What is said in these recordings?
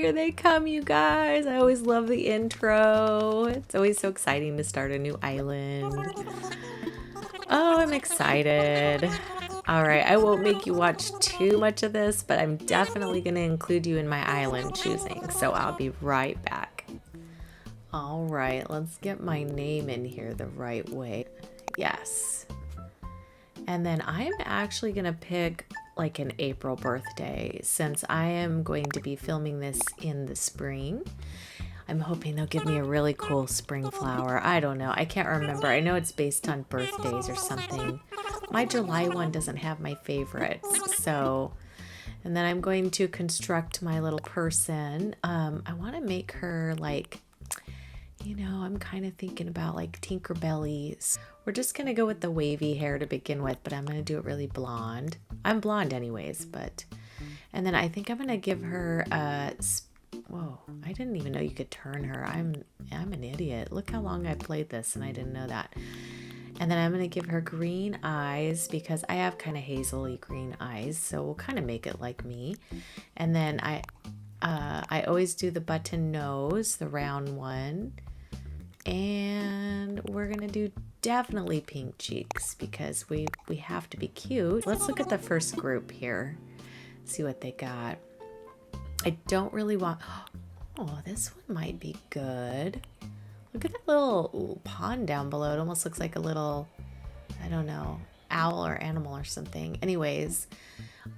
here they come, you guys. I always love the intro. It's always so exciting to start a new island. Oh, I'm excited. All right, I won't make you watch too much of this, but I'm definitely going to include you in my island choosing, so I'll be right back. All right, let's get my name in here the right way. Yes. And then I'm actually going to pick like an April birthday since I am going to be filming this in the spring. I'm hoping they'll give me a really cool spring flower. I don't know. I can't remember. I know it's based on birthdays or something. My July one doesn't have my favorites. So, and then I'm going to construct my little person. I want to make her like, you know, I'm kind of thinking about like Tinkerbelly. We're just going to go with the wavy hair to begin with, but I'm going to do it really blonde. I'm blonde anyways, but, and then I think I'm going to give her a, whoa, I didn't even know you could turn her. I'm an idiot. Look how long I played this and I didn't know that. And then I'm going to give her green eyes because I have kind of hazily green eyes, so we'll kind of make it like me. And then I always do the button nose, the round one. And we're going to do definitely pink cheeks because we have to be cute. Let's look at the first group here. See what they got. I don't really want... Oh, this one might be good. Look at that little pond down below. It almost looks like a little, I don't know, owl or animal or something. Anyways,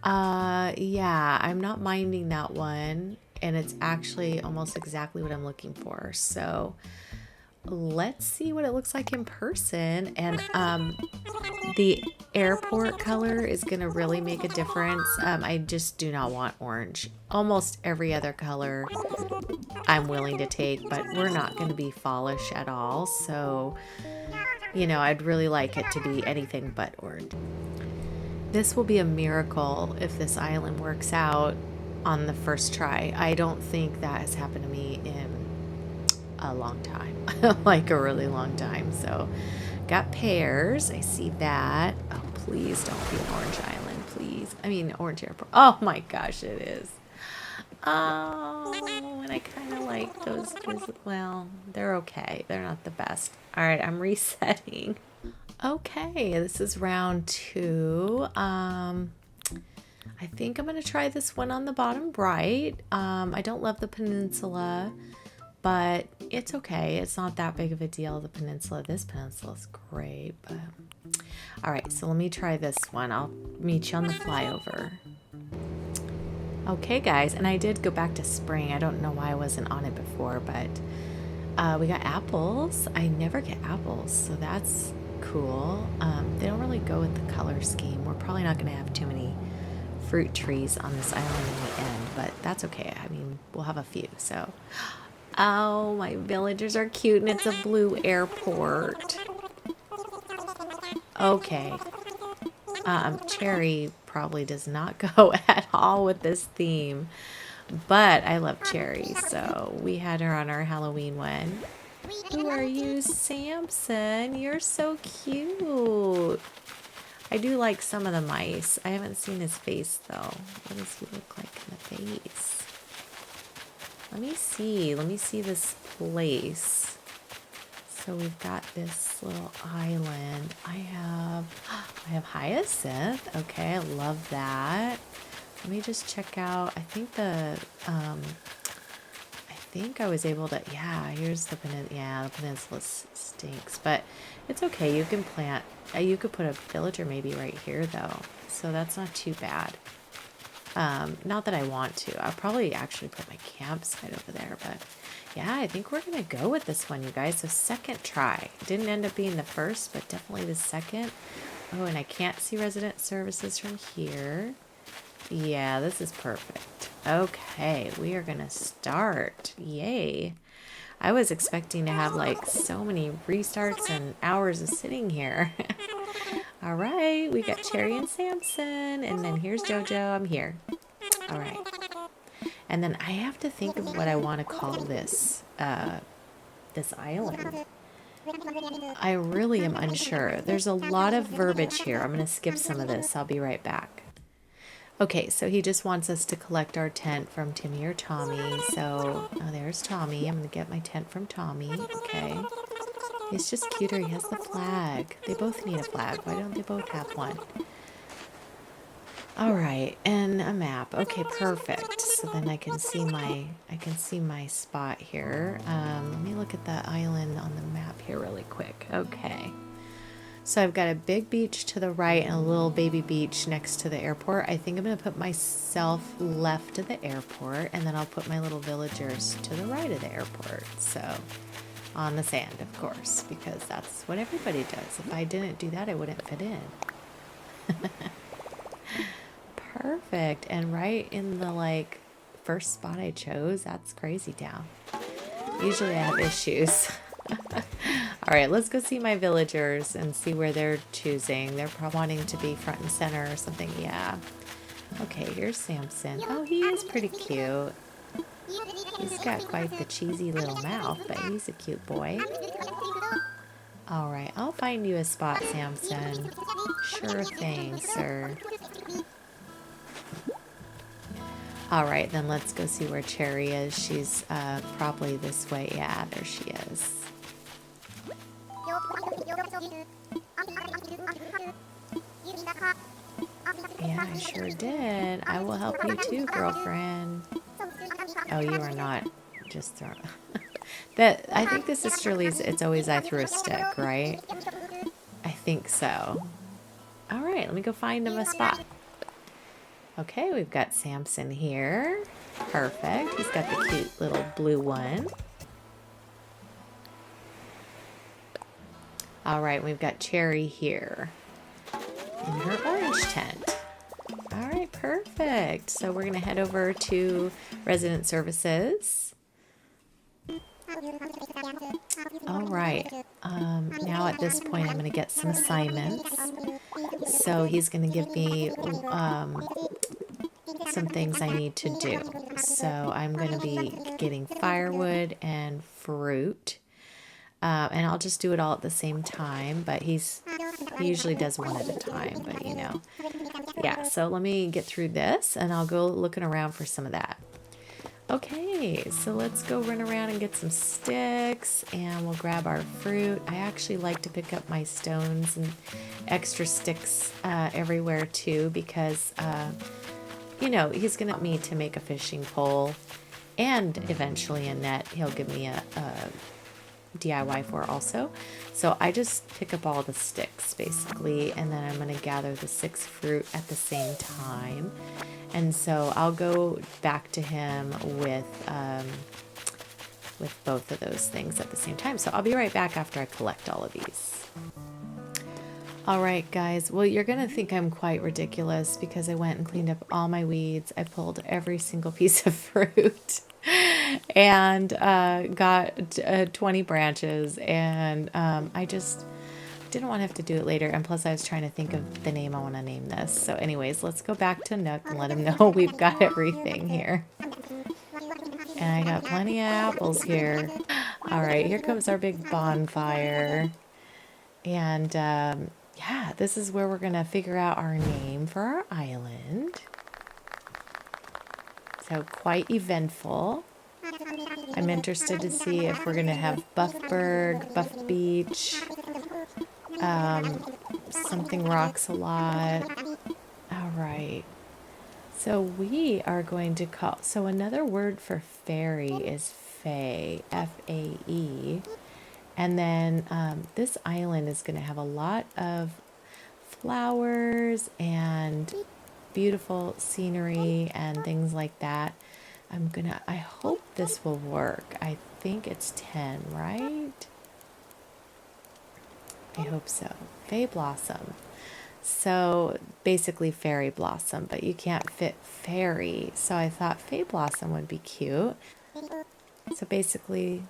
yeah, I'm not minding that one. And it's actually almost exactly what I'm looking for. So let's see what it looks like in person. And the airport color is going to really make a difference. I just do not want orange. Almost every other color I'm willing to take, but we're not going to be fallish at all. So, you know, I'd really like it to be anything but orange. This will be a miracle if this island works out on the first try. I don't think that has happened to me in a long time, like a really long time. So got pears. I see that. Oh, please don't be an orange island, please. I mean, orange airport. Oh my gosh, it is. Oh, and I kind of like those. Well, they're okay. They're not the best. All right, I'm resetting. Okay, this is round 2. I think I'm going to try this one on the bottom right. I don't love the peninsula, but it's okay. It's not that big of a deal, the peninsula. This peninsula is great. But all right, so let me try this one. I'll meet you on the flyover. Okay, guys, and I did go back to spring. I don't know why I wasn't on it before, but we got apples. I never get apples, so that's cool. They don't really go with the color scheme. We're probably not going to have too many fruit trees on this island in the end, but that's okay. I mean, we'll have a few, so... Oh, my villagers are cute, and it's a blue airport. Okay. Cherry probably does not go at all with this theme, but I love Cherry, so we had her on our Halloween one. Who are you, Samson? You're so cute. I do like some of the mice. I haven't seen his face, though. What does he look like in the face? Let me see this place. So we've got this little island. I have hyacinth. Okay, I love that. Let me just check out. I think I was able to, yeah, here's the peninsula. Yeah, the peninsula stinks, but it's okay. You can plant, you could put a villager maybe right here though. So that's not too bad. Not that I want to. I'll probably actually put my campsite over there, but yeah, I think we're going to go with this one, you guys. So second try. Didn't end up being the first, but definitely the second. Oh, and I can't see resident services from here. Yeah, this is perfect. Okay, we are going to start. Yay. I was expecting to have like so many restarts and hours of sitting here. All right, we got Cherry and Samson, and then here's Jojo. I'm here. All right. And then I have to think of what I want to call this, this island. I really am unsure. There's a lot of verbiage here. I'm going to skip some of this. I'll be right back. Okay, so he just wants us to collect our tent from Timmy or Tommy. So, oh, there's Tommy. I'm going to get my tent from Tommy. Okay. He's just cuter. He has the flag. They both need a flag. Why don't they both have one? All right, and a map. Okay, perfect. So then I can see my spot here. Let me look at the island on the map here really quick. Okay. So I've got a big beach to the right and a little baby beach next to the airport. I think I'm going to put myself left of the airport, and then I'll put my little villagers to the right of the airport. So on the sand, of course, because that's what everybody does. If I didn't do that, I wouldn't fit in. Perfect. And right in the like first spot I chose, that's crazy town. Usually I have issues. All right, let's go see my villagers and see where they're choosing. They're probably wanting to be front and center or something. Yeah. Okay, here's Samson. Oh, he is pretty cute. He's got quite the cheesy little mouth, but he's a cute boy. All right, I'll find you a spot, Samson. Sure thing, sir. All right, then let's go see where Cherry is. She's probably this way. Yeah, there she is. Yeah, I sure did. I will help you too, girlfriend. Oh, you are not just throwing. That I think the sisterlies, it's always I threw a stick, right? I think so. All right, let me go find him a spot. Okay, we've got Samson here. Perfect. He's got the cute little blue one. All right, we've got Cherry here in her orange tent. All right, perfect. So we're going to head over to Resident Services. All right. Now at this point, I'm going to get some assignments. So he's going to give me some things I need to do. So I'm going to be getting firewood and fruit. And I'll just do it all at the same time, but he usually does one at a time, but you know. Yeah, so let me get through this and I'll go looking around for some of that. Okay, so let's go run around and get some sticks and we'll grab our fruit. I actually like to pick up my stones and extra sticks everywhere too because, you know, he's going to want me to make a fishing pole and eventually a net. He'll give me a DIY for also. So I just pick up all the sticks basically, and then I'm going to gather the 6 fruit at the same time. And so I'll go back to him with both of those things at the same time. So I'll be right back after I collect all of these. All right, guys. Well, you're going to think I'm quite ridiculous because I went and cleaned up all my weeds. I pulled every single piece of fruit and got 20 branches. And I just didn't want to have to do it later. And plus, I was trying to think of the name I want to name this. So anyways, let's go back to Nook and let him know we've got everything here. And I got plenty of apples here. All right, here comes our big bonfire. And yeah, this is where we're going to figure out our name for our island. So quite eventful. I'm interested to see if we're going to have Buffberg, Buff Beach, something rocks a lot. All right. So we are going to call, so another word for fairy is fae, F-A-E. And then this island is going to have a lot of flowers and beautiful scenery and things like that. I hope this will work. I think it's 10, right? I hope so. FaeBlossom. So basically fairy blossom, but you can't fit fairy. So I thought FaeBlossom would be cute. So basically,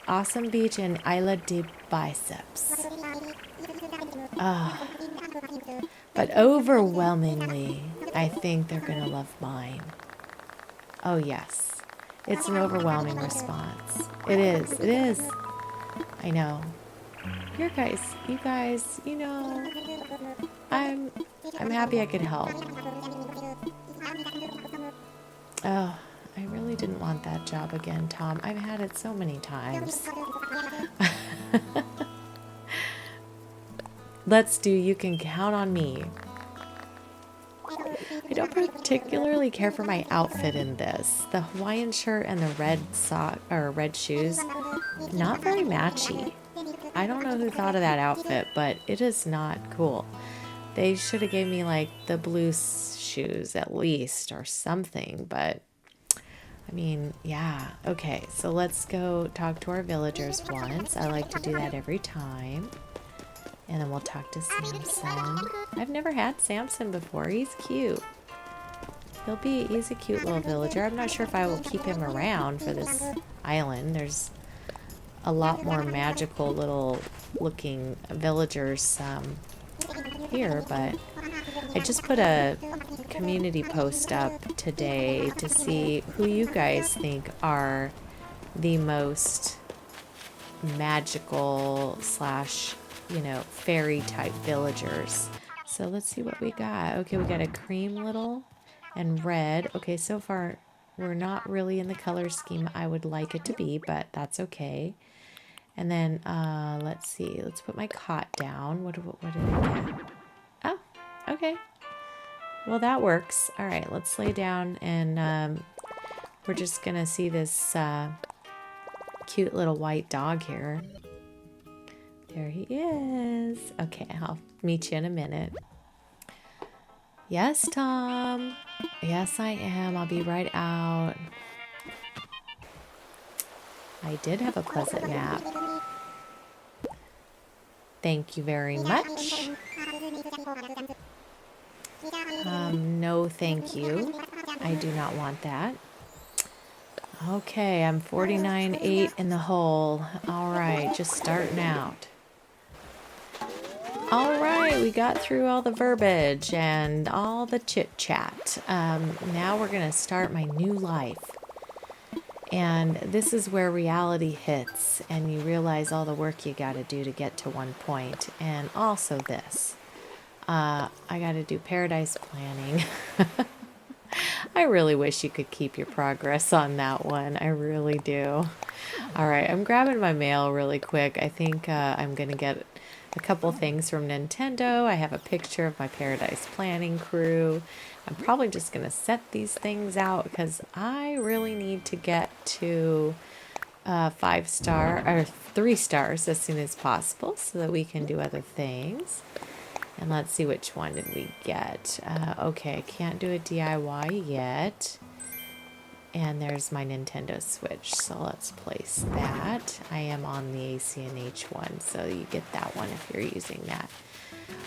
awesome beach and Isla de Biceps. But overwhelmingly, I think they're going to love mine. Oh, yes. It's an overwhelming response. It is. It is. I know. you guys, you know, I'm happy I could help. Oh, I really didn't want that job again, Tom. I've had it so many times. Let's do You Can Count on Me. I don't particularly care for my outfit in this. The Hawaiian shirt and the red shoes, not very matchy. I don't know who thought of that outfit, but it is not cool. They should have gave me like the blue shoes at least or something, but I mean, yeah. Okay, so let's go talk to our villagers once. I like to do that every time. And then we'll talk to Samson. I've never had Samson before. He's cute. He's a cute little villager. I'm not sure if I will keep him around for this island. There's a lot more magical little looking villagers here, but I just put a community post up today to see who you guys think are the most magical slash, you know, fairy type villagers. So let's see what we got. Okay, we got a cream little and red. Okay, so far we're not really in the color scheme I would like it to be, but that's okay. And then let's see. Let's put my cot down. What did I get? Oh, okay. Well, that works. All right, let's lay down and we're just gonna see this cute little white dog here. There he is. Okay, I'll meet you in a minute. Yes, Tom. Yes, I am. I'll be right out. I did have a pleasant nap. Thank you very much. No, thank you. I do not want that. Okay, I'm 49.8 in the hole. All right, just starting out. All right, we got through all the verbiage and all the chit chat. Now we're going to start my new life. And this is where reality hits and you realize all the work you got to do to get to one point. And also this. I got to do paradise planning. I really wish you could keep your progress on that one. I really do. All right, I'm grabbing my mail really quick. I think I'm going to get a couple things from Nintendo. I have a picture of my paradise planning crew. I'm probably just going to set these things out because I really need to get to 5-star or 3 stars as soon as possible so that we can do other things. And let's see, which one did we get? Okay, I can't do a DIY yet. And there's my Nintendo Switch, so let's place that. I am on the ACNH one, so you get that one if you're using that.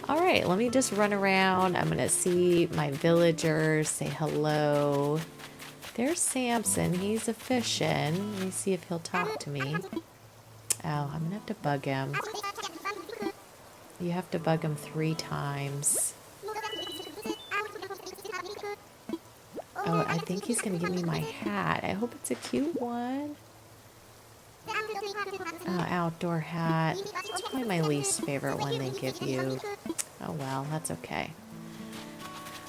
All right, let me just run around. I'm going to see my villagers, say hello. There's Samson. He's a fishing. Let me see if he'll talk to me. Oh, I'm going to have to bug him. You have to bug him 3 times. Oh, I think he's going to give me my hat. I hope it's a cute one. Outdoor hat. It's probably my least favorite one they give you. Oh well, that's okay.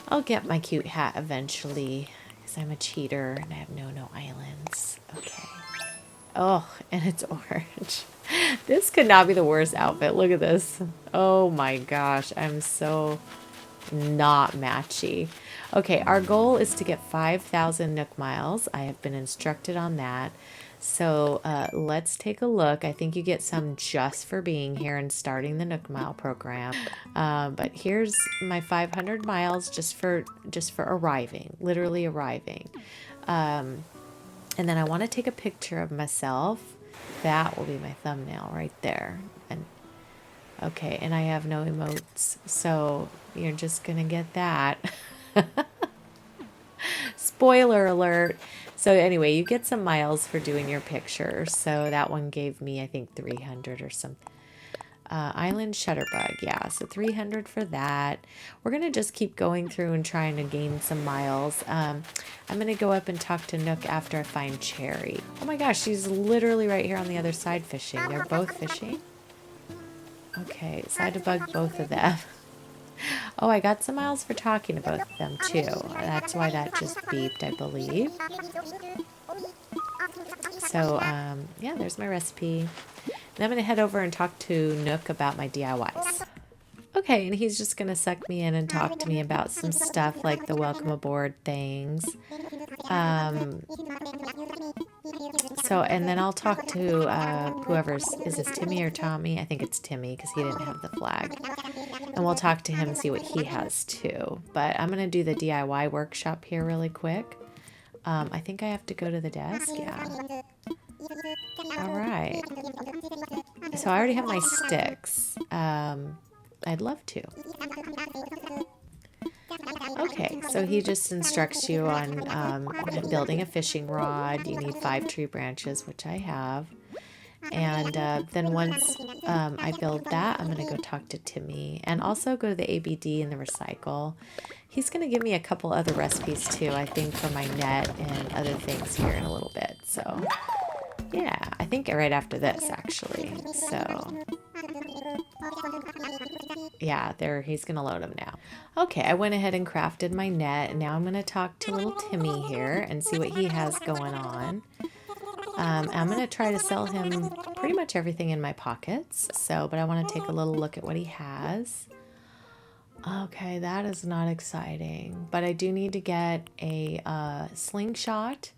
I'll get my cute hat eventually because I'm a cheater and I have no islands. Okay. Oh, and it's orange. This could not be the worst outfit. Look at this. Oh my gosh, I'm so not matchy. Okay, our goal is to get 5,000 Nook Miles. I have been instructed on that. So let's take a look. I think you get some just for being here and starting the Nook Mile program. But here's my 500 miles just for arriving, literally arriving. And then I want to take a picture of myself. That will be my thumbnail right there. And okay, and I have no emotes, so you're just gonna get that. Spoiler alert. So anyway, you get some miles for doing your picture. So that one gave me, I think, 300 or something. Island Shutterbug, yeah, so 300 for that. We're going to just keep going through and trying to gain some miles. I'm going to go up and talk to Nook after I find Cherry. Oh my gosh, she's literally right here on the other side fishing. They're both fishing. Okay, so I had to bug both of them. Oh, I got some miles for talking to both of them too. That's why that just beeped, I believe. So, yeah, there's my recipe. And I'm going to head over and talk to Nook about my DIYs. Okay, and he's just going to suck me in and talk to me about some stuff like the welcome aboard things. So, and then I'll talk to whoever's, is this Timmy or Tommy? I think it's Timmy because he didn't have the flag. And we'll talk to him and see what he has too. But I'm going to do the DIY workshop here really quick. I think I have to go to the desk. Yeah. All right. So I already have my sticks. I'd love to. Okay, so he just instructs you on building a fishing rod. You need 5 tree branches, which I have. And then once I build that, I'm going to go talk to Timmy and also go to the ABD and the recycle. He's going to give me a couple other recipes too, I think, for my net and other things here in a little bit. So yeah, I think right after this actually. So yeah, there, he's going to load them now. Okay, I went ahead and crafted my net, and now I'm going to talk to little Timmy here and see what he has going on. I'm going to try to sell him pretty much everything in my pockets. So, but I want to take a little look at what he has. Okay, that is not exciting, but I do need to get a slingshot,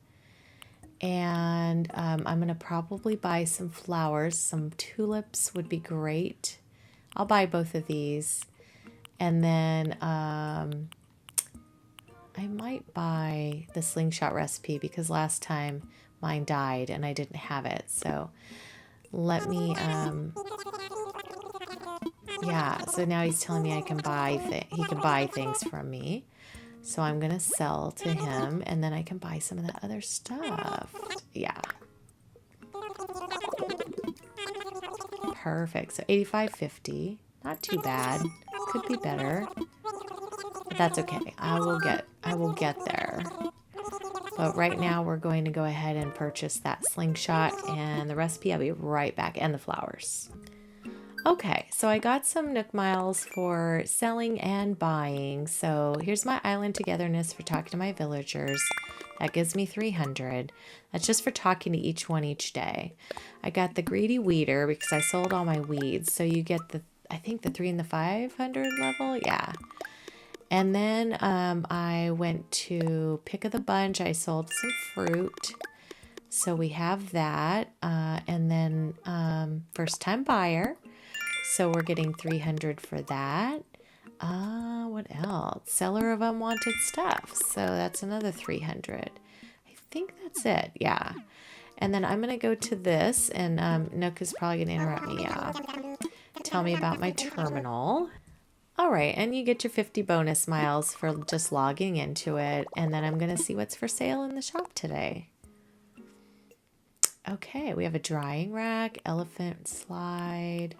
and I'm going to probably buy some flowers. Some tulips would be great. I'll buy both of these, and then I might buy the slingshot recipe because last time mine died and I didn't have it. So let me, yeah, so now he's telling me I can buy, he can buy things from me. So I'm going to sell to him and then I can buy some of that other stuff. Yeah. Perfect. So 85.50. Not too bad. Could be better. But that's okay. I will get there. But right now we're going to go ahead and purchase that slingshot and the recipe. I'll be right back, and the flowers. Okay, so I got some Nook Miles for selling and buying. So here's my island togetherness for talking to my villagers. That gives me 300. That's just for talking to each one each day. I got the greedy weeder because I sold all my weeds. So you get the, I think the 3 and the 500 level. Yeah. And then I went to pick of the bunch. I sold some fruit. So we have that. And then first time buyer. So we're getting 300 for that. What else? Seller of unwanted stuff. So that's another 300. I think that's it. Yeah. And then I'm going to go to this, and Nook is probably going to interrupt me. Yeah. Tell me about my terminal. All right. And you get your 50 bonus miles for just logging into it. And then I'm going to see what's for sale in the shop today. Okay. We have a drying rack, elephant slide.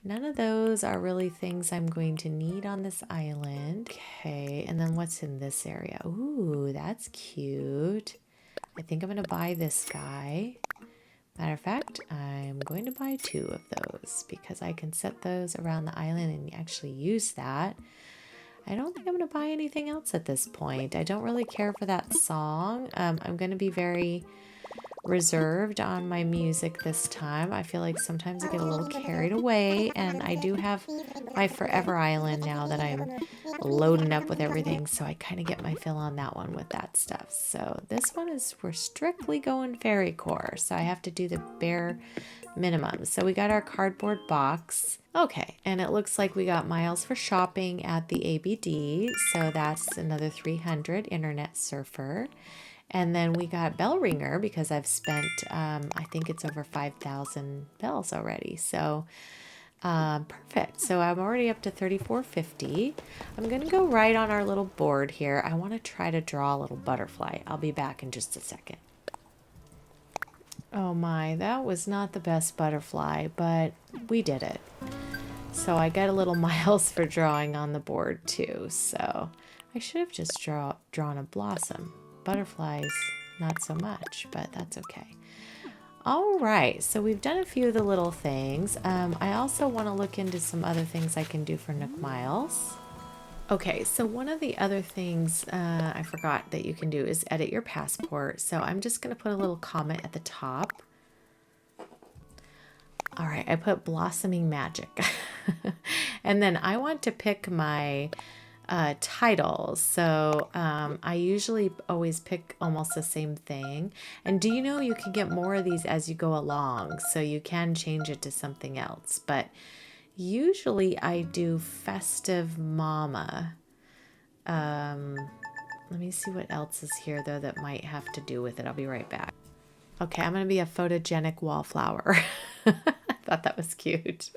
None of those are really things I'm going to need on this island. Okay, and then what's in this area? Ooh, that's cute. I think I'm going to buy this guy. Matter of fact, I'm going to buy 2 of those because I can set those around the island and actually use that. I don't think I'm going to buy anything else at this point. I don't really care for that song. I'm going to be very reserved on my music this time. I feel like sometimes I get a little carried away, and I do have my Forever Island now that I'm loading up with everything, so I kind of get my fill on that one with that stuff. So this one is, we're strictly going Fairycore, so I have to do the bare minimum. So we got our cardboard box. Okay, and it looks like we got miles for shopping at the ABD, so that's another 300 internet surfer. And then we got bell ringer because I've spent, I think it's over 5,000 bells already. So perfect. So I'm already up to 34.50. I'm going to go right on our little board here. I want to try to draw a little butterfly. I'll be back in just a second. Oh my, that was not the best butterfly, but we did it. So I got a little miles for drawing on the board too. So I should have just drawn a blossom. Butterflies, not so much, but that's okay. All right, so we've done a few of the little things. I also want to look into some other things I can do for Nook Miles. Okay, so one of the other things I forgot that you can do is edit your passport. So I'm just going to put a little comment at the top. All right, I put Blossoming Magic. And then I want to pick my titles. So I usually always pick almost the same thing. And do you know you can get more of these as you go along? So you can change it to something else. But usually I do Festive Mama. Let me see what else is here though that might have to do with it. I'll be right back. Okay, I'm going to be a photogenic wallflower. I thought that was cute.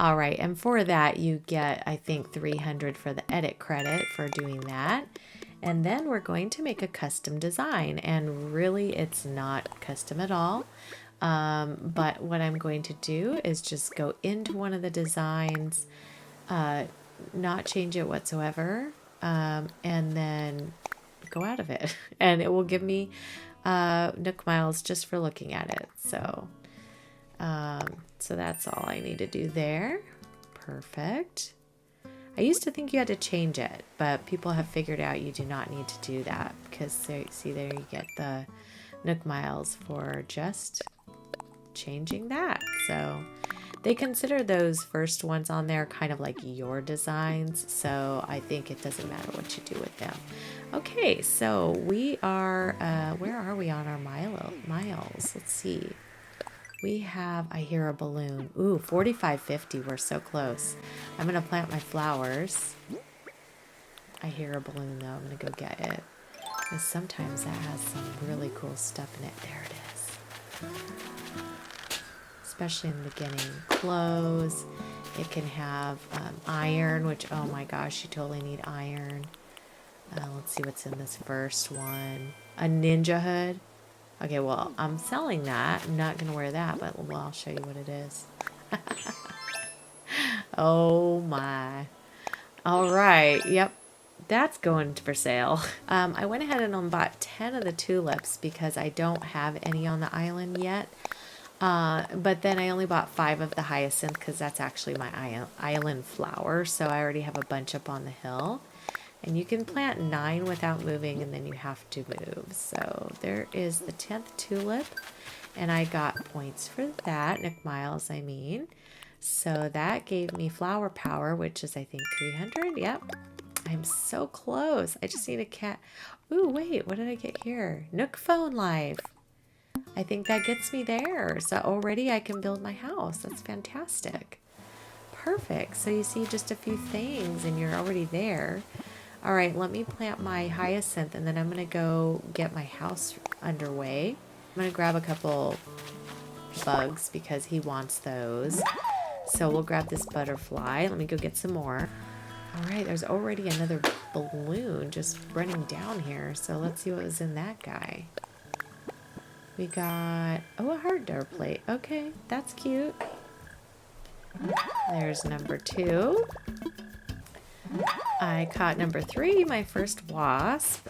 All right, and for that you get, I think, 300 for the edit credit for doing that. And then we're going to make a custom design, and really it's not custom at all. But what I'm going to do is just go into one of the designs, not change it whatsoever, and then go out of it. And it will give me Nook Miles just for looking at it. So that's all I need to do there. Perfect. I used to think you had to change it, but people have figured out you do not need to do that because see there you get the Nook Miles for just changing that. So they consider those first ones on there kind of like your designs. So I think it doesn't matter what you do with them. Okay, so we are, where are we on our miles? Let's see. We have, I hear a balloon. Ooh, 45.50. We're so close. I'm going to plant my flowers. I hear a balloon, though. I'm going to go get it. Because sometimes that has some really cool stuff in it. There it is. Especially in the beginning. Clothes. It can have iron, which, oh my gosh, you totally need iron. Let's see what's in this first one. A ninja hood. Okay, well, I'm selling that. I'm not going to wear that, but well, I'll show you what it is. Oh my. All right. Yep. That's going for sale. I went ahead and bought 10 of the tulips because I don't have any on the island yet. But then I only bought 5 of the hyacinth because that's actually my island flower. So I already have a bunch up on the hill. And you can plant 9 without moving, and then you have to move. So there is the 10th tulip, and I got points for that, Nook Miles, I mean. So that gave me flower power, which is, I think, 300. Yep. I'm so close. I just need a cat. Ooh, wait, what did I get here? Nook Phone Life. I think that gets me there. So already I can build my house. That's fantastic. Perfect. So you see just a few things, and you're already there. All right, let me plant my hyacinth, and then I'm going to go get my house underway. I'm going to grab a couple bugs because he wants those. So we'll grab this butterfly. Let me go get some more. All right, there's already another balloon just running down here. So let's see what was in that guy. We got, oh, a hard door plate. Okay, that's cute. There's number 2. I caught number 3, my first wasp.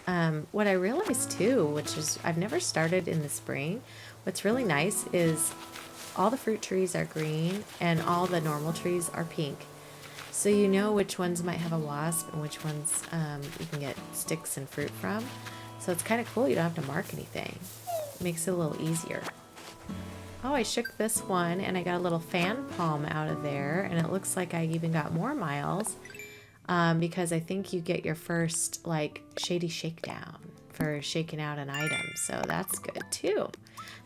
What I realized too, which is I've never started in the spring, what's really nice is all the fruit trees are green and all the normal trees are pink. So you know which ones might have a wasp and which ones you can get sticks and fruit from. So it's kind of cool. You don't have to mark anything. It makes it a little easier. Oh, I shook this one and I got a little fan palm out of there, and it looks like I even got more miles. Because I think you get your first like shady shakedown for shaking out an item. So that's good too.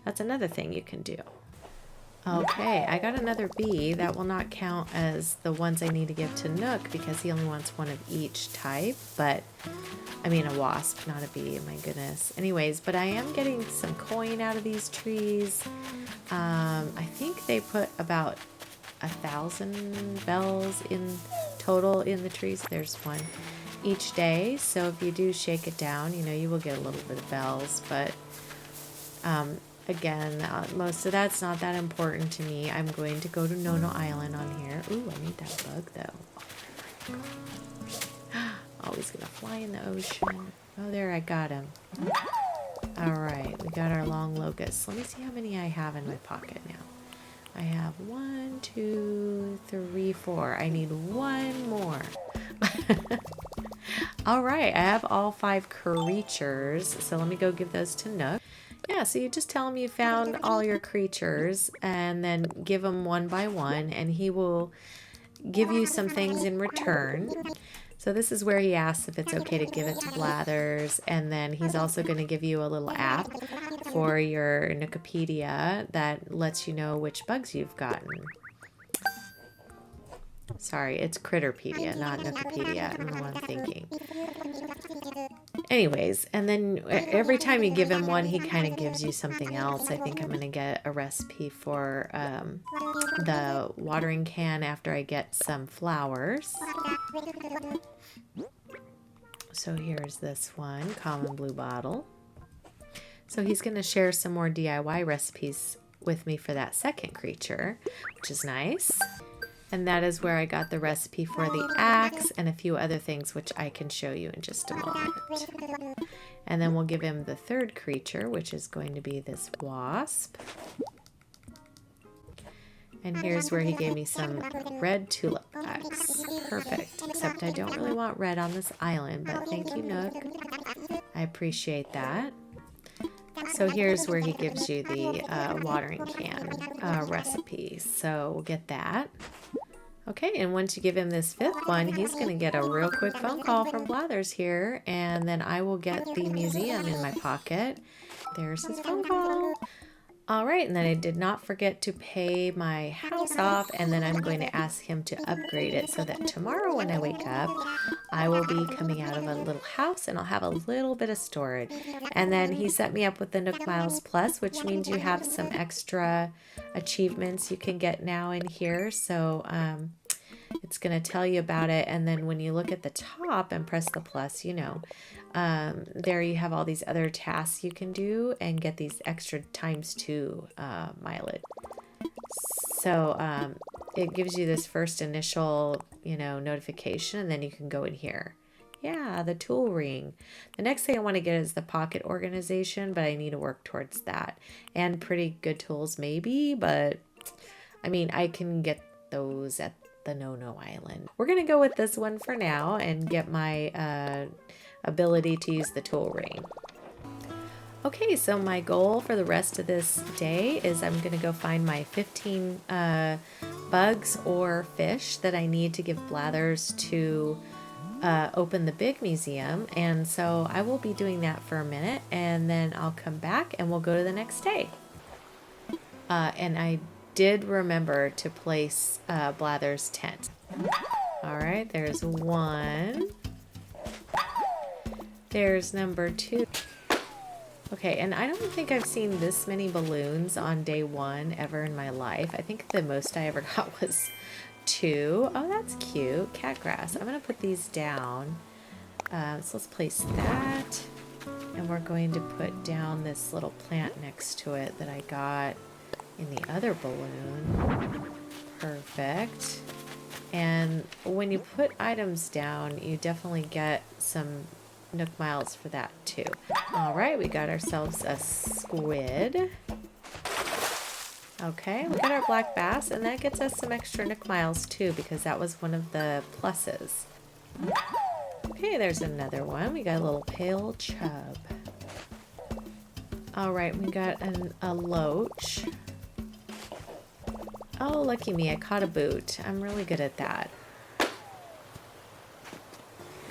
That's another thing you can do. Okay, I got another bee. That will not count as the ones I need to give to Nook because he only wants one of each type. But, I mean a wasp, not a bee, my goodness. Anyways, but I am getting some coin out of these trees. I think they put about 1,000 bells in total in the trees. There's one each day. So if you do shake it down, you know, you will get a little bit of bells. But again, most of that's not that important to me. I'm going to go to Nono Island on here. Ooh, I need that bug though. Oh, he's gonna fly in the ocean. Oh, there, I got him. All right, we got our long locust. Let me see how many I have in my pocket now. I have 1, 2, 3, 4. I need one more. All right, I have all 5 creatures. So let me go give those to Nook. Yeah, so you just tell him you found all your creatures and then give him one by one, and he will give you some things in return. So this is where he asks if it's okay to give it to Blathers, and then he's also going to give you a little app for your Nookopedia that lets you know which bugs you've gotten. Sorry, it's Critterpedia, not Nookopedia. I don't know what I'm thinking. Anyways, and then every time you give him one, he kind of gives you something else. I think I'm going to get a recipe for the watering can after I get some flowers. So here's this one, common blue bottle. So he's going to share some more DIY recipes with me for that second creature, which is nice. And that is where I got the recipe for the axe and a few other things, which I can show you in just a moment. And then we'll give him the third creature, which is going to be this wasp. And here's where he gave me some red tulip wax. Perfect. Except I don't really want red on this island, but thank you, Nook. I appreciate that. So here's where he gives you the watering can recipe. So we'll get that. Okay, and once you give him this 5th one, he's going to get a real quick phone call from Blathers here, and then I will get the museum in my pocket. There's his phone call. All right, and then I did not forget to pay my house off, and then I'm going to ask him to upgrade it so that tomorrow when I wake up, I will be coming out of a little house and I'll have a little bit of storage. And then he set me up with the Nook Miles Plus, which means you have some extra achievements you can get now in here. So it's going to tell you about it, and then when you look at the top and press the plus, you know, there you have all these other tasks you can do and get these extra ×2 mileage. So it gives you this first initial, you know, notification, and then you can go in here. Yeah, the tool ring. The next thing I want to get is the pocket organization, but I need to work towards that. And pretty good tools maybe, but I mean, I can get those at the No Island. We're going to go with this one for now and get my ability to use the tool ring. Okay, so my goal for the rest of this day is I'm going to go find my 15 bugs or fish that I need to give Blathers to open the big museum. And so I will be doing that for a minute, and then I'll come back and we'll go to the next day. And I did remember to place Blathers' tent. All right, there's one. There's number 2. Okay, and I don't think I've seen this many balloons on day 1 ever in my life. I think the most I ever got was 2. Oh, that's cute. Cat grass. I'm going to put these down. So let's place that. And we're going to put down this little plant next to it that I got in the other balloon. Perfect. And when you put items down, you definitely get some Nook Miles for that too. All right, we got ourselves a squid. Okay, we got our black bass, and that gets us some extra Nook Miles too, because that was one of the pluses. Okay, there's another one. We got a little pale chub. All right, we got a loach. Oh, lucky me, I caught a boot. I'm really good at that.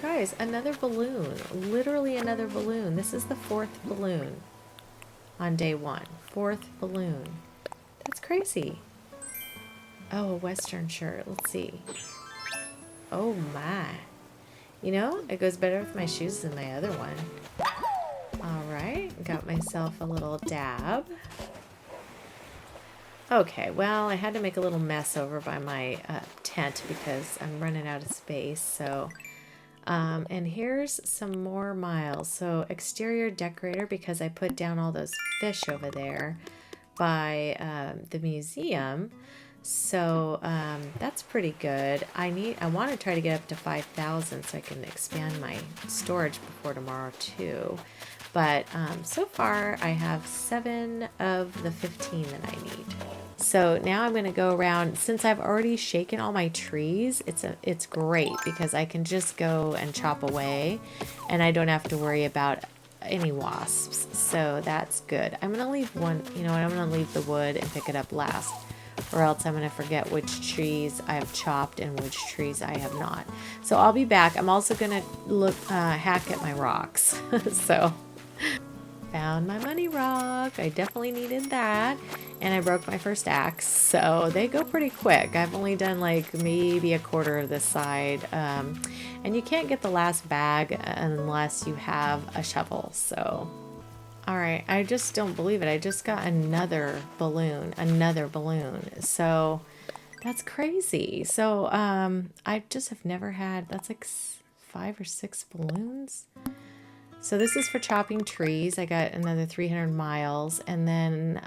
Guys, another balloon. Literally another balloon. This is the 4th balloon on day 1. 4th balloon. That's crazy. Oh, a western shirt. Let's see. Oh my. You know, it goes better with my shoes than my other one. All right, got myself a little dab. Okay, well, I had to make a little mess over by my tent because I'm running out of space, so... and here's some more miles. So exterior decorator, because I put down all those fish over there by the museum. So that's pretty good. I want to try to get up to 5,000 so I can expand my storage before tomorrow too. But so far I have 7 of the 15 that I need. So now I'm going to go around. Since I've already shaken all my trees, it's great because I can just go and chop away and I don't have to worry about any wasps. So that's good. I'm going to leave one, you know what, I'm going to leave the wood and pick it up last, or else I'm going to forget which trees I've chopped and which trees I have not. So I'll be back. I'm also going to look hack at my rocks. So found my money rock. I definitely needed that. And I broke my first axe. So they go pretty quick. I've only done like maybe a quarter of this side. And you can't get the last bag unless you have a shovel. So, all right. I just don't believe it. I just got another balloon. So that's crazy. So I just have never had, that's like 5 or 6 balloons. So this is for chopping trees. I got another 300 miles. And then,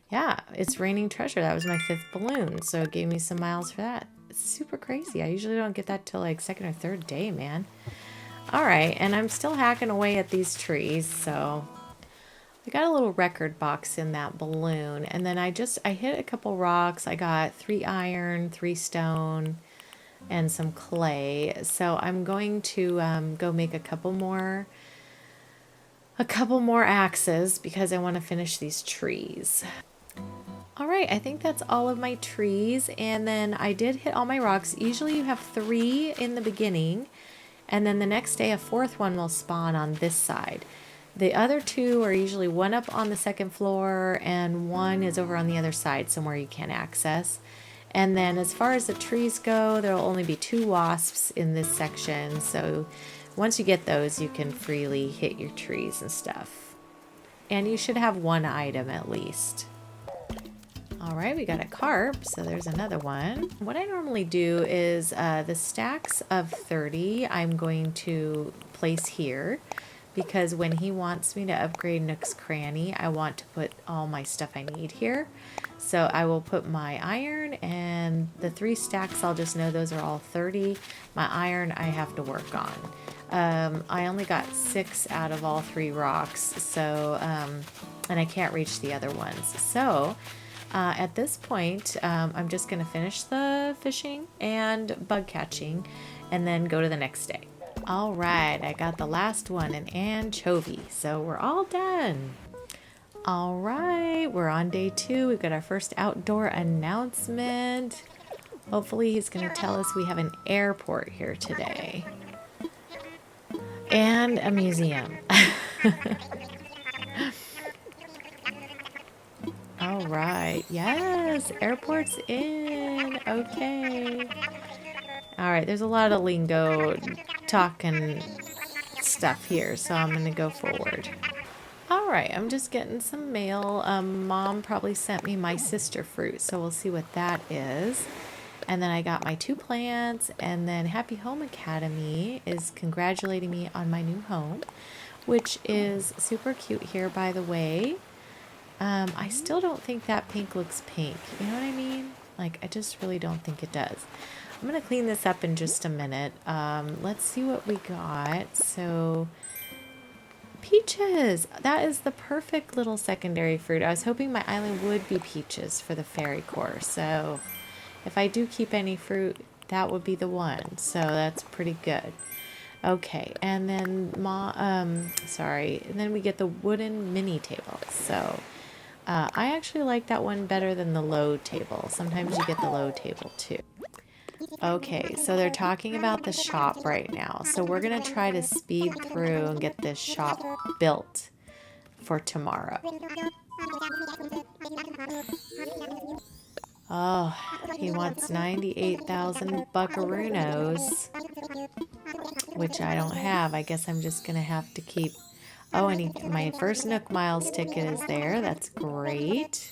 yeah, it's raining treasure. That was my 5th balloon. So it gave me some miles for that. It's super crazy. I usually don't get that till like 2nd or 3rd day, man. All right, and I'm still hacking away at these trees. So I got a little record box in that balloon. And then I hit a couple rocks. I got 3 iron, 3 stone, and some clay. So I'm going to go make a couple more axes because I want to finish these trees. All right, I think that's all of my trees, and then I did hit all my rocks. Usually you have 3 in the beginning, and then the next day a 4th one will spawn on this side. The other 2 are usually one up on the 2nd floor and one is over on the other side somewhere you can't access. And then as far as the trees go, there will only be 2 wasps in this section. So once you get those, you can freely hit your trees and stuff. And you should have 1 item at least. All right, we got a carp, so there's another one. What I normally do is the stacks of 30 I'm going to place here because when he wants me to upgrade Nook's Cranny, I want to put all my stuff I need here. So I will put my iron, and the 3 stacks, I'll just know those are all 30. My iron I have to work on. I only got 6 out of all 3 rocks, so and I can't reach the other ones. So at this point, I'm just going to finish the fishing and bug catching and then go to the next day. All right, I got the last one, an anchovy, so we're all done. All right, we're on day 2. We've got our first outdoor announcement. Hopefully he's going to tell us we have an airport here today. And a museum. All right, yes, airport's in. Okay. All right, there's a lot of lingo, talking stuff here, so I'm going to go forward. All right, I'm just getting some mail. Mom probably sent me my sister fruit, so we'll see what that is. And then I got my 2 plants, and then Happy Home Academy is congratulating me on my new home, which is super cute here, by the way. I still don't think that pink looks pink. You know what I mean? Like, I just really don't think it does. I'm going to clean this up in just a minute. Let's see what we got. So, peaches. That is the perfect little secondary fruit. I was hoping my island would be peaches for the Fairycore. So, if I do keep any fruit, that would be the one. So, that's pretty good. Okay, and then, and then we get the wooden mini table. So, I actually like that one better than the load table. Sometimes you get the load table too. Okay, so they're talking about the shop right now. So we're going to try to speed through and get this shop built for tomorrow. Oh, he wants 98,000 buckaroos, which I don't have. I guess I'm just going to have to keep... Oh, and my first Nook Miles ticket is there. That's great.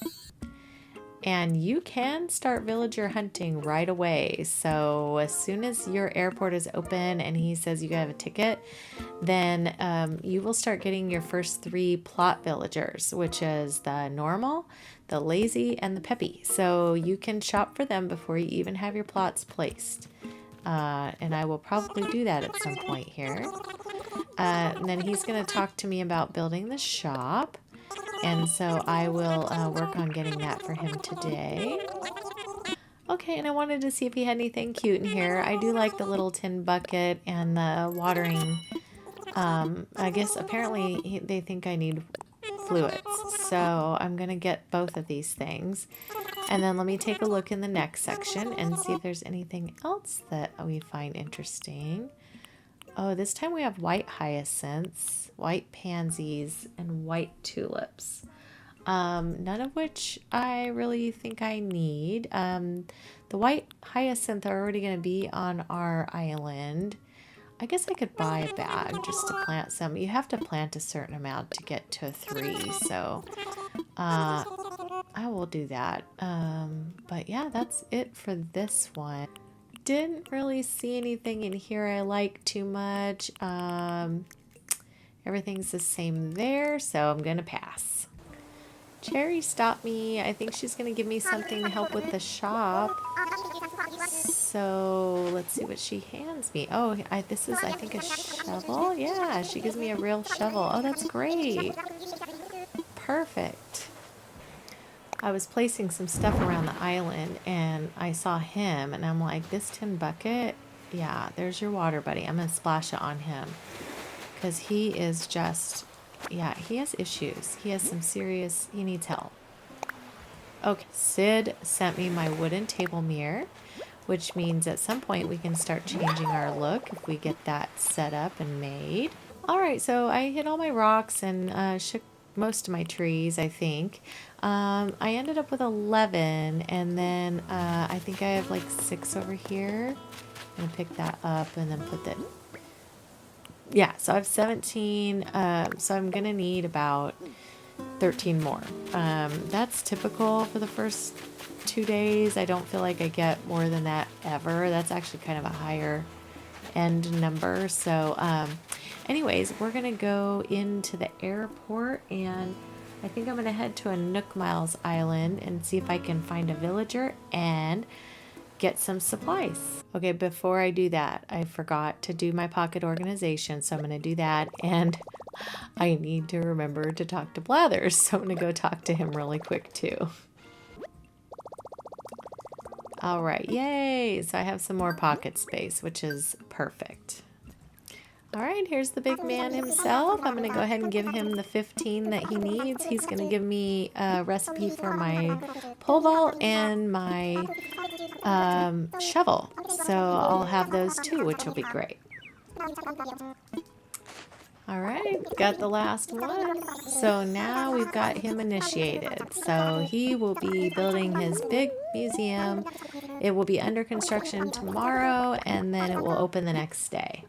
And you can start villager hunting right away. So as soon as your airport is open and he says you have a ticket, then you will start getting your first 3 plot villagers, which is the normal, the lazy, and the peppy. So you can shop for them before you even have your plots placed. And I will probably do that at some point here. And then he's going to talk to me about building the shop. And so I will work on getting that for him today. Okay, and I wanted to see if he had anything cute in here. I do like the little tin bucket and the watering. I guess apparently they think I need fluids. So I'm going to get both of these things. And then let me take a look in the next section and see if there's anything else that we find interesting. Oh, this time we have white hyacinths, white pansies, and white tulips. None of which I really think I need. The white hyacinth are already going to be on our island. I guess I could buy a bag just to plant some. You have to plant a certain amount to get to 3, so I will do that. But yeah, that's it for this one. Didn't really see anything in here I like too much. Everything's the same there, so I'm gonna pass. Cherry stopped me. I think she's gonna give me something to help with the shop. So let's see what she hands me. Oh, this is, I think, a shovel. Yeah, she gives me a real shovel. Oh, that's great. Perfect. I was placing some stuff around the island and I saw him and I'm like, this tin bucket, yeah, there's your water buddy. I'm going to splash it on him because he is just, yeah, he has issues. He has some serious, he needs help. Okay, Sid sent me my wooden table mirror, which means at some point we can start changing our look if we get that set up and made. All right, so I hit all my rocks and shook most of my trees, I think. I ended up with 11, and then I think I have like 6 over here. I'm gonna pick that up and then put that. Yeah, so I have 17. So I'm gonna need about 13 more. That's typical for the first 2 days. I don't feel like I get more than that ever. That's actually kind of a higher end number. So anyways, we're gonna go into the airport and I think I'm gonna head to a Nook Miles island and see if I can find a villager and get some supplies. Okay, before I do that, I forgot to do my pocket organization, so I'm gonna do that, and I need to remember to talk to Blathers, so I'm gonna go talk to him really quick too. All right, yay! So I have some more pocket space, which is perfect. All right, here's the big man himself. I'm going to go ahead and give him the 15 that he needs. He's going to give me a recipe for my pole vault and my shovel. So I'll have those too, which will be great. All right, got the last one. So now we've got him initiated. So he will be building his big museum. It will be under construction tomorrow, and then it will open the next day.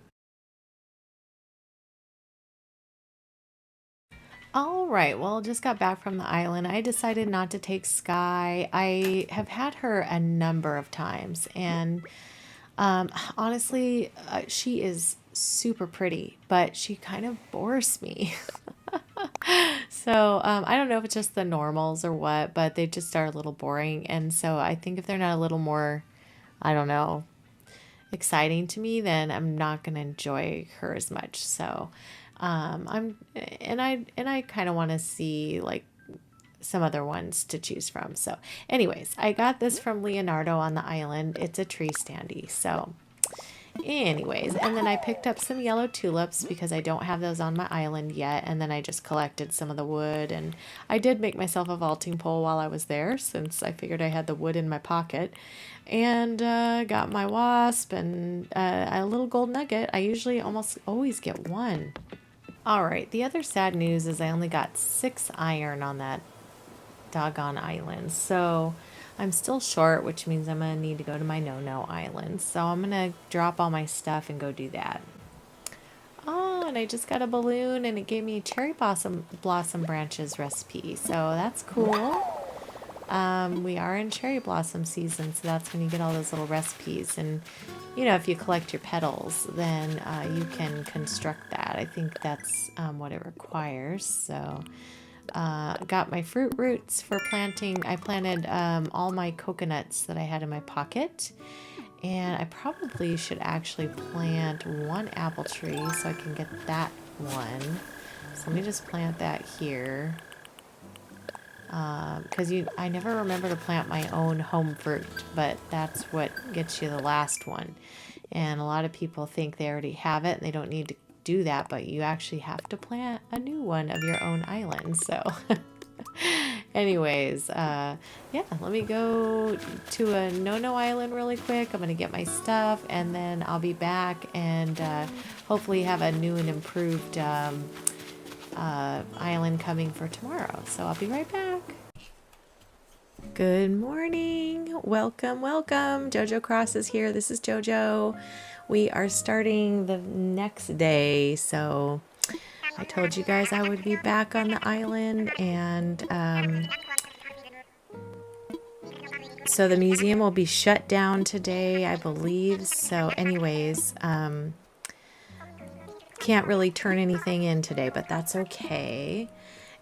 All right, well, just got back from the island. I decided not to take Sky. I have had her a number of times, and honestly, she is super pretty, but she kind of bores me. So I don't know if it's just the normals or what, but they just are a little boring. And so I think if they're not a little more, I don't know, exciting to me, then I'm not going to enjoy her as much. So I kind of want to see like some other ones to choose from. So anyways, I got this from Leonardo on the island. It's a tree standee. So anyways, and then I picked up some yellow tulips because I don't have those on my island yet. And then I just collected some of the wood, and I did make myself a vaulting pole while I was there since I figured I had the wood in my pocket, and got my wasp and a little gold nugget. I usually almost always get one. All right, the other sad news is I only got 6 iron on that doggone island. So I'm still short, which means I'm going to need to go to my no-no island. So I'm going to drop all my stuff and go do that. Oh, and I just got a balloon and it gave me cherry blossom branches recipe. So that's cool. We are in cherry blossom season, so that's when you get all those little recipes. And you know, if you collect your petals, then you can construct that. I think that's what it requires. So got my fruit roots for planting. I planted all my coconuts that I had in my pocket. And I probably should actually plant one apple tree so I can get that one. So let me just plant that here. Because I never remember to plant my own home fruit, but that's what gets you the last one. And a lot of people think they already have it and they don't need to do that, but you actually have to plant a new one of your own island. So anyways, yeah, let me go to a no island really quick. I'm gonna get my stuff and then I'll be back and hopefully have a new and improved island coming for tomorrow. So I'll be right back. Good morning. Welcome, welcome. Jojo Crosses here. This is Jojo. We are starting the next day. So I told you guys I would be back on the island, and so the museum will be shut down today, I believe. So anyways, can't really turn anything in today, but that's okay.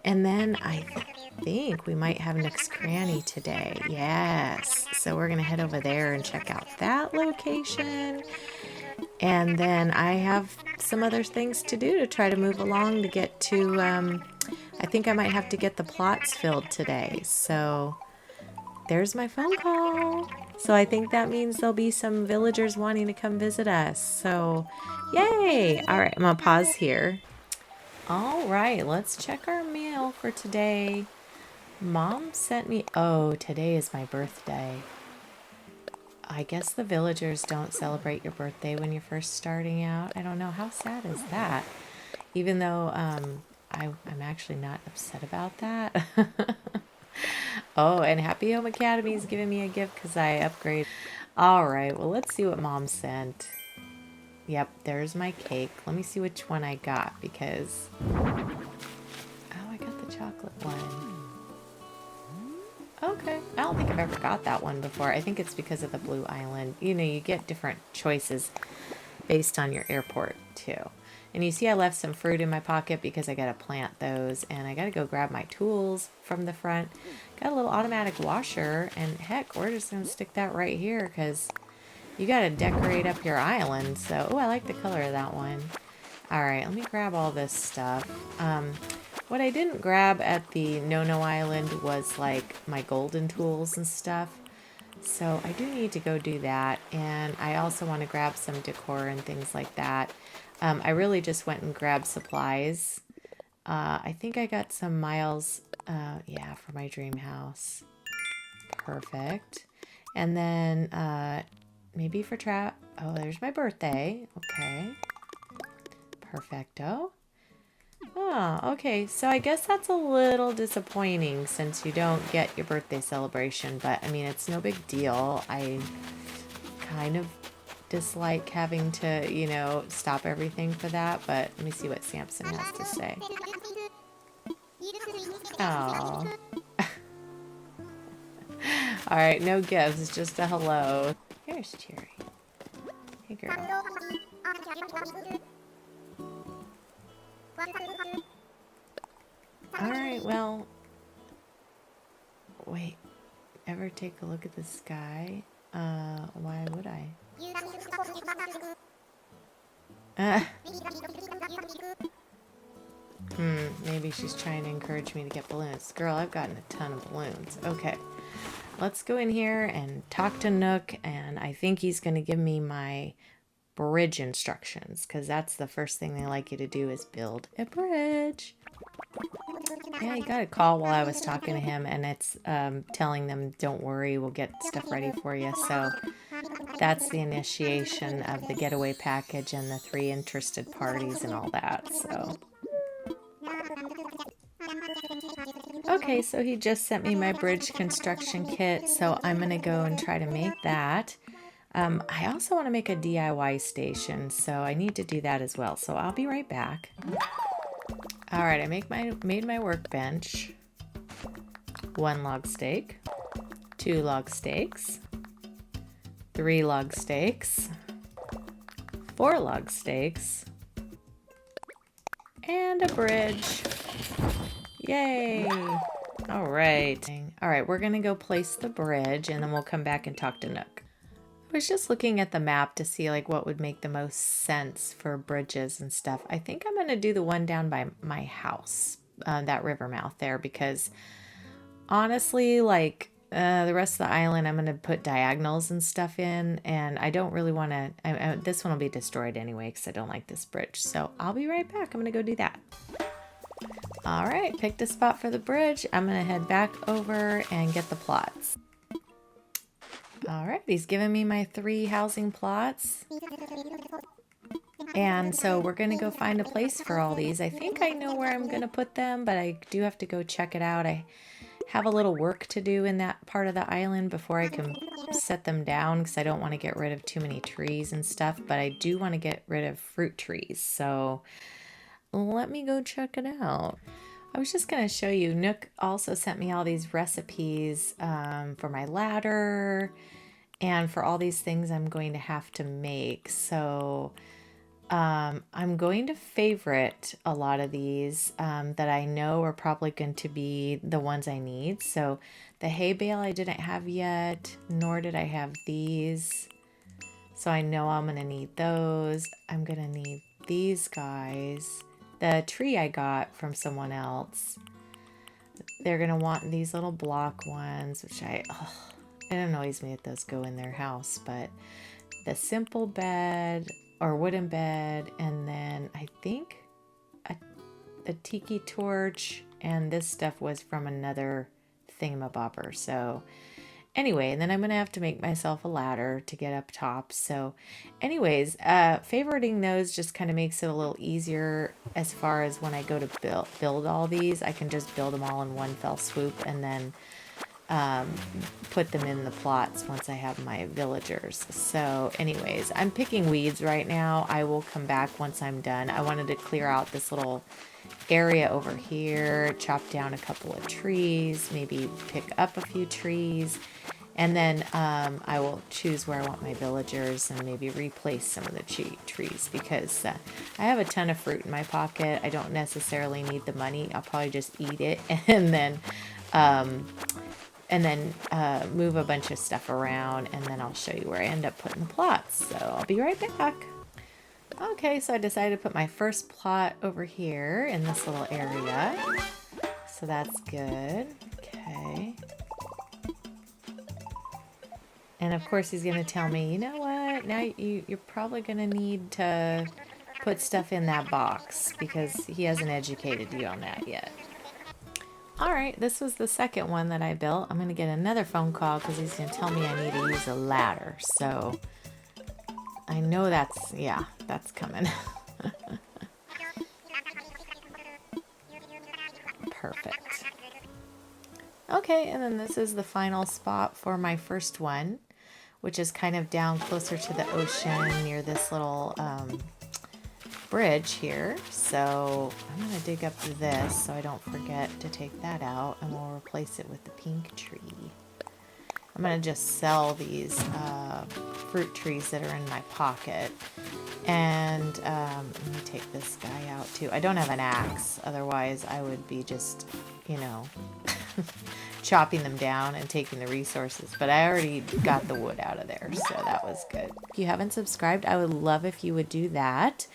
And then I think we might have Nook's Cranny today. Yes. So we're going to head over there and check out that location. And then I have some other things to do to try to move along to get to, I think I might have to get the plots filled today. So there's my phone call. So I think that means there'll be some villagers wanting to come visit us. So yay. All right, I'm going to pause here. All right, let's check our mail for today. Mom sent me, oh, today is my birthday. I guess the villagers don't celebrate your birthday when you're first starting out. I don't know, how sad is that? Even though I'm actually not upset about that. Oh, and Happy Home Academy is giving me a gift because I upgraded. All right, well, let's see what Mom sent. Yep, there's my cake. Let me see which one I got because... Oh, I got the chocolate one. Okay, I don't think I've ever got that one before. I think it's because of the blue island. You know, you get different choices based on your airport too. And you see I left some fruit in my pocket because I gotta plant those and I gotta go grab my tools from the front. Got a little automatic washer and heck, we're just gonna stick that right here because you gotta decorate up your island. So, oh, I like the color of that one. All right, let me grab all this stuff. What I didn't grab at the No Island was like my golden tools and stuff. So I do need to go do that. And I also want to grab some decor and things like that. I really just went and grabbed supplies. I think I got some miles, yeah, for my dream house. Perfect. And then maybe for oh, there's my birthday. Okay. Perfecto. Oh, okay. So I guess that's a little disappointing since you don't get your birthday celebration, but I mean, it's no big deal. I kind of dislike having to, you know, stop everything for that, but let me see what Samson has to say. Oh. All right, no gifts, just a hello. Here's Cherry. Hey, girl. Alright, well, wait, ever take a look at the sky? Why would I? Maybe she's trying to encourage me to get balloons. Girl, I've gotten a ton of balloons. Okay, let's go in here and talk to Nook, and I think he's going to give me my bridge instructions, because that's the first thing they like you to do is build a bridge. Yeah, he got a call while I was talking to him, and it's telling them, don't worry, we'll get stuff ready for you. So that's the initiation of the getaway package and the 3 interested parties and all that. So okay, so he just sent me my bridge construction kit, so I'm going to go and try to make that. I also want to make a DIY station, so I need to do that as well. So I'll be right back. All right, I made my workbench. 1 log stake, 2 log stakes, 3 log stakes, 4 log stakes, and a bridge. Yay! All right. All right, we're gonna go place the bridge, and then we'll come back and talk to Nook. I was just looking at the map to see like what would make the most sense for bridges and stuff. I think I'm going to do the one down by my house, that river mouth there, because honestly, like the rest of the island, I'm going to put diagonals and stuff in, and I don't really want to, this one will be destroyed anyway because I don't like this bridge. So I'll be right back. I'm going to go do that. All right, picked a spot for the bridge. I'm going to head back over and get the plots. All right, he's giving me my 3 housing plots. And so we're going to go find a place for all these. I think I know where I'm going to put them, but I do have to go check it out. I have a little work to do in that part of the island before I can set them down because I don't want to get rid of too many trees and stuff, but I do want to get rid of fruit trees. So let me go check it out. I was just going to show you, Nook also sent me all these recipes for my ladder and for all these things I'm going to have to make. So I'm going to favorite a lot of these that I know are probably going to be the ones I need. So the hay bale I didn't have yet, nor did I have these. So I know I'm going to need those. I'm going to need these guys. The tree I got from someone else. They're going to want these little block ones, which it annoys me that those go in their house. But the simple bed or wooden bed, and then I think a tiki torch, and this stuff was from another thingamabobber. So anyway, and then I'm going to have to make myself a ladder to get up top. So anyways, favoriting those just kind of makes it a little easier as far as when I go to build all these. I can just build them all in one fell swoop and then put them in the plots once I have my villagers. So anyways, I'm picking weeds right now. I will come back once I'm done. I wanted to clear out this little area over here, chop down a couple of trees, maybe pick up a few trees, and then I will choose where I want my villagers and maybe replace some of the trees because I have a ton of fruit in my pocket. I don't necessarily need the money. I'll probably just eat it and then move a bunch of stuff around, and then I'll show you where I end up putting the plots. So I'll be right back. Okay, so I decided to put my first plot over here in this little area. So that's good. Okay. And of course he's going to tell me, you know what, now you're probably going to need to put stuff in that box because he hasn't educated you on that yet. All right, this was the second one that I built. I'm going to get another phone call because he's going to tell me I need to use a ladder. So I know that's coming. Perfect. Okay, and then this is the final spot for my first one, which is kind of down closer to the ocean near this little bridge here. So I'm going to dig up this so I don't forget to take that out, and we'll replace it with the pink tree. I'm going to just sell these fruit trees that are in my pocket. And let me take this guy out too. I don't have an axe, otherwise I would be just, you know, chopping them down and taking the resources. But I already got the wood out of there, so that was good. If you haven't subscribed, I would love if you would do that.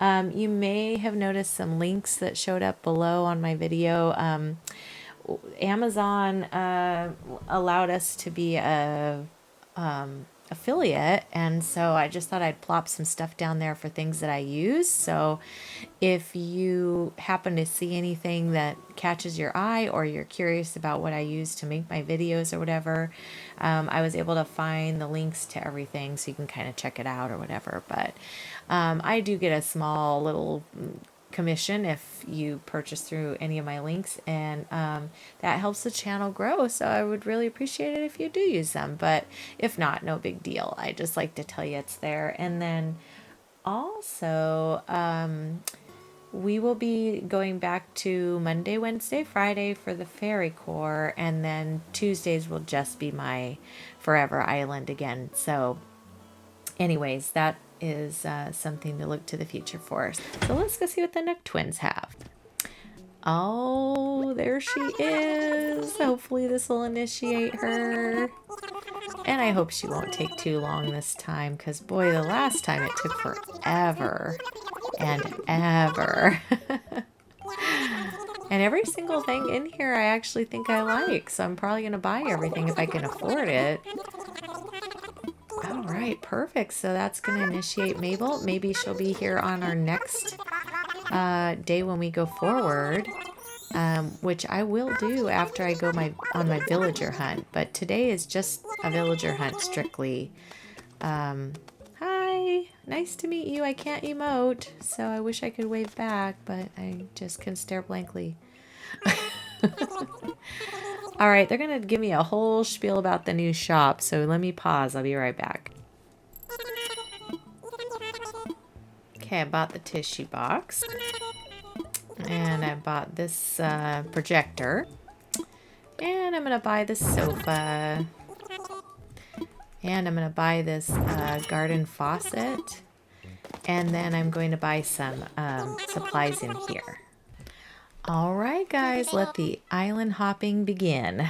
You may have noticed some links that showed up below on my video. Amazon allowed us to be a affiliate, and so I just thought I'd plop some stuff down there for things that I use. So if you happen to see anything that catches your eye, or you're curious about what I use to make my videos or whatever, I was able to find the links to everything so you can kind of check it out or whatever. But I do get a small little commission if you purchase through any of my links, and that helps the channel grow, so I would really appreciate it if you do use them. But if not, no big deal. I just like to tell you it's there. And then also we will be going back to Monday, Wednesday, Friday for the Fairycore, and then Tuesdays will just be my Forever Island again. So anyways, that is something to look to the future for. So let's go see what the Nook twins have. Oh, there she is. Hopefully this will initiate her. And I hope she won't take too long this time, because boy, the last time it took forever and ever. And every single thing in here I actually think I like, so I'm probably going to buy everything if I can afford it. All right, perfect. So that's going to initiate Mabel. Maybe she'll be here on our next day when we go forward, which I will do after I go on my villager hunt. But today is just a villager hunt strictly. Hi, nice to meet you. I can't emote, so I wish I could wave back, but I just can stare blankly. All right, they're going to give me a whole spiel about the new shop, so let me pause. I'll be right back. Okay, I bought the tissue box. And I bought this projector. And I'm going to buy this sofa. And I'm going to buy this garden faucet. And then I'm going to buy some supplies in here. All right, guys, let the island hopping begin.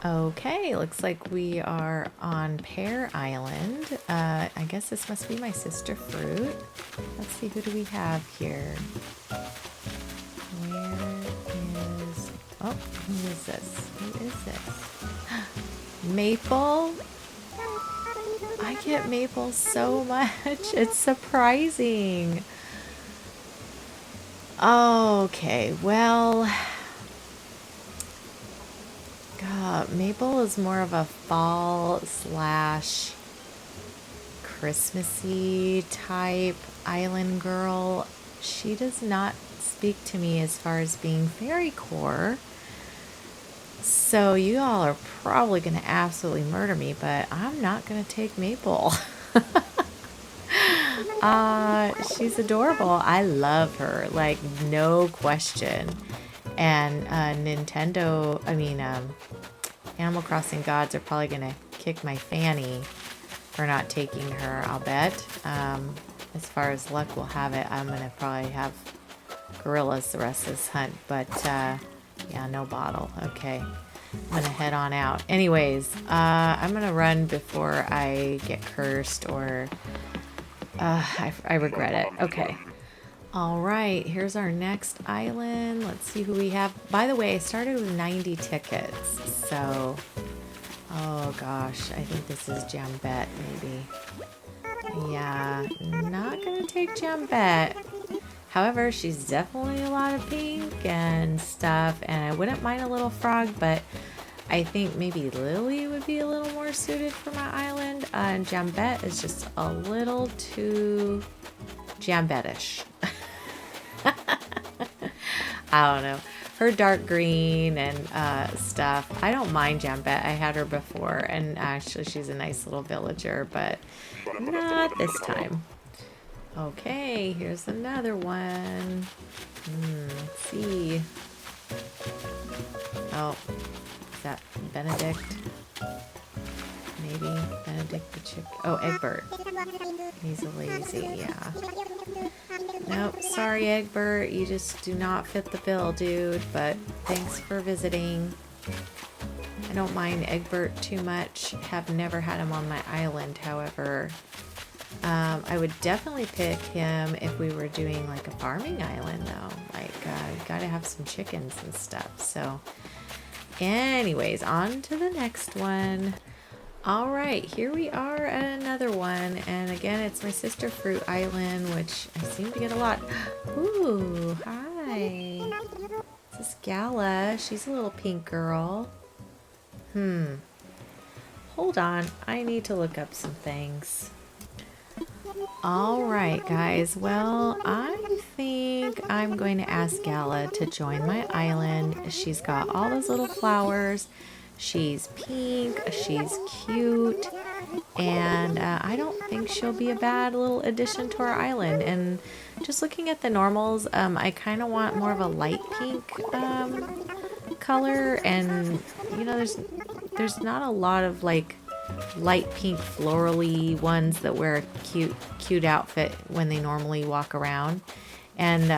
Okay, looks like we are on Pear Island. I guess this must be my sister fruit. Let's see, who do we have here? Where is... Oh, who is this? Who is this? Maple? I get Maple so much. It's surprising. Okay, well, God, Maple is more of a fall slash Christmassy type island girl. She does not speak to me as far as being Fairycore. So you all are probably going to absolutely murder me, but I'm not going to take Maple. She's adorable. I love her, like, no question. And Animal Crossing gods are probably gonna kick my fanny for not taking her, I'll bet. As far as luck will have it, I'm gonna probably have gorillas the rest of this hunt, but yeah, no bottle. Okay, I'm gonna head on out. Anyways, I'm gonna run before I get cursed or I regret it. Okay. All right, here's our next island. Let's see who we have. By the way, I started with 90 tickets. So, oh gosh, I think this is Jambette, maybe. Yeah, not gonna take Jambette. However, she's definitely a lot of pink and stuff, and I wouldn't mind a little frog, but I think maybe Lily would be a little more suited for my island. And Jambette is just a little too Jambette-ish. I don't know. Her dark green and stuff. I don't mind Jambette. I had her before, and actually she's a nice little villager, but not this time. Okay, here's another one. Let's see. Oh, is that Benedict? Maybe Benedict the chick. Oh, Egbert. He's a lazy, yeah. Nope, sorry Egbert, you just do not fit the bill, dude, but thanks for visiting. I don't mind Egbert too much. Have never had him on my island, however. I would definitely pick him if we were doing like a farming island though. Like, gotta have some chickens and stuff. So anyways, on to the next one. All right, here we are at another one, and again, it's my sister fruit island, which I seem to get a lot. Ooh, hi. This is Gala. She's a little pink girl. Hold on, I need to look up some things. All right, guys. Well, I think I'm going to ask Gala to join my island. She's got all those little flowers. She's pink, she's cute, and I don't think she'll be a bad little addition to our island. And just looking at the normals, I kind of want more of a light pink color, and you know, there's not a lot of like light pink florally ones that wear a cute outfit when they normally walk around. And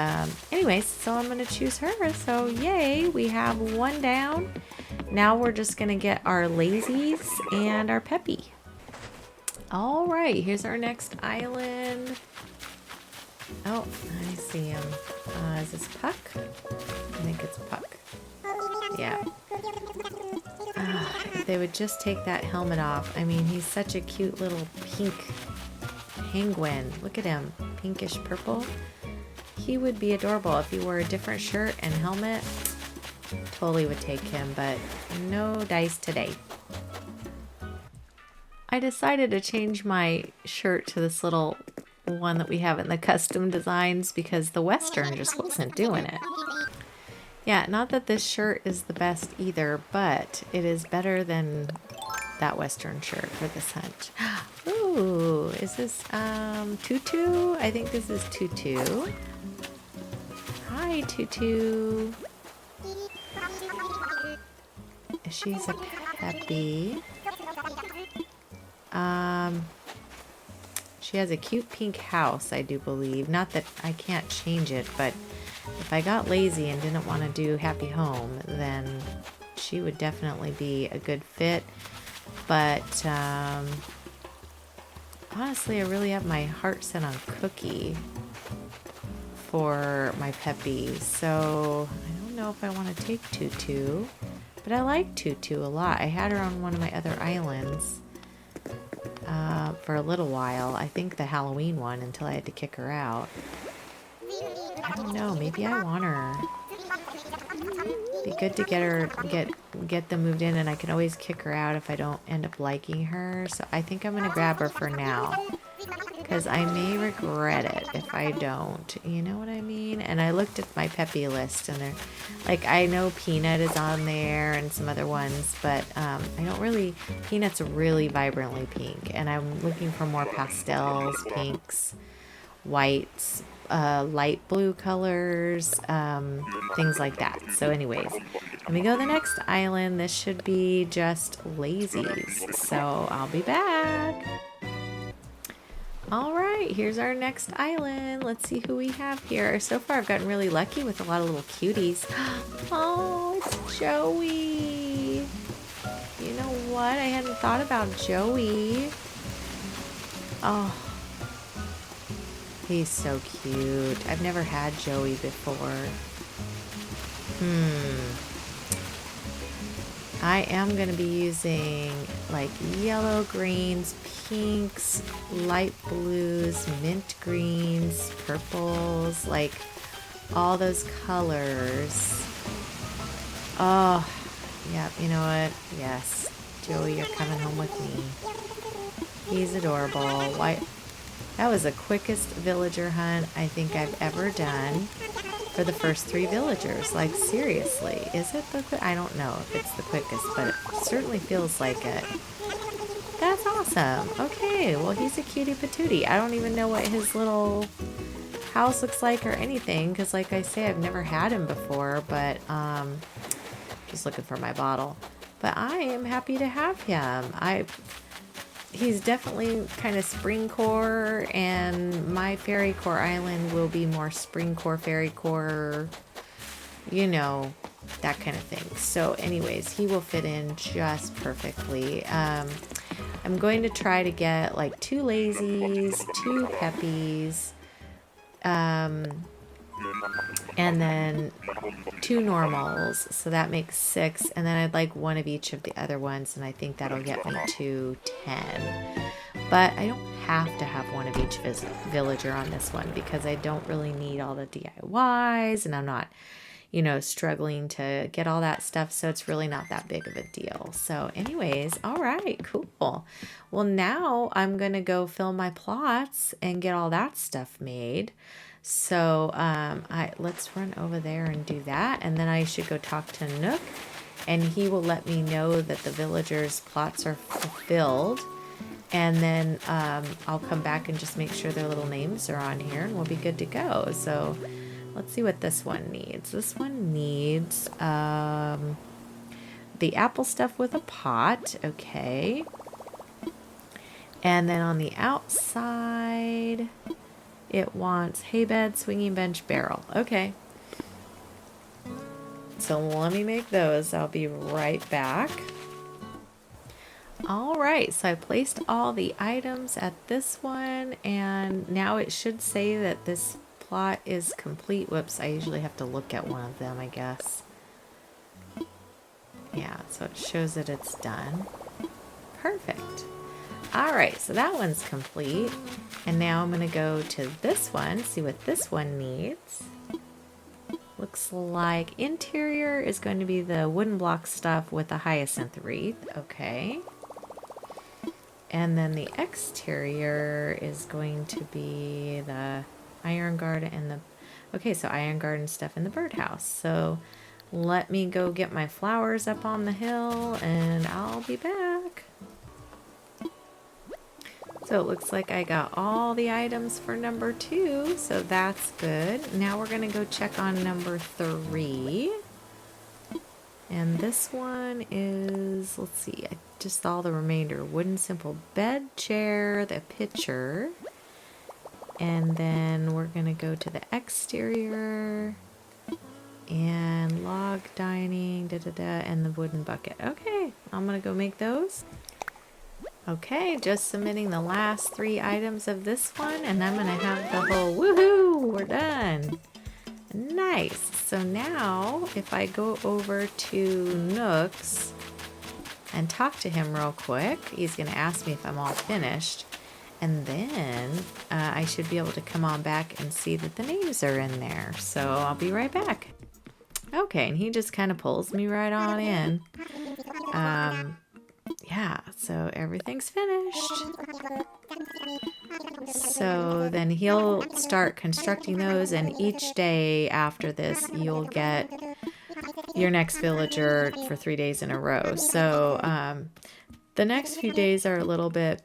anyways, so I'm going to choose her. So yay, we have one down. now we're just gonna get our lazies and our peppy. All right, here's our next island. Oh, I see him. Is this Puck? I think it's Puck. Yeah. If they would just take that helmet off. I mean, he's such a cute little pink penguin. Look at him, pinkish purple. He would be adorable if he wore a different shirt and helmet. Totally would take him, but no dice today. I decided to change my shirt to this little one that we have in the custom designs because the Western just wasn't doing it. Yeah, not that this shirt is the best either, but it is better than that Western shirt for this hunt. Ooh, is this Tutu? I think this is Tutu. Hi, Tutu. She's a peppy. She has a cute pink house, I do believe. Not that I can't change it, but if I got lazy and didn't want to do Happy Home, then she would definitely be a good fit. But honestly, I really have my heart set on Cookie for my peppy. So I don't know if I want to take Tutu, but I like Tutu a lot. I had her on one of my other islands for a little while. I think the Halloween one, until I had to kick her out. I don't know, maybe I want her. Be good to get them moved in, and I can always kick her out if I don't end up liking her. So I think I'm gonna grab her for now, because I may regret it if I don't. You know what I mean? And I looked at my peppy list, and they're like, I know Peanut is on there and some other ones, but I don't really. Peanut's really vibrantly pink, and I'm looking for more pastels, pinks, whites, light blue colors, things like that. So anyways, let me go to the next island. This should be just lazies, so I'll be back. All right, here's our next island. Let's see who we have here. So far I've gotten really lucky with a lot of little cuties. Oh, it's Joey. You know what? I hadn't thought about Joey. Oh, he's so cute. I've never had Joey before. I am going to be using like yellow greens, pinks, light blues, mint greens, purples, like all those colors. Oh, yeah, you know what? Yes, Joey, you're coming home with me. He's adorable. Why? That was the quickest villager hunt I think I've ever done for the first 3 villagers. Like, seriously, is it the I don't know if it's the quickest, but it certainly feels like it. That's awesome. Okay, well, he's a cutie patootie. I don't even know what his little house looks like or anything, because like I say, I've never had him before, but just looking for my bottle. But I am happy to have him. He's definitely kind of springcore, and my Fairycore island will be more springcore, Fairycore, you know, that kind of thing. So anyways, he will fit in just perfectly. I'm going to try to get like 2 lazies, 2 peppies, and then 2 normals, so that makes 6, and then I'd like 1 of each of the other ones, and I think that'll get me to 10. But I don't have to have 1 of each villager on this one, because I don't really need all the DIYs, and I'm not, you know, struggling to get all that stuff, so it's really not that big of a deal. So anyways, all right, cool. Well, now I'm gonna go fill my plots and get all that stuff made. So let's run over there and do that, and then I should go talk to Nook, and he will let me know that the villagers' plots are fulfilled, and then I'll come back and just make sure their little names are on here, and we'll be good to go. So let's see what this one needs. This one needs the apple stuff with a pot. Okay. And then on the outside, it wants hay bed, swinging bench, barrel. Okay. so let me make those. I'll be right back. All right, so I placed all the items at this one, and now it should say that this plot is complete. Whoops, I usually have to look at one of them, I guess. Yeah, so it shows that it's done. Perfect. All right, so that one's complete. And now I'm gonna go to this one, see what this one needs. Looks like interior is going to be the wooden block stuff with the hyacinth wreath. Okay. And then the exterior is going to be the iron garden and the... Okay, so iron garden stuff in the birdhouse. So let me go get my flowers up on the hill and I'll be back. So it looks like I got all the items for number 2, so that's good. Now we're gonna go check on number 3. And this one is, let's see, just all the remainder. Wooden simple bed, chair, the pitcher. And then we're gonna go to the exterior and log dining, and the wooden bucket. Okay, I'm gonna go make those. Okay, just submitting the last 3 items of this one, and I'm gonna have the whole woohoo, we're done. Nice. So now if I go over to Nooks and talk to him real quick, he's gonna ask me if I'm all finished, and then I should be able to come on back and see that the names are in there. So I'll be right back. Okay, and he just kind of pulls me right on in. Yeah, so everything's finished. So then he'll start constructing those, and each day after this you'll get your next villager for 3 days in a row. So the next few days are a little bit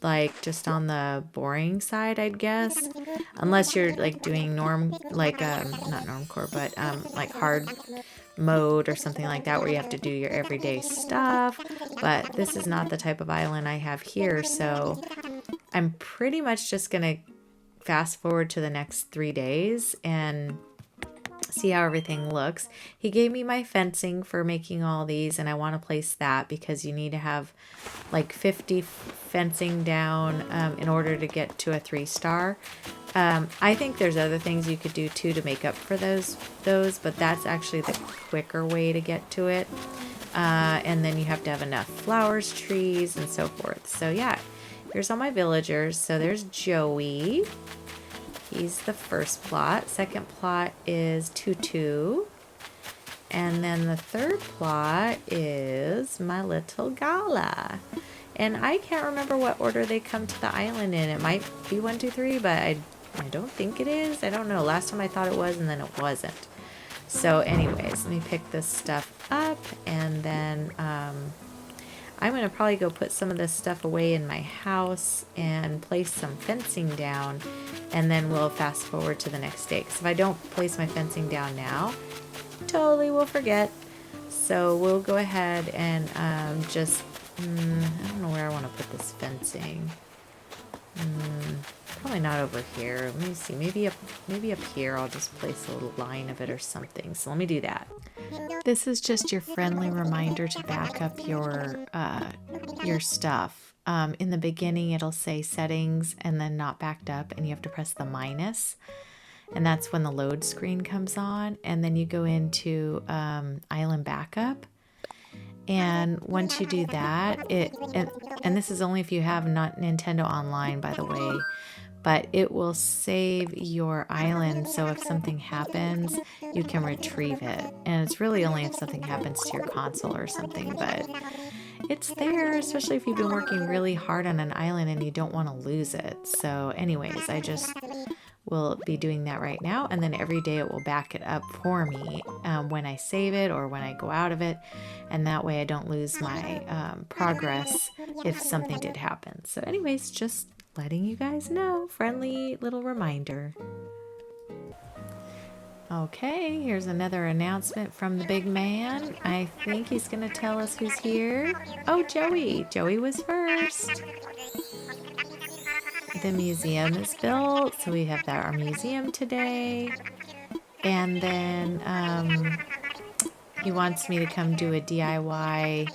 like just on the boring side, I'd guess, unless you're like doing not normcore, but like hard mode or something like that, where you have to do your everyday stuff. But this is not the type of island I have here, so I'm pretty much just gonna fast forward to the next 3 days and see how everything looks. He gave me my fencing for making all these, and I want to place that because you need to have like 50 fencing down in order to get to a 3-star. I think there's other things you could do too to make up for those, but that's actually the quicker way to get to it. And then you have to have enough flowers, trees, and so forth. So yeah, here's all my villagers. So there's Joey. He's the first plot. Second plot is Tutu. And then the third plot is my little Gala. And I can't remember what order they come to the island in. It might be 1, 2, 3, but I don't think it is. I don't know. Last time I thought it was, and then it wasn't. So anyways, let me pick this stuff up, and then I'm going to probably go put some of this stuff away in my house and place some fencing down, and then we'll fast forward to the next day. Because if I don't place my fencing down now, totally will forget. So we'll go ahead and just, I don't know where I want to put this fencing. Probably not over here. Let me see. Maybe up here I'll just place a little line of it or something. So let me do that. This is just your friendly reminder to back up your stuff. In the beginning it'll say settings and then not backed up, and you have to press the minus. And that's when the load screen comes on. And then you go into island backup. And once you do that, and this is only if you have not Nintendo Online, by the way, but it will save your island, so if something happens, you can retrieve it. And it's really only if something happens to your console or something, but it's there, especially if you've been working really hard on an island and you don't want to lose it. So anyways, I just will be doing that right now, and then every day it will back it up for me when I save it or when I go out of it, and that way I don't lose my progress if something did happen. So anyways, just letting you guys know, friendly little reminder. Okay, here's another announcement from the big man. I think he's gonna tell us who's here. Oh, Joey. Joey was first. The museum is built, so we have our museum today. And then he wants me to come do a DIY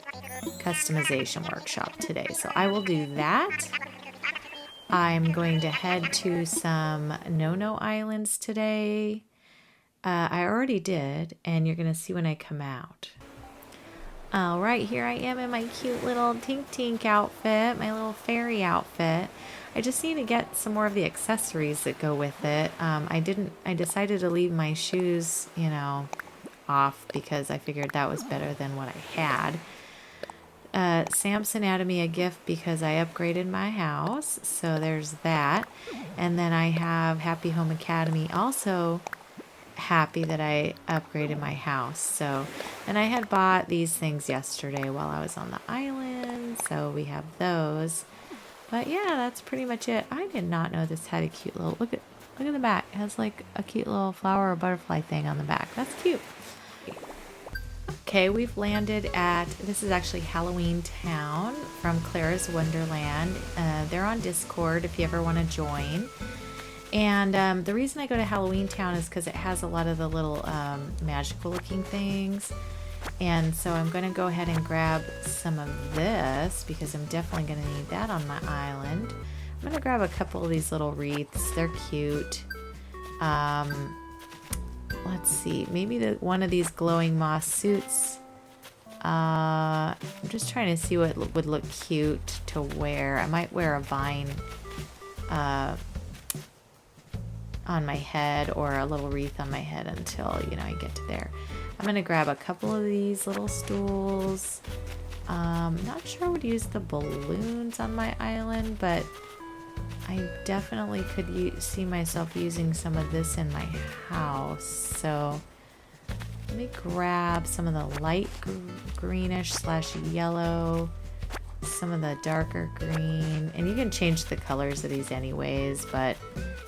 customization workshop today. So I will do that. I'm going to head to some no-no islands today. I already did, and you're going to see when I come out. All right, here I am in my cute little Tink Tink outfit, my little fairy outfit. I just need to get some more of the accessories that go with it. I decided to leave my shoes, you know, off because I figured that was better than what I had. Sam's Anatomy a gift because I upgraded my house, so there's that. And then I have Happy Home Academy also happy that I upgraded my house. So, and I had bought these things yesterday while I was on the island, so we have those. But yeah, that's pretty much it. I did not know this had a cute little look at the back. It has like a cute little flower or butterfly thing on the back. That's cute. Okay, we've landed at, this is actually Halloween Town from Clara's Wonderland. They're on Discord if you ever want to join. And the reason I go to Halloween Town is because it has a lot of the little magical looking things. And so I'm going to go ahead and grab some of this because I'm definitely going to need that on my island. I'm going to grab a couple of these little wreaths. They're cute. Let's see, maybe one of these glowing moss suits. I'm just trying to see what would look cute to wear. I might wear a vine on my head or a little wreath on my head until, you know, I get to there. I'm going to grab a couple of these little stools. Not sure I would use the balloons on my island, but I definitely could see myself using some of this in my house. So let me grab some of the light greenish / yellow, some of the darker green, and you can change the colors of these anyways, but,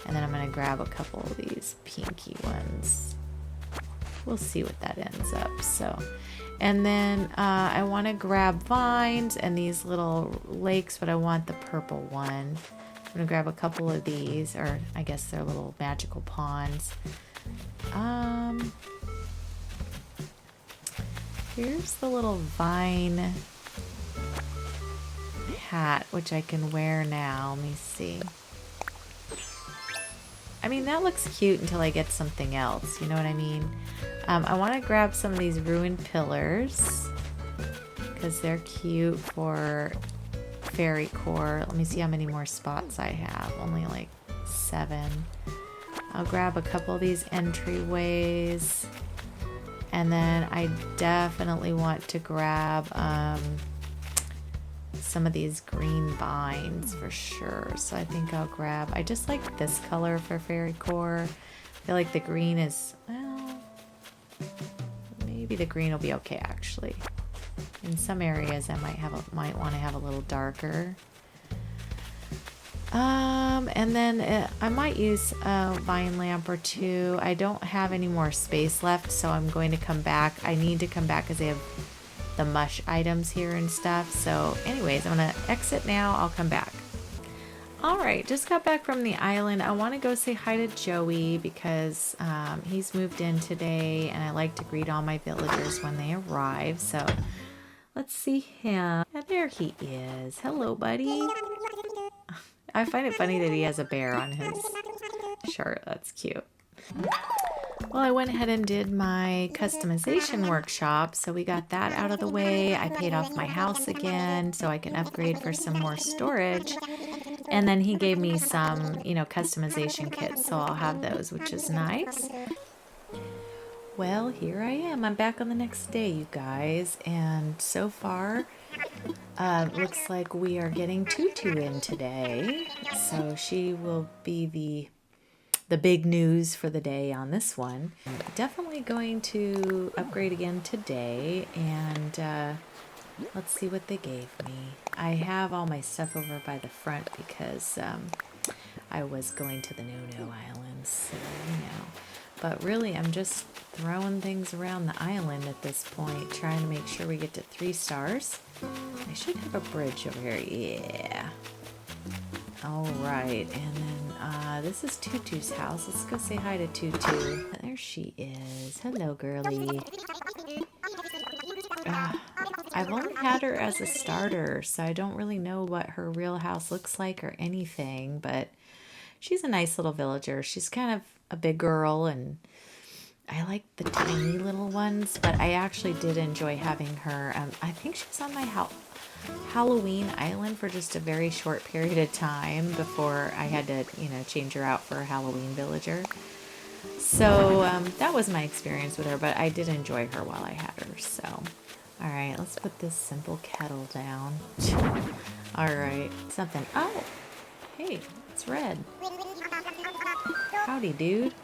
and then I'm going to grab a couple of these pinky ones. We'll see what that ends up. So, and then I want to grab vines and these little lakes, but I want the purple one. I'm gonna grab a couple of these, or I guess they're little magical ponds. Here's the little vine hat, which I can wear now. Let me see. I mean, that looks cute until I get something else. You know what I mean? I want to grab some of these ruined pillars because they're cute for Fairycore. Let me see how many more spots I have. Only like 7. I'll grab a couple of these entryways. And then I definitely want to grab some of these green vines for sure. So I think I'll grab, I just like this color for Fairycore. I feel like the green is, well, maybe the green will be okay actually. In some areas I might want to have a little darker. And then I might use a vine lamp or 2. I don't have any more space left, so I'm going to come back. I need to come back because they have the mush items here and stuff. So anyways, I'm going to exit now. I'll come back. Alright, just got back from the island. I want to go say hi to Joey because he's moved in today and I like to greet all my villagers when they arrive. So let's see him. And there he is. Hello, buddy. I find it funny that he has a bear on his shirt. That's cute. Well, I went ahead and did my customization workshop, so we got that out of the way. I paid off my house again so I can upgrade for some more storage. And then he gave me some, you know, customization kits, so I'll have those, which is nice. Well, here I am. I'm back on the next day, you guys, and so far, looks like we are getting Tutu in today, so she will be the big news for the day on this one. Definitely going to upgrade again today, and let's see what they gave me. I have all my stuff over by the front because I was going to the No-No Islands, so you know. But really, I'm just throwing things around the island at this point, trying to make sure we get to 3 stars. I should have a bridge over here. Yeah. Alright, and then this is Tutu's house. Let's go say hi to Tutu. There she is. Hello, girlie. I've only had her as a starter, so I don't really know what her real house looks like or anything, but she's a nice little villager. She's kind of a big girl, and I like the tiny little ones, but I actually did enjoy having her. I think she was on my Halloween island for just a very short period of time before I had to, change her out for a Halloween villager. So that was my experience with her, but I did enjoy her while I had her. So, all right, let's put this simple kettle down. All right, something. Oh, hey, it's red. Howdy, dude.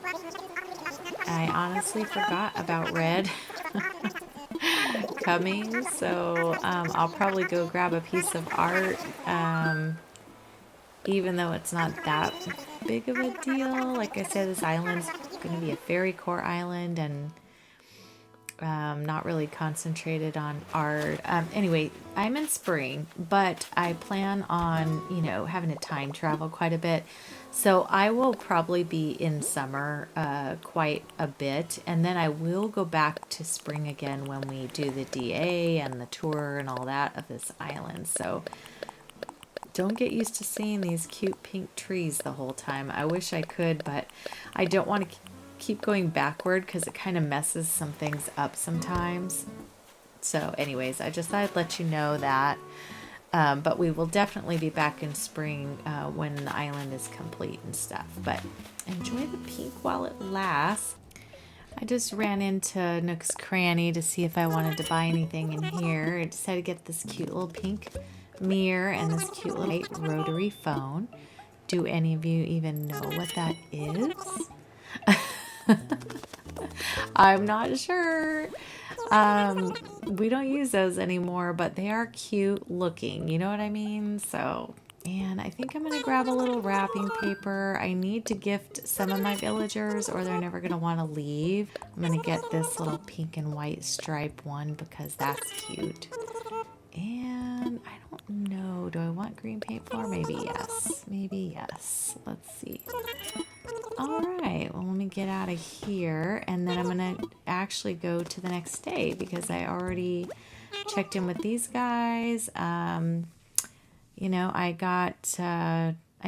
I honestly forgot about red coming, so I'll probably go grab a piece of art, even though it's not that big of a deal. Like I said, this island's going to be a Fairycore island, and not really concentrated on art. Anyway, I'm in spring, but I plan on, having to time travel quite a bit. So I will probably be in summer quite a bit, and then I will go back to spring again when we do the DA and the tour and all that of this island. So don't get used to seeing these cute pink trees the whole time. I wish I could, but I don't want to keep going backward because it kind of messes some things up sometimes. So anyways, I just thought I'd let you know that. But we will definitely be back in spring when the island is complete and stuff. But enjoy the pink while it lasts. I just ran into Nook's Cranny to see if I wanted to buy anything in here. I decided to get this cute little pink mirror and this cute little white rotary phone. Do any of you even know what that is? I'm not sure. We don't use those anymore, but they are cute looking. You know what I mean? So, and I think I'm going to grab a little wrapping paper. I need to gift some of my villagers or they're never going to want to leave. I'm going to get this little pink and white stripe one because that's cute. And I don't know. Do I want green paint floor? Maybe yes. Maybe yes. Let's see. All right. Well, let me get out of here. And then I'm going to actually go to the next day because I already checked in with these guys. I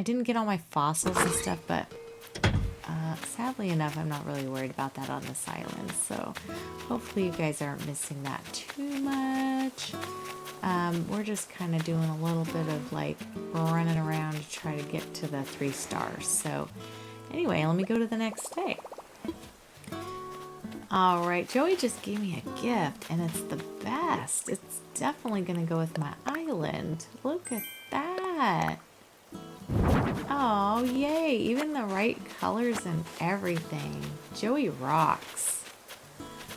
didn't get all my fossils and stuff, but sadly enough, I'm not really worried about that on this island. So hopefully you guys aren't missing that too much. We're just kind of doing a little bit of like running around to try to get to the 3 stars. So anyway, let me go to the next day. All right, Joey just gave me a gift and it's the best. It's definitely going to go with my island. Look at that. Oh, yay. Even the right colors and everything. Joey rocks.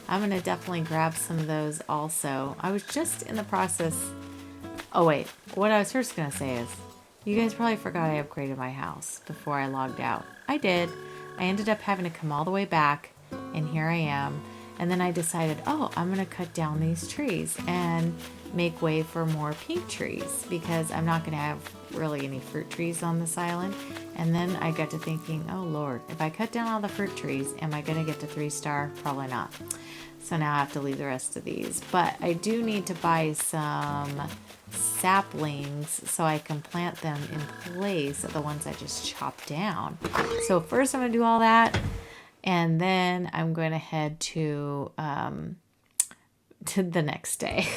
I'm going to definitely grab some of those also. I was just in the process. Oh, wait. What I was first going to say is, you guys probably forgot I upgraded my house before I logged out. I did. I ended up having to come all the way back, and here I am. And then I decided, oh, I'm going to cut down these trees and make way for more pink trees because I'm not going to have really any fruit trees on this island. And then I got to thinking, oh, Lord, if I cut down all the fruit trees, am I going to get to 3-star? Probably not. So now I have to leave the rest of these. But I do need to buy some saplings so I can plant them in place of the ones I just chopped down. So first I'm going to do all that. And then I'm going to head to the next day.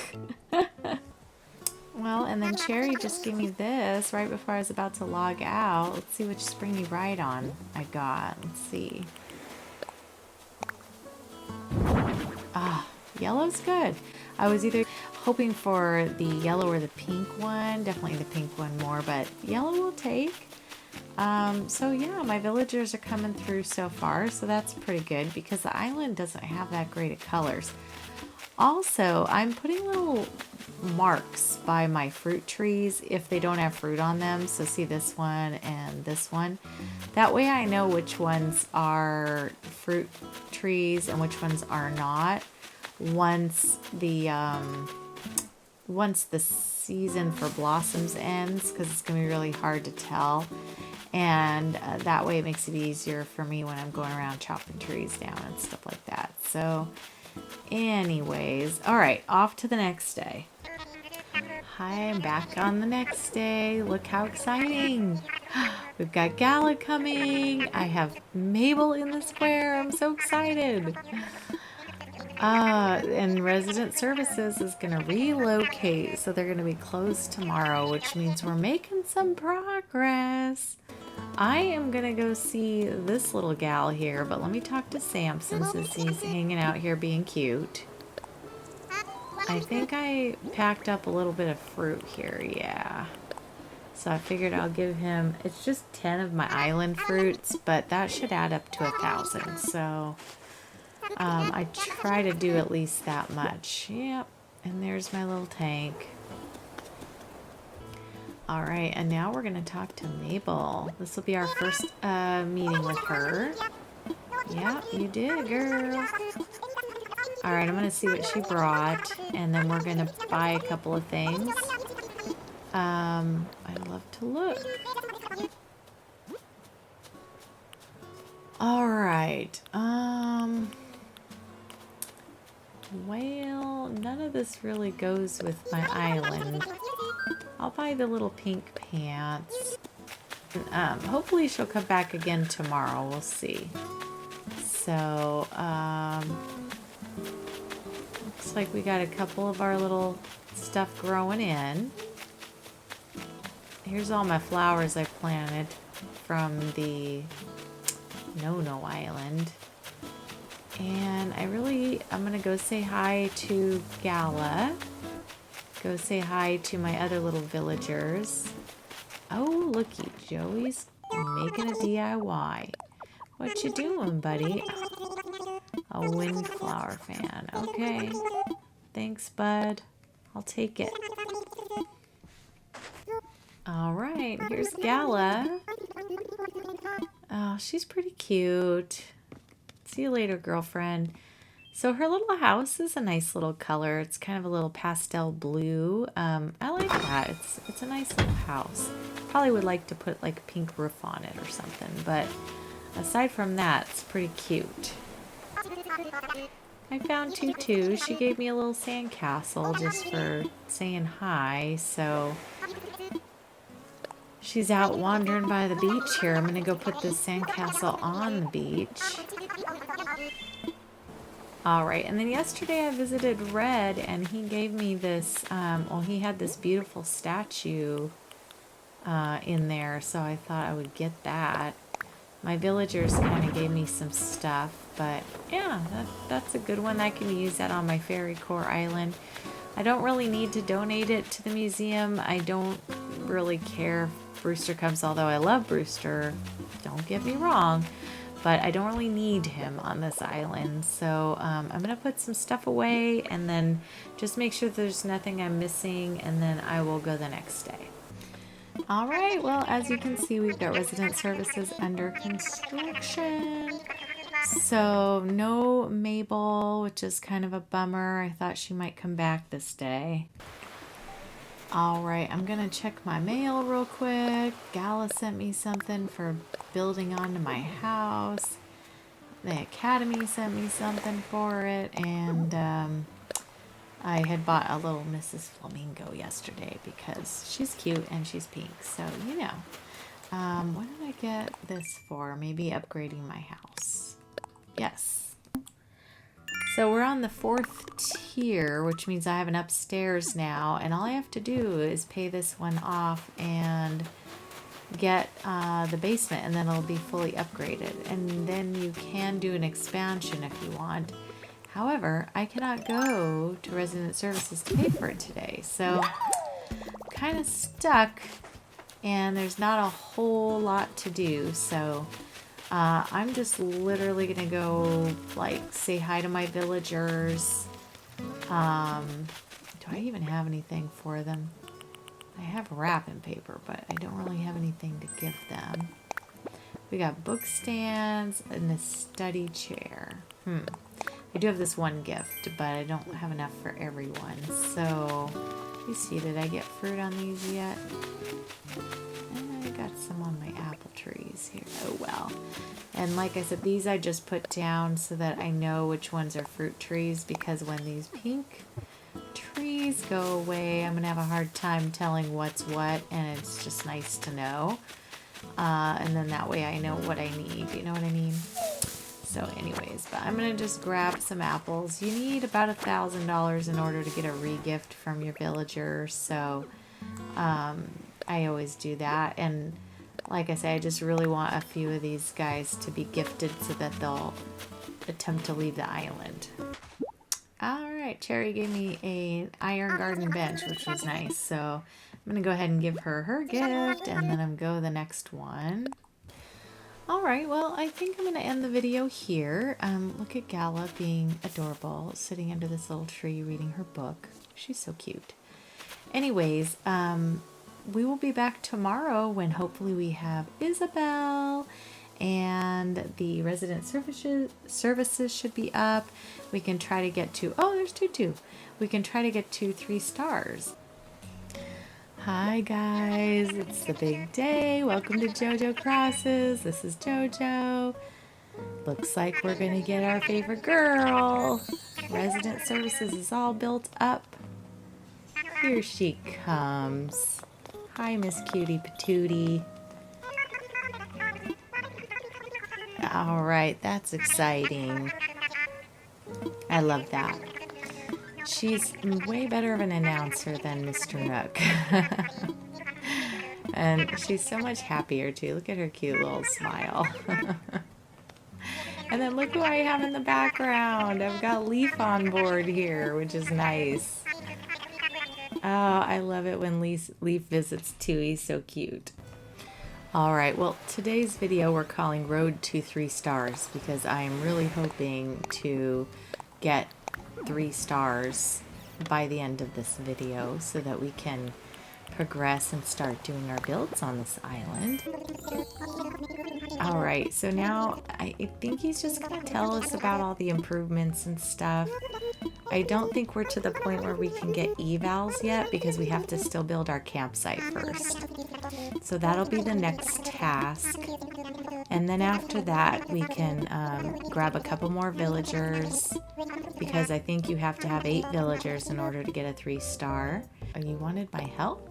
Well, and then Cherry just gave me this right before I was about to log out. Let's see which springy ride-on I got. Let's see. Ah, yellow's good. I was either hoping for the yellow or the pink one. Definitely the pink one more, but yellow will take. So yeah, my villagers are coming through so far, so that's pretty good because the island doesn't have that great of colors. Also, I'm putting little marks by my fruit trees if they don't have fruit on them. So see this one and this one. That way I know which ones are fruit trees and which ones are not. Once the season for blossoms ends, because it's going to be really hard to tell. And that way it makes it easier for me when I'm going around chopping trees down and stuff like that. So Anyways, all right, off to the next day. Hi, I'm back on the next day. Look how exciting. We've got Gala coming. I have Mabel in the square. I'm so excited. And Resident Services is going to relocate, so they're going to be closed tomorrow, which means we're making some progress. I am going to go see this little gal here, but let me talk to Samson since he's hanging out here being cute. I think I packed up a little bit of fruit here, yeah. So I figured I'll give him, it's just 10 of my island fruits, but that should add up to 1,000, so... I try to do at least that much. Yep. And there's my little tank. All right. And now we're going to talk to Mabel. This will be our first meeting with her. Yeah, you did, girl. All right. I'm going to see what she brought. And then we're going to buy a couple of things. I'd love to look. All right. Well, none of this really goes with my island. I'll buy the little pink pants. Hopefully she'll come back again tomorrow. We'll see. So, looks like we got a couple of our little stuff growing in. Here's all my flowers I planted from the No Island. And I'm going to go say hi to Gala. Go say hi to my other little villagers. Oh, looky, Joey's making a DIY. What you doing, buddy? A windflower fan. Okay. Thanks, bud. I'll take it. All right, here's Gala. Oh, she's pretty cute. See you later, girlfriend. So her little house is a nice little color. It's kind of a little pastel blue. I like that. It's a nice little house. Probably would like to put like a pink roof on it or something. But aside from that, it's pretty cute. I found Tutu. She gave me a little sandcastle just for saying hi. So she's out wandering by the beach here. I'm going to go put this sandcastle on the beach. All right, and then yesterday I visited Red, and he gave me this, he had this beautiful statue in there, so I thought I would get that. My villagers kind of gave me some stuff, but yeah, that's a good one. I can use that on my Fairycore island. I don't really need to donate it to the museum. I don't really care if Brewster comes, although I love Brewster, don't get me wrong. But I don't really need him on this island. So I'm going to put some stuff away and then just make sure there's nothing I'm missing. And then I will go the next day. All right. Well, as you can see, we've got resident services under construction. So no Mabel, which is kind of a bummer. I thought she might come back this day. All right, I'm going to check my mail real quick. Gala sent me something for building onto my house. The Academy sent me something for it. And I had bought a little Mrs. Flamingo yesterday because she's cute and she's pink. So, you know. What did I get this for? Maybe upgrading my house. Yes. So we're on the 4th tier, which means I have an upstairs now, and all I have to do is pay this one off and get the basement, and then it'll be fully upgraded. And then you can do an expansion if you want. However, I cannot go to resident services to pay for it today, so I'm kind of stuck, and there's not a whole lot to do, so... I'm just literally gonna go like say hi to my villagers. Do I even have anything for them? I have wrapping paper, but I don't really have anything to give them. We got book stands and a study chair. I do have this one gift, but I don't have enough for everyone. So, you see, did I get fruit on these yet? And I got some on my apple trees. trees here. Oh well. And like I said, these I just put down so that I know which ones are fruit trees, because when these pink trees go away, I'm gonna have a hard time telling what's what, and it's just nice to know. And then that way I know what I need, you know what I mean? So anyways, but I'm gonna just grab some apples. You need about $1,000 in order to get a re-gift from your villager, so I always do that. And like I say, I just really want a few of these guys to be gifted so that they'll attempt to leave the island. Alright, Cherry gave me an iron garden bench, which was nice, so I'm gonna go ahead and give her her gift, and then I'm go to the next one. Alright, well, I think I'm going to end the video here. Look at Gala being adorable, sitting under this little tree reading her book. She's so cute. Anyways, we will be back tomorrow when hopefully we have Isabel and the resident services should be up. We can try to get to, oh, there's two. We can try to get to 3 stars. Hi guys, it's the big day. Welcome to Jojo Crosses. This is Jojo. Looks like we're gonna get our favorite girl. Resident services is all built up. Here she comes. Hi, Miss Cutie Patootie. All right, that's exciting. I love that. She's way better of an announcer than Mr. Nook. And she's so much happier too. Look at her cute little smile. And then look who I have in the background. I've got Leaf on board here, which is nice. Oh, I love it when Leaf visits too. He's so cute. Alright, well, today's video we're calling Road to 3 Stars because I am really hoping to get 3 stars by the end of this video so that we can progress and start doing our builds on this island. Alright, so now I think he's just going to tell us about all the improvements and stuff. I don't think we're to the point where we can get evals yet because we have to still build our campsite first. So that'll be the next task. And then after that we can grab a couple more villagers because I think you have to have 8 villagers in order to get a 3-star. Oh, you wanted my help?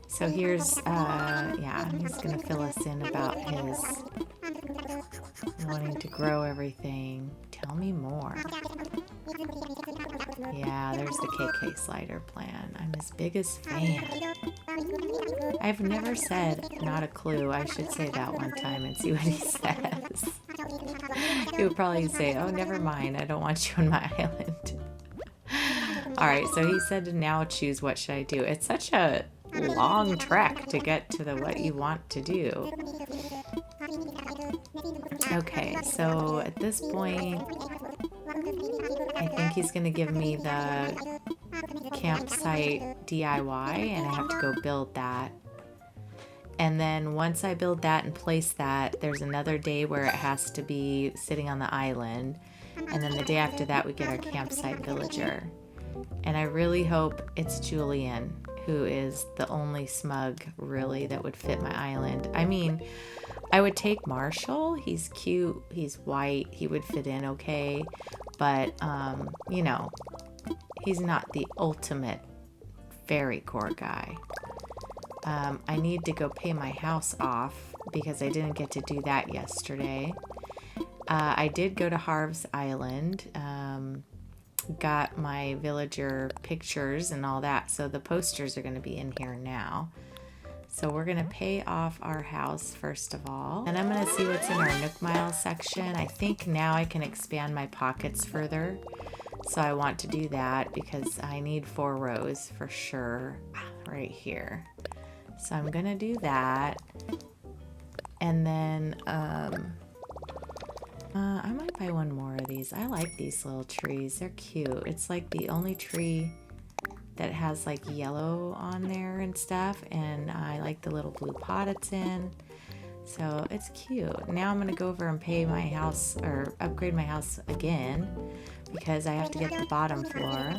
So here's, yeah, he's gonna fill us in about his wanting to grow everything. Tell me more. Yeah, there's the KK slider plan. I'm his biggest fan. I've never said not a clue. I should say that one time and see what he says. He would probably say, oh, never mind. I don't want you on my island. Alright, so he said to now choose what should I do. It's such a long trek to get to the what you want to do. Okay, so at this point, I think he's going to give me the campsite DIY, and I have to go build that. And then once I build that and place that, there's another day where it has to be sitting on the island. And then the day after that, we get our campsite villager. And I really hope it's Julian, who is the only smug, really, that would fit my island. I mean, I would take Marshall. He's cute. He's white. He would fit in okay. But, you know, he's not the ultimate Fairycore guy. I need to go pay my house off because I didn't get to do that yesterday. I did go to Harv's Island. Got my villager pictures and all that, so the posters are going to be in here now. So we're going to pay off our house first of all, and I'm going to see what's in our Nook Miles section. I think now I can expand my pockets further, so I want to do that because I need 4 rows for sure right here. So I'm going to do that, and then I might buy one more of these. I like these little trees. They're cute. It's like the only tree that has like yellow on there and stuff. And I like the little blue pot it's in. So it's cute. Now I'm going to go over and pay my house or upgrade my house again because I have to get the bottom floor.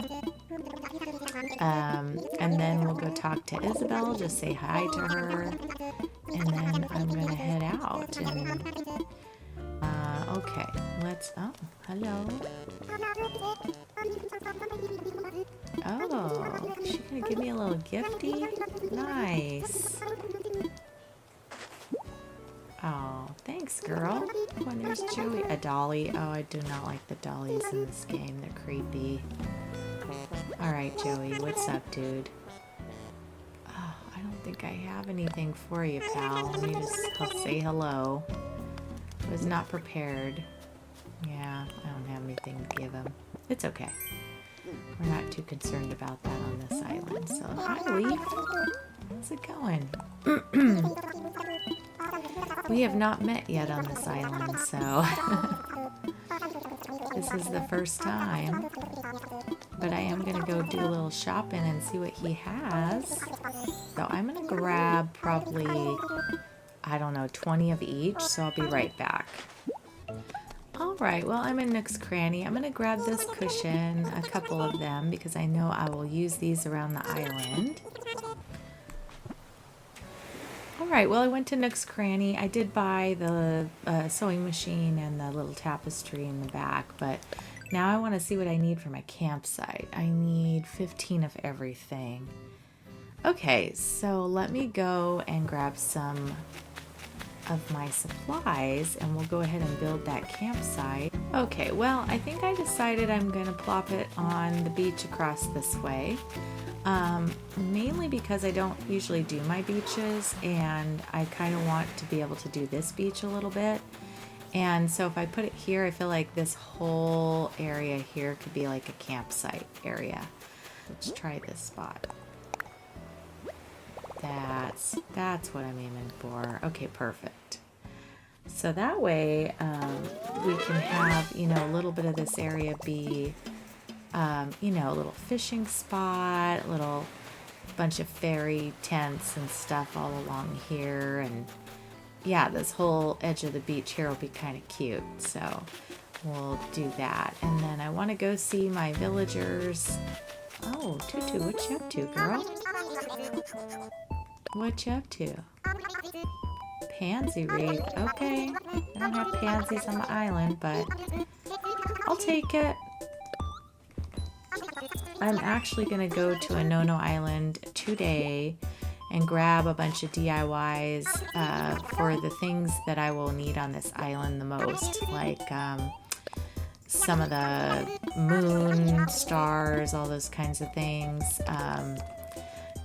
And then we'll go talk to Isabel, just say hi to her, and then I'm gonna head out. And okay, let's. Oh, hello. Oh, she's gonna give me a little gifty. Nice. Oh, thanks, girl. Oh, and there's Joey. A dolly. Oh, I do not like the dollies in this game. They're creepy. Alright, Joey. What's up, dude? Oh, I don't think I have anything for you, pal. Let me just say hello. I was not prepared. Yeah, I don't have anything to give him. It's okay. We're not too concerned about that on this island. So, hi, Leaf. How's it going? We have not met yet on this island, so this is the first time. But I am going to go do a little shopping and see what he has. So I'm going to grab probably, I don't know, 20 of each, so I'll be right back. Alright, well, I'm in Nook's Cranny. I'm going to grab this cushion, a couple of them, because I know I will use these around the island. Alright, well, I went to Nook's Cranny. I did buy the sewing machine and the little tapestry in the back, but now I want to see what I need for my campsite. I need 15 of everything. Okay, so let me go and grab some of my supplies and we'll go ahead and build that campsite. Okay, well, I think I decided I'm going to plop it on the beach across this way. Mainly because I don't usually do my beaches and I kind of want to be able to do this beach a little bit. And so if I put it here, I feel like this whole area here could be like a campsite area. Let's try this spot. That's what I'm aiming for. Okay, perfect. So that way we can have, you know, a little bit of this area be you know, a little fishing spot, a little bunch of fairy tents and stuff all along here, and yeah, this whole edge of the beach here will be kind of cute, so we'll do that. And then I want to go see my villagers. Oh, Tutu, what you up to, girl? What you up to? Pansy read. Okay, I don't have pansies on the island, but I'll take it. I'm actually going to go to a No Island today and grab a bunch of DIYs for the things that I will need on this island the most, like some of the moon, stars, all those kinds of things.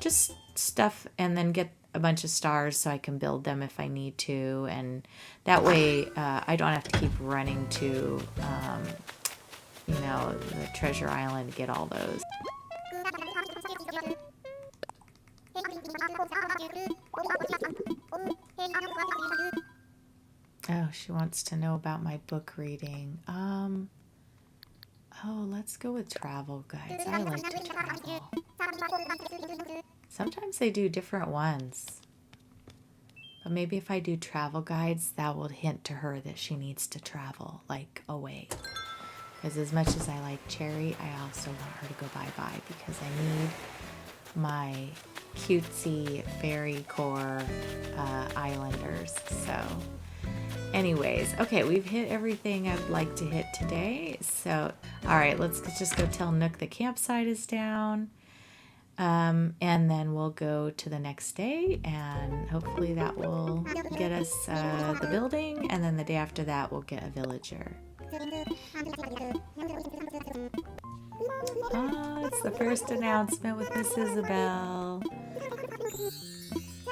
Just stuff, and then get a bunch of stars so I can build them if I need to, and that way I don't have to keep running to you know, the treasure island to get all those. Oh, she wants to know about my book reading. Oh, let's go with travel guides. I like to travel. Sometimes they do different ones. But maybe if I do travel guides, that will hint to her that she needs to travel, like, away. Because as much as I like Cherry, I also want her to go bye-bye because I need my cutesy Fairycore islanders. So anyways, okay, we've hit everything I'd like to hit today. So, all right, let's just go tell Nook the campsite is down. And then we'll go to the next day and hopefully that will get us the building. And then the day after that, we'll get a villager. Oh, it's the first announcement with Miss Isabel.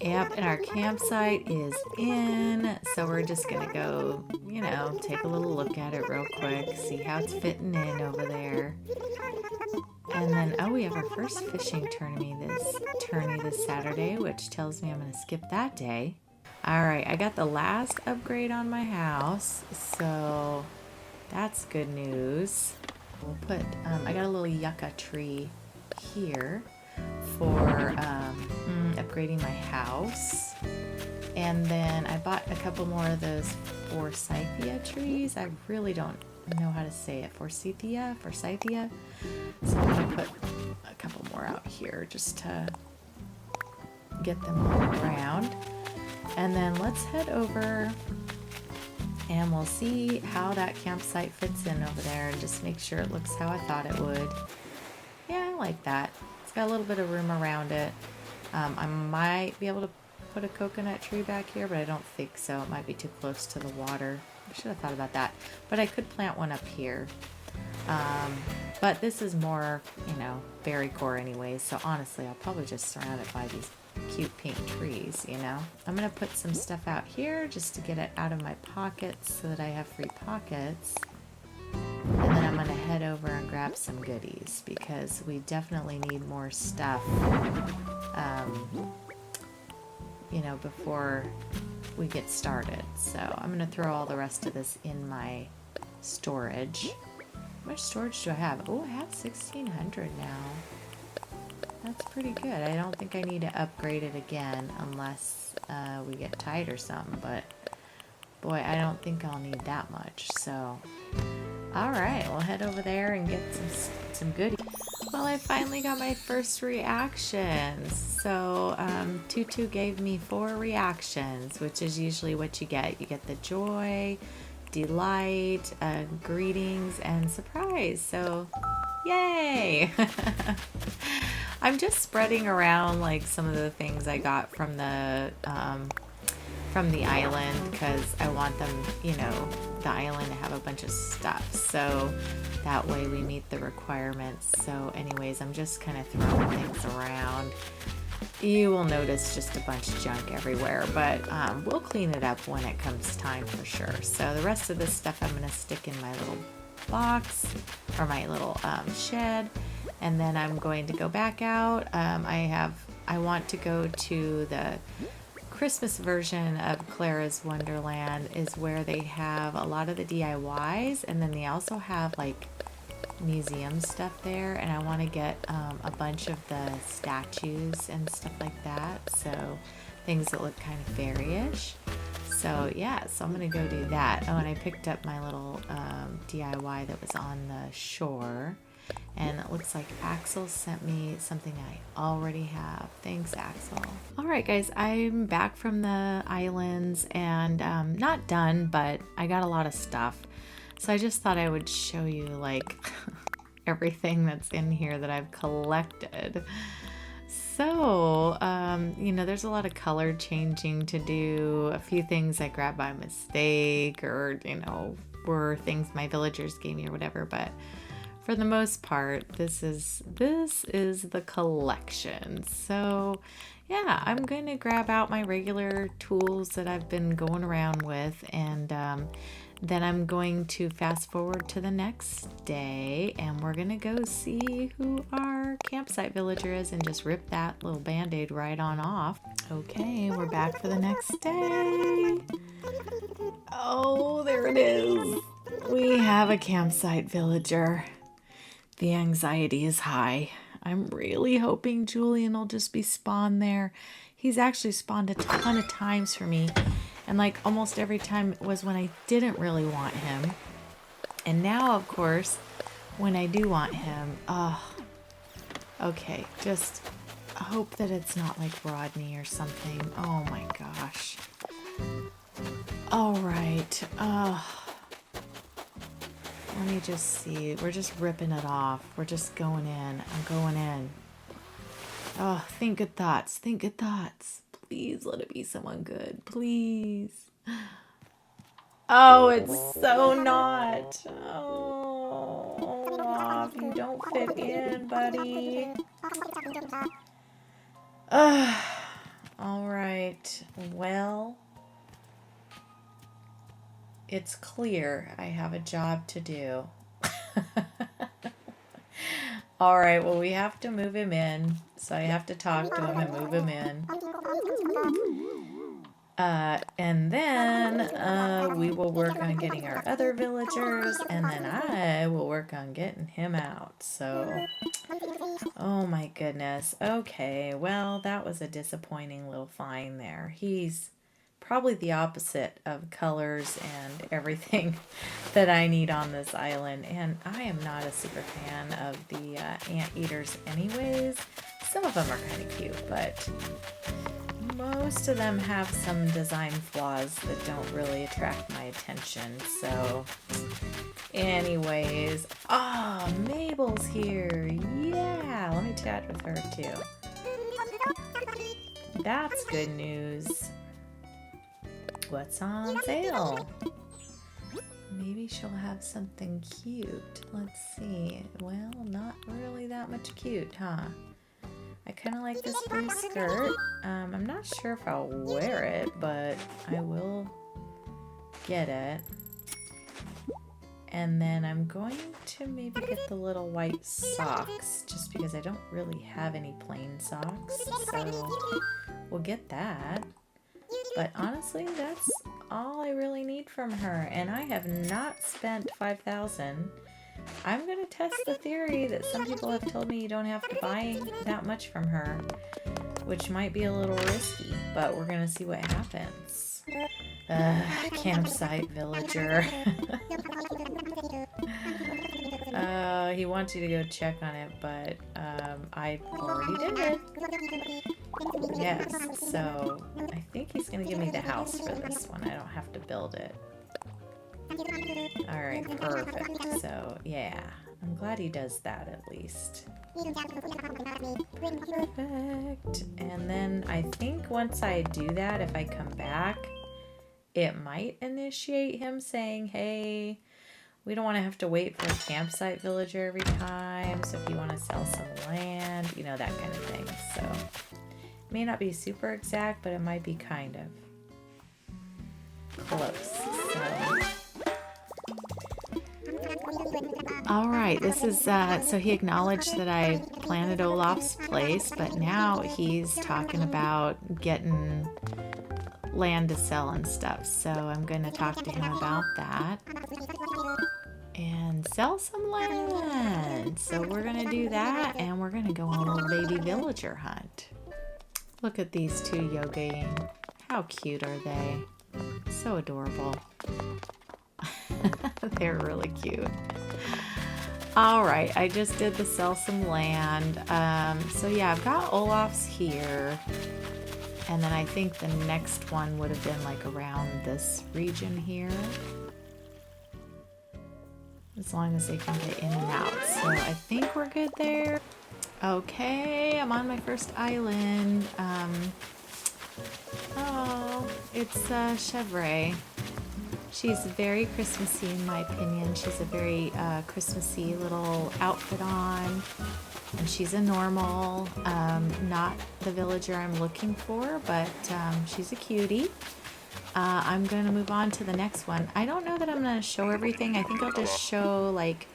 Yep, and our campsite is in, so we're just gonna go, you know, take a little look at it real quick, see how it's fitting in over there. And then, oh, we have our first fishing tourney this Saturday, which tells me I'm gonna skip that day. Alright, I got the last upgrade on my house, so that's good news. We'll put, I got a little yucca tree here for upgrading my house. And then I bought a couple more of those forsythia trees. I really don't know how to say it. Forsythia? So I'm going to put a couple more more out here just to get them all around. And then let's head over and we'll see how that campsite fits in over there and just make sure it looks how I thought it would. Yeah, I like that. It's got a little bit of room around it. I might be able to put a coconut tree back here, but I don't think so. It might be too close to the water. I should have thought about that. But I could plant one up here. But this is more, you know, Fairycore anyway, so honestly, I'll probably just surround it by these cute pink trees, you know. I'm gonna put some stuff out here just to get it out of my pockets so that I have free pockets. And then I'm gonna head over and grab some goodies because we definitely need more stuff, you know, before we get started. So I'm gonna throw all the rest of this in my storage. How much storage do I have? Oh, I have 1,600 now. That's pretty good. I don't think I need to upgrade it again unless we get tight or something, but boy, I don't think I'll need that much. So, all right, we'll head over there and get some goodies. Well, I finally got my first reactions. So, Tutu gave me 4 reactions, which is usually what you get. You get the joy, delight, greetings, and surprise. So, yay! I'm just spreading around like some of the things I got from the island because I want them, you know, the island to have a bunch of stuff. So that way we meet the requirements. So anyways, I'm just kind of throwing things around. You will notice just a bunch of junk everywhere, but we'll clean it up when it comes time for sure. So the rest of this stuff I'm going to stick in my little box or my little shed, and then I'm going to go back out. I want to go to the Christmas version of Clara's Wonderland is where they have a lot of the DIYs, and then they also have like museum stuff there, and I want to get a bunch of the statues and stuff like that, so things that look kind of fairy-ish. So yeah, so I'm gonna go do that. Oh, and I picked up my little DIY that was on the shore, and it looks like Axel sent me something I already have. Thanks, Axel. All right, guys, I'm back from the islands, and not done, but I got a lot of stuff. So I just thought I would show you like everything that's in here that I've collected. So, you know, there's a lot of color changing to do. A few things I grabbed by mistake or, you know, were things my villagers gave me or whatever. But for the most part, this is the collection. So, yeah, I'm going to grab out my regular tools that I've been going around with, and then I'm going to fast forward to the next day, and we're going to go see who our campsite villager is and just rip that little band-aid right on off. Okay, we're back for the next day. Oh, there it is. We have a campsite villager. The anxiety is high. I'm really hoping Julian will just be spawned there. He's actually spawned a ton of times for me. And like almost every time was when I didn't really want him. And now, of course, when I do want him, okay, just hope that it's not like Rodney or something. Oh my gosh. All right. Let me just see. We're just ripping it off. We're just going in. I'm going in. Oh, think good thoughts. Think good thoughts. Please let it be someone good. Please. Oh, it's so not. Oh, Olaf, you don't fit in, buddy. All right. Well, it's clear I have a job to do. All right, well, we have to move him in. So I have to talk to him and move him in. And then we will work on getting our other villagers, and then I will work on getting him out. So, oh my goodness. Okay, well, that was a disappointing little find there. He's probably the opposite of colors and everything that I need on this island. And I am not a super fan of the anteaters anyways. Some of them are kind of cute, but most of them have some design flaws that don't really attract my attention. So anyways, Mabel's here. Yeah, let me chat with her too. That's good news. What's on sale? Maybe she'll have something cute. Let's see. Well, not really that much cute, huh? I kind of like this blue skirt. I'm not sure if I'll wear it, but I will get it. And then I'm going to maybe get the little white socks, just because I don't really have any plain socks. So we'll get that. But honestly, that's all I really need from her. And I have not spent $5,000. I'm going to test the theory that some people have told me you don't have to buy that much from her, which might be a little risky, but we're going to see what happens. Campsite villager. He wants you to go check on it, but I already did it. Yes, so I think he's going to give me the house for this one. I don't have to build it. Alright, perfect. So, yeah. I'm glad he does that at least. Perfect. And then I think once I do that, if I come back, it might initiate him saying, hey, we don't want to have to wait for a campsite villager every time. So if you want to sell some land, you know, that kind of thing. So it may not be super exact, but it might be kind of close. So. All right, this is, so he acknowledged that I planted Olaf's place, but now he's talking about getting land to sell and stuff. So I'm going to talk to him about that and sell some land. So we're going to do that, and we're going to go on a little baby villager hunt. Look at these two yogaing. How cute are they? So adorable. They're really cute. All right, I just did the sell some land. So yeah, I've got Olaf's here. And then I think the next one would have been like around this region here. As long as they can get in and out. So I think we're good there. Okay, I'm on my first island. Oh, it's Chevre. She's very Christmassy in my opinion. She's a very Christmassy little outfit on. And she's a normal, not the villager I'm looking for, but she's a cutie. I'm going to move on to the next one. I don't know that I'm going to show everything. I think I'll just show like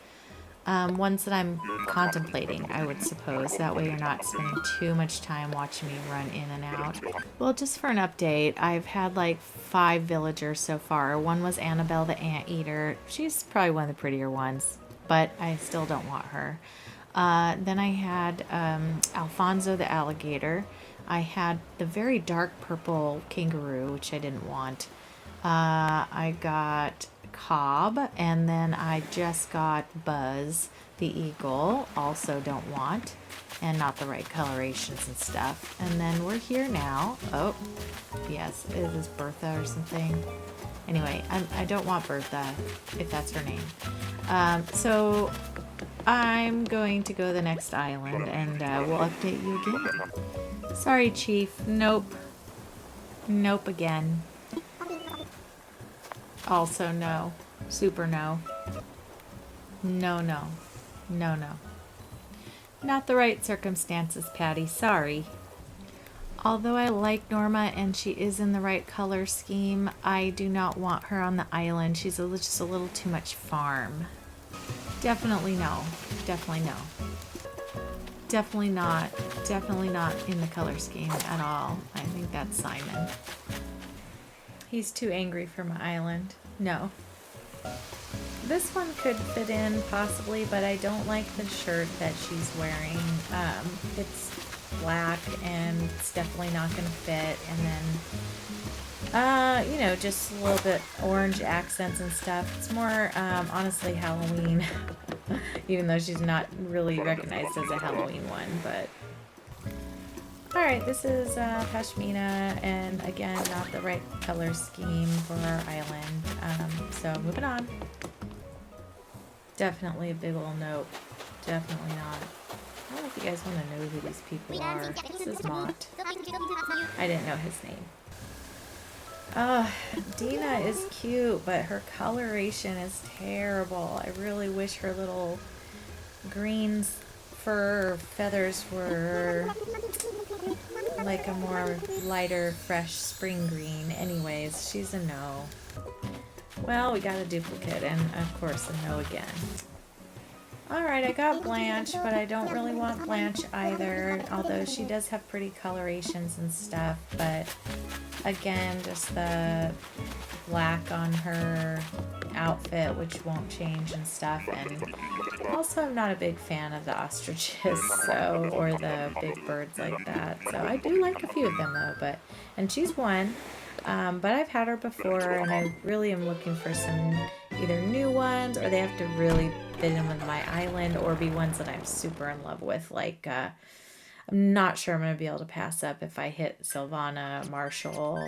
ones that I'm contemplating, I would suppose. That way you're not spending too much time watching me run in and out. Well, just for an update, I've had like 5 villagers so far. One was Annabelle the Anteater. She's probably one of the prettier ones, but I still don't want her. Then I had Alfonso the Alligator. I had the very dark purple kangaroo, which I didn't want. I got Cobb, and then I just got Buzz the Eagle, also don't want, and not the right colorations and stuff. And then we're here now. Oh, yes, is this Bertha or something? Anyway, I don't want Bertha, if that's her name. So I'm going to go to the next island, and we'll update you again. Sorry, Chief. Nope. Nope again. Also no. Super no. No, no. No, no. Not the right circumstances, Patty. Sorry. Although I like Norma and she is in the right color scheme, I do not want her on the island. She's just a little too much farm. Definitely no. Definitely no. Definitely not in the color scheme at all. I think that's Simon. He's too angry for my island. No. This one could fit in possibly, but I don't like the shirt that she's wearing. It's black and it's definitely not going to fit. And You know, just a little bit orange accents and stuff. It's more, honestly, Halloween, even though she's not really recognized as a Halloween one, but. Alright, this is Pashmina, and again, not the right color scheme for our island. So moving on. Definitely a big ol' nope. Definitely not. I don't know if you guys want to know who these people are. This is Mott. I didn't know his name. Dina is cute, but her coloration is terrible. I really wish her little green fur feathers were like a more lighter, fresh spring green. Anyways, she's a no. Well, we got a duplicate, and of course a no again. Alright, I got Blanche, but I don't really want Blanche either, although she does have pretty colorations and stuff, but again, just the black on her outfit, which won't change and stuff, and also I'm not a big fan of the ostriches, so, or the big birds like that, so I do like a few of them though, and she's one, but I've had her before, and I really am looking for some either new ones, or they have to really fit in with my island, or be ones that I'm super in love with, like, I'm not sure I'm going to be able to pass up if I hit Sylvana, Marshall,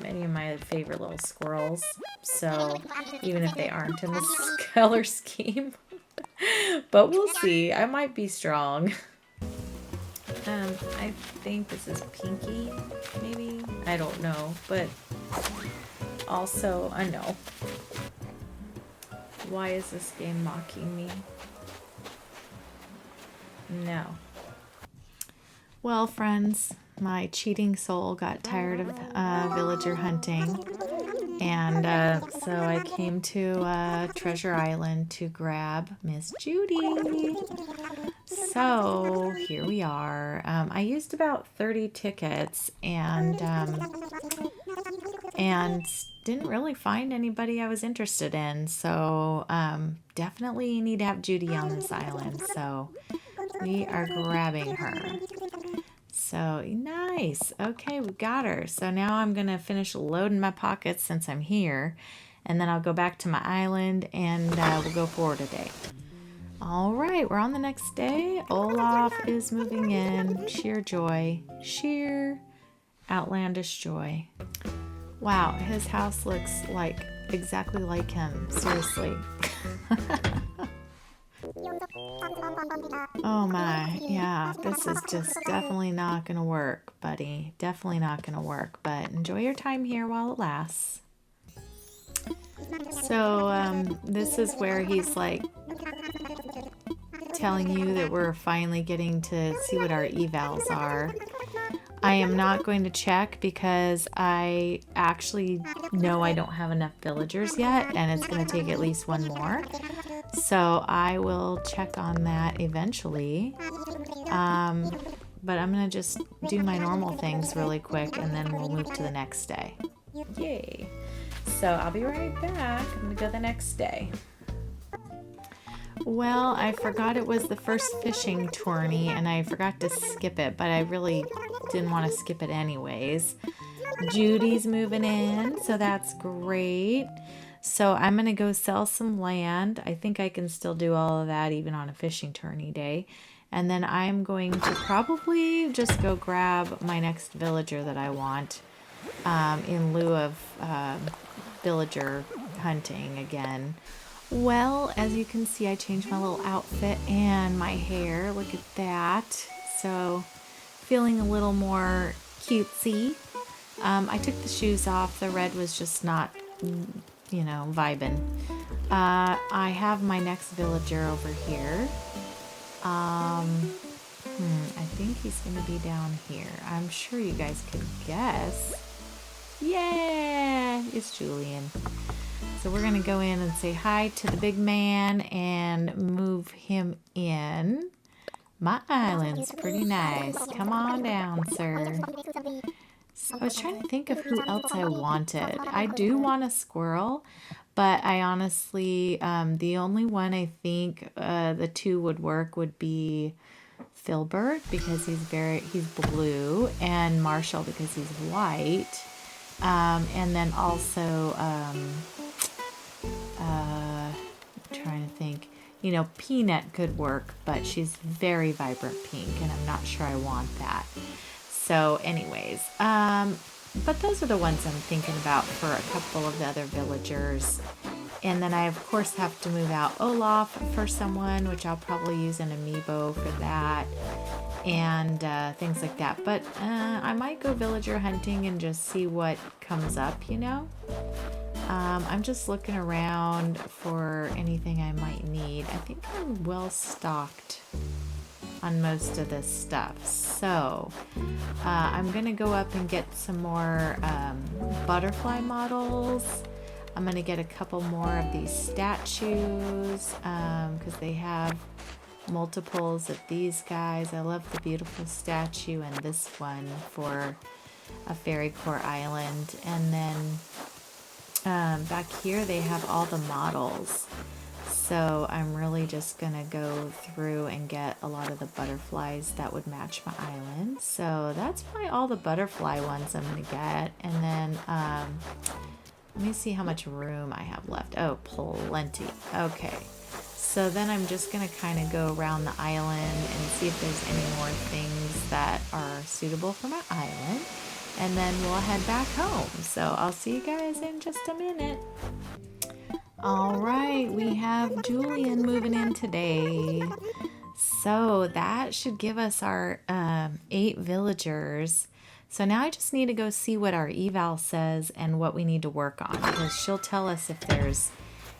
any of my favorite little squirrels, so even if they aren't in this color scheme, but we'll see, I might be strong. I think this is Pinky, maybe, I don't know, but also a no. Why is this game mocking me? No. Well, friends, my cheating soul got tired of villager hunting, and so I came to Treasure Island to grab Miss Judy. So here we are. I used about 30 tickets, and didn't really find anybody I was interested in, so definitely need to have Judy on this island, so we are grabbing her. So nice. Okay, we got her. So now I'm gonna finish loading my pockets since I'm here, and then I'll go back to my island, and we'll go forward a day. All right, we're on the next day. Olaf is moving in. Sheer joy. Sheer outlandish joy. Wow, his house looks like exactly like him. Seriously. Oh my, yeah, this is just definitely not gonna work, buddy. Definitely not gonna work, but enjoy your time here while it lasts. So, this is where he's like telling you that we're finally getting to see what our evals are. I am not going to check because I actually know I don't have enough villagers yet, and it's going to take at least one more. So I will check on that eventually. But I'm going to just do my normal things really quick, and then we'll move to the next day. Yay. So I'll be right back. I'm going to go the next day. Well, I forgot it was the first fishing tourney, and I forgot to skip it, but I really didn't want to skip it anyways. Judy's moving in, so that's great. So I'm going to go sell some land. I think I can still do all of that even on a fishing tourney day. And then I'm going to probably just go grab my next villager that I want in lieu of villager hunting again. Well, as you can see, I changed my little outfit and my hair. Look at that. So, feeling a little more cutesy. I took the shoes off. The red was just not, you know, vibing. I have my next villager over here. I think he's going to be down here. I'm sure you guys could guess. Yeah, it's Julian. So we're going to go in and say hi to the big man and move him in. My island's pretty nice. Come on down, sir. So I was trying to think of who else I wanted. I do want a squirrel, but I honestly, the only one I think the two would work would be Filbert because he's blue, and Marshall because he's white. And then also, I'm trying to think, you know, Peanut could work, but she's very vibrant pink, and I'm not sure I want that. So anyways, but those are the ones I'm thinking about for a couple of the other villagers. And then I, of course, have to move out Olaf for someone, which I'll probably use an amiibo for that, and things like that. But I might go villager hunting and just see what comes up, you know? I'm just looking around for anything I might need. I think I'm well stocked on most of this stuff. So I'm going to go up and get some more butterfly models. I'm going to get a couple more of these statues because they have multiples of these guys. I love the beautiful statue and this one for a Fairycore island. And then back here they have all the models. So I'm really just going to go through and get a lot of the butterflies that would match my island. So that's probably all the butterfly ones I'm going to get. And then let me see how much room I have left. Oh, plenty. Okay. So then I'm just going to kind of go around the island and see if there's any more things that are suitable for my island. And then we'll head back home. So I'll see you guys in just a minute. All right, we have Julian moving in today. So that should give us our 8 villagers. So now I just need to go see what our eval says and what we need to work on, because she'll tell us if there's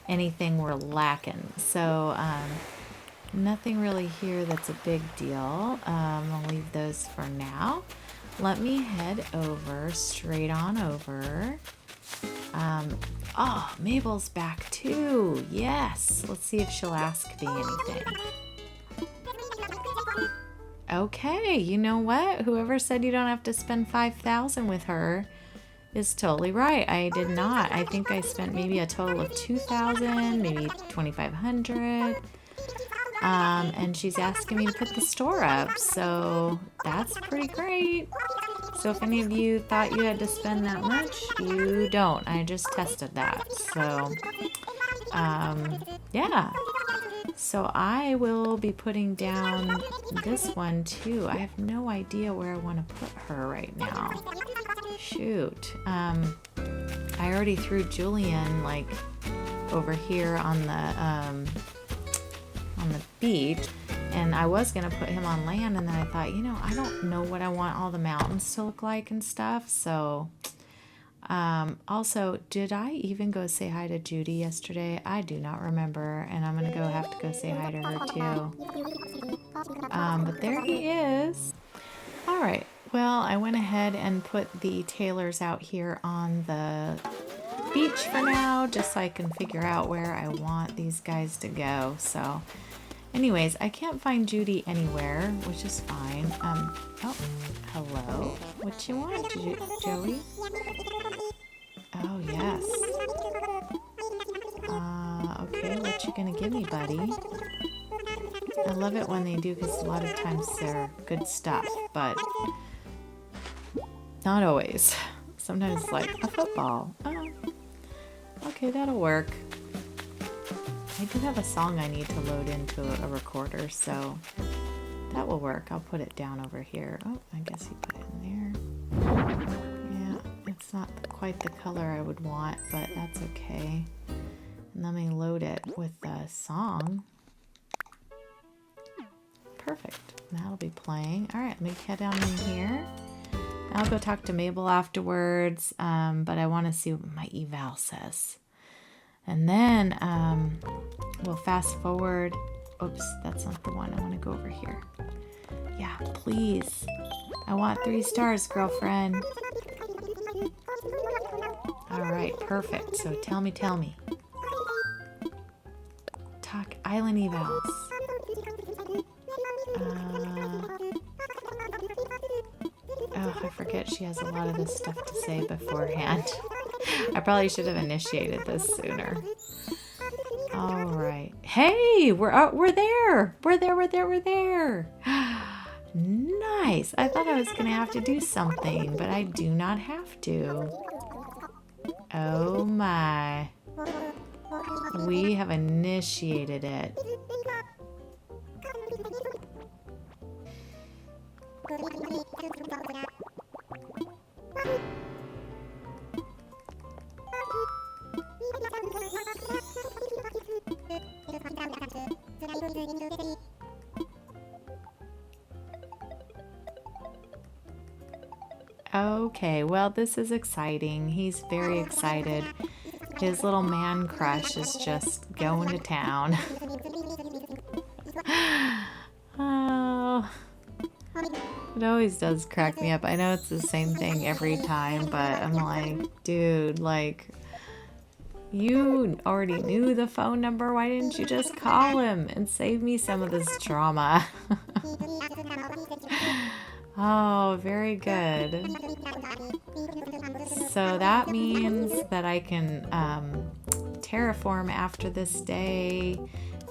anything we're lacking. So nothing really here that's a big deal. I'll leave those for now. Let me head over, straight on over. Oh, Mabel's back too. Yes. Let's see if she'll ask me anything. Okay, you know what? Whoever said you don't have to spend 5,000 with her is totally right. I did not. I think I spent maybe a total of 2,000, maybe 2,500. And she's asking me to put the store up, so that's pretty great. So if any of you thought you had to spend that much, you don't. I just tested that. So, yeah. So I will be putting down this one too. I have no idea where I want to put her right now. Shoot. I already threw Julian like over here on the beach, and I was gonna put him on land, and then I thought, you know, I don't know what I want all the mountains to look like and stuff. So also, did I even go say hi to Judy yesterday? I do not remember, and I'm gonna have to go say hi to her too. But there he is. All right, well, I went ahead and put the tailors out here on the beach for now, just so I can figure out where I want these guys to go. So anyways, I can't find Judy anywhere, which is fine. Oh, hello. What you want, Joey? Oh, yes. Okay, what you gonna give me, buddy? I love it when they do, because a lot of times they're good stuff, but not always. Sometimes it's like a football. Oh, okay, that'll work. I do have a song I need to load into a recorder, so that will work. I'll put it down over here. Oh, I guess you put it in there. Yeah, it's not quite the color I would want, but that's okay. And let me load it with the song. Perfect. That'll be playing. All right, let me head down in here. I'll go talk to Mabel afterwards, but I want to see what my eval says. And then we'll fast forward. Oops, that's not the one. I want to go over here. Yeah, please. I want 3 stars, girlfriend. All right, perfect. So tell me. Talk island evals. Oh, I forget she has a lot of this stuff to say beforehand. I probably should have initiated this sooner. All right. Hey, we're there. We're there. Nice. I thought I was going to have to do something, but I do not have to. my. We have initiated it. Okay, well, this is exciting. He's very excited. His little man crush is just going to town. Oh, it always does crack me up. I know it's the same thing every time, but I'm like, dude, like, you already knew the phone number. Why didn't you just call him and save me some of this drama? Oh, very good. So that means that I can terraform after this day.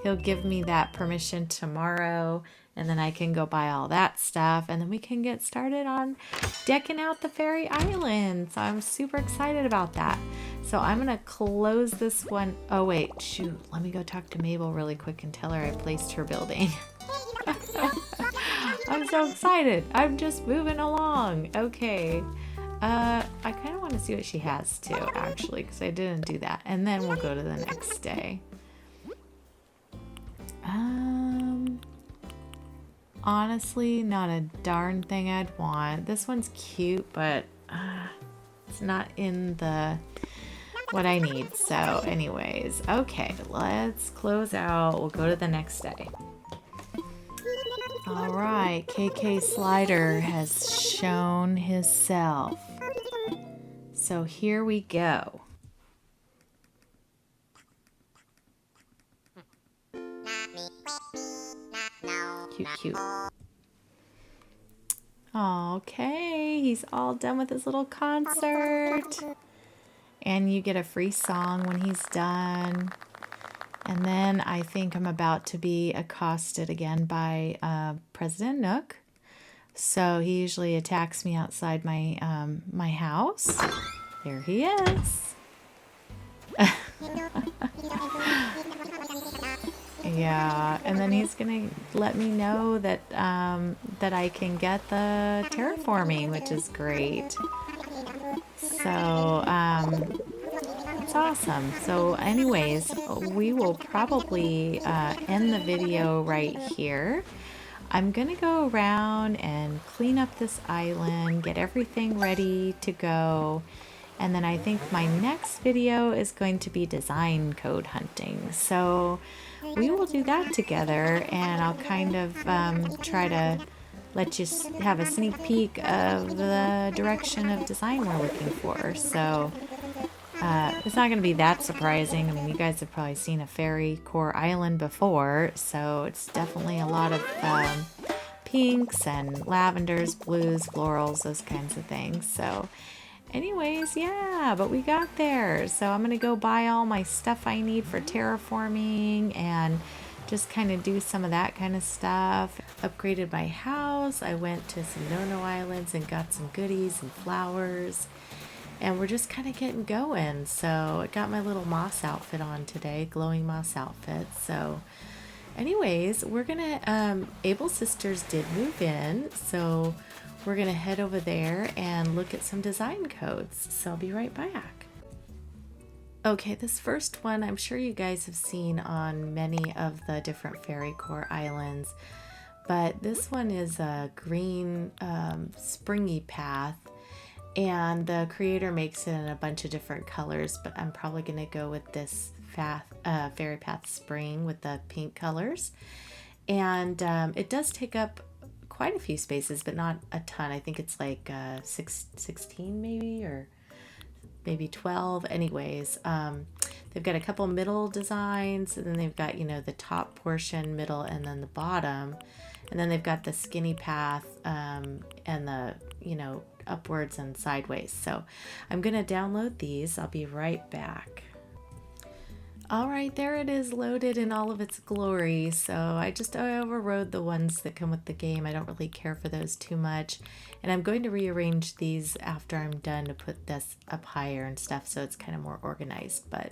He'll give me that permission tomorrow, and then I can go buy all that stuff, and then we can get started on decking out the fairy island. So I'm super excited about that. So I'm gonna close this one. Oh wait, shoot, let me go talk to Mabel really quick and tell her I placed her building. I'm so excited. I'm just moving along. Okay. I kind of want to see what she has too, actually, because I didn't do that. And then we'll go to the next day. Honestly, not a darn thing I'd want. This one's cute, but it's not in the what I need. So anyways, okay, let's close out. We'll go to the next day. All right, KK Slider has shown himself. So here we go. Cute, cute. Okay, he's all done with his little concert. And you get a free song when he's done. And then I think I'm about to be accosted again by President Nook. So he usually attacks me outside my my house. There he is. Yeah, and then he's gonna let me know that that I can get the terraforming, which is great. So it's awesome. So anyways, we will probably end the video right here. I'm gonna go around and clean up this island, get everything ready to go, and then I think my next video is going to be design code hunting. So we will do that together, and I'll kind of try to let you have a sneak peek of the direction of design we're looking for. So it's not going to be that surprising. I mean, you guys have probably seen a Fairycore island before, so it's definitely a lot of pinks and lavenders, blues, florals, those kinds of things. So anyways, yeah, but we got there. So I'm going to go buy all my stuff I need for terraforming and just kind of do some of that kind of stuff. Upgraded my house. I went to some no-no islands and got some goodies and flowers. And we're just kind of getting going. So I got my little moss outfit on today, glowing moss outfit. So anyways, we're gonna, Able Sisters did move in. So we're gonna head over there and look at some design codes. So I'll be right back. Okay, this first one, I'm sure you guys have seen on many of the different Fairycore islands. But this one is a green springy path. And the creator makes it in a bunch of different colors, but I'm probably going to go with this Fairy Path Spring with the pink colors. And it does take up quite a few spaces, but not a ton. I think it's like 16 maybe, or maybe 12. Anyways, they've got a couple middle designs, and then they've got, you know, the top portion, middle, and then the bottom. And then they've got the skinny path and the, you know, upwards and sideways. So I'm going to download these. I'll be right back. All right, there it is loaded in all of its glory. So I overrode the ones that come with the game. I don't really care for those too much. And I'm going to rearrange these after I'm done to put this up higher and stuff so it's kind of more organized. But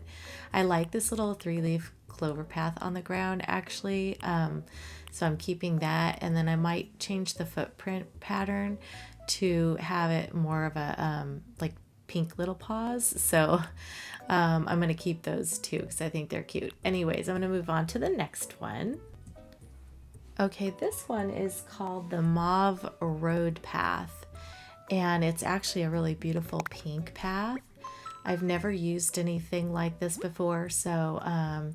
I like this little 3-leaf clover path on the ground actually. So I'm keeping that, and then I might change the footprint pattern to have it more of a like pink little paws. So I'm going to keep those too because I think they're cute. Anyways, I'm going to move on to the next one. Okay, this one is called the Mauve Road Path, and it's actually a really beautiful pink path. I've never used anything like this before, so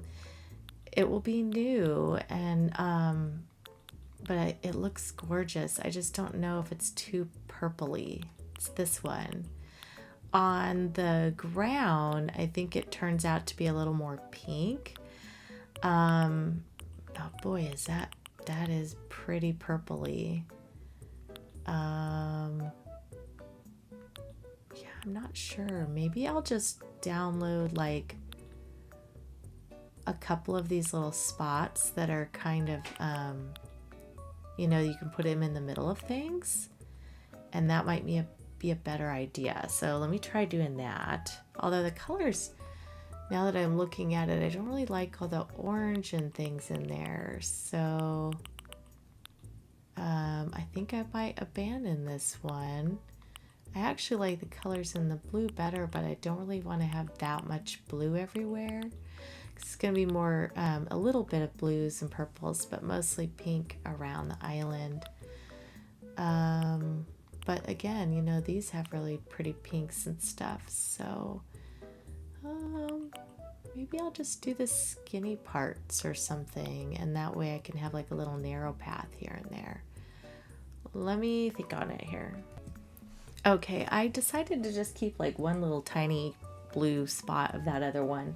it will be new, and but it looks gorgeous. I just don't know if it's too purpley. It's this one. On the ground, I think it turns out to be a little more pink. Oh boy, that is pretty purpley. Yeah, I'm not sure. Maybe I'll just download like a couple of these little spots that are kind of, you know, you can put them in the middle of things, and that might be a better idea. So let me try doing that. Although the colors, now that I'm looking at it, I don't really like all the orange and things in there. So I think I might abandon this one. I actually like the colors in the blue better, but I don't really want to have that much blue everywhere. It's going to be more, a little bit of blues and purples, but mostly pink around the island. But again, you know, these have really pretty pinks and stuff. So maybe I'll just do the skinny parts or something, and that way I can have like a little narrow path here and there. Let me think on it here. Okay, I decided to just keep like one little tiny blue spot of that other one.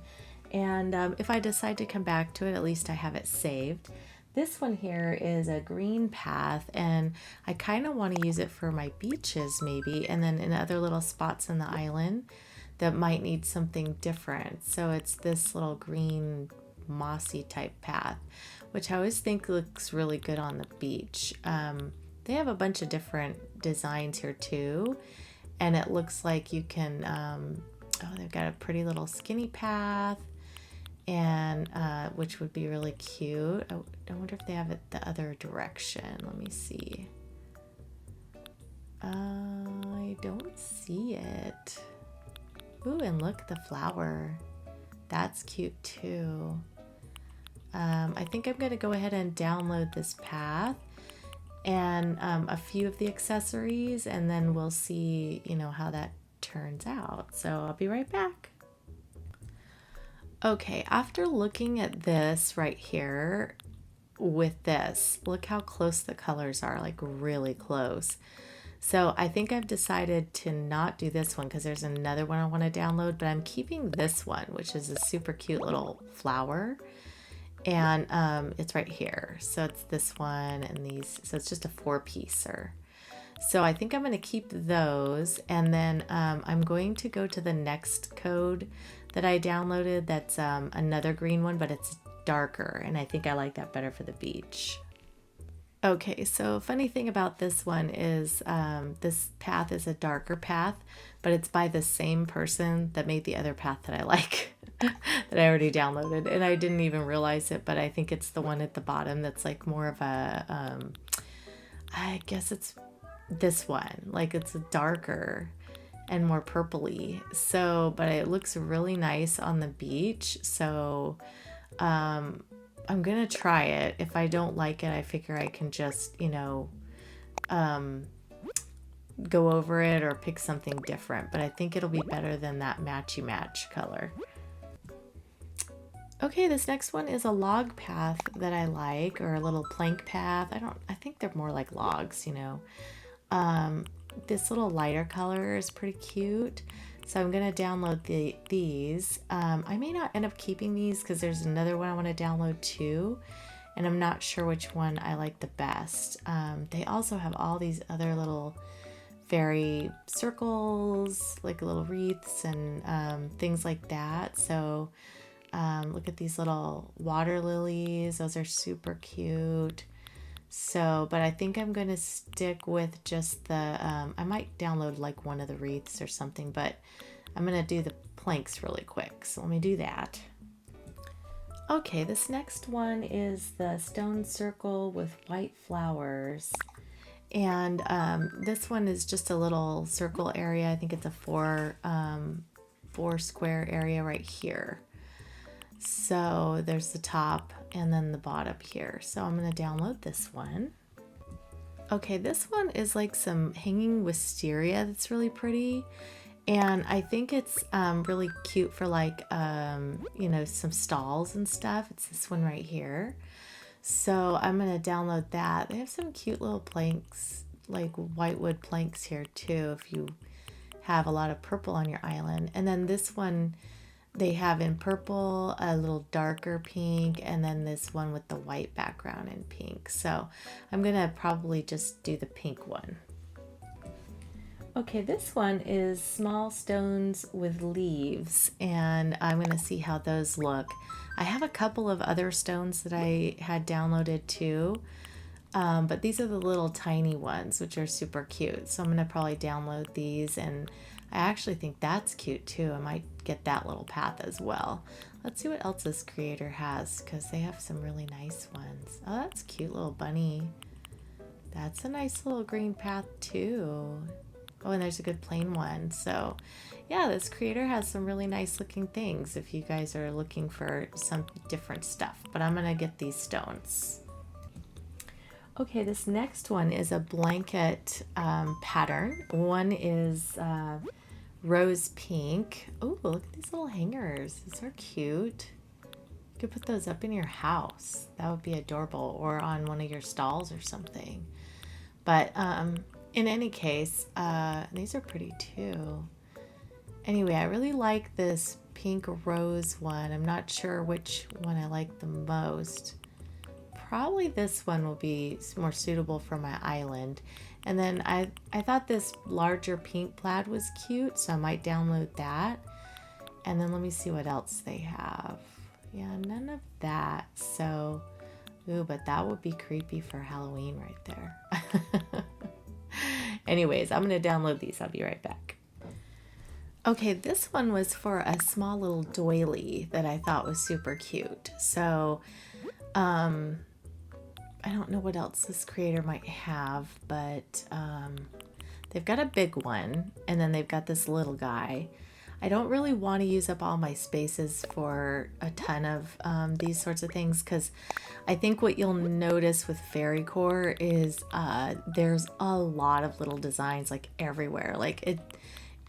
And if I decide to come back to it, at least I have it saved. This one here is a green path, and I kind of want to use it for my beaches maybe, and then in other little spots in the island that might need something different. So it's this little green mossy type path, which I always think looks really good on the beach. They have a bunch of different designs here too, and it looks like you can, oh, they've got a pretty little skinny path, and which would be really cute. I wonder if they have it the other direction. Let me see. I don't see it. Ooh, and look, the flower. That's cute too. I think I'm gonna go ahead and download this path and a few of the accessories, and then we'll see, you know, how that turns out. So I'll be right back. Okay, after looking at this right here with this, look how close the colors are, like really close. So I think I've decided to not do this one because there's another one I want to download, but I'm keeping this one, which is a super cute little flower. And it's right here. So it's this one and these, so it's just a 4-piecer. So I think I'm going to keep those, and then I'm going to go to the next code that I downloaded. That's another green one, but it's darker, and I think I like that better for the beach. Okay, so funny thing about this one is this path is a darker path, but it's by the same person that made the other path that I like. That I already downloaded, and I didn't even realize it, but I think it's the one at the bottom that's like more of a I guess it's this one, like it's darker and more purpley. So but it looks really nice on the beach, so I'm gonna try it. If I don't like it, I figure I can just, you know, go over it or pick something different, but I think it'll be better than that matchy match color. Okay, this next one is a log path that I like, or a little plank path. I think they're more like logs, you know. This little lighter color is pretty cute. So I'm going to download these. I may not end up keeping these because there's another one I want to download too, and I'm not sure which one I like the best. They also have all these other little fairy circles, like little wreaths and things like that. So Look at these little water lilies. Those are super cute. So, but I think I'm going to stick with just the, I might download like one of the wreaths or something, but I'm going to do the planks really quick. So let me do that. Okay, this next one is the stone circle with white flowers. And this one is just a little circle area. I think it's a four square area right here. So there's the top and then the bottom here. So I'm going to download this one. Okay, this one is like some hanging wisteria that's really pretty. And I think it's really cute for like, you know, some stalls and stuff. It's this one right here. So I'm going to download that. They have some cute little planks, like whitewood planks here too, if you have a lot of purple on your island. And then this one they have in purple, a little darker pink, and then this one with the white background in pink. So I'm going to probably just do the pink one. Okay, this one is small stones with leaves, and I'm going to see how those look. I have a couple of other stones that I had downloaded too, but these are the little tiny ones, which are super cute. So I'm going to probably download these, and I actually think that's cute too. I might get that little path as well. Let's see what else this creator has, because they have some really nice ones. Oh, that's cute little bunny. That's a nice little green path too. Oh, and there's a good plain one. So yeah, this creator has some really nice looking things if you guys are looking for some different stuff. But I'm going to get these stones. Okay, this next one is a blanket pattern. One is rose pink. Oh, look at these little hangers. These are cute. You could put those up in your house. That would be adorable, or on one of your stalls or something. But in any case, these are pretty too. Anyway, I really like this pink rose one. I'm not sure which one I like the most. Probably this one will be more suitable for my island. And then I thought this larger pink plaid was cute, so I might download that. And then let me see what else they have. Yeah, none of that. So, ooh, but that would be creepy for Halloween right there. Anyways, I'm going to download these. I'll be right back. Okay, this one was for a small little doily that I thought was super cute. So, I don't know what else this creator might have, but they've got a big one, and then they've got this little guy. I don't really want to use up all my spaces for a ton of these sorts of things, because I think what you'll notice with Fairycore is there's a lot of little designs like everywhere. Like it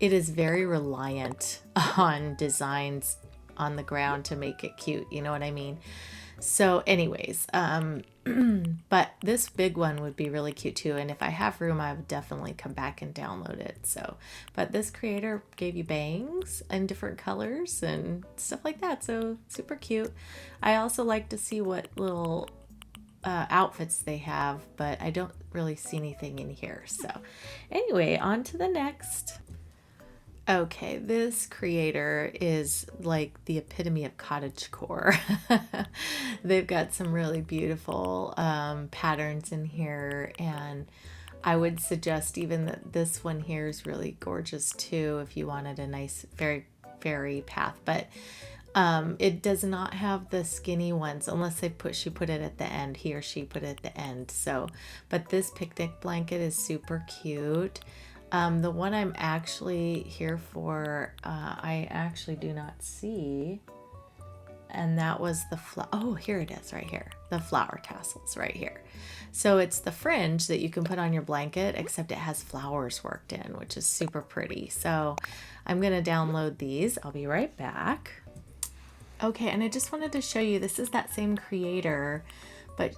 is very reliant on designs on the ground to make it cute. You know what I mean? So anyways, but this big one would be really cute too. And if I have room, I would definitely come back and download it. So, but this creator gave you bangs in different colors and stuff like that. So super cute. I also like to see what little outfits they have, but I don't really see anything in here. So anyway, on to the next. Okay, this creator is like the epitome of cottagecore. They've got some really beautiful patterns in here, and I would suggest even that this one here is really gorgeous too if you wanted a nice fairy path. But it does not have the skinny ones unless she put it at the end. He or she put it at the end. So, but this picnic blanket is super cute. The one I'm actually here for, I actually do not see, and that was the oh, here it is right here, the flower tassels right here. So it's the fringe that you can put on your blanket, except it has flowers worked in, which is super pretty. So I'm going to download these. I'll be right back. Okay, and I just wanted to show you, this is that same creator, but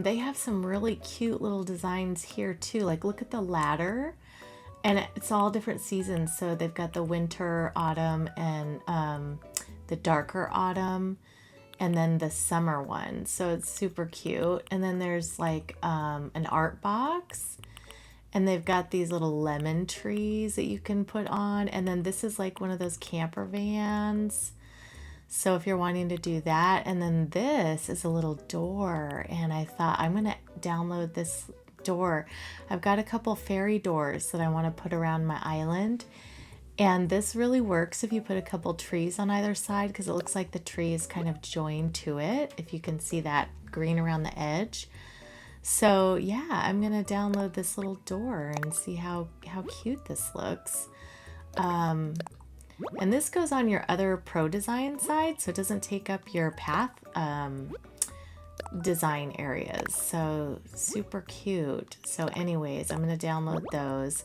they have some really cute little designs here too. Like look at the ladder. And it's all different seasons. So they've got the winter, autumn, and the darker autumn, and then the summer one. So it's super cute. And then there's like an art box, and they've got these little lemon trees that you can put on. And then this is like one of those camper vans. So if you're wanting to do that, and then this is a little door, and I thought I'm gonna download this door. I've got a couple fairy doors that I want to put around my island, and this really works if you put a couple trees on either side, because it looks like the tree is kind of joined to it, if you can see that green around the edge. So yeah, I'm gonna download this little door and see how cute this looks. And this goes on your other pro design side, so it doesn't take up your path design areas. So super cute. So anyways, I'm going to download those,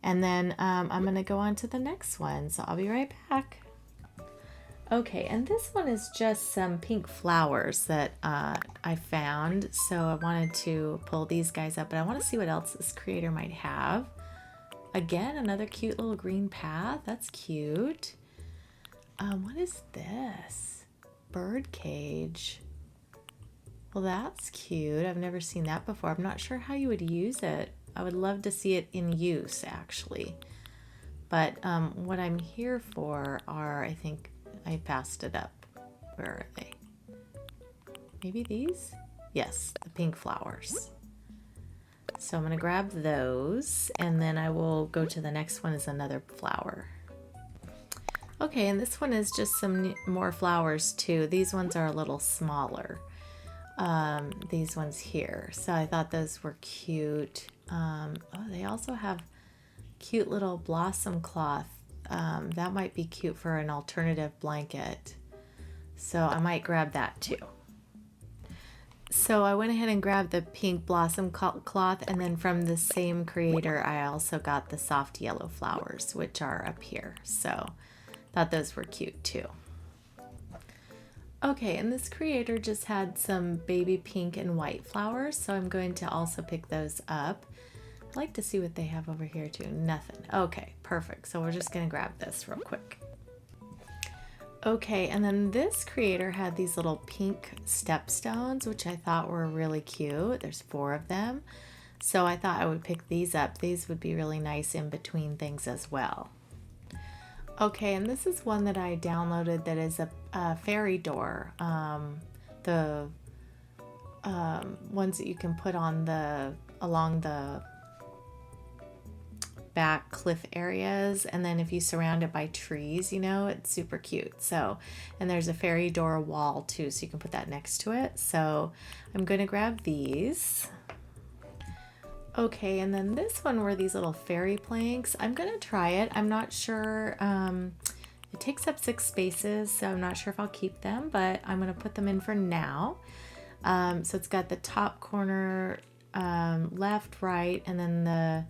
and then I'm going to go on to the next one. So I'll be right back. Okay, and this one is just some pink flowers that I found. So I wanted to pull these guys up, but I want to see what else this creator might have. Again, another cute little green path. That's cute. What is this? Bird cage. Well, that's cute. I've never seen that before. I'm not sure how you would use it. I would love to see it in use, actually. But what I'm here for are, I think I passed it up. Where are they? Maybe these? Yes, the pink flowers. So I'm going to grab those, and then I will go to the next one is another flower. Okay, and this one is just some more flowers too. These ones are a little smaller. These ones here. So I thought those were cute. Oh, they also have cute little blossom cloth. That might be cute for an alternative blanket. So I might grab that too. So I went ahead and grabbed the pink blossom cloth, and then from the same creator I also got the soft yellow flowers, which are up here. So thought those were cute too. Okay, and this creator just had some baby pink and white flowers, so I'm going to also pick those up. I'd like to see what they have over here too. Nothing. Okay, perfect. So we're just gonna grab this real quick. Okay, and then this creator had these little pink stepstones, which I thought were really cute. There's 4 of them. So I thought I would pick these up. These would be really nice in between things as well. Okay, and this is one that I downloaded that is a fairy door. The ones that you can put on along the back cliff areas, and then if you surround it by trees, you know, it's super cute. So, and there's a fairy door wall too, so you can put that next to it. So I'm going to grab these. Okay, and then this one were these little fairy planks. I'm going to try it. I'm not sure. It takes up 6 spaces, so I'm not sure if I'll keep them, but I'm going to put them in for now. So it's got the top corner left, right, and then the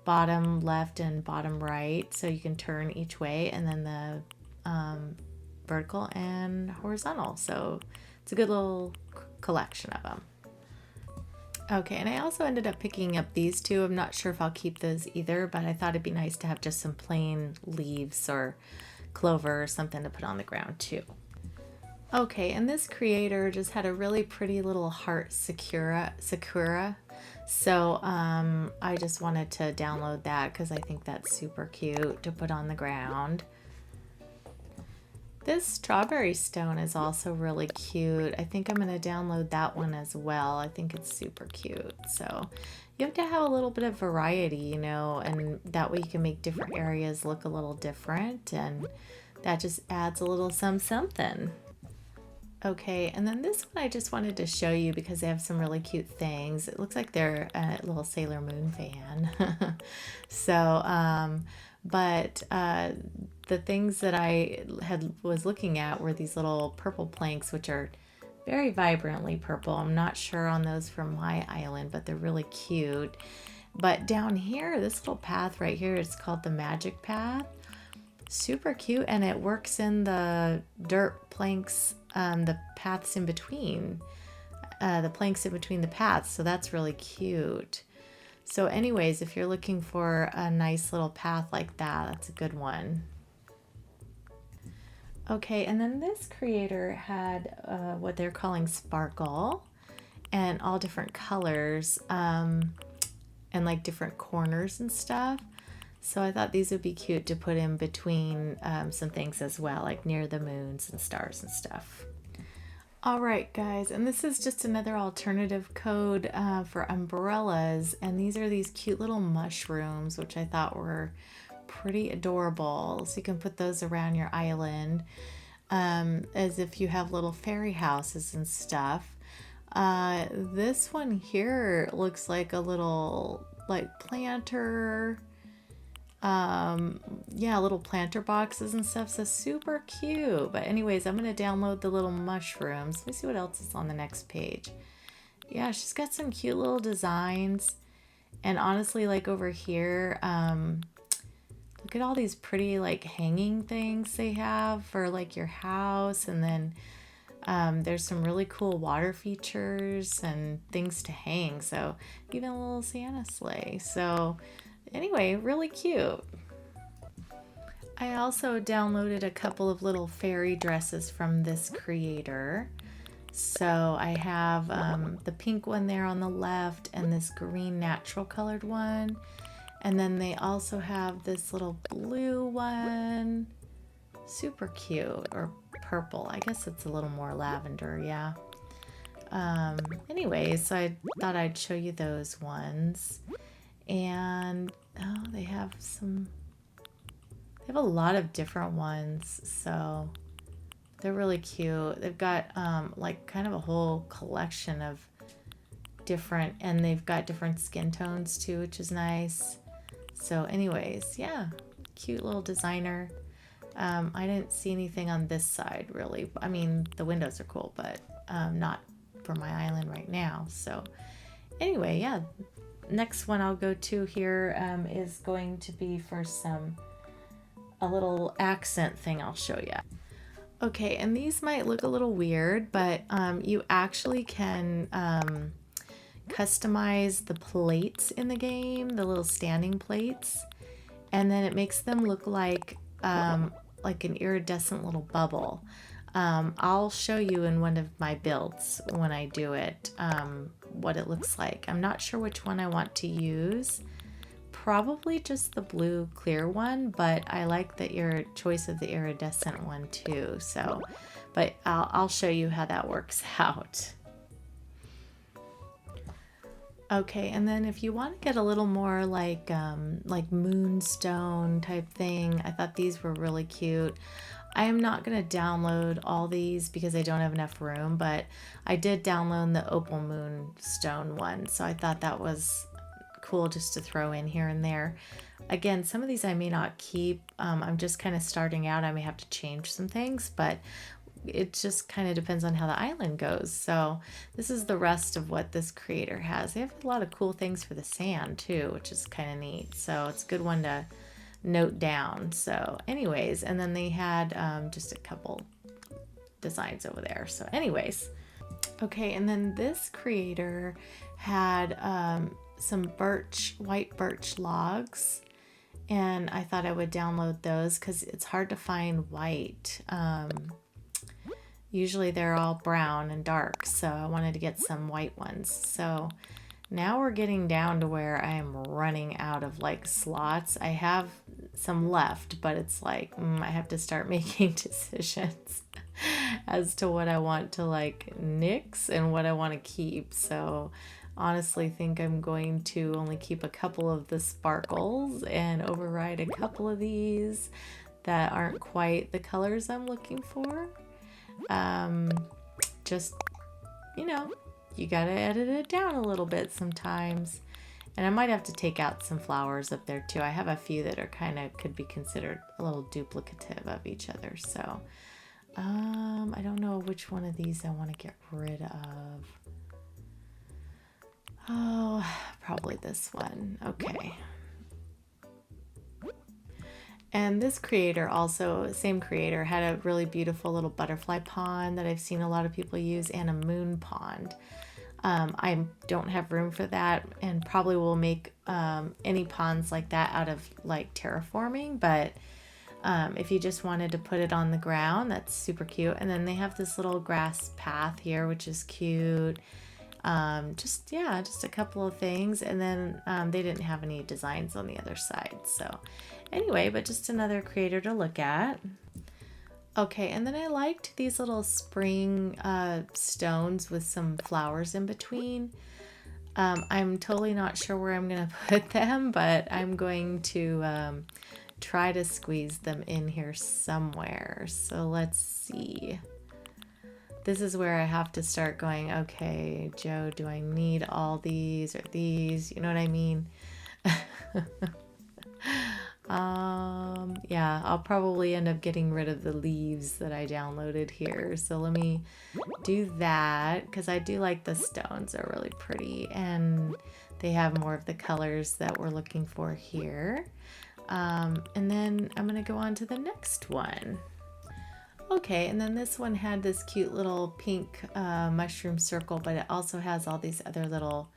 bottom left and bottom right, so you can turn each way, and then the vertical and horizontal. So it's a good little collection of them. Okay, and I also ended up picking up these 2. I'm not sure if I'll keep those either, but I thought it'd be nice to have just some plain leaves or clover or something to put on the ground too. Okay, and this creator just had a really pretty little heart sakura. So I just wanted to download that because I think that's super cute to put on the ground. This strawberry stone is also really cute. I think I'm going to download that one as well. I think it's super cute. So you have to have a little bit of variety, you know, and that way you can make different areas look a little different, and that just adds a little something. Okay, and then this one I just wanted to show you because they have some really cute things. It looks like they're a little Sailor Moon fan. So, but the things that I was looking at were these little purple planks, which are very vibrantly purple. I'm not sure on those from my island, but they're really cute. But down here, this little path right here is called the Magic Path. Super cute, and it works in the dirt planks, the paths in between, the planks in between the paths. So that's really cute. So anyways, if you're looking for a nice little path like that, that's a good one. Okay, and then this creator had what they're calling sparkle, and all different colors, and like different corners and stuff. So I thought these would be cute to put in between some things as well, like near the moons and stars and stuff. All right, guys, and this is just another alternative code for umbrellas. And these are these cute little mushrooms, which I thought were pretty adorable. So you can put those around your island as if you have little fairy houses and stuff. This one here looks like a little planter. Yeah, little planter boxes and stuff, so super cute. But anyways, I'm gonna download the little mushrooms. Let me see what else is on the next page. Yeah, she's got some cute little designs. And honestly, like over here, look at all these pretty like hanging things they have for like your house. And then there's some really cool water features and things to hang, so even a little Santa sleigh. So anyway, really cute. I also downloaded a couple of little fairy dresses from this creator. So I have the pink one there on the left and this green natural colored one. And then they also have this little blue one. Super cute. Or purple. I guess it's a little more lavender, yeah. Anyways, so I thought I'd show you those ones. And oh, they have a lot of different ones, so they're really cute. They've got like kind of a whole collection of different, and they've got different skin tones too, which is nice. So anyways, yeah, cute little designer. I didn't see anything on this side really. I mean, the windows are cool, but not for my island right now. So anyway, yeah. Next one I'll go to here is going to be for a little accent thing I'll show you. Okay, and these might look a little weird, but you actually can customize the plates in the game, the little standing plates, and then it makes them look like an iridescent little bubble. I'll show you in one of my builds when I do it what it looks like. I'm not sure which one I want to use. Probably just the blue clear one, but I like your choice of the iridescent one too. So, but I'll show you how that works out. Okay, and then if you want to get a little more like moonstone type thing, I thought these were really cute. I am not going to download all these because I don't have enough room, but I did download the opal moonstone one, so I thought that was cool just to throw in here and there. Again, some of these I may not keep. I'm just kind of starting out. I may have to change some things, but it just kind of depends on how the island goes. So this is the rest of what this creator has. They have a lot of cool things for the sand too, which is kind of neat. So it's a good one to note down. So anyways, and then they had just a couple designs over there. So anyways, okay, and then this creator had some white birch logs, and I thought I would download those because it's hard to find white. Usually they're all brown and dark, so I wanted to get some white ones. So now we're getting down to where I am running out of like slots. I have some left, but it's like I have to start making decisions as to what I want to like nix and what I want to keep. So honestly think I'm going to only keep a couple of the sparkles and override a couple of these that aren't quite the colors I'm looking for. Just, you know, you gotta edit it down a little bit sometimes. And I might have to take out some flowers up there too. I have a few that are could be considered a little duplicative of each other. So I don't know which one of these I want to get rid of. Oh, probably this one. Okay. And this creator also, same creator, had a really beautiful little butterfly pond that I've seen a lot of people use, and a moon pond. I don't have room for that, and probably will make any ponds like that out of like terraforming, but if you just wanted to put it on the ground, that's super cute. And then they have this little grass path here, which is cute. Just, yeah, just a couple of things. And then they didn't have any designs on the other side. So anyway, but just another creator to look at. Okay, and then I liked these little spring stones with some flowers in between. I'm totally not sure where I'm going to put them, but I'm going to try to squeeze them in here somewhere. So let's see. This is where I have to start going, okay, Joe, do I need all these or these? You know what I mean? Yeah, I'll probably end up getting rid of the leaves that I downloaded here. So let me do that because I do like the stones. They're really pretty and they have more of the colors that we're looking for here. And then I'm going to go on to the next one. Okay, and then this one had this cute little pink mushroom circle, but it also has all these other little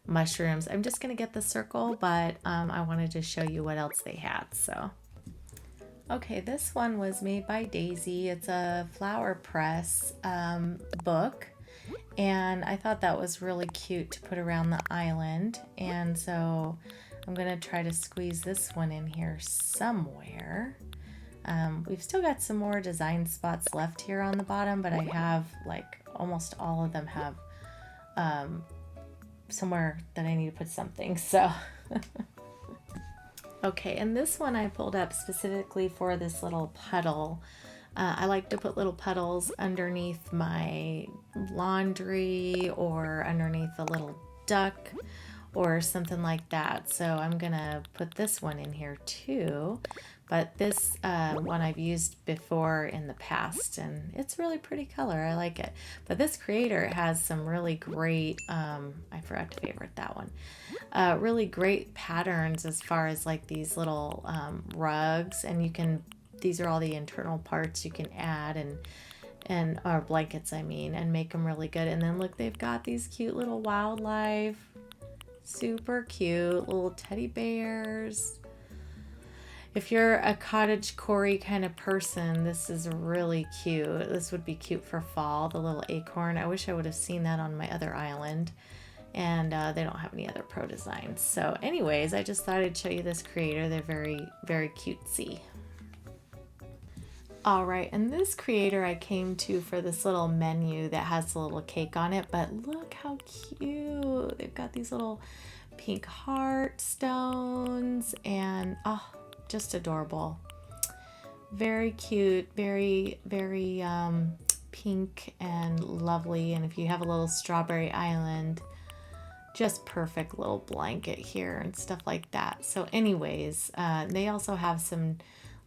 mushrooms. I'm just going to get the circle, but I wanted to show you what else they had. So, okay, this one was made by Daisy. It's a flower press book, and I thought that was really cute to put around the island. And so I'm going to try to squeeze this one in here somewhere. We've still got some more design spots left here on the bottom, but I have like almost all of them have somewhere that I need to put something. So okay, and this one I pulled up specifically for this little puddle. I like to put little puddles underneath my laundry or underneath a little duck or something like that. So I'm gonna put this one in here too. But this one I've used before in the past, and it's really pretty color. I like it. But this creator has some really great, I forgot to favorite that one, really great patterns as far as like these little rugs. And you can, these are all the internal parts you can add and or blankets, I mean, and make them really good. And then look, they've got these cute little wildlife, super cute little teddy bears. If you're a cottagecore kind of person, this is really cute. This would be cute for fall, the little acorn. I wish I would have seen that on my other island. And they don't have any other pro designs. So anyways, I just thought I'd show you this creator. They're very, very cutesy. All right, and this creator I came to for this little menu that has a little cake on it. But look how cute. They've got these little pink heart stones and just adorable. Very cute, very, very pink and lovely. And if you have a little strawberry island, just perfect little blanket here and stuff like that. So anyways, they also have some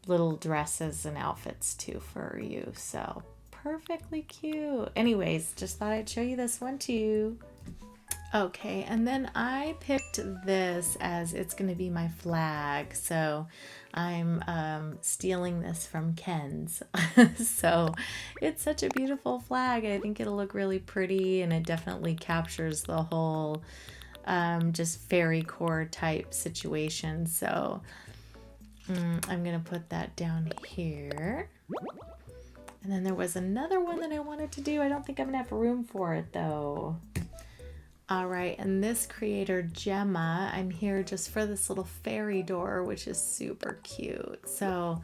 little dresses and outfits too for you. So perfectly cute. Anyways, just thought I'd show you this one too. Okay, and then I picked this as it's going to be my flag. So I'm stealing this from Ken's. So it's such a beautiful flag. I think it'll look really pretty, and it definitely captures the whole just Fairycore type situation. So I'm going to put that down here. And then there was another one that I wanted to do. I don't think I'm going to have room for it though. All right, and this creator, Gemma, I'm here just for this little fairy door, which is super cute. So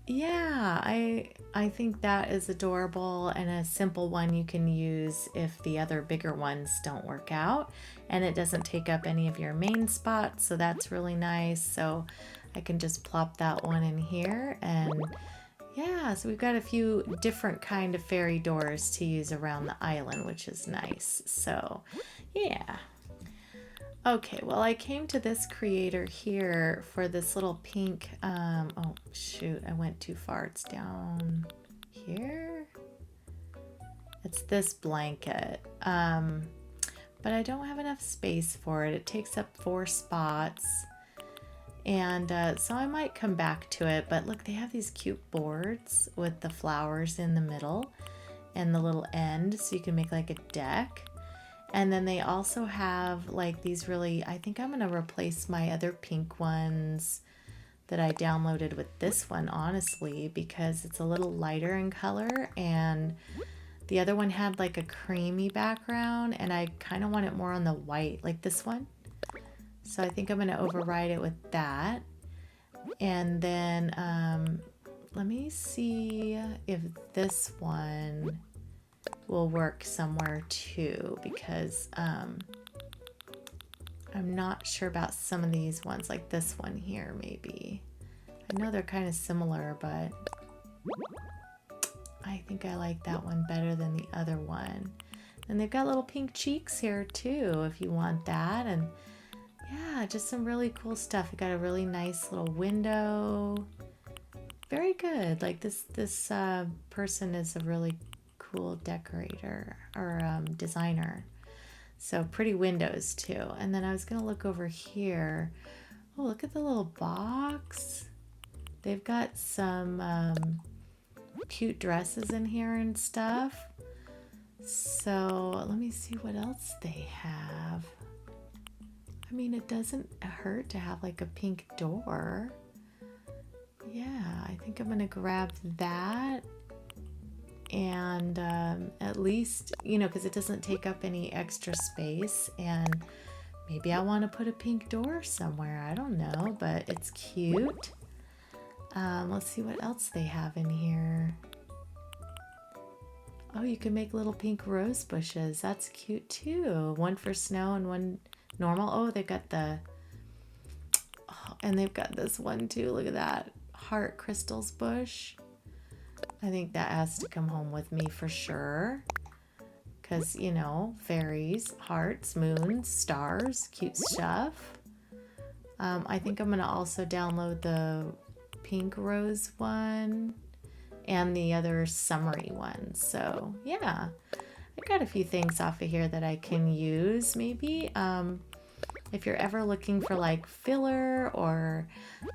yeah, I think that is adorable and a simple one you can use if the other bigger ones don't work out. And it doesn't take up any of your main spots, so that's really nice. So I can just plop that one in here. And yeah, so we've got a few different kind of fairy doors to use around the island, which is nice. So yeah. Okay, well, I came to this creator here for this little pink, oh shoot, I went too far. It's down here. It's this blanket, but I don't have enough space for it. It takes up 4 spots. And so I might come back to it, but look, they have these cute boards with the flowers in the middle and the little end, so you can make like a deck. And then they also have like these really, I think I'm going to replace my other pink ones that I downloaded with this one, honestly, because it's a little lighter in color and The other one had like a creamy background, and I kind of want it more on the white, like this one. So I think I'm going to override it with that. And then let me see if this one will work somewhere too, because I'm not sure about some of these ones, like this one here maybe. I know they're kind of similar, but I think I like that one better than the other one. And they've got little pink cheeks here too, if you want that. And yeah, just some really cool stuff. You got a really nice little window. Very good. Like this person is a really cool decorator or designer. So pretty windows too. And then I was gonna look over here. Oh, look at the little box. They've got some cute dresses in here and stuff. So let me see what else they have. I mean, it doesn't hurt to have like a pink door. Yeah, I think I'm gonna grab that. And at least, you know, because it doesn't take up any extra space, and maybe I want to put a pink door somewhere. I don't know, but it's cute. Let's see what else they have in here. Oh, you can make little pink rose bushes. That's cute too. One for snow and one normal. Oh, they've got the, oh, and they've got this one too. Look at that heart crystals bush. I think that has to come home with me for sure. Because, you know, fairies, hearts, moons, stars, cute stuff. I think I'm going to also download the pink rose one and the other summery one. So, yeah. I've got a few things off of here that I can use maybe. If you're ever looking for like filler or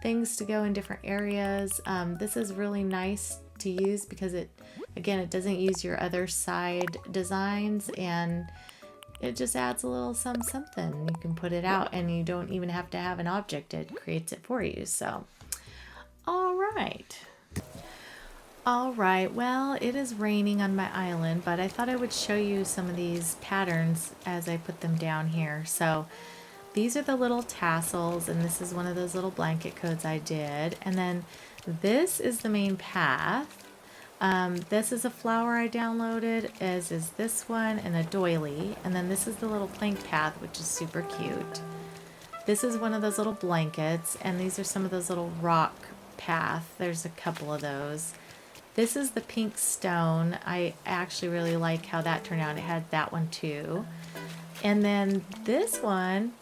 things to go in different areas, this is really nice to use because it doesn't use your other side designs, and it just adds a little something. You can put it out and you don't even have to have an object. It creates it for you. So, all right. All right, well, it is raining on my island, but I thought I would show you some of these patterns as I put them down here. So these are the little tassels, and this is one of those little blanket codes I did. And then this is the main path. This is a flower I downloaded, as is this one, and a doily. And then this is the little plank path, which is super cute. This is one of those little blankets, and these are some of those little rock path. There's a couple of those. This is the pink stone. I actually really like how that turned out. It had that one too. And then this one,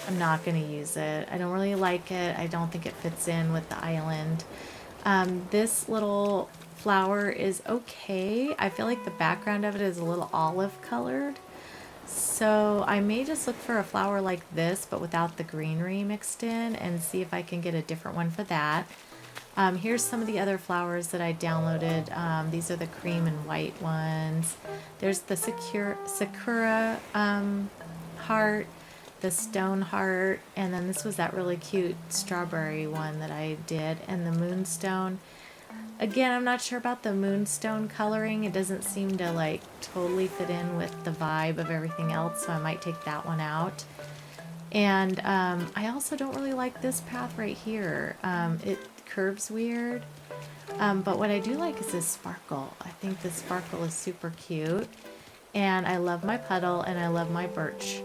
I'm not going to use it. I don't really like it. I don't think it fits in with the island. This little flower is okay. I feel like the background of it is a little olive colored. So I may just look for a flower like this, but without the greenery mixed in, and see if I can get a different one for that. Here's some of the other flowers that I downloaded. These are the cream and white ones. There's the sakura heart, the stone heart, and then this was that really cute strawberry one that I did, and the moonstone. Again, I'm not sure about the moonstone coloring. It doesn't seem to like totally fit in with the vibe of everything else, so I might take that one out. And I also don't really like this path right here. It curves weird. But what I do like is this sparkle. I think this sparkle is super cute. And I love my puddle and I love my birch.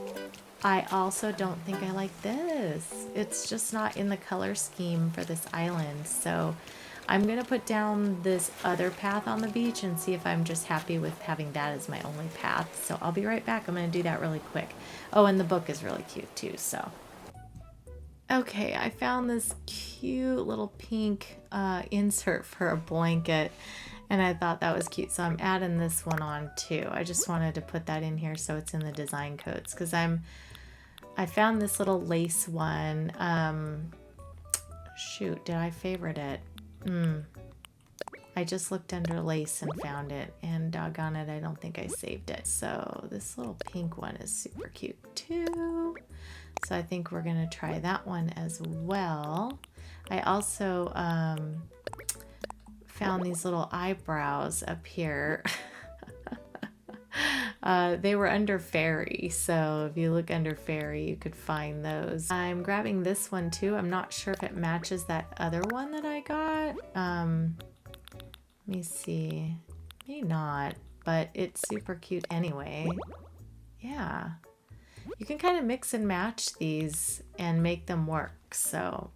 I also don't think I like this. It's just not in the color scheme for this island. So I'm going to put down this other path on the beach and see if I'm just happy with having that as my only path. So I'll be right back. I'm going to do that really quick. Oh, and the book is really cute too, so. Okay, I found this cute little pink insert for a blanket, and I thought that was cute, so I'm adding this one on too. I just wanted to put that in here so it's in the design codes, because I found this little lace one. Shoot, did I favorite it? I just looked under lace and found it, and doggone it, I don't think I saved it. So this little pink one is super cute too. So I think we're gonna try that one as well. I also found these little eyebrows up here. They were under fairy, so if you look under fairy, you could find those. I'm grabbing this one too. I'm not sure if it matches that other one that I got. Let me see. Maybe not, but it's super cute anyway. Yeah. You can kind of mix and match these and make them work, so.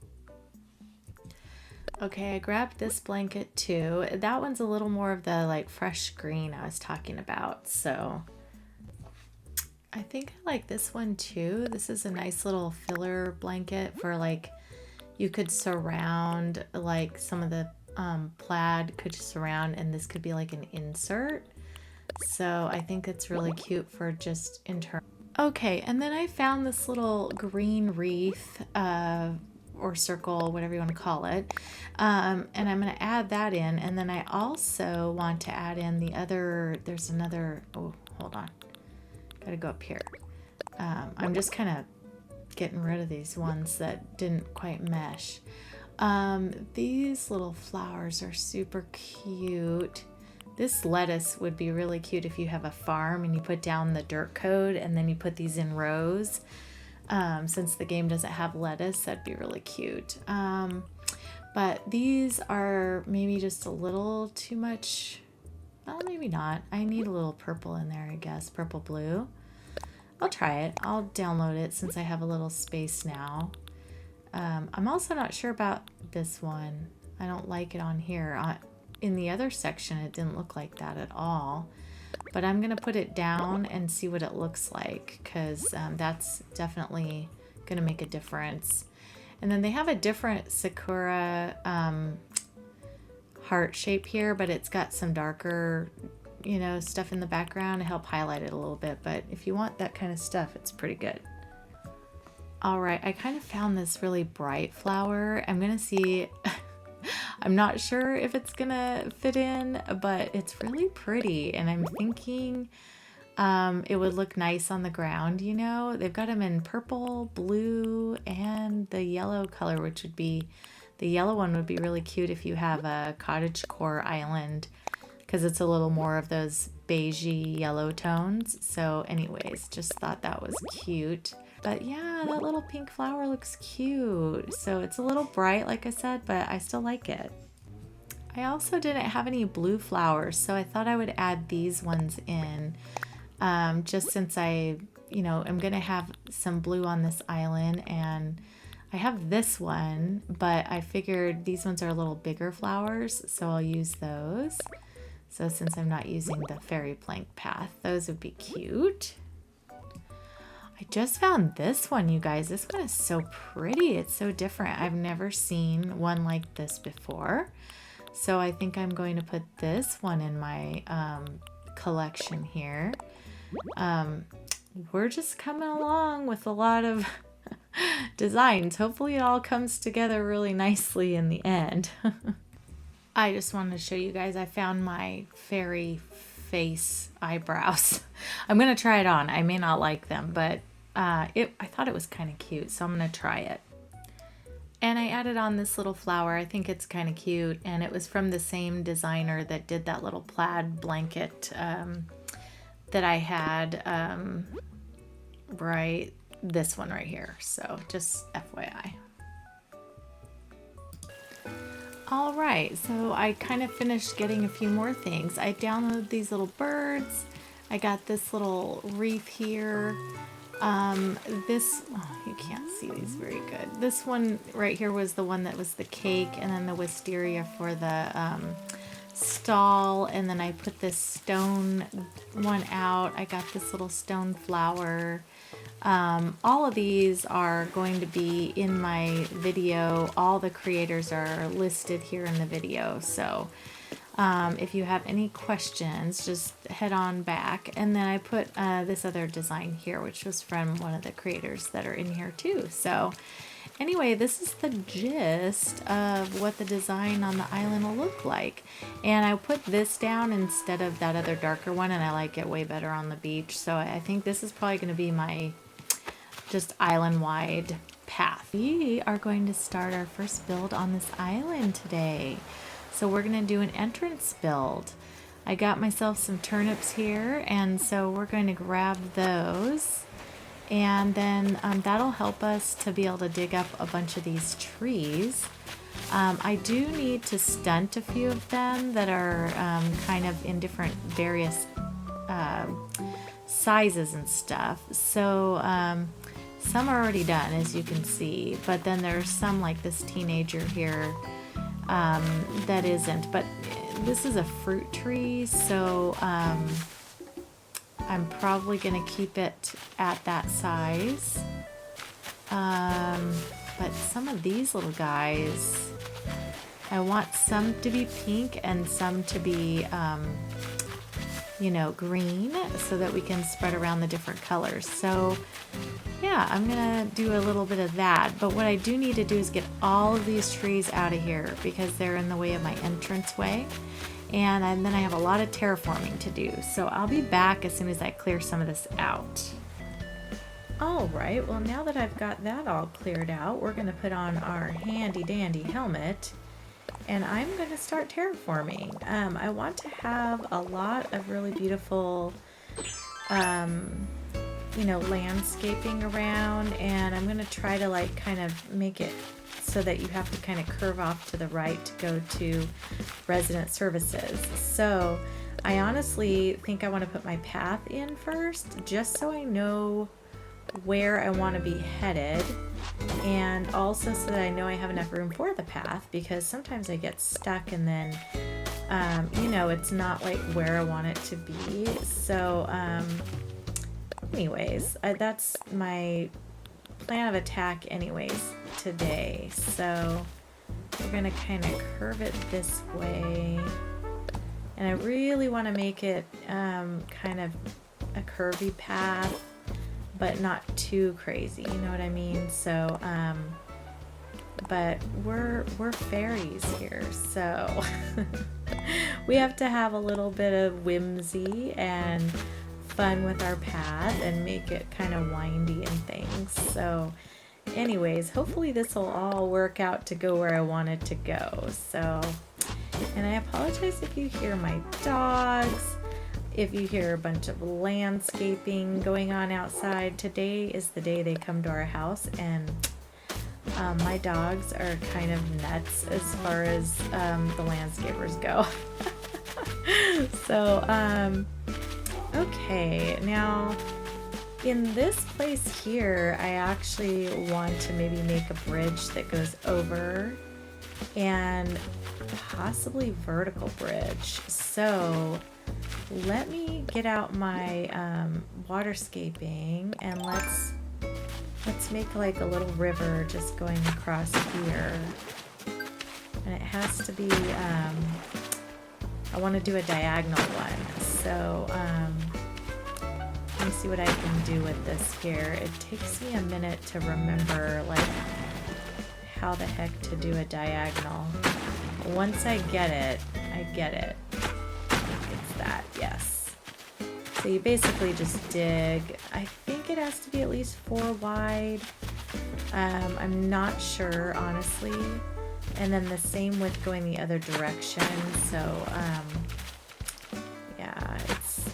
Okay, I grabbed this blanket too. That one's a little more of the like fresh green I was talking about, so. I think I like this one too. This is a nice little filler blanket for like, you could surround like some of the plaid could surround, and this could be like an insert. So I think it's really cute for just internal. Okay, and then I found this little green wreath or circle, whatever you want to call it. And I'm going to add that in. And then I also want to add in the other, there's another, oh, hold on. Got to go up here. I'm just kind of getting rid of these ones that didn't quite mesh. These little flowers are super cute. This lettuce would be really cute if you have a farm and you put down the dirt code and then you put these in rows. Since the game doesn't have lettuce, that'd be really cute. But these are maybe just a little too much. Well, maybe not. I need a little purple in there, I guess. Purple blue. I'll try it. I'll download it since I have a little space now. I'm also not sure about this one. I don't like it on here. In the other section, it didn't look like that at all. But I'm going to put it down and see what it looks like, because that's definitely going to make a difference. And then they have a different Sakura heart shape here, but it's got some darker, you know, stuff in the background to help highlight it a little bit. But if you want that kind of stuff, it's pretty good. All right, I kind of found this really bright flower. I'm going to see... I'm not sure if it's gonna fit in, but it's really pretty, and I'm thinking it would look nice on the ground, you know? They've got them in purple, blue, and the yellow color, which would be, the yellow one would be really cute if you have a cottagecore island, because it's a little more of those beigey yellow tones. So anyways, just thought that was cute. But yeah, that little pink flower looks cute. So it's a little bright, like I said, but I still like it. I also didn't have any blue flowers, so I thought I would add these ones in. Just since I, you know, I'm gonna have some blue on this island, and I have this one, but I figured these ones are a little bigger flowers, so I'll use those. So since I'm not using the fairy plank path, those would be cute. I just found this one, you guys. This one is so pretty. It's so different. I've never seen one like this before. So I think I'm going to put this one in my collection here. We're just coming along with a lot of designs. Hopefully it all comes together really nicely in the end. I just wanted to show you guys, I found my fairy face eyebrows. I'm going to try it on. I may not like them, but I thought it was kind of cute, so I'm going to try it. And I added on this little flower. I think it's kind of cute, and it was from the same designer that did that little plaid blanket that I had, right, this one right here. So just FYI. All right, so I kind of finished getting a few more things. I downloaded these little birds. I got this little wreath here. You can't see these very good. This one right here was the one that was the cake, and then the wisteria for the stall, and then I put this stone one out. I got this little stone flower. All of these are going to be in my video. All the creators are listed here in the video, so if you have any questions, just head on back. And then I put this other design here, which was from one of the creators that are in here too. So anyway, this is the gist of what the design on the island will look like. And I put this down instead of that other darker one, and I like it way better on the beach. So I think this is probably going to be my just island-wide path. We are going to start our first build on this island today. So we're going to do an entrance build. I got myself some turnips here, and so we're going to grab those. And then that'll help us to be able to dig up a bunch of these trees. I do need to stunt a few of them that are kind of in different various sizes and stuff. So some are already done, as you can see, but then there's some like this teenager here that isn't. But this is a fruit tree, so I'm probably going to keep it at that size. But some of these little guys, I want some to be pink and some to be, you know, green, so that we can spread around the different colors. So yeah, I'm gonna do a little bit of that. But what I do need to do is get all of these trees out of here because they're in the way of my entranceway. And then I have a lot of terraforming to do. So I'll be back as soon as I clear some of this out. All right, well, now that I've got that all cleared out, we're gonna put on our handy dandy helmet, and I'm gonna start terraforming. I want to have a lot of really beautiful, you know, landscaping around, and I'm gonna try to like kind of make it so that you have to kind of curve off to the right to go to resident services. So I honestly think I want to put my path in first, just so I know where I want to be headed, and also so that I know I have enough room for the path, because sometimes I get stuck and then you know, it's not like where I want it to be. So anyways, that's my plan of attack anyways today. So we're gonna kind of curve it this way, and I really want to make it kind of a curvy path, but not too crazy, you know what I mean? So but we're fairies here, so we have to have a little bit of whimsy and fun with our path and make it kind of windy and things. So anyways, hopefully this will all work out to go where I want it to go. So, and I apologize if you hear my dogs, if you hear a bunch of landscaping going on outside. Today is the day they come to our house, and my dogs are kind of nuts as far as the landscapers go. So okay, now in this place here, I actually want to maybe make a bridge that goes over, and possibly vertical bridge. So let me get out my waterscaping, and let's make like a little river just going across here. And it has to be, I want to do a diagonal one. So let me see what I can do with this here. It takes me a minute to remember like how the heck to do a diagonal. Once I get it, I get it. It's that, yes. So you basically just dig. I think it has to be at least 4 wide. I'm not sure, honestly. And then the same with going the other direction. So yeah, it's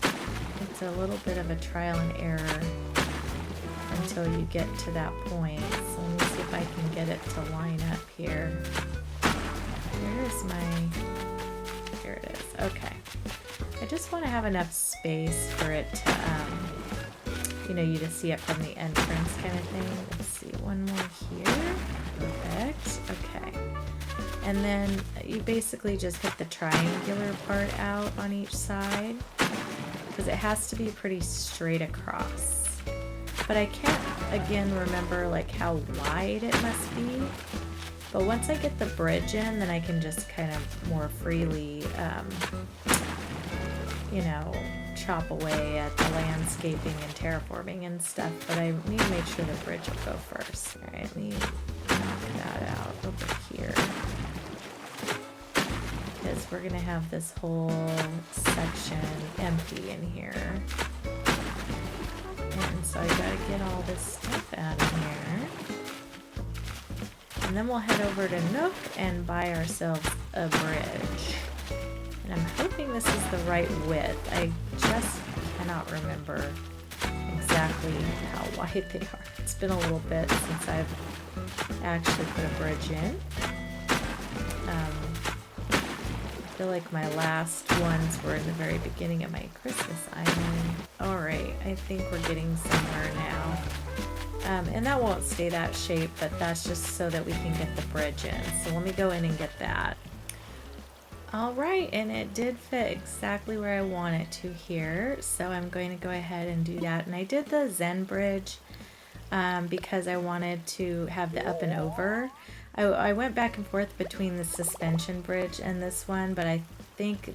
a little bit of a trial and error until you get to that point. So let me see if I can get it to line up here. Where is my, here it is, okay. I just want to have enough space for it to, you know, you to see it from the entrance kind of thing. Let's see, one more here, perfect, okay. And then you basically just hit the triangular part out on each side, because it has to be pretty straight across. But I can't, again, remember like how wide it must be. But once I get the bridge in, then I can just kind of more freely, you know, chop away at the landscaping and terraforming and stuff. But I need to make sure the bridge will go first. All right, let me knock that out over here, because we're gonna have this whole section empty in here. And so I gotta get all this stuff out of here. And then we'll head over to Nook and buy ourselves a bridge. And I'm hoping this is the right width. I just cannot remember exactly how wide they are. It's been a little bit since I've actually put a bridge in. I feel like my last ones were in the very beginning of my Christmas island. Alright, I think we're getting somewhere now. And that won't stay that shape, but that's just so that we can get the bridge in. So let me go in and get that. Alright, and it did fit exactly where I want it to here. So I'm going to go ahead and do that. And I did the Zen bridge because I wanted to have the up and over. I went back and forth between the suspension bridge and this one, but I think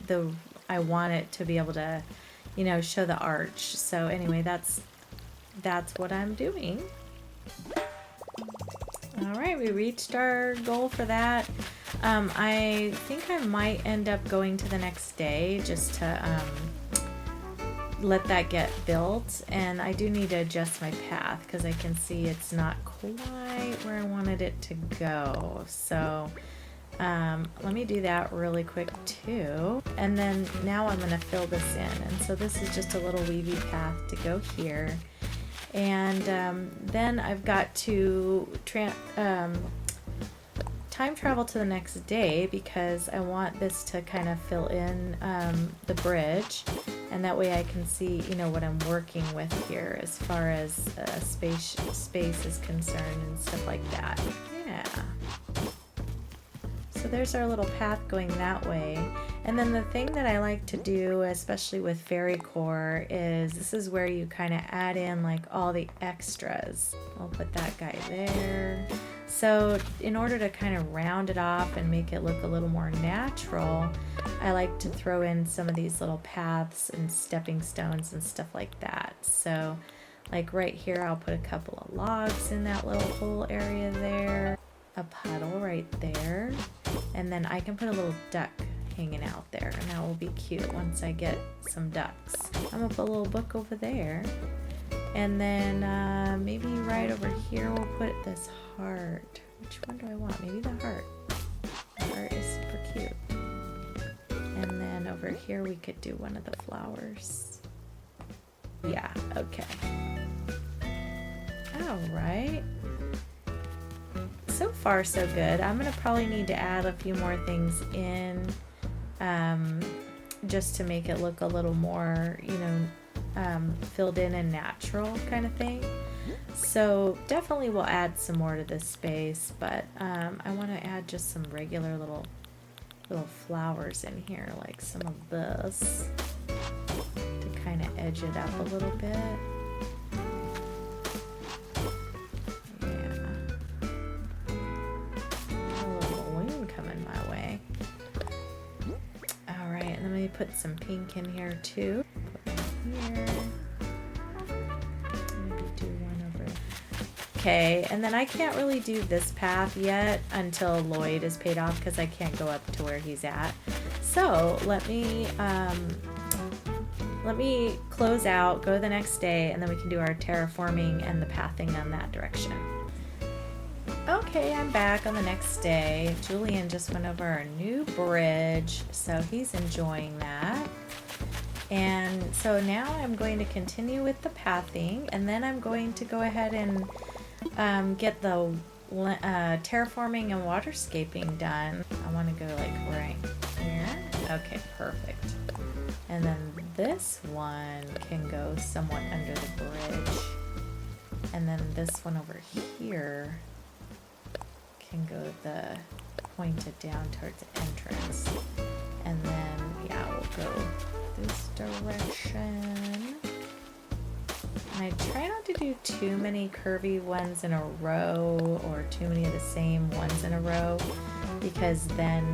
I want it to be able to, you know, show the arch. So anyway, that's what I'm doing. All right, we reached our goal for that. I think I might end up going to the next day just to let that get built, and I do need to adjust my path because I can see it's not quite where I wanted it to go. So let me do that really quick too, and then now I'm going to fill this in. And so this is just a little weavy path to go here, and then I've got to time travel to the next day because I want this to kind of fill in the bridge, and that way I can see, you know, what I'm working with here as far as space is concerned and stuff like that. Yeah. So there's our little path going that way. And then the thing that I like to do, especially with Fairycore, is this is where you kind of add in like all the extras. I'll put that guy there. So in order to kind of round it off and make it look a little more natural, I like to throw in some of these little paths and stepping stones and stuff like that. So like right here, I'll put a couple of logs in that little hole area there, a puddle right there, and then I can put a little duck hanging out there, and that will be cute once I get some ducks. I'm gonna put a little book over there, and then maybe right over here we'll put this heart. Which one do I want? Maybe the heart. The heart is super cute. And then over here we could do one of the flowers. Yeah, okay. Alright. So far so good. I'm gonna probably need to add a few more things in just to make it look a little more, you know, filled in and natural kind of thing. So definitely we'll add some more to this space, but I want to add just some regular little flowers in here, like some of this, to kind of edge it up a little bit. Yeah. A little balloon coming my way. All right, and then let me put some pink in here too. Put one here. Okay, and then I can't really do this path yet until Lloyd is paid off because I can't go up to where he's at. So let me close out, go the next day, and then we can do our terraforming and the pathing on that direction. Okay, I'm back on the next day. Julian just went over our new bridge, so he's enjoying that. And so now I'm going to continue with the pathing, and then I'm going to go ahead and get the terraforming and waterscaping done. I want to go like right here. Okay, perfect. And then this one can go somewhat under the bridge. And then this one over here can go pointed down towards the entrance. And then, yeah, we'll go this direction. And I try not to do too many curvy ones in a row or too many of the same ones in a row, because then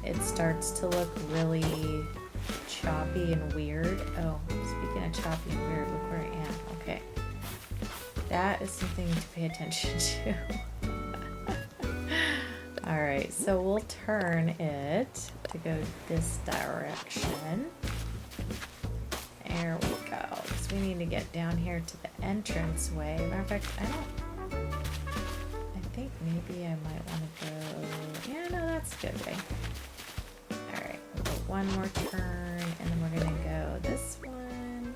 it starts to look really choppy and weird. Oh, speaking of choppy and weird, look where I am. Okay. That is something to pay attention to. Alright, so we'll turn it to go this direction. There we go, because we need to get down here to the entrance way. Matter of fact, I think maybe I might want to go, yeah, no, that's a good way. Alright, we'll go one more turn, and then we're gonna go this one.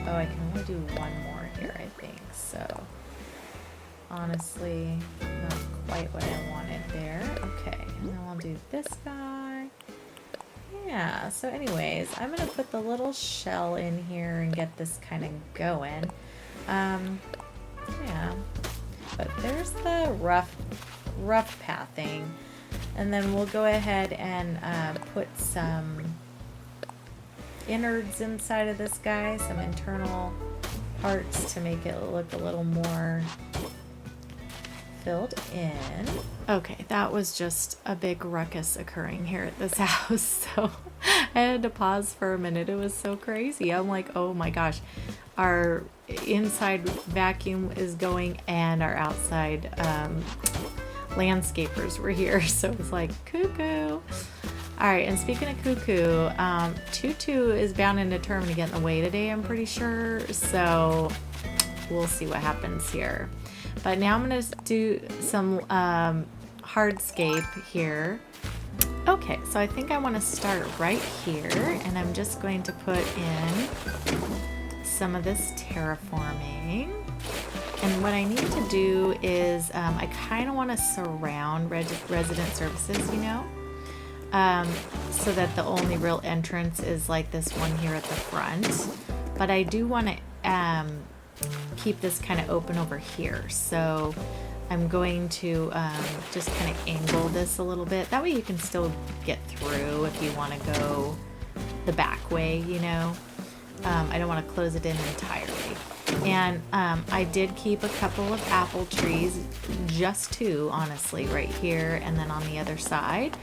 Oh, I can only do one more here, I think. So honestly, not quite what I wanted there. Okay, and then we'll do this guy. Yeah, so anyways, I'm gonna put the little shell in here and get this kind of going. Yeah, but there's the rough pathing, and then we'll go ahead and put some innards inside of this guy, some internal parts to make it look a little more filled in. Okay, that was just a big ruckus occurring here at this house, so I had to pause for a minute. It was so crazy. I'm like, oh my gosh, our inside vacuum is going and our outside landscapers were here, so it was like cuckoo. All right, and speaking of cuckoo, Tutu is bound and determined to get in the way today, I'm pretty sure, so we'll see what happens here. But now I'm going to do some hardscape here. Okay, so I think I want to start right here, and I'm just going to put in some of this terraforming. And what I need to do is I kind of want to surround resident services, you know, so that the only real entrance is like this one here at the front. But I do want to keep this kind of open over here. So I'm going to just kind of angle this a little bit. That way you can still get through if you want to go the back way, you know. I don't want to close it in entirely. And I did keep a couple of apple trees, just two, honestly, right here and then on the other side.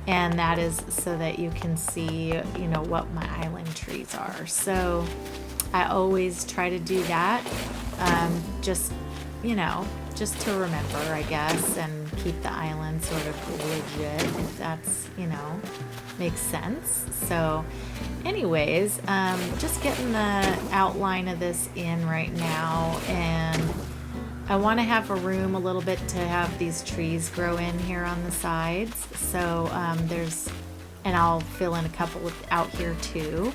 And that is so that you can see, you know, what my island trees are. So I always try to do that, just, you know, just to remember, I guess, and keep the island sort of legit, if that's, you know, makes sense. So anyways, just getting the outline of this in right now, and I want to have a room a little bit to have these trees grow in here on the sides. So there's, and I'll fill in a couple out here too,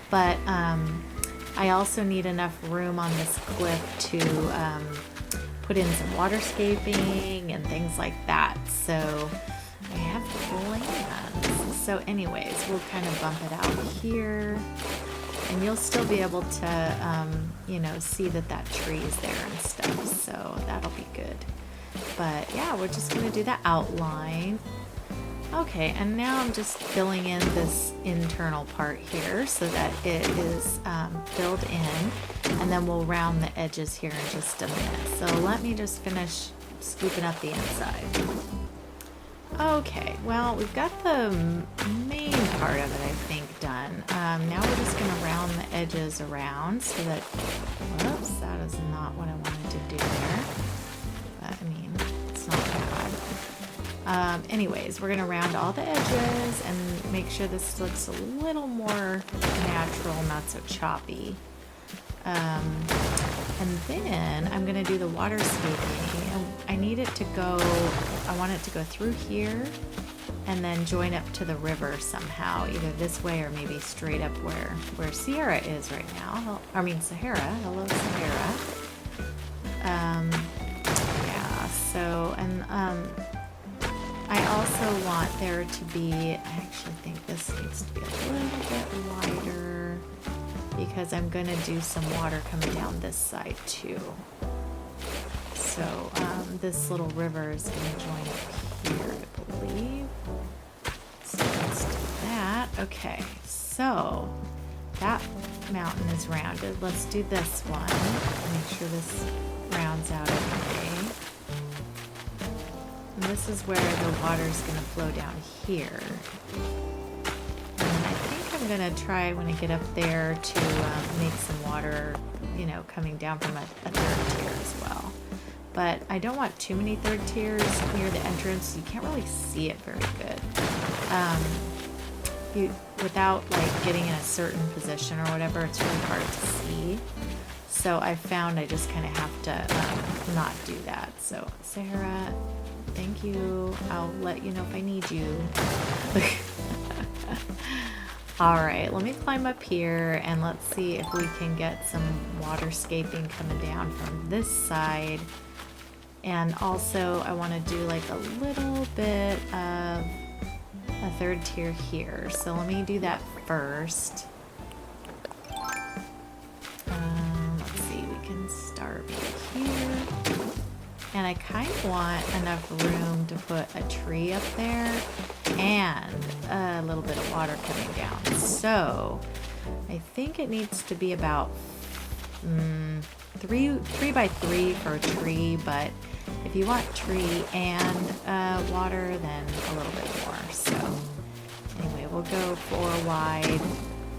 but I also need enough room on this cliff to put in some waterscaping and things like that. So I have plans. So anyways, we'll kind of bump it out here, and you'll still be able to, you know, see that that tree is there and stuff. So that'll be good. But yeah, we're just going to do the outline. Okay, and now I'm just filling in this internal part here so that it is filled in, and then we'll round the edges here in just a minute. So let me just finish scooping up the inside. Okay, well, we've got the main part of it, I think, done. Now we're just going to round the edges around so that, whoops, that is not what I wanted to do there. But, I mean, it's not bad. Anyways, we're going to round all the edges and make sure this looks a little more natural, not so choppy. And then I'm going to do the waterscaping, and I need it to go, I want it to go through here and then join up to the river somehow, either this way or maybe straight up where Sierra is right now. I mean Sahara. Hello, Sahara. Yeah, so, and I also want there to be, I actually think this needs to be a little bit wider, because I'm going to do some water coming down this side too. So this little river is going to join up here, I believe. So let's do that. Okay, so that mountain is rounded. Let's do this one. Make sure this rounds out okay. And this is where the water is going to flow down here. I'm gonna try when I get up there to make some water, you know, coming down from a third tier as well. But I don't want too many third tiers near the entrance. You can't really see it very good. Without like getting in a certain position or whatever, it's really hard to see. So I found I just kind of have to not do that. So Sarah, Thank you. I'll let you know if I need you. Alright, let me climb up here and let's see if we can get some waterscaping coming down from this side. And also I want to do like a little bit of a third tier here. So let me do that first. Let's see, we can start here. And I kind of want enough room to put a tree up there and a little bit of water coming down. So I think it needs to be about 3 by 3 for a tree, but if you want tree and water, then a little bit more. So anyway, we'll go 4 wide,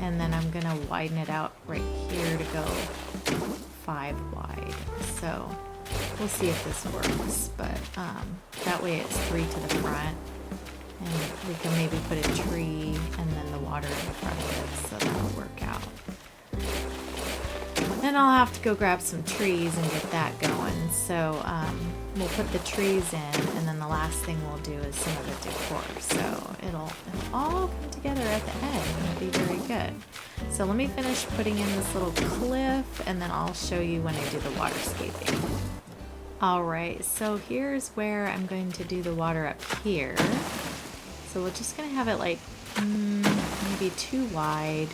and then I'm gonna widen it out right here to go 5 wide. So we'll see if this works, but that way it's 3 to the front, and we can maybe put a tree and then the water in the front of it, so that'll work out. Then I'll have to go grab some trees and get that going. So we'll put the trees in, and then the last thing we'll do is some of the decor. So it'll all come together at the end and it'll be very good. So let me finish putting in this little cliff, and then I'll show you when I do the waterscaping. Alright, so here's where I'm going to do the water up here. So we're just going to have it like maybe 2 wide.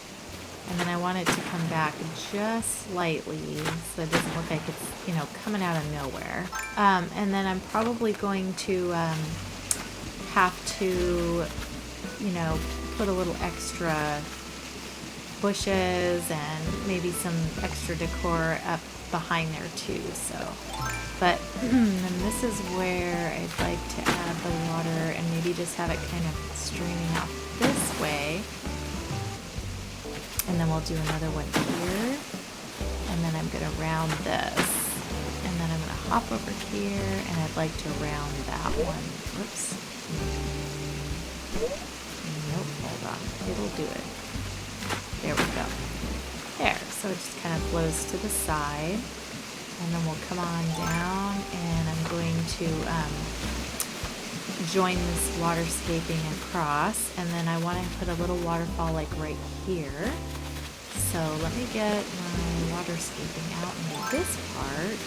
And then I want it to come back just slightly so it doesn't look like it's, you know, coming out of nowhere. And then I'm probably going to have to, you know, put a little extra bushes and maybe some extra decor up behind there too. So, but and this is where I'd like to add the water and maybe just have it kind of streaming out this way. And then we'll do another one here, and then I'm going to round this, and then I'm going to hop over here, and I'd like to round that one. Whoops. Nope, hold on. It'll do it. There we go. There, so it just kind of flows to the side, and then we'll come on down, and I'm going to join this waterscaping across, and then I want to put a little waterfall like right here. So let me get my waterscaping out into this part.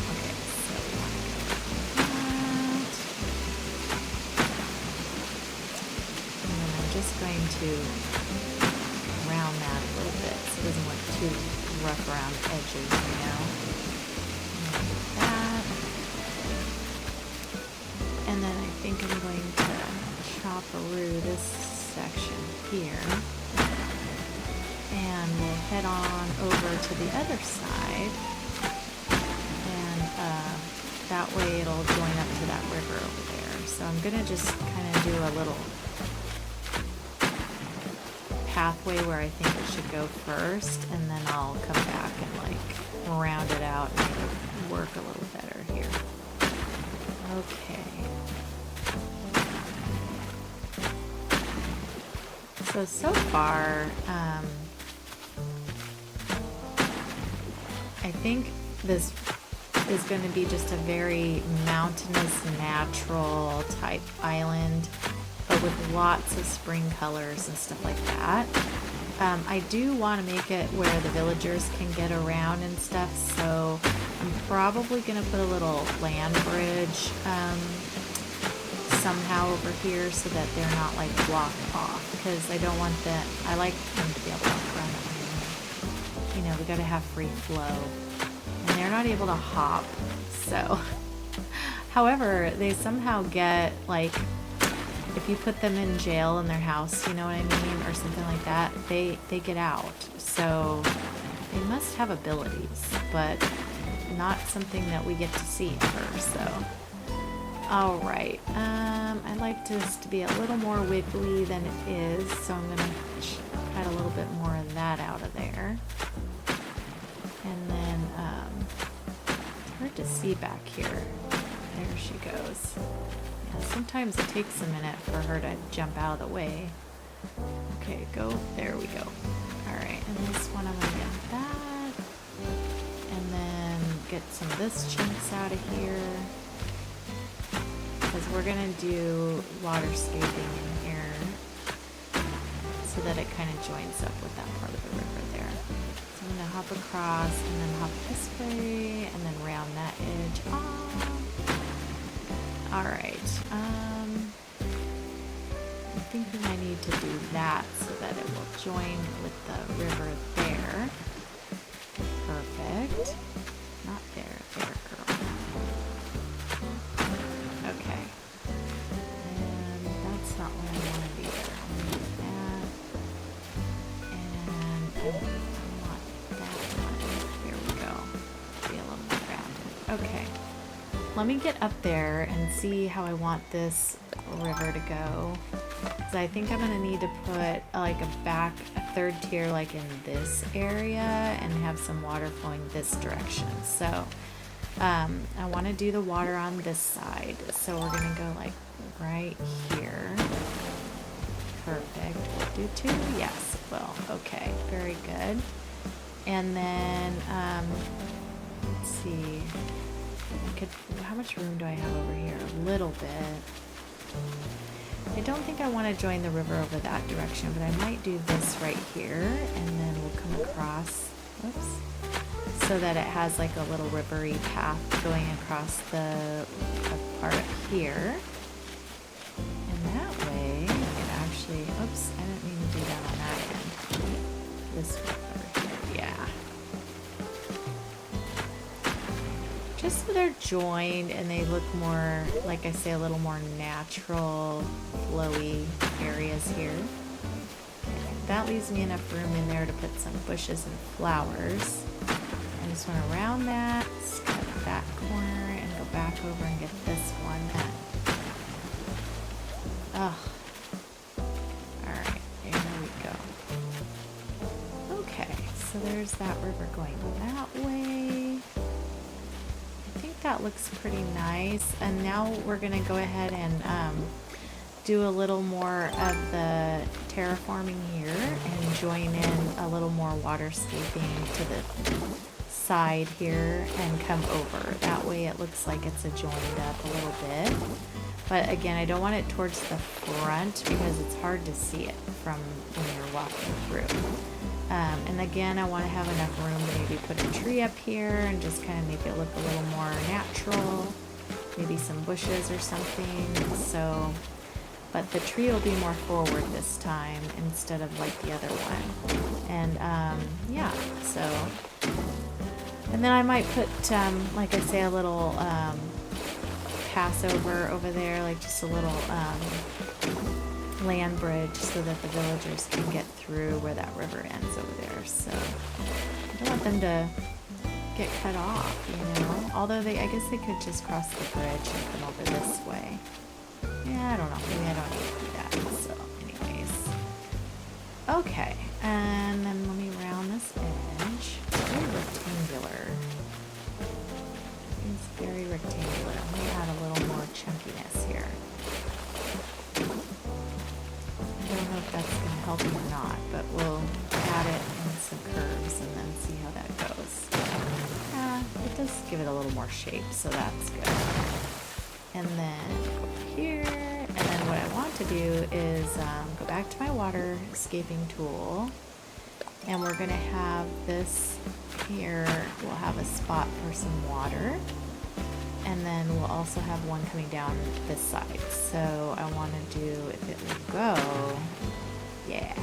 Okay, so we want to go like that. And then I'm just going to round that a little bit so it doesn't look too rough around the edges, you know. Like that. And then I think I'm going to chop-a-roo this section here. And we'll head on over to the other side, and that way it'll join up to that river over there. So I'm gonna just kind of do a little pathway where I think it should go first, and then I'll come back and like round it out and make it work a little better here. Okay. So far, I think this is going to be just a very mountainous, natural type island, but with lots of spring colors and stuff like that. I do want to make it where the villagers can get around and stuff, so I'm probably going to put a little land bridge somehow over here so that they're not like blocked off, because I don't want that. I like them to be able to run over. You know, we got to have free flow, and they're not able to hop. So, however, they somehow get like, if you put them in jail in their house, you know what I mean, or something like that, they get out. So they must have abilities, but not something that we get to see ever. So. Alright, I like this to be a little more wiggly than it is, so I'm going to cut a little bit more of that out of there. And then, it's hard to see back here. There she goes. Yeah, sometimes it takes a minute for her to jump out of the way. Okay, go. There we go. Alright, and this one I'm going to get that. And then get some of this chunks out of here. because we're gonna do waterscaping in here so that it kind of joins up with that part of the river there. So I'm gonna hop across and then hop this way and then round that edge off. All right. I'm thinking I need to do that so that it will join with the river there. Perfect. Not there, there, girl. Okay. And that's not what I wanted either. I need that. And I want that one. There we go. Be a little more rounded. Okay. Let me get up there and see how I want this river to go. Because I think I'm going to need to put like a third tier like in this area and have some water flowing this direction. So I want to do the water on this side. So we're going to go like right here. Perfect. We'll do 2? Yes, it will. Okay, very good. And then, let's see. How much room do I have over here? A little bit. I don't think I want to join the river over that direction, but I might do this right here, and then we'll come across, whoops, so that it has like a little rivery path going across the part up here. And that way, it actually, oops, I didn't mean to do that on that end. This one over here, yeah. Just so they're joined and they look more, like I say, a little more natural, flowy areas here. That leaves me enough room in there to put some bushes and flowers. I just want to round that, cut that corner, and go back over and get this one. Oh. Alright, there we go. Okay, so there's that river going that way. That looks pretty nice. And now we're gonna go ahead and do a little more of the terraforming here and join in a little more waterscaping to the side here and come over. That way it looks like it's joined up a little bit. But again, I don't want it towards the front because it's hard to see it from when you're walking through. And again, I want to have enough room to maybe put a tree up here and just kind of make it look a little more natural. Maybe some bushes or something. So, but the tree will be more forward this time instead of like the other one. And yeah, so. And then I might put, like I say, a little passover over there, like just a little land bridge so that the villagers can get through where that river ends over there. So I don't want them to get cut off, you know. Although I guess they could just cross the bridge and come over this way. Yeah, I don't know. Maybe I don't need to do that. So anyways. Okay, and then let me round this edge. It's very rectangular. It's very rectangular. Let me add a little more chunkiness here. I don't know if that's going to help or not, but we'll add it in some curves and then see how that goes. It does give it a little more shape, so that's good. And then go over here, and then what I want to do is go back to my waterscaping tool, and we're going to have this here, we'll have a spot for some water. And then we'll also have one coming down this side. So I want to do, if it will go, yeah.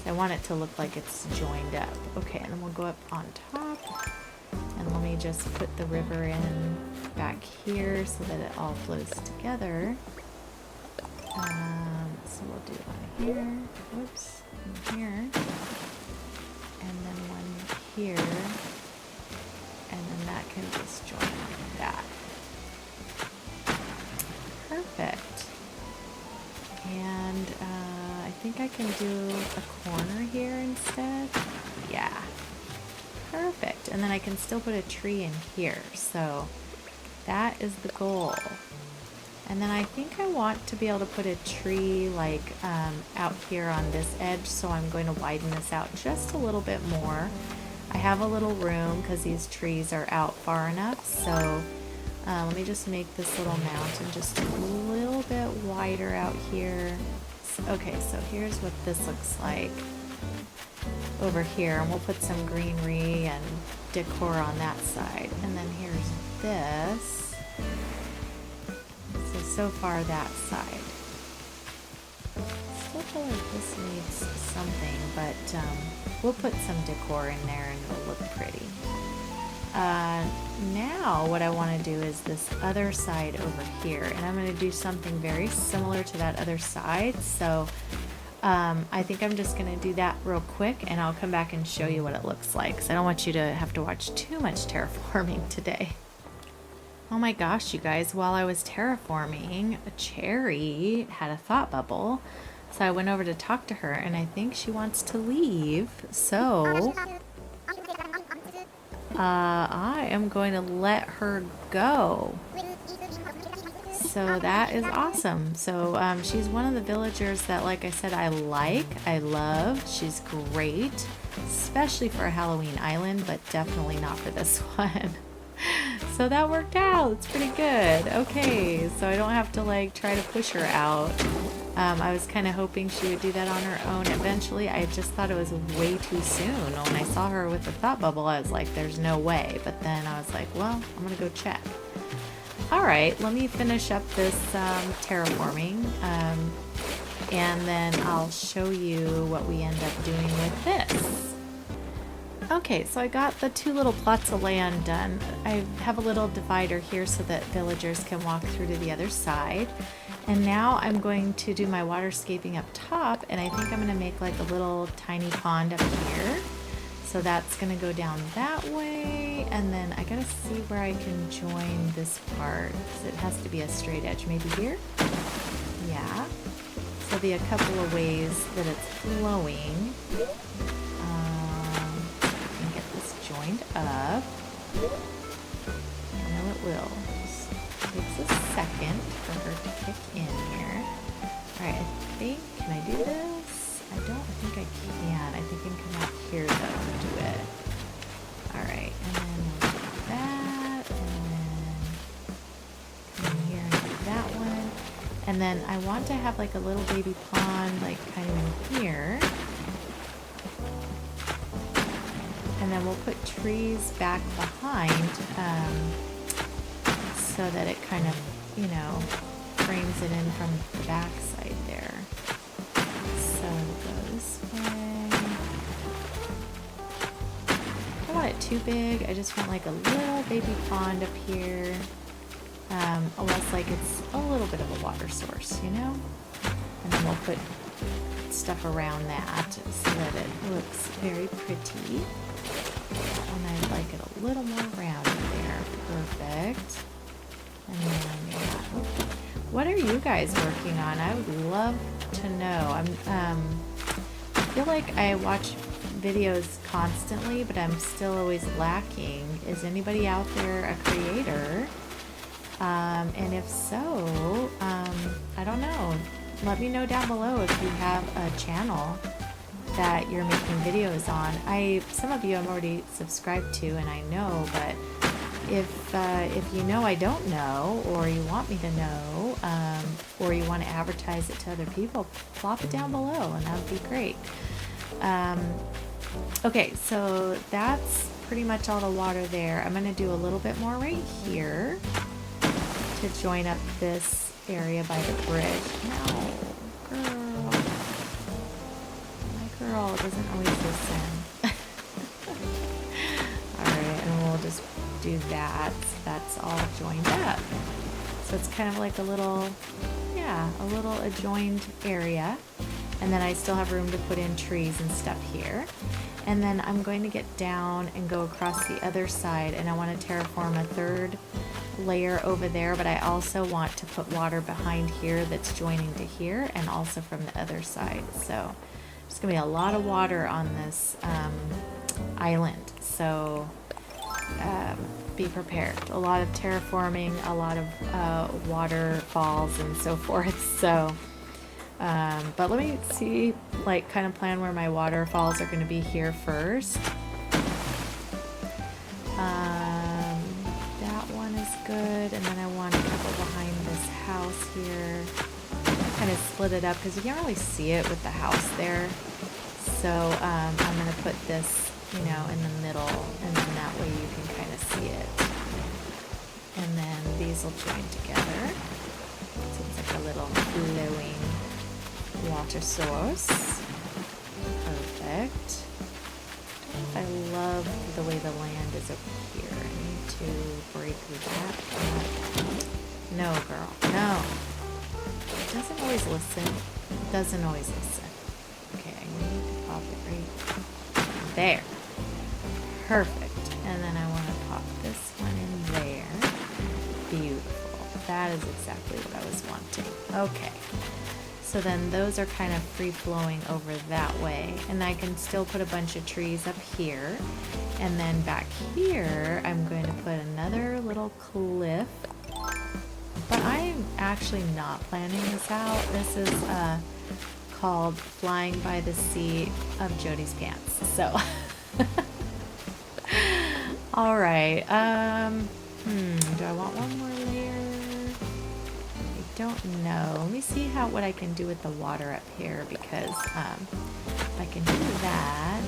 So I want it to look like it's joined up. Okay, and then we'll go up on top. And let me just put the river in back here so that it all flows together. So we'll do one here, whoops, one here. And then one here. And then that can just join like that. Perfect. And I think I can do a corner here instead. Yeah. Perfect. And then I can still put a tree in here. So that is the goal. And then I think I want to be able to put a tree like out here on this edge. So I'm going to widen this out just a little bit more. I have a little room because these trees are out far enough, so Let me just make this little mountain just a little bit wider out here. Okay, so here's what this looks like over here, and we'll put some greenery and decor on that side. And then here's this. So far that side. Still feel like this needs something, but we'll put some decor in there and it'll look pretty. Now what I want to do is this other side over here, and I'm going to do something very similar to that other side. So I think I'm just going to do that real quick, and I'll come back and show you what it looks like, because I don't want you to have to watch too much terraforming today. Oh my gosh, you guys, while I was terraforming, a Cherry had a thought bubble. So I went over to talk to her, and I think she wants to leave. So I am going to let her go. So that is awesome. So she's one of the villagers that, like I said, I love. She's great, especially for a Halloween island, but definitely not for this one. So that worked out. It's pretty good. Okay, so I don't have to like try to push her out. I was kind of hoping she would do that on her own eventually. I just thought it was way too soon. When I saw her with the thought bubble, I was like, there's no way. But then I was like, well, I'm gonna go check. All right, let me finish up this terraforming, and then I'll show you what we end up doing with this. Okay, so I got the 2 little plots of land done. I have a little divider here so that villagers can walk through to the other side. And now I'm going to do my waterscaping up top, and I think I'm going to make like a little tiny pond up here. So that's going to go down that way, and then I got to see where I can join this part, because it has to be a straight edge. Maybe here? Yeah. So there'll be a couple of ways that it's flowing. Joined up. I know it will. Just takes a second for her to kick in here. Alright, I think, can I do this? I don't think I can. I think I can come out here though and do it. Alright, and then we'll do that, and then come in here and do that one. And then I want to have like a little baby pond, like kind of in here. And then we'll put trees back behind so that it kind of, you know, frames it in from the back side there. So we'll go this way. I don't want it too big. I just want like a little baby pond up here. Almost like it's a little bit of a water source, you know? And then we'll put stuff around that so that it looks very pretty. And I'd like it a little more rounded there. Perfect. And then, yeah. What are you guys working on? I would love to know. I feel like I watch videos constantly, but I'm still always lacking. Is anybody out there a creator? And if so, I don't know. Let me know down below if you have a channel that you're making videos on. Some of you I'm already subscribed to, and I know, but if you know I don't know, or you want me to know, or you want to advertise it to other people, plop it down below, and that would be great. Okay, so that's pretty much all the water there. I'm going to do a little bit more right here to join up this area by the bridge. No, girl. My girl doesn't always listen. Alright, and we'll just do that. That's all joined up. So it's kind of like a little, yeah, a little adjoined area. And then I still have room to put in trees and stuff here. And then I'm going to get down and go across the other side, and I want to terraform a third layer over there, but I also want to put water behind here that's joining to here, and also from the other side. So there's going to be a lot of water on this island, so be prepared. A lot of terraforming, a lot of waterfalls and so forth. So but let me see, like, kind of plan where my waterfalls are going to be here first. That one is good, and split it up because you can't really see it with the house there. So I'm going to put this, you know, in the middle, and then that way you can kind of see it. And then these will join together. So it's like a little flowing water source. Perfect. I love the way the land is over here. I need to break that up. No, girl, no. It doesn't always listen. It doesn't always listen. Okay, I need to pop it right there. Perfect. And then I want to pop this one in there. Beautiful. That is exactly what I was wanting. Okay. So then those are kind of free-flowing over that way. And I can still put a bunch of trees up here. And then back here, I'm going to put another little cliff. But I'm actually not planning this out. This is called Flying by the Seat of Jody's Pants. So, all right. Do I want one more layer? I don't know. Let me see what I can do with the water up here, because I can do that.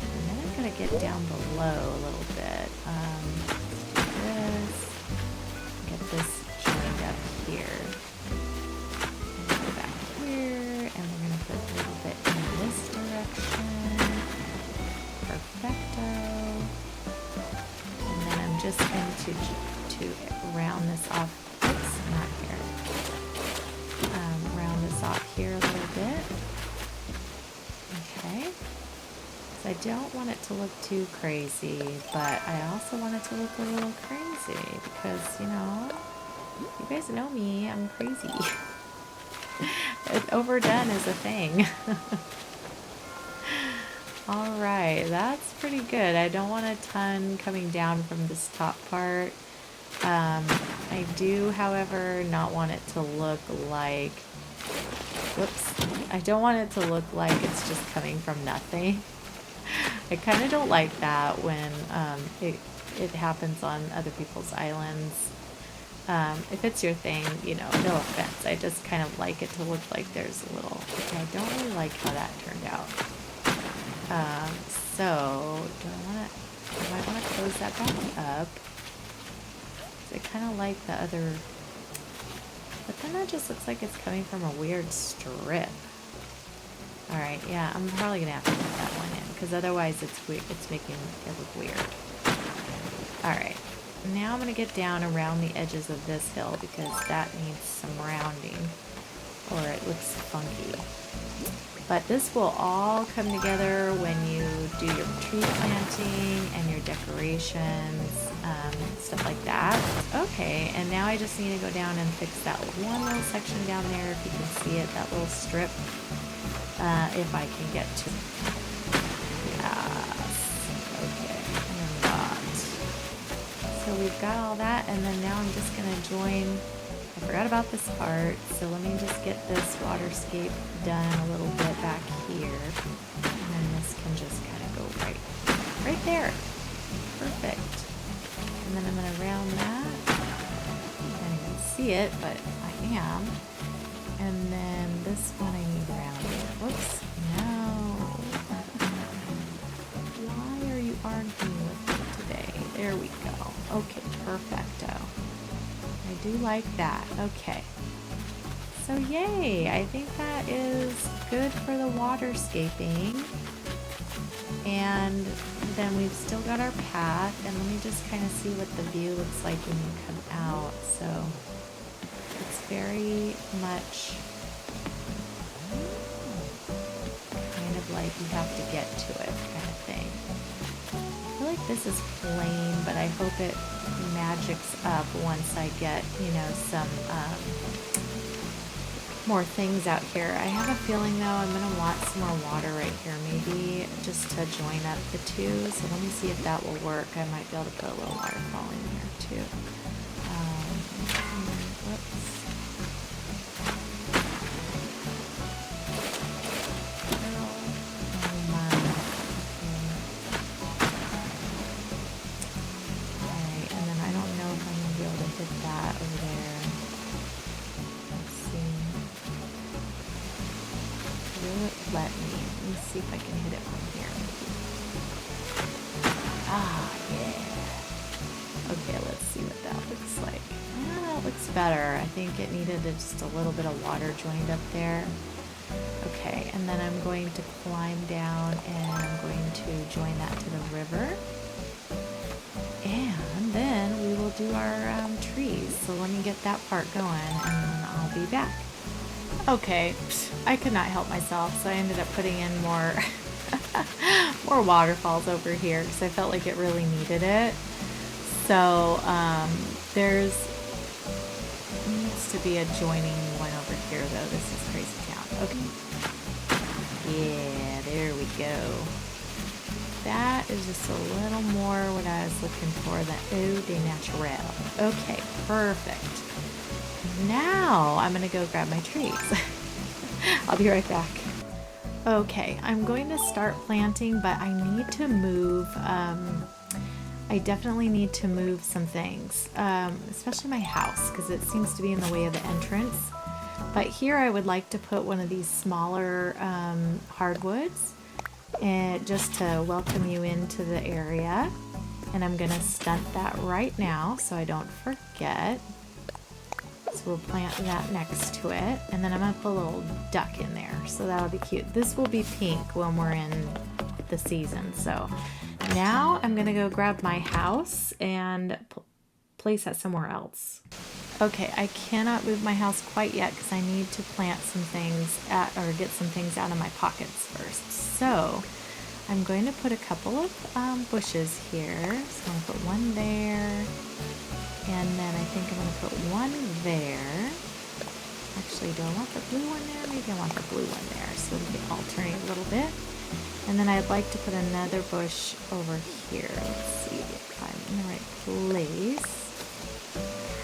And then I'm gonna get down below a little bit. This. Get this joined up here. And go back here, and we're gonna put a little bit in this direction. Perfecto. And then I'm just going to round this off. Oops, not here. Round this off here a little bit. Okay. So I don't want it to look too crazy, but I also want it to look a little crazy because, you know, you guys know me, I'm crazy. Overdone is a thing. All right, that's pretty good. I don't want a ton coming down from this top part. I do, however, not want it to look like, whoops, I don't want it to look like it's just coming from nothing. I kind of don't like that when it happens on other people's islands. If it's your thing, you know, no offense. I just kind of like it to look like there's a little, I don't really like how that turned out. So, I might want to close that back up. I kind of like the other, but then that just looks like it's coming from a weird strip. Alright, yeah, I'm probably going to have to put that one in, because otherwise it's weird, it's making it look weird. Alright, now I'm going to get down around the edges of this hill, because that needs some rounding, or it looks funky. But this will all come together when you do your tree planting and your decorations, stuff like that. Okay, and now I just need to go down and fix that one little section down there, if you can see it, that little strip, if I can get to it. Yes, okay, and that. So we've got all that, and then now I'm just going to join. I forgot about this part, so let me just get this waterscape done a little bit back here, and then this can just kind of go right there. Perfect. And then I'm going to round that. I can't even see it, but I am. And then this one I need rounded. Whoops, no. Why are you arguing with me today? There we go. Okay, perfecto. I do like that. Okay. So yay! I think that is good for the waterscaping. And then we've still got our path, and let me just kind of see what the view looks like when you come out. So it's very much kind of like you have to get to it kind of thing. I feel like this is plain, but I hope it magics up once I get, you know, some more things out here. I have a feeling though I'm going to want some more water right here, maybe just to join up the two. So let me see if that will work. I might be able to put a little waterfall in here too. Whoops. it let me? Let me see if I can hit it from here. Ah, yeah. Okay, let's see what that looks like. Ah, that looks better. I think it needed just a little bit of water joined up there. Okay, and then I'm going to climb down and I'm going to join that to the river. And then we will do our trees. So let me get that part going and then I'll be back. Okay, I could not help myself, so I ended up putting in more more waterfalls over here because I felt like it really needed it. So there's needs to be a joining one over here though. This is crazy town. Okay. Yeah, there we go. That is just a little more what I was looking for, the eau de naturel. Okay, perfect. Now I'm gonna go grab my trees. I'll be right back. Okay, I'm going to start planting, but I need to move, I definitely need to move some things, especially my house, because it seems to be in the way of the entrance. But here I would like to put one of these smaller hardwoods, and just to welcome you into the area. And I'm gonna stunt that right now so I don't forget. So we'll plant that next to it, and then I'm gonna put a little duck in there, so that'll be cute. This will be pink when we're in the season. So now I'm gonna go grab my house and place that somewhere else. Okay, I cannot move my house quite yet because I need to plant some things or get some things out of my pockets first. So I'm going to put a couple of bushes here. So I'm gonna put one there. And then I think I'm going to put one there. Actually, do I want the blue one there? Maybe I want the blue one there so we can alternate a little bit. And then I'd like to put another bush over here. Let's see if I'm in the right place.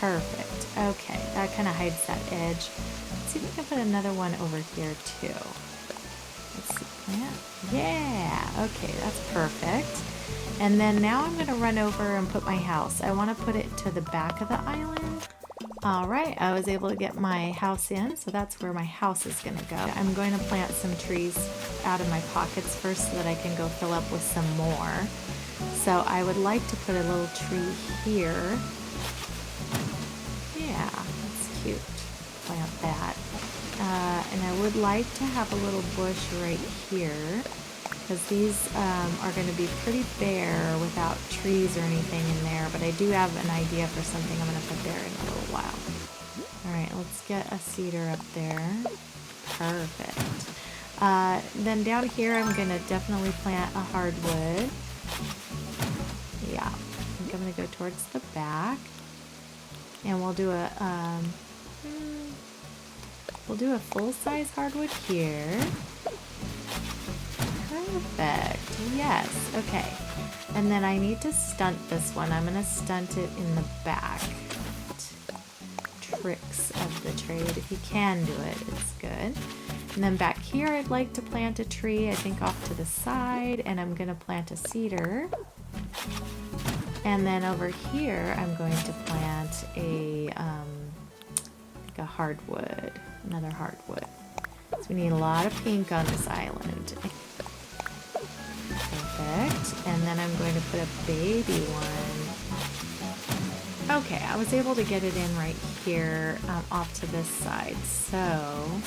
Perfect. Okay, that kind of hides that edge. Let's see if we can put another one over here too. Let's see, plant. Yeah, okay, that's perfect. And then now I'm going to run over and put my house. I want to put it to the back of the island. All right, I was able to get my house in, so that's where my house is going to go. I'm going to plant some trees out of my pockets first so that I can go fill up with some more. So I would like to put a little tree here. Yeah, that's cute. Plant that. And I would like to have a little bush right here, because these are going to be pretty bare without trees or anything in there, but I do have an idea for something I'm going to put there in a little while. Alright, let's get a cedar up there. Perfect. Then down here I'm going to definitely plant a hardwood. Yeah, I think I'm going to go towards the back. And we'll do a full-size hardwood here. Perfect. Yes. Okay. And then I need to stunt this one. I'm going to stunt it in the back. Tricks of the trade. If you can do it, it's good. And then back here, I'd like to plant a tree, I think off to the side, and I'm going to plant a cedar. And then over here, I'm going to plant a hardwood, another hardwood. So we need a lot of pink on this island. Perfect. And then I'm going to put a baby one. Okay, I was able to get it in right here off to this side. So I'm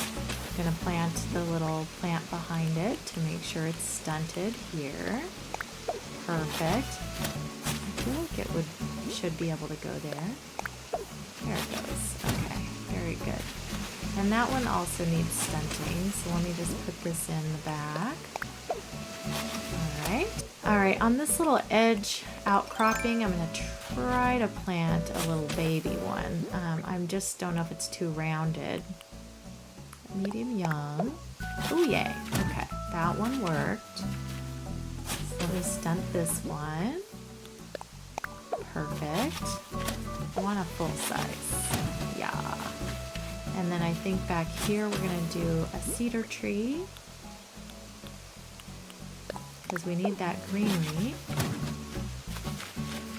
going to plant the little plant behind it to make sure it's stunted here. Perfect. I feel like it should be able to go there. There it goes. Okay, very good. And that one also needs stunting, so let me just put this in the back. Alright, on this little edge outcropping, I'm going to try to plant a little baby one. I just don't know if it's too rounded. Medium young. Oh yay, okay, that one worked. So let me stunt this one. Perfect. I want a full size. Yeah. And then I think back here we're going to do a cedar tree, because we need that greenery.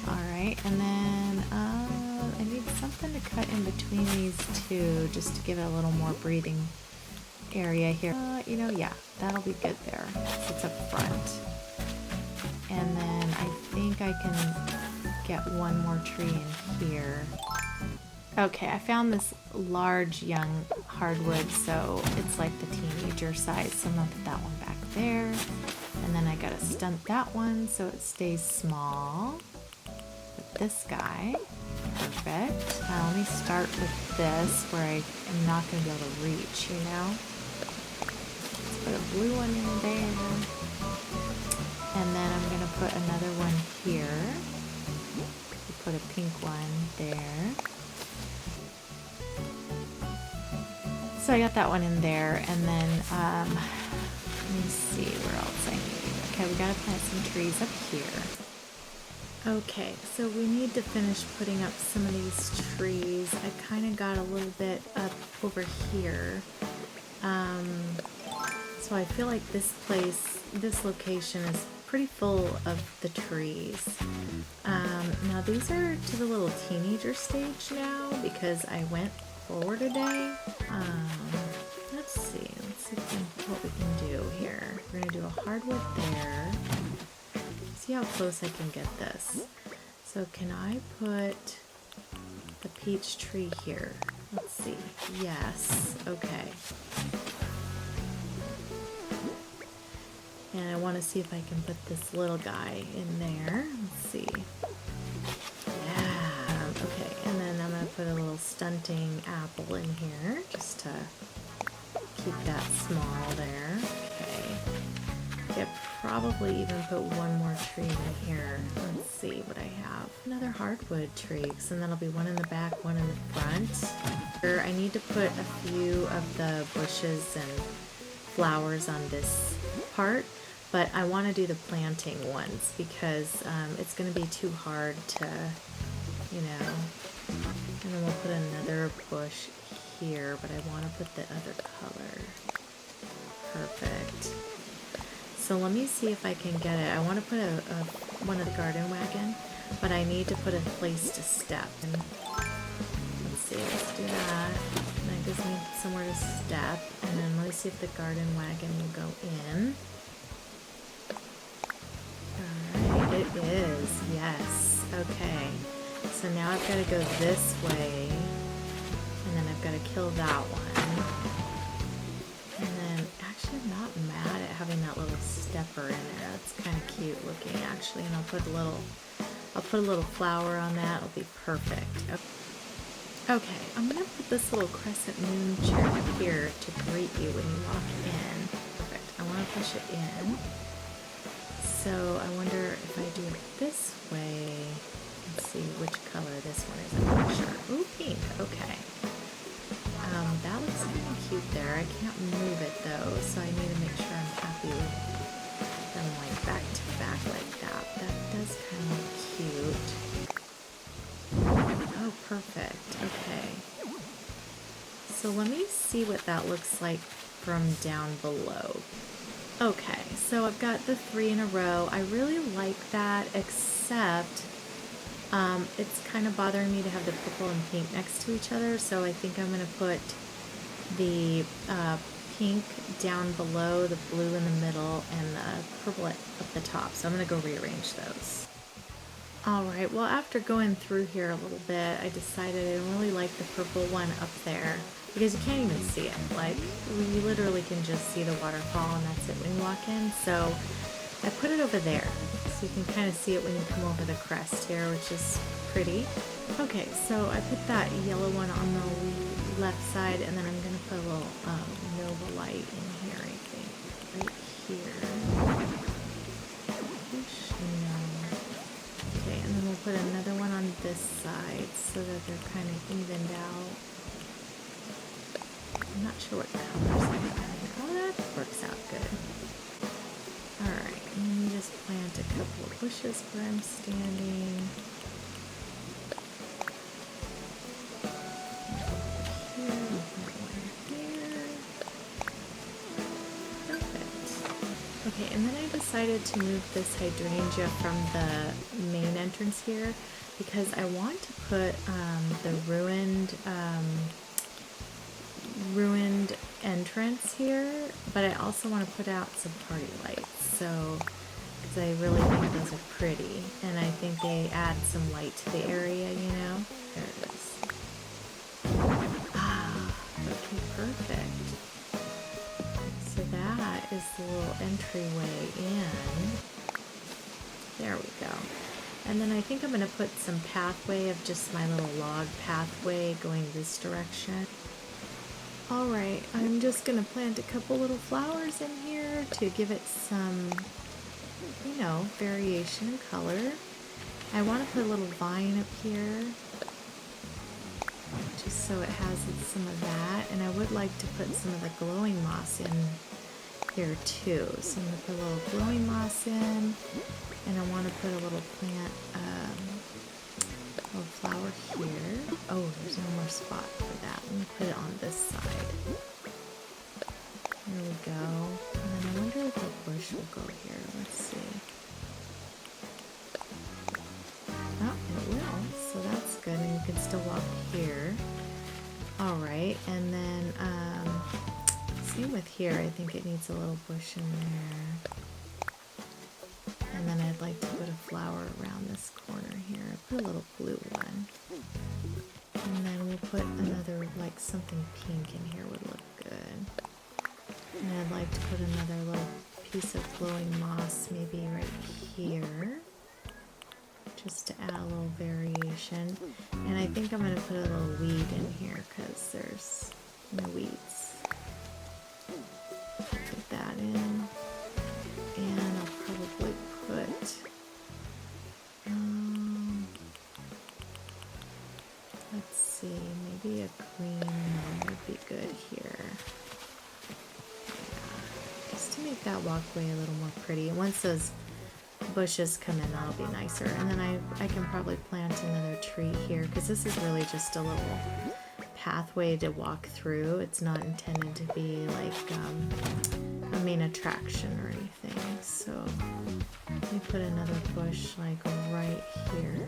Alright, and then I need something to cut in between these two just to give it a little more breathing area here. You know, yeah, that'll be good there. So it's up front. And then I think I can get one more tree in here. Okay, I found this large young hardwood, so it's like the teenager size, so I'm gonna put that one back there. And then I gotta stunt that one so it stays small. With this guy. Perfect. Now let me start with this where I am not gonna be able to reach, you know? Let's put a blue one in there. And then I'm gonna put another one here. Put a pink one there. So I got that one in there, and then let me see where else I need. Okay, we gotta plant some trees up here. Okay, so we need to finish putting up some of these trees. I kind of got a little bit up over here. So I feel like this location is pretty full of the trees. Now these are to the little teenager stage now because I went forward a day. Let's see what we can do here. We're gonna do a hardwood there. See how close I can get this. So can I put the peach tree here? Let's see. Yes. Okay. And I want to see if I can put this little guy in there. Let's see. Yeah. Okay. And then I'm going to put a little stunting apple in here just to keep that small there. Okay. Could probably even put one more tree in here. Let's see what I have. Another hardwood tree. So then there'll be one in the back, one in the front. I need to put a few of the bushes and flowers on this part, but I want to do the planting ones because it's going to be too hard to, you know. And then we'll put another bush here, but I want to put the other color. Perfect. So let me see if I can get it. I want to put one of the garden wagon, but I need to put a place to step. And let's see, let's do that. And I just need somewhere to step. And then let me see if the garden wagon will go in. Alright, it is. Yes. Okay. So now I've got to go this way. And then I've got to kill that one. And then, actually I'm not mad at having that little stepper in there. That's kind of cute looking actually. And I'll put a little flower on that. It'll be perfect. Okay, I'm gonna put this little crescent moon chair here to greet you when you walk in. Perfect. I want to push it in. So I wonder if I do it this way. Let's see which color this one is. I'm not sure. Ooh, pink. Okay. That looks kind of cute there. I can't move it though, so I need to make sure I'm happy with them like back to back like that. That does kind of look cute. Oh, perfect. Okay. So let me see what that looks like from down below. Okay, so I've got the 3 in a row. I really like that, except it's kind of bothering me to have the purple and pink next to each other, so I think I'm going to put the pink down below, the blue in the middle, and the purple up the top. So I'm going to go rearrange those. Alright, well after going through here a little bit, I decided I really like the purple one up there, because you can't even see it. Like, you literally can just see the waterfall and that's it when you walk in. So I put it over there, so you can kind of see it when you come over the crest here, which is pretty. Okay, so I put that yellow one on the left side, and then I'm going to put a little Nova light in here, I think. Right here. Okay, and then we'll put another one on this side so that they're kind of evened out. I'm not sure what colors I got here. Oh, that works out good. Alright, and then you just plant a couple of bushes where I'm standing. Okay, and then I decided to move this hydrangea from the main entrance here because I want to put the ruined ruined entrance here, but I also want to put out some party lights. So, because I really think those are pretty, and I think they add some light to the area, you know? There it is. Ah, okay, perfect. So that is the little entryway in. There we go. And then I think I'm going to put some pathway of just my little log pathway going this direction. Alright, I'm just going to plant a couple little flowers in here to give it some, you know, variation in color. I want to put a little vine up here, just so it has some of that. And I would like to put some of the glowing moss in here too. So I'm going to put a little glowing moss in. And I want to put a little plant, little flower here. Oh, there's no more spot for that. Let me put it on this side. There we go. And then I wonder if a bush will go here. Let's see. Oh, it will. So that's good. And you can still walk here. Alright, and then, same with here. I think it needs a little bush in there. And then I'd like to put a flower around this corner here. Put a little blue one. And then we'll put another, like something pink in here would look good. And I'd like to put another little piece of glowing moss maybe right here. Just to add a little variation. And I think I'm going to put a little weed in here because there's no weeds. Put that in. And I'll probably put, let's see, maybe a green one would be good here. Yeah, just to make that walkway a little more pretty. And once those bushes come in, that'll be nicer. And then I can probably plant another tree here because this is really just a little pathway to walk through. It's not intended to be like a main attraction or anything. So let me put another bush like right here.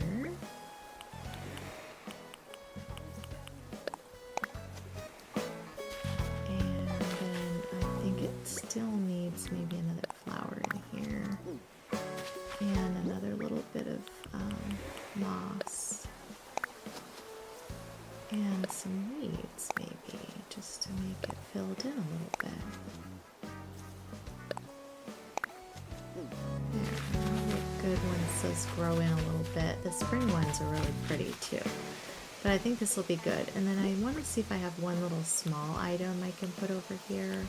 And then I think it still needs maybe another flower in here. And another little bit of moss. And some weeds maybe, just to make it filled in a little bit. There, that'll look good once those grow in a little bit. The spring ones are really pretty too. But I think this will be good. And then I want to see if I have one little small item I can put over here.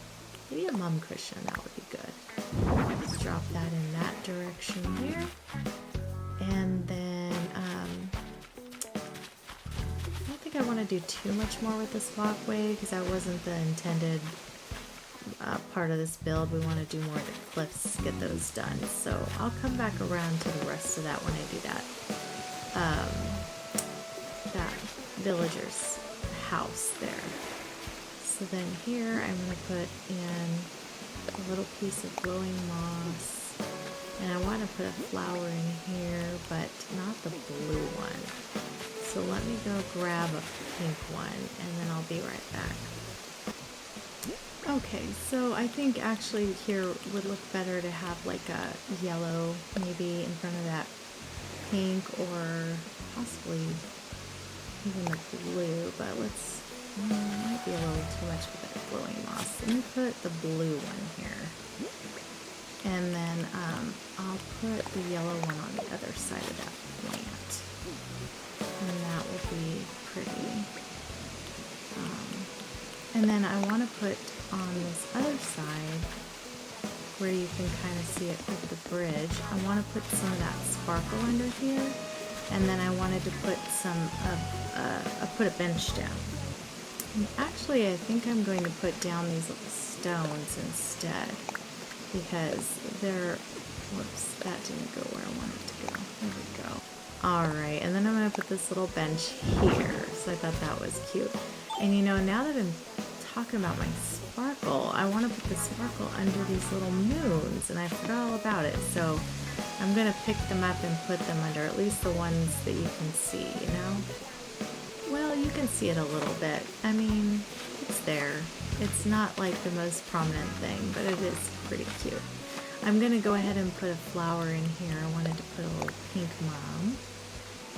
Maybe a mum cushion, that would be good. Let's drop that in that direction there. And then, I don't think I want to do too much more with this walkway because that wasn't the intended part of this build. We want to do more of the cliffs, get those done. So I'll come back around to the rest of that when I do that, that villager's house there. So then here I'm going to put in a little piece of glowing moss, and I want to put a flower in here, but not the blue one. So let me go grab a pink one, and then I'll be right back. Okay, so I think actually here would look better to have like a yellow maybe in front of that pink, or possibly even the blue, but let's, might be a little too much with that glowing moss. Let me put the blue one here. And then I'll put the yellow one on the other side of that plant. And that will be pretty. And then I want to put on this other side, where you can kind of see it with the bridge, I want to put some of that sparkle under here. And then I wanted to put some of, put a bench down. And actually, I think I'm going to put down these little stones instead, because they're, whoops, that didn't go where I wanted it to go. There we go. Alright, and then I'm going to put this little bench here, so I thought that was cute. And you know, now that I'm talking about my sparkle, I want to put the sparkle under these little moons, and I forgot all about it, so I'm going to pick them up and put them under at least the ones that you can see, you know? Well, you can see it a little bit. I mean, It's there. It's not like the most prominent thing, but it is pretty cute. I'm gonna go ahead and put a flower in here. I wanted to put a little pink mom.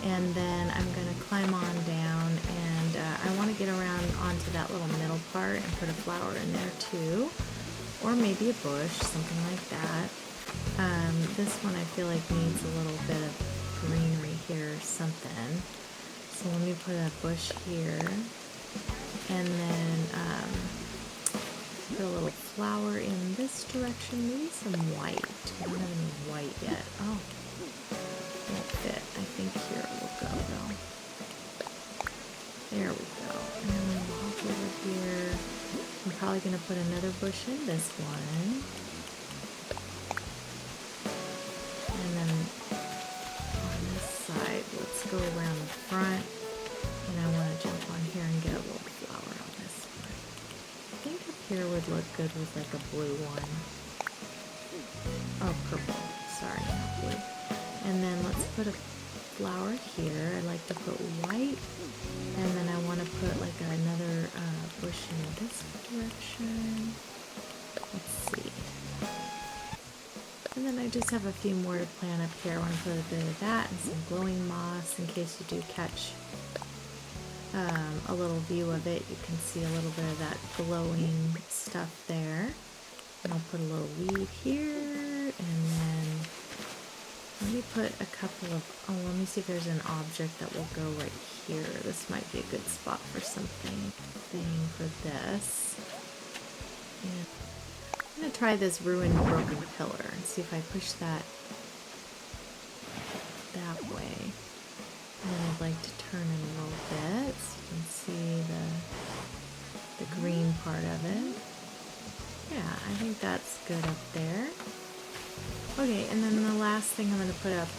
And then I'm gonna climb on down, and I wanna get around onto that little middle part and put a flower in there too. Or maybe a bush, something like that. This one I feel like needs a little bit of greenery here or something. So let me put a bush here, and then put a little flower in this direction, maybe some white. I don't have any white yet. Oh, won't fit. I think here it will go though. There we go. And then I'm gonna hop over here. I'm probably gonna put another bush in this one. And then on this side, let's go around the front. And I want to jump on here and get a little flower on this one. I think up here would look good with like a blue one. Oh, purple. Sorry, not blue. And then let's put a flower here. I like to put white. And then I want to put like another bush in this direction. Let's see. And then I just have a few more to plant up here. I want to put a bit of that and some glowing moss in case you do catch a little view of it. You can see a little bit of that glowing stuff there. And I'll put a little weed here, and then let me put a couple of, let me see if there's an object that will go right here. This might be a good spot for something for this. And I'm going to try this ruined broken pillar and see if I push that way. And then I'd like to turn it a little bit so you can see the green part of it. Yeah, I think that's good up there. Okay, and then the last thing I'm going to put up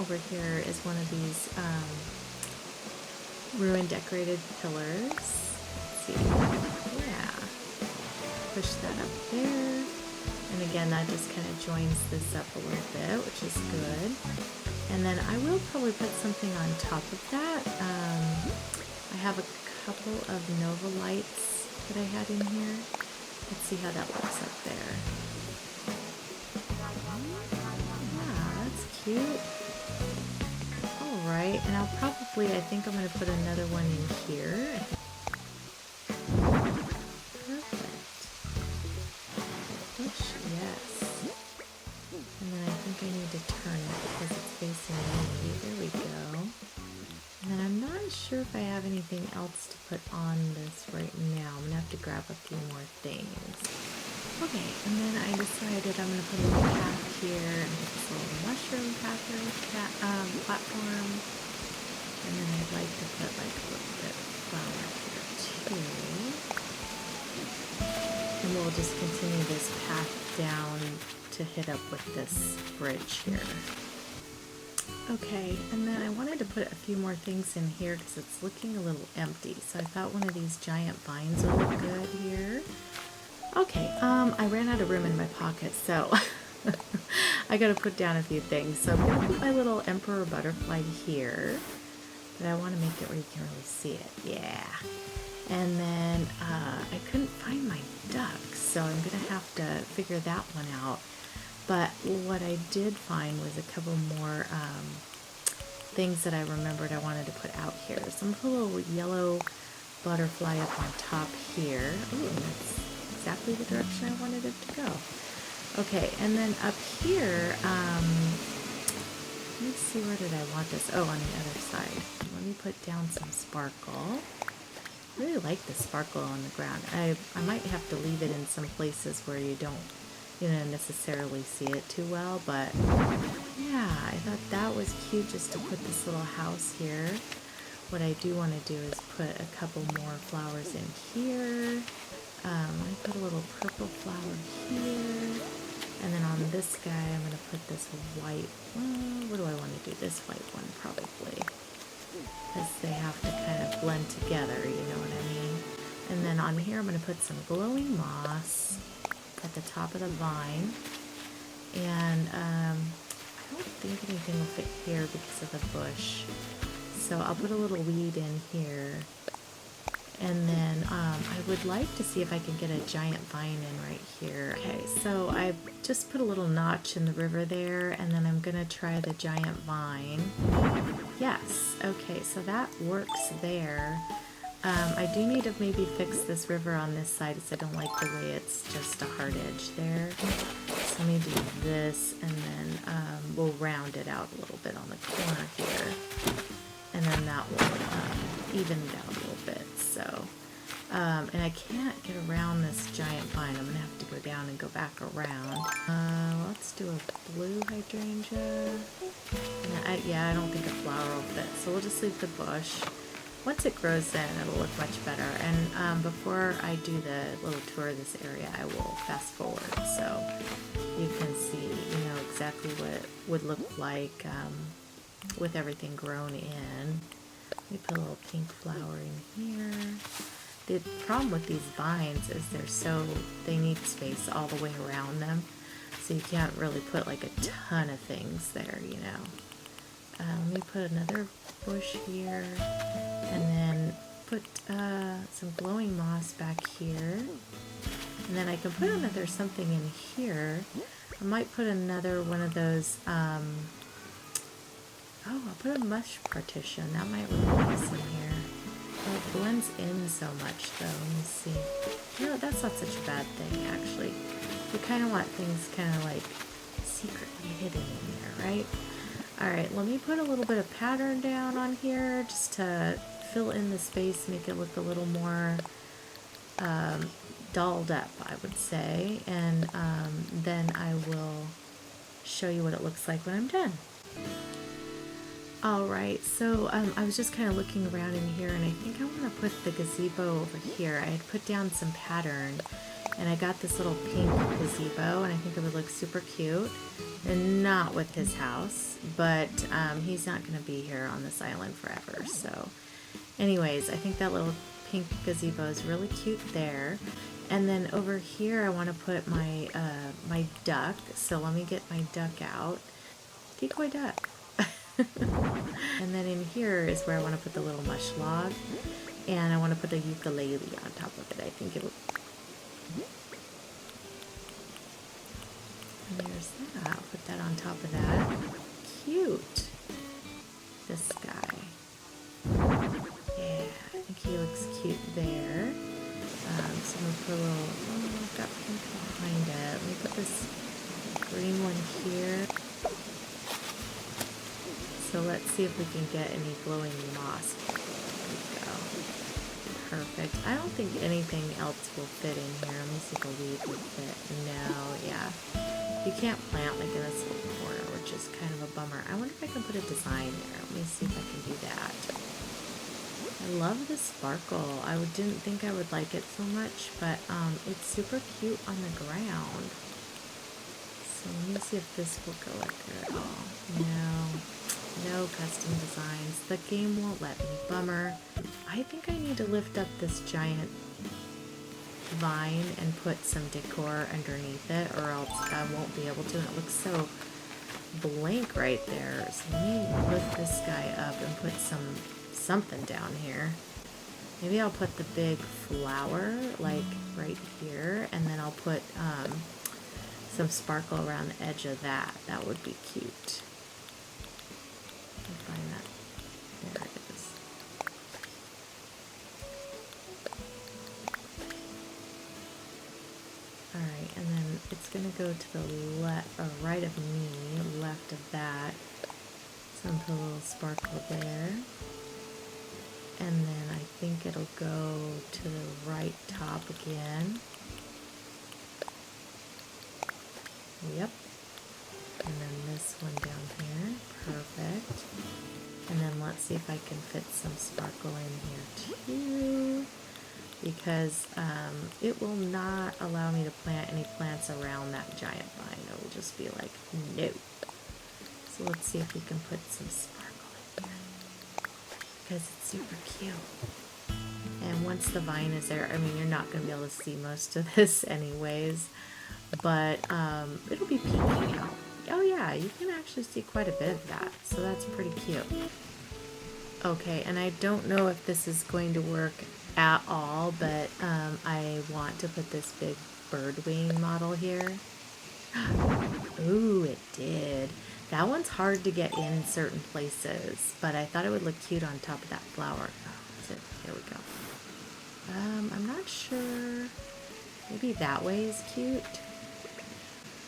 over here is one of these ruined decorated pillars. Let's see. Yeah. Push that up there. And again, that just kind of joins this up a little bit, which is good. And then I will probably put something on top of that. I have a couple of Nova lights that I had in here. Let's see how that looks up there. Yeah, that's cute. Alright, and I'll probably, I think I'm going to put another one in here. Perfect. Push, yes. And then I think I need to turn it because it's facing me. There we go. And then I'm not sure if I have anything else to put on this right now. I'm going to have to grab a few more things. Okay, and then I decided I'm going to put a little path here and put this little mushroom platform. And then I'd like to put like a little bit of flower here too. And we'll just continue this path down to hit up with this bridge here. Okay, and then I wanted to put a few more things in here because it's looking a little empty. So I thought one of these giant vines would look good here. Okay, I ran out of room in my pocket, so I gotta put down a few things. So I'm gonna put my little emperor butterfly here, but I want to make it where you can really see it. Yeah. And then I couldn't find my ducks, so I'm gonna have to figure that one out. But what I did find was a couple more things that I remembered I wanted to put out here. So I'm gonna put a little yellow butterfly up on top here. Ooh, that's exactly the direction I wanted it to go. Okay, and then up here, let me see, where did I want this? Oh, on the other side. Let me put down some sparkle. I really like the sparkle on the ground. I might have to leave it in some places where you don't, necessarily see it too well, but yeah, I thought that was cute just to put this little house here. What I do want to do is put a couple more flowers in here. I put a little purple flower here, and then on this guy I'm going to put this white, what do I want to do? This white one probably, because they have to kind of blend together, you know what I mean? And then on here I'm going to put some glowing moss at the top of the vine, and I don't think anything will fit here because of the bush, so I'll put a little weed in here, And then I would like to see if I can get a giant vine in right here. Okay, so I just put a little notch in the river there, and then I'm gonna try the giant vine. Yes, okay, so that works there. I do need to maybe fix this river on this side because I don't like the way it's just a hard edge there. So let me do this, and then we'll round it out a little bit on the corner here. And then that will even it out a little bit. So, and I can't get around this giant vine. I'm gonna have to go down and go back around. Let's do a blue hydrangea. And yeah, I don't think a flower will fit. So we'll just leave the bush. Once it grows in, it'll look much better. And before I do the little tour of this area, I will fast forward so you can see, exactly what it would look like with everything grown in. Let me put a little pink flower in here. The problem with these vines is they need space all the way around them, so you can't really put like a ton of things there, Let me put another bush here, and then put some glowing moss back here, and then I can put another something in here. I might put another one of those, I'll put a mush partition. That might look nice in here. Oh, it blends in so much though. Let me see. That's not such a bad thing actually. You kind of want things kind of like secretly hidden in there, right? Alright, let me put a little bit of pattern down on here just to fill in the space, make it look a little more dolled up, I would say. And then I will show you what it looks like when I'm done. Alright, so I was just kind of looking around in here, and I think I want to put the gazebo over here. I had put down some pattern, and I got this little pink gazebo, and I think it would look super cute. And not with his house, but he's not going to be here on this island forever. So anyways, I think that little pink gazebo is really cute there. And then over here I want to put my my duck. So let me get my duck out. Decoy duck. And then in here is where I want to put the little mush log, and I want to put a ukulele on top of it. I think it'll. And there's that. I'll put that on top of that. Cute. This guy. Yeah, I think he looks cute there. So I'm gonna put a little. I've got pink behind it. Let me put this green one here. So let's see if we can get any glowing moss. There we go. Perfect. I don't think anything else will fit in here. Let me see if a weed will fit. No, yeah. You can't plant like in this little corner, which is kind of a bummer. I wonder if I can put a design there. Let me see if I can do that. I love the sparkle. I didn't think I would like it so much, but it's super cute on the ground. So let me see if this will go like that at all. No custom designs. The game won't let me. Bummer. I think I need to lift up this giant vine and put some decor underneath it, or else I won't be able to. It looks so blank right there. So let me lift this guy up and put something down here. Maybe I'll put the big flower like right here, and then I'll put some sparkle around the edge of that. That would be cute. Find that. There it is. Alright, and then it's going to go to the right of me, left of that. So I'm put a little sparkle there. And then I think it'll go to the right top again. Yep. And then this one down here. Perfect. And then let's see if I can fit some sparkle in here too, because it will not allow me to plant any plants around that giant vine. It will just be like, no. So let's see if we can put some sparkle in here, because it's super cute. And once the vine is there, I mean, you're not going to be able to see most of this anyways, but it'll be peeking out. Oh yeah, you can actually see quite a bit of that, so that's pretty cute. Okay, and I don't know if this is going to work at all, but I want to put this big bird wing model here. Ooh, it did. That one's hard to get in certain places, but I thought it would look cute on top of that flower. Oh, here we go. I'm not sure. Maybe that way is cute.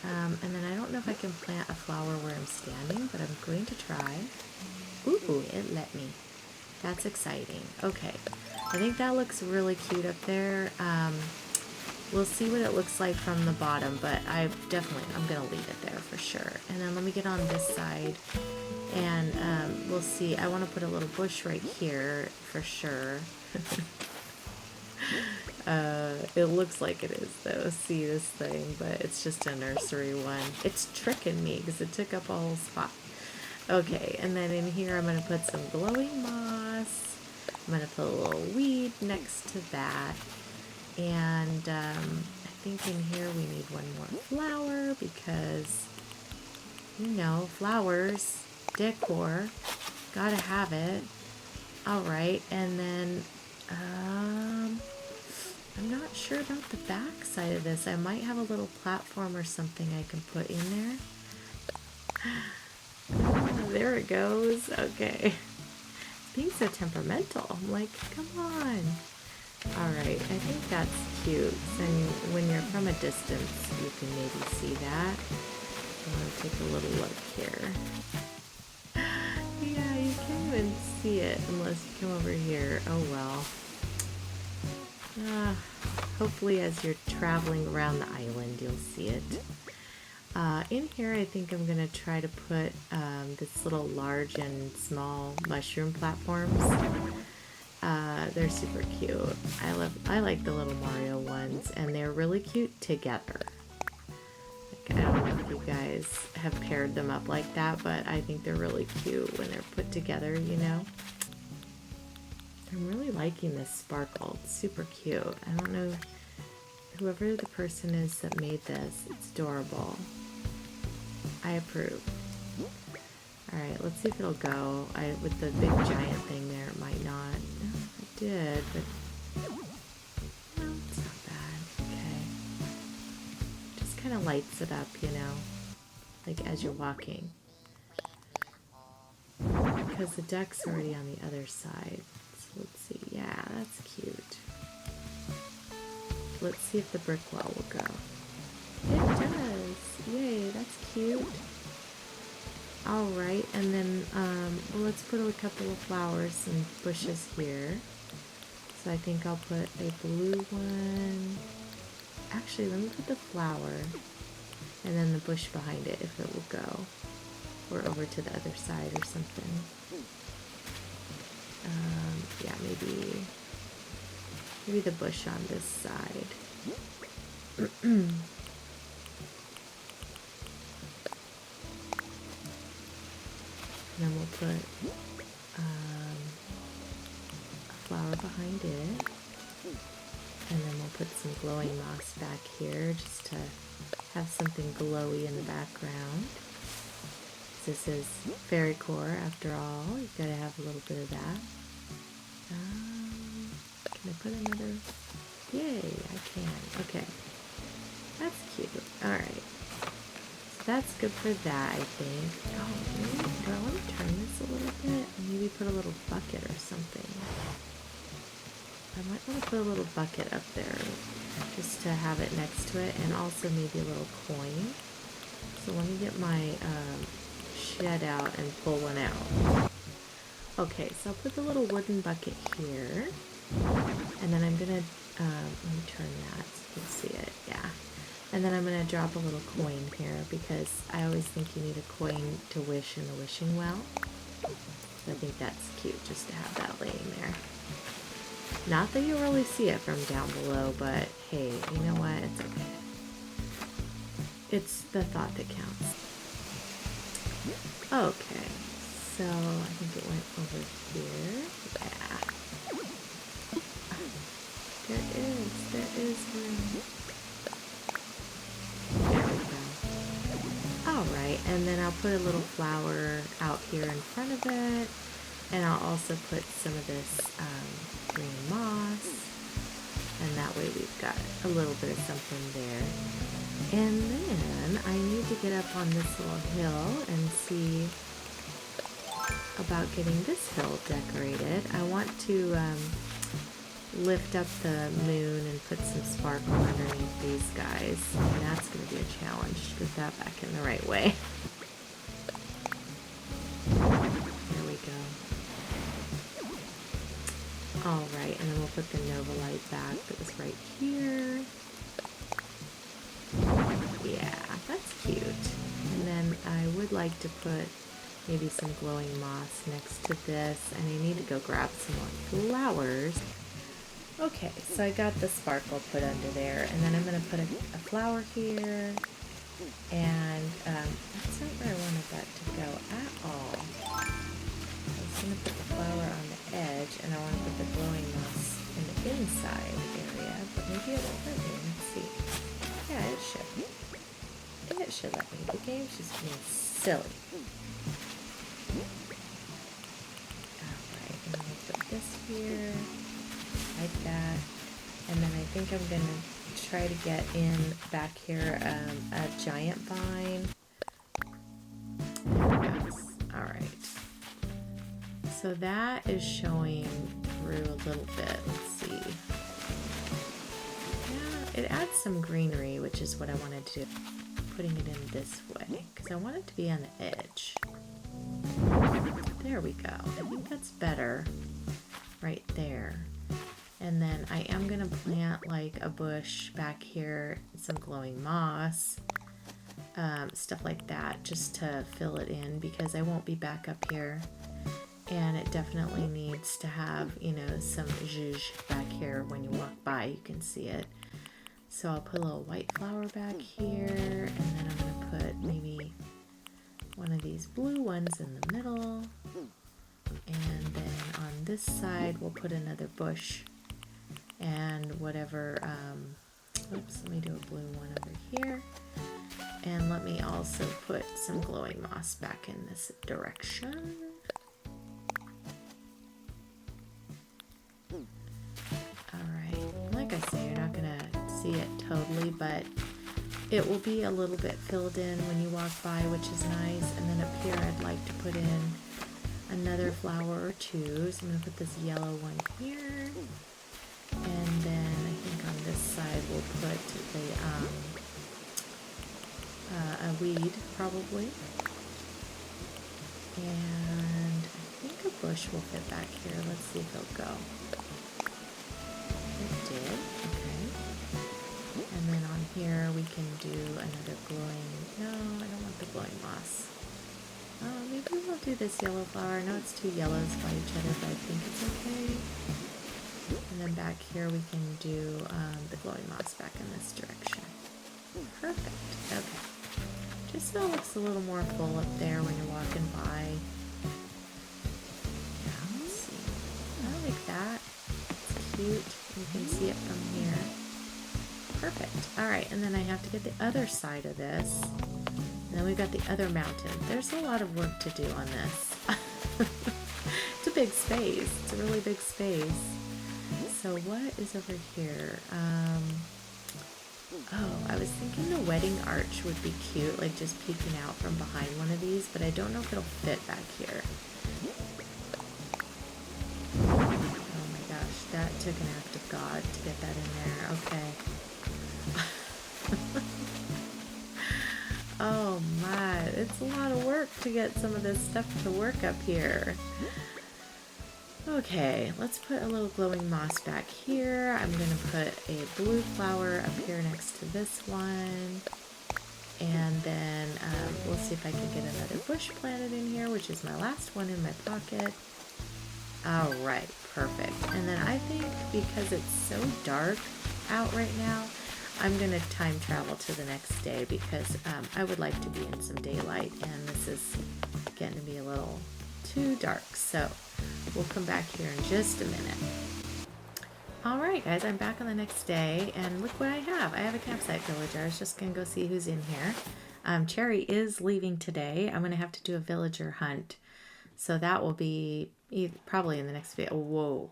And then I don't know if I can plant a flower where I'm standing, but I'm going to try. Ooh, it let me. That's exciting. Okay. I think that looks really cute up there. We'll see what it looks like from the bottom, but I'm going to leave it there for sure. And then let me get on this side, and we'll see. I want to put a little bush right here for sure. It looks like it is though. See this thing, but it's just a nursery one. It's tricking me because it took up a whole spot. Okay, and then in here I'm going to put some glowing moss. I'm going to put a little weed next to that. And I think in here we need one more flower because, you know, flowers, decor, gotta have it. Alright, and then I'm not sure about the back side of this. I might have a little platform or something I can put in there. Oh, there it goes. Okay. Being so temperamental. I'm like, come on. Alright, I think that's cute. And when you're from a distance, you can maybe see that. I'm going to take a little look here. Yeah, you can't even see it unless you come over here. Oh well. Hopefully as you're traveling around the island, you'll see it. In here, I think I'm going to try to put this little large and small mushroom platforms. They're super cute. I like the little Mario ones, and they're really cute together. Like, I don't know if you guys have paired them up like that, but I think they're really cute when they're put together, you know? I'm really liking this sparkle. It's super cute. I don't know whoever the person is that made this. It's adorable. I approve. Alright, let's see if it'll go. With the big giant thing there, it might not. No, it did, but no, it's not bad. Okay. Just kind of lights it up, you know, like as you're walking. Because the duck's already on the other side. So let's see. Yeah, that's cute. Let's see if the brick wall will go. It does! Yay, that's cute. Alright, and then well, let's put a couple of flowers and bushes here. So I think I'll put a blue one. Actually, let me put the flower and then the bush behind it if it will go. Or over to the other side or something. Yeah, maybe the bush on this side. And then we'll put a flower behind it. And then we'll put some glowing moss back here just to have something glowy in the background. This is Fairycore after all. You've got to have a little bit of that. Can I put another? Yay, I can. Okay. That's cute. Alright. That's good for that, I think. Oh, maybe, do I want to turn this a little bit? Maybe put a little bucket or something. I might want to put a little bucket up there just to have it next to it, and also maybe a little coin. So let me get my shed out and pull one out. Okay, so I'll put the little wooden bucket here, and then I'm gonna let me turn that so you can see it. Yeah. And then I'm going to drop a little coin here because I always think you need a coin to wish in the wishing well. So I think that's cute just to have that laying there. Not that you'll really see it from down below, but hey, you know what? It's okay. It's the thought that counts. Okay, so I think it went over here. Yeah. There is room. There we go. Alright, and then I'll put a little flower out here in front of it. And I'll also put some of this green moss, and that way we've got a little bit of something there. And then I need to get up on this little hill and see about getting this hill decorated. I want to lift up the moon and put some sparkle underneath these guys. And that's going to be a challenge to get that back in the right way. There we go. Alright, and then we'll put the Nova light back that was right here. Yeah, that's cute. And then I would like to put maybe some glowing moss next to this, and I need to go grab some more flowers. Okay, so I got the sparkle put under there, and then I'm going to put a flower here, and that's not where I wanted that to go at all. I was going to put the flower on the edge, and I want to put the glowing moss in the inside area, but maybe it won't let me. Let's see. Yeah, it should. It should let me. The game's just being silly. Alright, and then I'll put this here, like that. And then I think I'm going to try to get in back here a giant vine. There it goes. Alright. So that is showing through a little bit. Let's see. Yeah, it adds some greenery, which is what I wanted to do. Putting it in this way, because I want it to be on the edge. There we go. I think that's better right there. And then I am going to plant like a bush back here, some glowing moss, stuff like that, just to fill it in, because I won't be back up here. And it definitely needs to have, you know, some zhuzh back here. When you walk by, you can see it. So I'll put a little white flower back here, and then I'm going to put maybe one of these blue ones in the middle. And then on this side, we'll put another bush and whatever, oops, let me do a blue one over here. And let me also put some glowing moss back in this direction. Alright, like I say, you're not going to see it totally, but it will be a little bit filled in when you walk by, which is nice. And then up here I'd like to put in another flower or two. So I'm going to put this yellow one here. And then I think on this side we'll put a weed probably. And I think a bush will fit back here. Let's see if it'll go. It did, okay. And then on here we can do another glowing, no, I don't want the glowing moss. Oh, maybe we'll do this yellow flower. No, it's two yellows by each other, but I think it's okay. And then back here we can do the glowing moss back in this direction. Perfect, okay. Just so it looks a little more full up there when you're walking by. Yeah, let's see. I like that. It's cute. You can see it from here. Perfect. Alright, and then I have to get the other side of this. And then we've got the other mountain. There's a lot of work to do on this. It's a big space. It's a really big space. So what is over here? Oh, I was thinking the wedding arch would be cute, like just peeking out from behind one of these, but I don't know if it'll fit back here. Oh my gosh, that took an act of God to get that in there. Okay. Oh my, it's a lot of work to get some of this stuff to work up here. Okay, let's put a little glowing moss back here. I'm going to put a blue flower up here next to this one. And then we'll see if I can get another bush planted in here, which is my last one in my pocket. Alright, perfect. And then I think because it's so dark out right now, I'm going to time travel to the next day because I would like to be in some daylight, and this is getting to be a little too dark. So we'll come back here in just a minute. Alright guys, I'm back on the next day, and look what I have. I have a campsite villager. I was just going to go see who's in here. Cherry is leaving today. I'm going to have to do a villager hunt. So that will be Probably in the next video. Whoa.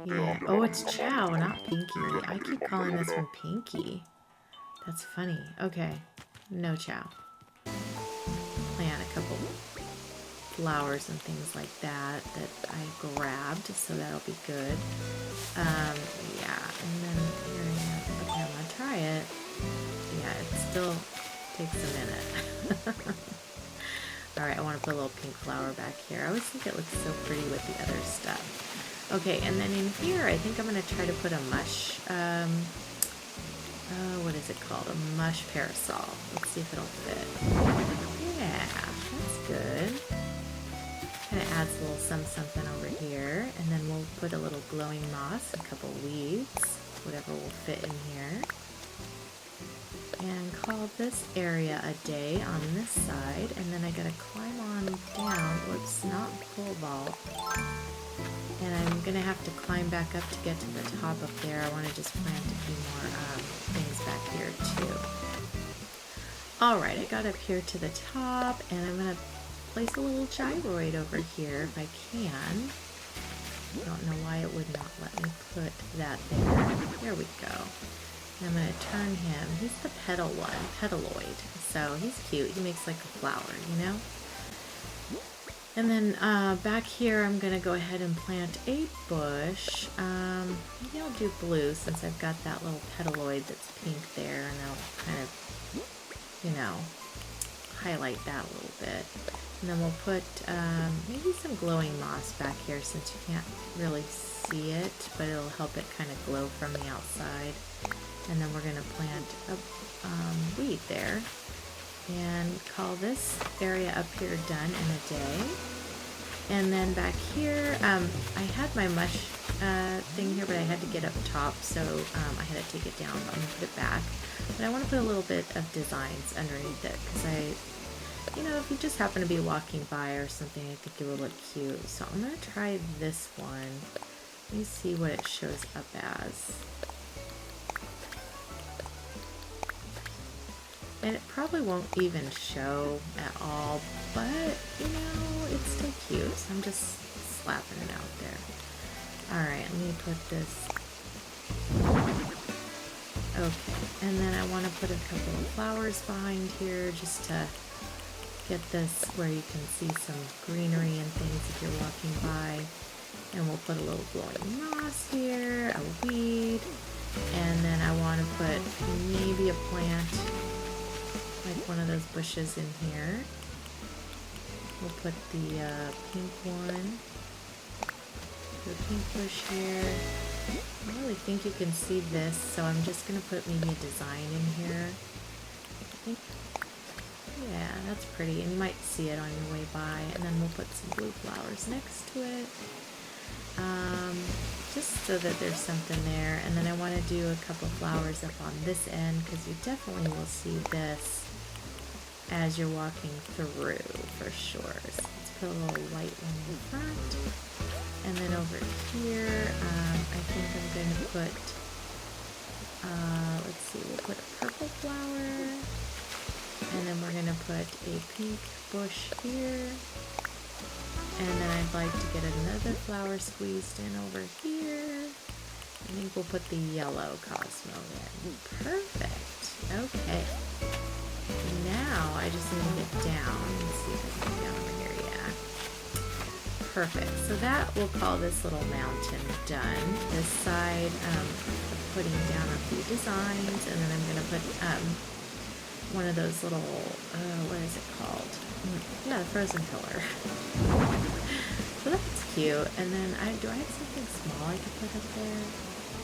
Yeah. Oh, it's Chow, not Pinky. I keep calling this one Pinky. That's funny. Okay. No Chow. Plant a couple flowers and things like that I grabbed, so that'll be good. Yeah, and then okay, I'm gonna try it. Yeah, it still takes a minute. Alright, I want to put a little pink flower back here. I always think it looks so pretty with the other stuff. Okay, and then in here, I think I'm going to try to put a mush, what is it called? A mush parasol. Let's see if it'll fit. Yeah, that's good. Kind of adds a little something over here. And then we'll put a little glowing moss, a couple weeds, whatever will fit in here. And call this area a day on this side, and then I gotta climb on down. Whoops, not full vault. And I'm gonna have to climb back up to get to the top up there. I want to just plant a few more things back here too. Alright, I got up here to the top, and I'm gonna place a little gyroid over here if I can. I don't know why it would not let me put that there. There we go. I'm going to turn him. He's the petal one, petaloid. So he's cute. He makes like a flower, you know? And then back here, I'm going to go ahead and plant a bush. Maybe I'll do blue since I've got that little petaloid that's pink there. And I'll kind of, you know, highlight that a little bit. And then we'll put maybe some glowing moss back here since you can't really see it, but it'll help it kind of glow from the outside. And then we're going to plant a weed there and call this area up here done in a day. And then back here, I had my mush thing here, but I had to get up top, so I had to take it down. I'm going to put it back. But I want to put a little bit of designs underneath it because you know, if you just happen to be walking by or something, I think it would look cute. So I'm going to try this one. Let me see what it shows up as. And it probably won't even show at all, but, you know, it's still cute. So I'm just slapping it out there. Alright, let me put this. Okay, and then I want to put a couple of flowers behind here just to get this where you can see some greenery and things if you're walking by. And we'll put a little glowing moss here, a weed, and then I want to put maybe a plant, like one of those bushes in here. We'll put the pink one, the pink bush here. I don't really think you can see this, so I'm just going to put maybe a design in here. I think, yeah, that's pretty, and you might see it on your way by. And then we'll put some blue flowers next to it, just so that there's something there. And then I want to do a couple flowers up on this end because you definitely will see this as you're walking through for sure. So let's put a little white one in front. And then over here, I think I'm going to put, let's see, we'll put a purple flower. And then we're going to put a pink bush here. And then I'd like to get another flower squeezed in over here. I think we'll put the yellow Cosmo in. Perfect. Okay. Now I just need to get down. Let's see if I can get down over here. Yeah. Perfect. So that we'll call this little mountain done. This side, putting down a few designs, and then I'm going to put one of those little, what is it called? Yeah, the frozen pillar. So that's cute. And then do I have something small I can put up there?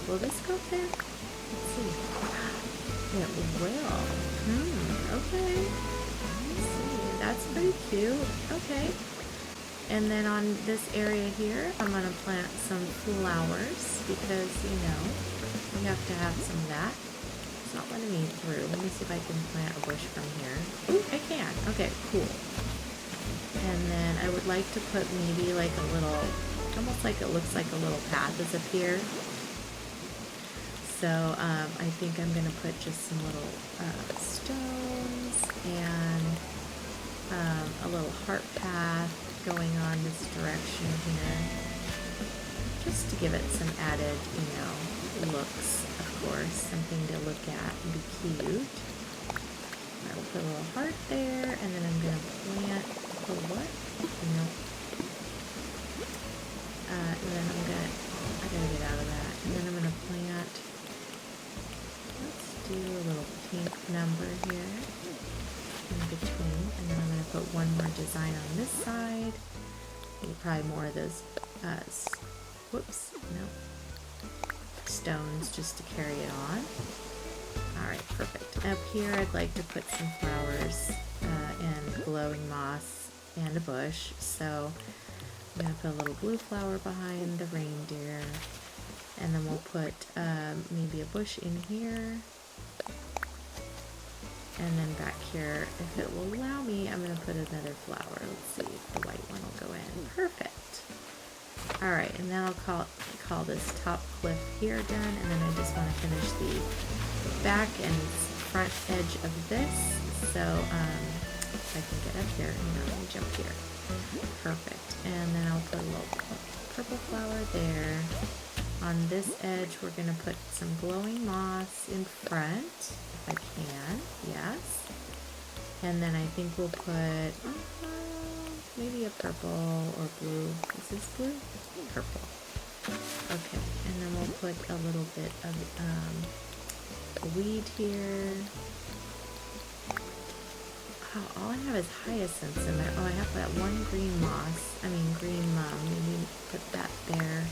Will this go up there? Let's see. It will. Okay. Let's see. That's pretty cute. Okay. And then on this area here, I'm going to plant some flowers because, you know, we have to have some of that. It's not letting me through. Let me see if I can plant a bush from here. Ooh, I can. Okay, cool. And then I would like to put maybe like a little, almost like it looks like a little path is up here. So I think I'm going to put just some little stones and a little heart path. going on this direction here, just to give it some added, you know, looks, of course, something to look at and be cute. I will put a little heart there, and then I'm going to plant the what? Nope. And then I gotta get out of that. And then I'm going to plant, let's do a little pink number here in between. And then I'm going to put one more design on this side. Maybe probably more of those, whoops, no, stones just to carry it on. Alright, perfect. Up here I'd like to put some flowers and glowing moss and a bush. So I'm going to put a little blue flower behind the reindeer. And then we'll put maybe a bush in here. And then back here, if it will allow me, I'm going to put another flower. Let's see if the white one will go in. Perfect. Alright, and then I'll call this top cliff here done. And then I just want to finish the back and front edge of this. So if I can get up here, let me jump here. Perfect. And then I'll put a little purple flower there. On this edge, we're going to put some glowing moss in front, if I can. Yes. And then I think we'll put maybe a purple or blue. Is this blue? Purple. Okay. And then we'll put a little bit of weed here. Oh, all I have is hyacinths in there. Oh, I have that one green green mum. Maybe put that there.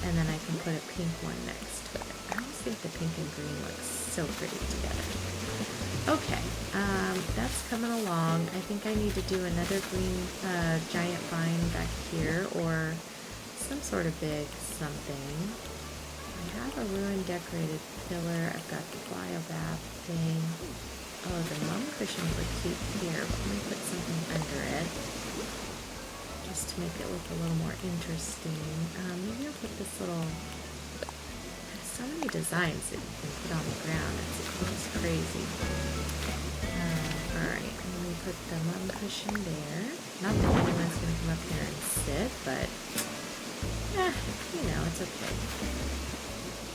And then I can put a pink one next to it. I always think the pink and green looks so pretty together. Okay, that's coming along. I think I need to do another green giant vine back here, or some sort of big something. I have a ruined decorated pillar. I've got the biobab thing. Oh, the mum cushions look cute here, but let me put something under it, just to make it look a little more interesting. Maybe I'll put this little, there's so many designs that you can put on the ground, it's crazy. Alright, let me put the mum cushion there. Not that anyone's going to come up here and sit, but, you know, it's okay.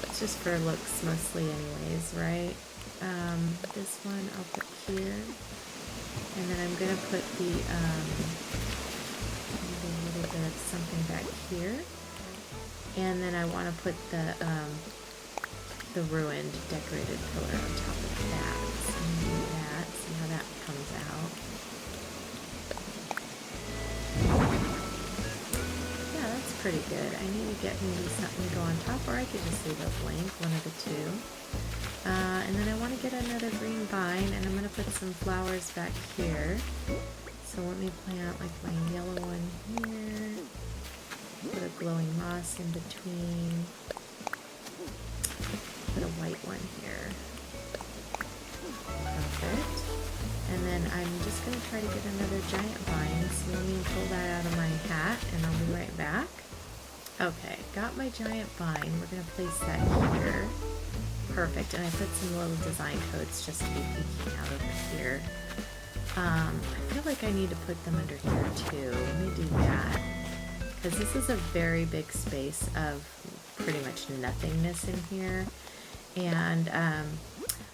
It's just for looks mostly anyways, right? This one I'll put here. And then I'm going to put the, maybe a little bit of something back here. And then I want to put the ruined decorated pillar on top of that. So I'm going to do that, see how that comes out. Yeah, that's pretty good. I need to get maybe something to go on top, or I could just leave it blank, one of the two. And then I want to get another green vine, and I'm going to put some flowers back here. So let me plant like my yellow one here. Put a glowing moss in between. Put a white one here. Perfect. And then I'm just going to try to get another giant vine. So let me pull that out of my hat, and I'll be right back. Okay, got my giant vine. We're going to place that here. Perfect, and I put some little design codes just to be peeking out over here. I feel like I need to put them under here too. Let me do that, because this is a very big space of pretty much nothingness in here. And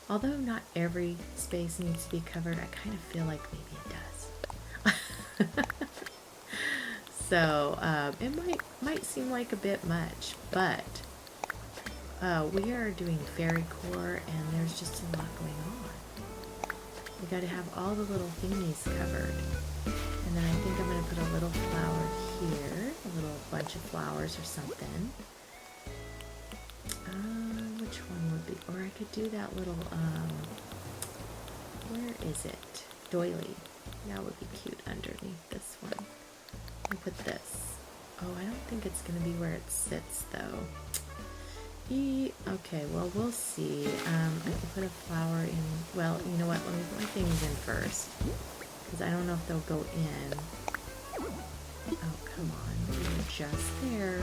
although not every space needs to be covered, I kind of feel like maybe it does. So it might seem like a bit much, but we are doing Fairycore, and there's just a lot going on. We got to have all the little thingies covered. And then I think I'm going to put a little flower here, a little bunch of flowers or something. Which one would be, or I could do that little, where is it? Doily. That would be cute underneath this one. I'll put this. Oh, I don't think it's going to be where it sits though. Okay, well, we'll see. I can put a flower in. Well, you know what? Let me put my things in first, because I don't know if they'll go in. Oh, come on. They're just there.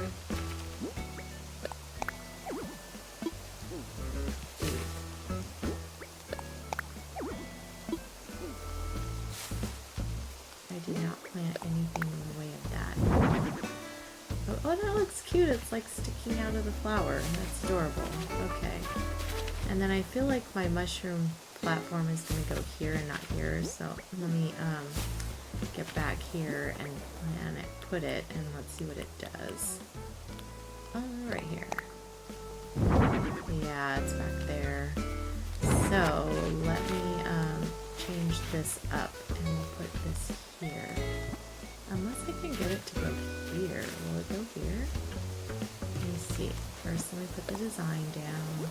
I do not plant anything in the way of that. Oh, that looks cute. It's like sticking out of the flower. That's adorable. Okay. And then I feel like my mushroom platform is going to go here and not here. So let me get back here and put it, and let's see what it does. Oh, right here. Yeah, it's back there. So let me change this up, and we'll put this here. Unless I can get it to go here. Will it go here? Let me see. First, let me put the design down.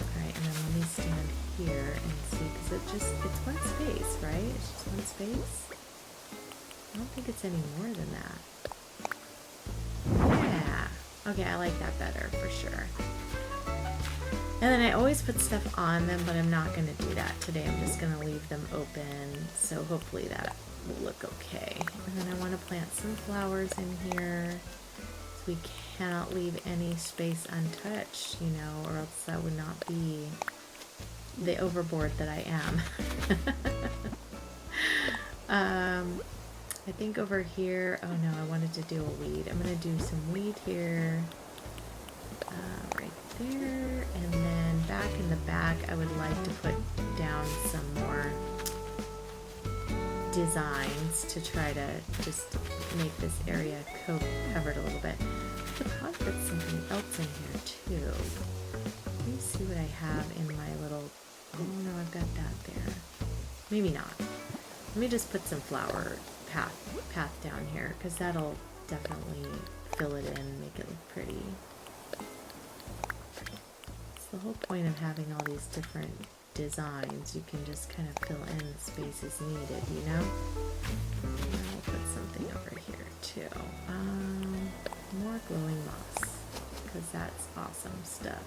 Alright, and then let me stand here and see, because it's one space, right? It's just one space. I don't think it's any more than that. Yeah. Okay, I like that better for sure. And then I always put stuff on them, but I'm not going to do that today. I'm just going to leave them open, so hopefully that will look okay. And then I want to plant some flowers in here, so we cannot leave any space untouched, you know, or else that would not be the overboard that I am. I think over here, oh no, I wanted to do a weed. I'm going to do some weed here, right there, and then back in the back, I would like to put down some more designs to try to just make this area covered a little bit. I could probably put something else in here too. Let me see what I have in my little, oh no, I've got that there. Maybe not. Let me just put some flower path down here, because that'll definitely fill it in and make it look pretty. It's the whole point of having all these different designs. You can just kind of fill in the spaces needed, you know? And I'll put something over here too. More glowing moss, because that's awesome stuff.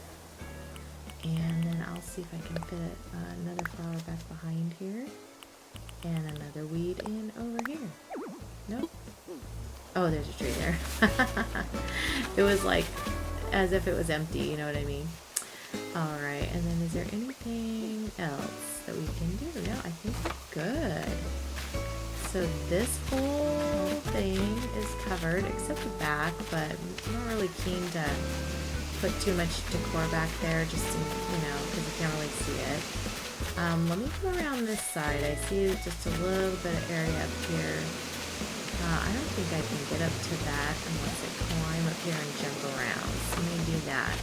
And then I'll see if I can fit another flower back behind here. And another weed in over here. Nope. Oh, there's a tree there. It was like as if it was empty, you know what I mean? Alright, and then is there anything else that we can do? No, I think we're good. So this whole thing is covered except the back, but I'm not really keen to put too much decor back there, just to, you know, because you can't really see it. Let me go around this side. I see just a little bit of area up here. I don't think I can get up to that unless I climb up here and jump around. So let me do that.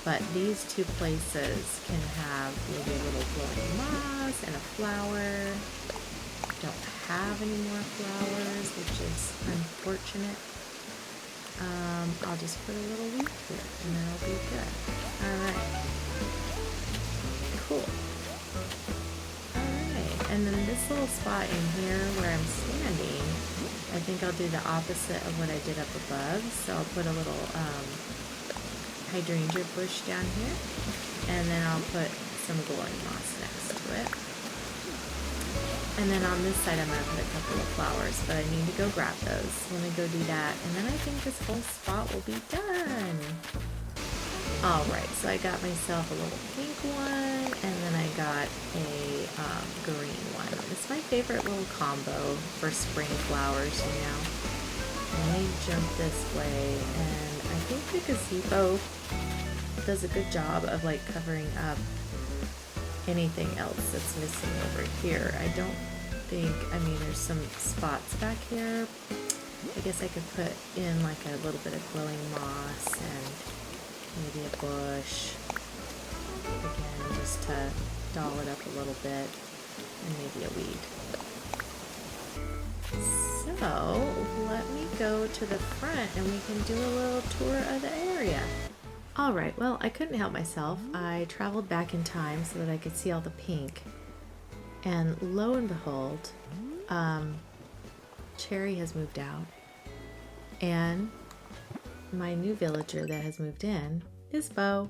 But these two places can have maybe a little glowing moss and a flower. Don't have any more flowers, which is unfortunate. I'll just put a little leaf here and then it'll be good. Alright. Cool. And then this little spot in here where I'm standing, I think I'll do the opposite of what I did up above. So I'll put a little hydrangea bush down here, and then I'll put some glowing moss next to it. And then on this side I'm going to put a couple of flowers, but I need to go grab those. Let me go do that, and then I think this whole spot will be done. Alright, so I got myself a little pink one, and then I got a green one. It's my favorite little combo for spring flowers, you know. Let me jump this way, and I think the gazebo does a good job of like covering up anything else that's missing over here. I don't think, I mean, there's some spots back here. I guess I could put in like a little bit of glowing moss and maybe a bush, again, just to doll it up a little bit, and maybe a weed. So, let me go to the front and we can do a little tour of the area. Alright, well, I couldn't help myself. I traveled back in time so that I could see all the pink. And lo and behold, Cherry has moved out. And my new villager that has moved in is Bo.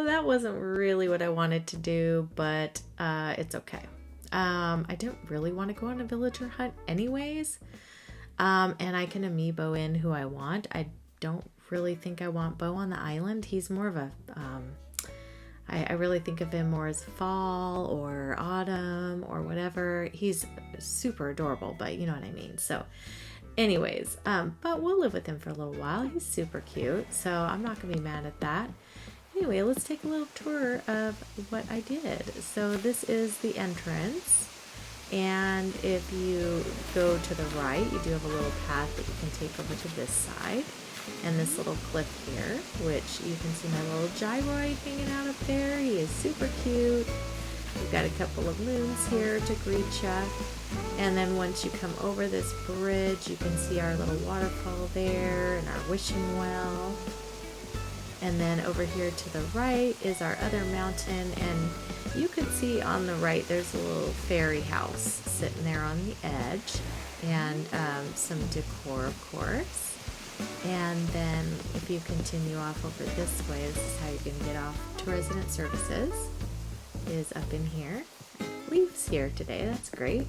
That wasn't really what I wanted to do, but it's okay. I don't really want to go on a villager hunt anyways. And I can amiibo in who I want. I don't really think I want Bo on the island. He's more of a, I really think of him more as fall or autumn or whatever. He's super adorable, but you know what I mean. So anyways, but we'll live with him for a little while. He's super cute, so I'm not gonna be mad at that. Anyway, let's take a little tour of what I did. So this is the entrance, and if you go to the right, you do have a little path that you can take over to this side, and this little cliff here, which you can see my little gyroid hanging out up there. He is super cute. We've got a couple of moons here to greet you. And then once you come over this bridge, you can see our little waterfall there and our wishing well. And then over here to the right is our other mountain, and you could see on the right there's a little fairy house sitting there on the edge, and some decor, of course. And then if you continue off over this way, this is how you can get off to resident services, is up in here. Leaves here today, that's great.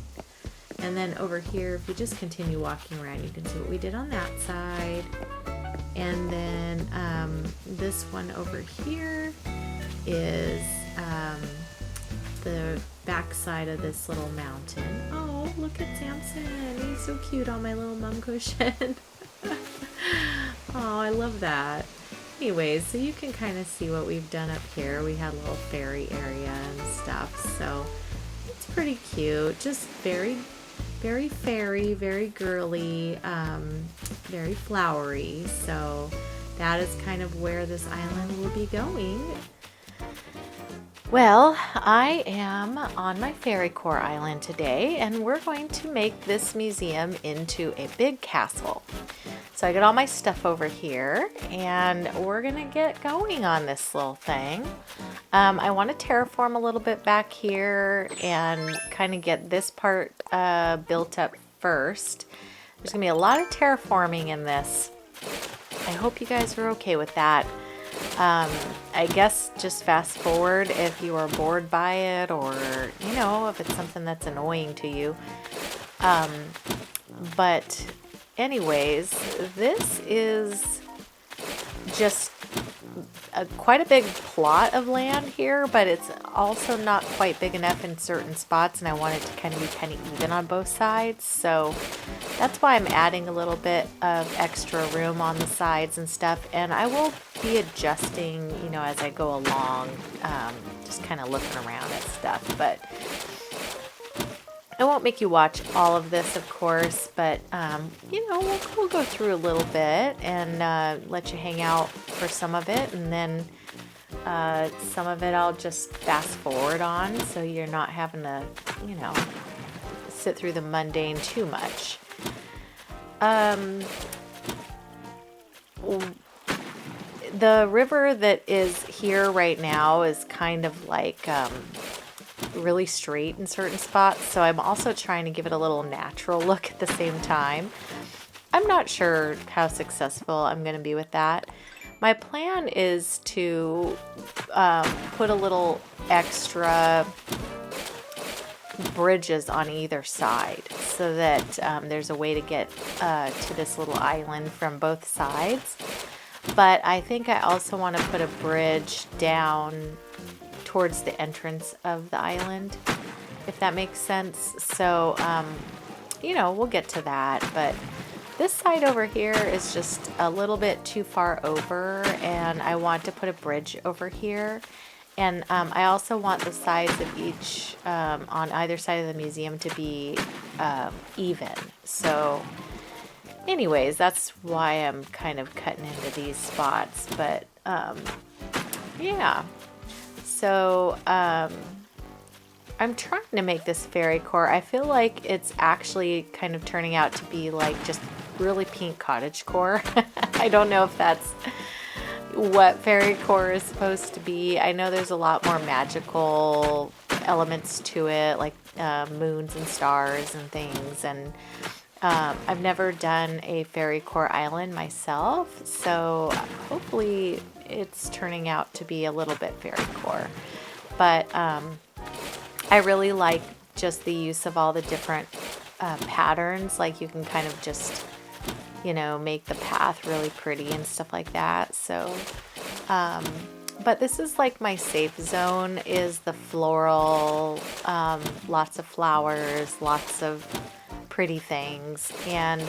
And then over here, if you just continue walking around, you can see what we did on that side. And then this one over here is the back side of this little mountain. Oh, look at Samson. He's so cute on my little mum cushion. Oh, I love that. Anyways, so you can kind of see what we've done up here. We had a little fairy area and stuff, so it's pretty cute. Just very, very fairy, very girly, very flowery. So that is kind of where this island will be going. Well, I am on my Fairycore island today, and we're going to make this museum into a big castle. So I got all my stuff over here, and we're gonna get going on this little thing. I want to terraform a little bit back here and kind of get this part built up first. There's gonna be a lot of terraforming in this. I hope you guys are okay with that. I guess just fast forward if you are bored by it, or you know, if it's something that's annoying to you. But anyways, this is just quite a big plot of land here, but it's also not quite big enough in certain spots, and I want it to kind of be kind of even on both sides. So that's why I'm adding a little bit of extra room on the sides and stuff, and I will be adjusting, you know, as I go along, just kind of looking around at stuff. But I won't make you watch all of this, of course, but you know, we'll go through a little bit and let you hang out for some of it, and then some of it I'll just fast forward on, so you're not having to, you know, sit through the mundane too much. The river that is here right now is kind of like really straight in certain spots, so I'm also trying to give it a little natural look at the same time. I'm not sure how successful I'm going to be with that. My plan is to put a little extra bridges on either side, so that there's a way to get to this little island from both sides. But I think I also want to put a bridge down towards the entrance of the island, if that makes sense. So, you know, we'll get to that. But this side over here is just a little bit too far over, and I want to put a bridge over here. And I also want the sides of each, on either side of the museum, to be even. So anyways, that's why I'm kind of cutting into these spots. But yeah. So I'm trying to make this Fairycore. I feel like it's actually kind of turning out to be like just really pink cottagecore. I don't know if that's what Fairycore is supposed to be. I know there's a lot more magical elements to it, like moons and stars and things. And I've never done a Fairycore island myself, so hopefully it's turning out to be a little bit Fairycore. But I really like just the use of all the different patterns. Like you can kind of just, you know, make the path really pretty and stuff like that. So but this is like my safe zone, is the floral, lots of flowers, lots of pretty things. And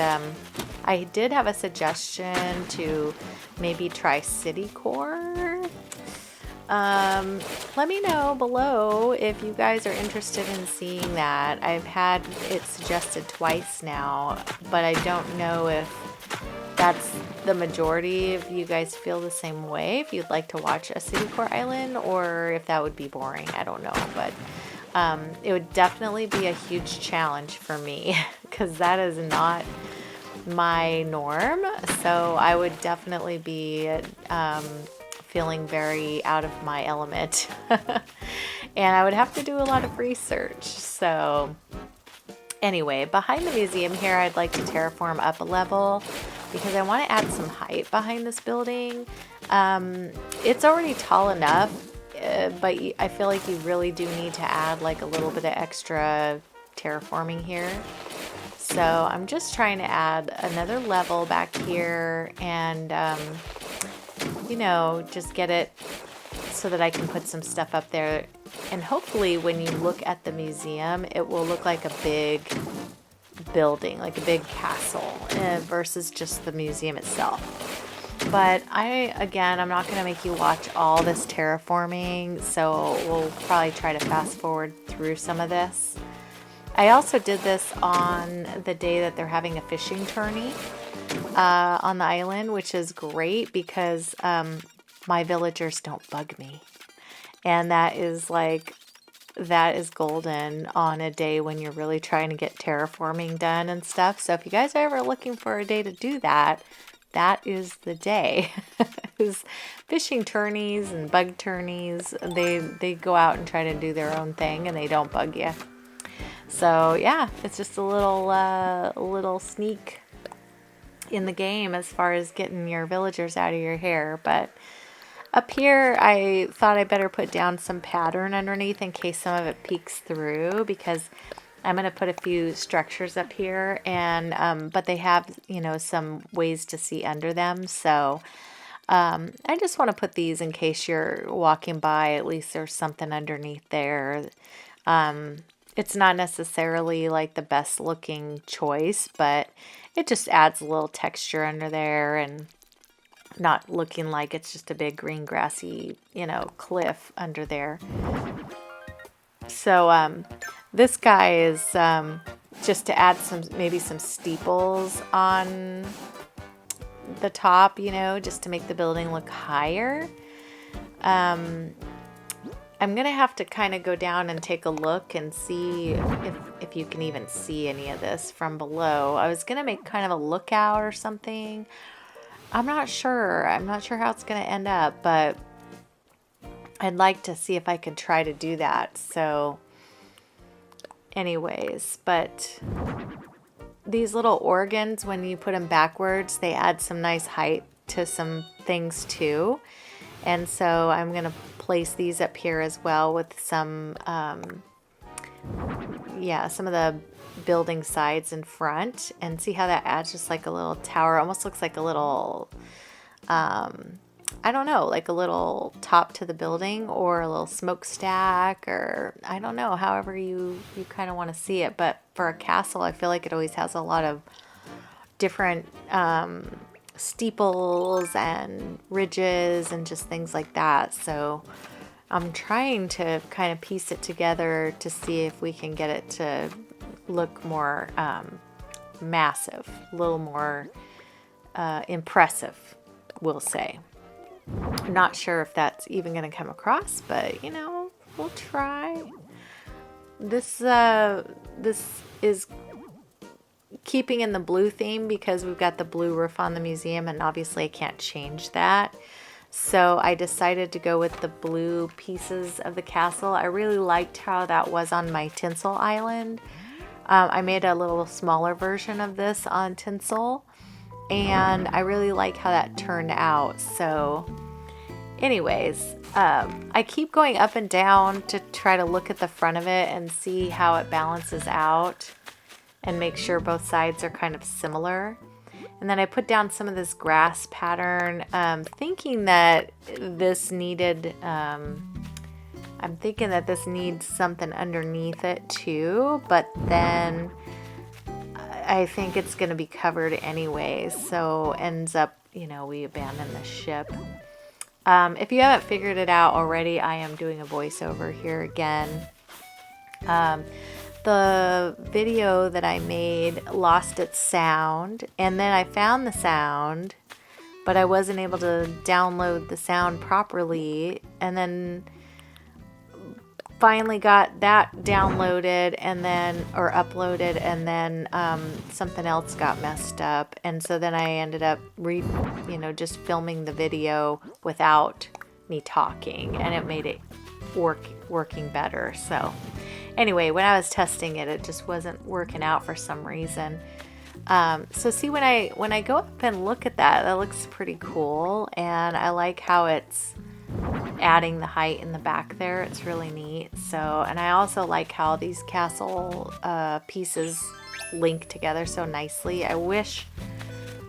I did have a suggestion to maybe try Citycore. Let me know below if you guys are interested in seeing that. I've had it suggested twice now, but I don't know if that's the majority of you guys feel the same way, if you'd like to watch a Citycore island, or if that would be boring. I don't know, but it would definitely be a huge challenge for me because that is not my norm. So I would definitely be feeling very out of my element. And I would have to do a lot of research. So anyway, behind the museum here, I'd like to terraform up a level because I want to add some height behind this building. It's already tall enough, but I feel like you really do need to add like a little bit of extra terraforming here. So I'm just trying to add another level back here and, you know, just get it so that I can put some stuff up there. And hopefully when you look at the museum, it will look like a big building, like a big castle, versus just the museum itself. But again, I'm not going to make you watch all this terraforming, so we'll probably try to fast forward through some of this. I also did this on the day that they're having a fishing tourney on the island, which is great because my villagers don't bug me. And that is golden on a day when you're really trying to get terraforming done and stuff. So if you guys are ever looking for a day to do that, that is the day. Is fishing tourneys and bug tourneys. They go out and try to do their own thing and they don't bug you. So yeah, it's just a little sneak in the game as far as getting your villagers out of your hair. But up here, I thought I better put down some pattern underneath in case some of it peeks through, because I'm going to put a few structures up here, and but they have, you know, some ways to see under them. So I just want to put these in case you're walking by. At least there's something underneath there. It's not necessarily like the best looking choice, but it just adds a little texture under there and not looking like it's just a big green grassy, you know, cliff under there. So this guy is just to add maybe some steeples on the top, you know, just to make the building look higher. I'm going to have to kind of go down and take a look and see if you can even see any of this from below. I was going to make kind of a lookout or something. I'm not sure. I'm not sure how it's going to end up, but I'd like to see if I can try to do that. So anyways, but these little organs, when you put them backwards, they add some nice height to some things too. And so I'm going to place these up here as well with some, some of the building sides in front, and see how that adds just like a little tower. Almost looks like a little, I don't know, like a little top to the building, or a little smokestack, or I don't know, however you kind of want to see it. But for a castle, I feel like it always has a lot of different steeples and ridges and just things like that. So I'm trying to kind of piece it together to see if we can get it to look more massive, a little more impressive, we'll say. I'm not sure if that's even going to come across, but you know, we'll try. This is keeping in the blue theme because we've got the blue roof on the museum, and obviously I can't change that. So I decided to go with the blue pieces of the castle. I really liked how that was on my tinsel island. I made a little smaller version of this on tinsel, and I really like how that turned out. So anyways, I keep going up and down to try to look at the front of it and see how it balances out and make sure both sides are kind of similar. And then I put down some of this grass pattern, thinking that this needed, I'm thinking that this needs something underneath it too, but then I think it's going to be covered anyway. So ends up, you know, we abandon the ship. If you haven't figured it out already, I am doing a voiceover here again. The video that I made lost its sound, and then I found the sound, but I wasn't able to download the sound properly, and then finally got that downloaded and then, or uploaded, and then something else got messed up, and so then I ended up just filming the video without me talking, and it made it working better. So anyway, when I was testing it, it just wasn't working out for some reason. So see, when I go up and look at that, that looks pretty cool, and I like how it's adding the height in the back there. It's really neat. So, and I also like how these castle pieces link together so nicely. I wish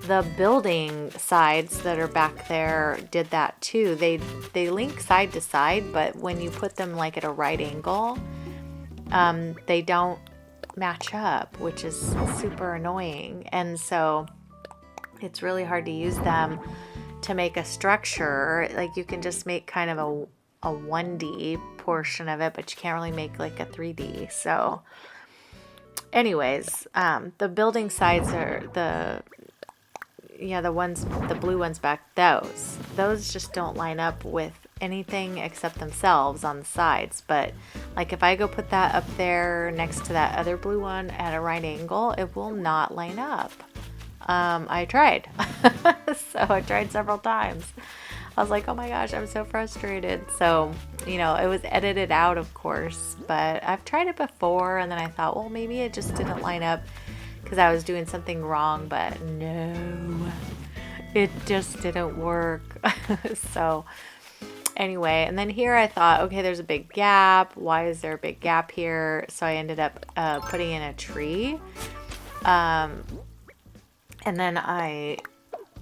the building sides that are back there did that too. They link side to side, but when you put them like at a right angle, they don't match up, which is super annoying. And so it's really hard to use them to make a structure. Like you can just make kind of a 1D portion of it, but you can't really make like a 3D. So anyways, the building sides are the blue ones back, those just don't line up with anything except themselves on the sides. But like if I go put that up there next to that other blue one at a right angle, it will not line up. I tried. So I tried several times. I was like, oh my gosh, I'm so frustrated. So, it was edited out, of course, but I've tried it before, and then I thought, well, maybe it just didn't line up because I was doing something wrong, but no, it just didn't work. So anyway, and then here I thought, okay, there's a big gap. Why is there a big gap here? So I ended up putting in a tree. And then I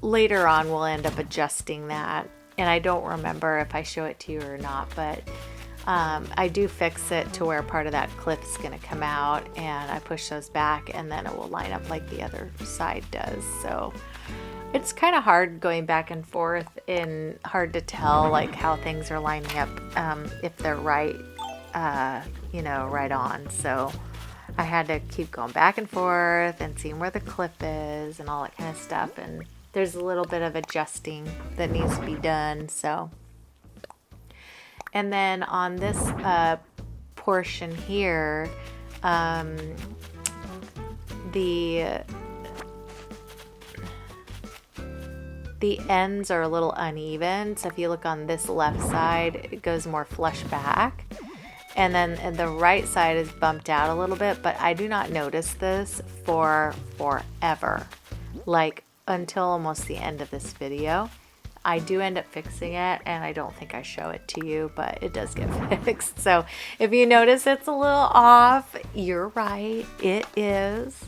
later on will end up adjusting that. And I don't remember if I show it to you or not, but I do fix it to where part of that cliff's going to come out, and I push those back, and then it will line up like the other side does. So it's kind of hard going back and forth, and hard to tell like how things are lining up if they're right, right on. So I had to keep going back and forth and seeing where the cliff is and all that kind of stuff. And there's a little bit of adjusting that needs to be done. So, and then on this portion here, the ends are a little uneven. So if you look on this left side, it goes more flush back. And then the right side is bumped out a little bit, but I do not notice this for forever, like until almost the end of this video. I do end up fixing it, and I don't think I show it to you, but it does get fixed. So if you notice it's a little off, you're right, it is.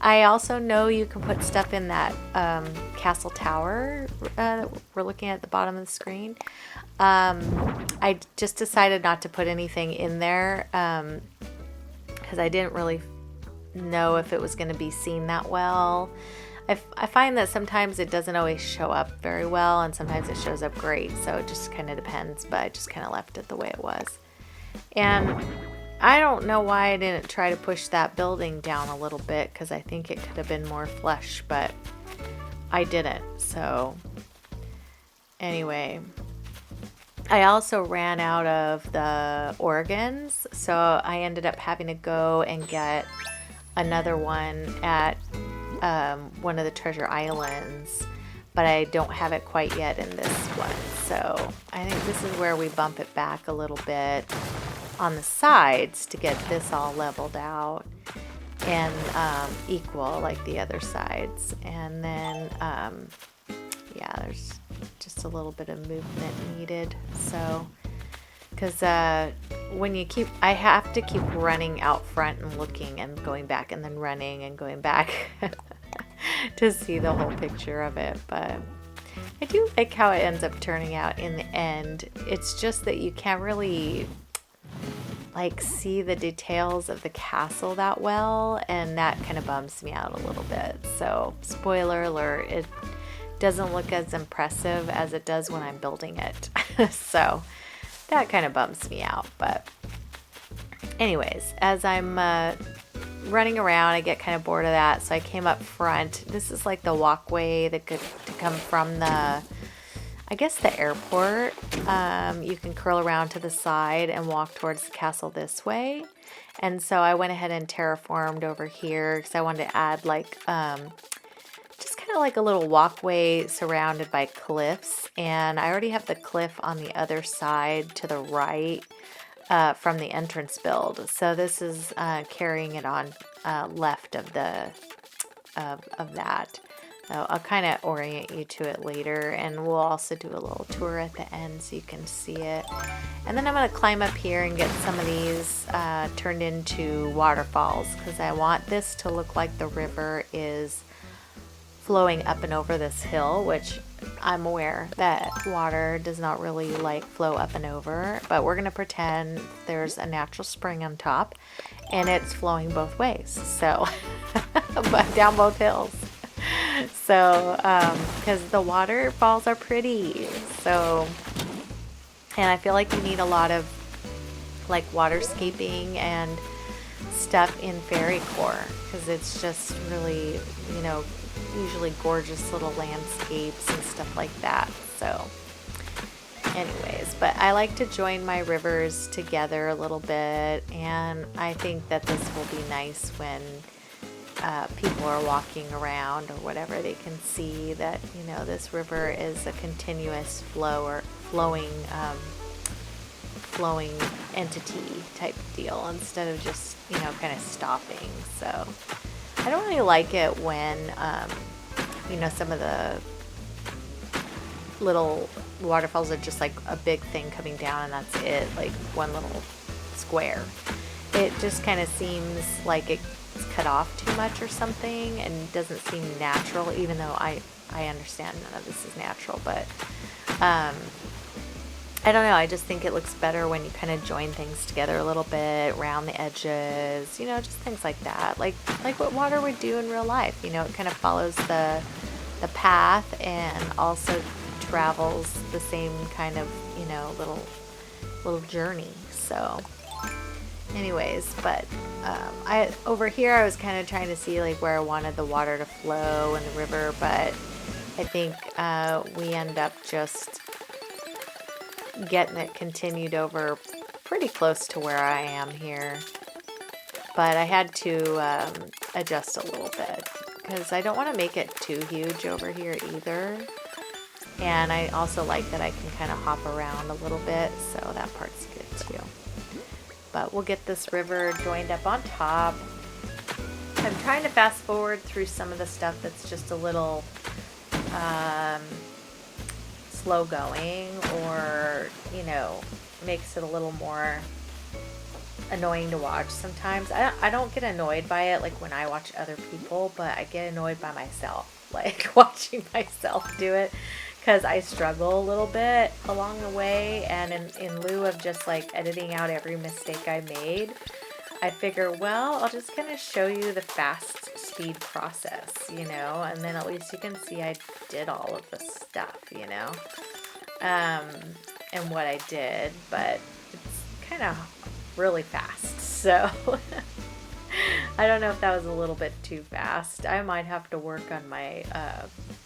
I also know you can put stuff in that castle tower that we're looking at the bottom of the screen. I just decided not to put anything in there because I didn't really know if it was going to be seen that well. I find that sometimes it doesn't always show up very well, and sometimes it shows up great, so it just kind of depends, but I just kind of left it the way it was. And I don't know why I didn't try to push that building down a little bit, because I think it could have been more flush, but I didn't. So anyway, I also ran out of the organs, so I ended up having to go and get another one at one of the treasure islands, but I don't have it quite yet in this one. So I think this is where we bump it back a little bit on the sides to get this all leveled out and equal like the other sides. And then yeah, there's just a little bit of movement needed. So because when you keep, I have to keep running out front and looking and going back and then running and going back. to see the whole picture of it, but I do like how it ends up turning out in the end. It's just that you can't really like see the details of the castle that well, and that kind of bums me out a little bit. So spoiler alert, it doesn't look as impressive as it does when I'm building it. So that kind of bums me out. But anyways, as I'm running around, I get kind of bored of that, so I came up front. This is like the walkway that could to come from the, I guess, the airport. You can curl around to the side and walk towards the castle this way. And so I went ahead and terraformed over here because I wanted to add like just kind of like a little walkway surrounded by cliffs. And I already have the cliff on the other side to the right from the entrance build. So this is carrying it on left of the of that. So I'll kind of orient you to it later, and we'll also do a little tour at the end so you can see it. And then I'm going to climb up here and get some of these turned into waterfalls, because I want this to look like the river is flowing up and over this hill, which I'm aware that water does not really like flow up and over, but we're going to pretend there's a natural spring on top and it's flowing both ways. So, but down both hills. So, because the waterfalls are pretty. So, and I feel like you need a lot of like waterscaping and stuff in Fairycore, because it's just really, you know, usually gorgeous little landscapes and stuff like that. So anyways, but I like to join my rivers together a little bit, and I think that this will be nice when people are walking around or whatever. They can see that, you know, this river is a continuous flow or flowing entity type deal, instead of just, you know, kind of stopping. So I don't really like it when, you know, some of the little waterfalls are just like a big thing coming down and that's it, like one little square. It just kind of seems like it's cut off too much or something, and doesn't seem natural, even though I understand none of this is natural. But I don't know, I just think it looks better when you kind of join things together a little bit around the edges, you know, just things like that, like what water would do in real life. You know, it kind of follows the path and also travels the same kind of, you know, little journey. So anyways, but over here I was kind of trying to see like where I wanted the water to flow in the river, but I think we end up just getting it continued over pretty close to where I am here. But I had to adjust a little bit because I don't want to make it too huge over here either. And I also like that I can kind of hop around a little bit, so that part's good too. But we'll get this river joined up on top. I'm trying to fast forward through some of the stuff that's just a little slow going, or, you know, makes it a little more annoying to watch sometimes. I don't get annoyed by it like when I watch other people, but I get annoyed by myself, like watching myself do it, because I struggle a little bit along the way. And in lieu of just like editing out every mistake I made, I figure, well, I'll just kind of show you the fast speed process, you know, and then at least you can see I did all of the stuff, you know, and what I did. But it's kind of really fast, so I don't know if that was a little bit too fast. I might have to work on my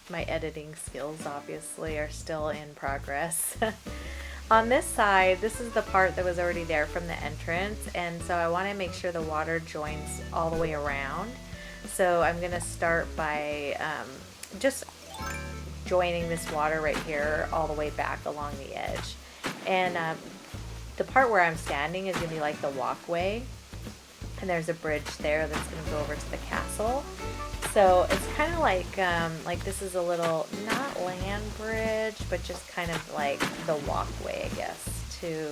my editing skills, obviously, are still in progress. On this side, this is the part that was already there from the entrance, and so I want to make sure the water joins all the way around. So I'm going to start by just joining this water right here all the way back along the edge. And the part where I'm standing is going to be like the walkway, and there's a bridge there that's going to go over to the castle. So it's kind of like this is a little, not land bridge, but just kind of like the walkway, I guess, to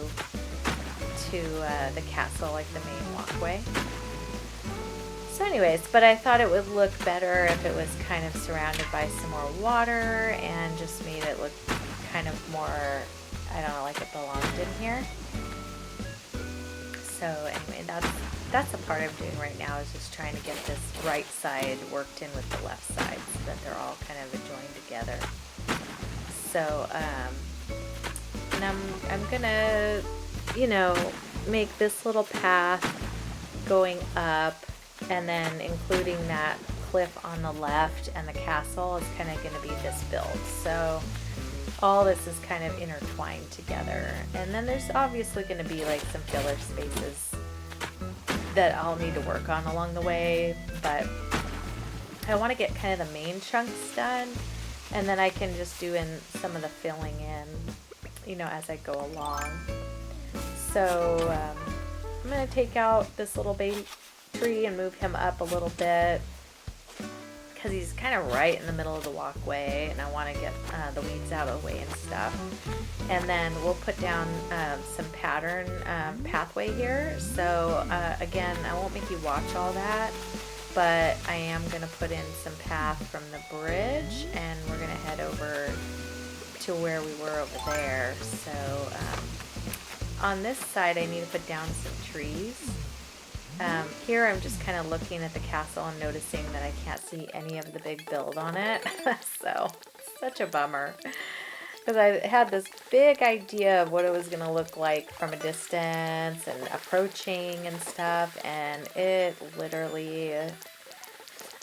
the castle, like the main walkway. So anyways, but I thought it would look better if it was kind of surrounded by some more water and just made it look kind of more, I don't know, like it belonged in here. So anyway, that's the part I'm doing right now, is just trying to get this right side worked in with the left side so that they're all kind of joined together. So, and I'm gonna, you know, make this little path going up, and then including that cliff on the left, and the castle is kind of going to be this build. So all this is kind of intertwined together. And then there's obviously going to be like some filler spaces that I'll need to work on along the way, but I want to get kind of the main chunks done, and then I can just do in some of the filling in, you know, as I go along. So I'm going to take out this little baby tree and move him up a little bit, because he's kind of right in the middle of the walkway, and I want to get the weeds out of the way and stuff. And then we'll put down some pattern pathway here. So again, I won't make you watch all that, but I am going to put in some path from the bridge, and we're going to head over to where we were over there. So on this side, I need to put down some trees. Here I'm just kind of looking at the castle and noticing that I can't see any of the big build on it. So, such a bummer. Because I had this big idea of what it was going to look like from a distance and approaching and stuff, and it literally,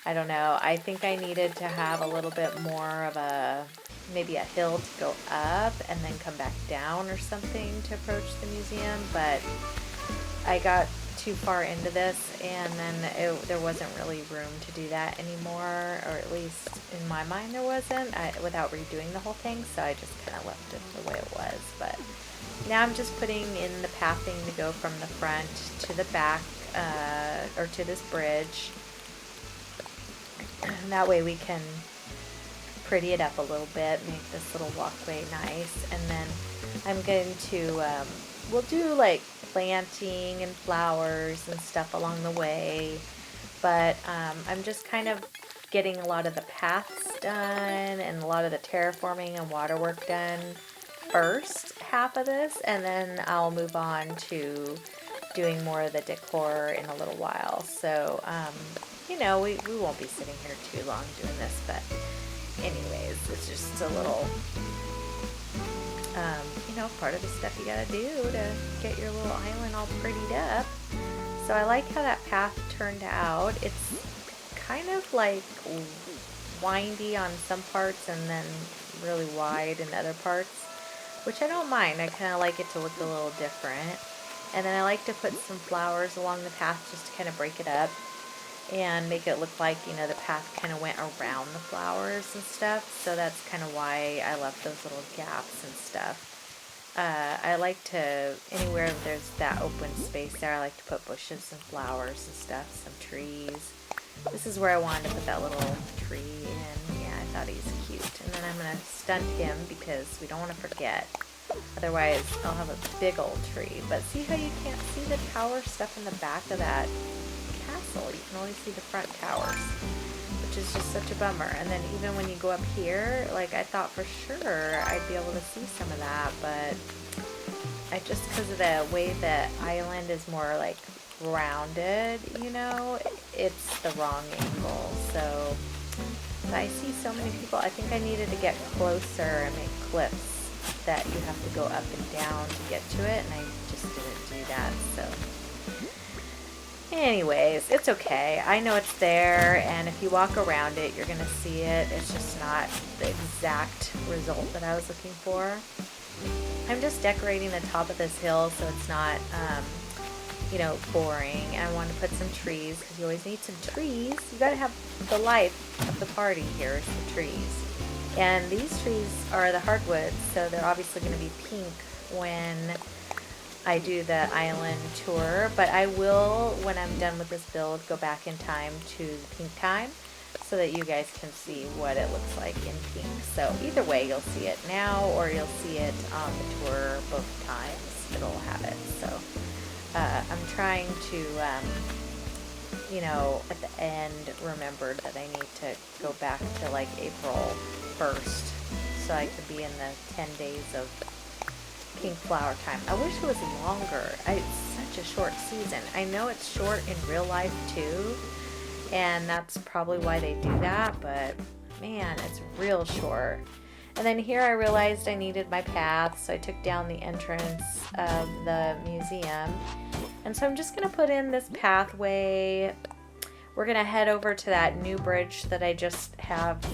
I don't know, I think I needed to have a little bit more of a, maybe a hill to go up and then come back down or something to approach the museum, but I got too far into this, and then there wasn't really room to do that anymore, or at least in my mind there wasn't, without redoing the whole thing, so I just kind of left it the way it was. But now I'm just putting in the pathing to go from the front to the back, or to this bridge. That way we can pretty it up a little bit, make this little walkway nice, and then I'm going to, we'll do like planting and flowers and stuff along the way, but I'm just kind of getting a lot of the paths done and a lot of the terraforming and water work done first half of this, and then I'll move on to doing more of the decor in a little while. So you know, we won't be sitting here too long doing this, but anyways, it's just a little you know, part of the stuff you gotta do to get your little island all prettied up. So I like how that path turned out. It's kind of like windy on some parts and then really wide in other parts, which I don't mind. I kind of like it to look a little different. And then I like to put some flowers along the path just to kind of break it up and make it look like, you know, the path kind of went around the flowers and stuff. So that's kind of why I left those little gaps and stuff. I like to, anywhere there's that open space there, I like to put bushes and flowers and stuff, some trees. This is where I wanted to put that little tree in. Yeah, I thought he was cute. And then I'm going to stunt him because we don't want to forget. Otherwise, I'll have a big old tree. But see how you can't see the tower stuff in the back of that castle? You can only see the front towers, which is just such a bummer. And then even when you go up here, like I thought for sure I'd be able to see some of that, but I just, because of the way the island is more like rounded, you know, it's the wrong angle. So I see so many people. I think I needed to get closer and make cliffs that you have to go up and down to get to it, and I just didn't do that. So anyways, it's okay. I know it's there, and if you walk around it, you're gonna see it. It's just not the exact result that I was looking for. I'm just decorating the top of this hill so it's not you know, boring. I want to put some trees because you always need some trees. You gotta have the life of the party here is the trees. And these trees are the hardwoods, so they're obviously going to be pink when I do the island tour. But I will, when I'm done with this build, go back in time to the pink time so that you guys can see what it looks like in pink. So either way, you'll see it now or you'll see it on the tour. Both times it'll have it. So I'm trying to you know, at the end remembered that I need to go back to like April 1st so I could be in the 10 days of pink flower time. I wish it was longer. It's such a short season. I know it's short in real life too, and that's probably why they do that, but man, it's real short. And then here I realized I needed my path, so I took down the entrance of the museum. And so I'm just going to put in this pathway. We're going to head over to that new bridge that I just have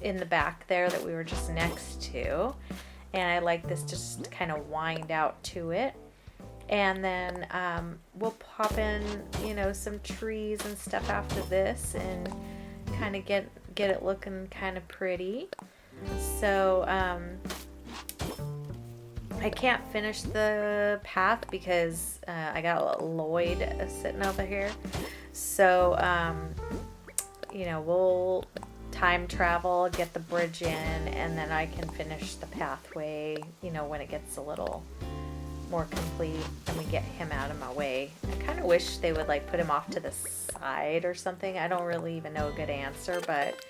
in the back there that we were just next to. And I like this to just kind of wind out to it. And then we'll pop in, you know, some trees and stuff after this and kind of get it looking kind of pretty. So I can't finish the path because I got Lloyd sitting over here. So you know, we'll time travel, get the bridge in, and then I can finish the pathway, you know, when it gets a little more complete and we get him out of my way. I kind of wish they would like put him off to the side or something. I don't really even know a good answer, but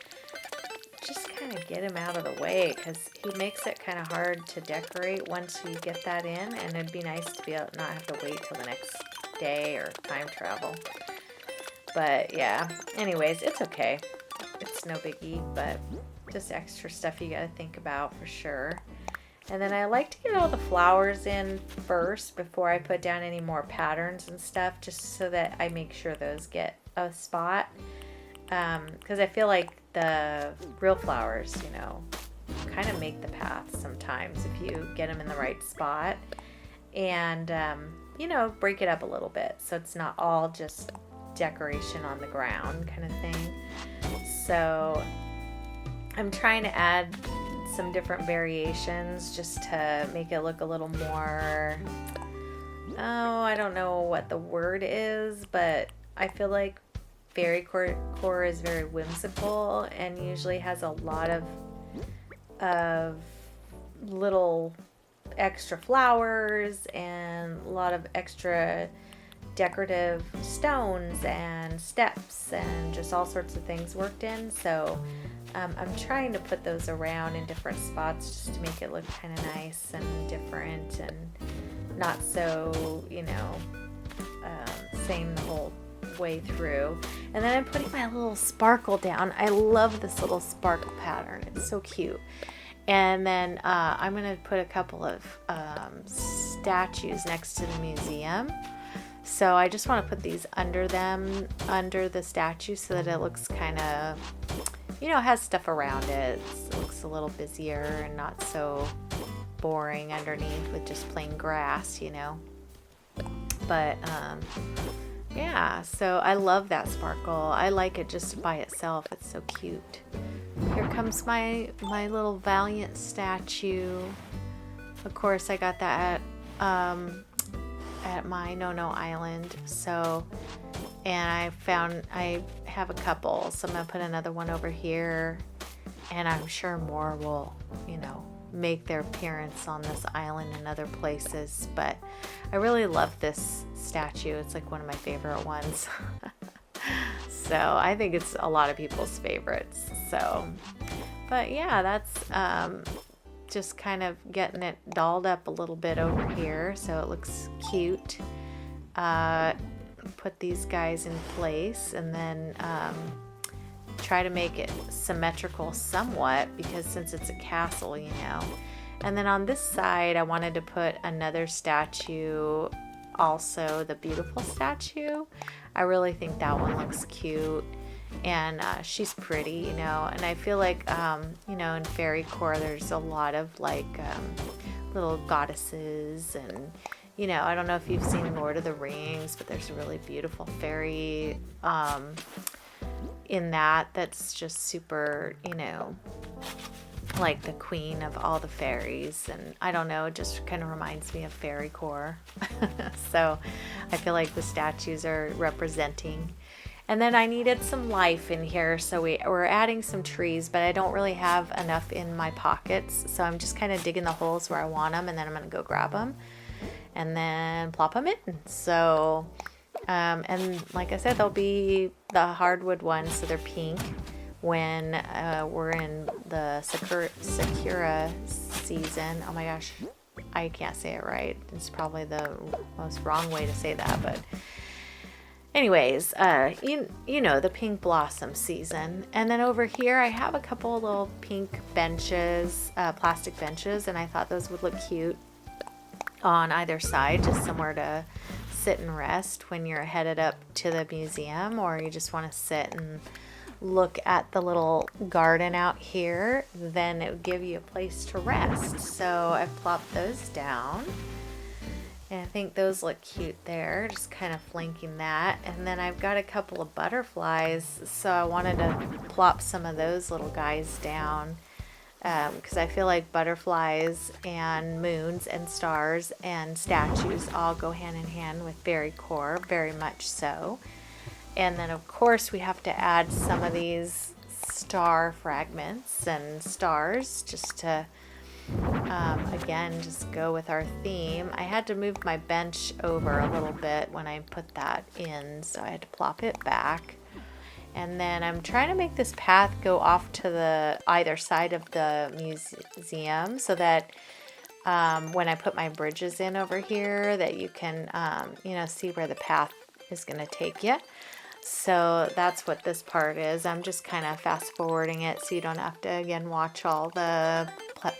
just kind of get him out of the way because he makes it kind of hard to decorate once you get that in, and it'd be nice to be able to not have to wait till the next day or time travel. But yeah, anyways, it's okay. It's no biggie, but just extra stuff you got to think about for sure. And then I like to get all the flowers in first before I put down any more patterns and stuff, just so that I make sure those get a spot. Because I feel like the real flowers, you know, kind of make the path sometimes if you get them in the right spot. And, you know, break it up a little bit so it's not all just decoration on the ground kind of thing. So I'm trying to add some different variations just to make it look a little more, oh, I don't know what the word is, but I feel like Fairycore is very whimsical and usually has a lot of little extra flowers and a lot of extra decorative stones and steps and just all sorts of things worked in. So I'm trying to put those around in different spots just to make it look kind of nice and different and not so, you know, same the whole way through. And then I'm putting my little sparkle down. I love this little sparkle pattern. It's so cute. And then I'm going to put a couple of statues next to the museum. So I just want to put these under them, under the statue, so that it looks kind of, you know, has stuff around it. It looks a little busier and not so boring underneath with just plain grass, you know. But yeah, so I love that sparkle. I like it just by itself. It's so cute. Here comes my little Valiant statue. Of course, I got that at my No Island. So, and I have a couple, so I'm gonna put another one over here, and I'm sure more will, you know, make their appearance on this island and other places. But I really love this statue. It's like one of my favorite ones. So I think it's a lot of people's favorites. So, but yeah, that's just kind of getting it dolled up a little bit over here so it looks cute. Put these guys in place, and then try to make it symmetrical somewhat, because since it's a castle, you know. And then on this side I wanted to put another statue, also the beautiful statue. I really think that one looks cute, and she's pretty, you know. And I feel like you know, in Fairycore there's a lot of like little goddesses, and you know, I don't know if you've seen Lord of the Rings, but there's a really beautiful fairy in that's just super, you know, like the queen of all the fairies. And I don't know, it just kind of reminds me of Fairycore. So I feel like the statues are representing. And then I needed some life in here, so we're adding some trees, but I don't really have enough in my pockets, so I'm just kind of digging the holes where I want them, and then I'm going to go grab them and then plop them in. So And like I said, they'll be the hardwood ones, so they're pink when we're in the Sakura season. Oh my gosh, I can't say it right. It's probably the most wrong way to say that, but anyways, you know, the pink blossom season. And then over here I have a couple little pink benches, plastic benches, and I thought those would look cute on either side, just somewhere to sit and rest when you're headed up to the museum, or you just want to sit and look at the little garden out here. Then it would give you a place to rest. So I plopped those down, and I think those look cute there, just kind of flanking that. And then I've got a couple of butterflies, so I wanted to plop some of those little guys down, because I feel like butterflies and moons and stars and statues all go hand in hand with Fairycore, very much so. And then of course we have to add some of these star fragments and stars just to again just go with our theme. I had to move my bench over a little bit when I put that in, so I had to plop it back. And then I'm trying to make this path go off to the either side of the museum, so that when I put my bridges in over here, that you can you know, see where the path is going to take you. So that's what this part is. I'm just kind of fast forwarding it so you don't have to again watch all the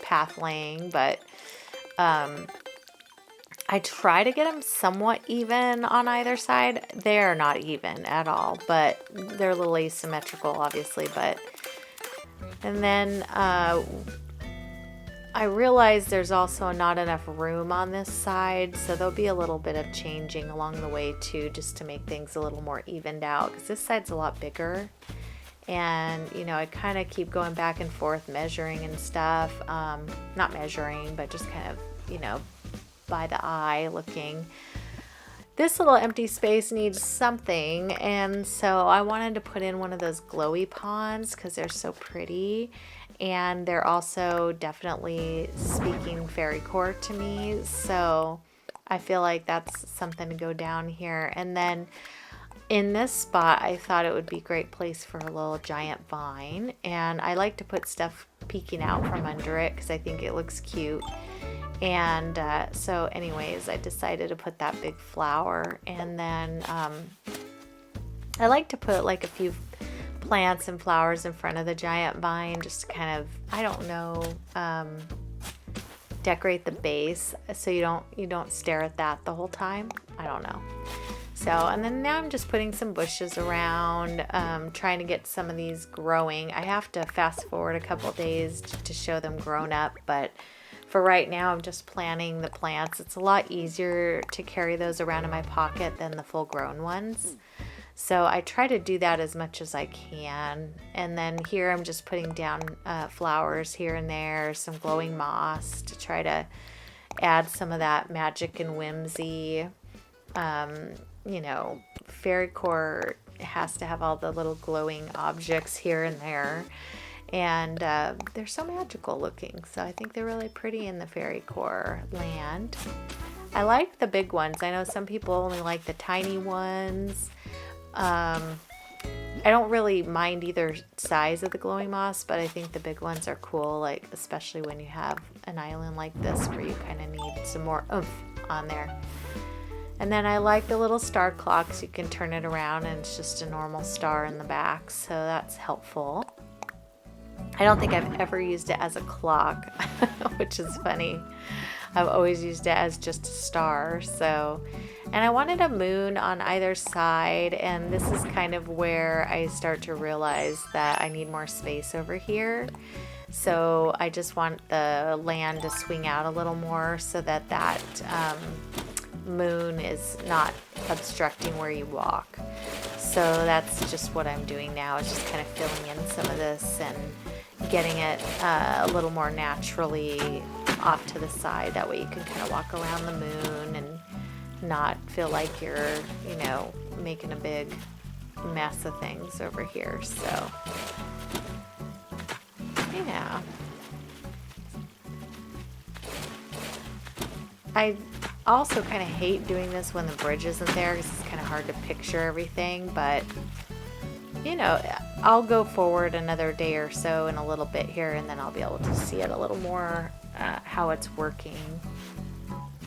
path laying, but I try to get them somewhat even on either side. They're not even at all, but they're a little asymmetrical, obviously. But and then I realize there's also not enough room on this side, so there'll be a little bit of changing along the way too, just to make things a little more evened out, because this side's a lot bigger. And you know, I kind of keep going back and forth measuring and stuff, not measuring, but just kind of, you know, by the eye looking. This little empty space needs something, and so I wanted to put in one of those glowy ponds because they're so pretty, and they're also definitely speaking Fairycore to me, so I feel like that's something to go down here. And then in this spot I thought it would be a great place for a little giant vine, and I like to put stuff peeking out from under it because I think it looks cute. And so anyways, I decided to put that big flower, and then I like to put like a few plants and flowers in front of the giant vine, just to kind of, I don't know, decorate the base so you don't stare at that the whole time. I don't know. So, and then now I'm just putting some bushes around, trying to get some of these growing. I have to fast forward a couple days to show them grown up, but for right now I'm just planting the plants. It's a lot easier to carry those around in my pocket than the full grown ones. So I try to do that as much as I can. And then here I'm just putting down flowers here and there, some glowing moss to try to add some of that magic and whimsy. You know, Fairycore has to have all the little glowing objects here and there. And they're so magical looking, so I think they're really pretty in the Fairycore land. I like the big ones. I know some people only like the tiny ones. I don't really mind either size of the glowing moss, but I think the big ones are cool, like especially when you have an island like this where you kind of need some more oomph on there. And then I like the little star clocks. You can turn it around and it's just a normal star in the back, so that's helpful. I don't think I've ever used it as a clock, which is funny. I've always used it as just a star. So, and I wanted a moon on either side, and this is kind of where I start to realize that I need more space over here. So I just want the land to swing out a little more so that that moon is not obstructing where you walk. So that's just what I'm doing now, is just kind of filling in some of this and getting it a little more naturally off to the side. That way you can kind of walk around the moon and not feel like you're, you know, making a big mess of things over here. So yeah, I also kind of hate doing this when the bridge isn't there, because it's kind of hard to picture everything, but you know, I'll go forward another day or so in a little bit here, and then I'll be able to see it a little more, how it's working.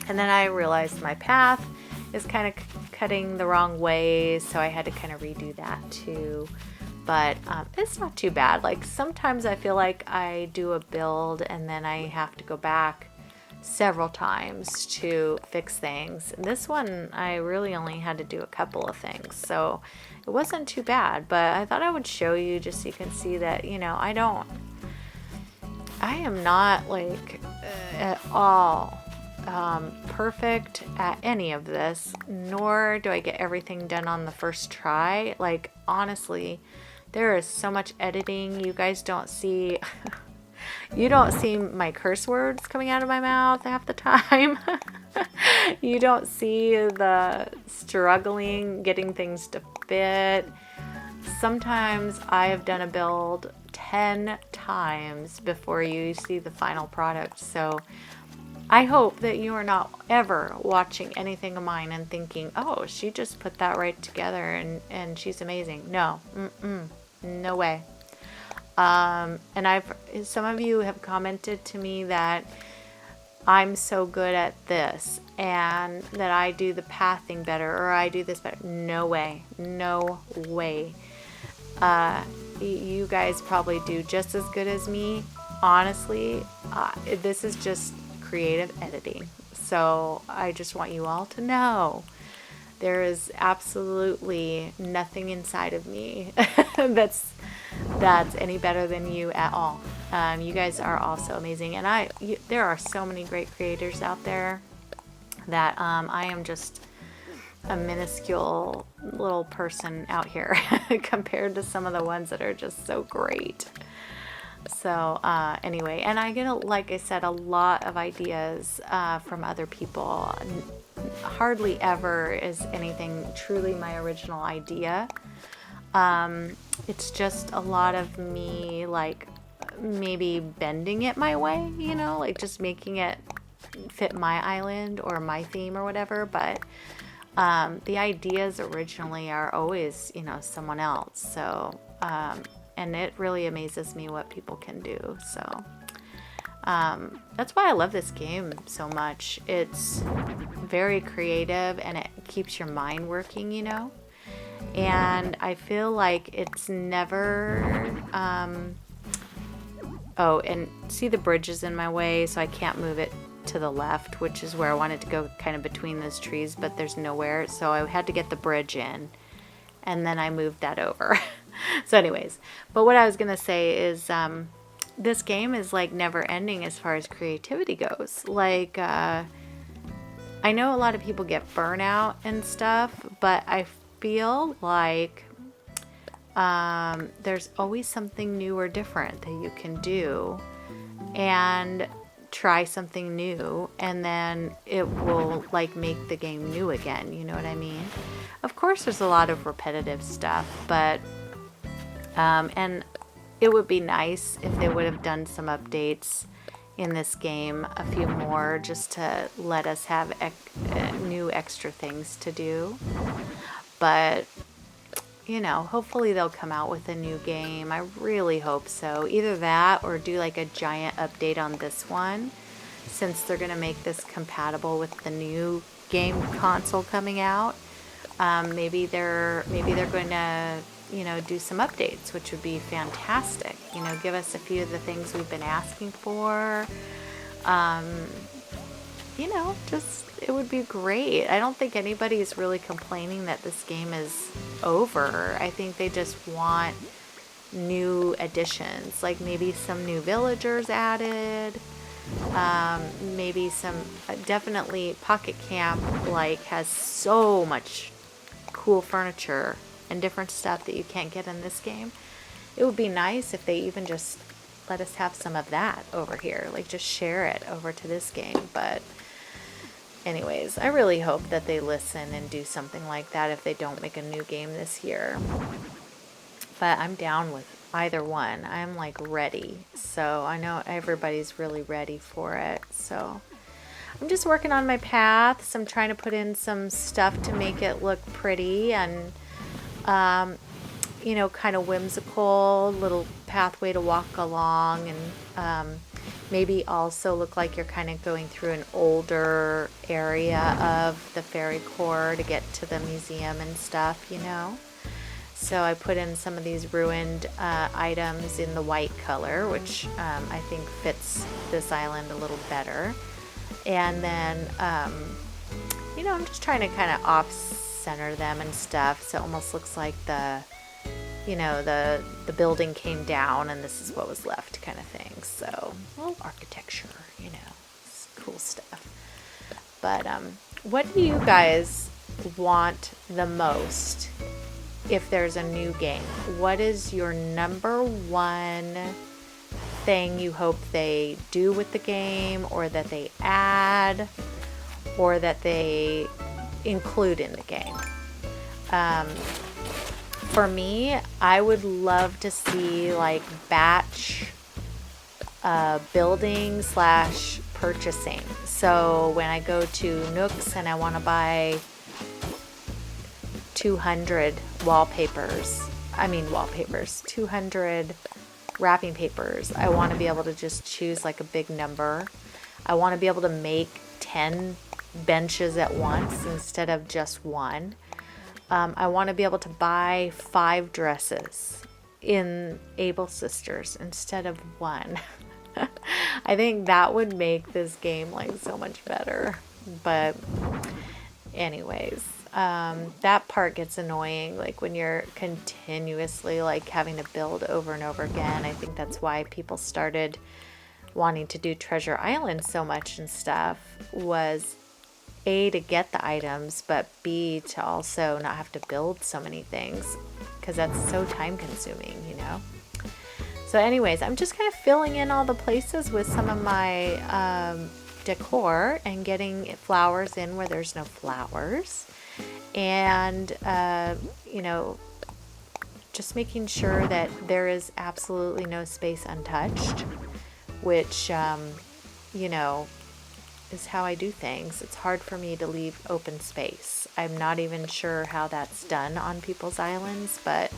And then I realized my path is kind of cutting the wrong way, so I had to kind of redo that too. But it's not too bad. Like sometimes I feel like I do a build and then I have to go back several times to fix things. This one I really only had to do a couple of things, so it wasn't too bad. But I thought I would show you just so you can see that, you know, I am not like at all perfect at any of this, nor do I get everything done on the first try. Like honestly, there is so much editing. You guys don't see you don't see my curse words coming out of my mouth half the time. You don't see the struggling getting things to fit. Sometimes I have done a build 10 times before you see the final product. So I hope that you are not ever watching anything of mine and thinking, oh, she just put that right together and she's amazing. No, no way. And some of you have commented to me that I'm so good at this and that I do the pathing better, or I do this better. No way. No way. You guys probably do just as good as me. Honestly, this is just creative editing. So I just want you all to know there is absolutely nothing inside of me that's any better than you at all. You guys are also amazing, and there are so many great creators out there that I am just a minuscule little person out here compared to some of the ones that are just so great. So anyway, and I get, like I said, a lot of ideas from other people. Hardly ever is anything truly my original idea. It's just a lot of me like maybe bending it my way, you know, like just making it fit my island or my theme or whatever. But the ideas originally are always, you know, someone else. So and it really amazes me what people can do. So that's why I love this game so much. It's very creative and it keeps your mind working, you know. And I feel like it's never oh, and see, the bridge is in my way, so I can't move it to the left, which is where I wanted to go, kind of between those trees, but there's nowhere, so I had to get the bridge in, and then I moved that over. So anyways, but what I was gonna say is this game is like never ending as far as creativity goes. Like I know a lot of people get burnout and stuff, but I feel like there's always something new or different that you can do and try something new, and then it will like make the game new again, you know what I mean? Of course there's a lot of repetitive stuff, but and it would be nice if they would have done some updates in this game, a few more, just to let us have new extra things to do. But you know, hopefully they'll come out with a new game. I really hope so. Either that or do like a giant update on this one, since they're going to make this compatible with the new game console coming out. Maybe they're going to, you know, do some updates, which would be fantastic. You know, give us a few of the things we've been asking for. You know, just, it would be great. I don't think anybody's really complaining that this game is over. I think they just want new additions, like maybe some new villagers added, maybe some, definitely Pocket Camp like has so much cool furniture and different stuff that you can't get in this game. It would be nice if they even just let us have some of that over here, like just share it over to this game. But anyways, I really hope that they listen and do something like that if they don't make a new game this year. But I'm down with either one. I'm like ready. So I know everybody's really ready for it. So I'm just working on my paths. I'm trying to put in some stuff to make it look pretty and, you know, kind of whimsical, little pathway to walk along, and maybe also look like you're kind of going through an older area of the Fairycore to get to the museum and stuff, you know. So I put in some of these ruined items in the white color, which I think fits this island a little better. And then, you know, I'm just trying to kind of off-center them and stuff, so it almost looks like the, you know, the building came down and this is what was left kind of thing. So, well, architecture, you know, it's cool stuff. But what do you guys want the most if there's a new game? What is your number one thing you hope they do with the game, or that they add, or that they include in the game? For me, I would love to see like batch building / purchasing. So when I go to Nooks and I want to buy 200 200 wrapping papers, I want to be able to just choose like a big number. I want to be able to make 10 benches at once instead of just one. I want to be able to buy 5 dresses in Able Sisters instead of one. I think that would make this game like so much better. But anyways, that part gets annoying, like when you're continuously like having to build over and over again. I think that's why people started wanting to do Treasure Island so much and stuff, was A, to get the items, but B, to also not have to build so many things, because that's so time consuming, you know. So anyways, I'm just kind of filling in all the places with some of my decor and getting flowers in where there's no flowers. And, you know, just making sure that there is absolutely no space untouched, which, you know, is how I do things. It's hard for me to leave open space. I'm not even sure how that's done on people's islands, but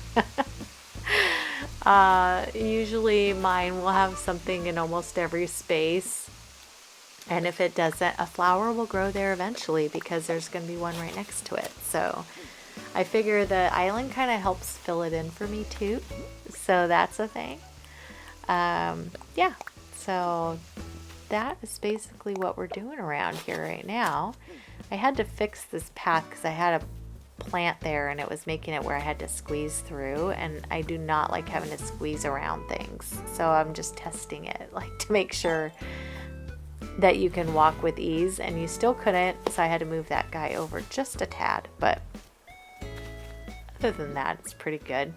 usually mine will have something in almost every space. And if it doesn't, a flower will grow there eventually because there's going to be one right next to it. So I figure the island kind of helps fill it in for me too. So that's a thing. Yeah, so that is basically what we're doing around here right now. I had to fix this path because I had a plant there and it was making it where I had to squeeze through, and I do not like having to squeeze around things. So I'm just testing it, like, to make sure that you can walk with ease, and you still couldn't, so I had to move that guy over just a tad, but other than that, it's pretty good.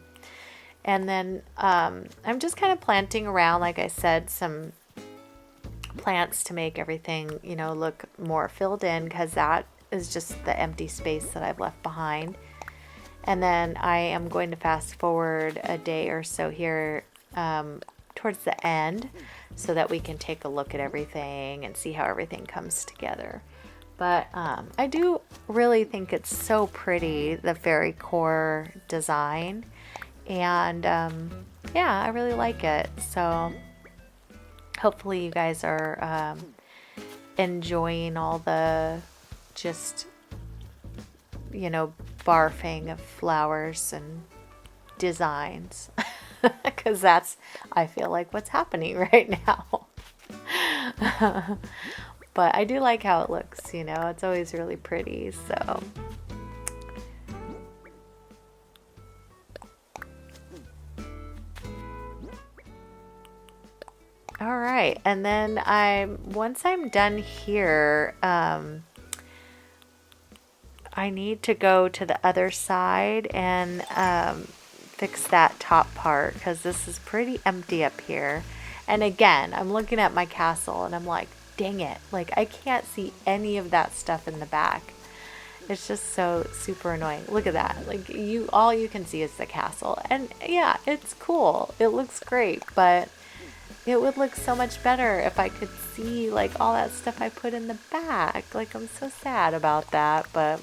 And then I'm just kind of planting around, like I said, some plants to make everything, you know, look more filled in, because that is just the empty space that I've left behind. And then I am going to fast forward a day or so here towards the end, so that we can take a look at everything and see how everything comes together. But I do really think it's so pretty, the Fairycore design, and yeah, I really like it. So hopefully you guys are enjoying all the just, you know, barfing of flowers and designs. Because that's, I feel like, what's happening right now. But I do like how it looks, you know, it's always really pretty. So all right, and then once I'm done here, I need to go to the other side and fix that top part, because this is pretty empty up here. And again, I'm looking at my castle and I'm like, dang it, like I can't see any of that stuff in the back. It's just so super annoying. Look at that, like all you can see is the castle, and yeah, it's cool, it looks great, but it would look so much better if I could see like all that stuff I put in the back. Like, I'm so sad about that, but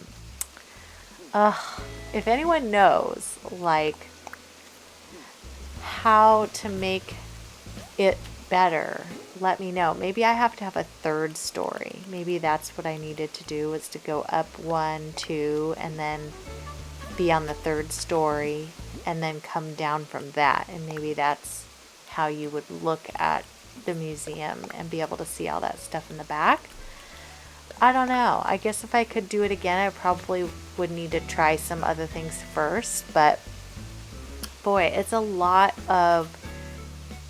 if anyone knows like how to make it better, let me know. Maybe I have to have a third story. Maybe that's what I needed to do, was to go up 1, 2, and then be on the third story and then come down from that. And maybe that's how you would look at the museum and be able to see all that stuff in the back. I don't know. I guess if I could do it again, I probably would need to try some other things first, but boy, it's a lot of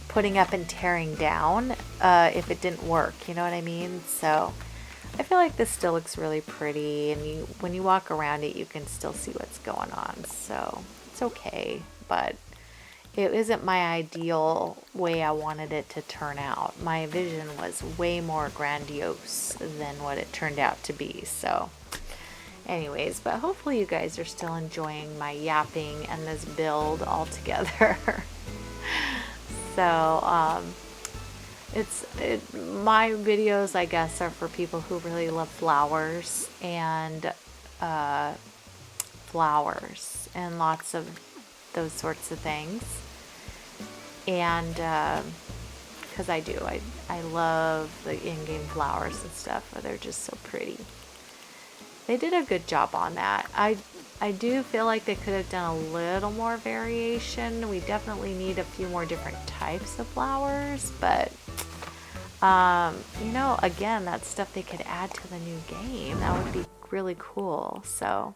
putting up and tearing down if it didn't work, you know what I mean? So I feel like this still looks really pretty, and when you walk around it, you can still see what's going on, so it's okay, but it isn't my ideal way I wanted it to turn out. My vision was way more grandiose than what it turned out to be. So anyways, but hopefully you guys are still enjoying my yapping and this build all together. So my videos, I guess, are for people who really love flowers and lots of those sorts of things. And because I do, I love the in-game flowers and stuff. They're just so pretty. They did a good job on that. I do feel like they could have done a little more variation. We definitely need a few more different types of flowers, but you know, again, that's stuff they could add to the new game. That would be really cool. So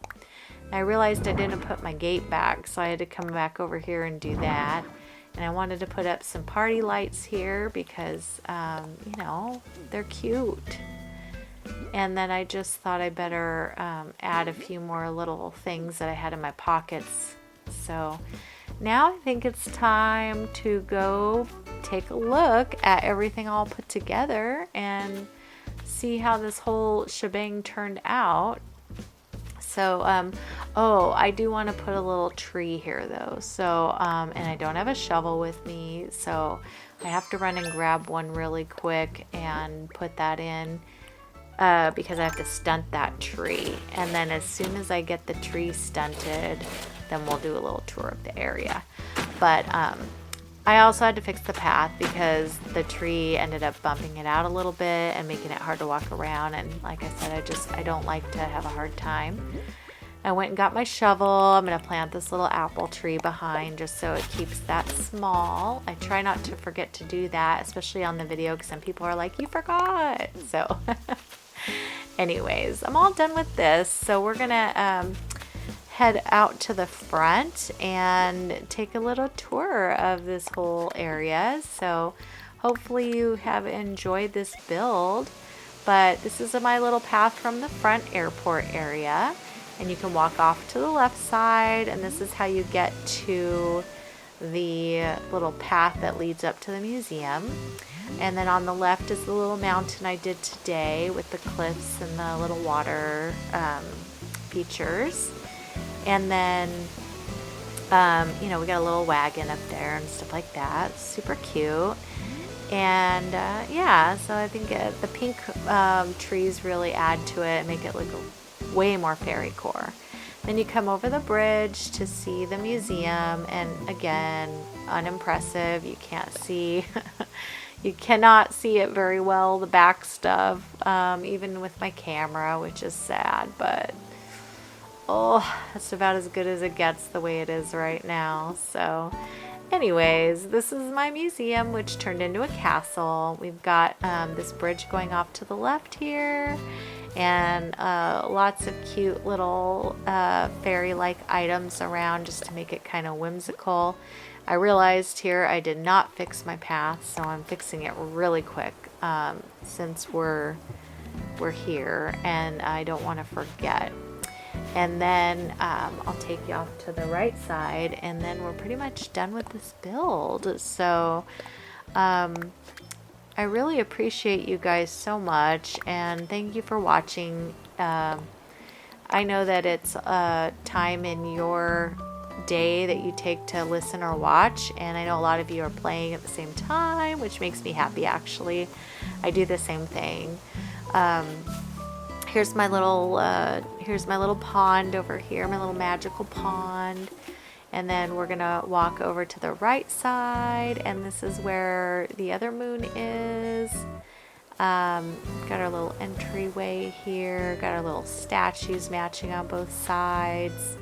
I realized I didn't put my gate back, so I had to come back over here and do that. And I wanted to put up some party lights here because, you know, they're cute. And then I just thought I better add a few more little things that I had in my pockets. So now I think it's time to go take a look at everything all put together and see how this whole shebang turned out. So, oh, I do want to put a little tree here though. So, and I don't have a shovel with me, so I have to run and grab one really quick and put that in because I have to stunt that tree. And then as soon as I get the tree stunted, then we'll do a little tour of the area. But I also had to fix the path because the tree ended up bumping it out a little bit and making it hard to walk around. And like I said, I don't like to have a hard time. I went and got my shovel. I'm going to plant this little apple tree behind just so it keeps that small. I try not to forget to do that, especially on the video, because some people are like, you forgot. So anyways, I'm all done with this. So we're going to head out to the front and take a little tour of this whole area. So hopefully you have enjoyed this build, but this is my little path from the front airport area, and you can walk off to the left side, and this is how you get to the little path that leads up to the museum. And then on the left is the little mountain I did today with the cliffs and the little water features. And then, you know, we got a little wagon up there and stuff like that. Super cute. And, yeah, so I think the pink trees really add to it and make it look way more Fairycore. Then you come over the bridge to see the museum. And again, unimpressive. You can't see, you cannot see it very well, the back stuff, even with my camera, which is sad, but oh, that's about as good as it gets the way it is right now. So anyways, this is my museum, which turned into a castle. We've got this bridge going off to the left here, and lots of cute little fairy-like items around just to make it kind of whimsical. I realized here I did not fix my path, so I'm fixing it really quick since we're here and I don't want to forget. And then I'll take you off to the right side, and then we're pretty much done with this build. So I really appreciate you guys so much, and thank you for watching. I know that it's time in your day that you take to listen or watch, and I know a lot of you are playing at the same time, which makes me happy actually. I do the same thing. Here's my little pond over here, my little magical pond. And then we're gonna walk over to the right side, and this is where the other moon is. Got our little entryway here, got our little statues matching on both sides.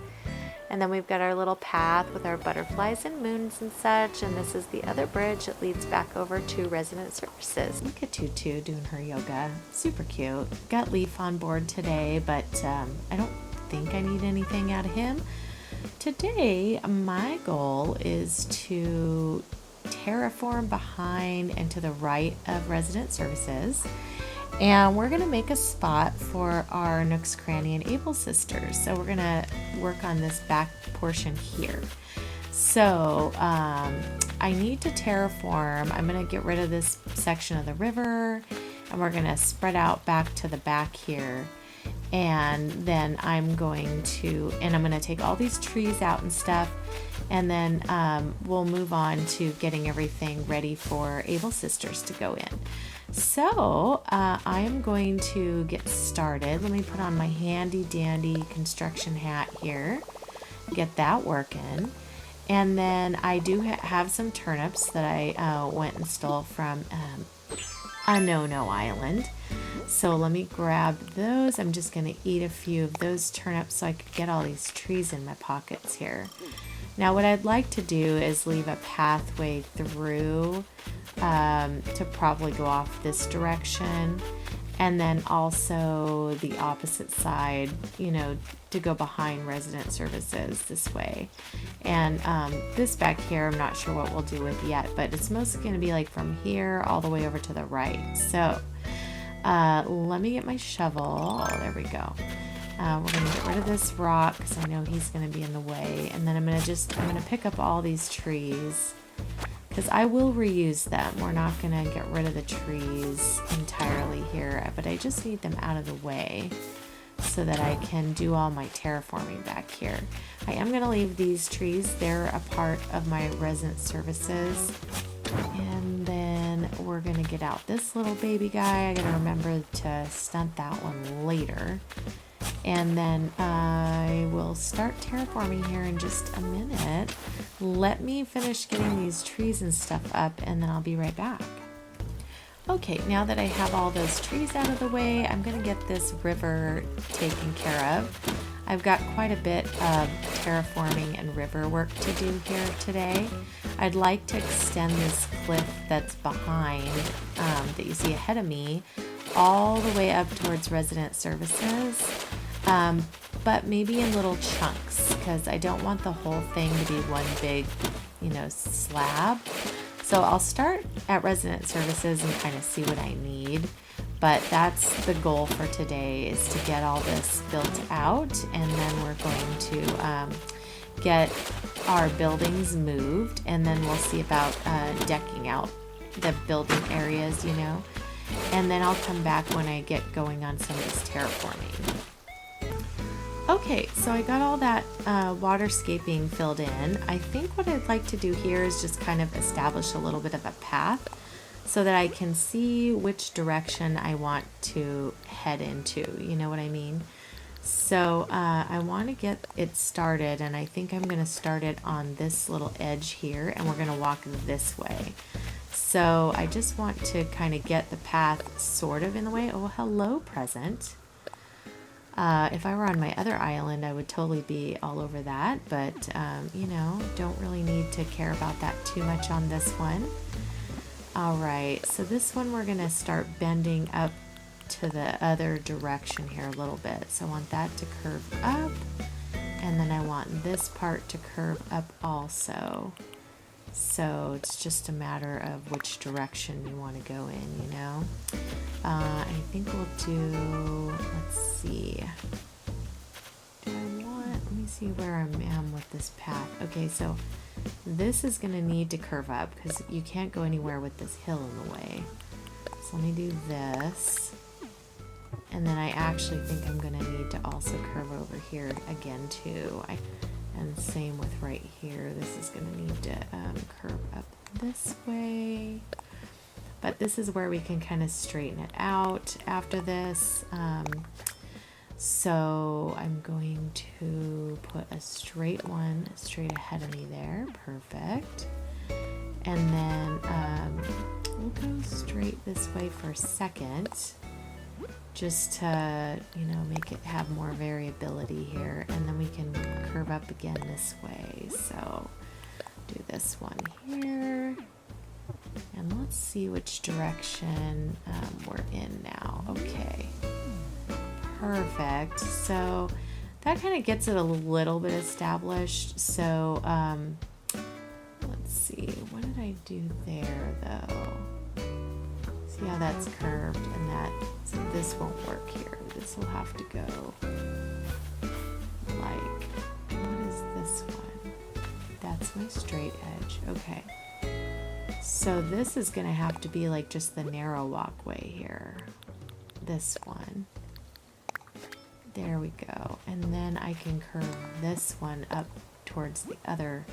And then we've got our little path with our butterflies and moons and such. And this is the other bridge that leads back over to resident services. Look at Tutu doing her yoga. Super cute. Got Leaf on board today, but I don't think I need anything out of him. Today, my goal is to terraform behind and to the right of resident services. And we're going to make a spot for our Nooks, Cranny, and Able sisters. So we're going to work on this back portion here. So I need to terraform. I'm going to get rid of this section of the river, and we're going to spread out back to the back here. And then I'm going to take all these trees out and stuff, and then we'll move on to getting everything ready for Able sisters to go in. So I am going to get started. Let me put on my handy dandy construction hat here, get that working. And then I do have some turnips that I went and stole from a no-no island. So let me grab those. I'm just going to eat a few of those turnips so I could get all these trees in my pockets here. Now what I'd like to do is leave a pathway through to probably go off this direction, and then also the opposite side, you know, to go behind resident services this way. And this back here, I'm not sure what we'll do with yet, but it's mostly going to be like from here all the way over to the right. So let me get my shovel. Oh, there we go. We're going to get rid of this rock because I know he's going to be in the way. And then I'm going to pick up all these trees because I will reuse them. We're not going to get rid of the trees entirely here, but I just need them out of the way so that I can do all my terraforming back here. I am going to leave these trees. They're a part of my resident services. And then we're going to get out this little baby guy. I got to remember to stunt that one later. And then I will start terraforming here in just a minute. Let me finish getting these trees and stuff up, and then I'll be right back. Okay, now that I have all those trees out of the way, I'm going to get this river taken care of. I've got quite a bit of terraforming and river work to do here today. I'd like to extend this cliff that's behind, that you see ahead of me, all the way up towards resident services. But maybe in little chunks, because I don't want the whole thing to be one big, you know, slab. So I'll start at resident services and kind of see what I need. But that's the goal for today, is to get all this built out, and then we're going to get our buildings moved, and then we'll see about decking out the building areas, you know. And then I'll come back when I get going on some of this terraforming. Okay, so I got all that waterscaping filled in. I think what I'd like to do here is just kind of establish a little bit of a path so that I can see which direction I want to head into, you know what I mean? So I want to get it started, and I think I'm going to start it on this little edge here, and we're going to walk this way. So I just want to kind of get the path sort of in the way. Oh, hello, present. If I were on my other island, I would totally be all over that, but, you know, don't really need to care about that too much on this one. All right, so this one we're going to start bending up to the other direction here a little bit. So I want that to curve up, and then I want this part to curve up also. So it's just a matter of which direction you want to go in, you know. I think we'll do, let's see. Let me see where I am with this path. Okay, so this is going to need to curve up because you can't go anywhere with this hill in the way. So let me do this. And then I actually think I'm going to need to also curve over here again too. And same with right here. This is going to need to curve up this way. But this is where we can kind of straighten it out after this. So I'm going to put a straight one straight ahead of me there. Perfect. And then we'll go straight this way for a second, just to, you know, make it have more variability here. And then we can curve up again this way. So do this one here. And let's see which direction we're in now. Okay. Perfect. So that kind of gets it a little bit established. So let's see. What did I do there though? See how that's curved and that, so this won't work here. This will have to go like, what is this one? That's my straight edge. Okay. So this is going to have to be like just the narrow walkway here. This one. There we go. And then I can curve this one up towards the other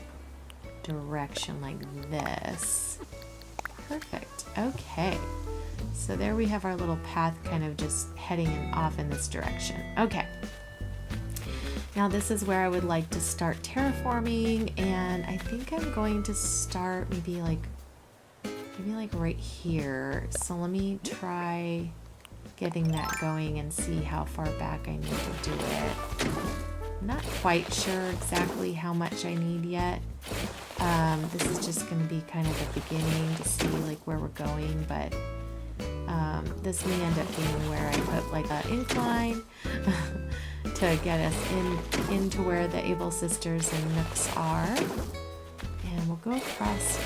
direction like this. Perfect. Okay. So there we have our little path kind of just heading off in this direction. Okay. Now this is where I would like to start terraforming, and I think I'm going to start maybe like right here. So let me try getting that going and see how far back I need to do it. I'm not quite sure exactly how much I need yet. This is just going to be kind of the beginning to see like where we're going, but this may end up being where I put like an incline to get us into where the Able Sisters and Nooks are. And we'll go across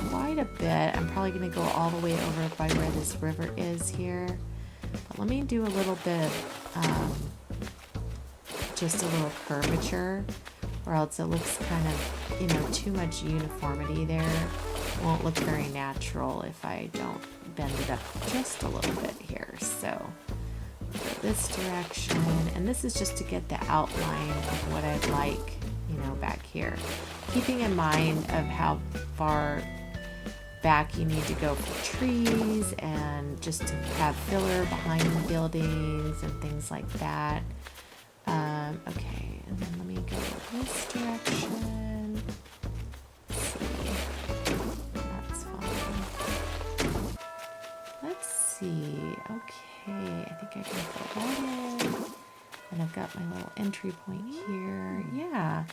quite a bit. I'm probably going to go all the way over by where this river is here. But let me do a little bit just a little curvature, or else it looks kind of, you know, too much uniformity there. It won't look very natural if I don't bend it up just a little bit here. So go this direction, and this is just to get the outline of what I'd like, you know, back here. Keeping in mind of how far back you need to go for trees and just to have filler behind the buildings and things like that. Okay, and then let me go this direction. Let's see. That's fine. Let's see. Okay, I think I can fill that in. And I've got my little entry point here. Yeah.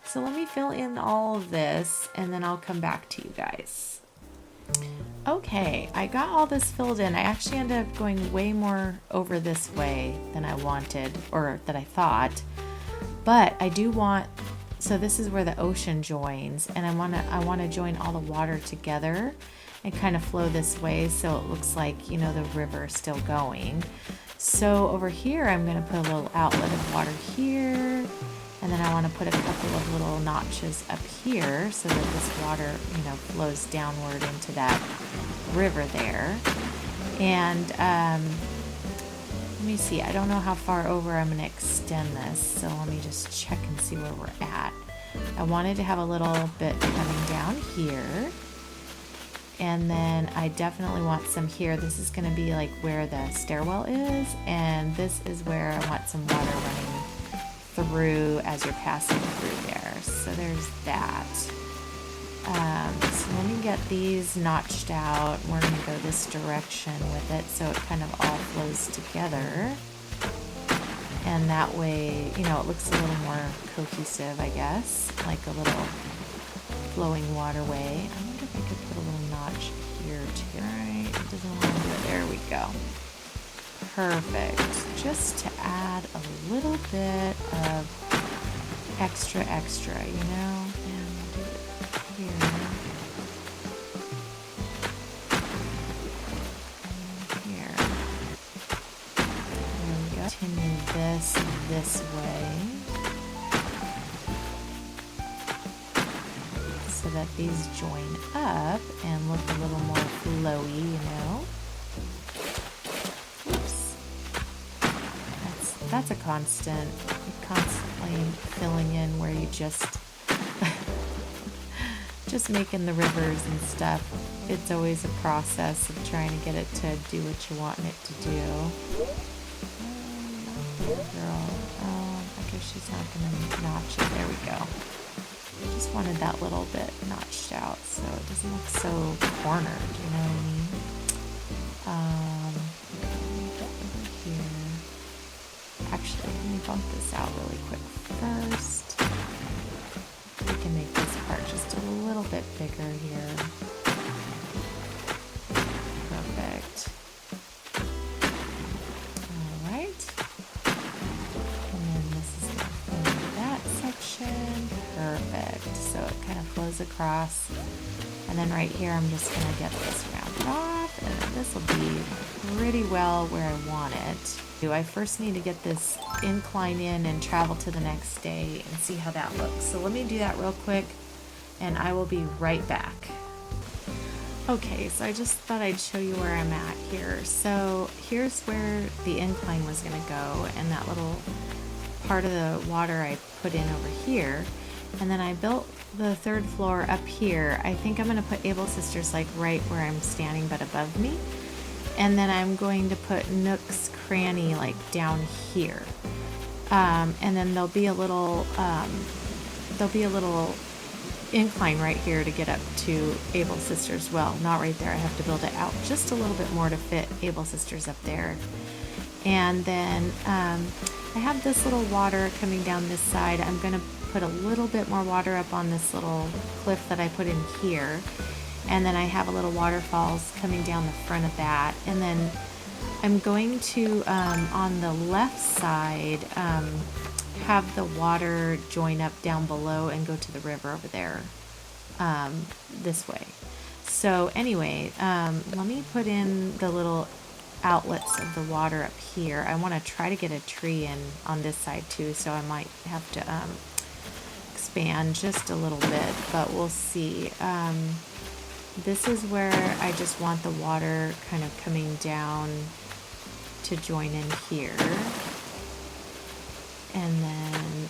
So let me fill in all of this and then I'll come back to you guys. Okay, I got all this filled in. I actually ended up going way more over this way than I wanted, or that I thought. But I do want, so this is where the ocean joins, and I want to join all the water together and kind of flow this way so it looks like, you know, the river is still going. So over here I'm going to put a little outlet of water here. And then I want to put a couple of little notches up here so that this water, you know, flows downward into that river there. And let me see, I don't know how far over I'm going to extend this. So let me just check and see where we're at. I wanted to have a little bit coming down here. And then I definitely want some here. This is going to be like where the stairwell is. And this is where I want some water running through as you're passing through there. So there's that. So let me get these notched out. We're going to go this direction with it so it kind of all flows together. And that way, you know, it looks a little more cohesive, I guess. Like a little flowing waterway. I wonder if I could put a little notch here too. Alright, it doesn't want to do it. There we go. Perfect. Just to add a little bit of extra, you know? And we'll do it here. And here. There we go. Continue this way. So that these join up and look a little more flowy, you know? that's a constant, constantly filling in where you just making the rivers and stuff. It's always a process of trying to get it to do what you want it to do. Girl, I guess she's not gonna notch it. There we go. Just wanted that little bit notched out so it doesn't look so cornered, you know what I mean? Over here. Actually, let me bump this out really quick first. We can make this part just a little bit bigger here. Perfect. Alright. And then this is going to flow into that section. Perfect. So it kind of flows across. And then right here, I'm just going to get this rounded off. And then this will be pretty well where I want it. I first need to get this incline in and travel to the next day and see how that looks. So let me do that real quick and I will be right back. Okay, so I just thought I'd show you where I'm at here. So here's where the incline was going to go, and that little part of the water I put in over here. And then I built the third floor up here. I think I'm going to put Able Sisters like right where I'm standing but above me. And then I'm going to put Nook's Cranny like down here. And then there'll be a little incline right here to get up to Able Sisters. Well, not right there. I have to build it out just a little bit more to fit Able Sisters up there. And then I have this little water coming down this side. I'm going to put a little bit more water up on this little cliff that I put in here. And then I have a little waterfalls coming down the front of that. And then I'm going to, on the left side, have the water join up down below and go to the river over there, this way. So anyway, let me put in the little outlets of the water up here. I want to try to get a tree in on this side too, so I might have to expand just a little bit, but we'll see. This is where I just want the water kind of coming down to join in here. And then,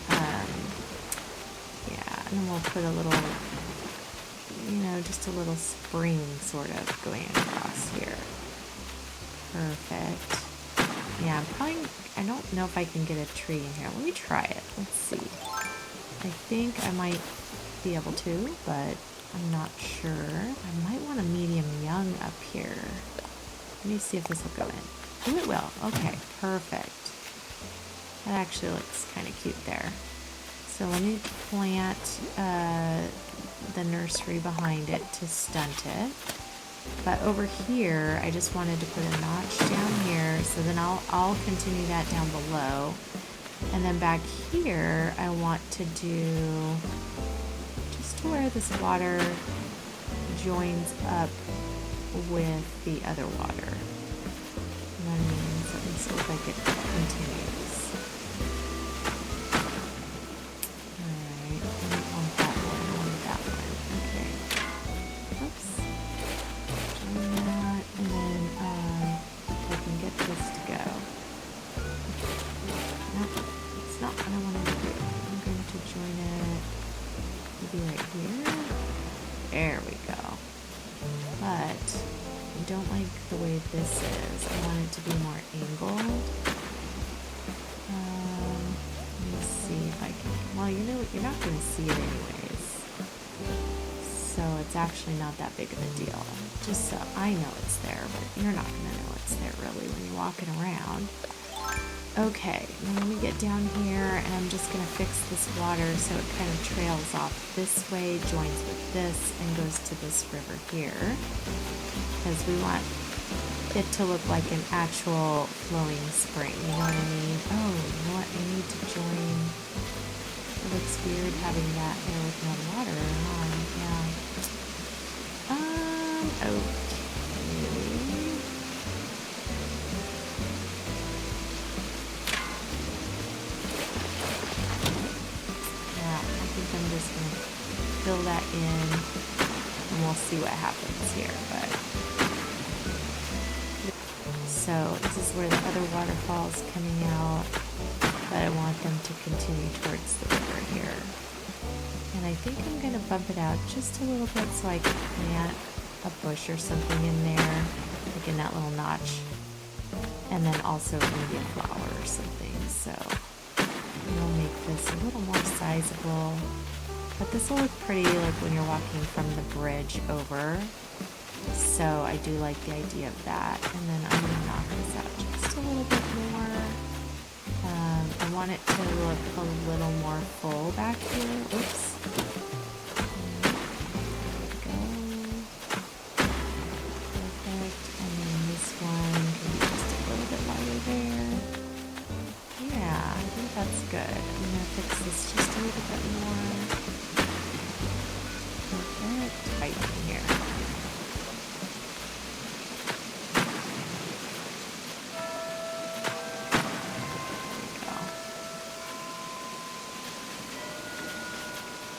yeah, and then we'll put a little, you know, just a little spring sort of going across here. Perfect. Yeah, I don't know if I can get a tree in here. Let me try it. Let's see. I think I might be able to, but I'm not sure. I might want a medium young up here. Let me see if this will go in. Oh, it will. Okay, perfect. That actually looks kind of cute there. So let me plant the nursery behind it to stunt it. But over here, I just wanted to put a notch down here, so then I'll continue that down below. And then back here, I want to do just to where this water joins up with the other water. You know what I mean? So it makes it look like it continues. Alright, I don't want that one, I want that one. Okay. Oops. Join that, and then if I can get this to go. Nope, it's not what I wanted to do. I'm going to join it maybe right here. There we go. But I don't like the way this is. I want it to be more angled. Let me see if I can. Well, you know what? You're not going to see it anyways. So it's actually not that big of a deal. Just so I know it's there, but you're not going to know it's there really when you're walking around. Okay, now let me get down here and I'm just going to fix this water so it kind of trails off this way, joins with this, and goes to this river here. Because we want it to look like an actual flowing spring, you know what I mean? Oh, you know what? I need to join. It looks weird having that there with no water on, yeah. Okay. I'm just going to fill that in and we'll see what happens here. But so this is where the other waterfall's coming out. but I want them to continue towards the river here. And I think I'm going to bump it out just a little bit so I can plant a bush or something in there, like in that little notch. And then also maybe a flower or something. So we'll make this a little more sizable. But this will look pretty like when you're walking from the bridge over. So I do like the idea of that. And then I'm going to knock this out just a little bit more. I want it to look a little more full back here. Oops. There we go. Perfect. And then this one can be just a little bit lighter there. Yeah, I think that's good. I'm going to fix this just a little bit more. Perfect. Right in here.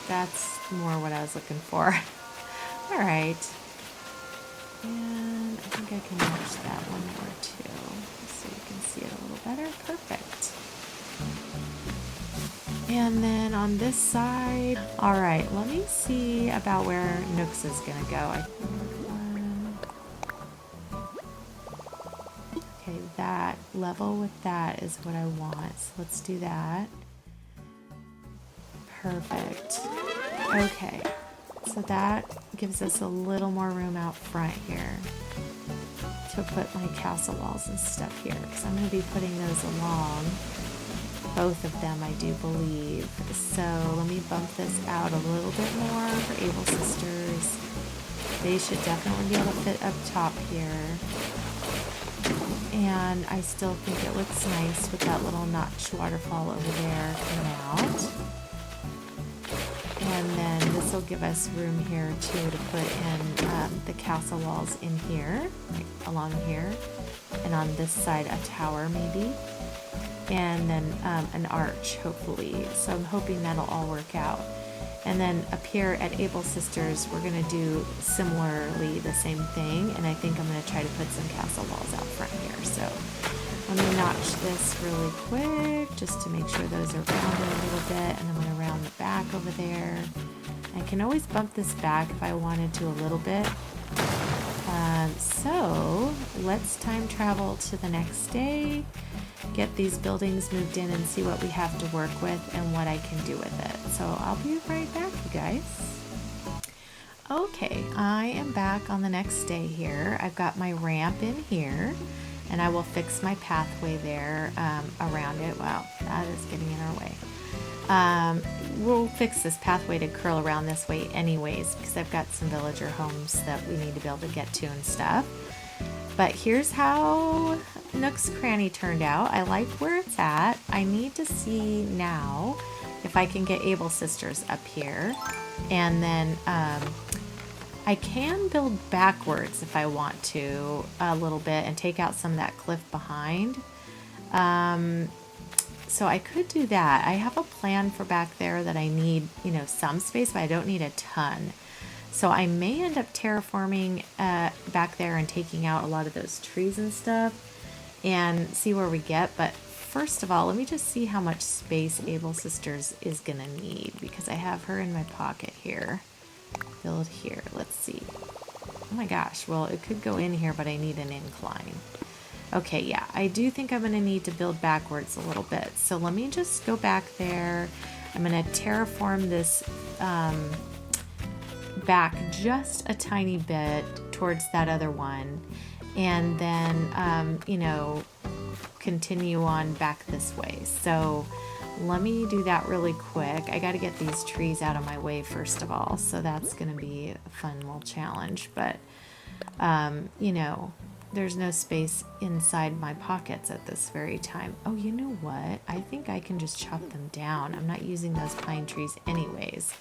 That's more what I was looking for. All right. And I think I can match that one more too, so you can see it a little better. Perfect. And then on this side, all right, let me see about where Nooks is gonna go. Okay, that level with that is what I want. So let's do that. Perfect. Okay, so that gives us a little more room out front here to put my castle walls and stuff here, because I'm going to be putting those along, both of them I do believe. So let me bump this out a little bit more for Able Sisters. They should definitely be able to fit up top here. And I still think it looks nice with that little notch waterfall over there coming out. And then this will give us room here too to put in the castle walls in here, like along here, and on this side a tower maybe, and then an arch hopefully. So I'm hoping that'll all work out. And then up here at Able Sisters, we're going to do similarly the same thing, and I think I'm going to try to put some castle walls out front here. So let me notch this really quick just to make sure those are rounded a little bit, and I'm going to round the back over there. I can always bump this back if I wanted to a little bit. So let's time travel to the next day, get these buildings moved in and see what we have to work with and what I can do with it. So I'll be right back, you guys. Okay, I am back on the next day here. I've got my ramp in here, and I will fix my pathway there around it. Wow, that is getting in our way. We'll fix this pathway to curl around this way anyways, because I've got some villager homes that we need to be able to get to and stuff. But here's how Nook's Cranny turned out. I like where it's at. I need to see now if I can get Able Sisters up here. And then I can build backwards if I want to a little bit and take out some of that cliff behind. So I could do that. I have a plan for back there that I need, you know, some space, but I don't need a ton. So I may end up terraforming back there and taking out a lot of those trees and stuff and see where we get. But first of all, let me just see how much space Able Sisters is going to need, because I have her in my pocket here. Build here. Let's see. Oh my gosh. Well, it could go in here, but I need an incline. Okay, yeah, I do think I'm going to need to build backwards a little bit. So let me just go back there. I'm going to terraform this back just a tiny bit towards that other one. And then, you know, continue on back this way. So let me do that really quick. I got to get these trees out of my way first of all. So that's going to be a fun little challenge. But, you know, there's no space inside my pockets at this very time. Oh, you know what? I think I can just chop them down. I'm not using those pine trees anyways.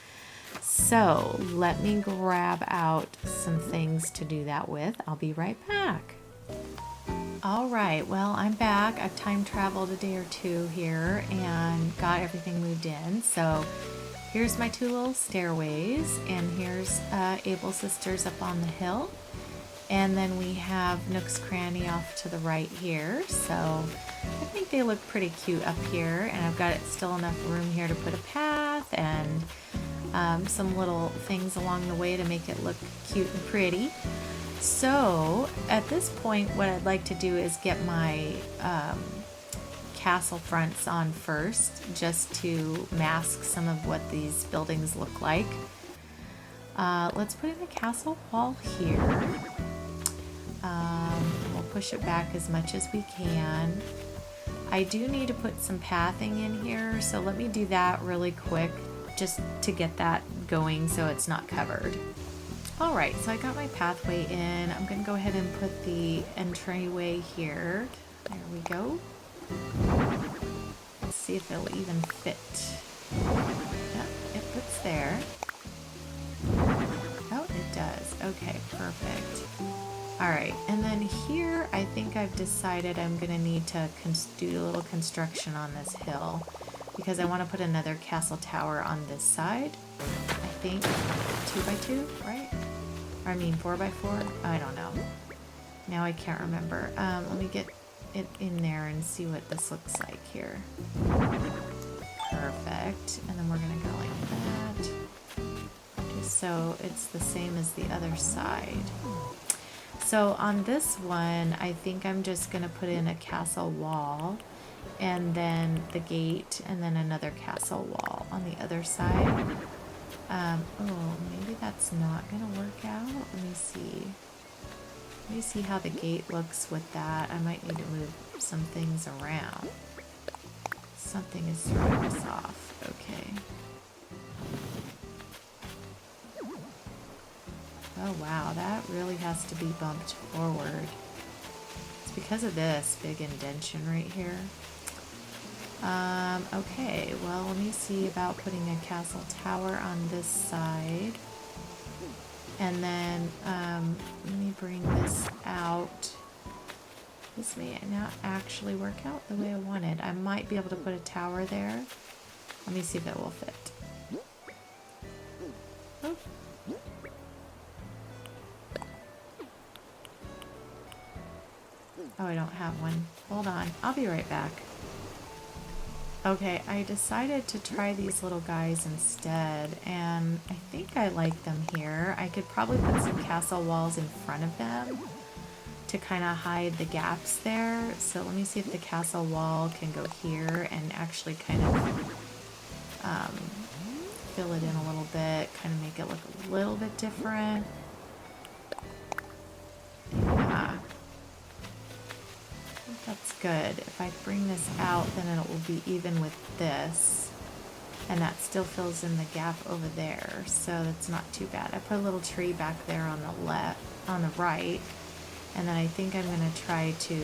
So let me grab out some things to do that with. I'll be right back. All right, well, I'm back. I've time traveled a day or two here and got everything moved in. So here's my two little stairways, and here's Able Sisters up on the hill. And then we have Nook's Cranny off to the right here. So I think they look pretty cute up here. And I've got still enough room here to put a path and some little things along the way to make it look cute and pretty. So at this point, what I'd like to do is get my castle fronts on first, just to mask some of what these buildings look like. Let's put in a castle wall here. We'll push it back as much as we can. I do need to put some pathing in here, so let me do that really quick just to get that going so it's not covered. Alright, so I got my pathway in. I'm going to go ahead and put the entryway here. There we go. Let's see if it'll even fit. Yep, it fits there. Oh, it does. Okay, perfect. Alright, and then here I think I've decided I'm going to need to do a little construction on this hill because I want to put another castle tower on this side. I think 2x2, right? Or I mean 4x4? I don't know. Now I can't remember. Let me get it in there and see what this looks like here. Perfect. And then we're going to go like that. Just so it's the same as the other side. So on this one, I think I'm just going to put in a castle wall and then the gate and then another castle wall on the other side. Oh, maybe that's not going to work out. Let me see. Let me see how the gate looks with that. I might need to move some things around. Something is throwing us off. Okay. Oh wow, that really has to be bumped forward. It's because of this big indentation right here. Okay, well let me see about putting a castle tower on this side. And then let me bring this out. This may not actually work out the way I wanted. I might be able to put a tower there. Let me see if it will fit. Oh. Oh, I don't have one. Hold on. I'll be right back. Okay, I decided to try these little guys instead, and I think I like them here. I could probably put some castle walls in front of them to kind of hide the gaps there. So let me see if the castle wall can go here and actually kind of fill it in a little bit, kind of make it look a little bit different. Yeah. That's good. If I bring this out, then it will be even with this. And that still fills in the gap over there. So that's not too bad. I put a little tree back there on the left, on the right. And then I think I'm going to try to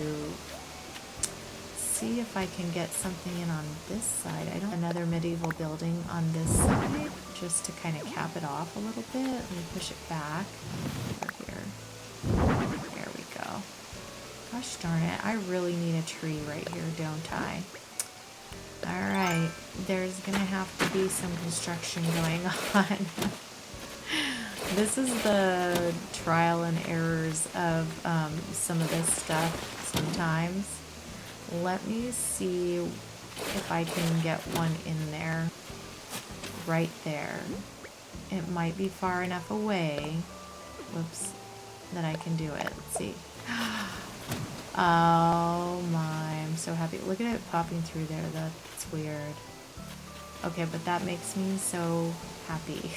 see if I can get something in on this side. I don't another medieval building on this side, just to kind of cap it off a little bit. Let me push it back over here. There we go. Gosh darn it, I really need a tree right here, don't I? Alright, there's gonna have to be some construction going on. This is the trial and errors of some of this stuff sometimes. Let me see if I can get one in there. Right there. It might be far enough away. Whoops. That I can do it. Let's see. Oh my, I'm so happy. Look at it popping through there. That's weird. Okay, but that makes me so happy.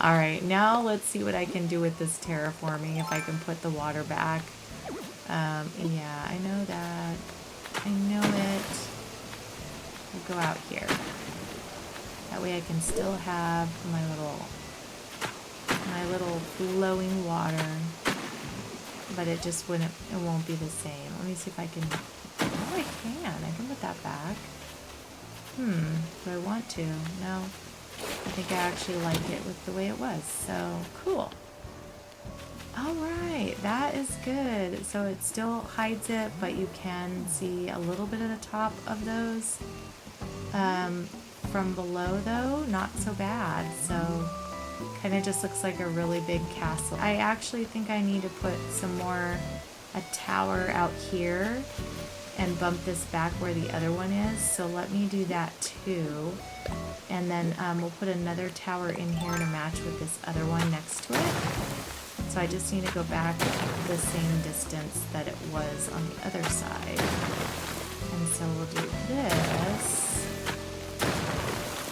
Alright, now let's see what I can do with this terraforming, if I can put the water back. Yeah, I know that. I know it. We'll go out here. That way I can still have my little flowing water. But it just won't be the same. Let me see if I can, oh, I can put that back. Do I want to? No. I think I actually like it with the way it was, so cool. Alright, that is good. So it still hides it, but you can see a little bit of the top of those. From below though, not so bad. So Kind of just looks like a really big castle. I actually think I need to put a tower out here and bump this back where the other one is. So let me do that too. And then we'll put another tower in here to match with this other one next to it. So I just need to go back the same distance that it was on the other side. And so we'll do this.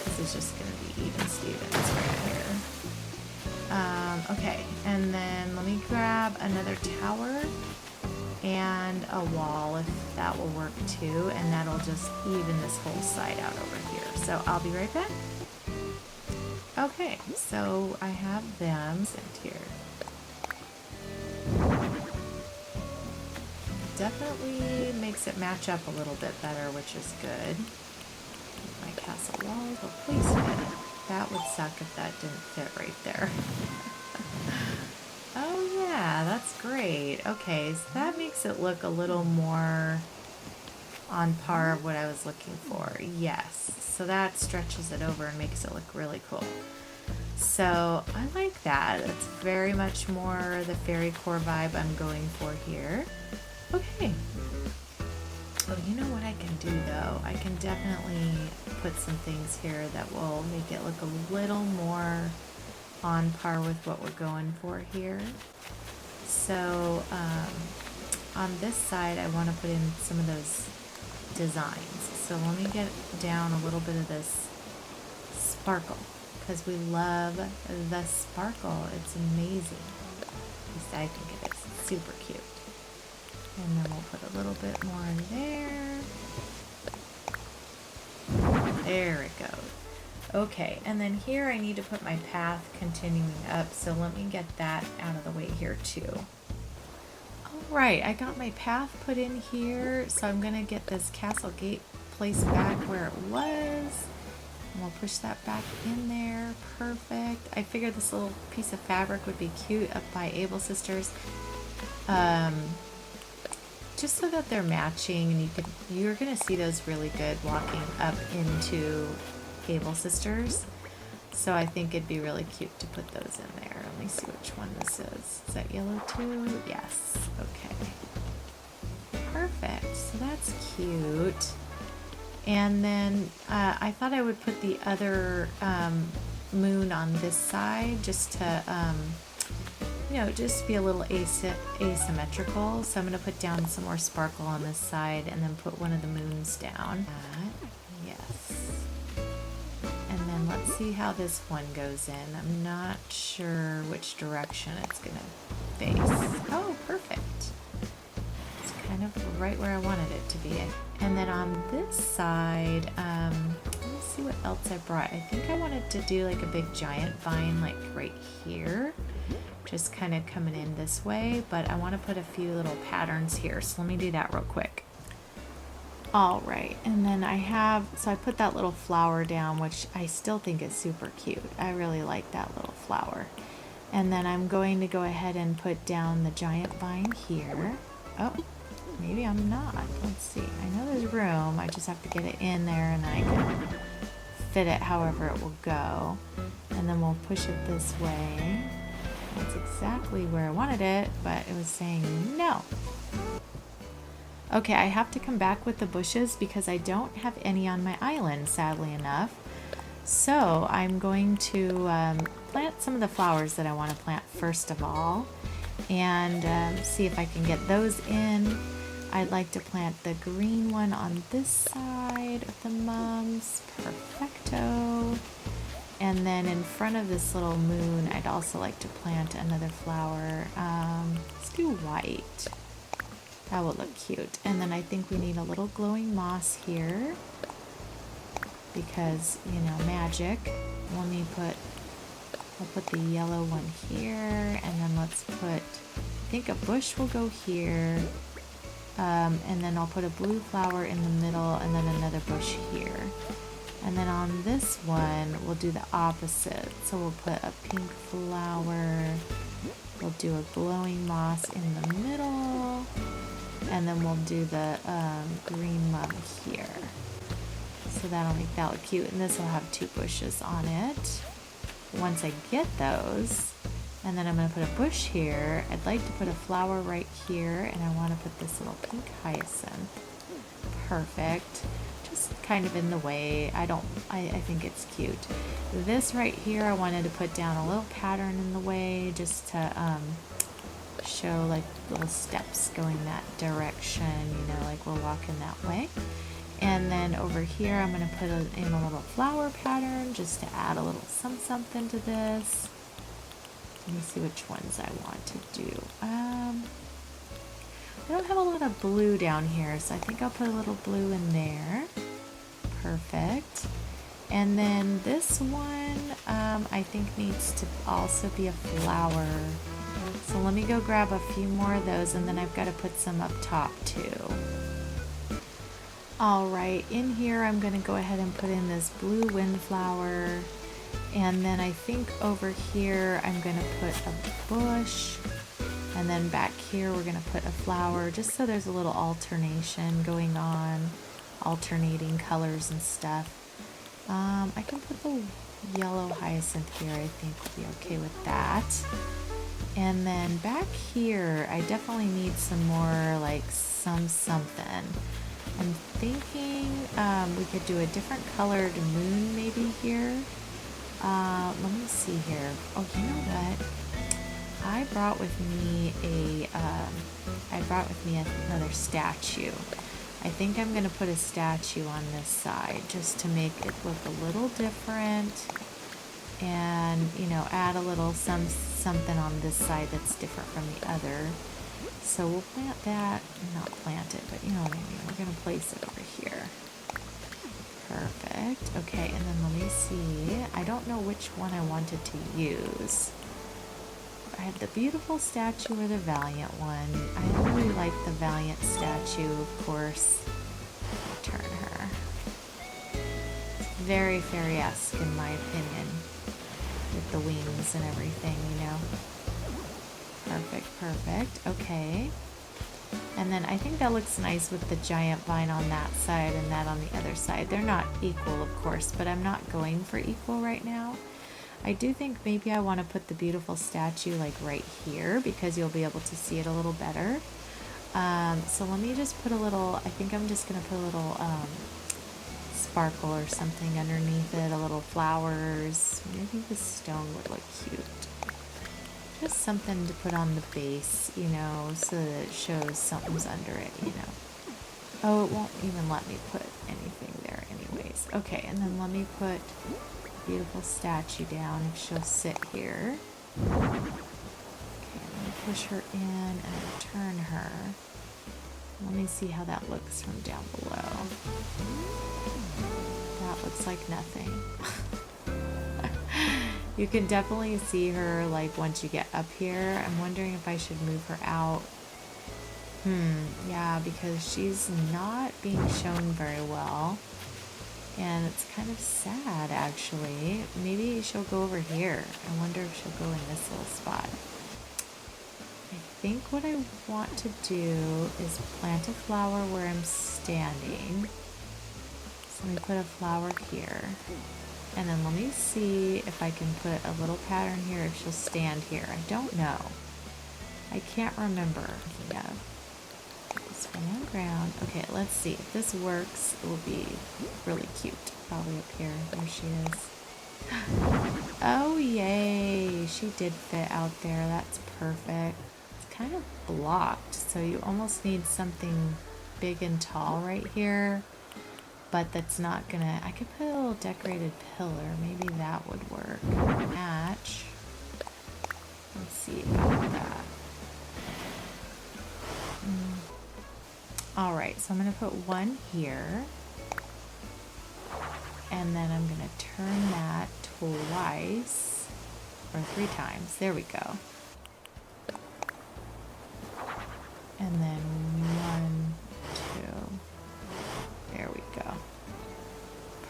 This is just going to be even Stevens right here. Okay, and then let me grab another tower and a wall if that will work too, and that'll just even this whole side out over here. So I'll be right back. Okay, so I have them sent here. Definitely makes it match up a little bit better, which is good. My castle walls will place it. That would suck if that didn't fit right there. Oh yeah, that's great. Okay, so that makes it look a little more on par of what I was looking for. Yes, so that stretches it over and makes it look really cool. So I like that. It's very much more the Fairycore vibe I'm going for here. Okay. Oh, you know what I can do though? I can definitely put some things here that will make it look a little more on par with what we're going for here. So on this side I want to put in some of those designs. So let me get down a little bit of this sparkle because we love the sparkle. It's amazing. At least I think it is. Super cute. And then we'll put a little bit more in there. There it goes. Okay, and then here I need to put my path continuing up, so let me get that out of the way here too. Alright, I got my path put in here, so I'm going to get this castle gate placed back where it was. And we'll push that back in there. Perfect. I figured this little piece of fabric would be cute up by Able Sisters. Just so that they're matching, and you're going to see those really good walking up into Able Sisters. So I think it'd be really cute to put those in there. Let me see which one this is. Is that yellow too? Yes. Okay. Perfect. So that's cute. And then I thought I would put the other moon on this side just to you know, just be a little asymmetrical. So I'm going to put down some more sparkle on this side and then put one of the moons down. Yes. And then let's see how this one goes in. I'm not sure which direction it's going to face. Oh, perfect. It's kind of right where I wanted it to be. And then on this side, let me see what else I brought. I think I wanted to do like a big giant vine like right here. Just kind of coming in this way, but I want to put a few little patterns here, so let me do that real quick. All right, and then I put that little flower down, which I still think is super cute. I really like that little flower. And then I'm going to go ahead and put down the giant vine here. Oh, maybe I'm not. Let's see. I know there's room. I just have to get it in there, and I can fit it however it will go. And then we'll push it this way. That's exactly where I wanted it, but it was saying no. Okay, I have to come back with the bushes because I don't have any on my island, sadly enough. So I'm going to plant some of the flowers that I want to plant first of all, and see if I can get those in. I'd like to plant the green one on this side of the mums. Perfecto. And then in front of this little moon, I'd also like to plant another flower. Let's do white. That will look cute. And then I think we need a little glowing moss here because, you know, magic. Let me I'll put the yellow one here, and then let's put, I think a bush will go here. And then I'll put a blue flower in the middle and then another bush here. And then on this one, we'll do the opposite. So we'll put a pink flower, we'll do a glowing moss in the middle, and then we'll do the green mum here. So that'll make that look cute. And this will have two bushes on it. once I get those, and then I'm going to put a bush here. I'd like to put a flower right here, and I want to put this little pink hyacinth. Perfect. Just kind of in the way. I think it's cute. This right here, I wanted to put down a little pattern in the way just to show like little steps going that direction, you know, like we're walking that way. And then over here, I'm going to put in a little flower pattern just to add a little something to this. Let me see which ones I want to do. I don't have a lot of blue down here, so I think I'll put a little blue in there. Perfect. And then this one, I think needs to also be a flower. So let me go grab a few more of those, and then I've got to put some up top too. All right, in here I'm going to go ahead and put in this blue windflower, and then I think over here I'm going to put a bush, and then back here we're going to put a flower, just so there's a little alternation going on, alternating colors and stuff. I can put the yellow hyacinth here, I think we'll be okay with that. And then back here, I definitely need some more like something. I'm thinking we could do a different colored moon maybe here. Let me see here. Oh, you know what? I brought with me another statue. I think I'm going to put a statue on this side just to make it look a little different, and, you know, add a little something on this side that's different from the other. So we'll plant that, not plant it, but you know what I mean. We're going to place it over here. Perfect. Okay, and then let me see. I don't know which one I wanted to use. I had the beautiful statue or the Valiant one. I really like the Valiant statue, of course. Turn her. Very fairy-esque in my opinion, with the wings and everything, you know. Perfect, perfect. Okay. And then I think that looks nice with the giant vine on that side and that on the other side. They're not equal, of course, but I'm not going for equal right now. I do think maybe I want to put the beautiful statue like right here because you'll be able to see it a little better. So let me just put a little, I think I'm just going to put a little sparkle or something underneath it, a little flowers. Maybe the stone would look cute. Just something to put on the base, you know, so that it shows something's under it, you know. Oh, it won't even let me put anything there anyways. Okay, and then let me put beautiful statue down if she'll sit here. Okay, let me push her in and turn her. Let me see how that looks from down below. That looks like nothing. You can definitely see her like once you get up here. I'm wondering if I should move her out. Yeah, because she's not being shown very well. And it's kind of sad, actually. Maybe she'll go over here. I wonder if she'll go in this little spot. I think what I want to do is plant a flower where I'm standing. So let me put a flower here. And then let me see if I can put a little pattern here if she'll stand here. I don't know. I can't remember. Yeah. This one on ground. Okay, let's see. If this works, it will be really cute. Probably up here. There she is. Oh, yay. She did fit out there. That's perfect. It's kind of blocked, so you almost need something big and tall right here. But that's not gonna, I could put a little decorated pillar. Maybe that would work. Match. Let's see about that. Alright, so I'm gonna put one here. And then I'm gonna turn that twice. Or 3 times. There we go. And then 1, 2. There we go.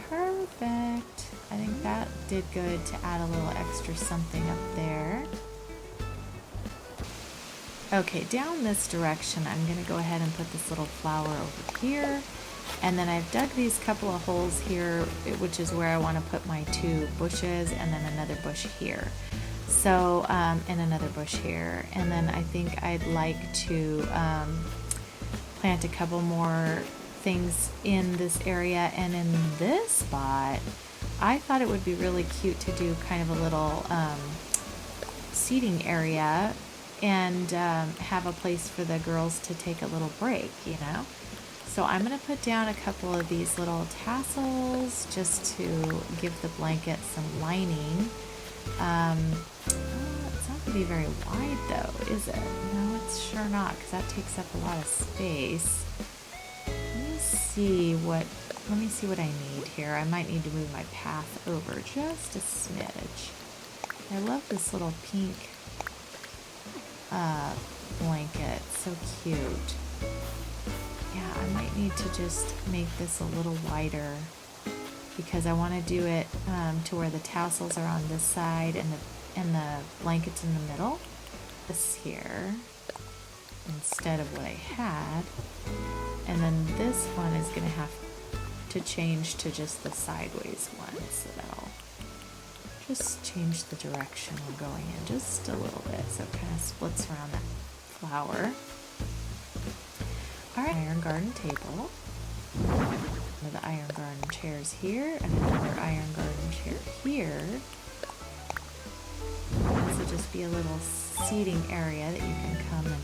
Perfect. I think that did good to add a little extra something up there. Okay, down this direction, I'm going to go ahead and put this little flower over here. And then I've dug these couple of holes here, which is where I want to put my 2 bushes, and then another bush here. So, and another bush here. And then I think I'd like to plant a couple more things in this area. And in this spot, I thought it would be really cute to do kind of a little seating area and have a place for the girls to take a little break, you know? So I'm going to put down a couple of these little tassels just to give the blanket some lining. It's not going to be very wide though, is it? No, it's sure not, because that takes up a lot of space. Let me see what I need here. I might need to move my path over just a smidge. I love this little pink blanket, so cute. Yeah, I might need to just make this a little wider because I want to do it to where the tassels are on this side and the blanket's in the middle. This here instead of what I had. And then this one is going to have to change to just the sideways one, so that'll just change the direction we're going in just a little bit so it kind of splits around that flower. Alright, iron garden table. One of the iron garden chairs here and another iron garden chair here. This will just be a little seating area that you can come and,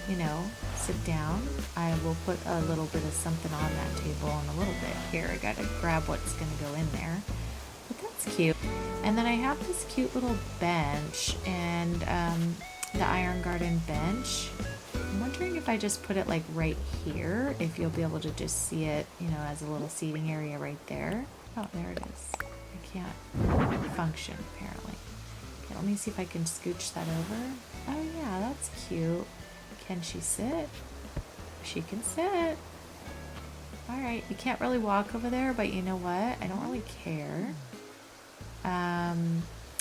you know, sit down. I will put a little bit of something on that table in a little bit. Here, I gotta grab what's gonna go in there. But that's cute. And then I have this cute little bench and the iron garden bench. I'm wondering if I just put it like right here, if you'll be able to just see it, you know, as a little seating area right there. Oh, there it is. I can't function apparently. Okay, let me see if I can scooch that over. Oh yeah, that's cute. Can she sit? She can sit. Alright, you can't really walk over there, but you know what? I don't really care.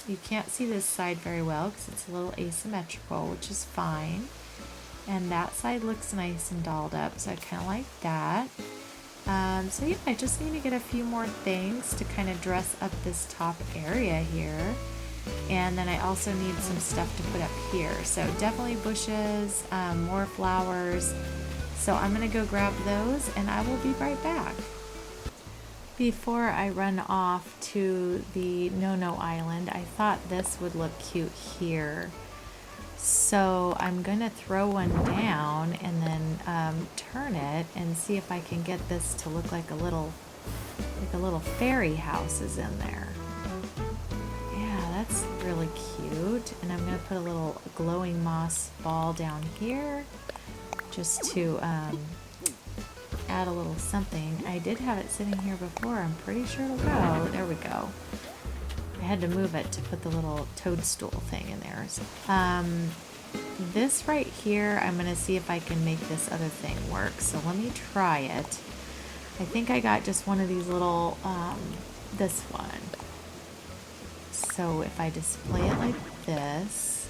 You can't see this side very well because it's a little asymmetrical, which is fine. And that side looks nice and dolled up, so I kind of like that. So yeah, I just need to get a few more things to kind of dress up this top area here. And then I also need some stuff to put up here. So definitely bushes, more flowers. So I'm going to go grab those and I will be right back. Before I run off to the No-No Island, I thought this would look cute here. So I'm going to throw one down and then turn it and see if I can get this to look like a little fairy house is in there. Yeah, that's really cute. And I'm going to put a little glowing moss ball down here just to add a little something. I did have it sitting here before. I'm pretty sure it'll go. There we go. I had to move it to put the little toadstool thing in there. This right here, I'm going to see if I can make this other thing work. So let me try it. I think I got just one of these little, this one. So if I display it like this,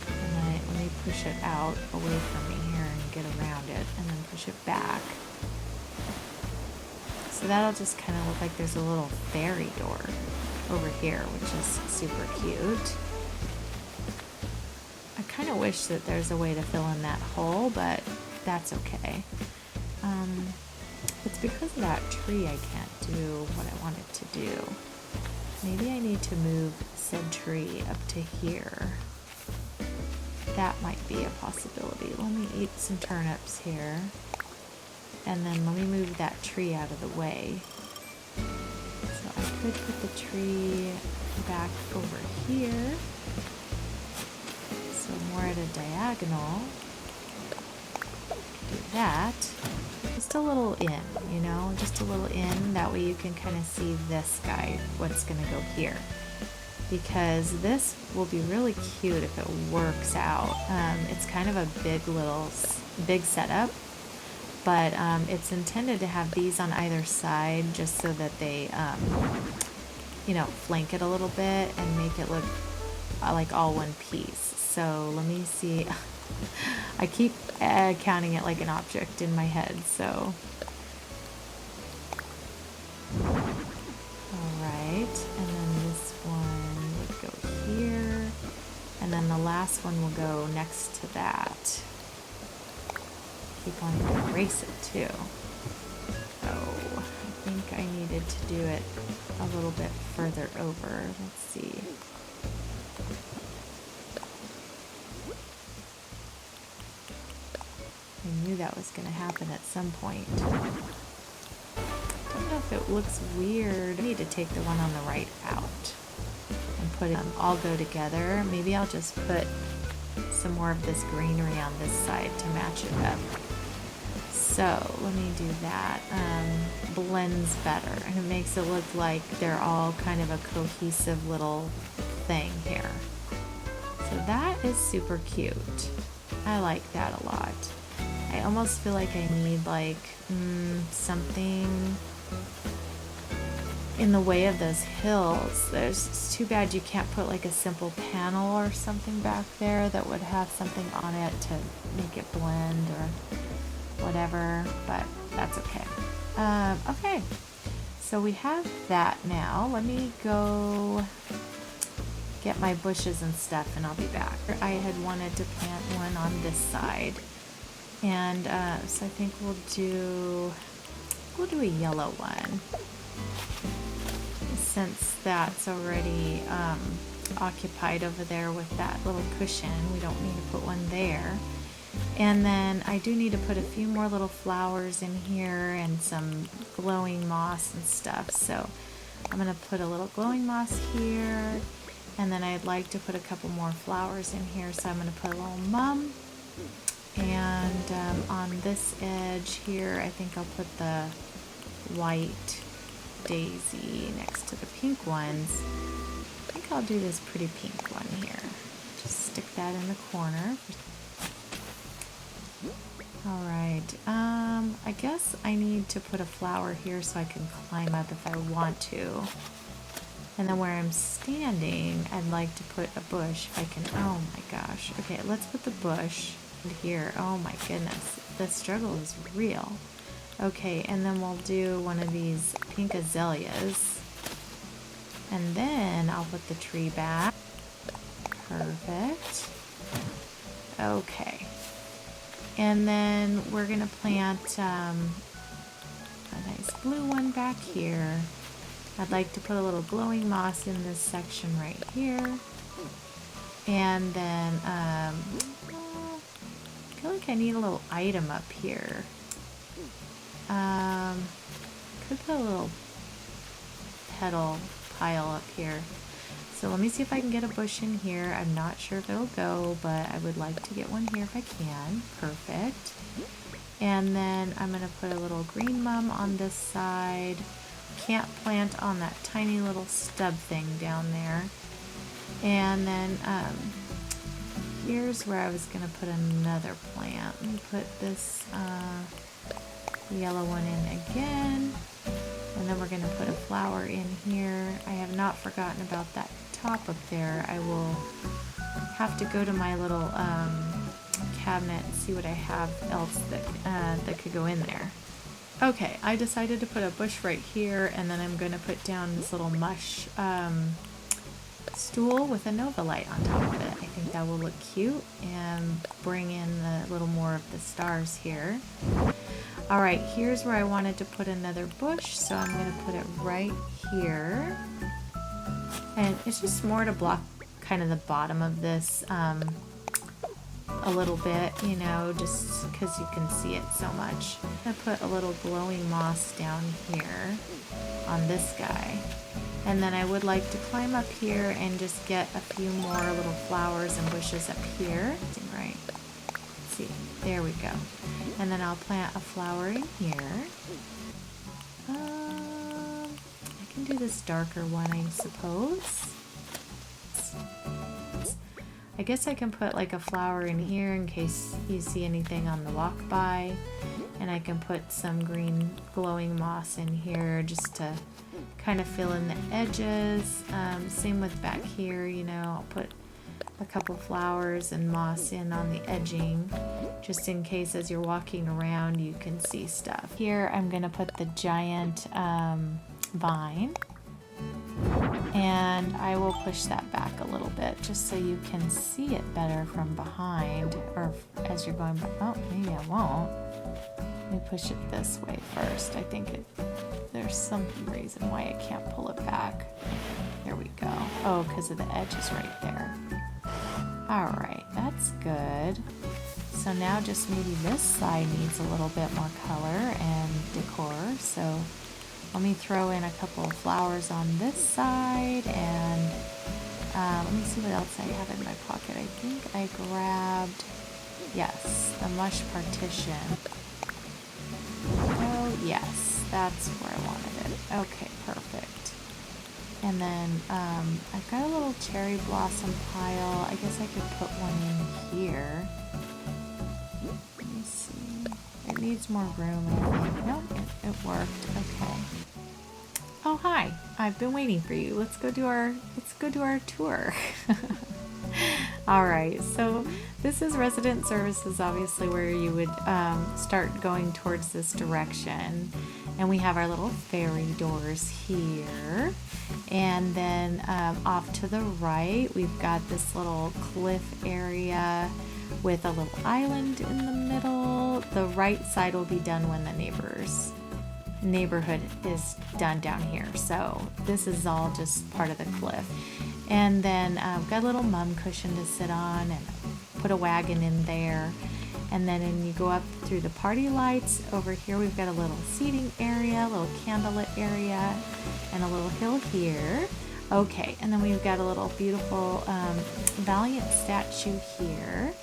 and let me push it out away from me here and get around it, and then push it back. So that'll just kind of look like there's a little fairy door over here, which is super cute. I kind of wish that there's a way to fill in that hole, but that's okay. It's because of that tree I can't do what I wanted to do. Maybe I need to move said tree up to here. That might be a possibility. Let me eat some turnips here. And then let me move that tree out of the way. So I could put the tree back over here. So more at a diagonal. Do that. Just a little in, you know, just a little in. That way you can kind of see this guy, what's going to go here. Because this will be really cute if it works out. It's kind of a big setup. But it's intended to have these on either side just so that they, you know, flank it a little bit and make it look like all one piece. So let me see. I keep counting it like an object in my head, so. Alright, and then this one would go here, and then the last one will go next to that. Keep on to erase it too. So I think I needed to do it a little bit further over. Let's see. I knew that was going to happen at some point. I don't know if it looks weird. I need to take the one on the right out and put it all go together. Maybe I'll just put some more of this greenery on this side to match it up. So let me do that. Blends better, and it makes it look like they're all kind of a cohesive little thing here. So that is super cute. I like that a lot. I almost feel like I need like something in the way of those hills. It's too bad you can't put like a simple panel or something back there that would have something on it to make it blend or whatever, but that's okay. Okay, so we have that now. Let me go get my bushes and stuff and I'll be back. I had wanted to plant one on this side, and so I think we'll do a yellow one since that's already occupied over there with that little cushion. We don't need to put one there. And then I do need to put a few more little flowers in here and some glowing moss and stuff. So I'm going to put a little glowing moss here, and then I'd like to put a couple more flowers in here. So I'm going to put a little mum, and on this edge here I think I'll put the white daisy next to the pink ones. I think I'll do this pretty pink one here. Just stick that in the corner. Alright, I guess I need to put a flower here so I can climb up if I want to. And then where I'm standing, I'd like to put a bush if I can. Oh my gosh. Okay, let's put the bush here. Oh my goodness. The struggle is real. Okay, and then we'll do one of these pink azaleas. And then I'll put the tree back. Perfect. Okay. And then we're going to plant a nice blue one back here. I'd like to put a little glowing moss in this section right here. And then I feel like I need a little item up here. Could put a little petal pile up here. So let me see if I can get a bush in here. I'm not sure if it'll go, but I would like to get one here if I can. Perfect. And then I'm going to put a little green mum on this side. Can't plant on that tiny little stub thing down there. And then here's where I was going to put another plant. Let me put this yellow one in again. And then we're going to put a flower in here. I have not forgotten about that top up there. I will have to go to my little cabinet and see what I have else that could go in there. Okay, I decided to put a bush right here, and then I'm going to put down this little mush stool with a Nova light on top of it. I think that will look cute and bring in a little more of the stars here. Alright, here's where I wanted to put another bush, so I'm going to put it right here. And it's just more to block kind of the bottom of this a little bit, you know, just because you can see it so much. I'm going to put a little glowing moss down here on this guy. And then I would like to climb up here and just get a few more little flowers and bushes up here. Right. Let's see. There we go. And then I'll plant a flower in here. I can do this darker one, I suppose. I guess I can put like a flower in here in case you see anything on the walk by. And I can put some green glowing moss in here just to kind of fill in the edges. Same with back here, you know, I'll put a couple flowers and moss in on the edging, just in case as you're walking around you can see stuff. Here I'm gonna put the giant vine, and I will push that back a little bit just so you can see it better from behind, or as you're going back. Oh, maybe I won't. Let me push it this way first. I think there's some reason why I can't pull it back. There we go. Oh, because of the edge is right there. All right, that's good. So now just maybe this side needs a little bit more color and decor. So let me throw in a couple of flowers on this side, and let me see what else I have in my pocket. I think I grabbed, yes, the mush partition. Oh yes, that's where I wanted it. Okay, perfect. And then I've got a little cherry blossom pile. I guess I could put one in here. Let me see. It needs more room, I think. Nope, it worked. Okay. Oh hi! I've been waiting for you. Let's go do our tour. All right. So this is resident services, obviously, where you would start going towards this direction. And we have our little fairy doors here. And then off to the right, we've got this little cliff area with a little island in the middle. The right side will be done when the neighborhood is done down here. So this is all just part of the cliff. And then we've got a little mum cushion to sit on and put a wagon in there. And then you go up through the party lights. Over here we've got a little seating area, a little candlelit area, and a little hill here. Okay, and then we've got a little beautiful Valiant statue here.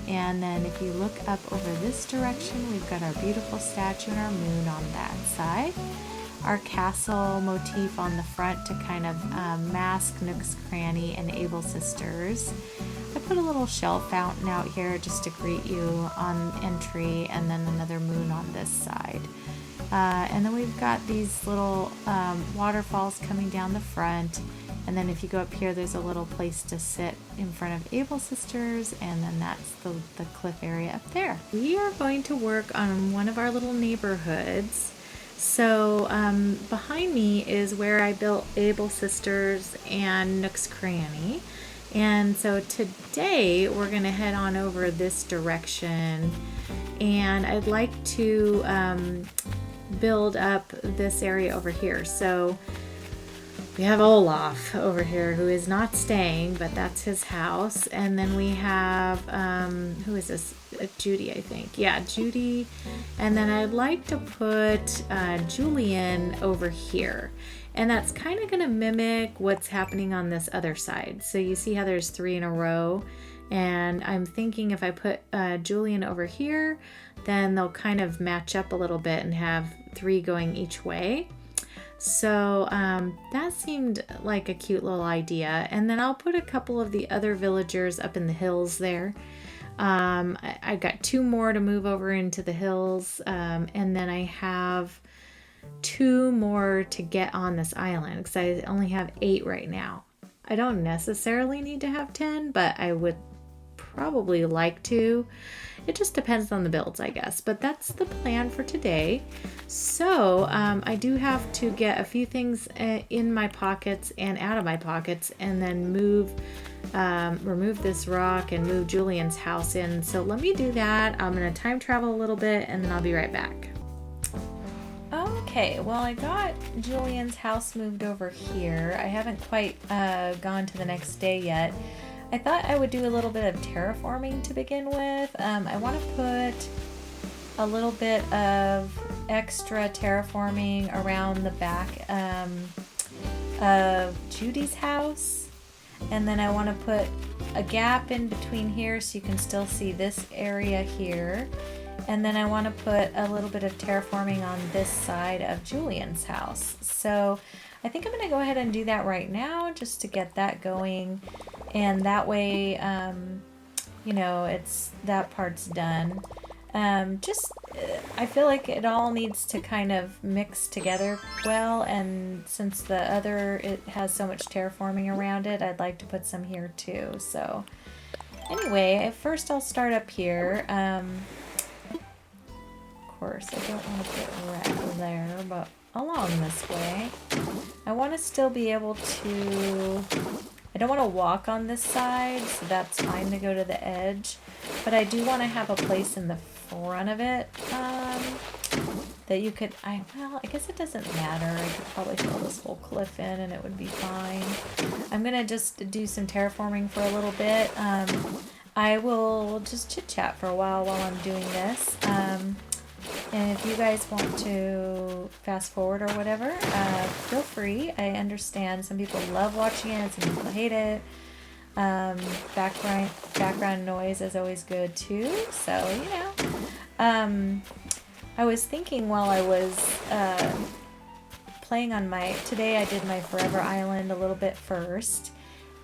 And then if you look up over this direction, we've got our beautiful statue and our moon on that side. Our castle motif on the front to kind of mask Nook's Cranny and Able Sisters. I put a little shell fountain out here just to greet you on entry, and then another moon on this side. And then we've got these little waterfalls coming down the front. And then if you go up here, there's a little place to sit in front of Able Sisters, and then that's the cliff area up there. We are going to work on one of our little neighborhoods. So behind me is where I built Able Sisters and Nook's Cranny. And so today we're going to head on over this direction, and I'd like to build up this area over here. So we have Olaf over here, who is not staying, but that's his house. And then we have, who is this? Judy, I think. Yeah, Judy. And then I'd like to put Julian over here. And that's kind of going to mimic what's happening on this other side. So you see how there's 3 in a row? And I'm thinking if I put Julian over here, then they'll kind of match up a little bit and have 3 going each way. So that seemed like a cute little idea. And then I'll put a couple of the other villagers up in the hills there. I've got 2 more to move over into the hills. And then I have 2 more to get on this island, because I only have 8 right now. I don't necessarily need to have 10, but I would probably like to. It just depends on the builds, I guess, but that's the plan for today. So I do have to get a few things in my pockets and out of my pockets, and then remove this rock and move Julian's house in. So let me do that. I'm going to time travel a little bit, and then I'll be right back. Okay, well, I got Julian's house moved over here. I haven't quite gone to the next day yet. I thought I would do a little bit of terraforming to begin with. I want to put a little bit of extra terraforming around the back of Judy's house. And then I want to put a gap in between here so you can still see this area here. And then I want to put a little bit of terraforming on this side of Julian's house. So I think I'm going to go ahead and do that right now just to get that going. And that way, you know, that part's done. I feel like it all needs to kind of mix together well. And since it has so much terraforming around it, I'd like to put some here too. So Anyway, at first I'll start up here. Of course, I don't want to put right there, but along this way. I want to still be able to... I don't want to walk on this side, so that's fine to go to the edge. But I do want to have a place in the front of it that you could... well, I guess it doesn't matter. I could probably fill this whole cliff in and it would be fine. I'm going to just do some terraforming for a little bit. I will just chit-chat for a while I'm doing this. And if you guys want to fast forward or whatever, feel free. I understand some people love watching it, some people hate it. Background noise is always good too, so you know. I was thinking while I was playing on today I did my Forever Island a little bit first,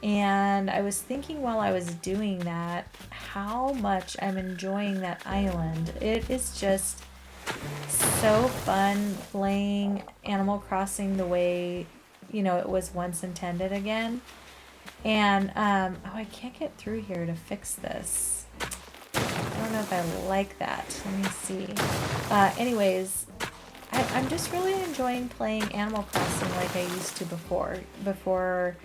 and I was thinking while I was doing that how much I'm enjoying that island. It is just so fun playing Animal Crossing the way, you know, it was once intended again. And oh, I can't get through here to fix this. I don't know if I like that. Let me see. Anyways, I'm just really enjoying playing Animal Crossing like I used to before,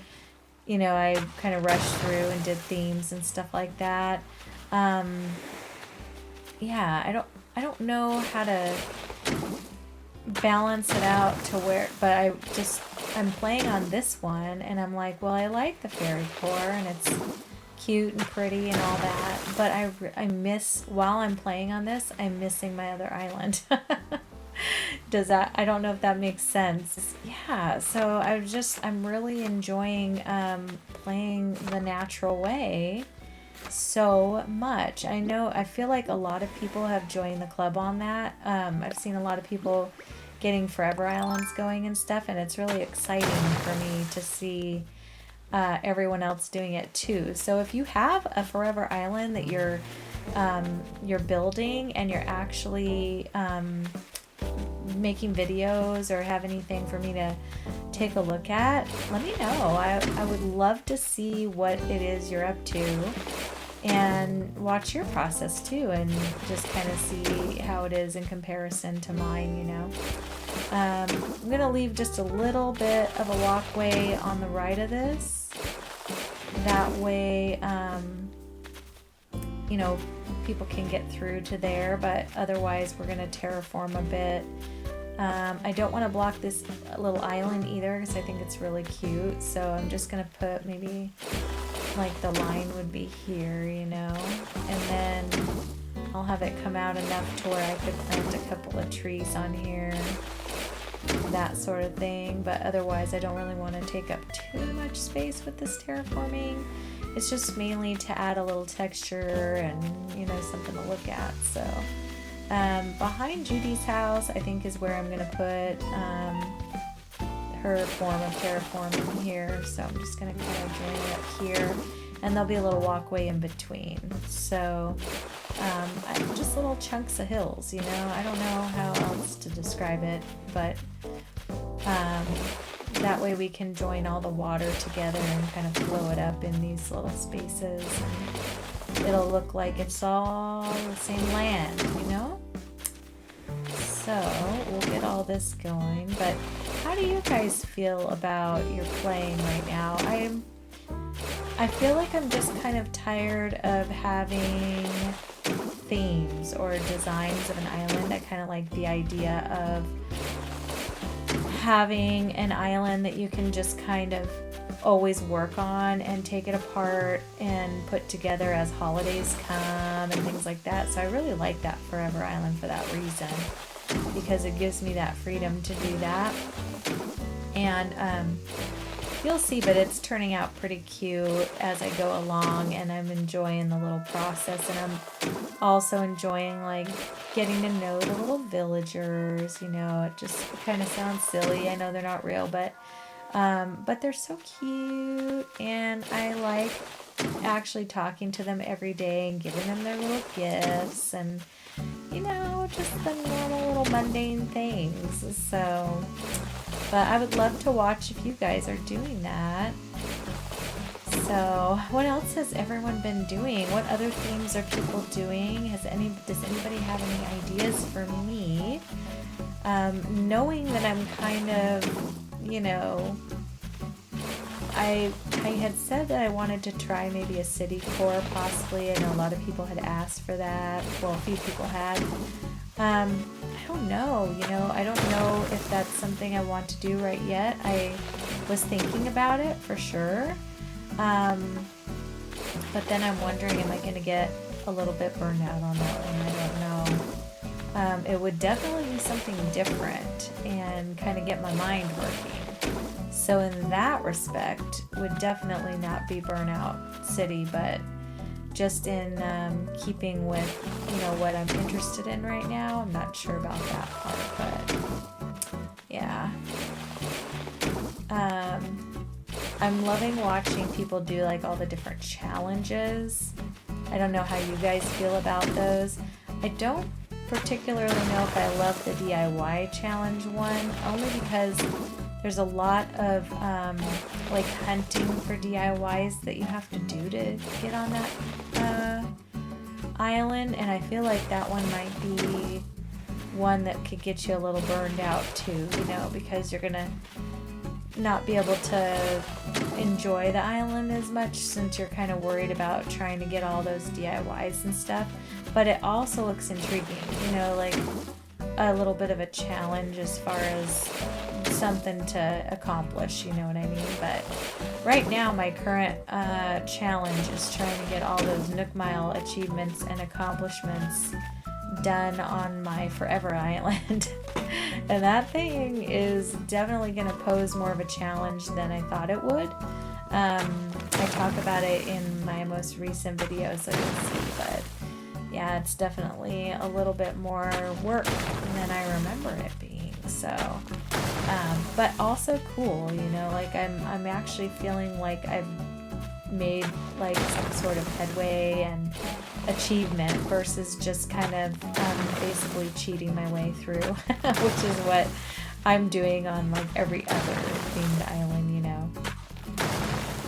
you know, I kind of rushed through and did themes and stuff like that. Yeah, I don't know how to balance it out to where, but I'm playing on this one and I'm like, well, I like the Fairycore and it's cute and pretty and all that, but I miss, while I'm playing on this, I'm missing my other island. I don't know if that makes sense. Yeah, so I'm really enjoying playing the natural way so much. I feel like a lot of people have joined the club on that. I've seen a lot of people getting Forever Islands going and stuff, and it's really exciting for me to see everyone else doing it too. So if you have a Forever Island that you're building and you're actually making videos or have anything for me to take a look at, let me know. I would love to see what it is you're up to and watch your process too, and just kind of see how it is in comparison to mine, you know. I'm gonna leave just a little bit of a walkway on the right of this, that way you know, people can get through to there, but otherwise we're gonna terraform a bit. I don't want to block this little island either because I think it's really cute, so I'm just gonna put maybe like the line would be here, you know, and then I'll have it come out enough to where I could plant a couple of trees on here, that sort of thing. But otherwise I don't really want to take up too much space with this terraforming. It's just mainly to add a little texture and, you know, something to look at. So behind Judy's house, I think, is where I'm going to put her form of terraforming here. So I'm just going to kind of join it up here, and there'll be a little walkway in between. So just little chunks of hills, you know. I don't know how else to describe it, but that way we can join all the water together and kind of flow it up in these little spaces. And it'll look like it's all the same land, you know? So we'll get all this going. But how do you guys feel about your playing right now? I feel like I'm just kind of tired of having themes or designs of an island. I kind of like the idea of having an island that you can just kind of always work on and take it apart and put together as holidays come and things like that. So I really like that Forever Island for that reason, because it gives me that freedom to do that. And you'll see, but it's turning out pretty cute as I go along, and I'm enjoying the little process, and I'm also enjoying like getting to know the little villagers, you know. It just kind of sounds silly. I know they're not real, but they're so cute, and I like actually talking to them every day and giving them their little gifts and, you know, just the normal little mundane things. So, but I would love to watch if you guys are doing that. So So what else has everyone been doing? What other themes are people doing? Does anybody have any ideas for me? Knowing that I'm kind of, you know, I had said that I wanted to try maybe a city core possibly. I know a lot of people had asked for that. Well, a few people had. I don't know, you know, I don't know if that's something I want to do right yet. I was thinking about it for sure. But then I'm wondering, am I going to get a little bit burned out on that one? I don't know. It would definitely be something different and kind of get my mind working. So in that respect, would definitely not be Burnout City, but just in keeping with, you know, what I'm interested in right now. I'm not sure about that part, but yeah. I'm loving watching people do like all the different challenges. I don't know how you guys feel about those. I don't particularly know if I love the DIY challenge one, only because there's a lot of like hunting for DIYs that you have to do to get on that island, and I feel like that one might be one that could get you a little burned out too, you know, because you're gonna not be able to enjoy the island as much since you're kind of worried about trying to get all those DIYs and stuff. But it also looks intriguing, you know, like a little bit of a challenge as far as something to accomplish, you know what I mean? But right now my current challenge is trying to get all those Nook Mile achievements and accomplishments done on my Forever Island. And that thing is definitely going to pose more of a challenge than I thought it would. I talk about it in my most recent video, so you can see, but yeah, it's definitely a little bit more work than I remember it being. So, but also cool, you know, like I'm actually feeling like I've made like some sort of headway and achievement versus just kind of basically cheating my way through, which is what I'm doing on like every other themed island, you know,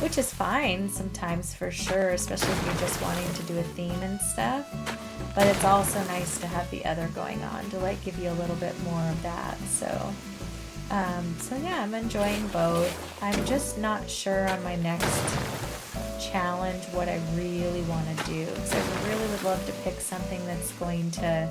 which is fine sometimes for sure, especially if you're just wanting to do a theme and stuff. But it's also nice to have the other going on to like give you a little bit more of that. So yeah, I'm enjoying both. I'm just not sure on my next challenge what I really want to do, because I really would love to pick something that's going to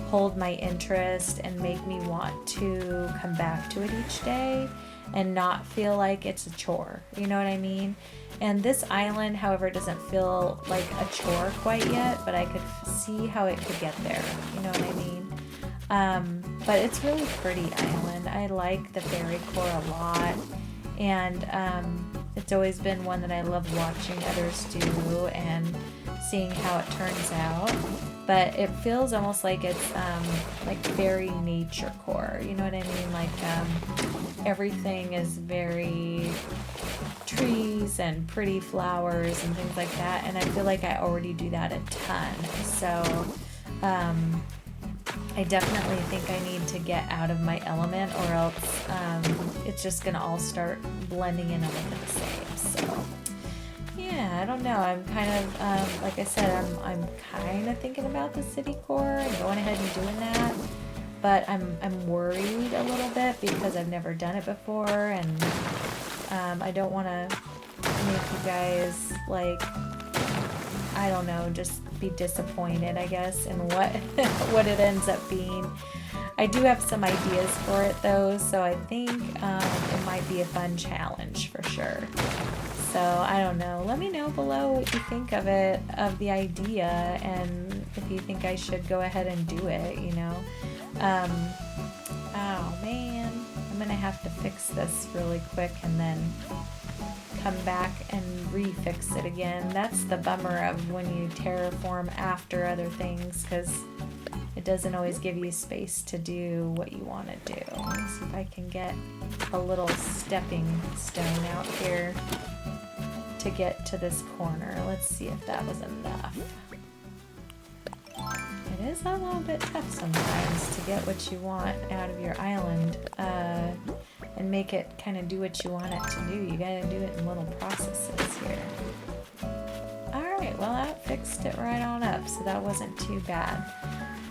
hold my interest and make me want to come back to it each day and not feel like it's a chore, you know what I mean? And this island, however, doesn't feel like a chore quite yet, but I could see how it could get there, you know what I mean? But it's really pretty island. I like the Fairycore a lot, and it's always been one that I love watching others do and seeing how it turns out. But it feels almost like it's like very nature core, you know what I mean? Like everything is very trees and pretty flowers and things like that, and I feel like I already do that a ton. So I definitely think I need to get out of my element, or else it's just gonna all start blending in and looking the same. So yeah, I don't know. I'm kind of like I said, I'm kind of thinking about the city core and going ahead and doing that, but I'm worried a little bit because I've never done it before, and I don't want to make you guys like, I don't know, just be disappointed, I guess, in what what it ends up being. I do have some ideas for it though, so I think it might be a fun challenge for sure. So I don't know. Let me know below what you think of it, of the idea, and if you think I should go ahead and do it, you know. Oh man, I'm gonna have to fix this really quick and then come back and refix it again. That's the bummer of when you terraform after other things, because it doesn't always give you space to do what you want to do. Let's see if I can get a little stepping stone out here to get to this corner. Let's see if that was enough. It is a little bit tough sometimes to get what you want out of your island, and make it kind of do what you want it to do. You gotta do it in little processes here. Alright, well that fixed it right on up, so that wasn't too bad.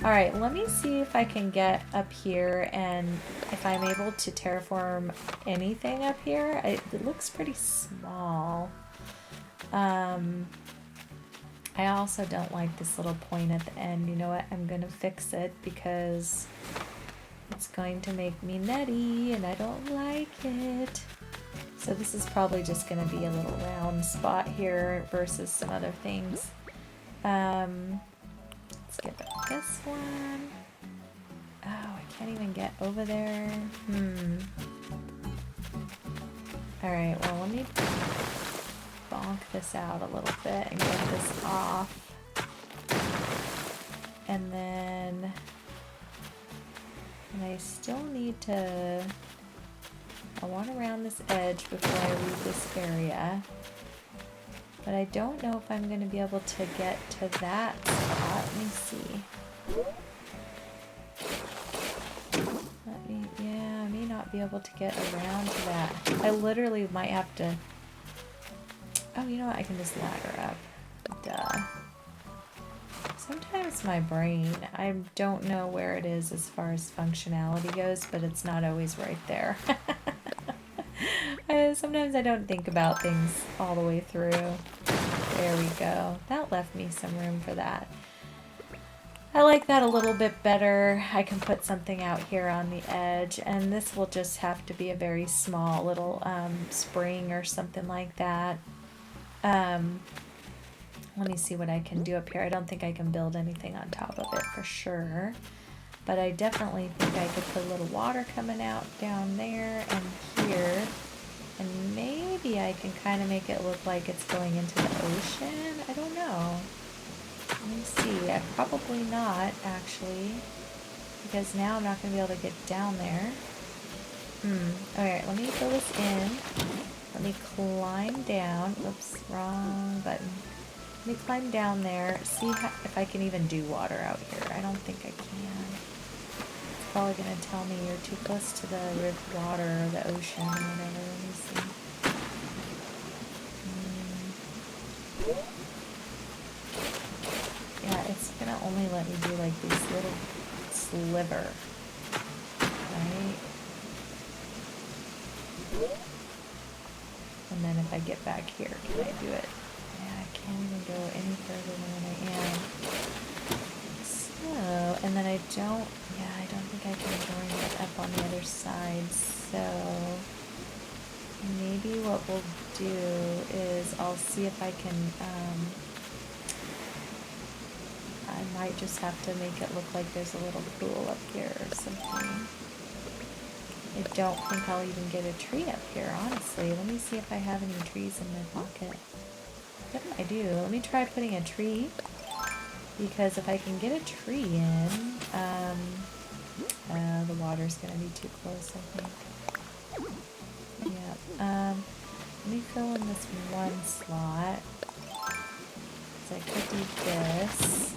Alright, let me see if I can get up here and if I'm able to terraform anything up here. It looks pretty small. I also don't like this little point at the end. You know what? I'm gonna fix it because it's going to make me nutty and I don't like it. So this is probably just gonna be a little round spot here versus some other things. Let's get this one. Oh, I can't even get over there. Alright, well let me bonk this out a little bit and get this off. And then I still need to, I want to round this edge before I leave this area. But I don't know if I'm going to be able to get to that spot. Let me see. Yeah, I may not be able to get around to that. I literally might have to, oh, you know what? I can just ladder up. Duh. Sometimes my brain, I don't know where it is as far as functionality goes, but it's not always right there. Sometimes I don't think about things all the way through. There we go. That left me some room for that. I like that a little bit better. I can put something out here on the edge, and this will just have to be a very small little spring or something like that. Let me see what I can do up here. I don't think I can build anything on top of it for sure, but I definitely think I could put a little water coming out down there and here, and maybe I can kind of make it look like it's going into the ocean. I don't know. Let me see. Probably not, actually, because now I'm not going to be able to get down there. Alright, let me fill this in. Let me climb down. Oops, wrong button. Let me climb down there, see if I can even do water out here. I don't think I can. It's probably going to tell me you're too close to the water or the ocean or whatever. Let me see. Yeah, it's going to only let me do like these little sliver. Right? And then if I get back here, can I do it? I can't even go any further than I am. So, and then I don't think I can join it up on the other side. So, maybe what we'll do is I'll see if I can, I might just have to make it look like there's a little pool up here or something. I don't think I'll even get a tree up here, honestly. Let me see if I have any trees in my pocket. Yep, I do. Let me try putting a tree, because if I can get a tree in, the water's going to be too close, I think. Yeah. Let me fill in this one slot. So I could do this.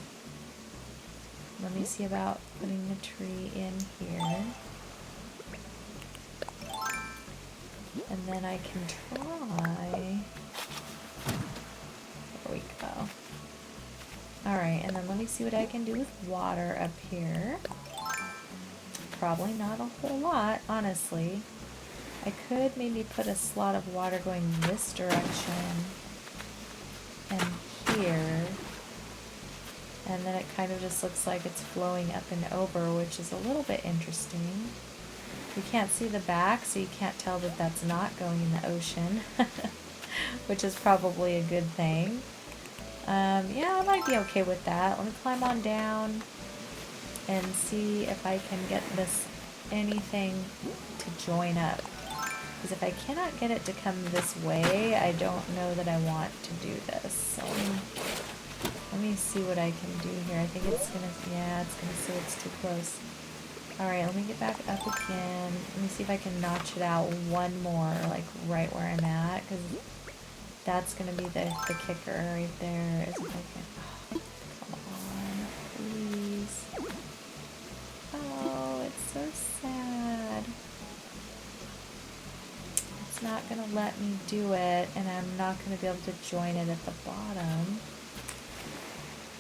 Let me see about putting the tree in here. And then I can try... There we go. Alright, and then let me see what I can do with water up here. Probably not a whole lot, honestly. I could maybe put a slot of water going this direction and here. And then it kind of just looks like it's flowing up and over, which is a little bit interesting. You can't see the back, so you can't tell that that's not going in the ocean, which is probably a good thing. Yeah, I might be okay with that. Let me climb on down and see if I can get anything to join up. Because if I cannot get it to come this way, I don't know that I want to do this. So let me see what I can do here. I think it's gonna, yeah, it's gonna say it's too close. Alright, let me get back up again. Let me see if I can notch it out one more, like right where I'm at, because that's going to be the kicker right there, is if I can... Oh, come on, please. Oh, it's so sad. it's not going to let me do it, and I'm not going to be able to join it at the bottom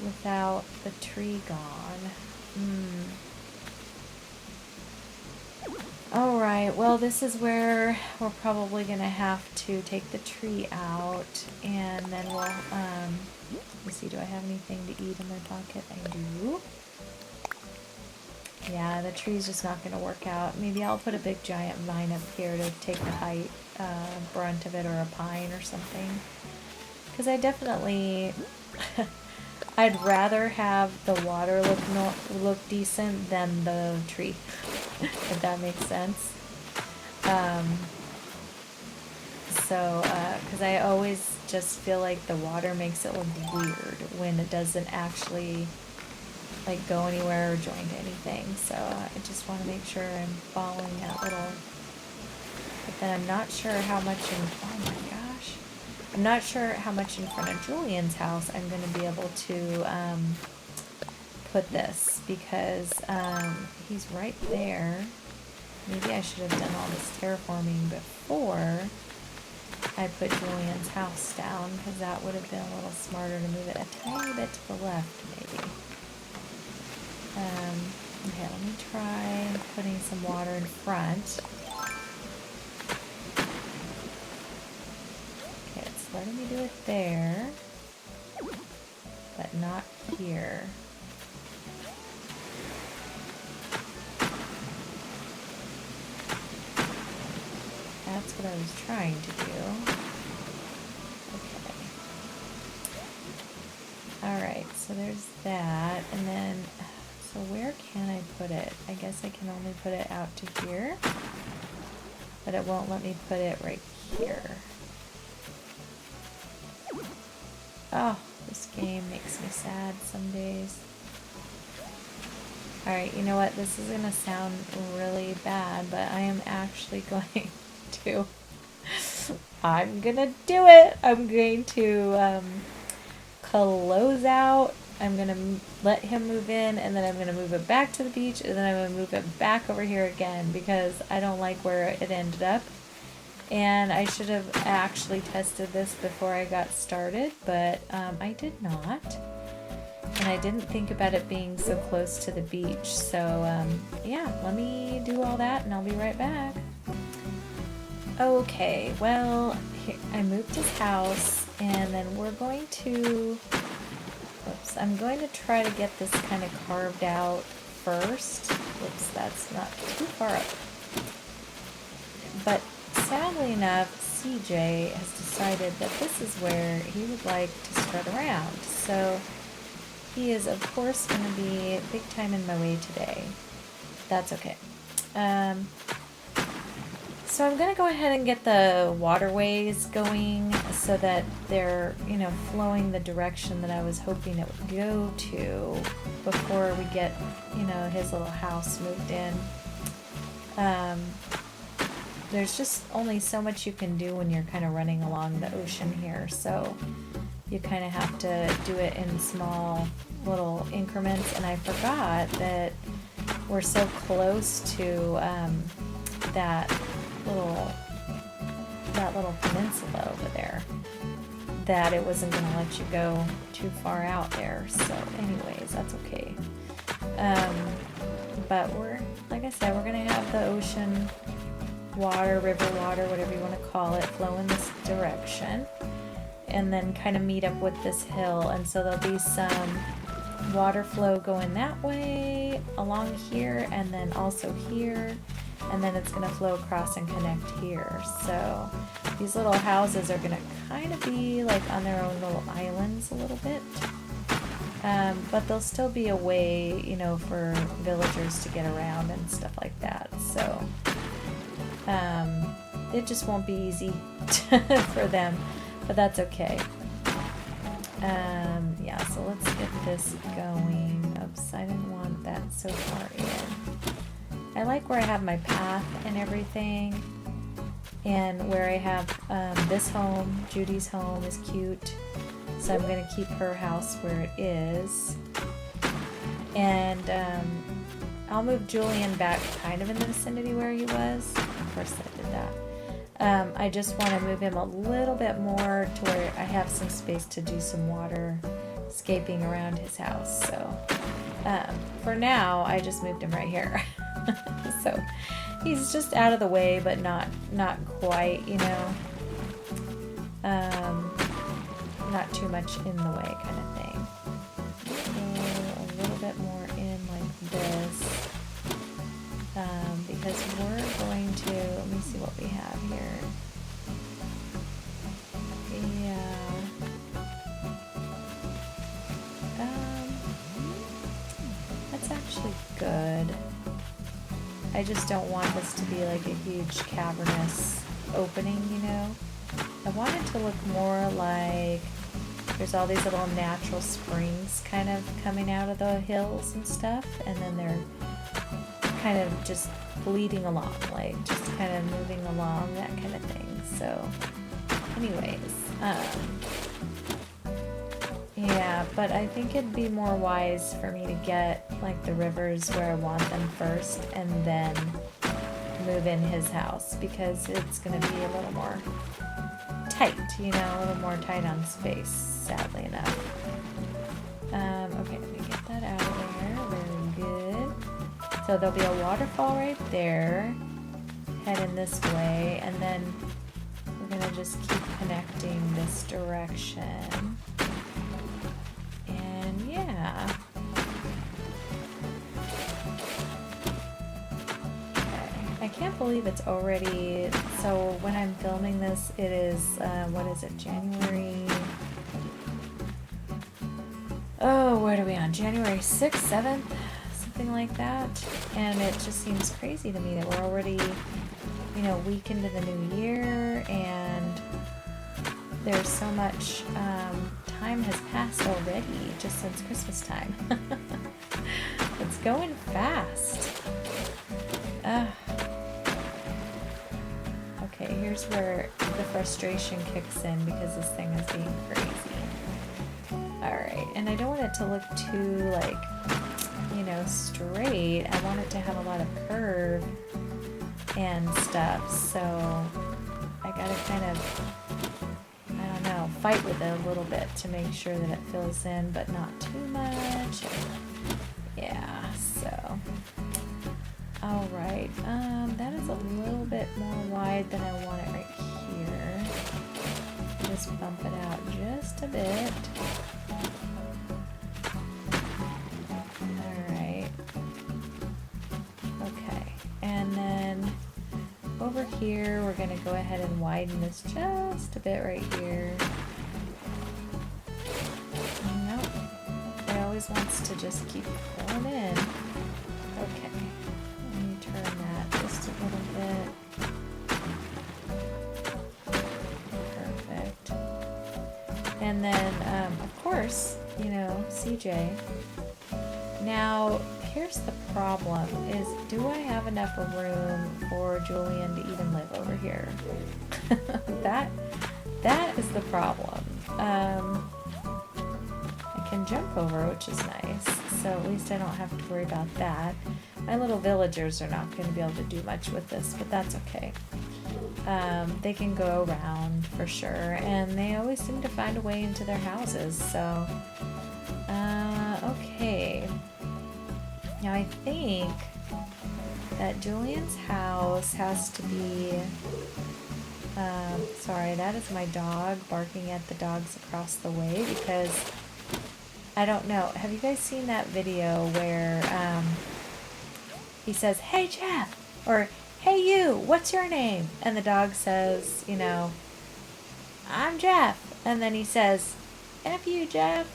without the tree gone. Alright, well this is where we're probably going to have to take the tree out, and then we'll, let me see, do I have anything to eat in my pocket? I do. Yeah, the tree's just not going to work out. Maybe I'll put a big giant vine up here to take the height, brunt of it, or a pine or something. Because I definitely, I'd rather have the water look decent than the tree, if that makes sense. Because I always just feel like the water makes it look weird when it doesn't actually like go anywhere or join to anything. So I just want to make sure I'm following that little, but then I'm not sure how much in, oh my gosh, I'm not sure how much in front of Julian's house I'm going to be able to put this, because he's right there. Maybe I should have done all this terraforming before I put Julian's house down, because that would have been a little smarter to move it a tiny bit to the left, maybe. Okay, let me try putting some water in front. Okay, it's letting me do it there, but not here. That's what I was trying to do. Okay. Alright, so there's that, and then, so where can I put it? I guess I can only put it out to here, but it won't let me put it right here. Oh, this game makes me sad some days. Alright, you know what? This is going to sound really bad, but I am actually going to... I'm going to do it! I'm going to close out. I'm going to let him move in, and then I'm going to move it back to the beach, and then I'm going to move it back over here again, because I don't like where it ended up. And I should have actually tested this before I got started, but I did not. And I didn't think about it being so close to the beach. So yeah, let me do all that and I'll be right back. Okay, well, here, I moved his house, and then we're going to, whoops, I'm going to try to get this kind of carved out first. Whoops, that's not too far up. But sadly enough, CJ has decided that this is where he would like to spread around. So he is, of course, going to be big time in my way today. That's okay. So I'm going to go ahead and get the waterways going so that they're, you know, flowing the direction that I was hoping it would go to before we get, you know, his little house moved in. There's just only so much you can do when you're kind of running along the ocean here, so you kind of have to do it in small little increments, and I forgot that we're so close to that little peninsula over there that it wasn't going to let you go too far out there. So anyways, that's okay. But we're, like I said, we're going to have the ocean water, river water, whatever you want to call it, flow in this direction, and then kind of meet up with this hill. And so there'll be some water flow going that way along here, and then also here, and then it's going to flow across and connect here. So these little houses are going to kind of be like on their own little islands a little bit, but there'll still be a way, you know, for villagers to get around and stuff like that. So it just won't be easy for them, but that's okay. Yeah, so let's get this going. Oops, I didn't want that so far in. I like where I have my path and everything, and where I have this home. Judy's home is cute, so I'm going to keep her house where it is. And I'll move Julian back kind of in the vicinity where he was. Of course I did I just want to move him a little bit more to where I have some space to do some water scaping around his house. So for now, I just moved him right here. So he's just out of the way, but not quite, you know, not too much in the way kind of thing. So a little bit more in like this, because we're going to, let me see what we have here. Yeah. That's actually good. I just don't want this to be like a huge cavernous opening, you know? I want it to look more like there's all these little natural springs kind of coming out of the hills and stuff, and then they're kind of just bleeding along, like just kind of moving along, that kind of thing. So anyways, yeah, but I think it'd be more wise for me to get like the rivers where I want them first and then move in his house, because it's going to be a little more tight, you know, a little more tight on space, sadly enough. Okay, let me get that out of there. Very good. So there'll be a waterfall right there, heading this way, and then we're going to just keep connecting this direction. And yeah. I can't believe it's already, so when I'm filming this, it is, what is it, January, oh, what are we on, January 6th, 7th, something like that, and it just seems crazy to me that we're already, you know, a week into the new year, and there's so much time has passed already, just since Christmas time. It's going fast. Okay, here's where the frustration kicks in because this thing is being crazy. Alright, and I don't want it to look too, like, you know, straight. I want it to have a lot of curve and stuff, so I gotta kind of, I don't know, fight with it a little bit to make sure that it fills in, but not too much. Yeah, so... Alright, that is a little bit more wide than I want it right here. Just bump it out just a bit. Alright. Okay, and then over here we're going to go ahead and widen this just a bit right here. Nope. It always wants to just keep pulling in. Okay. Turn that just a little bit. Perfect. And then, of course, you know, CJ. Now, here's the problem, is do I have enough room for Julian to even live over here? That is the problem. I can jump over, which is nice, so at least I don't have to worry about that. My little villagers are not going to be able to do much with this, but that's okay. They can go around for sure, and they always seem to find a way into their houses, so... okay. Now I think that Julian's house has to be... sorry, that is my dog barking at the dogs across the way, because... I don't know. Have you guys seen that video where he says, "Hey Jeff," or "Hey you, what's your name?" And the dog says, you know, "I'm Jeff." And then he says, "F you, Jeff."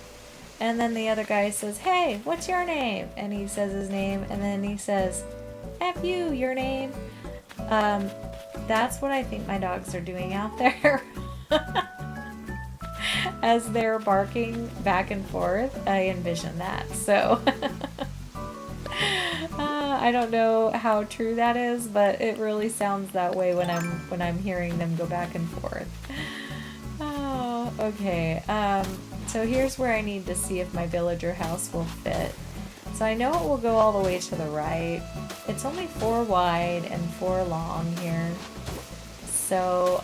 And then the other guy says, "Hey, what's your name?" And he says his name, and then he says, "F you, your name." That's what I think my dogs are doing out there. As they're barking back and forth, I envision that. So I don't know how true that is, but it really sounds that way when I'm hearing them go back and forth. Oh, okay. So here's where I need to see if my villager house will fit. So I know it will go all the way to the right. It's only 4 wide and 4 long here. So,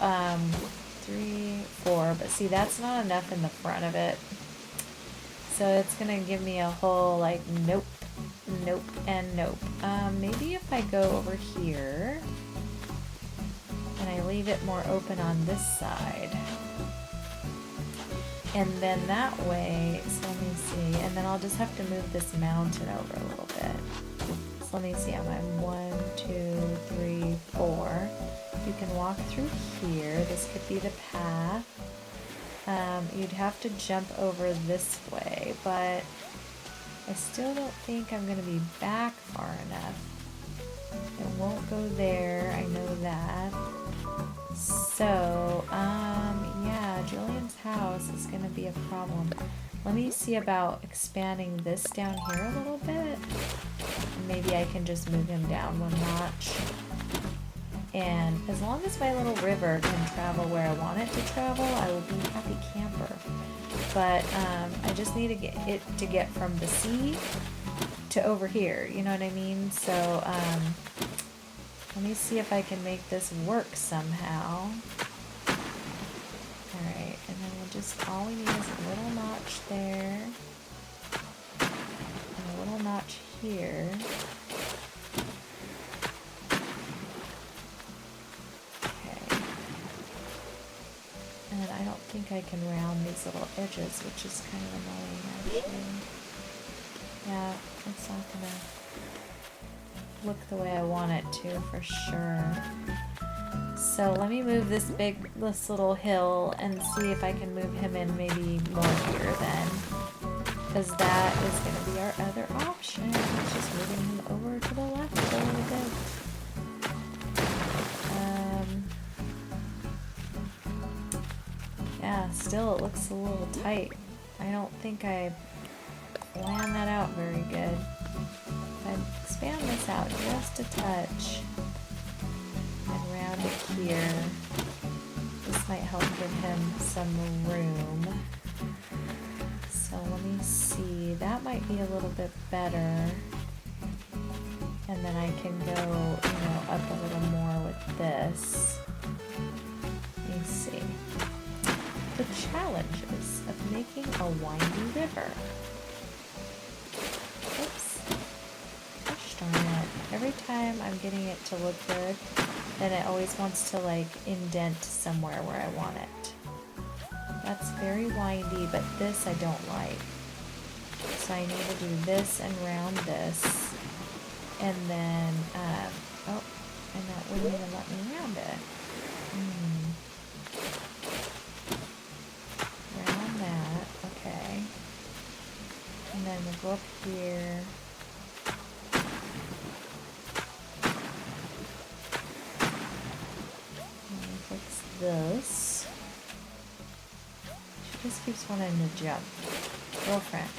3, 4, but see, that's not enough in the front of it. So it's gonna give me a whole, like, nope, nope, and nope. Maybe if I go over here, and I leave it more open on this side. And then that way, so let me see, and then I'll just have to move this mountain over a little bit. So let me see, I'm 1, 2, 3, 4. You can walk through here. This could be the path. You'd have to jump over this way, but I still don't think I'm going to be back far enough. It won't go there, I know that. So, yeah, Julian's house is going to be a problem. Let me see about expanding this down here a little bit. Maybe I can just move him down 1 notch. And as long as my little river can travel where I want it to travel, I will be a happy camper. But I just need to get it to get from the sea to over here, you know what I mean? So let me see if I can make this work somehow. Alright, and then we'll just, all we need is a little notch there, and a little notch here. Okay. And then I don't think I can round these little edges, which is kind of annoying actually. Yeah, it's not gonna look the way I want it to for sure. So let me move this little hill and see if I can move him in maybe more here then. Because that is going to be our other option. It's just moving him over to the left a little bit. Yeah, still it looks a little tight. I don't think I planned that out very good. If I expand this out just a touch and round it here, this might help give him some room. So let me see, that might be a little bit better. And then I can go, you know, up a little more with this. Let me see. The challenges of making a windy river. Oops. Gosh darn it. Every time I'm getting it to look good, then it always wants to like indent somewhere where I want it. That's very windy, but this I don't like. So I need to do this and round this. And then, oh, and that wouldn't even let me round it. Round that, okay. And then we'll go up here. And fix this. She just keeps wanting to jump. Girlfriend.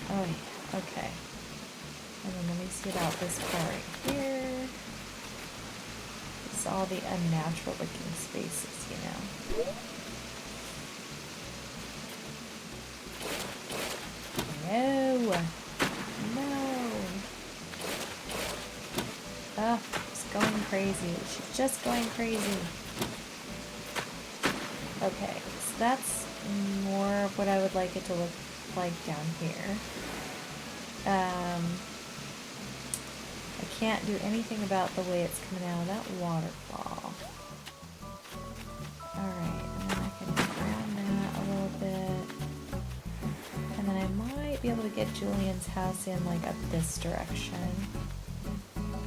Oh yeah, okay. And then let me see about this part right here. It's all the unnatural looking spaces, you know. No! No! Oh, it's going crazy. She's just going crazy. Okay, so that's more of what I would like it to look like down here. I can't do anything about the way it's coming out of that waterfall. Alright, and then I can round that a little bit. And then I might be able to get Julian's house in like up this direction.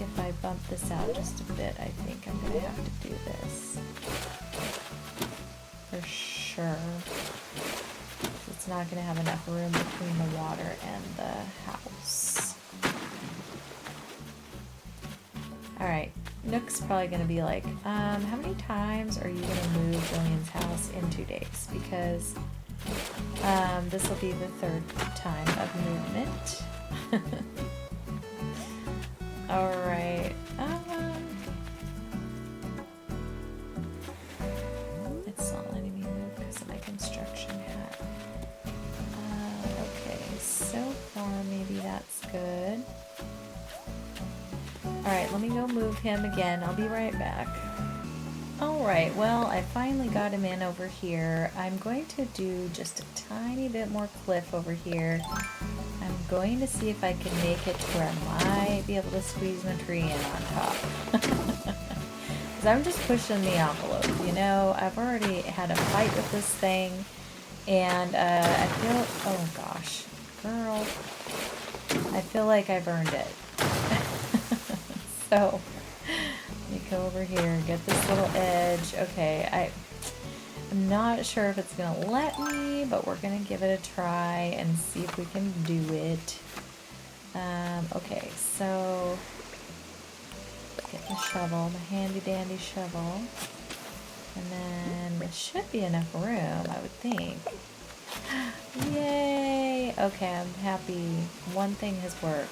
If I bump this out just a bit, I think I'm going to have to do this. For sure. It's not going to have enough room between the water and the house. Alright, Nook's probably going to be like, how many times are you going to move Julian's house in 2 days? Because this will be the 3rd time of movement. Alright, it's not letting me move because of my construction hat. Okay, so far maybe that's good. Alright, let me go move him again. I'll be right back. Alright, well, I finally got him in over here. I'm going to do just a tiny bit more cliff over here. I'm going to see if I can make it to where I might be able to squeeze my tree in on top. Because I'm just pushing the envelope, you know? I've already had a fight with this thing, and I feel, oh gosh, girl, I feel like I've earned it. So, let me go over here and get this little edge. Okay, I'm not sure if it's going to let me, but we're going to give it a try and see if we can do it. Okay, so get the shovel, the handy dandy shovel. And then there should be enough room, I would think. Yay! Okay, I'm happy. One thing has worked.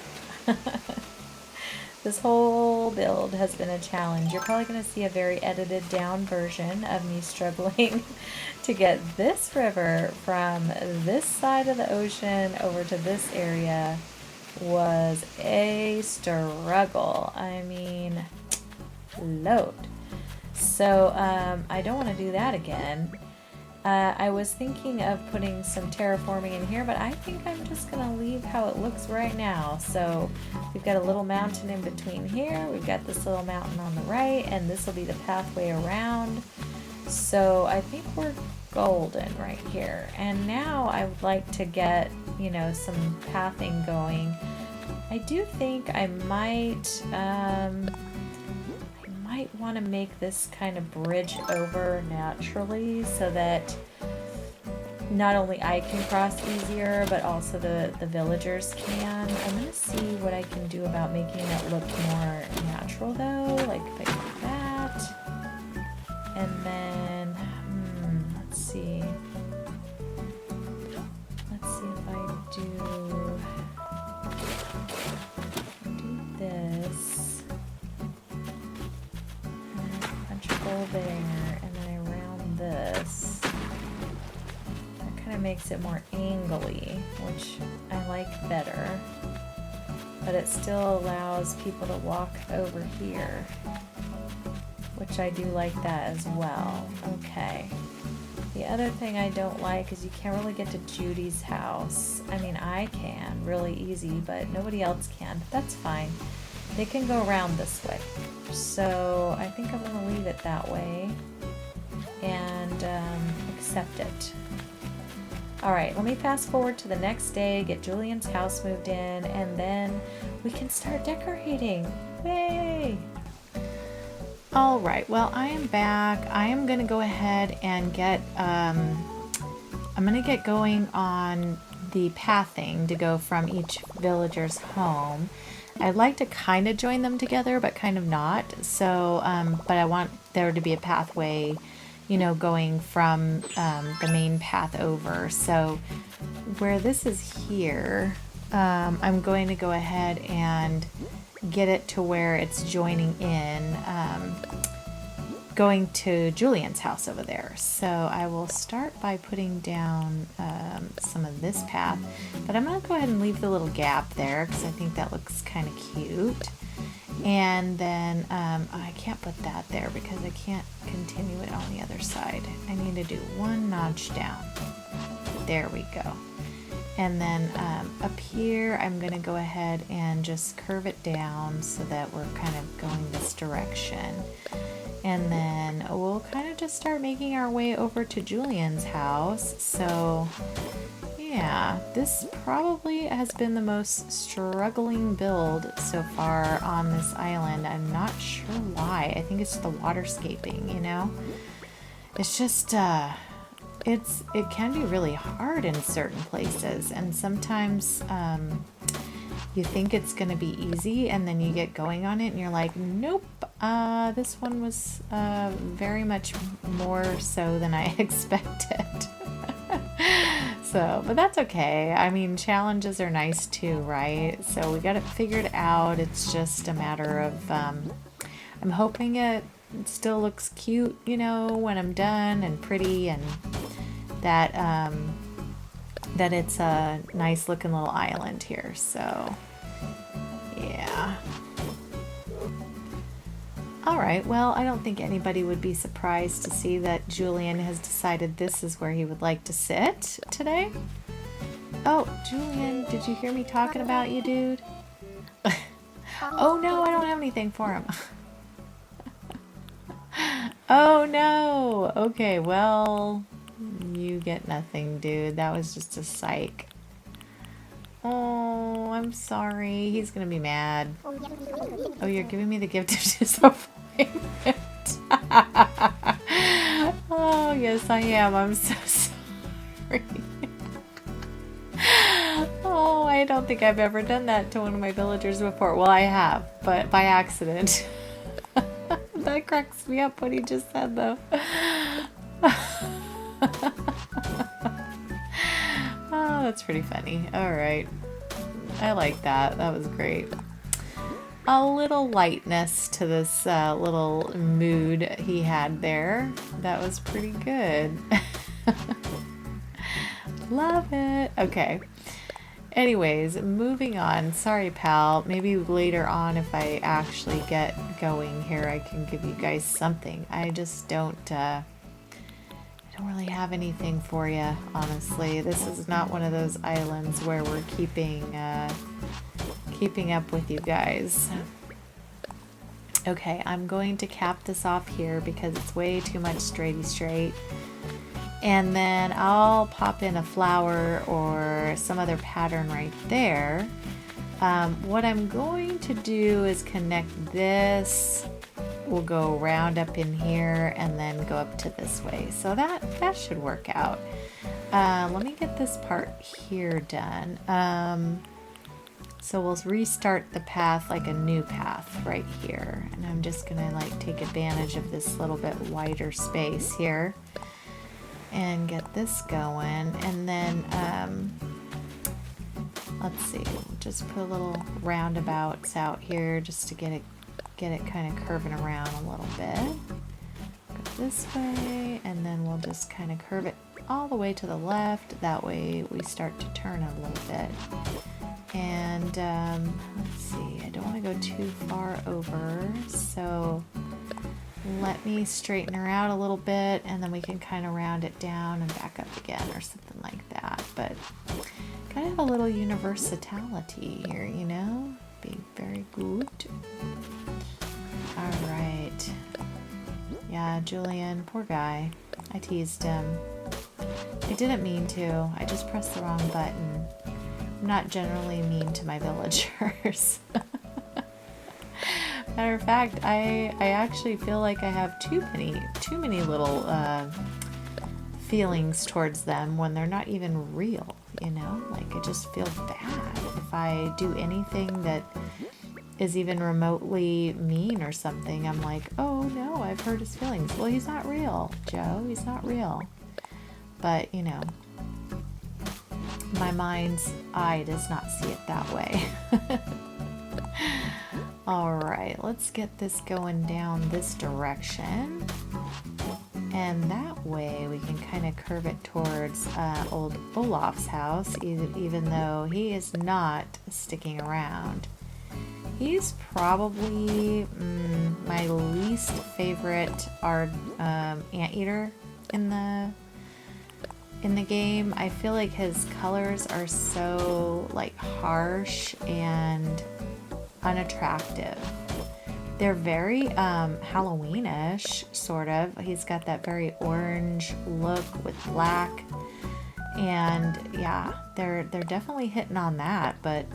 This whole build has been a challenge. You're probably going to see a very edited down version of me struggling to get this river from this side of the ocean over to this area. Was a struggle. I mean, load. So I don't want to do that again. I was thinking of putting some terraforming in here, but I think I'm just going to leave how it looks right now. So we've got a little mountain in between here. We've got this little mountain on the right, and this will be the pathway around. So I think we're golden right here. And now I would like to get, you know, some pathing going. I do think I might want to make this kind of bridge over naturally so that not only I can cross easier, but also the villagers can. I'm going to see what I can do about making it look more natural though, like if I do that. And then, let's see. Let's see if I do this. Punch a hole there, and then I round this. That kind of makes it more angly, which I like better. But it still allows people to walk over here, which I do like that as well. Okay. The other thing I don't like is you can't really get to Judy's house. I mean, I can really easy, but nobody else can. But that's fine. They can go around this way. So I think I'm going to leave it that way and accept it. Alright, let me fast forward to the next day, get Julian's house moved in, and then we can start decorating. Yay! Alright, well, I am back. I am going to go ahead and get, I'm going to get going on the pathing to go from each villager's home. I'd like to kind of join them together, but kind of not. So, but I want there to be a pathway, you know, going from the main path over. So where this is here, I'm going to go ahead and get it to where it's joining in, going to Julian's house over there. So I will start by putting down some of this path, but I'm going to go ahead and leave the little gap there because I think that looks kind of cute. And then I can't put that there because I can't continue it on the other side. I need to do one notch down. There we go. And then up here, I'm going to go ahead and just curve it down so that we're kind of going this direction. And then we'll kind of just start making our way over to Julian's house. So yeah, this probably has been the most struggling build so far on this island. I'm not sure why. I think it's the waterscaping, you know? It's just, it can be really hard in certain places, and sometimes you think it's going to be easy and then you get going on it and you're like, nope, this one was very much more so than I expected. So, but that's okay. I mean, challenges are nice too, right? So we got it figured out. It's just a matter of, I'm hoping it still looks cute, you know, when I'm done, and pretty, and that that it's a nice looking little island here. So yeah. All right, well, I don't think anybody would be surprised to see that Julian has decided this is where he would like to sit today. Oh, Julian, did you hear me talking about you, dude? Oh no, I don't have anything for him. Oh no. Okay, well, you get nothing, dude. That was just a psych. Oh, I'm sorry. He's gonna be mad. Oh, you're giving me the gift of disappointment. Oh, yes, I am. I'm so sorry. Oh, I don't think I've ever done that to one of my villagers before. Well, I have, but by accident. That cracks me up what he just said, though. Oh, that's pretty funny. All right. I like that. That was great. A little lightness to this little mood he had there. That was pretty good. Love it. Okay. Anyways, moving on. Sorry, pal. Maybe later on, if I actually get going here, I can give you guys something. I just don't really have anything for you, honestly. This is not one of those islands where we're keeping up with you guys. Okay, I'm going to cap this off here because it's way too much straight. And then I'll pop in a flower or some other pattern right there. What I'm going to do is connect this. We'll go round up in here and then go up to this way. So that should work out. Let me get this part here done. So we'll restart the path like a new path right here. And I'm just gonna like take advantage of this little bit wider space here and get this going. And then, let's see, we'll just put a little roundabouts out here just to get it kind of curving around a little bit. Go this way, and then we'll just kind of curve it all the way to the left. That way we start to turn it a little bit. And let's see, I don't want to go too far over, so let me straighten her out a little bit, and then we can kind of round it down and back up again or something like that. But kind of a little universality here, you know? Be very good. All right. Yeah, Julian, poor guy. I teased him. I didn't mean to. I just pressed the wrong button. I'm not generally mean to my villagers. Matter of fact, I actually feel like I have too many little feelings towards them when they're not even real, you know? Like, I just feel bad if I do anything that is even remotely mean or something. I'm like, oh no, I've hurt his feelings. Well, he's not real, Joe. He's not real. But, you know, my mind's eye does not see it that way. All right, let's get this going down this direction. And that way we can kind of curve it towards old Olaf's house, even though he is not sticking around. He's probably my least favorite anteater in the game. I feel like his colors are so like harsh and unattractive. They're very Halloweenish, sort of. He's got that very orange look with black, and yeah, they're definitely hitting on that. But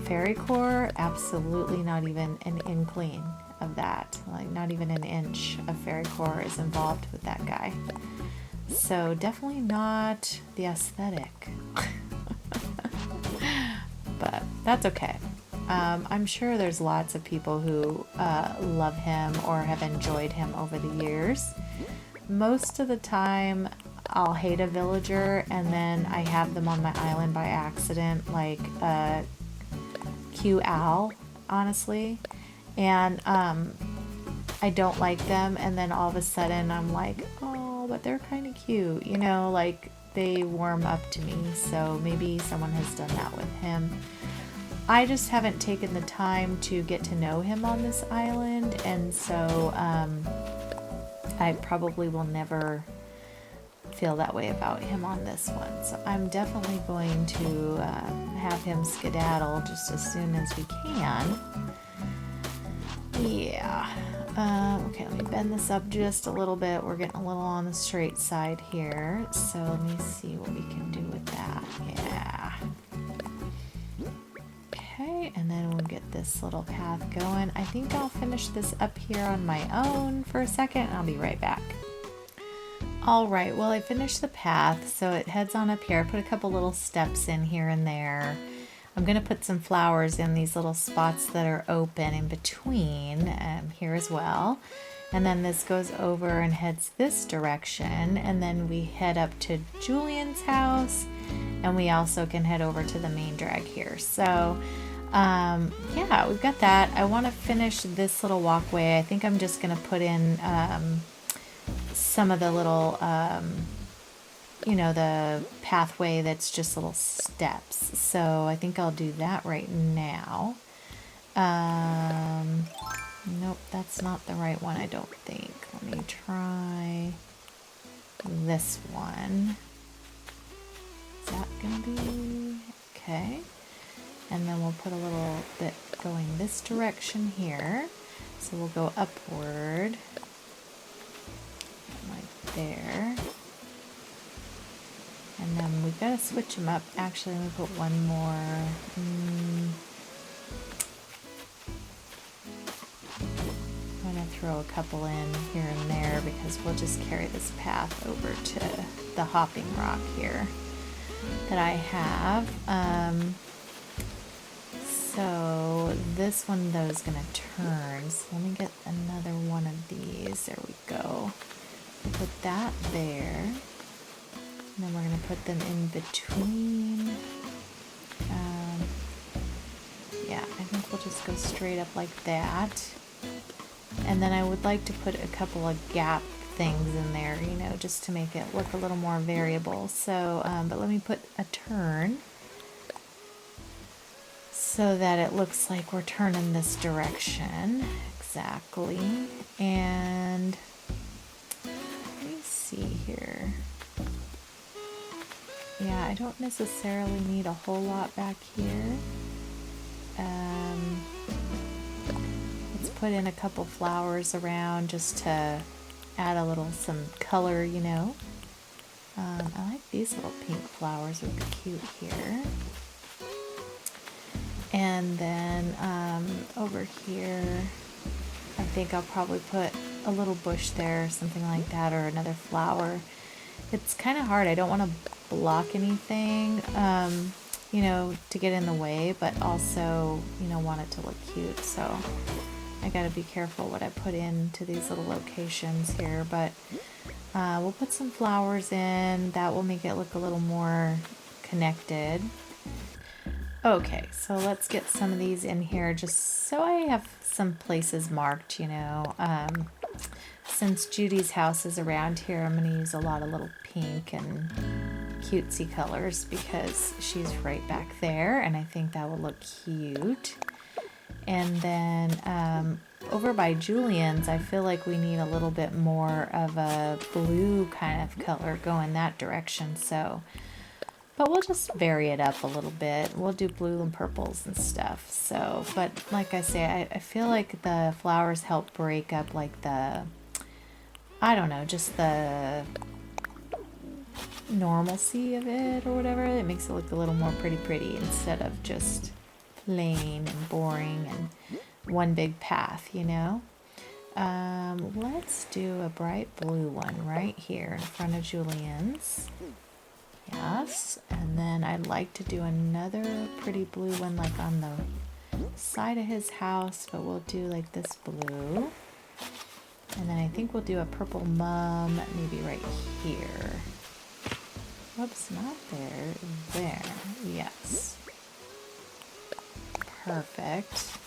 Fairycore, absolutely not even an inkling of that. Like, not even an inch of Fairycore is involved with that guy. So definitely not the aesthetic. But that's okay. I'm sure there's lots of people who love him or have enjoyed him over the years. Most of the time, I'll hate a villager and then I have them on my island by accident, like Q Owl, honestly. And I don't like them, and then all of a sudden I'm like, oh, but they're kind of cute, you know, like they warm up to me. So maybe someone has done that with him. I just haven't taken the time to get to know him on this island, and so I probably will never feel that way about him on this one. So I'm definitely going to have him skedaddle just as soon as we can. Yeah. Okay, let me bend this up just a little bit. We're getting a little on the straight side here. So let me see what we can do with that. Yeah. Okay, and then we'll get this little path going. I think I'll finish this up here on my own for a second. I'll be right back. All right, well, I finished the path, so it heads on up here. I put a couple little steps in here and there. I'm going to put some flowers in these little spots that are open in between here as well. And then this goes over and heads this direction. And then we head up to Julian's house. And we also can head over to the main drag here. So, yeah, we've got that. I want to finish this little walkway. I think I'm just going to put in some of the little... you know, the pathway that's just little steps. So I think I'll do that right now. Nope, that's not the right one, I don't think. Let me try this one. Is that gonna be okay? And then we'll put a little bit going this direction here. So we'll go upward, like there. And then we've got to switch them up. Actually, let me put one more. I'm going to throw a couple in here and there because we'll just carry this path over to the hopping rock here that I have. So this one though is going to turn. So let me get another one of these. There we go. Put that there. And then we're going to put them in between. Yeah, I think we'll just go straight up like that. And then I would like to put a couple of gap things in there, you know, just to make it look a little more variable. So, but let me put a turn so that it looks like we're turning this direction. Exactly. And let me see here. Yeah, I don't necessarily need a whole lot back here. Let's put in a couple flowers around just to add a little some color, you know. I like these little pink flowers, would be cute here. And then over here, I think I'll probably put a little bush there or something like that, or another flower. It's kind of hard. I don't want to block anything, you know, to get in the way, but also, you know, want it to look cute. So I got to be careful what I put into these little locations here, but we'll put some flowers in. That will make it look a little more connected. Okay, so let's get some of these in here just so I have some places marked, you know. Since Judy's house is around here, I'm going to use a lot of little pink and cutesy colors because she's right back there, and I think that will look cute. And then over by Julian's, I feel like we need a little bit more of a blue kind of color going that direction. So, but we'll just vary it up a little bit. We'll do blue and purples and stuff. So, but like I say, I feel like the flowers help break up like the, I don't know, just the normalcy of it or whatever. It makes it look a little more pretty instead of just plain and boring and one big path, you know. Let's do a bright blue one right here in front of Julian's. Yes, and then I'd like to do another pretty blue one like on the side of his house, but we'll do like this blue. And then I think we'll do a purple mum maybe right here. Whoops, not there. There. Yes. Perfect.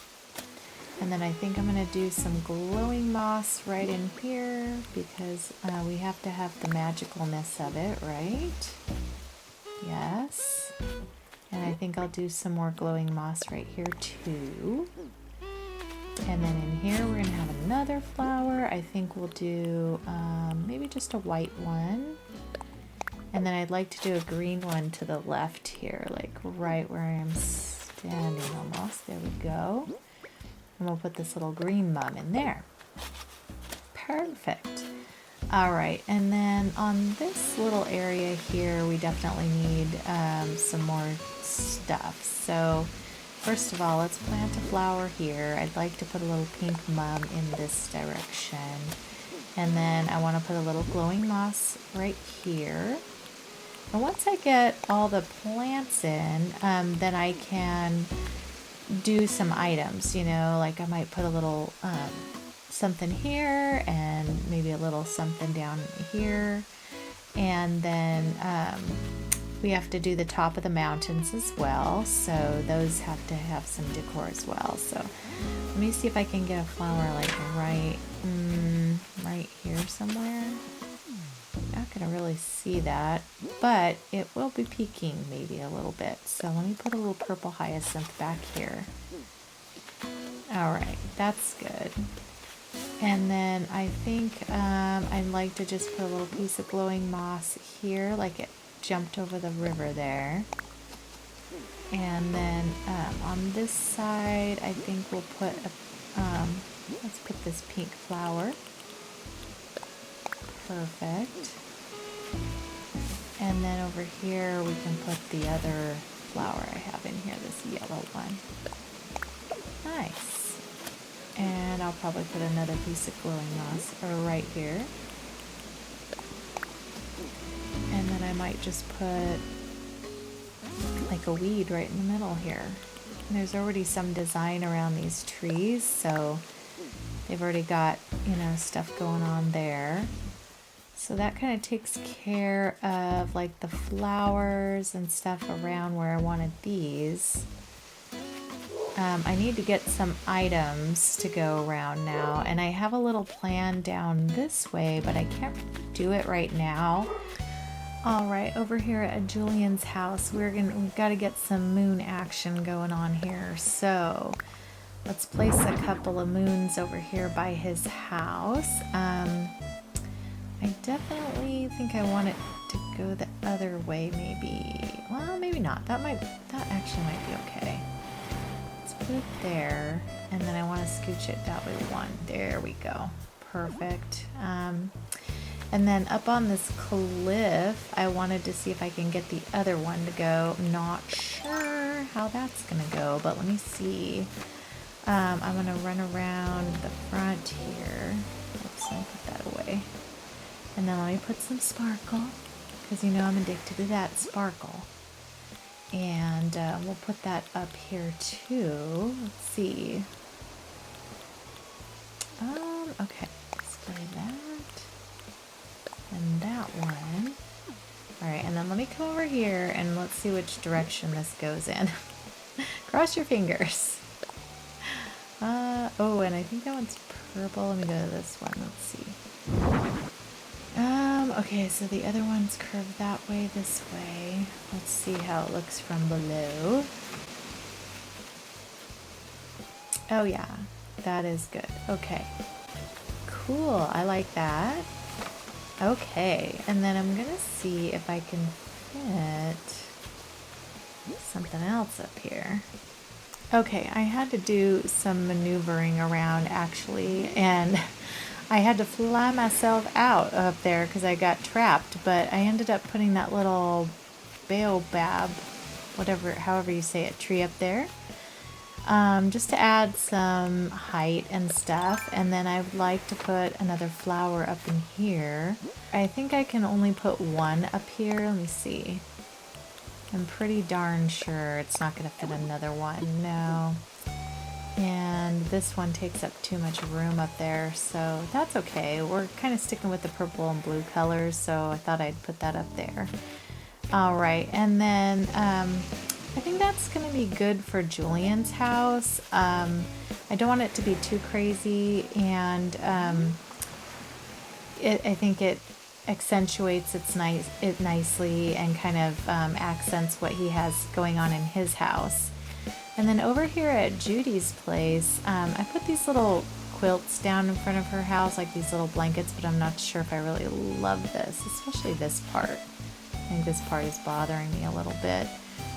And then I think I'm going to do some glowing moss right in here because we have to have the magicalness of it, right? Yes. And I think I'll do some more glowing moss right here too. And then in here we're gonna have another flower. I think we'll do maybe just a white one. And then I'd like to do a green one to the left here, like right where I am standing almost. There we go. And we'll put this little green mum in there. Perfect. All right, and then on this little area here, we definitely need some more stuff. So first of all, let's plant a flower here. I'd like to put a little pink mum in this direction. And then I want to put a little glowing moss right here. And once I get all the plants in, then I can do some items, you know, like I might put a little something here and maybe a little something down here. And then we have to do the top of the mountains as well. So those have to have some decor as well. So let me see if I can get a flower like right here somewhere. Not gonna really see that, but it will be peeking maybe a little bit. So let me put a little purple hyacinth back here. All right, that's good. And then I think I'd like to just put a little piece of glowing moss here, like it jumped over the river there. And then on this side, I think we'll put let's put this pink flower. Perfect. And then over here we can put the other flower I have in here, this yellow one. Nice. And I'll probably put another piece of glowing moss right here. And then I might just put like a weed right in the middle here. And there's already some design around these trees, so they've already got, you know, stuff going on there. So that kind of takes care of like the flowers and stuff around where I wanted these. I need to get some items to go around now, and I have a little plan down this way, but I can't do it right now. All right, over here at Julian's house, we've got to get some moon action going on here. So let's place a couple of moons over here by his house. I definitely think I want it to go the other way, maybe. Well, maybe not. That actually might be okay. Let's put it there, and then I want to scooch it that way one. There we go. Perfect. And then up on this cliff, I wanted to see if I can get the other one to go. Not sure how that's gonna go, but let me see. I'm gonna run around the front here. Oops, let me put that away. And then let me put some sparkle, because you know I'm addicted to that sparkle. And we'll put that up here too. Let's see. Okay, spray that. And that one. Alright, and then let me come over here and let's see which direction this goes in. Cross your fingers. Oh, and I think that one's purple. Let me go to this one. Let's see. Okay, so the other one's curved that way, this way. Let's see how it looks from below. Oh yeah, that is good. Okay. Cool, I like that. Okay, and then I'm gonna see if I can fit something else up here. Okay, I had to do some maneuvering around actually, and I had to fly myself out up there because I got trapped, but I ended up putting that little baobab, however you say it, tree up there, just to add some height and stuff. And then I would like to put another flower up in here. I think I can only put one up here. Let me see. I'm pretty darn sure it's not going to fit another one. No. And this one takes up too much room up there, so that's okay. We're kind of sticking with the purple and blue colors, so I thought I'd put that up there. All right, and then I think that's going to be good for Julian's house. I don't want it to be too crazy, and I think it accentuates it nicely and kind of accents what he has going on in his house. And then over here at Judy's place, I put these little quilts down in front of her house, like these little blankets, but I'm not sure if I really love this, especially this part. I think this part is bothering me a little bit.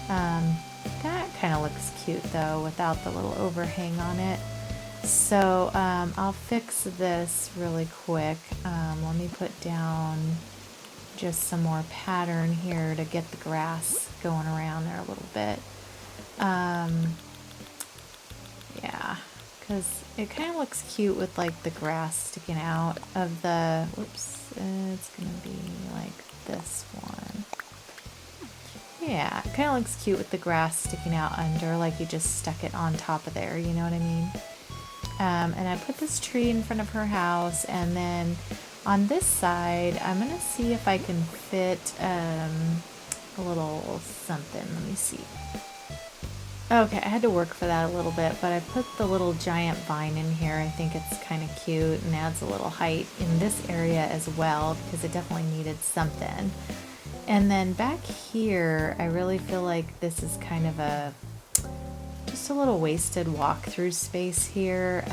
That kind of looks cute though, without the little overhang on it. So I'll fix this really quick. Let me put down just some more pattern here to get the grass going around there a little bit. Yeah, because it kind of looks cute with like the grass sticking out of the, whoops, it's gonna be like this one. Yeah, it kind of looks cute with the grass sticking out under, like you just stuck it on top of there, you know what I mean? And I put this tree in front of her house, and then on this side, I'm gonna see if I can fit a little something. Let me see. Okay, I had to work for that a little bit, but I put the little giant vine in here. I think it's kind of cute and adds a little height in this area as well, because it definitely needed something. And then back here, I really feel like this is kind of just a little wasted walk-through space here.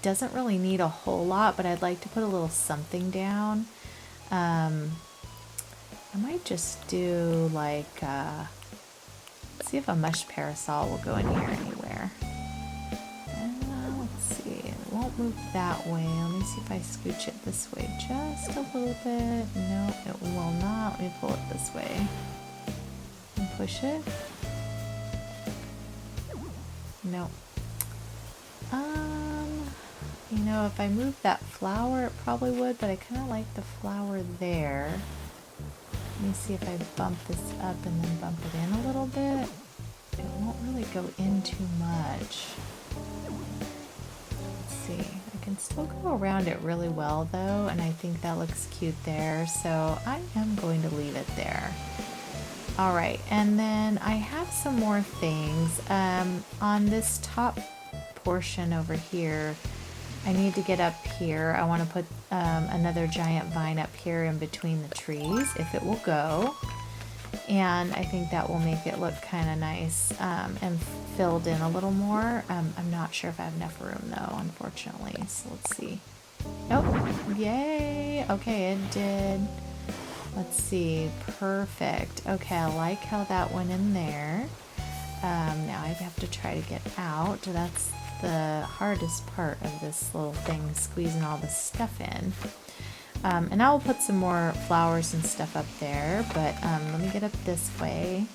Doesn't really need a whole lot, but I'd like to put a little something down. I might just do like, see if a mesh parasol will go in here anywhere. Let's see, it won't move that way. Let me see if I scooch it this way just a little bit. No, it will not. Let me pull it this way and push it. No. You know, if I move that flower, it probably would, but I kind of like the flower there. Let me see if I bump this up and then bump it in a little bit. It won't really go in too much. Let's see. I can still go around it really well though, and I think that looks cute there, so I am going to leave it there. Alright, and then I have some more things. On this top portion over here, I need to get up here. I want to put another giant vine up here in between the trees, if it will go. And I think that will make it look kind of nice and filled in a little more. I'm not sure if I have enough room though, unfortunately. So let's see. Oh, yay! Okay, it did. Let's see, perfect. Okay, I like how that went in there. Now I have to try to get out. That's the hardest part of this little thing, squeezing all this stuff in. And I will put some more flowers and stuff up there, but let me get up this way.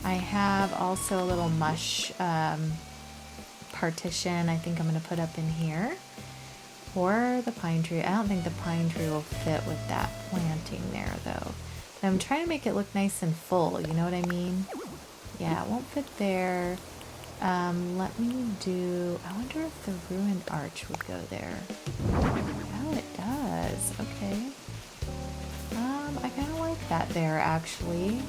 I have also a little mush partition I think I'm going to put up in here. Or the pine tree. I don't think the pine tree will fit with that planting there though. But I'm trying to make it look nice and full, you know what I mean? Yeah, it won't fit there. Let me do, I wonder if the ruined arch would go there. Oh, it does. Okay. I kind of like that there actually.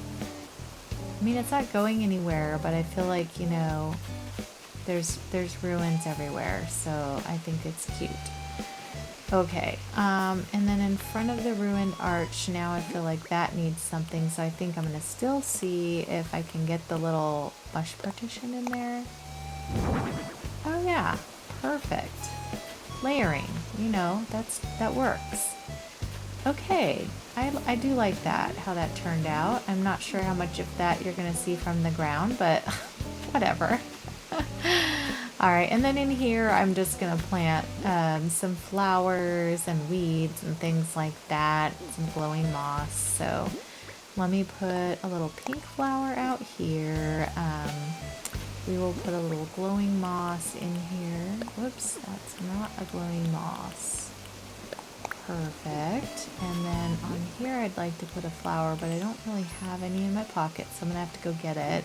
I mean, it's not going anywhere, but I feel like, you know, there's ruins everywhere, so I think it's cute. Okay, and then in front of the ruined arch, now I feel like that needs something, so I think I'm going to still see if I can get the little bush partition in there. Oh yeah, perfect. Layering, you know, that works. Okay, I do like that, how that turned out. I'm not sure how much of that you're going to see from the ground, but whatever. Alright, and then in here I'm just going to plant some flowers and weeds and things like that, some glowing moss. So let me put a little pink flower out here. We will put a little glowing moss in here. Whoops, that's not a glowing moss. Perfect. And then on here I'd like to put a flower, but I don't really have any in my pocket, so I'm going to have to go get it.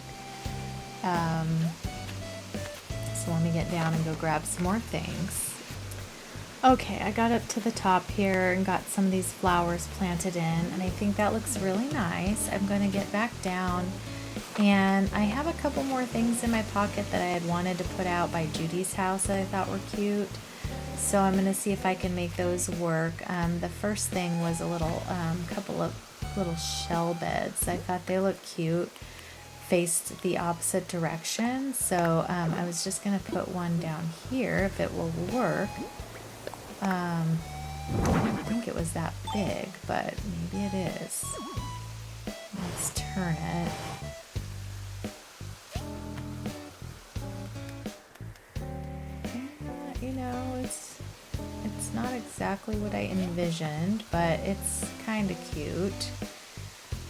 So let me get down and go grab some more things. Okay, I got up to the top here and got some of these flowers planted in, and I think that looks really nice. I'm going to get back down, and I have a couple more things in my pocket that I had wanted to put out by Judy's house that I thought were cute. So I'm gonna see if I can make those work. The first thing was a little, couple of little shell beds. I thought they looked cute, faced the opposite direction. So I was just gonna put one down here if it will work. I didn't think it was that big, but maybe it is. Let's turn it. You know, it's not exactly what I envisioned, but it's kind of cute.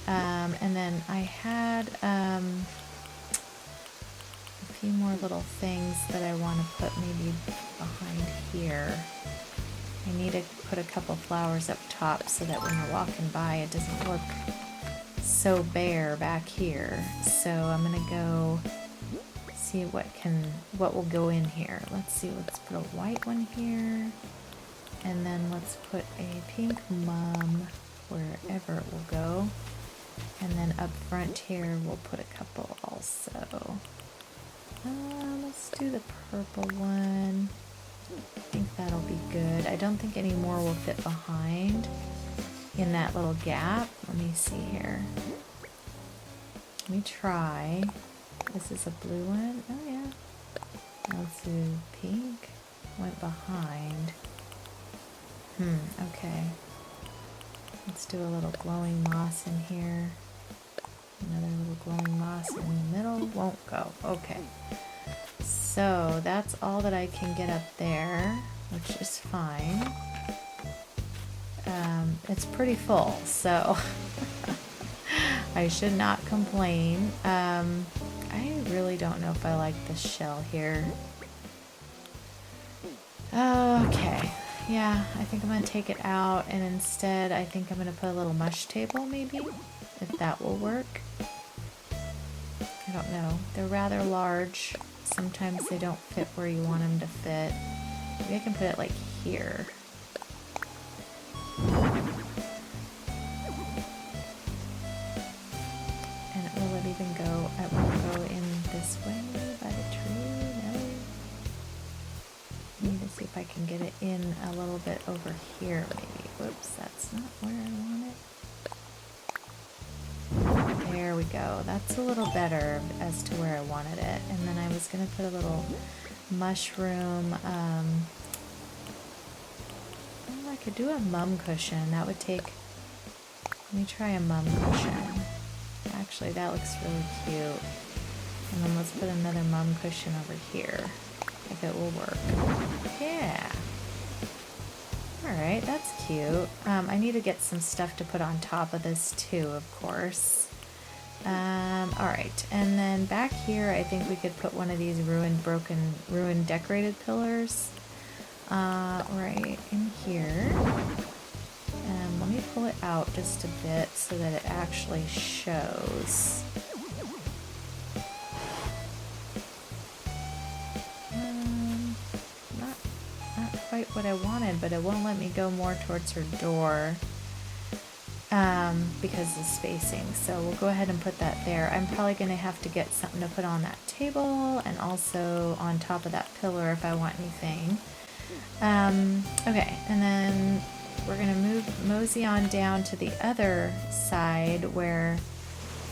And then I had a few more little things that I want to put maybe behind here. I need to put a couple flowers up top so that when you're walking by it doesn't look so bare back here. So I'm gonna go see what will go in here. Let's see, let's put a white one here, and then let's put a pink mum wherever it will go, and then up front here we'll put a couple also. Let's do the purple one. I think that'll be good. I don't think any more will fit behind in that little gap. Let me see here. Let me try. This is a blue one. Oh yeah. Let's do pink. Went behind. Okay. Let's do a little glowing moss in here. Another little glowing moss in the middle. Won't go. Okay. So that's all that I can get up there, which is fine. It's pretty full, so I should not complain. I really don't know if I like this shell here. Okay, yeah, I think I'm going to take it out, and instead I think I'm going to put a little mush table maybe, if that will work. I don't know. They're rather large. Sometimes they don't fit where you want them to fit. Maybe I can put it like here. And will it even go? It won't go in this way by the tree. No. I need to see if I can get it in a little bit over here maybe. Whoops, that's not where I want it. There we go. That's a little better as to where I wanted it. And then I was going to put a little mushroom. I could do a mum cushion. That would take... Let me try a mum cushion. Actually, that looks really cute. And then let's put another mum cushion over here, if it will work. Yeah. Alright, that's cute. I need to get some stuff to put on top of this too, of course. Alright, and then back here I think we could put one of these ruined decorated pillars right in here. Let me pull it out just a bit so that it actually shows. Not quite what I wanted, but it won't let me go more towards her door because of the spacing. So we'll go ahead and put that there. I'm probably going to have to get something to put on that table and also on top of that pillar if I want anything. Okay, and then we're going to mosey on down to the other side where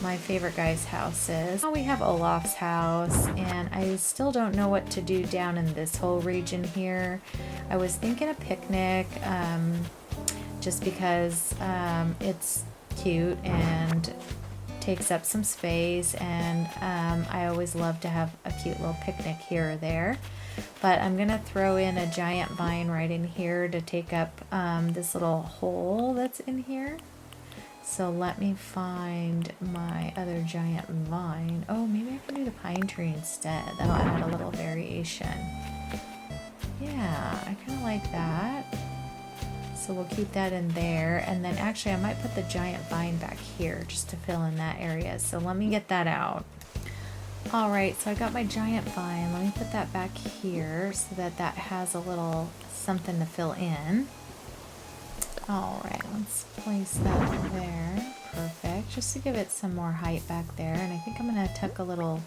my favorite guy's house is. Now we have Olaf's house, and I still don't know what to do down in this whole region here. I was thinking a picnic, just because it's cute and takes up some space, and I always love to have a cute little picnic here or there. But I'm gonna throw in a giant vine right in here to take up this little hole that's in here. So let me find my other giant vine. Oh, maybe I can do the pine tree instead. That'll add a little variation. Yeah, I kind of like that. So we'll keep that in there. And then actually I might put the giant vine back here just to fill in that area. So let me get that out. Alright, so I got my giant vine. Let me put that back here so that that has a little something to fill in. Alright, let's place that there. Perfect. Just to give it some more height back there. And I think I'm going to tuck a little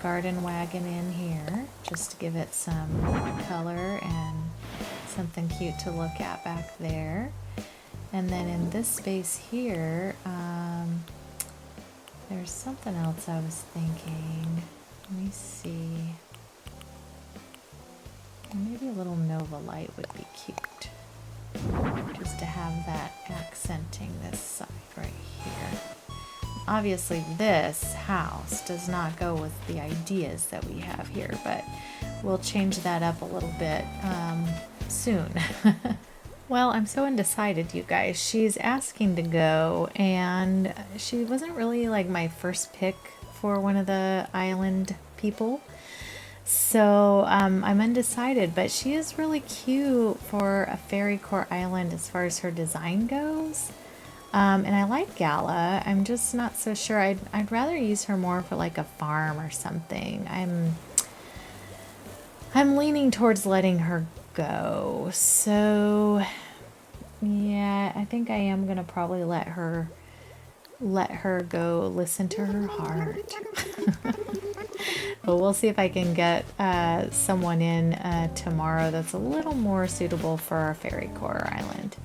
garden wagon in here just to give it some color and something cute to look at back there. And then in this space here, there's something else I was thinking. Let me see. Maybe a little Nova light would be cute. Just to have that accenting this side right here. Obviously this house does not go with the ideas that we have here, but we'll change that up a little bit soon. Well, I'm so undecided, you guys. She's asking to go, and she wasn't really like my first pick for one of the island people. So I'm undecided, but she is really cute for a Fairycore island as far as her design goes. And I like Gala. I'm just not so sure. I'd rather use her more for like a farm or something. I'm leaning towards letting her go. So yeah, I think I am gonna probably let her go, listen to her heart. But we'll see if I can get someone in tomorrow that's a little more suitable for our Fairycore island.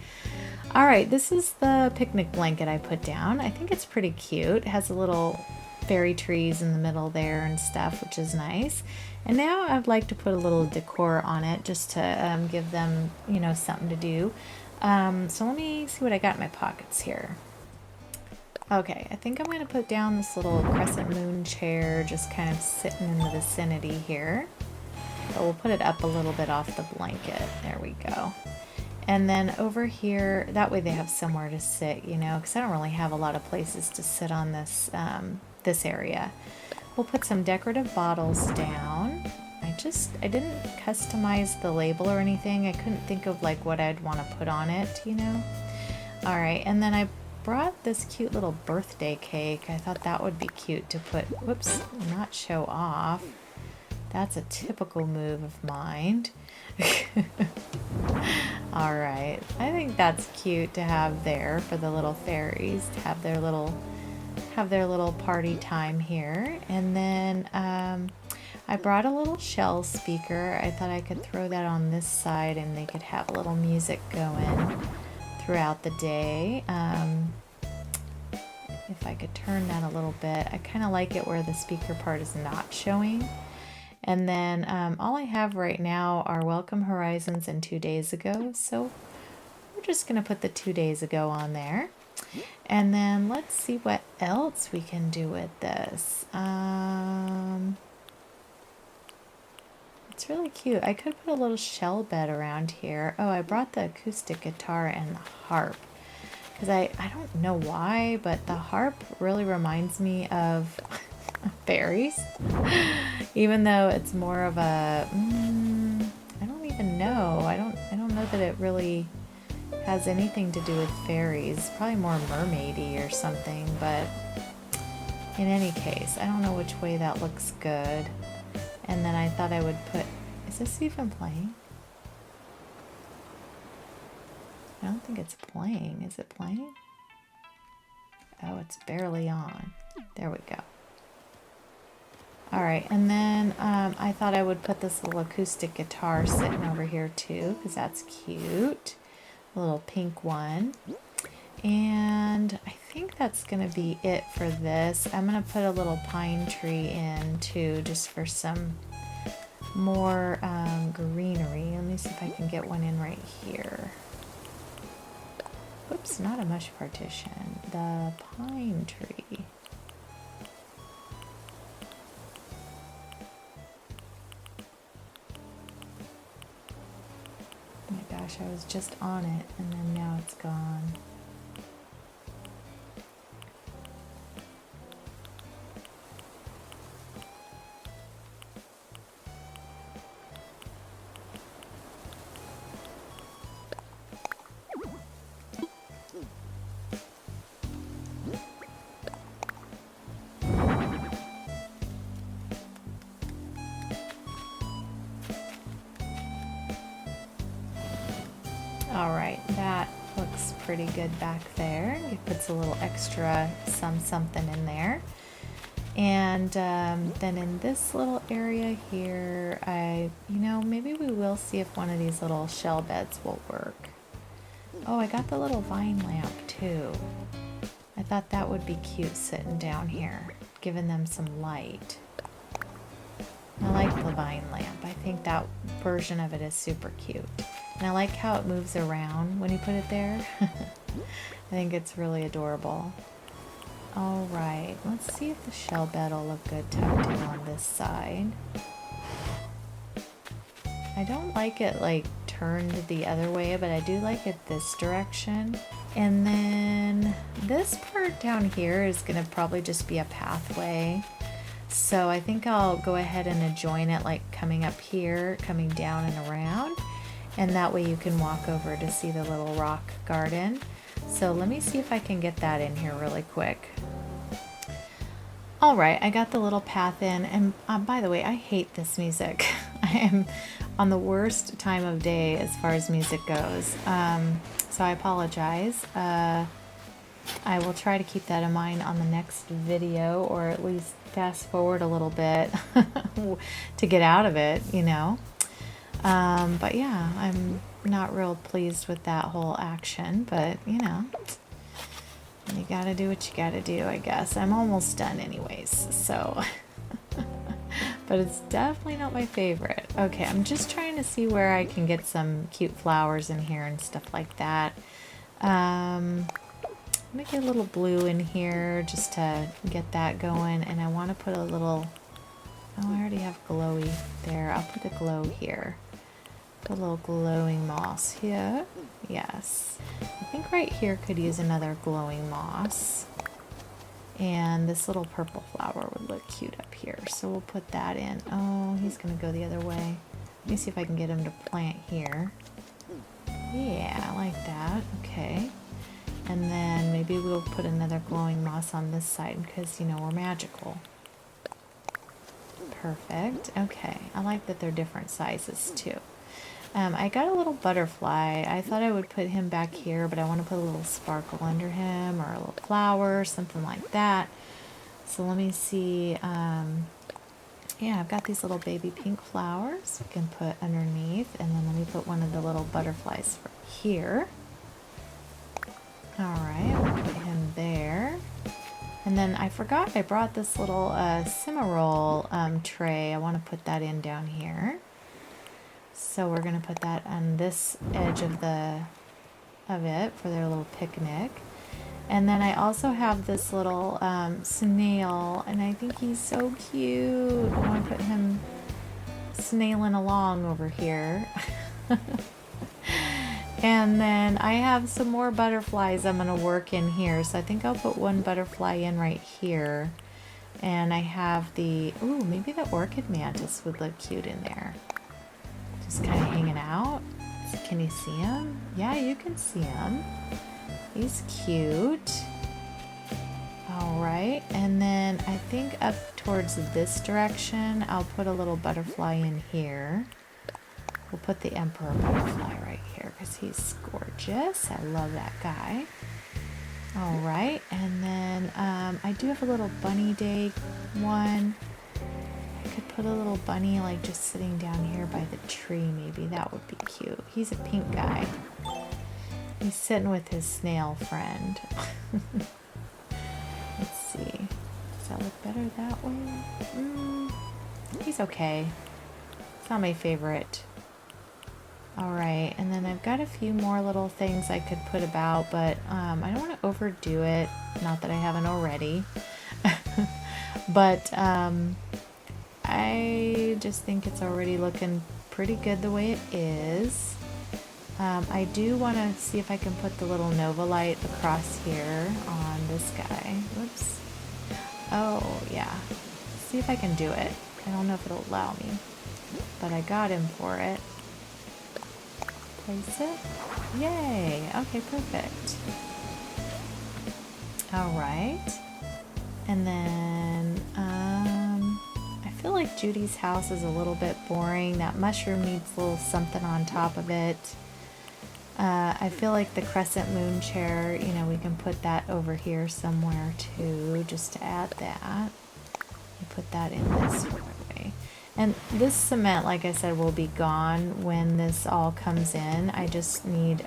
All right, this is the picnic blanket I put down. I think it's pretty cute. It has a little fairy trees in the middle there and stuff, which is nice. And now I'd like to put a little decor on it just to give them, you know, something to do. So let me see what I got in my pockets here. Okay, I think I'm going to put down this little crescent moon chair just kind of sitting in the vicinity here. But we'll put it up a little bit off the blanket. There we go. And then over here, that way they have somewhere to sit, you know, because I don't really have a lot of places to sit on this, this area. We'll put some decorative bottles down. I didn't customize the label or anything. I couldn't think of like what I'd want to put on it, you know. All right, and then I brought this cute little birthday cake. I thought that would be cute to put, whoops, not show off. That's a typical move of mine. All right, I think that's cute to have there for the little fairies to have their little party time here. And then I brought a little shell speaker. I thought I could throw that on this side and they could have a little music going throughout the day. If I could turn that a little bit, I kind of like it where the speaker part is not showing. And then all I have right now are Welcome Horizons and 2 days ago. So we're just going to put the 2 days ago on there. And then let's see what else we can do with this. It's really cute. I could put a little shell bed around here. Oh, I brought the acoustic guitar and the harp. Because I don't know why, but the harp really reminds me of fairies. Even though it's more of a, I don't even know. I don't know that it really has anything to do with fairies. Probably more mermaidy or something, but in any case, I don't know which way that looks good. And then I thought I would put, is this even playing? I don't think it's playing. Is it playing? Oh, it's barely on. There we go. All right, and then I thought I would put this little acoustic guitar sitting over here too, because that's cute. A little pink one. And I think that's going to be it for this. I'm going to put a little pine tree in too, just for some more greenery. Let me see if I can get one in right here. Whoops, not a mesh partition. The pine tree. Oh my gosh, I was just on it and then now it's gone. All right, that looks pretty good back there. It puts a little extra something in there. And then in this little area here, maybe we will see if one of these little shell beds will work. Oh, I got the little vine lamp too. I thought that would be cute sitting down here, giving them some light. I like the vine lamp. I think that version of it is super cute. And I like how it moves around when you put it there. I think it's really adorable. All right, let's see if the shell bed will look good tucked in on this side. I don't like it like turned the other way, but I do like it this direction. And then this part down here is gonna probably just be a pathway. So I think I'll go ahead and adjoin it like coming up here, coming down and around. And that way you can walk over to see the little rock garden. So let me see if I can get that in here really quick. All right, I got the little path in, and by the way, I hate this music. I am on the worst time of day as far as music goes, so I apologize. I will try to keep that in mind on the next video, or at least fast forward a little bit to get out of it, you know. But yeah, I'm not real pleased with that whole action, but you know, you gotta do what you gotta do, I guess. I'm almost done anyways, so. But it's definitely not my favorite. Okay, I'm just trying to see where I can get some cute flowers in here and stuff like that. Let me get a little blue in here just to get that going, and I want to put a little, oh, I already have glowy there. I'll put a glow here. Put a little glowing moss here. Yes. I think right here could use another glowing moss. And this little purple flower would look cute up here. So we'll put that in. Oh, he's going to go the other way. Let me see if I can get him to plant here. Yeah, I like that. Okay. And then maybe we'll put another glowing moss on this side because, you know, we're magical. Perfect. Okay. I like that they're different sizes too. I got a little butterfly. I thought I would put him back here, but I want to put a little sparkle under him or a little flower, something like that. So let me see. Yeah, I've got these little baby pink flowers we can put underneath, and then let me put one of the little butterflies for here. All right, I'll put him there. And then I forgot I brought this little Cimarol tray. I want to put that in down here. So we're going to put that on this edge of it for their little picnic. And then I also have this little snail, and I think he's so cute. I want to put him snailing along over here. And then I have some more butterflies I'm going to work in here. So I think I'll put one butterfly in right here. And I have the, ooh, maybe the orchid mantis would look cute in there. Just kind of hanging out. Can you see him? Yeah, you can see him. He's cute. All right, and then I think up towards this direction, I'll put a little butterfly in here. We'll put the emperor butterfly right here because he's gorgeous. I love that guy. All right, and then I do have a little bunny day one. Could put a little bunny like just sitting down here by the tree, maybe. That would be cute. He's a pink guy. He's sitting with his snail friend. Let's see. Does that look better that way? He's okay. It's not my favorite. Alright, and then I've got a few more little things I could put about, but I don't want to overdo it. Not that I haven't already. But I just think it's already looking pretty good the way it is. I do want to see if I can put the little Nova light across here on this guy. Whoops. Oh, yeah. See if I can do it. I don't know if it'll allow me, but I got him for it. Place it. Yay. Okay, perfect. All right. And then, I feel like Judy's house is a little bit boring. That mushroom needs a little something on top of it. I feel like the crescent moon chair, you know, we can put that over here somewhere too, just to add that. put that in this way. And this cement, like I said, will be gone when this all comes in. I just need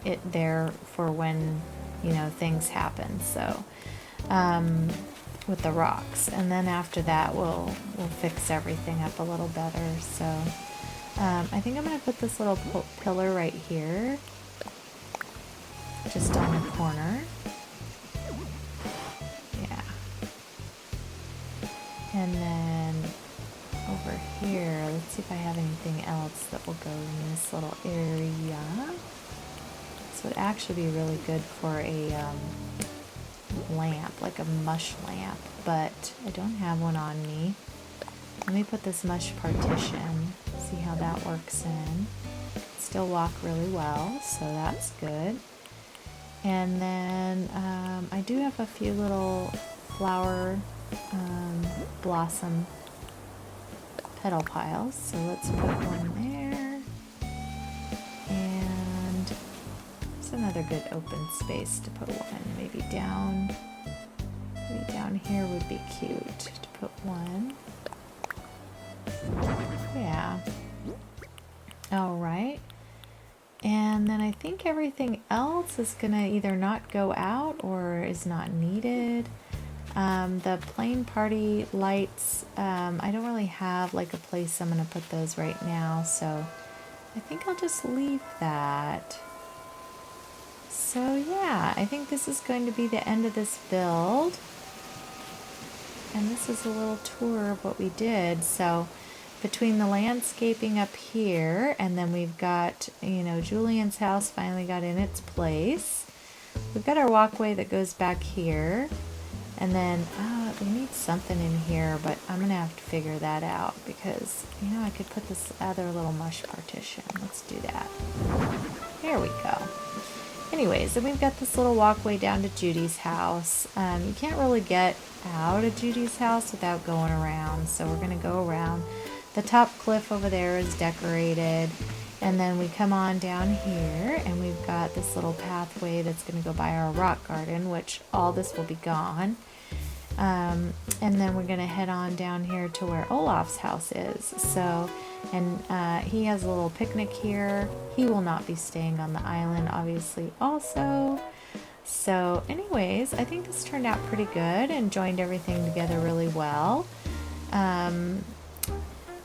it there for when, you know, things happen. So with the rocks, and then after that we'll fix everything up a little better. So I think I'm gonna put this little pillar right here, just on the corner. Yeah. And then over here, let's see if I have anything else that will go in this little area. This would actually be really good for a lamp, like a mush lamp, but I don't have one on me. Let me put this mush partition, see how that works in. Still walk really well, so that's good. And then I do have a few little flower blossom petal piles, so let's put one there. And it's another good open space to put one. Maybe down here would be cute to put one. Yeah. All right. And then I think everything else is gonna either not go out or is not needed. The plain party lights, I don't really have like a place I'm gonna put those right now, so I think I'll just leave that. So yeah, I think this is going to be the end of this build. And this is a little tour of what we did. So between the landscaping up here, and then we've got, you know, Julian's house finally got in its place. We've got our walkway that goes back here. And then, we need something in here, but I'm going to have to figure that out because, you know, I could put this other little mush partition. Let's do that. There we go. Anyways, then we've got this little walkway down to Judy's house. You can't really get out of Judy's house without going around, so we're going to go around. The top cliff over there is decorated, and then we come on down here, and we've got this little pathway that's going to go by our rock garden, which all this will be gone. And then we're going to head on down here to where Olaf's house is. So, and he has a little picnic here. He will not be staying on the island, obviously, also. So anyways, I think this turned out pretty good and joined everything together really well.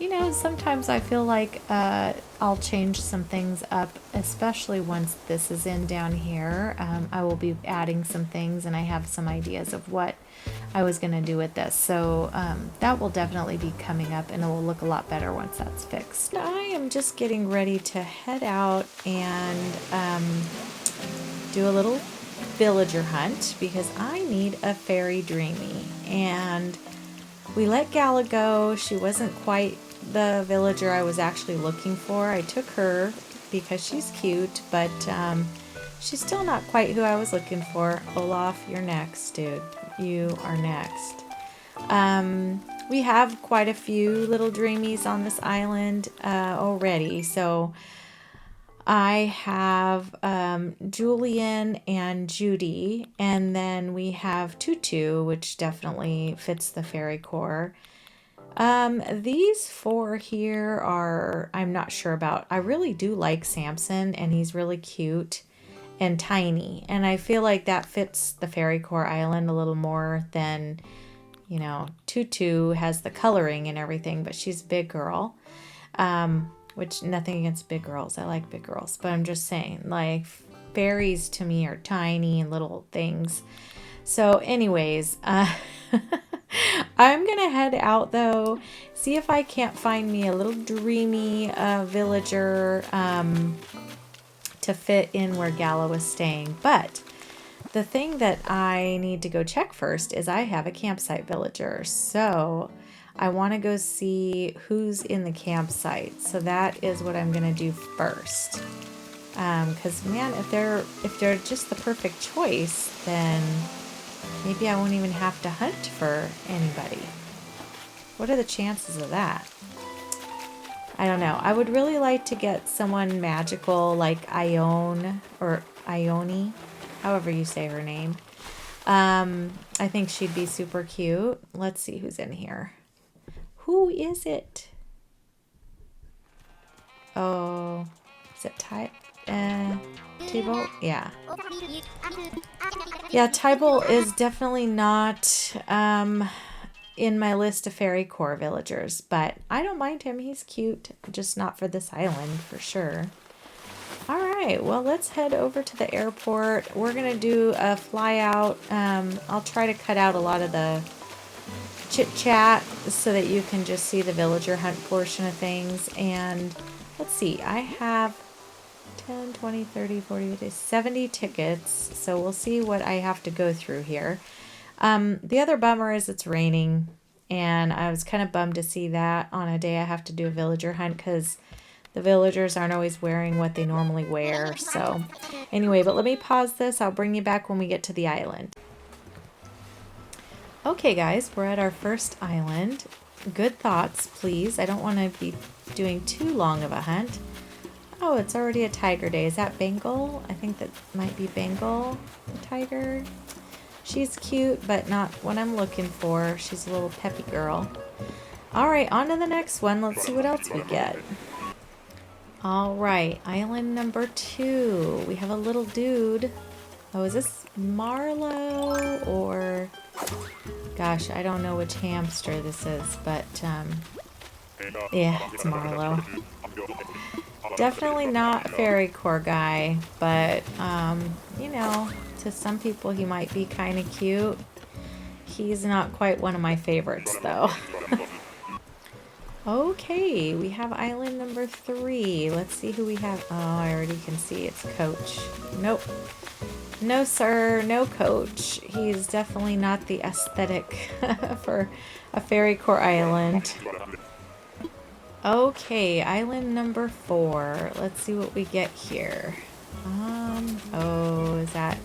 You know, sometimes I feel like I'll change some things up, especially once this is in down here. I will be adding some things, and I have some ideas of what I was going to do with this. So that will definitely be coming up, and it will look a lot better once that's fixed. I am just getting ready to head out and do a little villager hunt because I need a fairy dreamy. And we let Gala go. She wasn't quite the villager I was actually looking for. I took her because she's cute, but she's still not quite who I was looking for. Olaf, you're next, dude. You are next. We have quite a few little dreamies on this island already. So I have Julian and Judy, and then we have Tutu, which definitely fits the Fairycore. These four here are, I'm not sure about. I really do like Samson, and he's really cute and tiny, and I feel like that fits the Fairycore island a little more than, you know, Tutu has the coloring and everything, but she's a big girl. Which, nothing against big girls. I like big girls, but I'm just saying, like, fairies to me are tiny and little things. So anyways, I'm gonna head out though, see if I can't find me a little dreamy villager to fit in where Gala was staying. But the thing that I need to go check first is I have a campsite villager. So I want to go see who's in the campsite. So that is what I'm going to do first. Because man, if they're just the perfect choice, then maybe I won't even have to hunt for anybody. What are the chances of that? I don't know. I would really like to get someone magical like Ione or Ione, however you say her name. I think she'd be super cute. Let's see who's in here. Who is it? Oh, is it Tybalt? Yeah. Yeah, Tybalt is definitely not in my list of Fairycore villagers, but I don't mind him. He's cute, just not for this island for sure. All right, well, let's head over to the airport. We're going to do a fly out. I'll try to cut out a lot of the chit chat so that you can just see the villager hunt portion of things. And let's see, I have 10, 20, 30, 40, 50, 70 tickets. So we'll see what I have to go through here. The other bummer is it's raining, and I was kind of bummed to see that on a day I have to do a villager hunt because the villagers aren't always wearing what they normally wear. So anyway, but let me pause this. I'll bring you back when we get to the island. Okay guys, we're at our first island. Good thoughts, please. I don't want to be doing too long of a hunt. Oh, it's already a tiger day. Is that Bengal? I think that might be Bengal, the tiger. She's cute, but not what I'm looking for. She's a little peppy girl. All right, on to the next one. Let's see what else we get. All right, island number 2. We have a little dude. Oh, is this Marlowe or... Gosh, I don't know which hamster this is, but yeah, it's Marlowe. Definitely not a Fairycore guy, but you know, to some people he might be kind of cute. He's not quite one of my favorites though. Okay, we have island number 3. Let's see who we have. Oh, I already can see it's Coach. Nope. No, sir. No Coach. He's definitely not the aesthetic for a Fairycore island. Okay, island number 4. Let's see what we get here. Oh, is that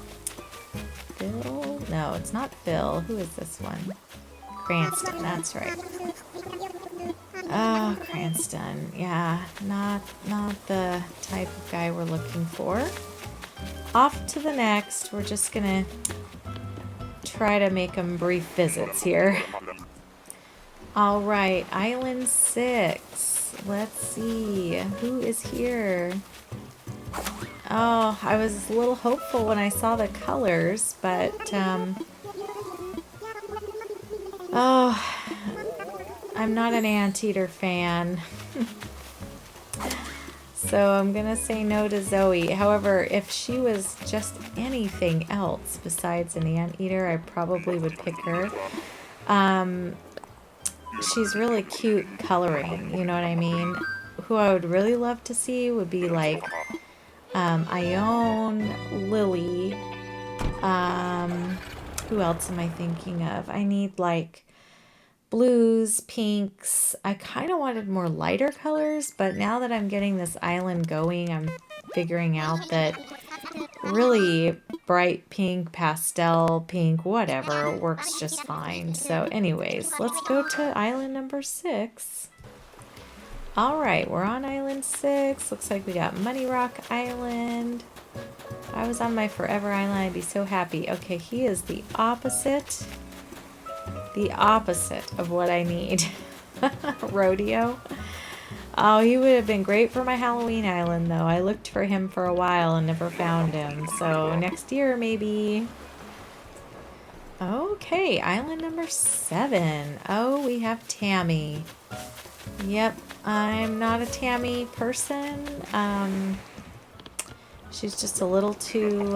Phil? No, it's not Phil. Who is this one? Cranston, that's right. Oh, Cranston. Yeah, not the type of guy we're looking for. Off to the next. We're just gonna try to make them brief visits here. All right, island 6. Let's see who is here. Oh, I was a little hopeful when I saw the colors, but oh, I'm not an anteater fan. So I'm gonna say no to Zoe. However, if she was just anything else besides an anteater, I probably would pick her. She's really cute coloring, you know what I mean? Who I would really love to see would be like Ione, Lily. Who else am I thinking of? I need like blues, pinks. I kind of wanted more lighter colors, but now that I'm getting this island going, I'm figuring out that really bright pink, pastel pink, whatever, works just fine. So anyways, let's go to island number 6. All right, we're on island 6. Looks like we got Money Rock Island. If I was on my forever island, I'd be so happy. Okay, he is the opposite of what I need. Rodeo. Oh, he would have been great for my Halloween island, though. I looked for him for a while and never found him. So next year, maybe. Okay, island number 7. Oh, we have Tammy. Yep, I'm not a Tammy person. She's just a little too,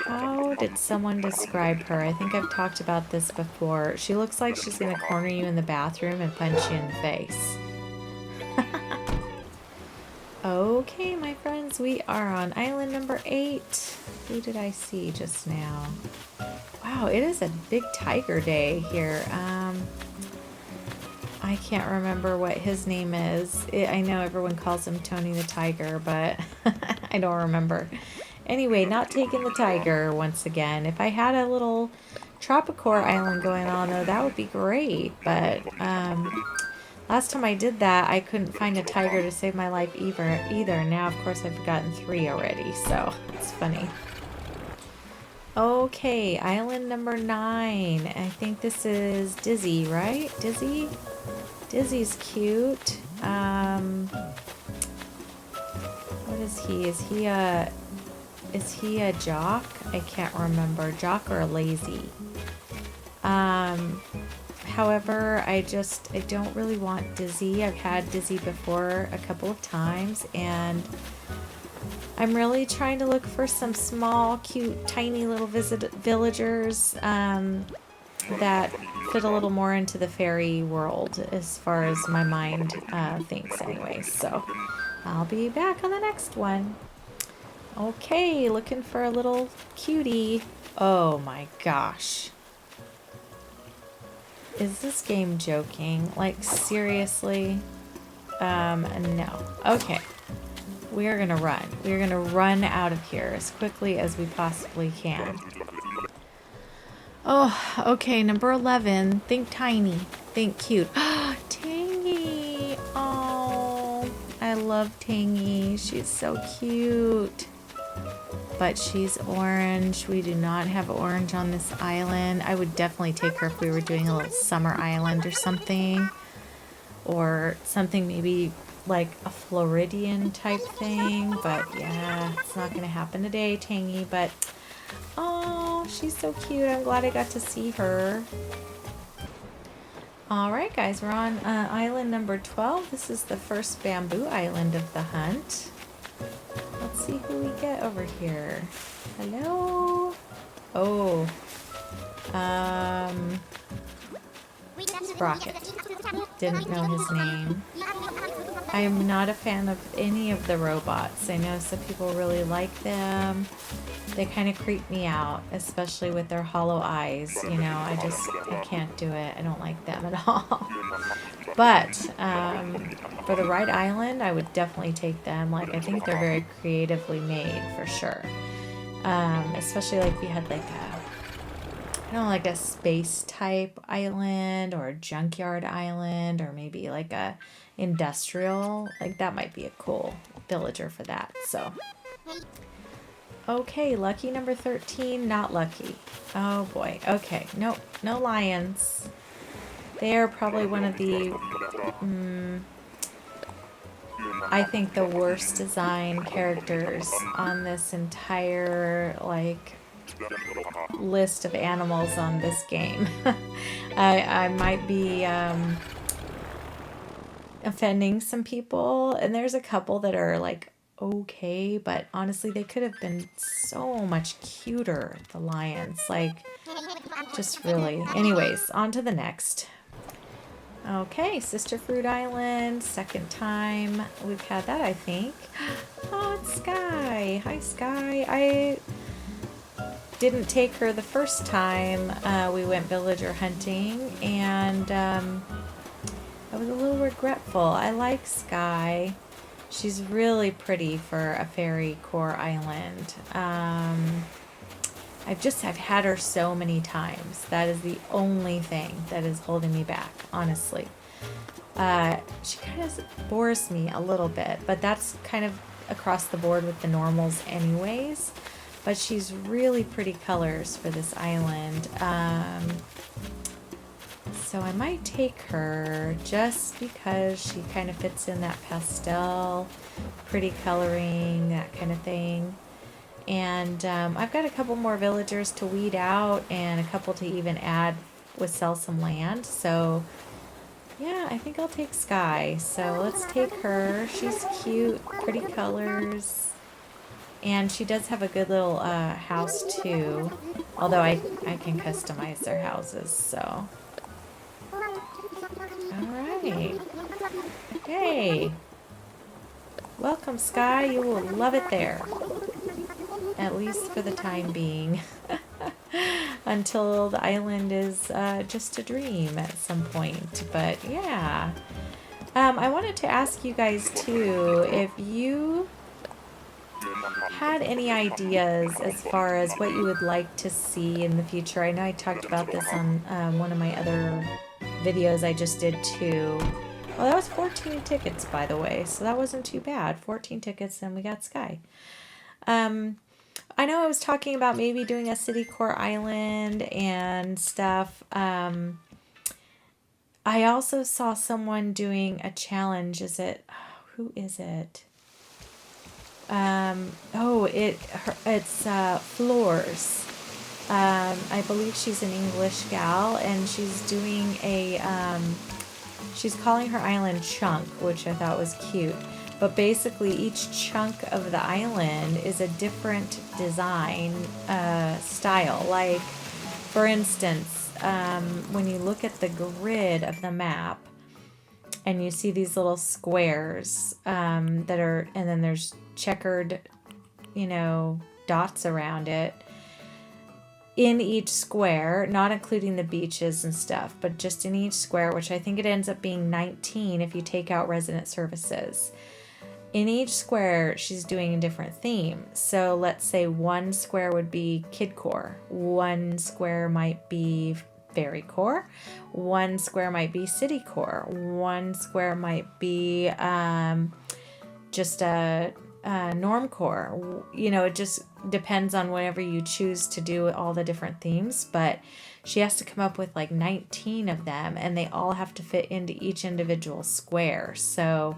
how did someone describe her? I think I've talked about this before. She looks like she's going to corner you in the bathroom and punch you in the face. Okay, my friends, we are on island number 8. Who did I see just now? Wow, it is a big tiger day here. I can't remember what his name is. I know everyone calls him Tony the Tiger, but I don't remember. Anyway, not taking the tiger once again. If I had a little Tropicore island going on, though, that would be great. But last time I did that, I couldn't find a tiger to save my life either. Now, of course, I've gotten 3 already, so it's funny. Okay, island number 9. I think this is Dizzy, right? Dizzy? Dizzy's cute. What is he? Is he a jock? I can't remember. Jock or a lazy? However, I don't really want Dizzy. I've had Dizzy before a couple of times, and I'm really trying to look for some small, cute, tiny little villagers that fit a little more into the fairy world as far as my mind thinks anyways. So I'll be back on the next one. Okay, looking for a little cutie. Oh my gosh. Is this game joking? Like, seriously? No. Okay. We are gonna run. We are gonna run out of here as quickly as we possibly can. Oh, okay, number 11. Think tiny. Think cute. Tangy! Oh, I love Tangy. She's so cute. But she's orange. We do not have orange on this island. I would definitely take her if we were doing a little summer island or something. Or something maybe like a Floridian type thing. But yeah, it's not going to happen today, Tangy. But, oh, she's so cute. I'm glad I got to see her. Alright guys, we're on island number 12. This is the first bamboo island of the hunt. Let's see who we get over here. Hello? Oh. Sprocket. Didn't know his name. I am not a fan of any of the robots. I know some people really like them. They kind of creep me out, especially with their hollow eyes. You know, I can't do it. I don't like them at all. But for the right island, I would definitely take them. Like, I think they're very creatively made for sure. Especially like we had like like a space type island or a junkyard island or maybe like a industrial. Like that might be a cool villager for that. So. Okay, lucky number 13, not lucky. Oh boy. Okay, nope, no lions. They are probably one of the, I think the worst designed characters on this entire, like, list of animals on this game. I might be offending some people, and there's a couple that are, like, okay, but honestly they could have been so much cuter, the lions, like, just really. Anyways, on to the next. Okay, Sister Fruit Island, second time we've had that, I think. Oh, it's Sky. Hi, Sky. I didn't take her the first time we went villager hunting, and I was a little regretful. I like Sky. She's really pretty for a Fairycore island. I've had her so many times. That is the only thing that is holding me back, honestly. She kind of bores me a little bit, but that's kind of across the board with the normals anyways. But she's really pretty colors for this island. So I might take her just because she kind of fits in that pastel, pretty coloring, that kind of thing. And I've got a couple more villagers to weed out and a couple to even add with sell some land. So yeah, I think I'll take Sky. So let's take her. She's cute, pretty colors. And she does have a good little house too. Although I can customize their houses, so. Alright. Okay. Welcome, Sky. You will love it there. At least for the time being. Until the island is just a dream at some point. But yeah. I wanted to ask you guys too, if you had any ideas as far as what you would like to see in the future. I know I talked about this on one of my other videos I just did too. Well, that was 14 tickets, by the way, so that wasn't too bad. 14 tickets and we got Sky. I know I was talking about maybe doing a city core island and stuff. I also saw someone doing a challenge. Is it, who is it? It's Floors. I believe she's an English gal, and she's doing a, she's calling her island Chunk, which I thought was cute. But basically, each chunk of the island is a different design style. Like, for instance, when you look at the grid of the map, and you see these little squares that are, and then there's checkered, dots around it. In each square, not including the beaches and stuff, but just in each square, which I think it ends up being 19 if you take out resident services. In each square, she's doing a different theme. So let's say one square would be Kidcore, one square might be Fairycore, one square might be Citycore, one square might be just a Normcore. It just depends on whatever you choose to do, all the different themes, but she has to come up with like 19 of them, and they all have to fit into each individual square. So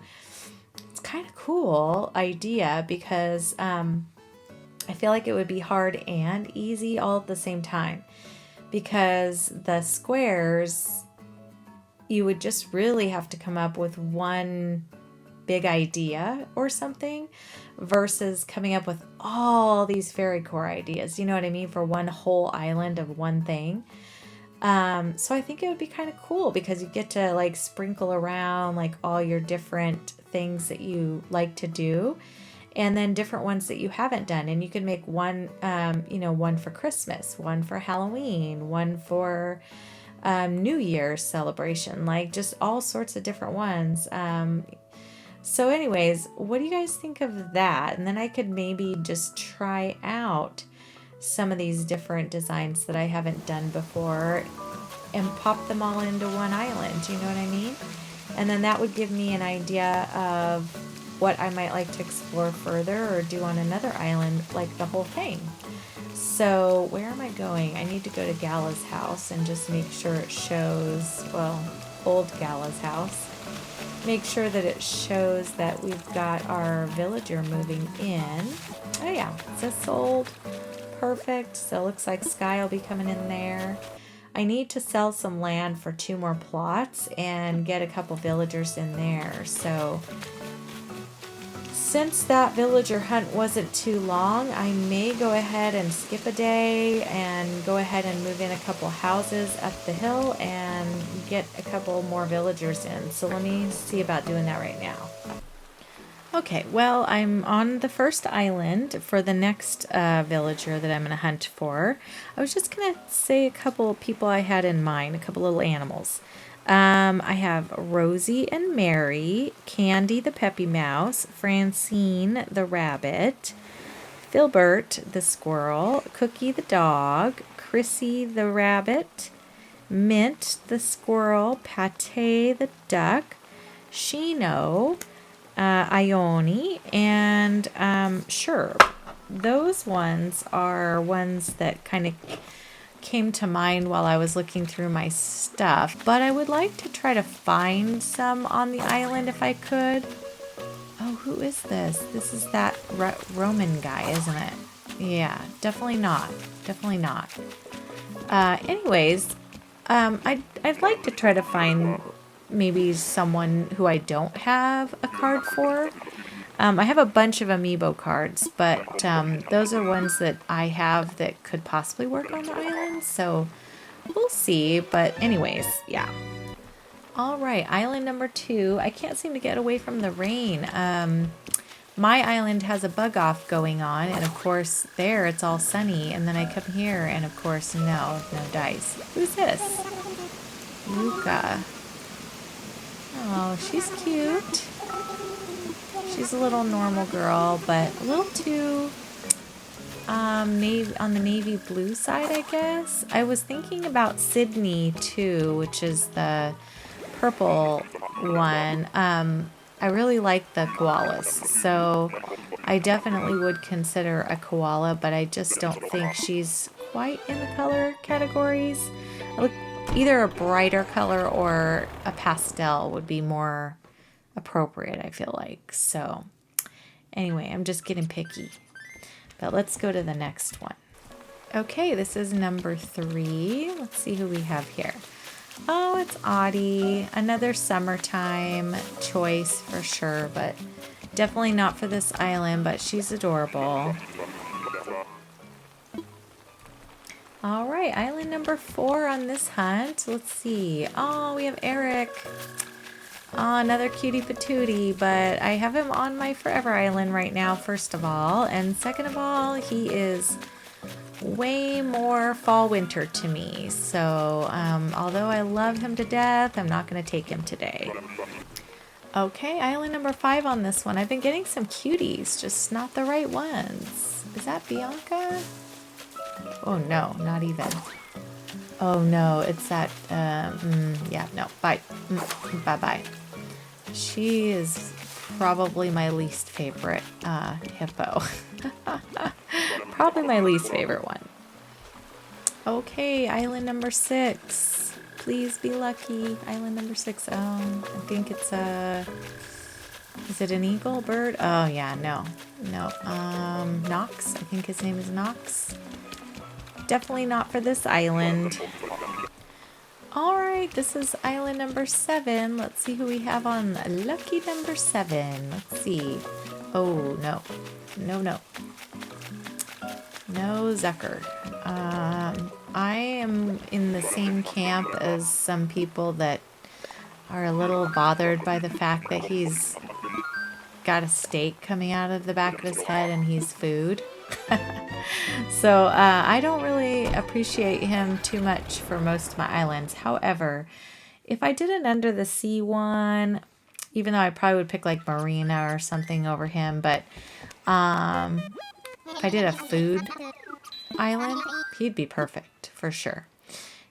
it's kind of cool idea, because I feel like it would be hard and easy all at the same time, because the squares, you would just really have to come up with one big idea or something, versus coming up with all these Fairycore ideas, you know what I mean, for one whole island of one thing. So I think it would be kind of cool, because you get to like sprinkle around like all your different things that you like to do, and then different ones that you haven't done. And you can make one, one for Christmas, one for Halloween, one for New Year's celebration, like just all sorts of different ones. So anyways, what do you guys think of that? And then I could maybe just try out some of these different designs that I haven't done before and pop them all into one island, you know what I mean? And then that would give me an idea of what I might like to explore further or do on another island, like the whole thing. So where am I going? I need to go to Gala's house and just make sure it shows, well, old Gala's house. Make sure that it shows that we've got our villager moving in. Oh yeah, it says sold. Perfect. So it looks like Sky will be coming in there. I need to sell some land for 2 more plots and get a couple villagers in there. So since that villager hunt wasn't too long, I may go ahead and skip a day and go ahead and move in a couple houses up the hill and get a couple more villagers in. So let me see about doing that right now. Okay, well, I'm on the first island for the next villager that I'm going to hunt for. I was just going to say a couple of people I had in mind, a couple little animals. I have Rosie and Mary, Candy the Peppy Mouse, Francine the Rabbit, Filbert the Squirrel, Cookie the Dog, Chrissy the Rabbit, Mint the Squirrel, Pate the Duck, Shino, Ione, and sure, those ones are ones that kind of came to mind while I was looking through my stuff, but I would like to try to find some on the island if I could. Oh, who is this? This is that Roman guy, isn't it? Yeah, definitely not. Definitely not. Anyways, I'd like to try to find maybe someone who I don't have a card for. I have a bunch of amiibo cards, but those are ones that I have that could possibly work on the island, so we'll see. But anyways, yeah. All right, island number 2. I can't seem to get away from the rain. My island has a bug off going on, and of course there it's all sunny, and then I come here, and of course no dice. Who's this? Luca. Oh, she's cute. She's a little normal girl, but a little too on the navy blue side, I guess. I was thinking about Sydney too, which is the purple one. I really like the koalas, so I definitely would consider a koala, but I just don't think she's quite in the color categories. I look, either a brighter color or a pastel would be more appropriate, I feel like. So anyway, I'm just getting picky. But let's go to the next one. Okay, this is number 3. Let's see who we have here. Oh, it's Audie. Another summertime choice for sure, but definitely not for this island, but she's adorable. All right, island number 4 on this hunt. Let's see. Oh, we have Eric. Oh, another cutie patootie, but I have him on my forever island right now, first of all. And second of all, he is way more fall winter to me. So although I love him to death, I'm not going to take him today. Okay, island number 5 on this one. I've been getting some cuties, just not the right ones. Is that Bianca? Oh no, not even. Oh no, it's that, yeah, no, bye. Bye-bye. She is probably my least favorite hippo. Probably my least favorite one. Okay, island number 6. Please be lucky. Island number 6. I think it's a... Is it an eagle bird? Oh yeah, no. Nox. I think his name is Nox. Definitely not for this island. Alright, this is island number 7. Let's see who we have on lucky number 7. Let's see. Oh, no. No Zucker. I am in the same camp as some people that are a little bothered by the fact that he's got a stake coming out of the back of his head and he's food. So I don't really appreciate him too much for most of my islands. However, if I did an under the sea one, even though I probably would pick like Marina or something over him, but if I did a food island, he'd be perfect for sure.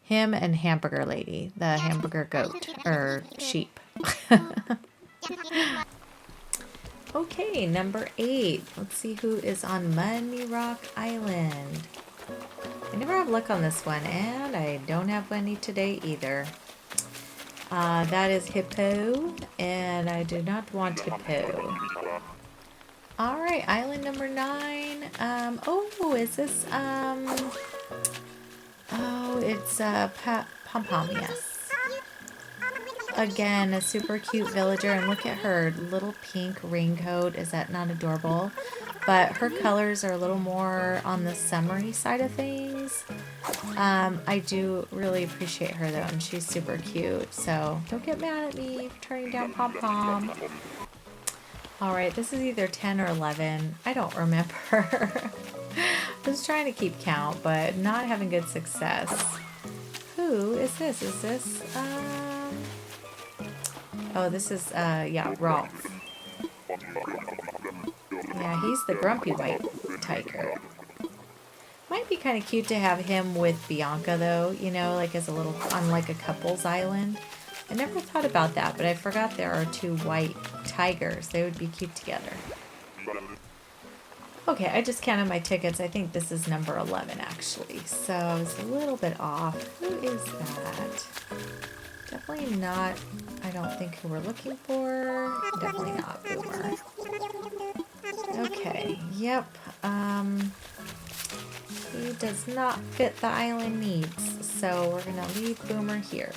Him and Hamburger Lady, the hamburger goat or sheep. Okay, number 8. Let's see who is on Money Rock Island. I never have luck on this one, and I don't have money today either. That is Hippo, and I do not want Hippo. Alright, island number 9. Oh, is this, oh, it's, Pom-Pom, yes. Again, a super cute villager, and look at her little pink raincoat. Is that not adorable? But her colors are a little more on the summery side of things. I do really appreciate her though, and she's super cute. So don't get mad at me for turning down Pom-Pom. Alright, this is either 10 or 11. I don't remember. I was trying to keep count, but not having good success. Who is this? Is this, oh, this is, yeah, Rolf. Yeah, he's the grumpy white tiger. Might be kind of cute to have him with Bianca, though, you know, like as a little, on like a couple's island. I never thought about that, but I forgot there are 2 white tigers. They would be cute together. Okay, I just counted my tickets. I think this is number 11, actually. So I was a little bit off. Who is that? Definitely not, I don't think who we're looking for. Definitely not Boomer. Okay, yep. He does not fit the island needs, so we're gonna leave Boomer here.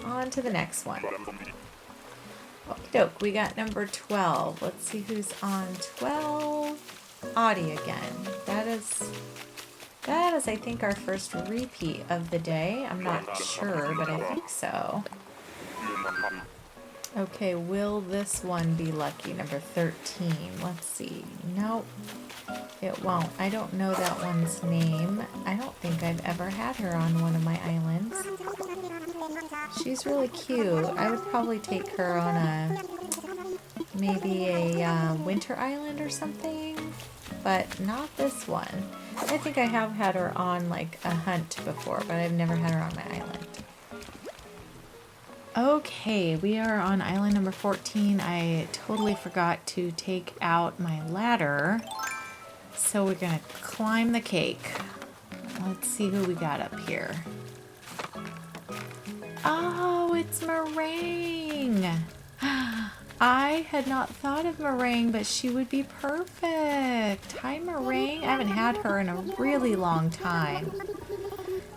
On to the next one. Okie doke, we got number 12. Let's see who's on 12. Audie again. That is, I think, our first repeat of the day. I'm not sure, but I think so. Okay, will this one be lucky? Number 13. Let's see. Nope, it won't. I don't know that one's name. I don't think I've ever had her on one of my islands. She's really cute. I would probably take her on a, maybe a winter island or something, but not this one. I think I have had her on like a hunt before, but I've never had her on my island. Okay, we are on island number 14. I totally forgot to take out my ladder. So we're gonna climb the cake. Let's see who we got up here. Oh, it's Meringue. I had not thought of Meringue, but she would be perfect. Hi, Meringue. I haven't had her in a really long time.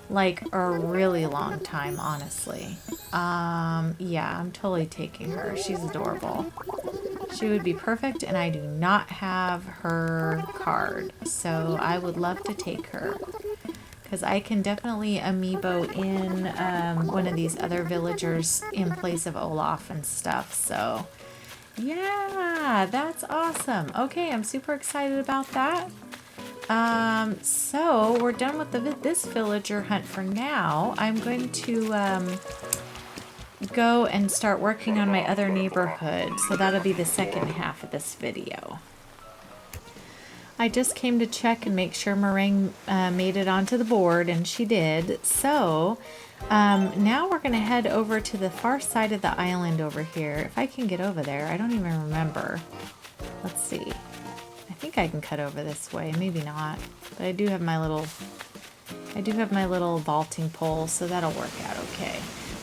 Like a really long time, honestly. Yeah, I'm totally taking her. She's adorable. She would be perfect, and I do not have her card, so I would love to take her. Because I can definitely amiibo in one of these other villagers in place of Olaf and stuff. So, yeah, that's awesome. Okay, I'm super excited about that. So we're done with this villager hunt for now. I'm going to go and start working on my other neighborhood. So that'll be the second half of this video. I just came to check and make sure Meringue made it onto the board, and she did. So now we're going to head over to the far side of the island over here. If I can get over there, I don't even remember. Let's see. I think I can cut over this way. Maybe not, but I do have my little vaulting pole, so that'll work out okay.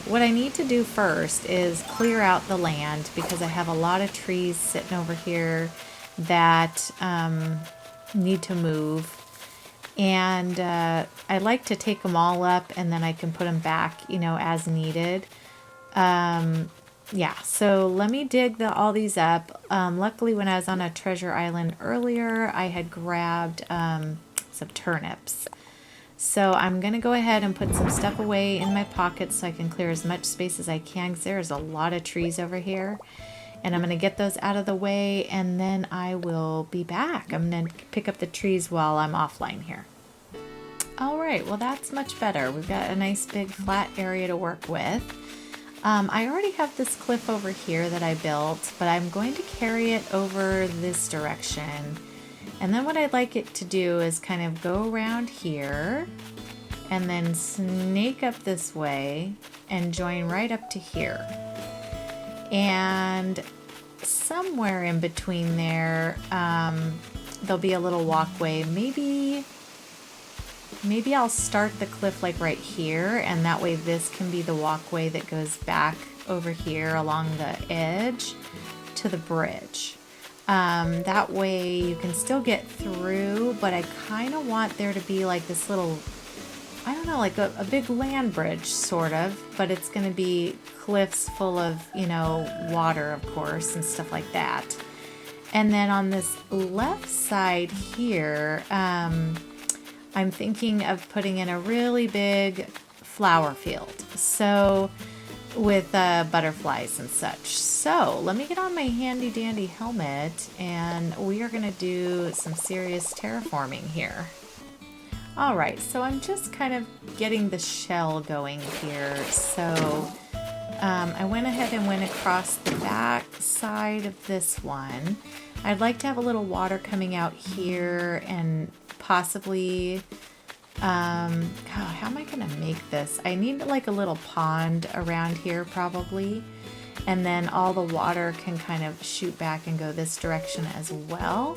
What I need to do first is clear out the land because I have a lot of trees sitting over here that need to move, and I like to take them all up and then I can put them back, you know, as needed. Yeah, so let me dig all these up. Luckily, when I was on a treasure island earlier, I had grabbed some turnips. So I'm going to go ahead and put some stuff away in my pockets so I can clear as much space as I can, because there's a lot of trees over here. And I'm going to get those out of the way, and then I will be back. I'm going to pick up the trees while I'm offline here. All right, well, that's much better. We've got a nice big flat area to work with. I already have this cliff over here that I built, but I'm going to carry it over this direction. And then what I'd like it to do is kind of go around here and then snake up this way and join right up to here. And somewhere in between there, there'll be a little walkway. Maybe I'll start the cliff like right here, and that way this can be the walkway that goes back over here along the edge to the bridge. That way you can still get through, but I kind of want there to be like this little, I don't know, like a big land bridge sort of, but it's going to be cliffs full of, you know, water, of course, and stuff like that. And then on this left side here, I'm thinking of putting in a really big flower field. So with butterflies and such. So let me get on my handy dandy helmet, and we are going to do some serious terraforming here. All right, so I'm just kind of getting the shell going here. So I went ahead and went across the back side of this one. I'd like to have a little water coming out here, and possibly, God, how am I going to make this? I need like a little pond around here probably. And then all the water can kind of shoot back and go this direction as well.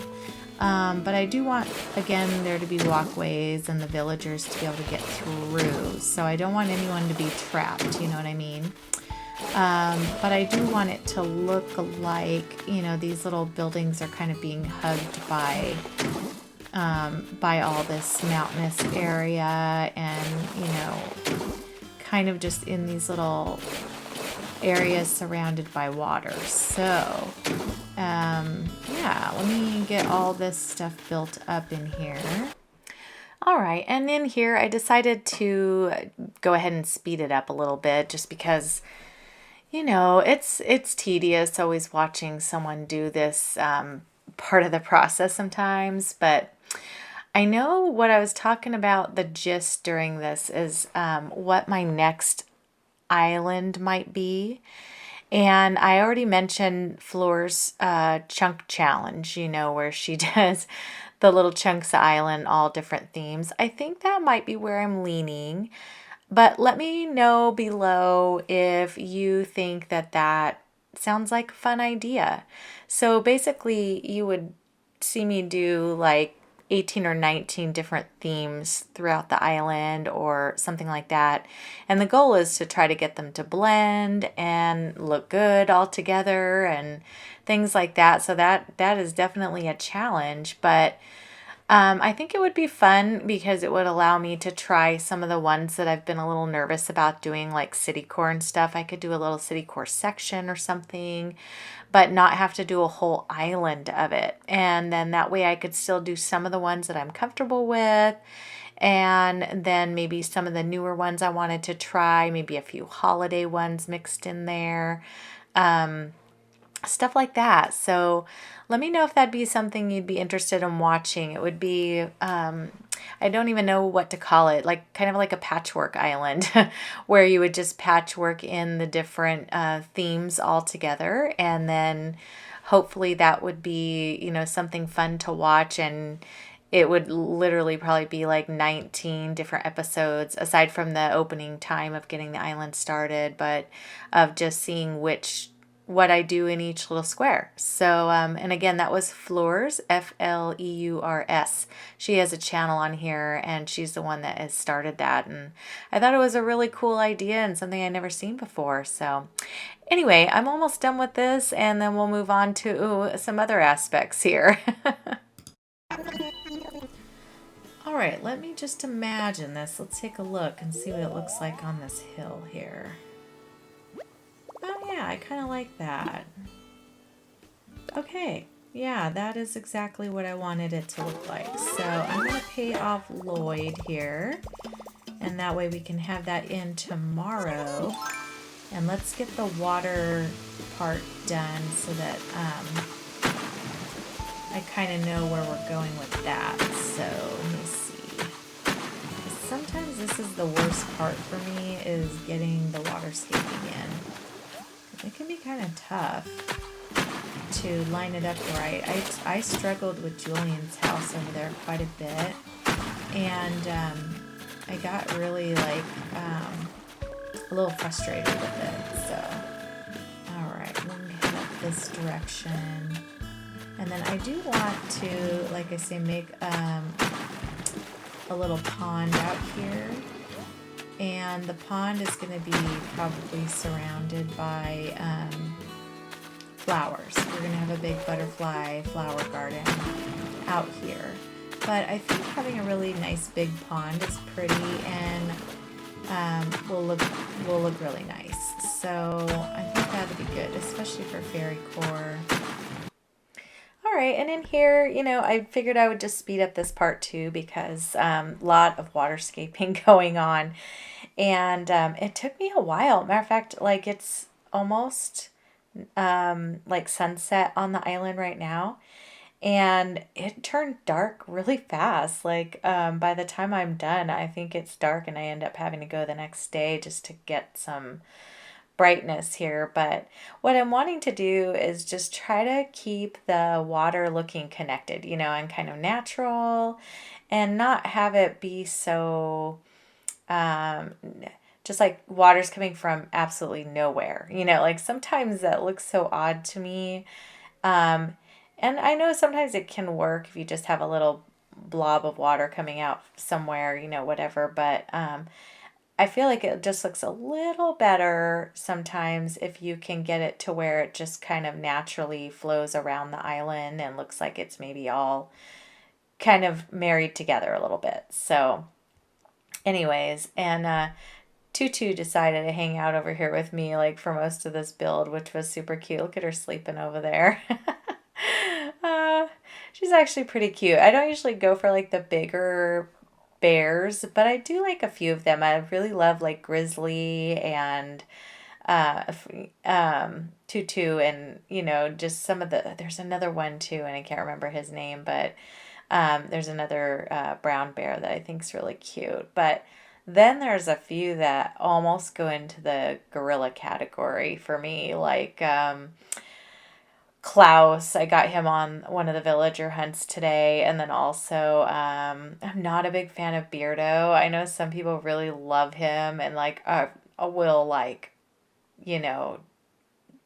But I do want, again, there to be walkways and the villagers to be able to get through. So I don't want anyone to be trapped, you know what I mean? But I do want it to look like, you know, these little buildings are kind of being hugged by all this mountainous area, and, you know, kind of just in these little areas surrounded by water. So, yeah, let me get all this stuff built up in here. All right, and in here I decided to go ahead and speed it up a little bit just because, you know, it's tedious always watching someone do this part of the process sometimes, but I know what I was talking about, the gist during this is what my next island might be. And I already mentioned Floor's chunk challenge, you know, where she does the little chunks of island, all different themes. I think that might be where I'm leaning. But let me know below if you think that that sounds like a fun idea. So basically, you would see me do like 18 or 19 different themes throughout the island or something like that. And the goal is to try to get them to blend and look good all together and things like that. So that is definitely a challenge, but I think it would be fun because it would allow me to try some of the ones that I've been a little nervous about doing, like city core and stuff. I could do a little city core section or something, but not have to do a whole island of it. And then that way I could still do some of the ones that I'm comfortable with. And then maybe some of the newer ones I wanted to try, maybe a few holiday ones mixed in there. Stuff like that. So let me know if that'd be something you'd be interested in watching. It would be, I don't even know what to call it, like kind of like a patchwork island where you would just patchwork in the different themes all together. And then hopefully that would be, you know, something fun to watch. And it would literally probably be like 19 different episodes aside from the opening time of getting the island started, but of just seeing what I do in each little square. So, and again, that was Flours, Fleurs. She has a channel on here and she's the one that has started that. And I thought it was a really cool idea and something I'd never seen before. So anyway, I'm almost done with this and then we'll move on to some other aspects here. All right, let me just imagine this. Let's take a look and see what it looks like on this hill here. Oh yeah, I kind of like that. Okay, yeah, that is exactly what I wanted it to look like. So I'm going to pay off Lloyd here, and that way we can have that in tomorrow. And let's get the water part done so that I kind of know where we're going with that. So let me see. Sometimes this is the worst part for me, is getting the waterscaping in. It can be kind of tough to line it up right. I struggled with Julian's house over there quite a bit, and I got really like a little frustrated with it. So, all right, we'll head up this direction, and then I do want to, like I say, make a little pond out here. And the pond is going to be probably surrounded by flowers. We're going to have a big butterfly flower garden out here. But I think having a really nice big pond is pretty and will look really nice. So I think that'd be good, especially for Fairycore. All right, and in here, you know, I figured I would just speed up this part too because a lot of waterscaping going on. And it took me a while. Matter of fact, like it's almost like sunset on the island right now. And it turned dark really fast. Like by the time I'm done, I think it's dark and I end up having to go the next day just to get some brightness here. But what I'm wanting to do is just try to keep the water looking connected, you know, and kind of natural, and not have it be so just like water's coming from absolutely nowhere, you know, like sometimes that looks so odd to me. And I know sometimes it can work if you just have a little blob of water coming out somewhere, you know, whatever. But I feel like it just looks a little better sometimes if you can get it to where it just kind of naturally flows around the island and looks like it's maybe all kind of married together a little bit. So anyways, and Tutu decided to hang out over here with me like for most of this build, which was super cute. Look at her sleeping over there. She's actually pretty cute. I don't usually go for like the bigger bears, but I do like a few of them. I really love like Grizzly and Tutu, and you know, just some of there's another one too, and I can't remember his name, but there's another brown bear that I think's really cute. But then there's a few that almost go into the gorilla category for me, like Klaus, I got him on one of the villager hunts today. And then also, I'm not a big fan of Beardo. I know some people really love him and like will like, you know,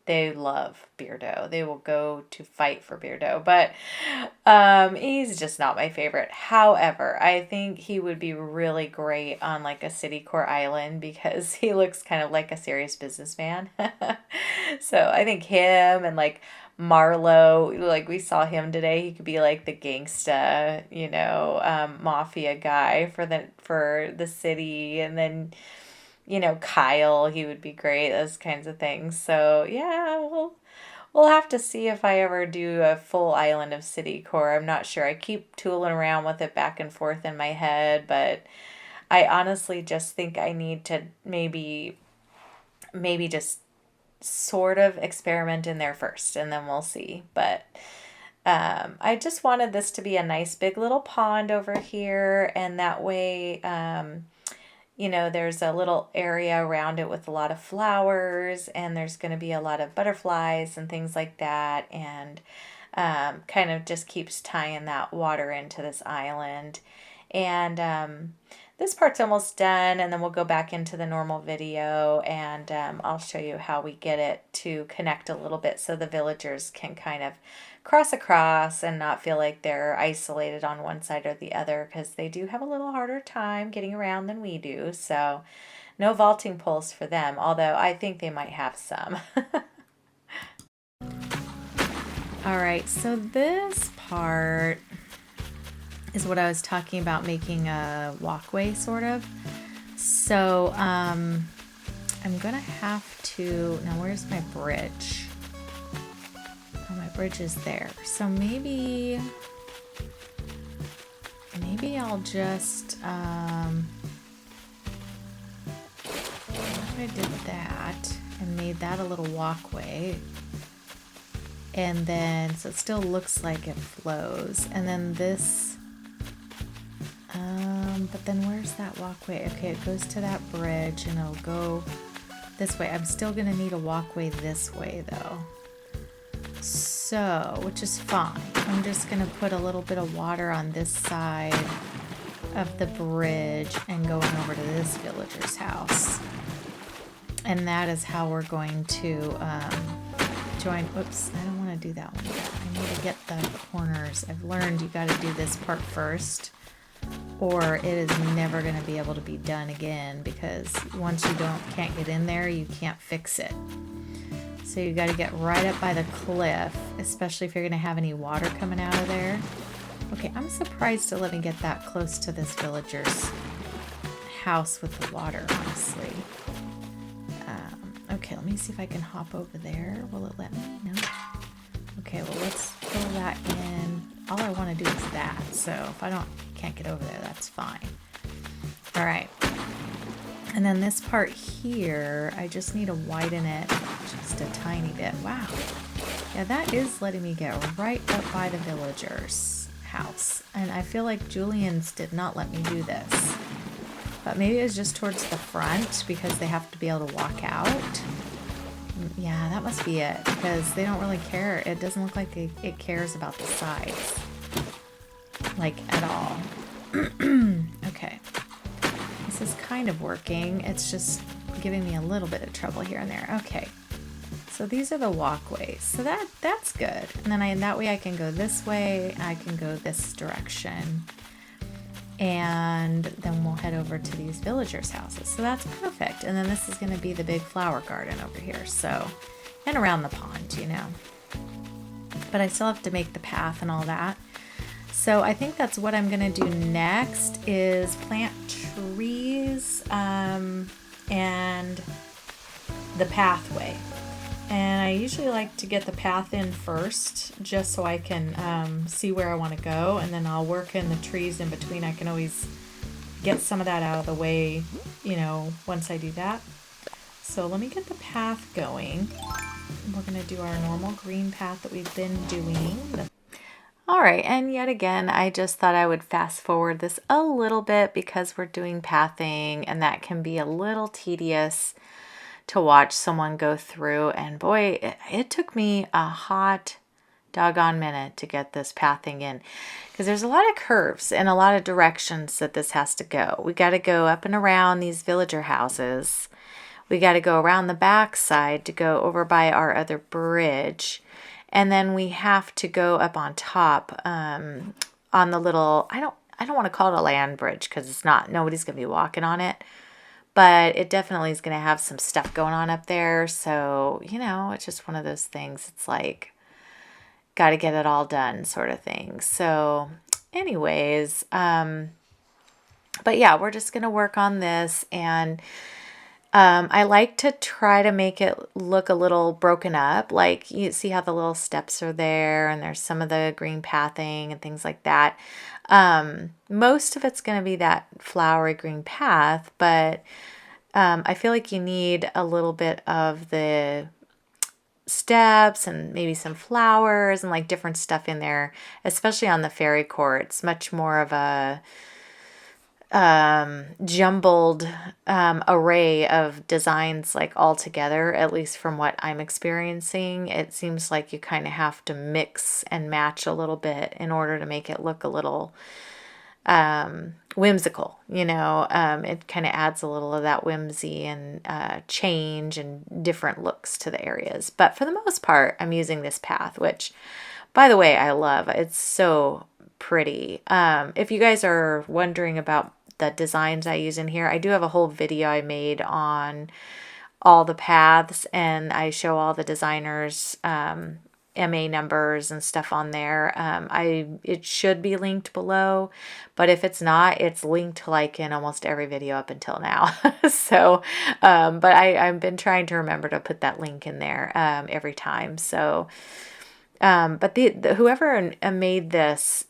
they love Beardo. They will go to fight for Beardo, but he's just not my favorite. However, I think he would be really great on like a city core island because he looks kind of like a serious businessman. So I think him and like Marlowe, like we saw him today, he could be like the gangsta, mafia guy for the city, and then Kyle, he would be great, those kinds of things. So yeah, we'll have to see if I ever do a full island of city core. I'm not sure. I keep tooling around with it back and forth in my head, but I honestly just think I need to maybe just sort of experiment in there first, and then we'll see. But I just wanted this to be a nice big little pond over here, and that way there's a little area around it with a lot of flowers, and there's going to be a lot of butterflies and things like that, and kind of just keeps tying that water into this island. And this part's almost done, and then we'll go back into the normal video, and I'll show you how we get it to connect a little bit so the villagers can kind of cross across and not feel like they're isolated on one side or the other, because they do have a little harder time getting around than we do. So no vaulting poles for them, although I think they might have some. All right, so this part is what I was talking about, making a walkway sort of. So I'm gonna have to, now where's my bridge? Oh, my bridge is there. So maybe I'll just I did that and made that a little walkway, and then so it still looks like it flows, and then this but then where's that walkway? Okay, it goes to that bridge and it'll go this way. I'm still gonna need a walkway this way though, so which is fine. I'm just gonna put a little bit of water on this side of the bridge and going over to this villager's house, and that is how we're going to join. Whoops, I don't want to do that one yet. I need to get the corners. I've learned you got to do this part first, or it is never going to be able to be done again, because once you can't get in there, you can't fix it. So you got to get right up by the cliff, especially if you're going to have any water coming out of there. Okay, I'm surprised to let me get that close to this villager's house with the water, honestly. Okay, let me see if I can hop over there. Will it let me? No. Okay, well, let's fill that in. All I want to do is that, so if I can't get over there, that's fine. All right. And then this part here, I just need to widen it just a tiny bit. Wow. Yeah, that is letting me get right up by the villager's house. And I feel like Julian's did not let me do this. But maybe it's just towards the front because they have to be able to walk out. Yeah, that must be it, because they don't really care. It doesn't look like it cares about the sides, like, at all. Okay. This is kind of working. It's just giving me a little bit of trouble here and there. Okay. So these are the walkways. So that's good. And then that way I can go this way. I can go this direction. And then we'll head over to these villagers' houses. So that's perfect. And then this is going to be the big flower garden over here. So, and around the pond, But I still have to make the path and all that. So I think that's what I'm going to do next, is plant trees and the pathway. And I usually like to get the path in first, just so I can see where I want to go, and then I'll work in the trees in between. I can always get some of that out of the way, once I do that. So let me get the path going. We're going to do our normal green path that we've been doing. All right, and yet again, I just thought I would fast forward this a little bit because we're doing pathing, and that can be a little tedious to watch someone go through. And boy, it took me a hot doggone minute to get this pathing in, because there's a lot of curves and a lot of directions that this has to go. We got to go up and around these villager houses. We got to go around the back side to go over by our other bridge. And then we have to go up on top on the little, I don't want to call it a land bridge because it's not. Nobody's going to be walking on it. But it definitely is going to have some stuff going on up there. So, you know, it's just one of those things. It's like, got to get it all done sort of thing. So anyways, but yeah, we're just going to work on this. And I like to try to make it look a little broken up. Like you see how the little steps are there and there's some of the green pathing and things like that. Most of it's going to be that flowery green path, but I feel like you need a little bit of the steps and maybe some flowers and like different stuff in there, especially on the Fairycore. It's much more of a jumbled array of designs like all together, at least from what I'm experiencing. It seems like you kind of have to mix and match a little bit in order to make it look a little whimsical, you know. It kind of adds a little of that whimsy and change and different looks to the areas. But for the most part, I'm using this path, which, by the way, I love. It's so pretty. If you guys are wondering about the designs I use in here, I do have a whole video I made on all the paths, and I show all the designers MA numbers and stuff on there. It should be linked below, but if it's not, it's linked like in almost every video up until now. So, but I've been trying to remember to put that link in there every time. So, but whoever made this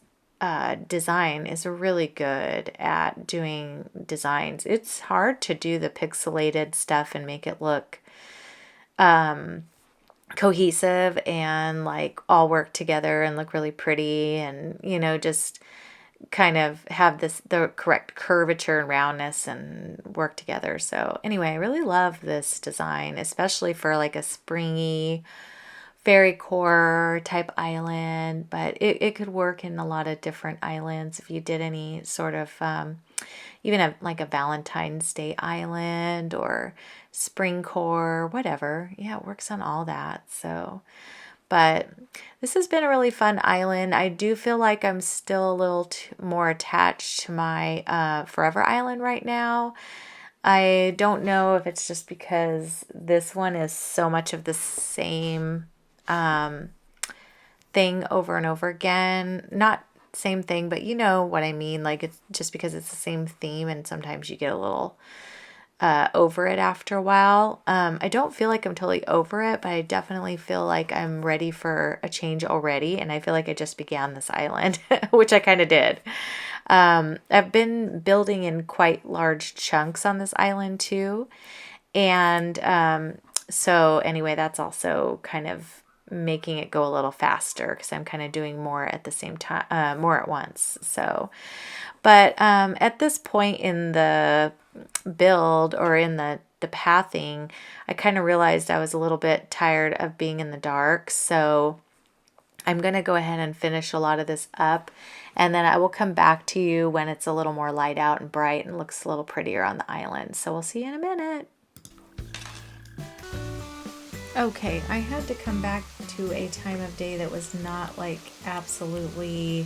design is really good at doing designs. It's hard to do the pixelated stuff and make it look cohesive and like all work together and look really pretty, and you know, just kind of have the correct curvature and roundness and work together. So anyway, I really love this design, especially for like a springy Fairycore type island, but it could work in a lot of different islands if you did any sort of even like a Valentine's Day island or spring core, whatever. Yeah, it works on all that. So, but this has been a really fun island. I do feel like I'm still a little more attached to my Forever Island right now. I don't know if it's just because this one is so much of the same thing over and over again. Not same thing, but you know what I mean. Like, it's just because it's the same theme, and sometimes you get a little over it after a while. I don't feel like I'm totally over it, but I definitely feel like I'm ready for a change already, and I feel like I just began this island, which I kind of did. I've been building in quite large chunks on this island too, and so anyway, that's also kind of making it go a little faster because I'm kind of doing more at the same time, more at once. So, but at this point in the build or in the pathing, I kind of realized I was a little bit tired of being in the dark. So I'm going to go ahead and finish a lot of this up, and then I will come back to you when it's a little more light out and bright and looks a little prettier on the island. So we'll see you in a minute. Okay, I had to come back to a time of day that was not like absolutely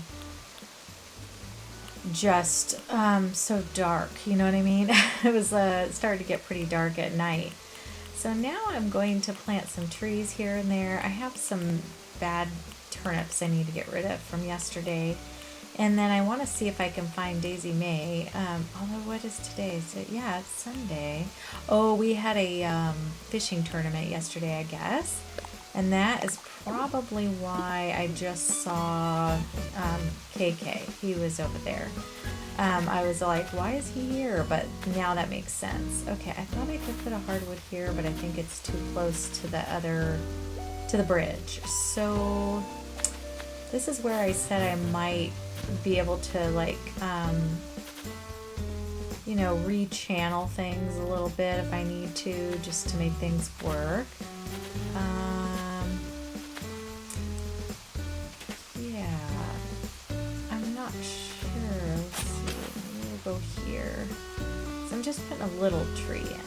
just so dark, you know what I mean? It was started to get pretty dark at night. So now I'm going to plant some trees here and there. I have some bad turnips I need to get rid of from yesterday. And then I want to see if I can find Daisy May. Although, what is today? Is it? Yeah, it's Sunday. Oh, we had a fishing tournament yesterday, I guess. And that is probably why I just saw KK. He was over there. I was like, why is he here? But now that makes sense. Okay, I thought I could put a hardwood here, but I think it's too close to the bridge. So this is where I said I might be able to like you know, rechannel things a little bit if I need to, just to make things work. just putting a little tree in.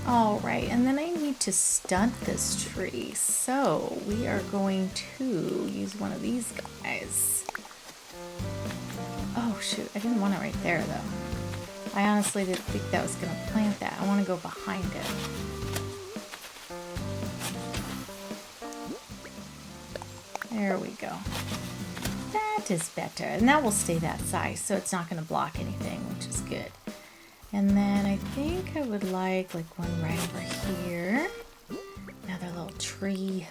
All right, and then I need to stunt this tree. So we are going to use one of these guys. Oh shoot, I didn't want it right there though. I honestly didn't think that was gonna plant that. I want to go behind it. There we go. That is better. And that will stay that size, so it's not gonna block anything, which is good. And then I think I would like one right over here. Another little tree.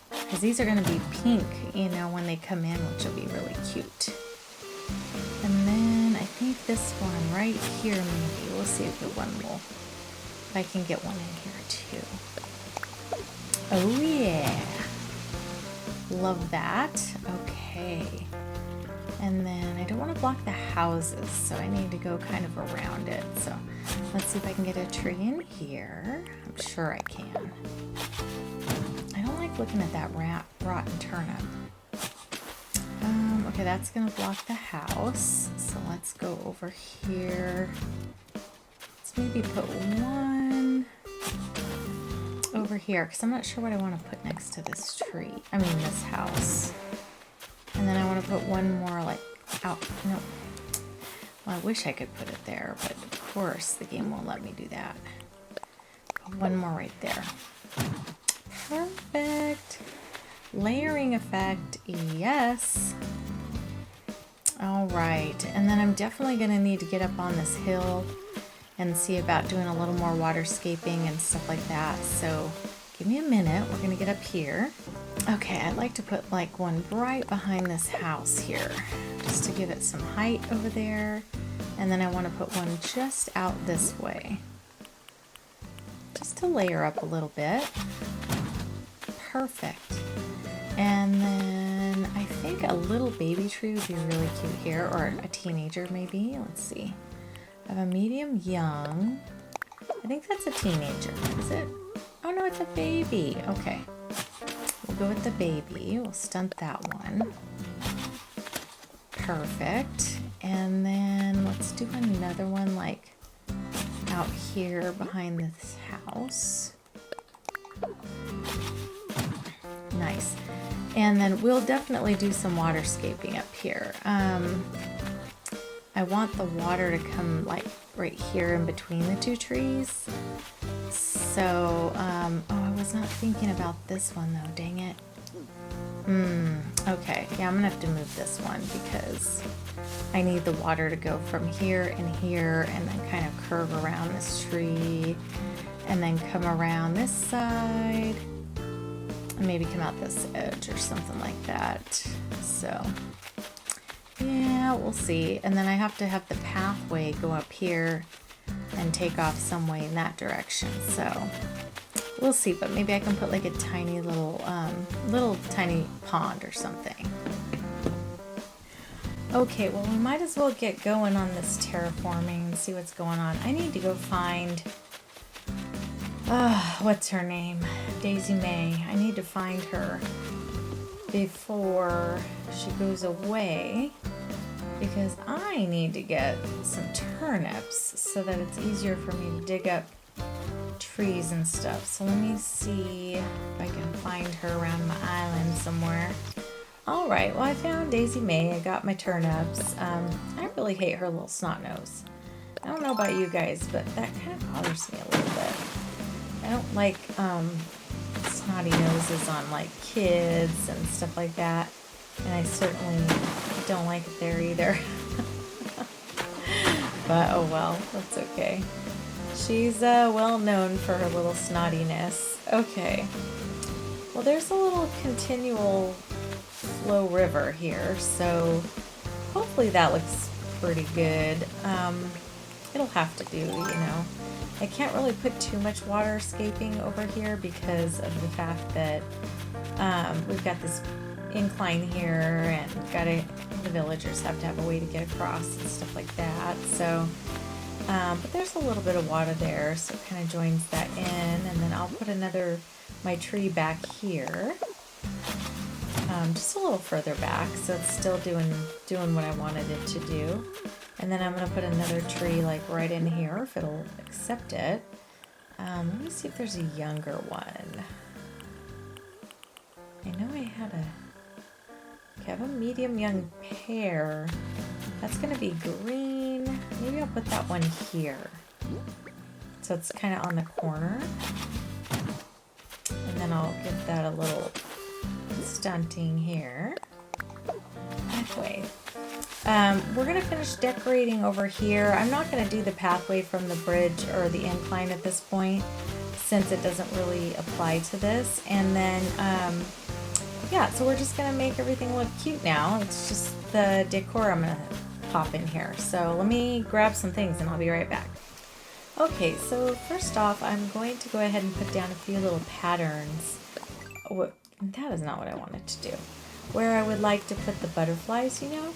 Because these are going to be pink, you know, when they come in, which will be really cute. And then I think this one right here maybe. We'll see if the one will, if I can get one in here too. Oh yeah. Love that. Okay. And then I don't want to block the houses, so I need to go kind of around it. So let's see if I can get a tree in here. I'm sure I can. I don't like looking at that rotten turnip. Okay, that's going to block the house. So let's go over here. Let's maybe put one over here, because I'm not sure what I want to put next to this tree. I mean, this house. And then I want to put one more like out. No. Well, I wish I could put it there, but of course the game won't let me do that. One more right there. Perfect. Layering effect, yes. All right, and then I'm definitely going to need to get up on this hill and see about doing a little more waterscaping and stuff like that. So give me a minute. We're going to get up here. Okay, I'd like to put like one right behind this house here, just to give it some height over there. And then I want to put one just out this way, just to layer up a little bit. Perfect. And then I think a little baby tree would be really cute here, or a teenager maybe. Let's see. I have a medium young. I think that's a teenager. Is it? Oh no, it's a baby. Okay. We'll go with the baby. We'll stunt that one. Perfect. And then let's do another one like out here behind this house. Nice. And then we'll definitely do some waterscaping up here. I want the water to come like right here in between the two trees. So, oh, I was not thinking about this one though, dang it. Okay, yeah, I'm gonna have to move this one because I need the water to go from here and here and then kind of curve around this tree and then come around this side and maybe come out this edge or something like that. So, yeah, we'll see. And then I have to have the pathway go up here and take off some way in that direction. So we'll see, but maybe I can put like a tiny little tiny pond or something. Okay, well, we might as well get going on this terraforming and see what's going on. I need to go find, what's her name? Daisy May. I need to find her before she goes away because I need to get some turnips so that it's easier for me to dig up trees and stuff. So let me see if I can find her around my island somewhere. All right, well, I found Daisy May. I got my turnips. I really hate her little snot nose. I don't know about you guys, but that kind of bothers me a little bit. I don't like snotty noses on like kids and stuff like that, and I certainly don't like it there either. But oh well, that's okay. She's well known for her little snottiness. Okay, well, there's a little continual flow river here, so hopefully that looks pretty good. It'll have to do, you know. I can't really put too much waterscaping over here because of the fact that we've got this incline here and the villagers have to have a way to get across and stuff like that. So, but there's a little bit of water there, so it kind of joins that in, and then I'll put my tree back here. just a little further back, so it's still doing what I wanted it to do. And then I'm gonna put another tree like right in here if it'll accept it. Let me see if there's a younger one. I know I had a medium young pear. That's gonna be green. Maybe I'll put that one here. So it's kind of on the corner. And then I'll give that a little stunting here. Pathway. We're gonna finish decorating over here. I'm not gonna do the pathway from the bridge or the incline at this point, since it doesn't really apply to this. And then, yeah, so we're just gonna make everything look cute now. It's just the decor I'm gonna pop in here. So let me grab some things and I'll be right back. Okay, so first off, I'm going to go ahead and put down a few little patterns. That is not what I wanted to do. Where I would like to put the butterflies, you know?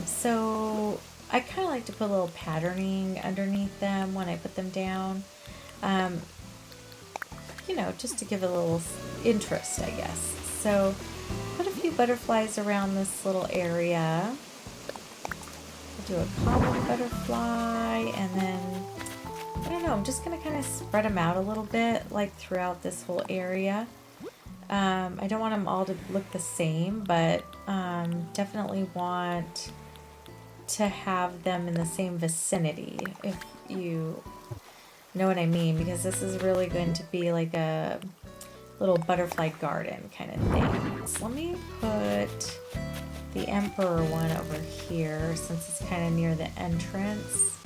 So I kind of like to put a little patterning underneath them when I put them down. You know, just to give it a little interest, I guess. So put a few butterflies around this little area. Do a common butterfly, and then, I don't know, I'm just going to kind of spread them out a little bit, like throughout this whole area. I don't want them all to look the same, but definitely want to have them in the same vicinity, if you know what I mean, because this is really going to be like a little butterfly garden kind of thing. So let me put the emperor one over here, since it's kind of near the entrance.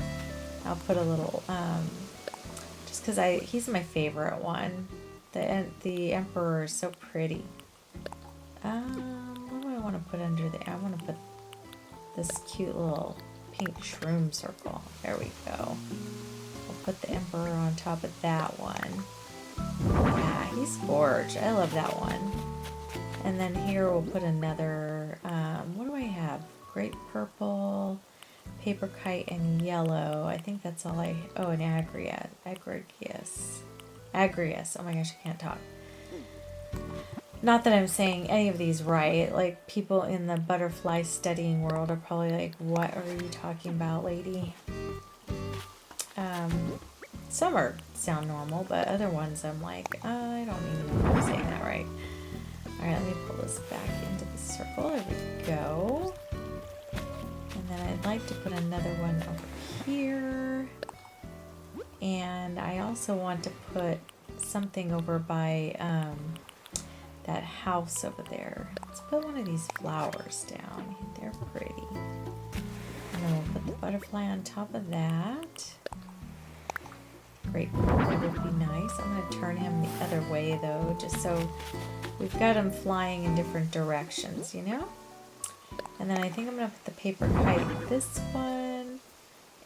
I'll put a little, just because he's my favorite one. The emperor is so pretty. What do I want to put under there? I want to put this cute little pink shroom circle. There we go. We'll put the emperor on top of that one. Yeah, he's gorge. I love that one. And then here we'll put another, what do I have? Grape purple, paper kite, and yellow. I think that's all an agrius. Oh my gosh, I can't talk. Not that I'm saying any of these right. Like, people in the butterfly studying world are probably like, what are you talking about, lady? Some sound normal, but other ones I'm like, I don't even know if I'm saying that right. Alright, let me pull this back into the circle. There we go. And then I'd like to put another one over here. And I also want to put something over by that house over there. Let's put one of these flowers down. They're pretty. And then we'll put the butterfly on top of that. Great purple would be nice. I'm going to turn him the other way though, just so we've got him flying in different directions, you know? And then I think I'm going to put the paper kite this one.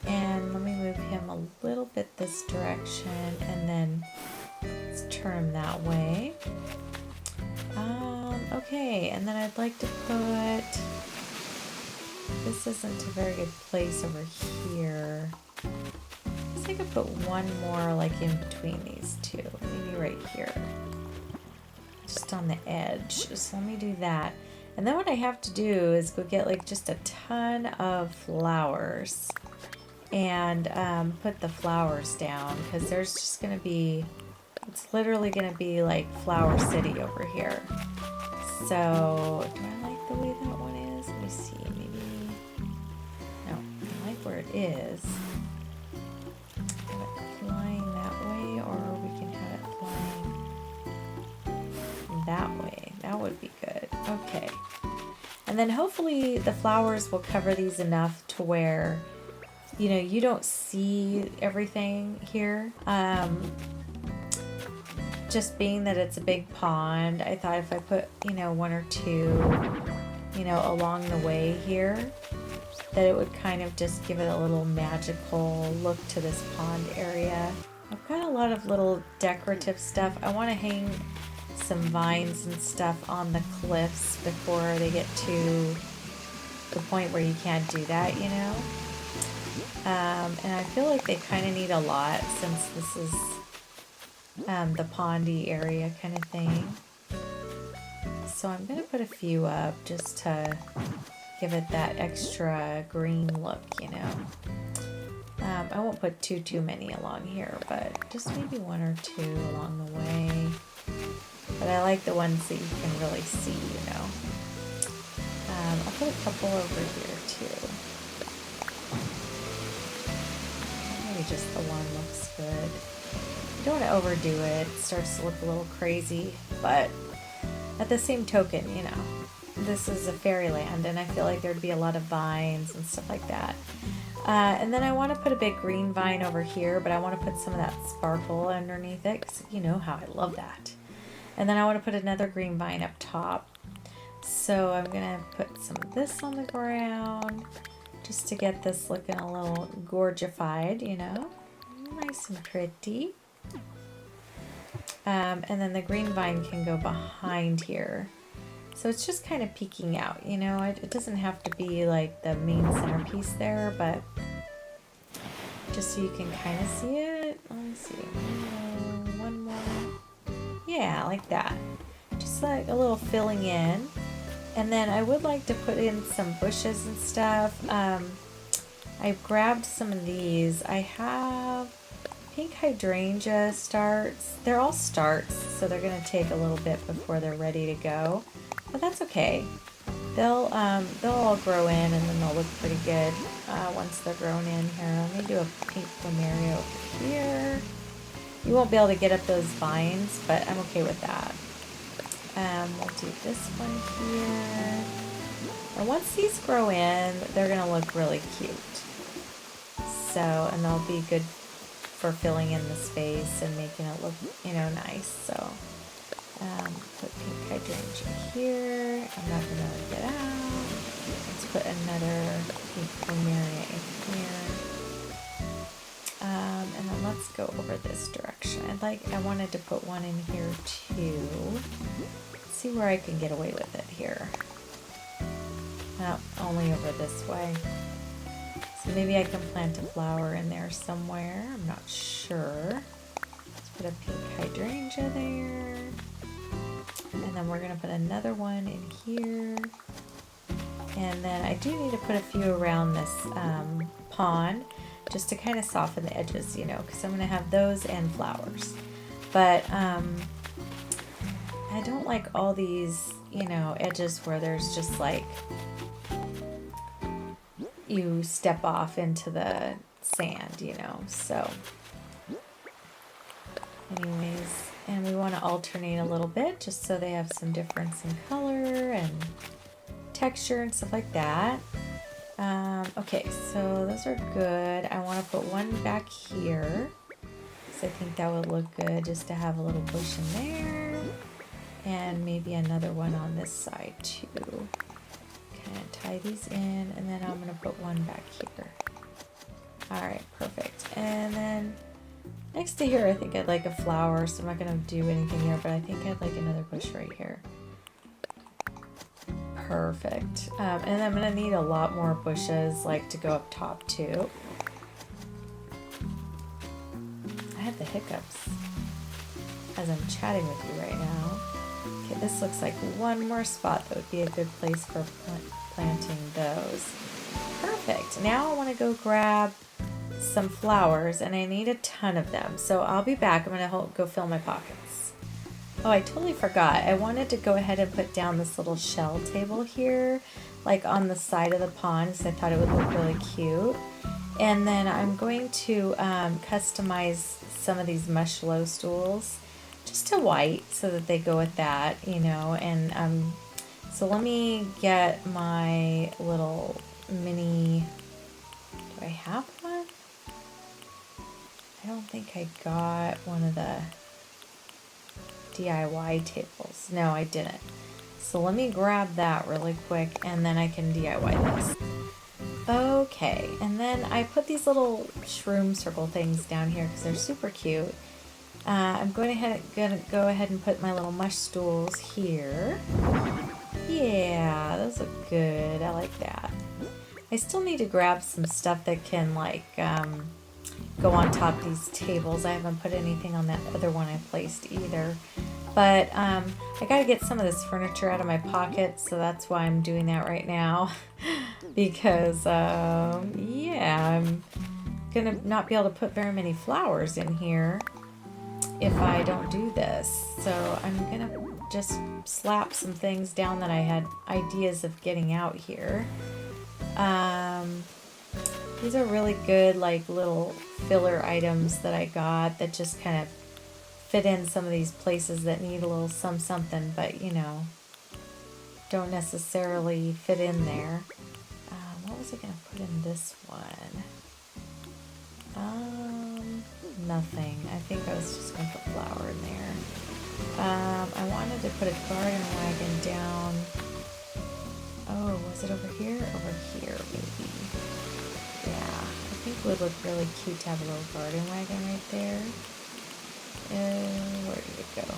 And let me move him a little bit this direction, and then let's turn him that way. Okay, and then I'd like to put, this isn't a very good place over here. I guess I could put one more like in between these two, maybe right here. Just on the edge, so let me do that. And then what I have to do is go get like just a ton of flowers and put the flowers down, because there's just going to be, it's literally going to be like Flower City over here. So, do I like the way that one is? Let me see, maybe, no, I like where it is. Have it flying that way, or we can have it flying that way. That would be good. Okay. And then hopefully the flowers will cover these enough to where, you know, you don't see everything here. Just being that it's a big pond, I thought if I put, you know, one or two, you know, along the way here, that it would kind of just give it a little magical look to this pond area. I've got a lot of little decorative stuff. I want to hang some vines and stuff on the cliffs before they get to the point where you can't do that, you know? And I feel like they kind of need a lot, since this is the pondy area kind of thing. So I'm going to put a few up just to give it that extra green look, you know. I won't put too many along here, but just maybe one or two along the way. But I like the ones that you can really see, you know. I'll put a couple over here too. Maybe just the one looks good. You don't want to overdo it. It starts to look a little crazy, but at the same token, you know, this is a fairyland, and I feel like there'd be a lot of vines and stuff like that. And then I want to put a big green vine over here, but I want to put some of that sparkle underneath it, because you know how I love that. And then I want to put another green vine up top. So I'm going to put some of this on the ground, just to get this looking a little gorgified, you know, nice and pretty. And then the green vine can go behind here. So it's just kind of peeking out, you know, it doesn't have to be like the main centerpiece there, but just so you can kind of see it. Let me see, one more. Yeah, like that. Just like a little filling in. And then I would like to put in some bushes and stuff. I grabbed some of these. I have pink hydrangea starts. They're all starts, so they're going to take a little bit before they're ready to go. But that's okay. They'll all grow in, and then they'll look pretty good once they're grown in here. Let me do a pink plumeria over here. You won't be able to get up those vines, but I'm okay with that. We'll do this one here. And once these grow in, they're going to look really cute. So, and they'll be good for filling in the space and making it look, you know, nice. So, put pink hydrangea here. I'm not going to get out. Let's put another pink plumeria in here. And then let's go over this direction. I wanted to put one in here too. Let's see where I can get away with it here. No, only over this way. So maybe I can plant a flower in there somewhere. I'm not sure. Let's put a pink hydrangea there. And then we're going to put another one in here. And then I do need to put a few around this pond, just to kind of soften the edges, you know, because I'm going to have those and flowers. But I don't like all these, you know, edges where there's just like, you step off into the sand, you know, so anyways, and we want to alternate a little bit just so they have some difference in color and texture and stuff like that. Okay, so those are good. I want to put one back here because I think that would look good just to have a little bush in there, and maybe another one on this side too. Kind of tie these in, and then I'm going to put one back here. Alright, perfect. And then next to here, I think I'd like a flower, so I'm not going to do anything here, but I think I'd like another bush right here. Perfect. And I'm going to need a lot more bushes, like, to go up top too. I have the hiccups as I'm chatting with you right now. Okay, this looks like one more spot that would be a good place for planting those. Perfect. Now I want to go grab some flowers, and I need a ton of them. So I'll be back. I'm going to go fill my pockets. Oh, I totally forgot. I wanted to go ahead and put down this little shell table here, like on the side of the pond, because I thought it would look really cute. And then I'm going to customize some of these mushroom stools just to white so that they go with that, you know. And so let me get my little mini, do I have one? I don't think I got one of the DIY tables. No, I didn't. So let me grab that really quick, and then I can DIY this. Okay, and then I put these little shroom circle things down here because they're super cute. I'm gonna go ahead and put my little mush stools here. Yeah, those look good. I like that. I still need to grab some stuff that can like go on top of these tables. I haven't put anything on that other one I placed either. But I gotta get some of this furniture out of my pocket, so that's why I'm doing that right now. Because, yeah, I'm gonna not be able to put very many flowers in here if I don't do this. So I'm gonna just slap some things down that I had ideas of getting out here. These are really good, like, little filler items that I got that just kind of fit in some of these places that need a little something, but you know, don't necessarily fit in there. What was I gonna put in this one? Nothing. I think I was just gonna put flour in there. I wanted to put a garden wagon down. Oh, was it over here? Over here, maybe. Yeah, I think it would look really cute to have a little garden wagon right there. Where did it go?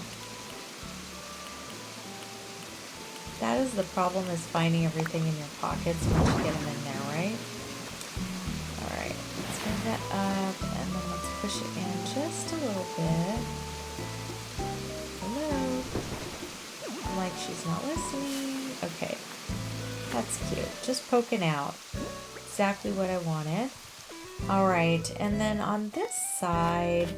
That is the problem, is finding everything in your pockets once you get them in there, right? Alright, let's move that up, and then let's push it in just a little bit. Hello? I'm like, she's not listening. Okay, that's cute. Just poking out. Exactly what I wanted. Alright, and then on this side,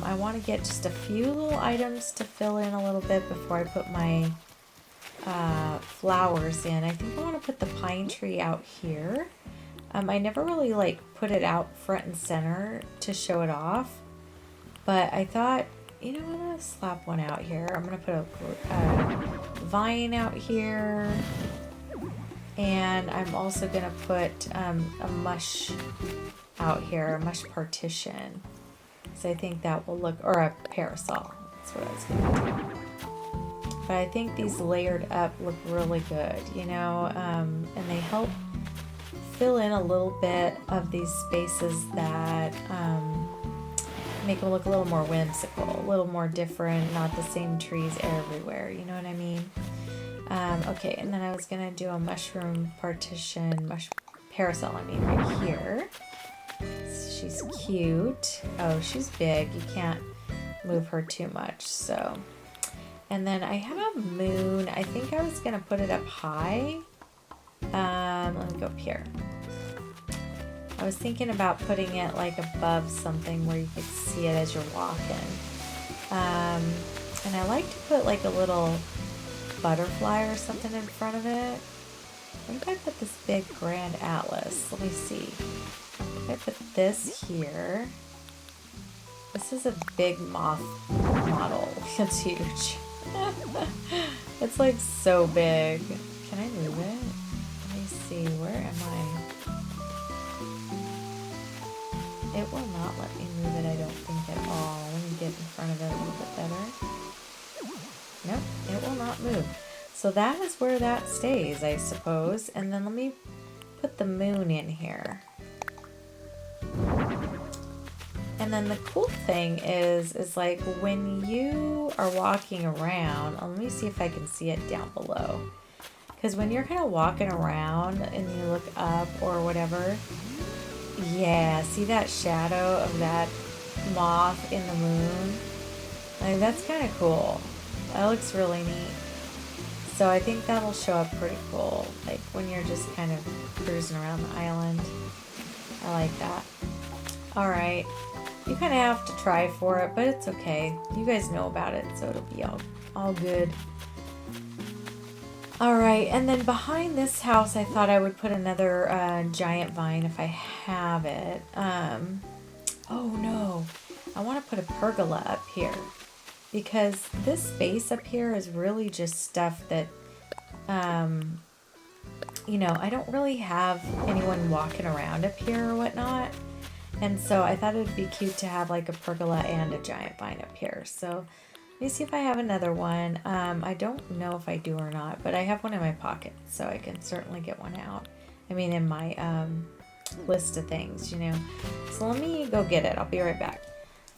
I want to get just a few little items to fill in a little bit before I put my flowers in. I think I want to put the pine tree out here. I never really like put it out front and center to show it off, but I thought, you know, I'm going to slap one out here. I'm going to put a vine out here, and I'm also going to put a mush out here, a mush partition. So I think that will look, or a parasol, that's what I was going to do. But I think these layered up look really good, you know, and they help fill in a little bit of these spaces that make them look a little more whimsical, a little more different, not the same trees everywhere, you know what I mean? Okay, and then I was going to do a mushroom partition, parasol, I mean, right here. She's cute. Oh, she's big. You can't move her too much. So, and then I have a moon. I think I was gonna put it up high. Let me go up here. I was thinking about putting it like above something where you could see it as you're walking. And I like to put like a little butterfly or something in front of it. What if I put this big grand atlas? Let me see. If I put this here, this is a big moth model. It's huge. It's like so big. Can I move it? Let me see. Where am I? It will not let me move it, I don't think, at all. Let me get in front of it a little bit better. Nope, it will not move. So that is where that stays, I suppose. And then let me put the moon in here. And then the cool thing is like when you are walking around, let me see if I can see it down below. Because when you're kind of walking around and you look up or whatever, yeah, see that shadow of that moth in the moon? Like, that's kind of cool. That looks really neat. So I think that'll show up pretty cool, like when you're just kind of cruising around the island. I like that. Alright, you kind of have to try for it, but it's okay. You guys know about it, so it'll be all good. Alright, and then behind this house, I thought I would put another giant vine if I have it. Oh no, I want to put a pergola up here. Because this space up here is really just stuff that, you know, I don't really have anyone walking around up here or whatnot. And so I thought it would be cute to have like a pergola and a giant vine up here. So let me see if I have another one. I don't know if I do or not, but I have one in my pocket, so I can certainly get one out. I mean, in my list of things, you know. So let me go get it. I'll be right back.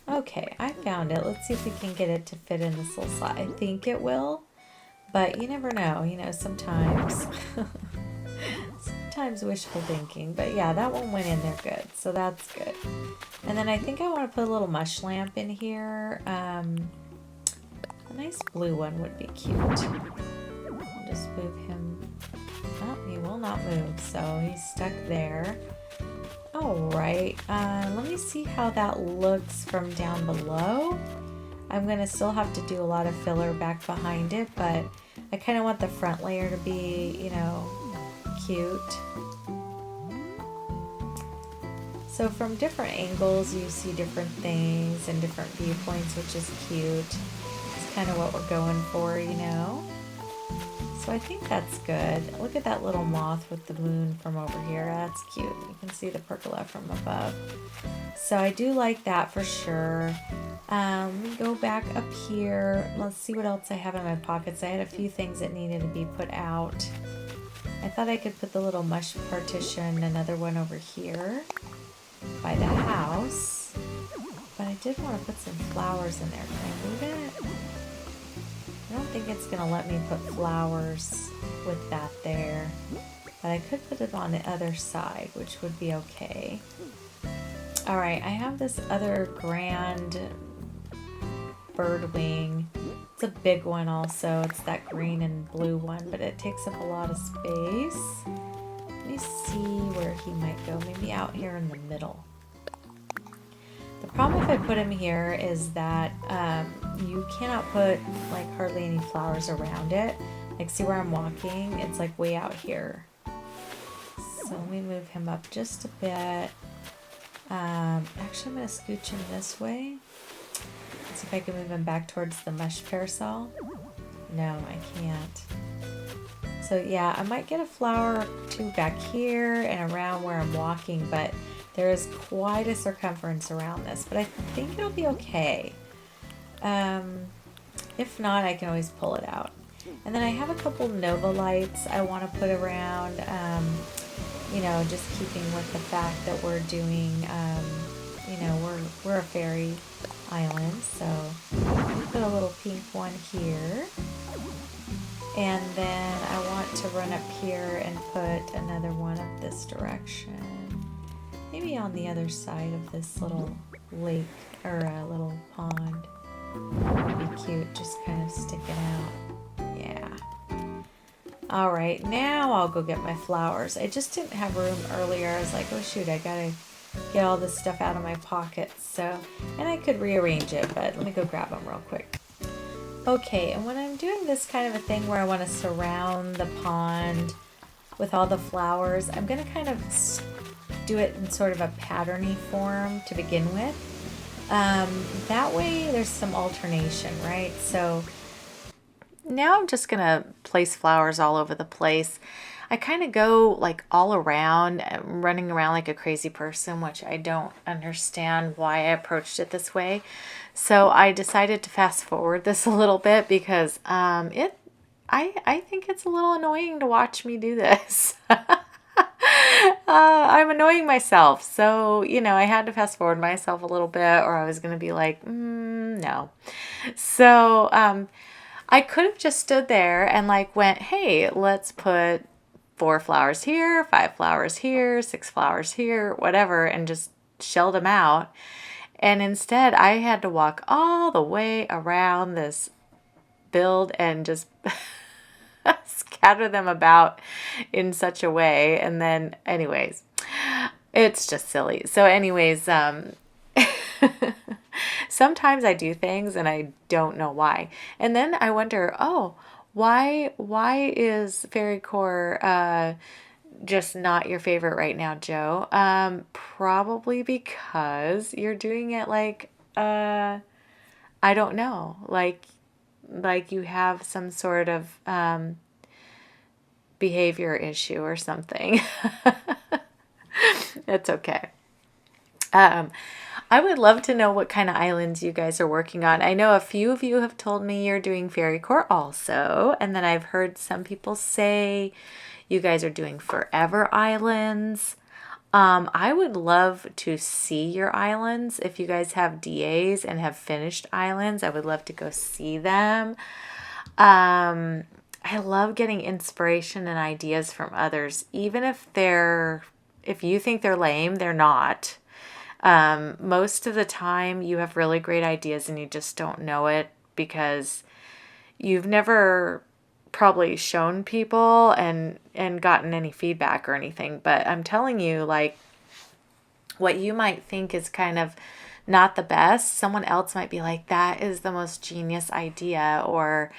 Okay, I found it. Let's see if we can get it to fit in this little slot. I think it will, but you never know. You know, sometimes, sometimes wishful thinking. But yeah, that one went in there good, so that's good. And then I think I want to put a little mush lamp in here. Let nice blue one would be cute. I'll just move him. Oh, he will not move, so he's stuck there. Alright, let me see how that looks from down below. I'm going to still have to do a lot of filler back behind it, but I kind of want the front layer to be, you know, cute. So from different angles you see different things and different viewpoints, which is cute. It's kind of what we're going for, you know. So I think that's good. Look at that little moth with the moon from over here. That's cute. You can see the pergola from above. So I do like that for sure. Let me go back up here. Let's see what else I have in my pockets. I had a few things that needed to be put out. I thought I could put the little mush partition, another one over here by the house. But I did want to put some flowers in there. Can I move it? I don't think it's going to let me put flowers with that there. But I could put it on the other side, which would be okay. Alright, I have this other grand bird wing. It's a big one also. It's that green and blue one, but it takes up a lot of space. Let me see where he might go. Maybe out here in the middle. The problem if I put him here is that you cannot put like hardly any flowers around it. Like see where I'm walking? It's like way out here. So let me move him up just a bit. Actually I'm going to scooch him this way. See if I can move him back towards the mush parasol. No, I can't. So yeah, I might get a flower or two back here and around where I'm walking, but there is quite a circumference around this, but I think it'll be okay. If not, I can always pull it out. And then I have a couple Nova lights I want to put around, you know, just keeping with the fact that we're doing, you know, we're a fairy island, so put a little pink one here. And then I want to run up here and put another one up this direction. Maybe on the other side of this little lake or a little pond. That would be cute, just kind of sticking out. Yeah. Alright, now I'll go get my flowers. I just didn't have room earlier. I was like, oh shoot, I gotta get all this stuff out of my pockets. So, and I could rearrange it, but let me go grab them real quick. Okay, and when I'm doing this kind of a thing where I want to surround the pond with all the flowers, I'm going to kind of do it in sort of a patterny form to begin with. That way there's some alternation, right? So now I'm just going to place flowers all over the place. I kind of go like all around, running around like a crazy person, which I don't understand why I approached it this way. So I decided to fast forward this a little bit because I think it's a little annoying to watch me do this. I'm annoying myself. So, you know, I had to fast forward myself a little bit or I was going to be like, no. So I could have just stood there and like went, hey, let's put 4 flowers here, 5 flowers here, 6 flowers here, whatever, and just shelled them out. And instead, I had to walk all the way around this build and just scatter them about in such a way. And then, anyways, it's just silly. So anyways, sometimes I do things and I don't know why. And then I wonder, oh, why is Fairycore just not your favorite right now, Joe? Probably because you're doing it like, I don't know, like you have some sort of behavior issue or something. It's okay. I would love to know what kind of islands you guys are working on. I know a few of you have told me you're doing Fairycore also, and then I've heard some people say you guys are doing forever islands. I would love to see your islands. If you guys have DAs and have finished islands, I would love to go see them. I love getting inspiration and ideas from others, even if you think they're lame, they're not. Most of the time you have really great ideas and you just don't know it because you've never probably shown people and gotten any feedback or anything. But I'm telling you, like, what you might think is kind of not the best, someone else might be like, that is the most genius idea, or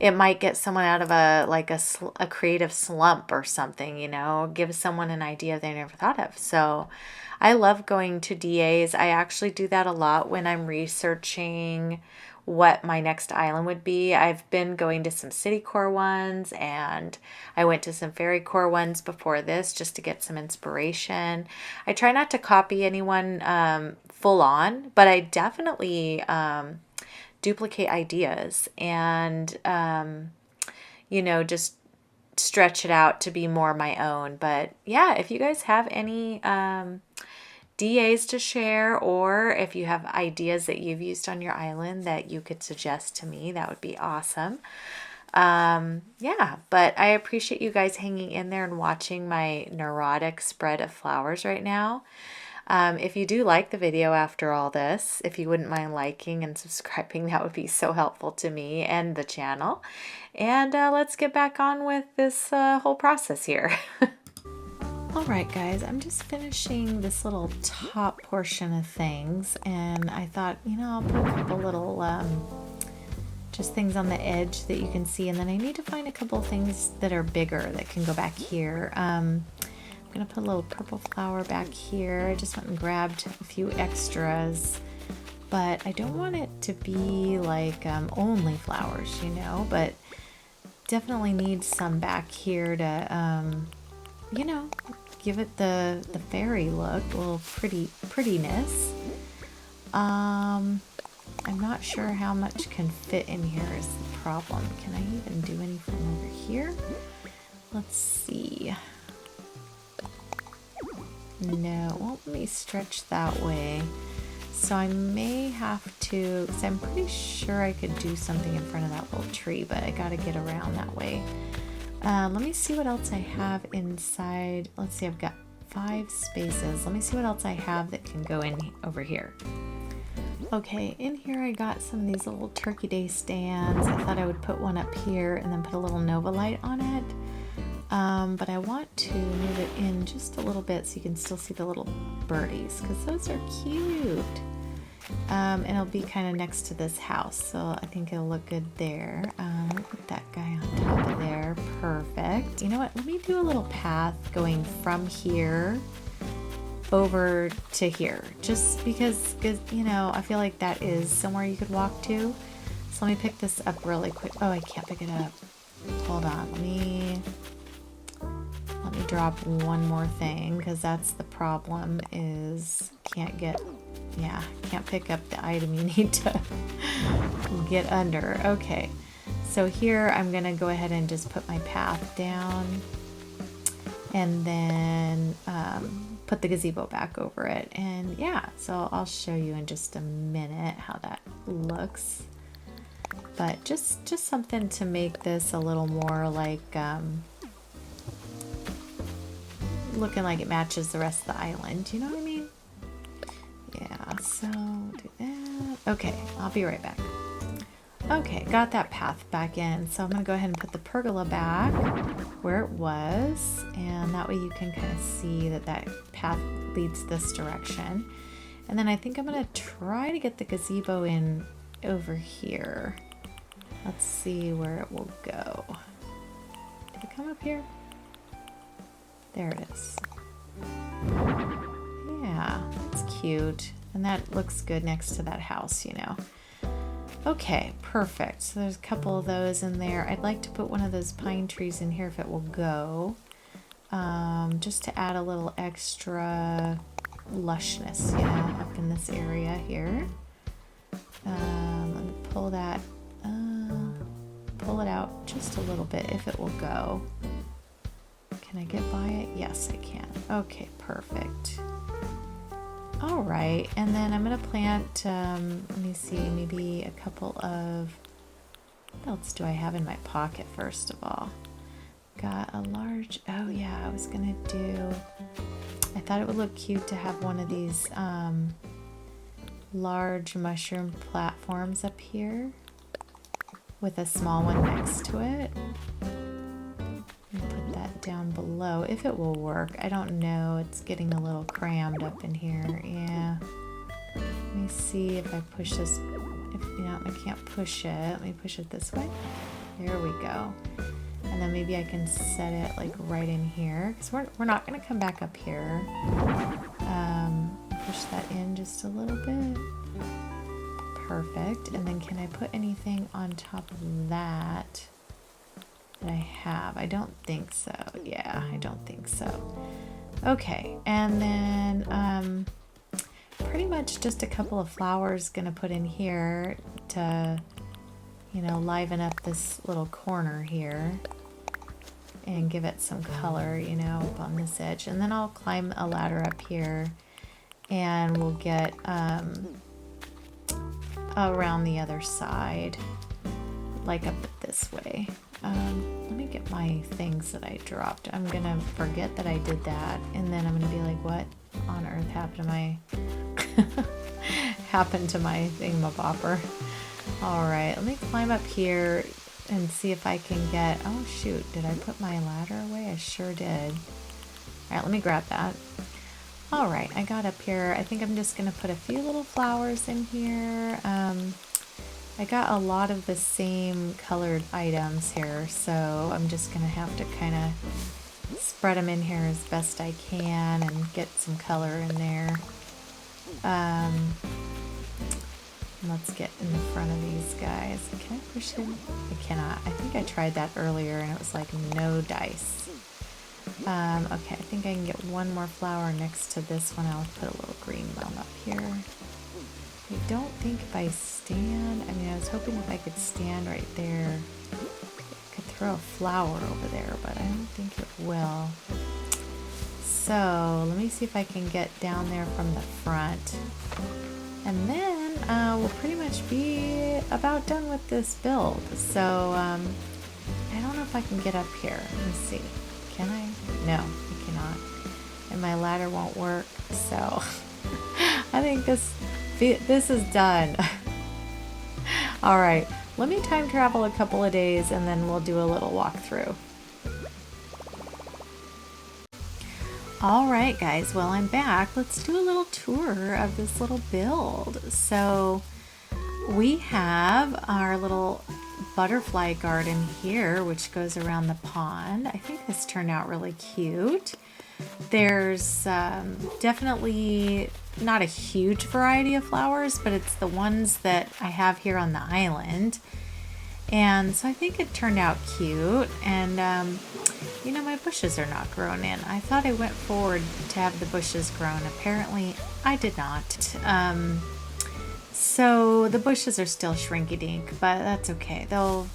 it might get someone out of a creative slump or something, you know, give someone an idea they never thought of. So I love going to DAs. I actually do that a lot when I'm researching what my next island would be. I've been going to some Citycore ones, and I went to some Fairycore ones before this just to get some inspiration. I try not to copy anyone full on, but I definitely duplicate ideas and, you know, just stretch it out to be more my own. But yeah, if you guys have any DAs to share, or if you have ideas that you've used on your island that you could suggest to me, that would be awesome. Yeah, but I appreciate you guys hanging in there and watching my neurotic spread of flowers right now. If you do like the video after all this, if you wouldn't mind liking and subscribing, that would be so helpful to me and the channel. And let's get back on with this whole process here. Alright guys, I'm just finishing this little top portion of things, and I thought, you know, I'll put a couple little just things on the edge that you can see, and then I need to find a couple things that are bigger that can go back here. I'm going to put a little purple flower back here. I just went and grabbed a few extras, but I don't want it to be like only flowers, you know, but definitely need some back here to, you know, give it the fairy look, a little prettiness. I'm not sure how much can fit in here is the problem. Can I even do anything over here? Let's see. No, it won't let me stretch that way. So I may have to, because I'm pretty sure I could do something in front of that little tree, but I gotta get around that way. Let me see what else I have inside. Let's see, I've got 5 spaces. Let me see what else I have that can go in over here. Okay, in here I got some of these little Turkey Day stands. I thought I would put one up here and then put a little Nova light on it. But I want to move it in just a little bit so you can still see the little birdies, because those are cute. And it'll be kind of next to this house, so I think it'll look good there. Put that guy on top of there. Perfect. You know what? Let me do a little path going from here over to here, just because, you know, I feel like that is somewhere you could walk to. So let me pick this up really quick. Oh, I can't pick it up. Hold on. Let me drop one more thing, because that's the problem, is can't pick up the item you need to get under. Okay, so here I'm gonna go ahead and just put my path down, and then put the gazebo back over it. And yeah, so I'll show you in just a minute how that looks, but just something to make this a little more like looking like it matches the rest of the island, you know what I mean? Yeah, so do that. Okay, I'll be right back. Okay, got that path back in, so I'm gonna go ahead and put the pergola back where it was, and that way you can kind of see that that path leads this direction. And then I think I'm gonna try to get the gazebo in over here. Let's see where it will go. Did it come up here? There it is. Yeah, that's cute. And that looks good next to that house, you know. Okay, perfect. So there's a couple of those in there. I'd like to put one of those pine trees in here if it will go. Just to add a little extra lushness, you know, up in this area here. Let me pull that, pull it out just a little bit if it will go. Can I get by it? Yes, I can. Okay, perfect. All right, and then I'm gonna plant, let me see, maybe a couple of, what else do I have in my pocket first of all? Got a large, oh yeah, I was gonna do, I thought it would look cute to have one of these large mushroom platforms up here. with a small one next to it. And put that down below if it will work. I don't know. It's getting a little crammed up in here. Yeah. Let me see if I push this. If you know, I can't push it. Let me push it this way. There we go. And then maybe I can set it like right in here, because we're not going to come back up here. Push that in just a little bit. Perfect. And then can I put anything on top of that I have? I don't think so. Yeah, I don't think so. Okay, and then pretty much just a couple of flowers gonna put in here to, you know, liven up this little corner here and give it some color, you know, up on this edge. And then I'll climb a ladder up here and we'll get around the other side, like up this way. Let me get my things that I dropped. I'm gonna forget that I did that, and then I'm gonna be like, what on earth happened to my thingamabopper? All right, let me climb up here and see if I can get, oh shoot, did I put my ladder away? I sure did. All right, let me grab that. All right, I got up here. I think I'm just gonna put a few little flowers in here. I got a lot of the same colored items here, so I'm just gonna have to kind of spread them in here as best I can and get some color in there. Let's get in the front of these guys. Can I push him? I cannot. I think I tried that earlier and it was like no dice. Okay, I think I can get one more flower next to this one. I'll put a little green bum up here. I don't think if I stand, I mean, I was hoping if I could stand right there, I could throw a flower over there, but I don't think it will. So let me see if I can get down there from the front. And then we'll pretty much be about done with this build. So I don't know if I can get up here. Let me see. Can I? No, I cannot. And my ladder won't work. So I think this is done. All right, let me time travel a couple of days and then we'll do a little walkthrough. All right, guys, well, I'm back. Let's do a little tour of this little build. So we have our little butterfly garden here, which goes around the pond. I think this turned out really cute. There's definitely not a huge variety of flowers, but it's the ones that I have here on the island. And so I think it turned out cute. And, you know, my bushes are not grown in. I thought I went forward to have the bushes grown. Apparently, I did not. So the bushes are still shrinky-dink, but that's okay. They'll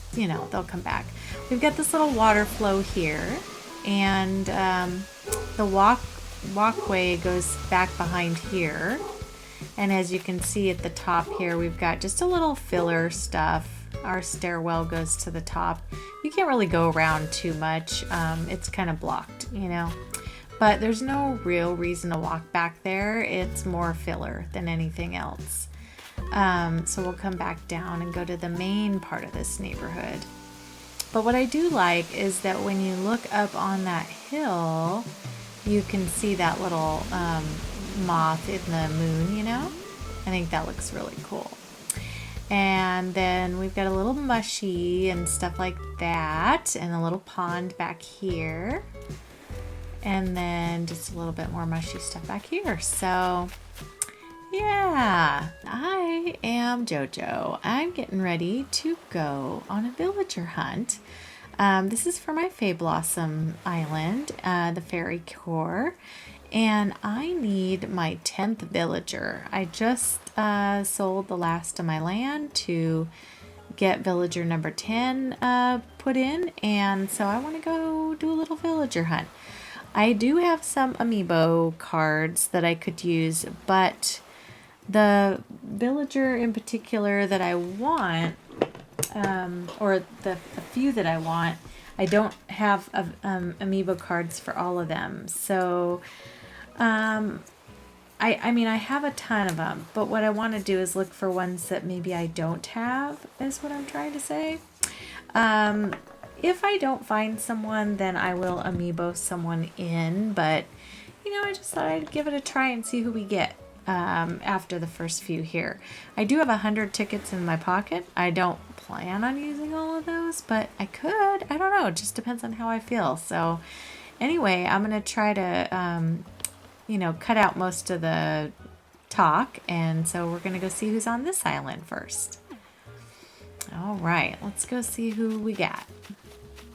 come back. We've got this little water flow here. And the walkway goes back behind here. And as you can see at the top here, we've got just a little filler stuff. Our stairwell goes to the top. You can't really go around too much. It's kind of blocked, you know. But there's no real reason to walk back there. It's more filler than anything else. So we'll come back down and go to the main part of this neighborhood. But what I do like is that when you look up on that hill, you can see that little moth in the moon, you know? I think that looks really cool. And then we've got a little mushy and stuff like that, and a little pond back here. And then just a little bit more mushy stuff back here. So yeah, I am Jojo. I'm getting ready to go on a villager hunt. This is for my FaeBlossom island, the Fairycore, and I need my 10th villager. I just sold the last of my land to get villager number 10 put in, and so I want to go do a little villager hunt. I do have some amiibo cards that I could use, but the villager in particular that I want, or the few that I want, I don't have amiibo cards for all of them. So, I mean, I have a ton of them, but what I want to do is look for ones that maybe I don't have, is what I'm trying to say. If I don't find someone, then I will amiibo someone in, but you know, I just thought I'd give it a try and see who we get after the first few here. I do have 100 tickets in my pocket. I don't plan on using all of those, but I could. I don't know. It just depends on how I feel. So anyway, I'm going to try to, you know, cut out most of the talk. And so we're going to go see who's on this island first. All right, let's go see who we got.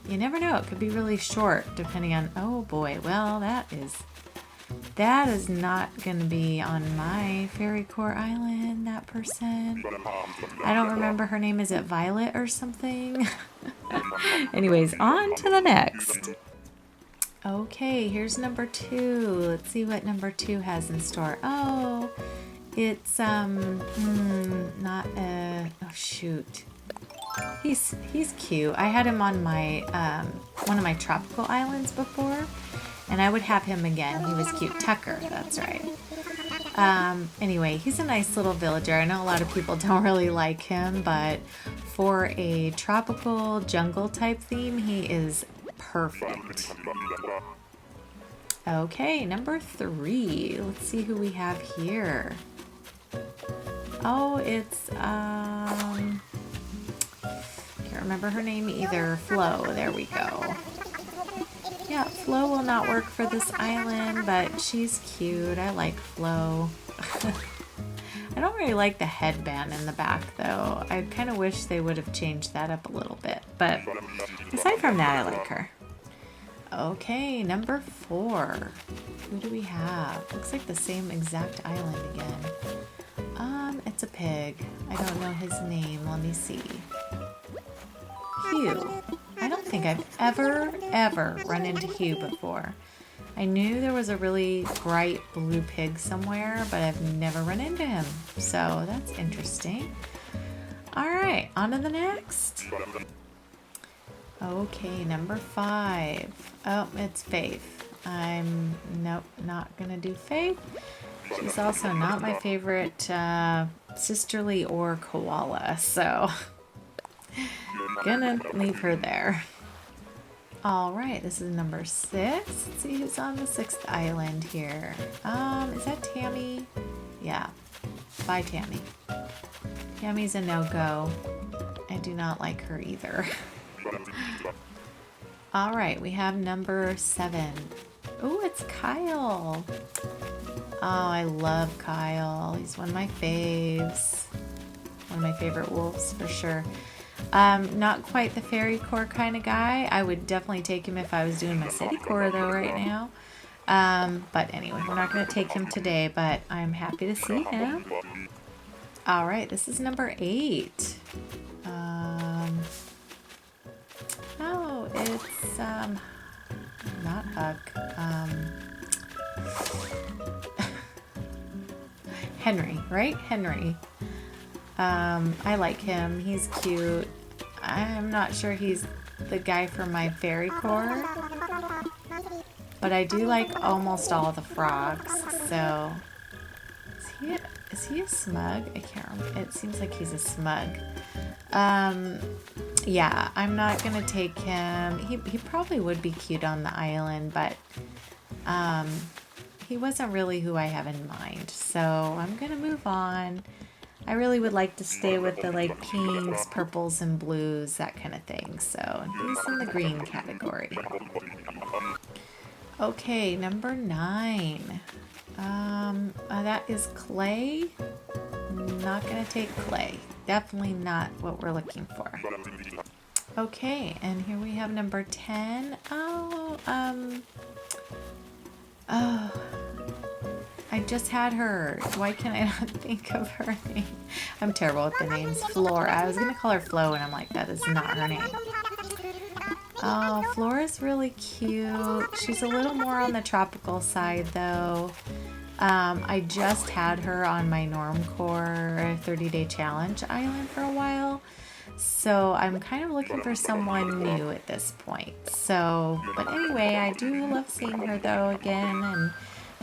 You never know. It could be really short depending on, oh boy, well, that is not going to be on my Fairycore island, that person. I don't remember her name. Is it Violet or something? Anyways, on to the next. Okay, here's number 2. Let's see what number 2 has in store. Oh, it's, not a, oh shoot. He's cute. I had him on my, one of my tropical islands before. And I would have him again. He was cute. Tucker, that's right. Anyway, he's a nice little villager. I know a lot of people don't really like him, but for a tropical jungle type theme, he is perfect. Okay, number 3. Let's see who we have here. Oh, it's, can't remember her name either. Flo, there we go. Yeah, Flo will not work for this island, but she's cute. I like Flo. I don't really like the headband in the back, though. I kind of wish they would have changed that up a little bit. But aside from that, I like her. Okay, number 4. Who do we have? Looks like the same exact island again. It's a pig. I don't know his name. Let me see. Hugh. I don't think I've ever run into Hugh before. I knew there was a really bright blue pig somewhere, but I've never run into him. So that's interesting. All right, on to the next. Okay, number 5. Oh, it's Faith. Nope, not gonna do Faith. She's also not my favorite sisterly or koala, so gonna leave her there. All right, this is number 6. Let's see who's on the 6th island here. Is that Tammy? Yeah, bye Tammy. Tammy's a no-go. I do not like her either. All right, we have number 7. Oh, it's Kyle. Oh, I love Kyle. He's one of my faves. One of my favorite wolves for sure. Not quite the Fairycore kind of guy. I would definitely take him if I was doing my Citycore though right now. But anyway, we're not going to take him today, but I'm happy to see him. All right, this is number 8. Oh, it's not Huck. Henry, right? Henry. I like him. He's cute. I'm not sure he's the guy for my Fairycore, but I do like almost all the frogs. So, is he a smug? I can't remember. It seems like he's a smug. Yeah, I'm not gonna take him. He probably would be cute on the island, but he wasn't really who I have in mind. So I'm gonna move on. I really would like to stay with the like pinks, purples, and blues, that kind of thing. So he's in the green category. Okay, number 9. That is Clay. Not gonna take Clay. Definitely not what we're looking for. Okay, and here we have number 10. Oh, I just had her. Why can I not think of her name? I'm terrible with the names. Flora. I was going to call her Flo, and I'm like, that is not her name. Oh, Flora's really cute. She's a little more on the tropical side, though. I just had her on my Normcore 30-day challenge island for a while. So I'm kind of looking for someone new at this point. So, but anyway, I do love seeing her, though, again, and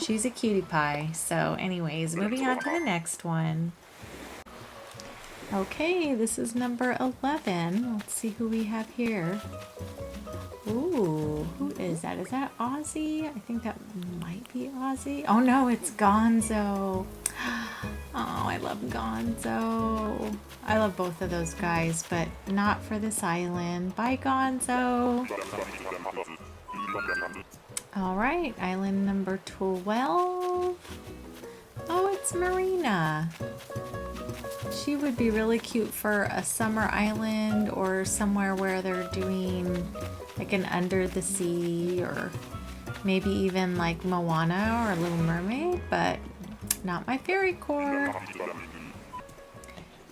she's a cutie pie. So anyways, moving on to the next one. Okay, this is number 11. Let's see who we have here. Ooh, who is that? Is that Ozzy? I think that might be Ozzy. Oh no, it's Gonzo. Oh, I love Gonzo. I love both of those guys, but not for this island. Bye, Gonzo. All right, island number 12. Oh, it's Marina. She would be really cute for a summer island or somewhere where they're doing like an under the sea, or maybe even like Moana or Little Mermaid, but not my Fairycore.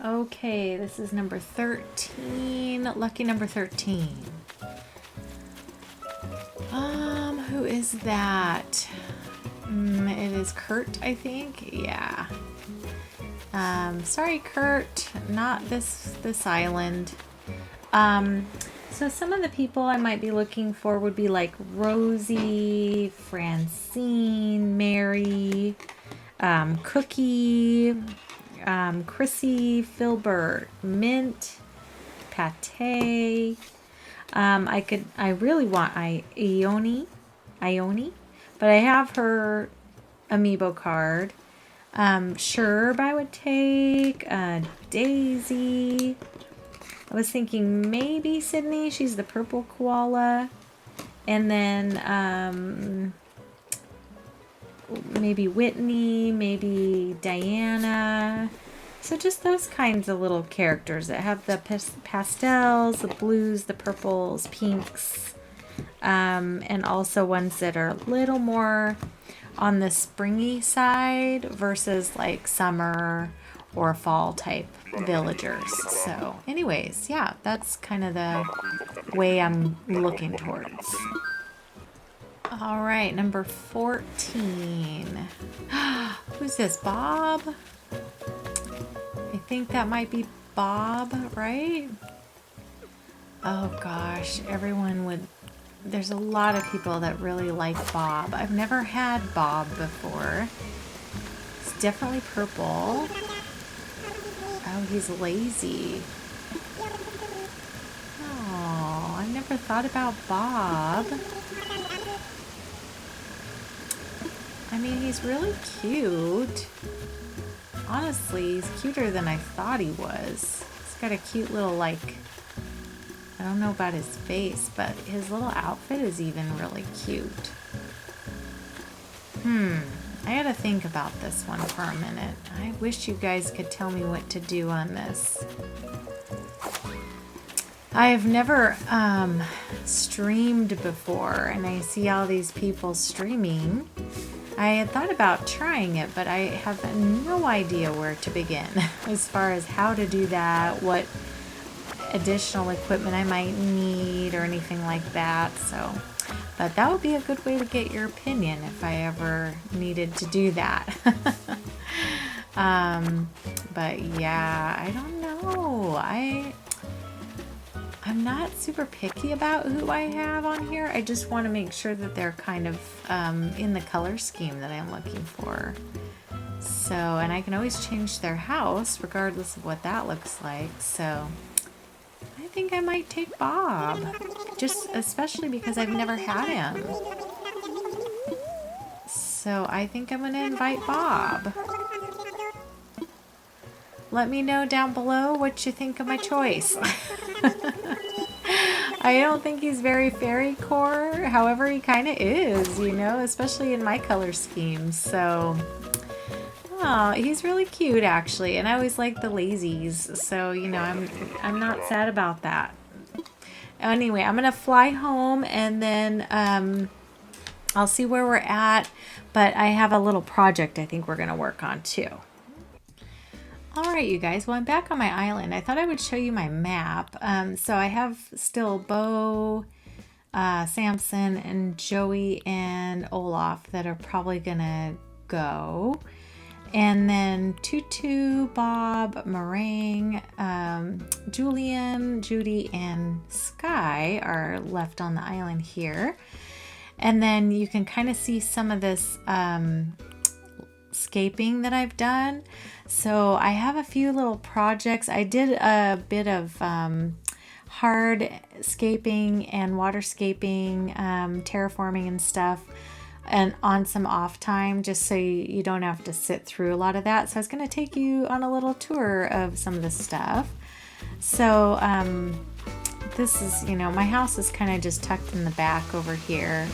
Okay, this is number 13. Lucky number 13. Who is that? It is Kurt, I think. Yeah. Sorry, Kurt, not this island. So some of the people I might be looking for would be like Rosie, Francine, Mary, Cookie, Chrissy, Filbert, Mint, Pate. I really want Ione, but I have her amiibo card. Sherb I would take, Daisy. I was thinking maybe Sydney, she's the purple koala. And then maybe Whitney, maybe Diana. So just those kinds of little characters that have the pastels, the blues, the purples, pinks. And also ones that are a little more on the springy side versus like summer or fall type villagers. So anyways, yeah, that's kind of the way I'm looking towards. All right, number 14. Who's this, Bob? I think that might be Bob, right? Oh gosh, there's a lot of people that really like Bob. I've never had Bob before. It's definitely purple. Oh, he's lazy. Oh, I never thought about Bob. I mean, he's really cute. Honestly, he's cuter than I thought he was. He's got a cute little, like, I don't know about his face, but his little outfit is even really cute. I gotta think about this one for a minute. I wish you guys could tell me what to do on this. I have never streamed before, and I see all these people streaming. I had thought about trying it, but I have no idea where to begin as far as how to do that, what additional equipment I might need or anything like that. So, but that would be a good way to get your opinion if I ever needed to do that. But yeah, I don't know. I'm not super picky about who I have on here. I just want to make sure that they're kind of in the color scheme that I'm looking for. So, and I can always change their house regardless of what that looks like. So I think I might take Bob, just especially because I've never had him. So I think I'm going to invite Bob. Let me know down below what you think of my choice. I don't think he's very Fairycore, however he kind of is, you know, especially in my color scheme. So, oh, he's really cute actually, and I always like the lazies, so you know, I'm not sad about that. Anyway, I'm gonna fly home and then I'll see where we're at, but I have a little project I think we're gonna work on too. Alright you guys, well I'm back on my island. I thought I would show you my map. So I have still Bo, Samson, and Joey and Olaf that are probably gonna go. And then Tutu, Bob, Meringue, Julian, Judy, and Sky are left on the island here. And then you can kind of see some of this scaping that I've done. So I have a few little projects. I did a bit of hard scaping and waterscaping, terraforming and stuff, and on some off time, just so you don't have to sit through a lot of that. So I was going to take you on a little tour of some of the stuff. So this is, you know, my house is kind of just tucked in the back over here.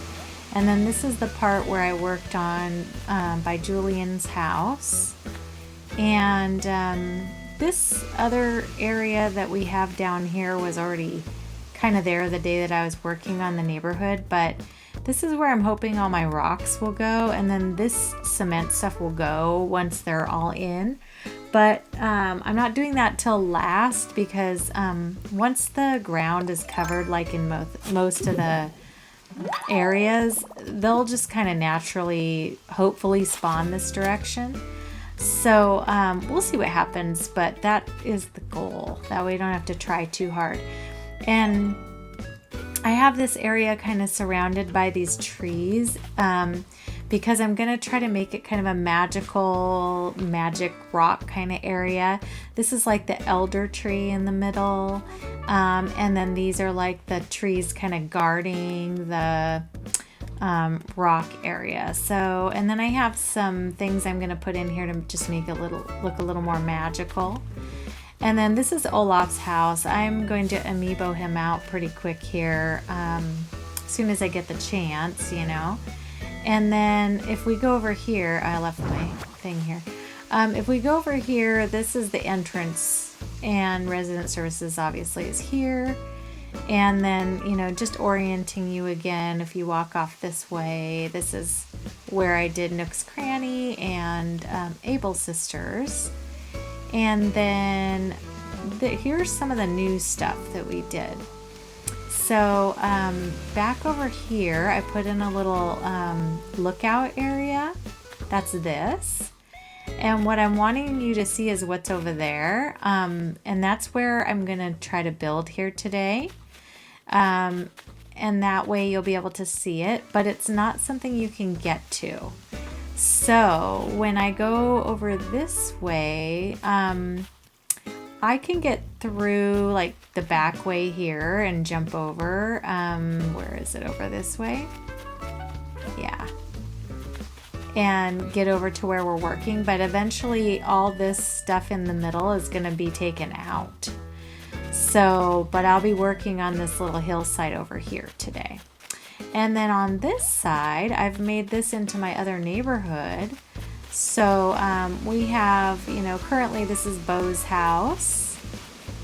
And then this is the part where I worked on by Julian's house. And this other area that we have down here was already kind of there the day that I was working on the neighborhood. But this is where I'm hoping all my rocks will go. And then this cement stuff will go once they're all in. But I'm not doing that till last because once the ground is covered, like in most of the areas, they'll just kind of naturally, hopefully, spawn this direction. So we'll see what happens, but that is the goal. That way you don't have to try too hard. And I have this area kind of surrounded by these trees because I'm going to try to make it kind of a magic rock kind of area. This is like the elder tree in the middle. And then these are like the trees kind of guarding the rock area. So, and then I have some things I'm going to put in here to just make it look a little more magical. And then this is Olaf's house. I'm going to amiibo him out pretty quick here, as soon as I get the chance, you know. And then if we go over here, I left my thing here. If we go over here, this is the entrance, and resident services obviously is here. And then, you know, just orienting you again, if you walk off this way, this is where I did Nook's Cranny and Abel's Sisters. And then here's some of the new stuff that we did. So back over here, I put in a little lookout area. That's this. And what I'm wanting you to see is what's over there. And that's where I'm going to try to build here today. And that way you'll be able to see it, but it's not something you can get to. So when I go over this way, I can get through like the back way here and jump over. Where is it? Over this way? Yeah. And get over to where we're working, but eventually all this stuff in the middle is going to be taken out. So, but I'll be working on this little hillside over here today. And then on this side, I've made this into my other neighborhood. So we have, you know, currently this is Bo's house.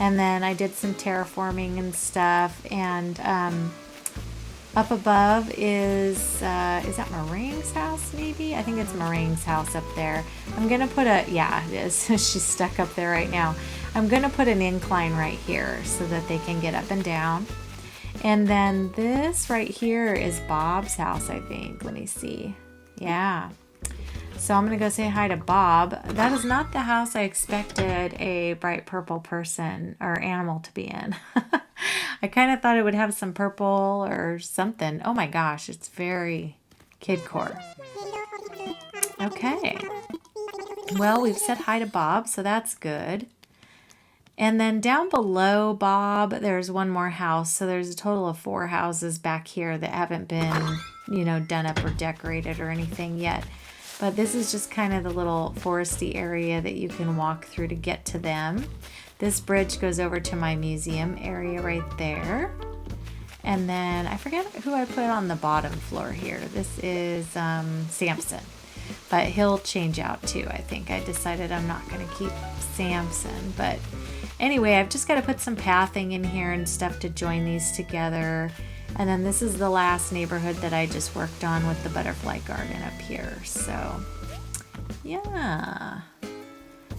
And then I did some terraforming and stuff. And up above is that Meringue's house maybe? I think it's Meringue's house up there. I'm going to put yeah, it is. She's stuck up there right now. I'm going to put an incline right here so that they can get up and down. And then this right here is Bob's house, I think. Let me see. Yeah. So I'm going to go say hi to Bob. That is not the house I expected a bright purple person or animal to be in. I kind of thought it would have some purple or something. Oh my gosh, it's very kidcore. Okay. Well, we've said hi to Bob, so that's good. And then down below Bob, there's one more house. So there's a total of 4 houses back here that haven't been, you know, done up or decorated or anything yet. But this is just kind of the little foresty area that you can walk through to get to them. This bridge goes over to my museum area right there. And then I forget who I put on the bottom floor here. This is Samson. But he'll change out too, I think. I decided I'm not going to keep Samson. But anyway, I've just got to put some pathing in here and stuff to join these together. And then this is the last neighborhood that I just worked on with the butterfly garden up here. So, yeah.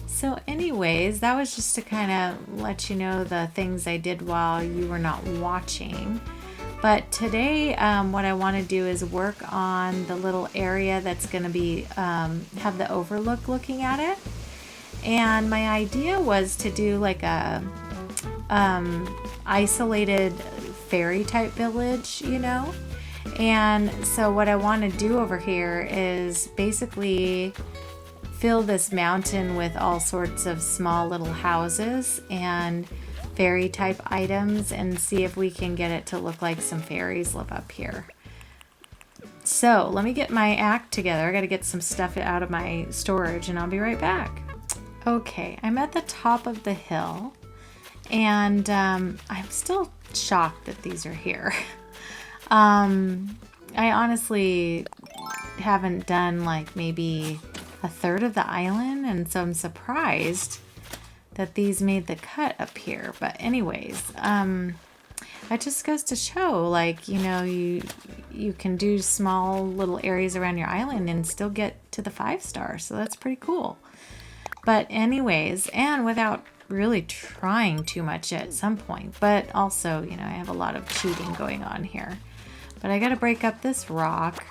So anyways, that was just to kind of let you know the things I did while you were not watching. But today, what I want to do is work on the little area that's going to be, have the overlook looking at it. And my idea was to do like a isolated fairy type village, you know. And so what I want to do over here is basically fill this mountain with all sorts of small little houses and fairy type items and see if we can get it to look like some fairies live up here. So let me get my act together. I got to get some stuff out of my storage and I'll be right back. Okay, I'm at the top of the hill and I'm still shocked that these are here. I honestly haven't done like maybe a third of the island, and so I'm surprised that these made the cut up here. But anyways, that just goes to show, like, you know, you can do small little areas around your island and still get to the 5-star, so that's pretty cool. But anyways, and without really trying too much at some point, but also, you know, I have a lot of cheating going on here. But I got to break up this rock.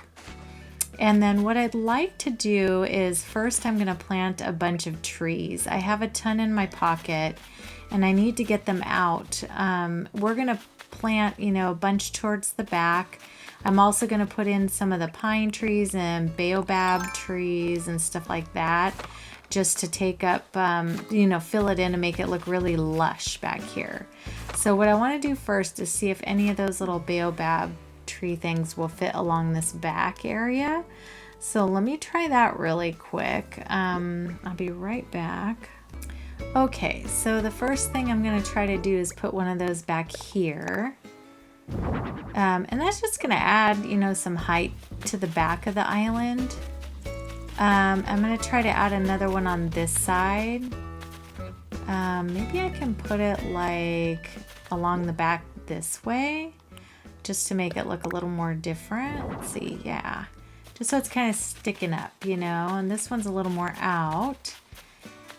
And then what I'd like to do is first I'm going to plant a bunch of trees. I have a ton in my pocket and I need to get them out. We're going to plant, you know, a bunch towards the back. I'm also going to put in some of the pine trees and baobab trees and stuff like that, just to take up, you know, fill it in and make it look really lush back here. So what I want to do first is see if any of those little baobab tree things will fit along this back area. So let me try that really quick. I'll be right back. Okay, so the first thing I'm going to try to do is put one of those back here. And that's just going to add, you know, some height to the back of the island. I'm going to try to add another one on this side. Maybe I can put it like along the back this way, just to make it look a little more different. Let's see, yeah. Just so it's kind of sticking up, you know, and this one's a little more out.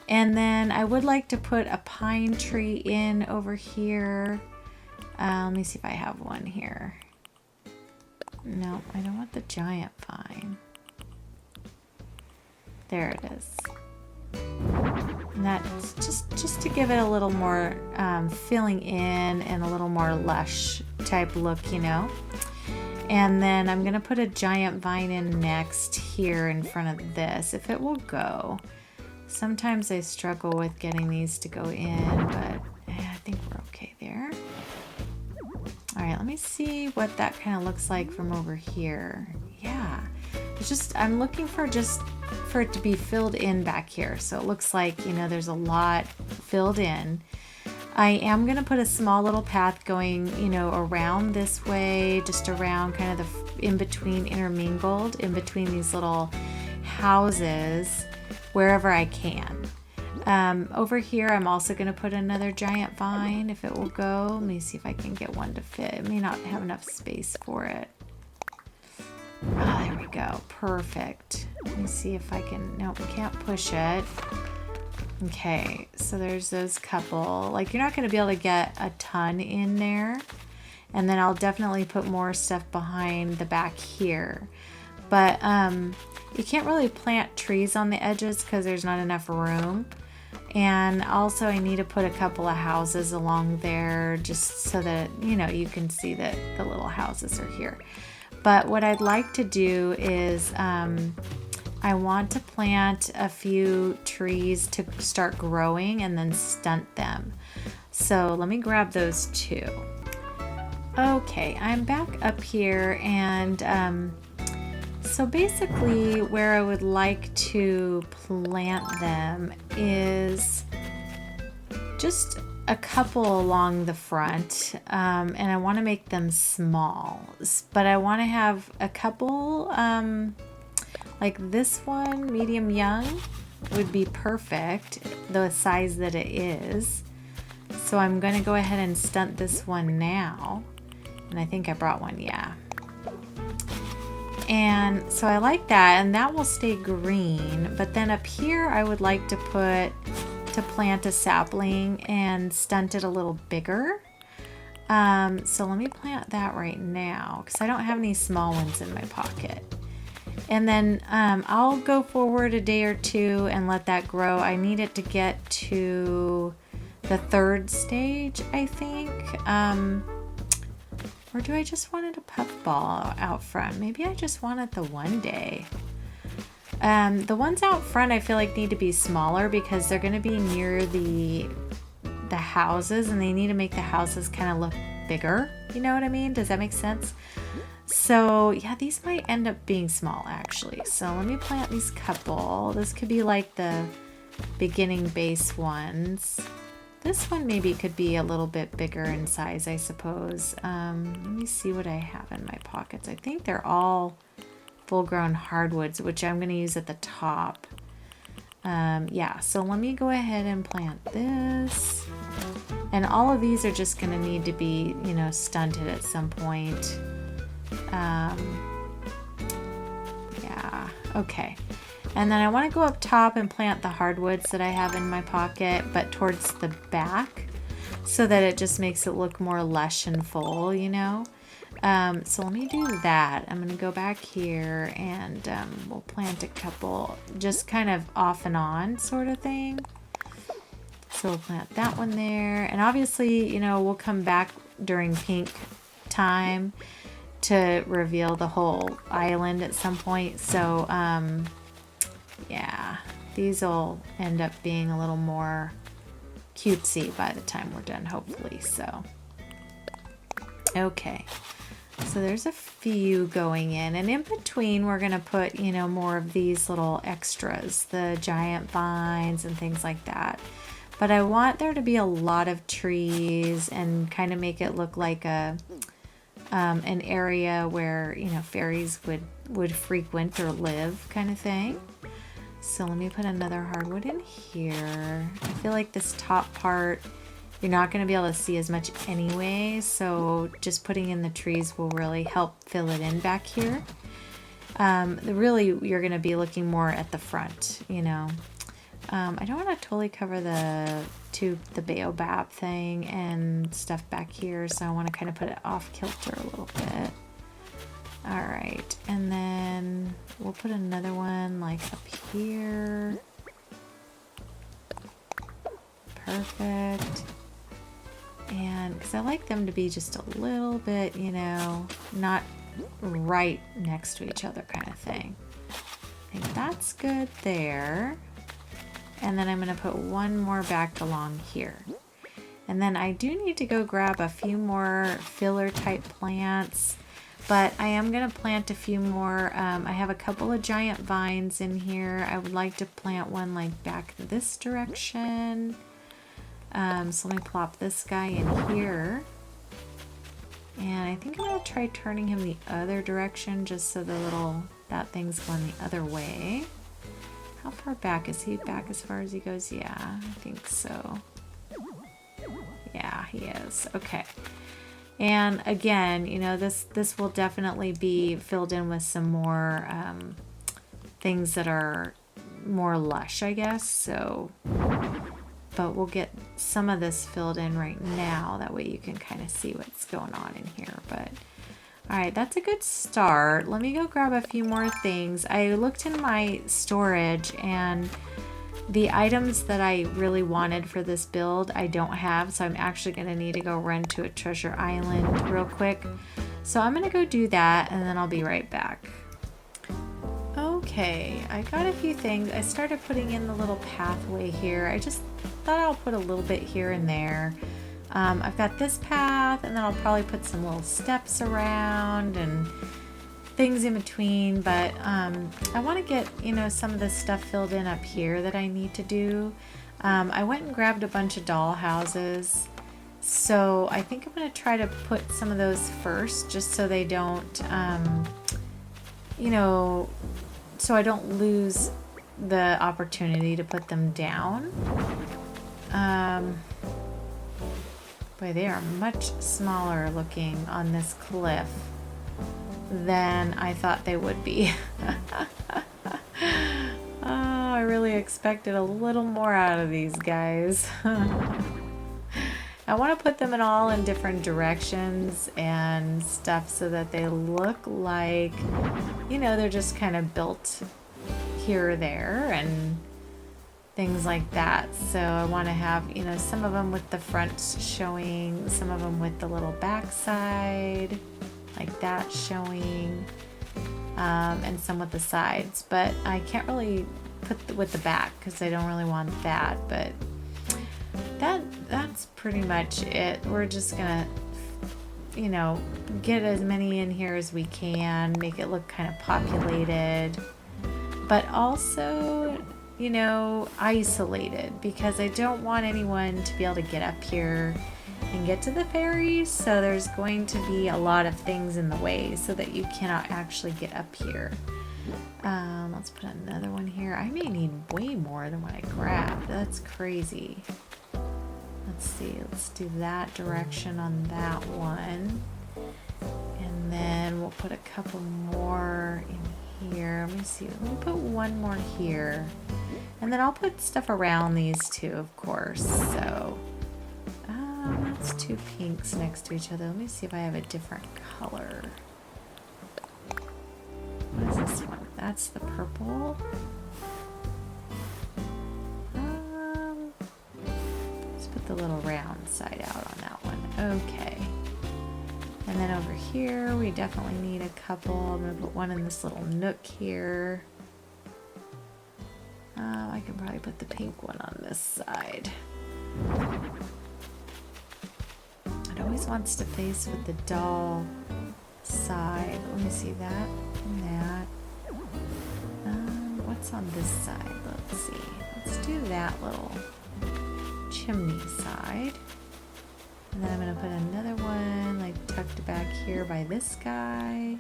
And then I would like to put a pine tree in over here. Let me see if I have one here. No, I don't want the giant pine. There it is. And that's just to give it a little more filling in and a little more lush type look, you know. And then I'm going to put a giant vine in next here in front of this, if it will go. Sometimes I struggle with getting these to go in, but I think we're okay there. All right, let me see what that kind of looks like from over here. Yeah, it's just, I'm looking for just for it to be filled in back here. So it looks like, you know, there's a lot filled in. I am going to put a small little path going, you know, around this way, just around kind of the in between, intermingled in between these little houses wherever I can. Over here, I'm also going to put another giant vine if it will go. Let me see if I can get one to fit. It may not have enough space for it. Oh, there we go. Perfect. Let me see if I can, no, we can't push it. Okay, so there's those couple. Like, you're not going to be able to get a ton in there. And then I'll definitely put more stuff behind the back here. But you can't really plant trees on the edges because there's not enough room. And also I need to put a couple of houses along there just so that, you know, you can see that the little houses are here. But what I'd like to do is I want to plant a few trees to start growing and then stunt them. So let me grab those two. Okay, I'm back up here, and so basically where I would like to plant them is just a couple along the front, and I want to make them small, but I want to have a couple like this one, medium young, would be perfect, the size that it is. So I'm going to go ahead and stunt this one now. And I think I brought one, yeah. And so I like that, and that will stay green. But then up here, I would like to plant a sapling and stunt it a little bigger. So let me plant that right now, because I don't have any small ones in my pocket. And then I'll go forward a day or two and let that grow. I need it to get to the 3rd stage, I think. Or do I just want it a puffball out front? Maybe I just want it the 1 day. The ones out front I feel like need to be smaller because they're going to be near the houses, and they need to make the houses kind of look bigger. You know what I mean? Does that make sense? So yeah, these might end up being small actually. So let me plant these couple. This could be like the beginning base ones. This one maybe could be a little bit bigger in size, I suppose. Let me see what I have in my pockets. I think they're all full-grown hardwoods, which I'm going to use at the top. Yeah, so let me go ahead and plant this. And all of these are just going to need to be, you know, stunted at some point. Yeah, okay. And then I want to go up top and plant the hardwoods that I have in my pocket, but towards the back, so that it just makes it look more lush and full, you know? So let me do that. I'm going to go back here and we'll plant a couple, just kind of off and on sort of thing. So we'll plant that one there. And obviously, you know, we'll come back during pink time to reveal the whole island at some point. So, yeah, these will end up being a little more cutesy by the time we're done, hopefully. So, okay. So there's a few going in, and in between we're going to put, you know, more of these little extras, the giant vines and things like that. But I want there to be a lot of trees and kind of make it look like a an area where, you know, fairies would frequent or live, kind of thing. So let me put another hardwood in here. I feel like this top part you're not going to be able to see as much anyway, so just putting in the trees will really help fill it in back here. Really, you're going to be looking more at the front, you know. I don't want to totally cover the baobab thing and stuff back here, so I want to kind of put it off kilter a little bit. All right, and then we'll put another one like up here. Perfect. And because I like them to be just a little bit, you know, not right next to each other kind of thing. I think that's good there. And then I'm going to put one more back along here. And then I do need to go grab a few more filler type plants, but I am going to plant a few more. I have a couple of giant vines in here. I would like to plant one like back this direction. So let me plop this guy in here. And I think I'm going to try turning him the other direction just so that thing's going the other way. How far back? Is he back as far as he goes? Yeah, I think so. Yeah, he is. Okay. And again, you know, this will definitely be filled in with some more things that are more lush, I guess. So... but we'll get some of this filled in right now. That way you can kind of see what's going on in here. But all right, that's a good start. Let me go grab a few more things. I looked in my storage, and the items that I really wanted for this build I don't have, so I'm actually going to need to go run to a treasure island real quick. So I'm going to go do that, and then I'll be right back. Okay, I got a few things. I started putting in the little pathway here. I just thought I'll put a little bit here and there. I've got this path, and then I'll probably put some little steps around and things in between, but I want to get, you know, some of this stuff filled in up here that I need to do. I went and grabbed a bunch of doll houses, so I think I'm going to try to put some of those first, just so they don't, you know, so I don't lose the opportunity to put them down. Boy, they are much smaller looking on this cliff than I thought they would be. Oh, I really expected a little more out of these guys. I want to put them all in different directions and stuff so that they look like, you know, they're just kind of built here or there and things like that. So I want to have, you know, some of them with the front showing, some of them with the little back side like that showing. and some with the sides, but I can't really put with the back because I don't really want that, but that's pretty much it. We're just gonna, you know, get as many in here as we can, make it look kind of populated, but also, you know, isolated, because I don't want anyone to be able to get up here and get to the fairies, so there's going to be a lot of things in the way so that you cannot actually get up here. Let's put another one here. I may need way more than what I grabbed. That's crazy. Let's see, let's do that direction on that one. And then we'll put a couple more in here. Let me see, let me put one more here. And then I'll put stuff around these two, of course. So, that's two pinks next to each other. Let me see if I have a different color. What is this one? That's the purple. Let's put the little round side out on that one. Okay. And then over here, we definitely need a couple. I'm going to put one in this little nook here. I can probably put the pink one on this side. It always wants to face with the doll side. Let me see that and that. What's on this side? Let's see. Let's do that little chimney side. And then I'm going to put another one like tucked back here by this guy.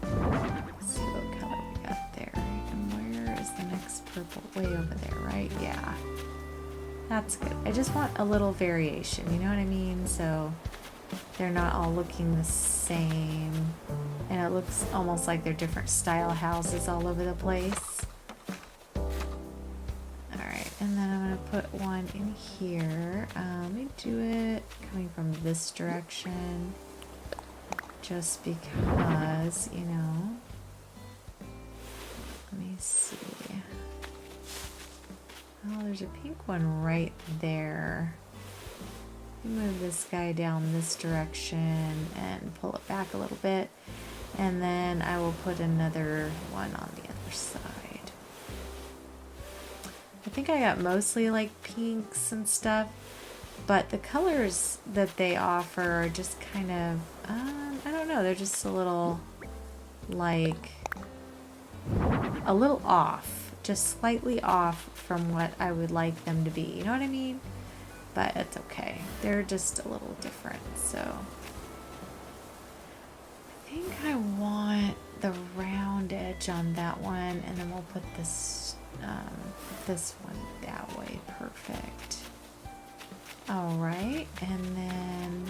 Let's see what color we got there. And where is the next purple? Way over there, right? Yeah. That's good. I just want a little variation, you know what I mean? So they're not all looking the same. And it looks almost like they're different style houses all over the place. Alright, and then I'm going to put one in here. Let me do it coming from this direction. Just because, you know. Let me see. Oh, there's a pink one right there. Move this guy down this direction and pull it back a little bit. And then I will put another one on the other side. I think I got mostly like pinks and stuff, but the colors that they offer are just kind of, I don't know, they're just a little like, a little off, just slightly off from what I would like them to be, you know what I mean? But it's okay. They're just a little different, so. I think I want the round edge on that one, and then we'll put this one that way. Perfect. All right, and then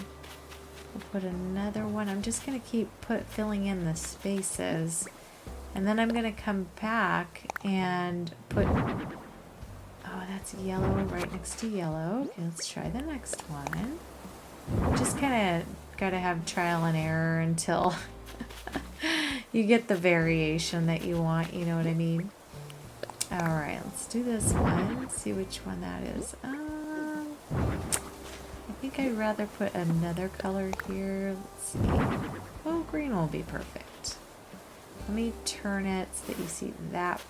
we'll put another one. I'm just gonna keep filling in the spaces, and then I'm gonna come back and put. Oh, that's yellow right next to yellow. Okay, let's try the next one. You just kind of got to have trial and error until you get the variation that you want, you know what I mean? All right, let's do this one. See which one that is. I think I'd rather put another color here. Let's see. Oh, green will be perfect. Let me turn it so that you see that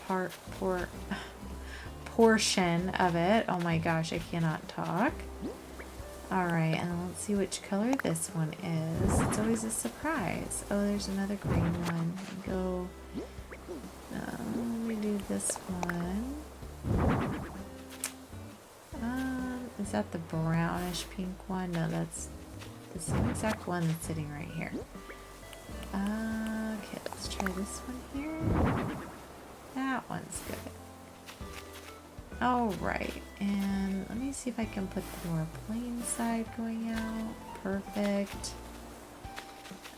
portion of it. Oh my gosh, I cannot talk. Alright, and let's see which color this one is. It's always a surprise. Oh, there's another green one. Go. Let me do this one. Is that the brownish pink one? No, that's the same exact one that's sitting right here. Okay, let's try this one here. That one's good. Alright, and let me see if I can put the more plain side going out. Perfect.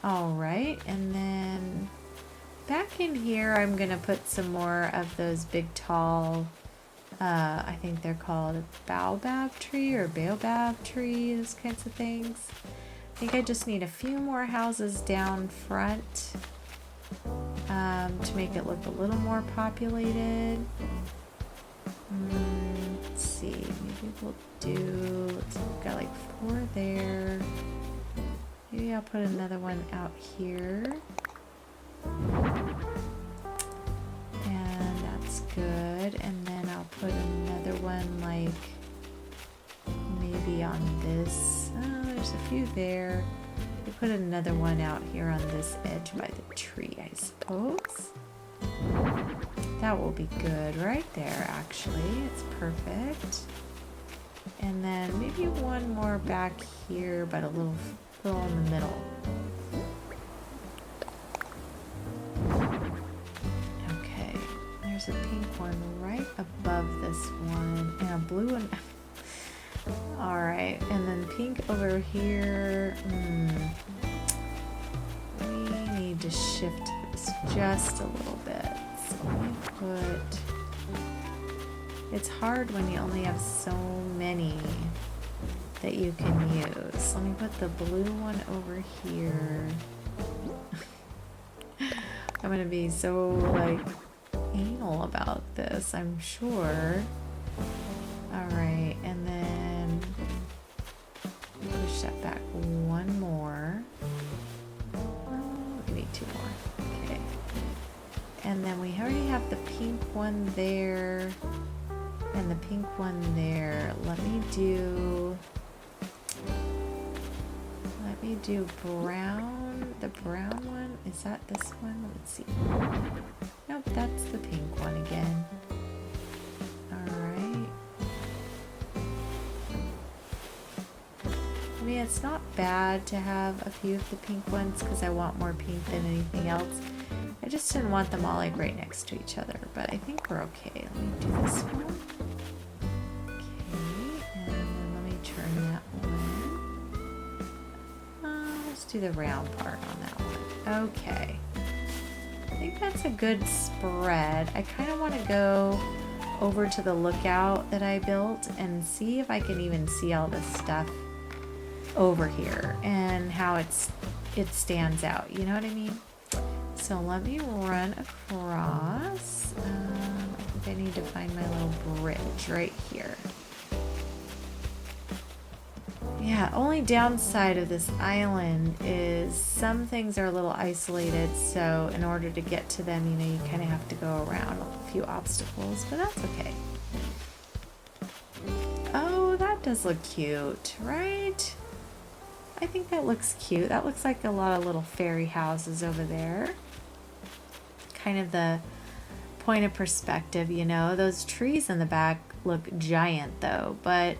Alright, and then back in here I'm going to put some more of those big tall, I think they're called a baobab tree or baobab tree, those kinds of things. I think I just need a few more houses down front to make it look a little more populated. Let's see, maybe we'll do, we've got like 4 there. Maybe I'll put another one out here. good. And then I'll put another one like maybe on this. Oh, there's a few there. We put another one out here on this edge by the tree, I suppose. That will be good right there, actually. It's perfect. And then maybe one more back here, but a little in the middle. Okay, there's a pink one right above this one, and a blue one. All right, and then pink over here. We need to shift this just a little bit. So let me put... It's hard when you only have so many that you can use. Let me put the blue one over here. I'm gonna be so like anal about this, I'm sure. Alright, and then push that back one more. Maybe two more. Okay. And then we already have the pink one there. And the pink one there. Let me do brown. The brown one, is that this one? Let's see. Nope, that's the pink one again. Alright. I mean, it's not bad to have a few of the pink ones because I want more pink than anything else. I just didn't want them all like right next to each other, but I think we're okay. Let me do this one. Do the round part on that one. Okay. I think that's a good spread. I kind of want to go over to the lookout that I built and see if I can even see all this stuff over here and how it stands out. You know what I mean? So let me run across. I think I need to find my little bridge right here. Yeah, only downside of this island is some things are a little isolated, so in order to get to them, you know, you kind of have to go around a few obstacles, but that's okay. Oh, that does look cute, right? I think that looks cute. That looks like a lot of little fairy houses over there. Kind of the point of perspective, you know. Those trees in the back look giant though, but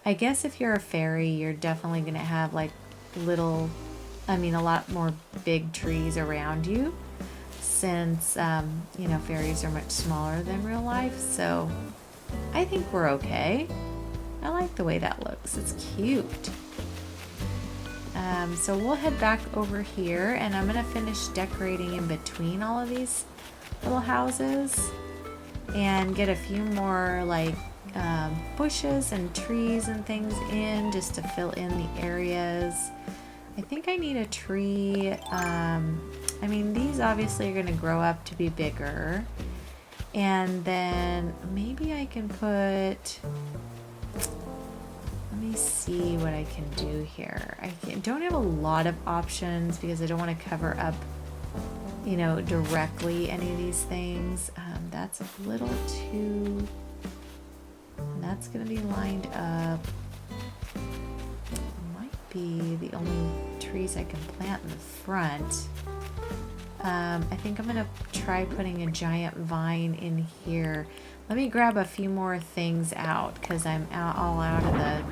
I guess if you're a fairy, you're definitely going to have like a lot more big trees around you since, you know, fairies are much smaller than real life. So I think we're okay. I like the way that looks. It's cute. So we'll head back over here and I'm going to finish decorating in between all of these little houses and get a few more like bushes and trees and things in just to fill in the areas. I think I need a tree. I mean, these obviously are going to grow up to be bigger, and then maybe I can put, let me see what I can do here. Don't have a lot of options because I don't want to cover up, you know, directly any of these things. That's a little too... That's going to be lined up. Might be the only trees I can plant in the front. I think I'm going to try putting a giant vine in here. Let me grab a few more things out because I'm all out of the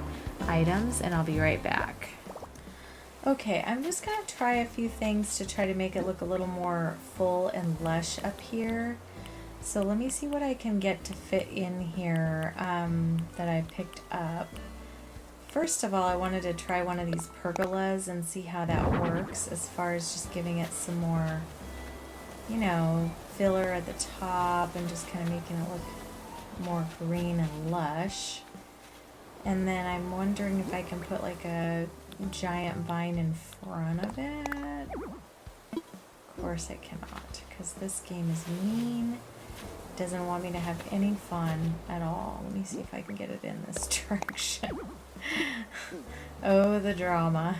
items and I'll be right back. Okay, I'm just going to try a few things to try to make it look a little more full and lush up here. So let me see what I can get to fit in here that I picked up. First of all, I wanted to try one of these pergolas and see how that works as far as just giving it some more, you know, filler at the top and just kind of making it look more green and lush. And then I'm wondering if I can put like a giant vine in front of it. Of course I cannot, because this game is mean. Doesn't want me to have any fun at all. Let me see if I can get it in this direction. Oh, the drama.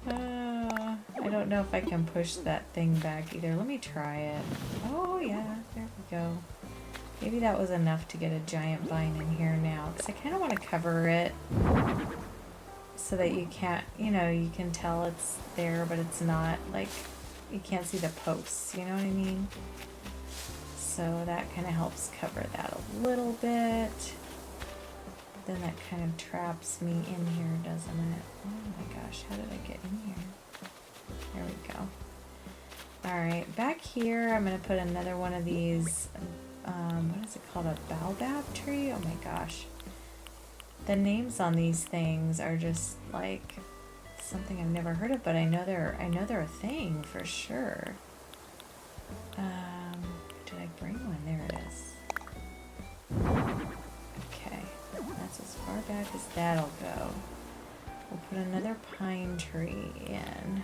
I don't don't know if I can push that thing back either. Let me try it. Oh yeah, there we go. Maybe that was enough to get a giant vine in here now, because I kind of want to cover it so that you can't, you know, you can tell it's there, but it's not, like, you can't see the posts, you know what I mean? So that kind of helps cover that a little bit. Then that kind of traps me in here, doesn't it? Oh my gosh, how did I get in here? There we go. Alright, back here I'm going to put another one of these, what is it called, a baobab tree? Oh my gosh. The names on these things are just like something I've never heard of, but I know they're a thing for sure. Did I bring one? There it is. Okay, that's as far back as that'll go. We'll put another pine tree in.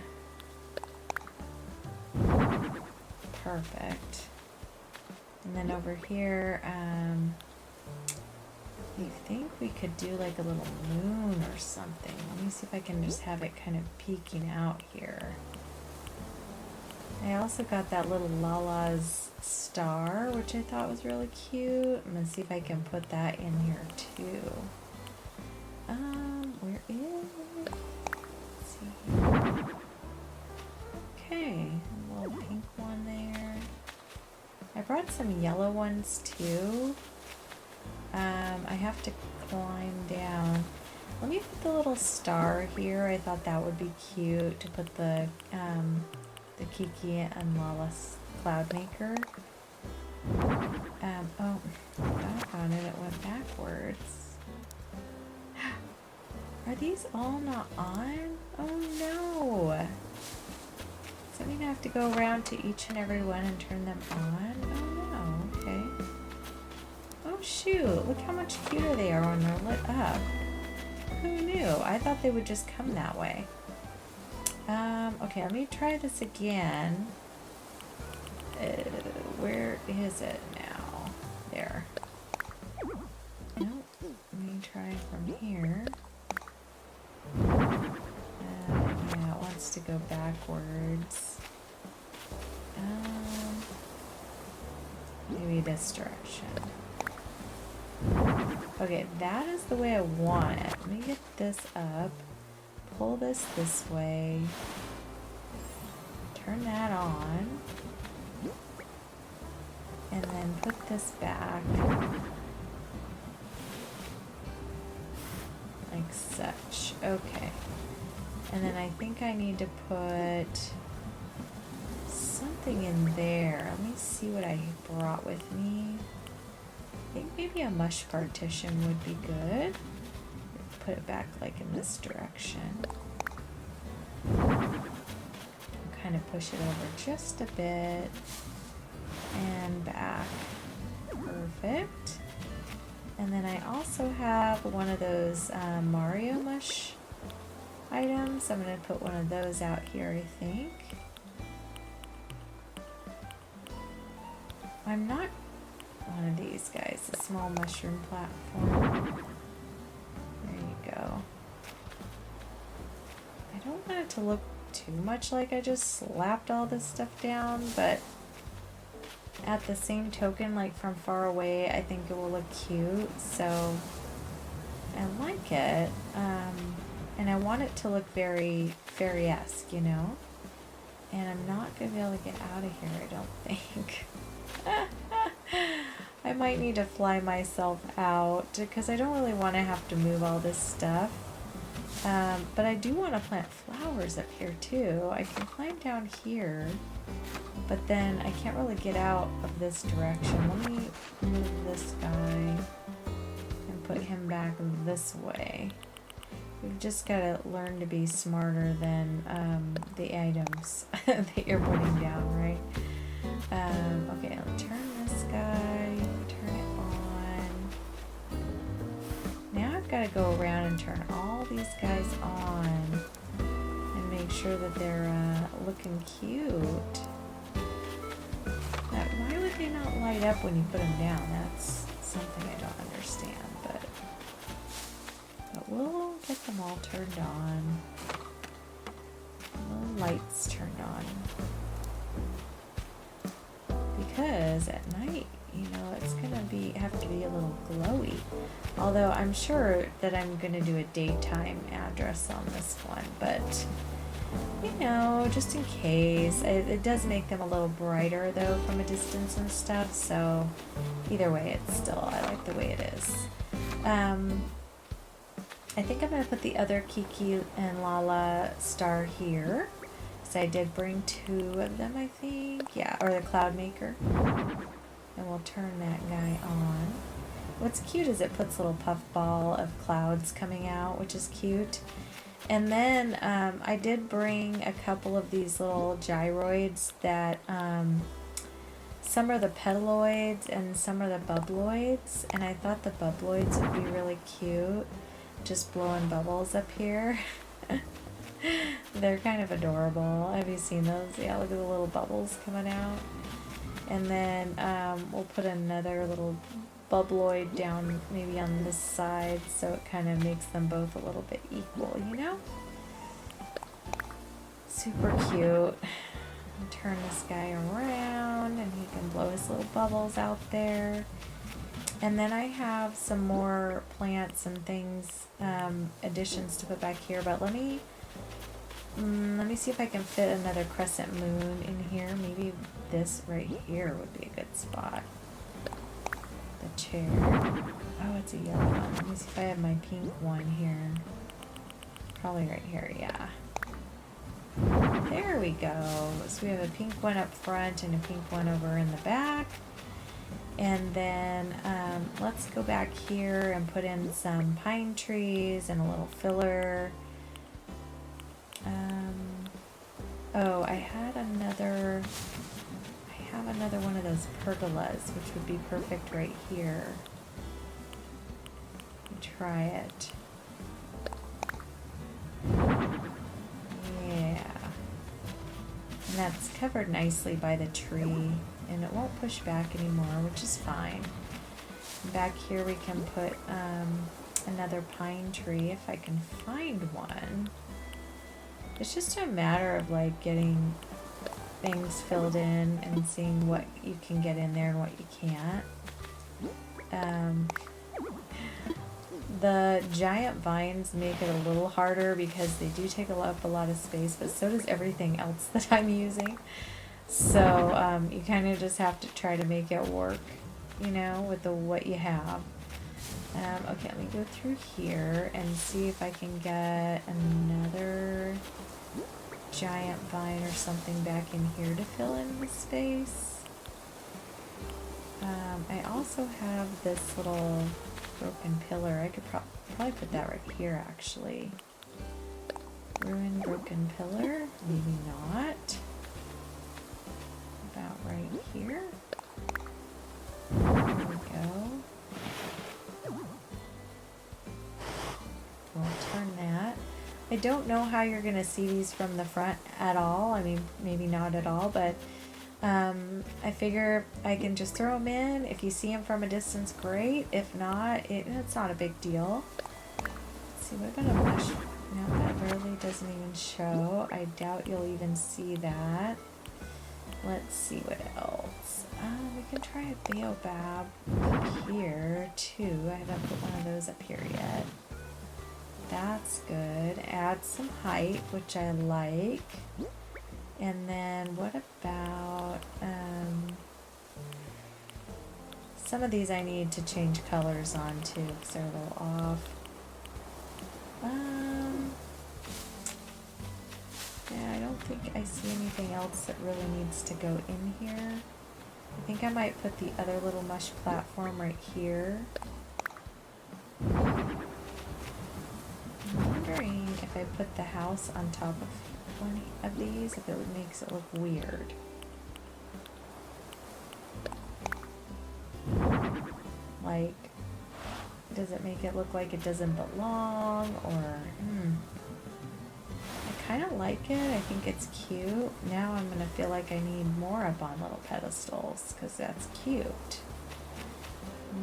Perfect. And then over here, you think we could do like a little moon or something. Let me see if I can just have it kind of peeking out here. I also got that little Lala's star, which I thought was really cute. I'm gonna see if I can put that in here too. Where is it? Let's see. Okay, a little pink one there. I brought some yellow ones too. I have to climb down. Let me put the little star here. I thought that would be cute to put the Kiki and Lala's cloud maker. Oh, doggone it, it went backwards. Are these all not on? Oh no! Does that mean I have to go around to each and every one and turn them on? Oh no, okay. Oh shoot, look how much cuter they are when they're lit up. Who knew? I thought they would just come that way. Okay, let me try this again. Where is it now? There. Nope. Let me try from here. Yeah, it wants to go backwards. Maybe this direction. Okay, that is the way I want it. Let me get this up. Pull this way. Turn that on. And then put this back. Like such. Okay. And then I think I need to put something in there. Let me see what I brought with me. I think maybe a mush partition would be good. Put it back like in this direction. Kind of push it over just a bit and back. Perfect. And then I also have one of those Mario mush items. I'm going to put one of those out here, I think. I'm not one of these guys, the small mushroom platform. There you go. I don't want it to look too much like I just slapped all this stuff down, but at the same token, like from far away, I think it will look cute, so I like it. And I want it to look very fairy-esque, you know? And I'm not going to be able to get out of here, I don't think. I might need to fly myself out because I don't really want to have to move all this stuff. But I do want to plant flowers up here too. I can climb down here, but then I can't really get out of this direction. Let me move this guy and put him back this way. We've just got to learn to be smarter than the items that you're putting down, right? Okay, I'll turn this guy, turn it on. Now I've got to go around and turn all these guys on and make sure that they're looking cute. Now, why would they not light up when you put them down? That's something I don't understand, but we'll get them all turned on. We'll lights turned on. Because at night, you know, it's gonna have to be a little glowy. Although I'm sure that I'm gonna do a daytime address on this one, but you know, just in case. It does make them a little brighter though from a distance and stuff, so either way, I like the way it is. I think I'm gonna put the other Kiki and Lala star here. So I did bring 2 of them, I think. Yeah, or the Cloud Maker. And we'll turn that guy on. What's cute is it puts a little puff ball of clouds coming out, which is cute. And then I did bring a couple of these little gyroids that some are the petaloids and some are the bubbloids. And I thought the bubbloids would be really cute, just blowing bubbles up here. They're kind of adorable. Have you seen those? Yeah, look at the little bubbles coming out. And then we'll put another little bubbloid down maybe on this side so it kind of makes them both a little bit equal, you know? Super cute. Turn this guy around and he can blow his little bubbles out there. And then I have some more plants and things, additions to put back here, but let me see if I can fit another crescent moon in here. Maybe this right here would be a good spot. The chair. Oh, it's a yellow one. Let me see if I have my pink one here. Probably right here, yeah. There we go. So we have a pink one up front and a pink one over in the back. And then let's go back here and put in some pine trees and a little filler. Oh, I have another one of those pergolas, which would be perfect right here. Let me try it. Yeah. And that's covered nicely by the tree, and it won't push back anymore, which is fine. Back here we can put another pine tree if I can find one. It's just a matter of like getting things filled in and seeing what you can get in there and what you can't. The giant vines make it a little harder because they do take up a lot of space, but so does everything else that I'm using. So you kind of just have to try to make it work, you know, with what you have. Okay, let me go through here and see if I can get another giant vine or something back in here to fill in the space. I also have this little broken pillar. I could probably put that right here, actually. Ruined broken pillar? Maybe not. About right here. There we go. We'll turn that. I don't know how you're going to see these from the front at all. I mean, maybe not at all, but I figure I can just throw them in. If you see them from a distance, great. If not, it's not a big deal. Let's see, what about a mush? No, that really doesn't even show. I doubt you'll even see that. Let's see what else. We can try a baobab up here, too. I haven't put one of those up here yet. That's good. Add some height, which I like. And then what about some of these I need to change colors on too because they're a little off. Yeah, I don't think I see anything else that really needs to go in here. I think I might put the other little mush platform right here. I'm wondering if I put the house on top of one of these, if it makes it look weird. Like, does it make it look like it doesn't belong, or I kind of like it. I think it's cute. Now I'm gonna feel like I need more up on little pedestals because that's cute.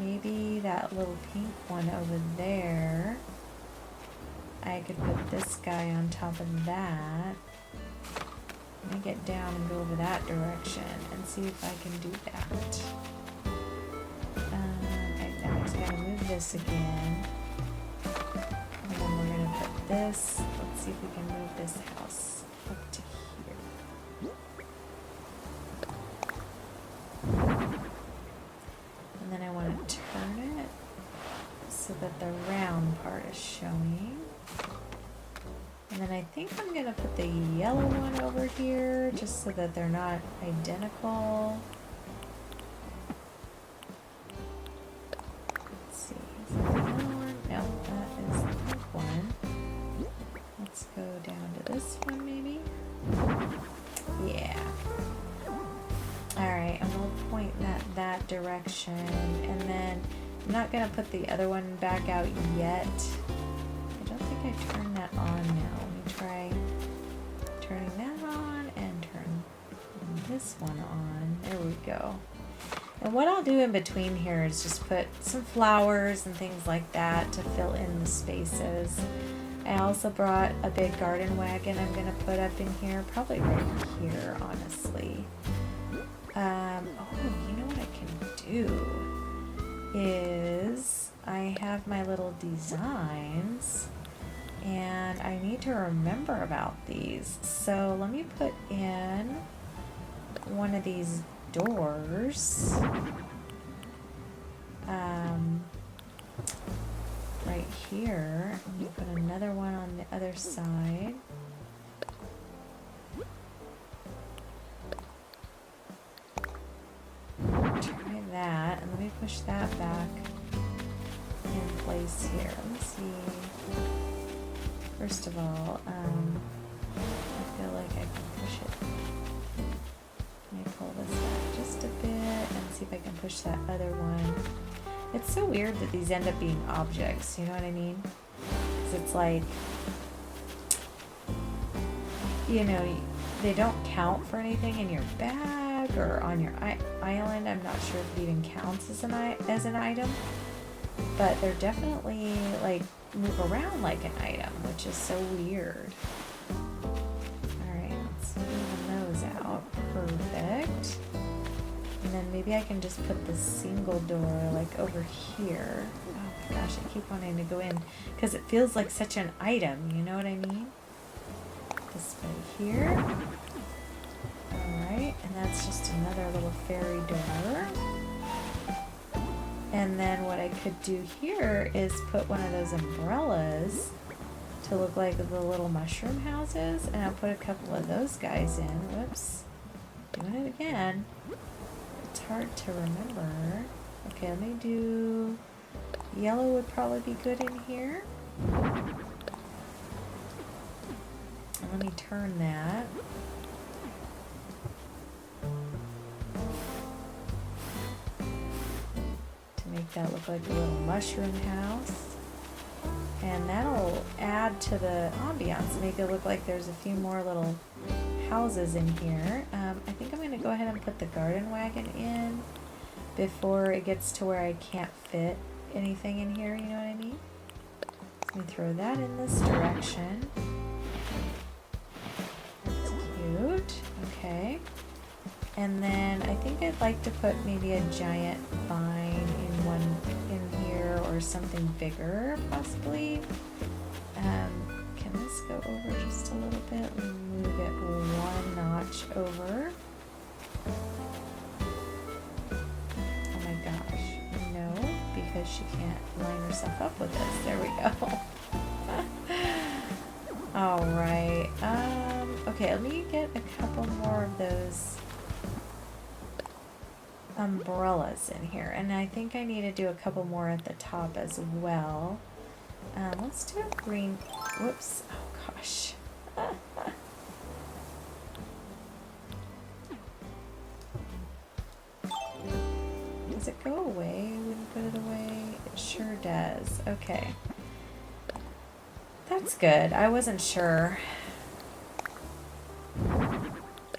Maybe that little pink one over there. I could put this guy on top of that. Let me get down and go over that direction and see if I can do that. That means I gotta move this again. And then we're gonna put this. Let's see if we can move this house up to here. And then I want to turn it so that the round part is showing. And then I think I'm going to put the yellow one over here just so that they're not identical. Let's see. Is that the yellow one? No, that is the pink one. Let's go down to this one maybe. Yeah. Alright, and we'll point that direction. And then I'm not going to put the other one back out yet. I don't think I turned that on now. Let me try turning that on and turn this one on. There we go. And what I'll do in between here is just put some flowers and things like that to fill in the spaces. I also brought a big garden wagon I'm going to put up in here, probably right here, honestly. Oh, you know what I can do is I have my little designs and I need to remember about these. So let me put in one of these doors right here. Let me put another one on the other side. Try that, and let me push that back in place here. Let me see. First of all, I feel like I can push it. Let me pull this back just a bit and see if I can push that other one. It's so weird that these end up being objects, you know what I mean? Because it's like, you know, they don't count for anything in your bag or on your island. I'm not sure if it even counts as an item, but they're definitely like move around like an item, which is so weird. Alright, let's even those out. Perfect. And then maybe I can just put the single door like over here. Oh my gosh, I keep wanting to go in because it feels like such an item, you know what I mean? This way here. Alright, and that's just another little fairy door. And then what I could do here is put one of those umbrellas to look like the little mushroom houses, and I'll put a couple of those guys in. Whoops. Doing it again. It's hard to remember. Okay, let me do... Yellow would probably be good in here. And let me turn that. To make that look like a little mushroom house. And that'll add to the ambiance, make it look like there's a few more little houses in here. I think I'm going to go ahead and put the garden wagon in before it gets to where I can't fit anything in here, you know what I mean? Let me throw that in this direction. That's cute. Okay. And then I think I'd like to put maybe a giant vine in here or something bigger, possibly. Can this go over just a little bit? Move it one notch over. Oh my gosh. No, because she can't line herself up with this. There we go. Alright. Okay, let me get a couple more of those umbrellas in here. And I think I need to do a couple more at the top as well. Let's do a green... Whoops. Oh, gosh. Does it go away when you put it away? It sure does. Okay. That's good. I wasn't sure.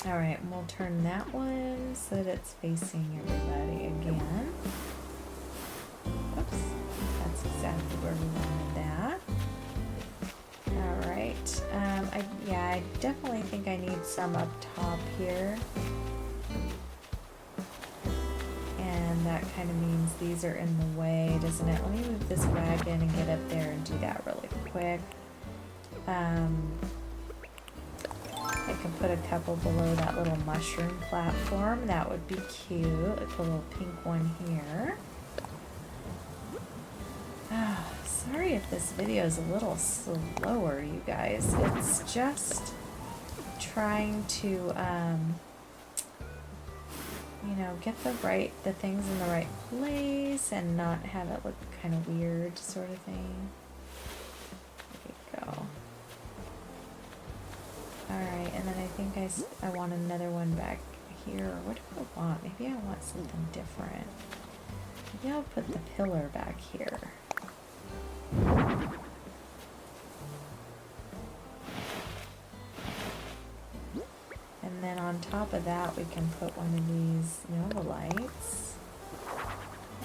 Alright, and we'll turn that one so that it's facing everybody again. Oops. That's exactly where we wanted that. Alright. Yeah, I definitely think I need some up top here. And that kind of means these are in the way, doesn't it? Let me move this wagon and get up there and do that really quick. I can put a couple below that little mushroom platform. That would be cute. Like a little pink one here. Sorry if this video is a little slower, you guys. It's just trying to, you know, get the things in the right place and not have it look kind of weird, sort of thing. There you go. Alright, and then I think I want another one back here. What do I want? Maybe I want something different. Maybe I'll put the pillar back here. And then on top of that, we can put one of these Nova lights.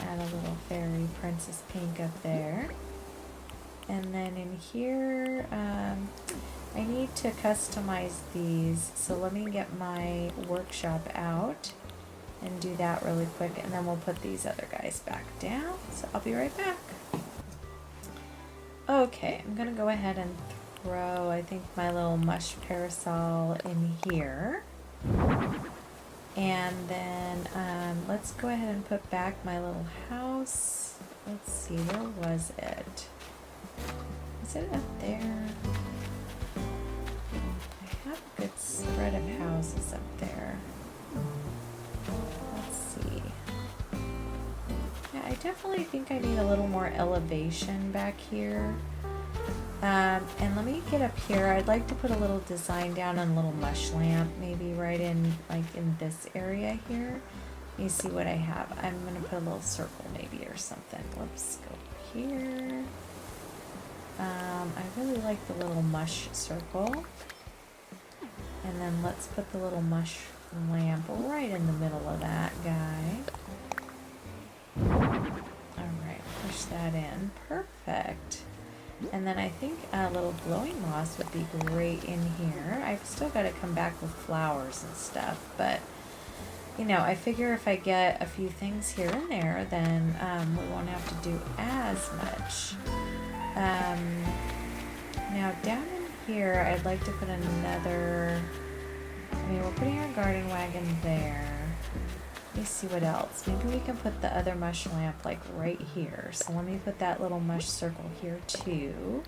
Add a little fairy princess pink up there. And then in here, I need to customize these. So let me get my workshop out and do that really quick. And then we'll put these other guys back down. So I'll be right back. Okay, I'm gonna go ahead and throw, I think, my little mush parasol in here. And then let's go ahead and put back my little house. Let's see, where was it? Is it up there? I have a good spread of houses up there. Let's see. Yeah, I definitely think I need a little more elevation back here. And let me get up here. I'd like to put a little design down on a little mush lamp, maybe right in, like in this area here. Let me see what I have. I'm gonna put a little circle maybe or something. Let's go here. I really like the little mush circle. And then let's put the little mush lamp right in the middle of that guy. Alright, push that in. Perfect. And then I think a little glowing moss would be great in here. I've still got to come back with flowers and stuff, but you know, I figure if I get a few things here and there, then we won't have to do as much. Now down in here, I'd like to put another, I mean, we're putting our garden wagon there. Let me see what else. Maybe we can put the other mush lamp like right here. So let me put that little mush circle here too.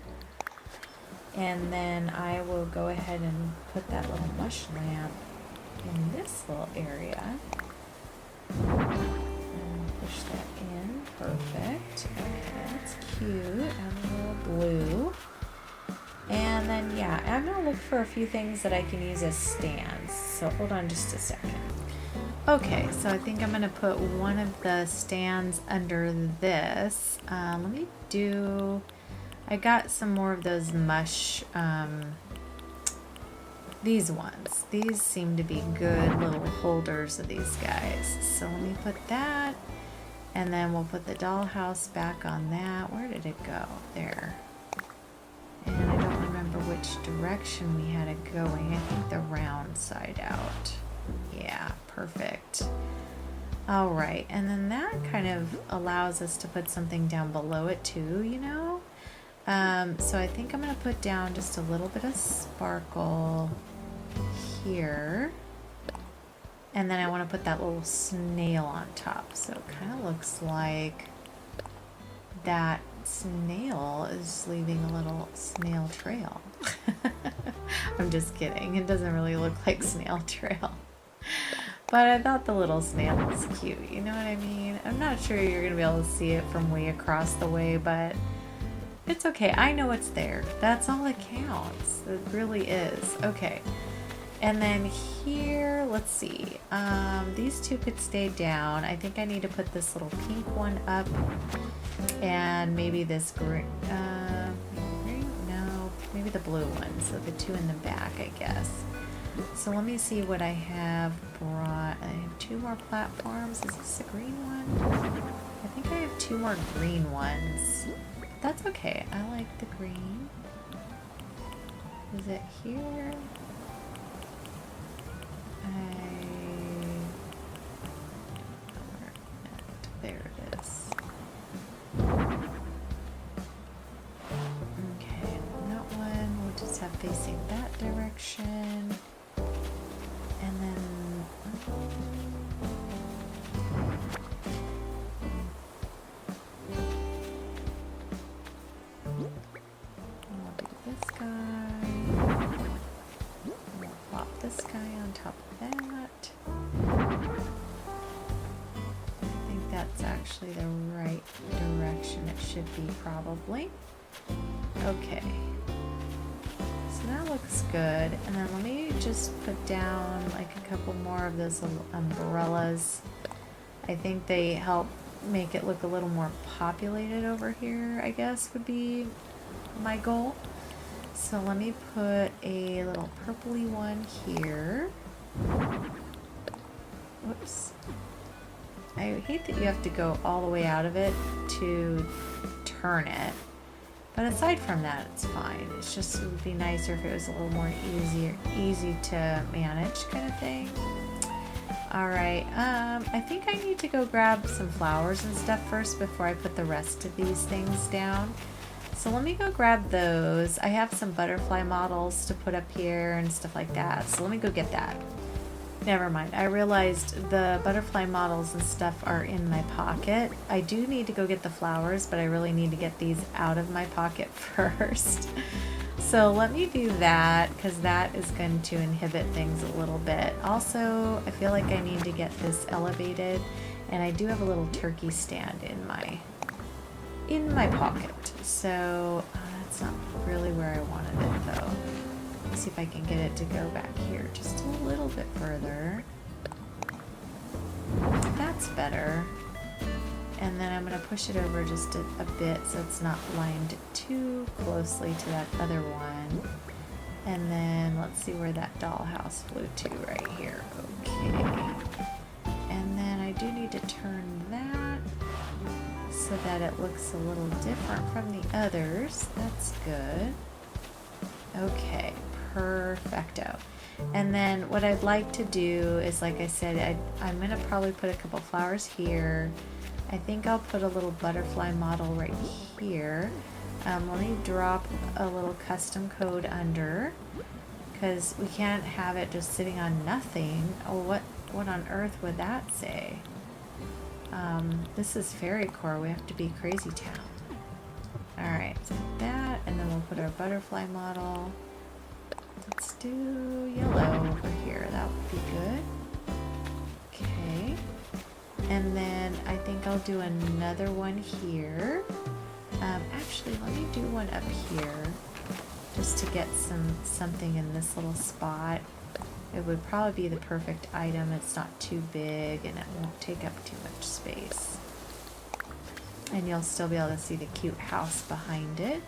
And then I will go ahead and put that little mush lamp in this little area. And push that in. Perfect. Okay, that's cute. Add a little blue. And then, yeah, I'm going to look for a few things that I can use as stands. So hold on just a second. Okay, so I think I'm going to put one of the stands under this. Let me do... I got some more of those mush... these ones. These seem to be good little holders of these guys. So let me put that. And then we'll put the dollhouse back on that. Where did it go? There. And I don't remember which direction we had it going. I think the round side out. Yeah, perfect. All right, and then that kind of allows us to put something down below it too, you know? So I think I'm gonna put down just a little bit of sparkle here. And then I wanna put that little snail on top. So it kind of looks like that snail is leaving a little snail trail. I'm just kidding. It doesn't really look like snail trail. But I thought the little snail was cute. You know what I mean? I'm not sure you're going to be able to see it from way across the way, but it's okay. I know it's there. That's all that counts. It really is. Okay. And then here, let's see. These two could stay down. I think I need to put this little pink one up. And maybe this green, no, maybe the blue one. So the two in the back, I guess. So let me see what I have brought. I have two more platforms. Is this a green one? I think I have two more green ones. That's okay. I like the green. Is it here? There it is. Okay, that one we'll just have facing that direction. And then we'll do this guy. We'll plop this guy on top of that. I think that's actually the right direction it should be, probably. Okay. So that looks good. And then let me just put down like a couple more of those little umbrellas. I think they help make it look a little more populated over here, I guess would be my goal. So let me put a little purpley one here. Whoops. I hate that you have to go all the way out of it to turn it. But aside from that, it's fine. It's just, it would be nicer if it was a little more easy to manage kind of thing. Alright, I think I need to go grab some flowers and stuff first before I put the rest of these things down. So let me go grab those. I have some butterfly models to put up here and stuff like that. So let me go get that. Never mind. I realized the butterfly models and stuff are in my pocket. I do need to go get the flowers, but I really need to get these out of my pocket first. So let me do that, because that is going to inhibit things a little bit. Also, I feel like I need to get this elevated, and I do have a little turkey stand in my pocket. So that's not really where I wanted it though. See if I can get it to go back here just a little bit further. That's better. And then I'm going to push it over just a bit so it's not lined too closely to that other one. And then let's see where that dollhouse flew to right here. Okay. And then I do need to turn that so that it looks a little different from the others. That's good. Okay. Perfecto. And then what I'd like to do is, like I said, I'm going to probably put a couple flowers here. I think I'll put a little butterfly model right here. Let me drop a little custom code under, because we can't have it just sitting on nothing. Oh, what on earth would that say? This is Fairycore. We have to be Crazy Town. Alright, so that, and then we'll put our butterfly model. Let's do yellow over here. That would be good. Okay. And then I think I'll do another one here. Actually, let me do one up here just to get something in this little spot. It would probably be the perfect item. It's not too big and it won't take up too much space. And you'll still be able to see the cute house behind it.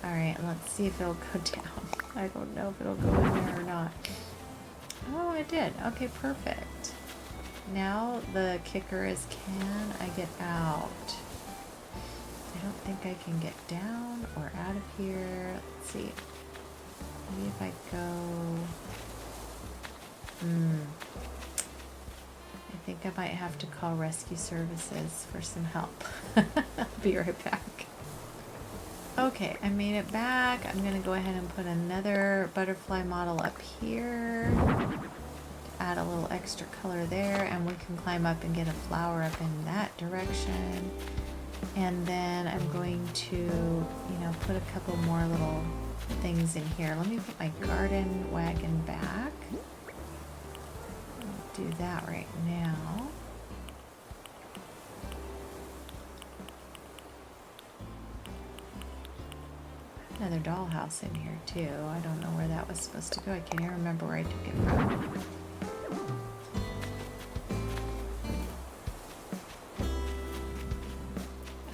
Alright, let's see if it'll go down. I don't know if it'll go in there or not. Oh, it did. Okay, perfect. Now the kicker is, can I get out? I don't think I can get down or out of here. Let's see. Maybe if I go... I think I might have to call rescue services for some help. I'll be right back. Okay, I made it back. I'm going to go ahead and put another butterfly model up here. Add a little extra color there, and we can climb up and get a flower up in that direction. And then I'm going to, you know, put a couple more little things in here. Let me put my garden wagon back. I'll do that right now. Another dollhouse in here too. I don't know where that was supposed to go. I can't even remember where I took it from.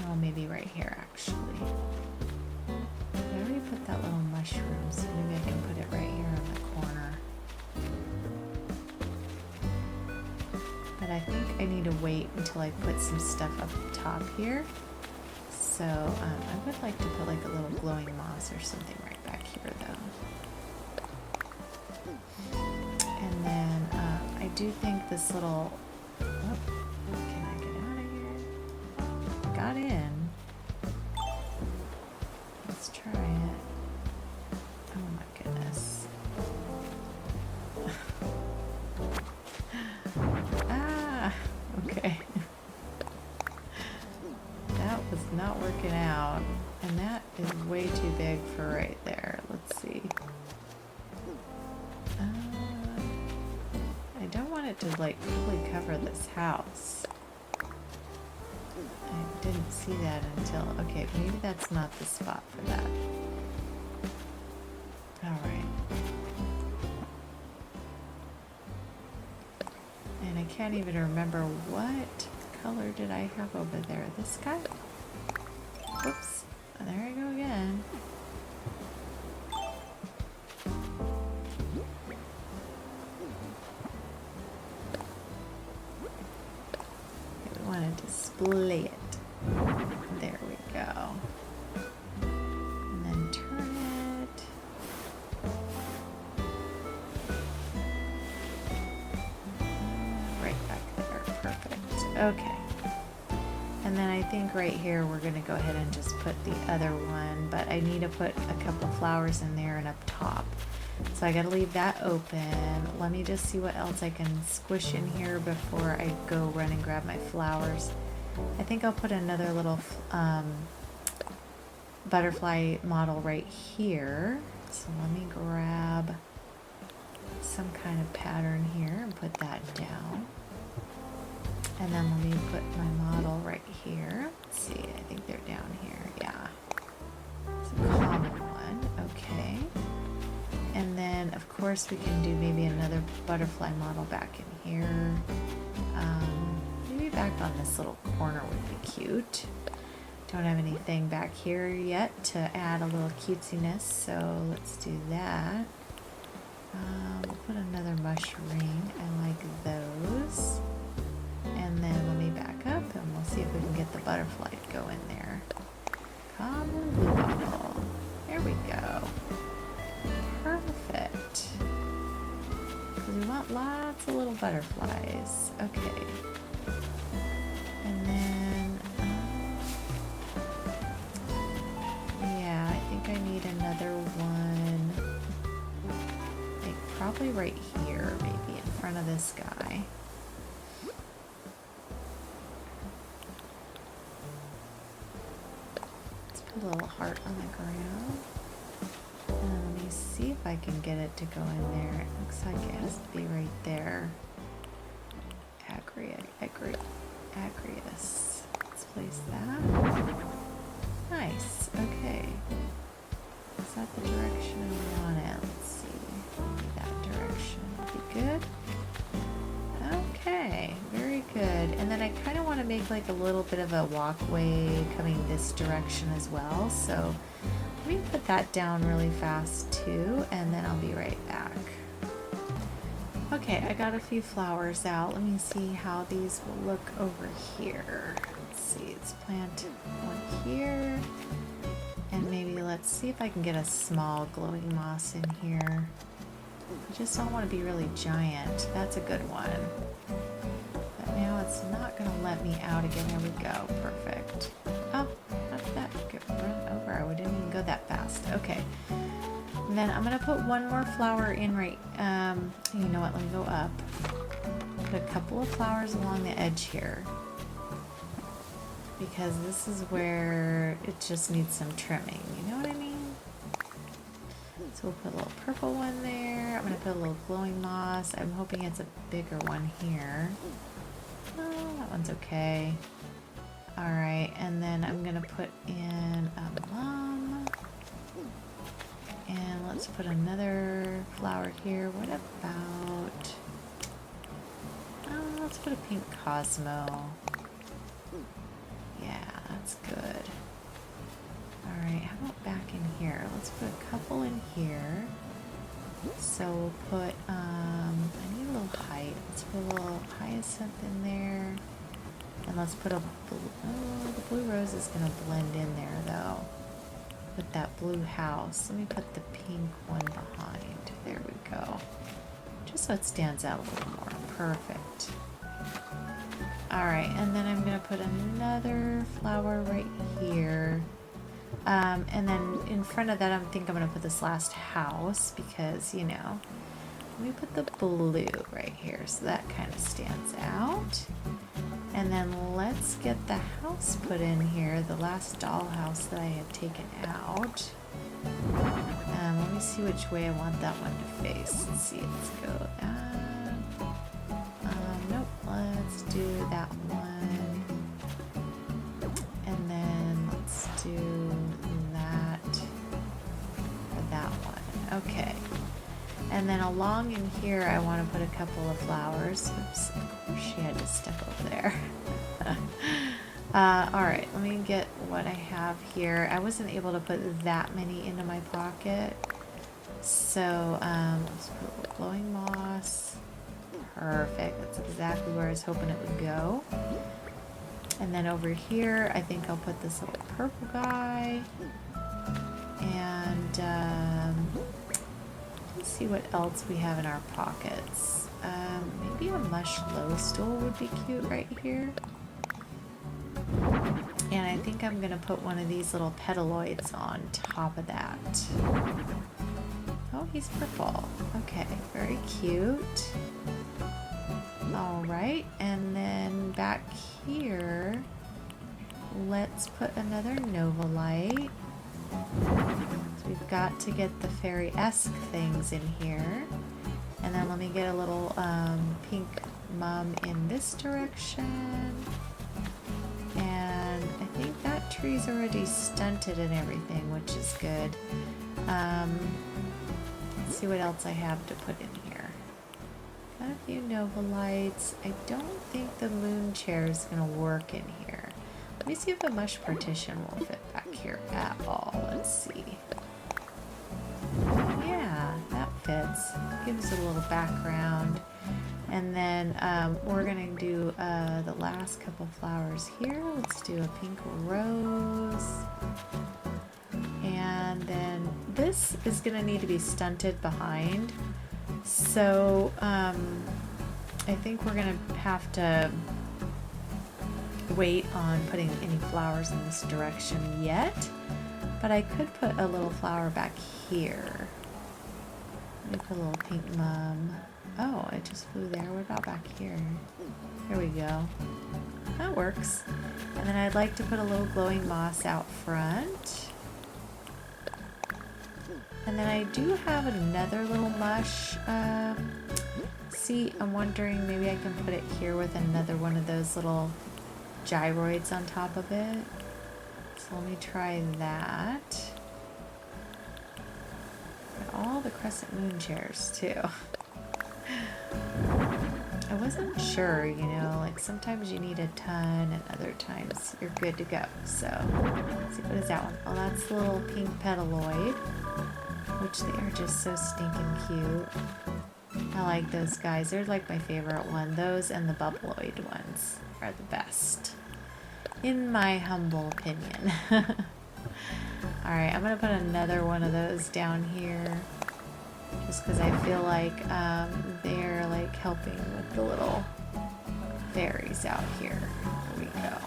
Oh, maybe right here actually. I already put that little mushroom, so maybe I can put it right here in the corner. But I think I need to wait until I put some stuff up top here. So I would like to put like a little glowing moss or something right back here though. do think this little... Oh, can I get out of here? Got in. Let's try it. Oh my goodness. Ah, okay. That was not working out. And that is way too big for right there. Let's see. I don't want it to like fully cover this house. I didn't see that until... Okay, maybe that's not the spot for that. Alright. And I can't even remember what color did I have over there. This guy? Whoops. There I go again. Okay, we want to display it. There we go. And then turn it. Right back there. Perfect. Okay. And then I think right here we're going to go ahead and just put the other one, but I need to put a couple flowers in there and up top. So I got to leave that open. Let me just see what else I can squish in here before I go run and grab my flowers. I think I'll put another little butterfly model right here. So let me grab some kind of pattern here and put that down. And then let me put my model right here. Let's see, I think they're down here. Yeah. It's a common one. Okay. And then, of course, we can do maybe another butterfly model back in here. Maybe back on this little corner would be cute. Don't have anything back here yet to add a little cutesiness, so let's do that. We'll put another mushroom. I like those. And then let me back up and we'll see if we can get the butterfly to go in there. Common blue bubble. There we go. Perfect. Because we want lots of little butterflies. Okay. And then, yeah, I think I need another one. Like probably right here, maybe in front of this guy. A little heart on the ground. And let me see if I can get it to go in there. It looks like it has to be right there. Agrius. Let's place that. Nice. Okay. Is that the direction I want it? Let's see. Maybe that direction would be good. Okay, very good. And then I kind of want to make like a little bit of a walkway coming this direction as well. So let me put that down really fast too, and then I'll be right back. Okay, I got a few flowers out. Let me see how these will look over here. Let's see, let's plant one here. And maybe let's see if I can get a small glowing moss in here. I just don't want to be really giant. That's a good one. But now it's not going to let me out again. There we go. Perfect. Oh, how did that get run over? I didn't even go that fast. Okay. And then I'm going to put one more flower in right... you know what? Let me go up. Put a couple of flowers along the edge here. Because this is where it just needs some trimming. You know what I mean? So we'll put a little purple one there. I'm going to put a little glowing moss. I'm hoping it's a bigger one here. Oh, that one's okay. Alright, and then I'm going to put in a mum. And let's put another flower here. What about... Oh, let's put a pink Cosmo. Yeah, that's good. Alright, how about back in here? Let's put a couple in here. So we'll put, I need a little height. Let's put a little hyacinth in there. And let's put a blue, oh, the blue rose is going to blend in there though. With that blue house. Let me put the pink one behind. There we go. Just so it stands out a little more. Perfect. Alright, and then I'm going to put another flower right here. And then in front of that, I think I'm going to put this last house because, you know, let me put the blue right here so that kind of stands out. And then let's get the house put in here, the last dollhouse that I had taken out. Let me see which way I want that one to face. Let's see, let's go. Nope, let's do that one. And then let's do that for that one. Okay. And then along in here, I want to put a couple of flowers. Oops, of course she had to step over there. Alright, let me get what I have here. I wasn't able to put that many into my pocket. So, let's put a little glowing moss. Perfect. That's exactly where I was hoping it would go. And then over here, I think I'll put this little purple guy. And, let's see what else we have in our pockets. Maybe a mush low stool would be cute right here. And I think I'm going to put one of these little petaloids on top of that. Oh, he's purple. Okay, very cute. Alright, and then back here, let's put another Nova light. So we've got to get the fairy-esque things in here. And then let me get a little pink mum in this direction. And I think that tree's already stunted and everything, which is good. Let's see what else I have to put in here. Got a few Nova lights. I don't think the moon chair is going to work in here. Let me see if the mush partition will fit back here at all. Let's see. Yeah, that fits. Gives it a little background. And then we're going to do the last couple flowers here. Let's do a pink rose. And then this is going to need to be stunted behind. So I think we're going to have to wait on putting any flowers in this direction yet. But I could put a little flower back here. Let me put a little pink mum. Oh, it just flew there. What about back here? There we go. That works. And then I'd like to put a little glowing moss out front. And then I do have another little mush. See, I'm wondering maybe I can put it here with another one of those little gyroids on top of it. So let me try that. Got all the crescent moon chairs too. I wasn't sure, you know, like sometimes you need a ton and other times you're good to go. So, let's see, what is that one? Oh, that's the little pink petaloid, which they are just so stinking cute. I like those guys. They're like my favorite one. Those and the bubbloid ones are the best, in my humble opinion. Alright, I'm going to put another one of those down here. Just because I feel like they're like helping with the little fairies out here. There we go.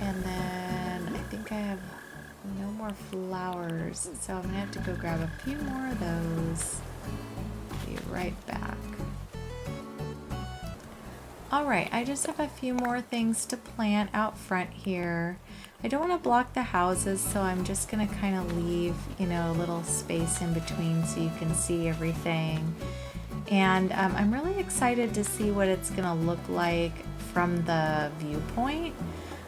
And then I think I have no more flowers, so I'm going to have to go grab a few more of those. Be right back. Alright, I just have a few more things to plant out front here. I don't want to block the houses, so I'm just going to kind of leave, you know, a little space in between so you can see everything. And I'm really excited to see what it's going to look like from the viewpoint.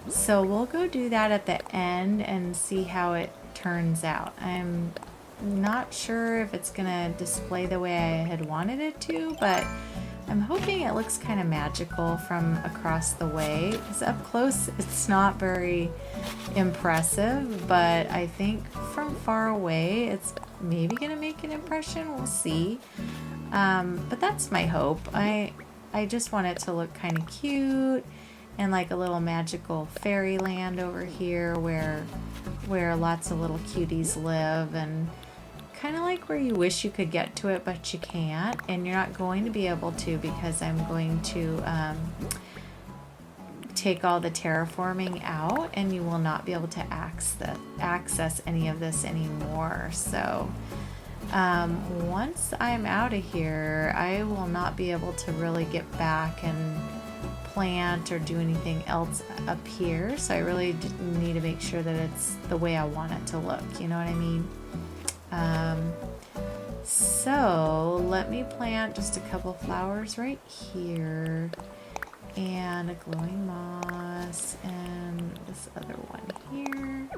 So we'll go do that at the end and see how it turns out. I'm not sure if it's going to display the way I had wanted it to, but I'm hoping it looks kind of magical from across the way. Because up close, it's not very impressive, but I think from far away, it's maybe going to make an impression. We'll see. But that's my hope. I just want it to look kind of cute and like a little magical fairyland over here where lots of little cuties live, and kind of like where you wish you could get to it, but you can't, and you're not going to be able to because I'm going to take all the terraforming out, and you will not be able to access any of this anymore. So once I'm out of here, I will not be able to really get back and plant or do anything else up here. So I really need to make sure that it's the way I want it to look, you know what I mean? So let me plant just a couple flowers right here, and a glowing moss, and this other one here.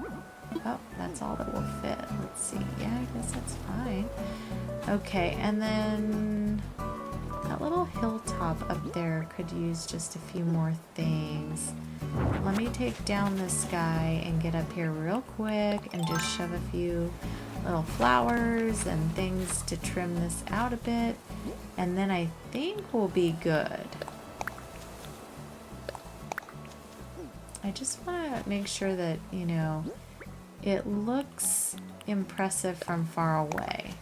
Oh, that's all that will fit. Let's see. Yeah, I guess that's fine. Okay, and then that little hilltop up there could use just a few more things. Let me take down this guy and get up here real quick and just shove a few little flowers and things to trim this out a bit, and then I think we'll be good. I just want to make sure that, you know, it looks impressive from far away.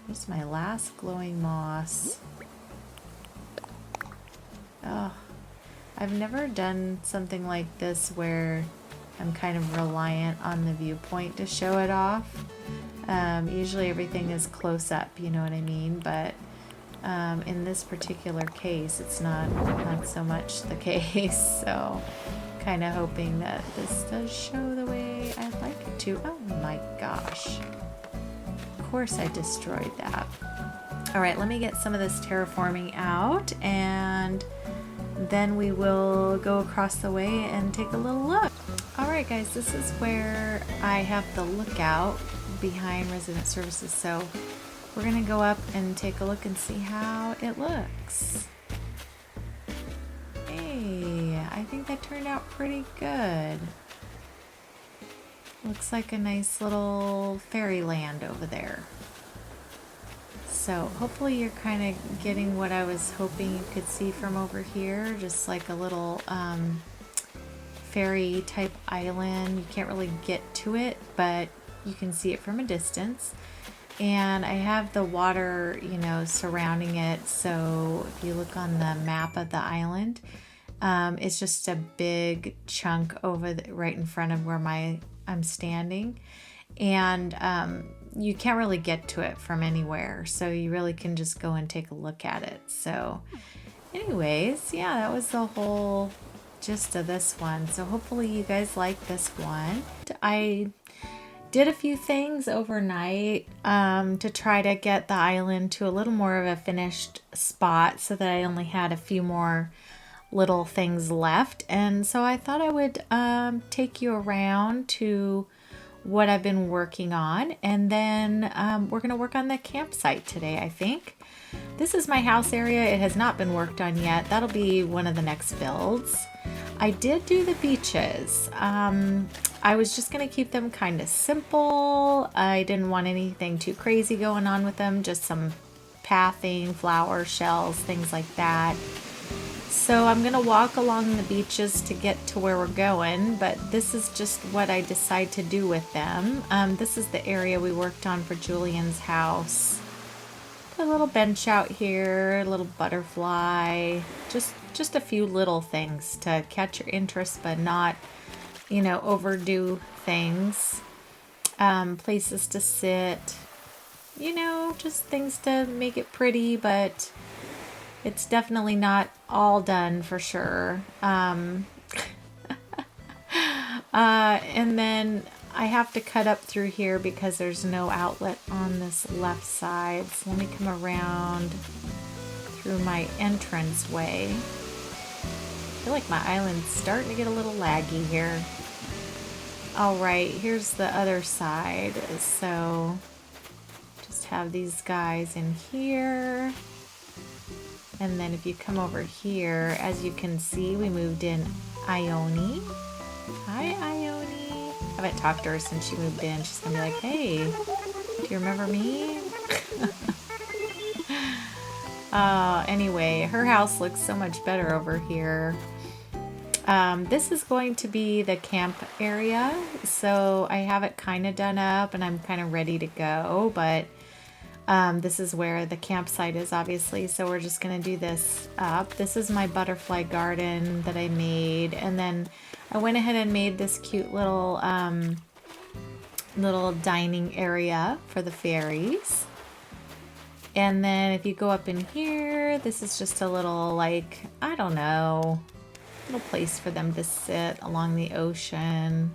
Here's my last glowing moss. Oh, I've never done something like this where I'm kind of reliant on the viewpoint to show it off. Usually everything is close up, you know what I mean? But in this particular case, it's not so much the case. So kind of hoping that this does show the way I'd like it to. Oh my gosh. Of course I destroyed that. All right, let me get some of this terraforming out, and then we will go across the way and take a little look. All right, guys, this is where I have the lookout behind resident services. So we're gonna go up and take a look and see how it looks. Hey, I think that turned out pretty good. Looks like a nice little fairyland over there. So hopefully you're kind of getting what I was hoping you could see from over here, just like a little fairy type island. You can't really get to it, but you can see it from a distance. And I have the water, you know, surrounding it. So if you look on the map of the island, it's just a big chunk over right in front of where I'm standing. And you can't really get to it from anywhere. So you really can just go and take a look at it. So anyways, yeah, that was the whole gist of this one. So hopefully you guys like this one. I did a few things overnight to try to get the island to a little more of a finished spot so that I only had a few more little things left. And so I thought I would take you around to what I've been working on, and then we're going to work on the campsite today, I think. This is my house area. It has not been worked on yet. That'll be one of the next builds. I did do the beaches. I was just going to keep them kind of simple. I didn't want anything too crazy going on with them, just some pathing, flower shells, things like that. So I'm going to walk along the beaches to get to where we're going, but this is just what I decide to do with them. This is the area we worked on for Julian's house. Put a little bench out here, a little butterfly, just a few little things to catch your interest, but not, you know, overdo things. Places to sit, you know, just things to make it pretty, but it's definitely not all done for sure. And then I have to cut up through here because there's no outlet on this left side. So let me come around through my entrance way. I feel like my island's starting to get a little laggy here. All right, here's the other side. So just have these guys in here. And then if you come over here, as you can see, we moved in Ione. Hi, Ione. I haven't talked to her since she moved in. She's gonna be like, hey, do you remember me? Anyway, her house looks so much better over here. This is going to be the camp area. So I have it kind of done up and I'm kind of ready to go, but this is where the campsite is, obviously. So we're just going to do this up. This is my butterfly garden that I made. And then I went ahead and made this cute little, little dining area for the fairies. And then if you go up in here, this is just a little, like, I don't know, little place for them to sit along the ocean,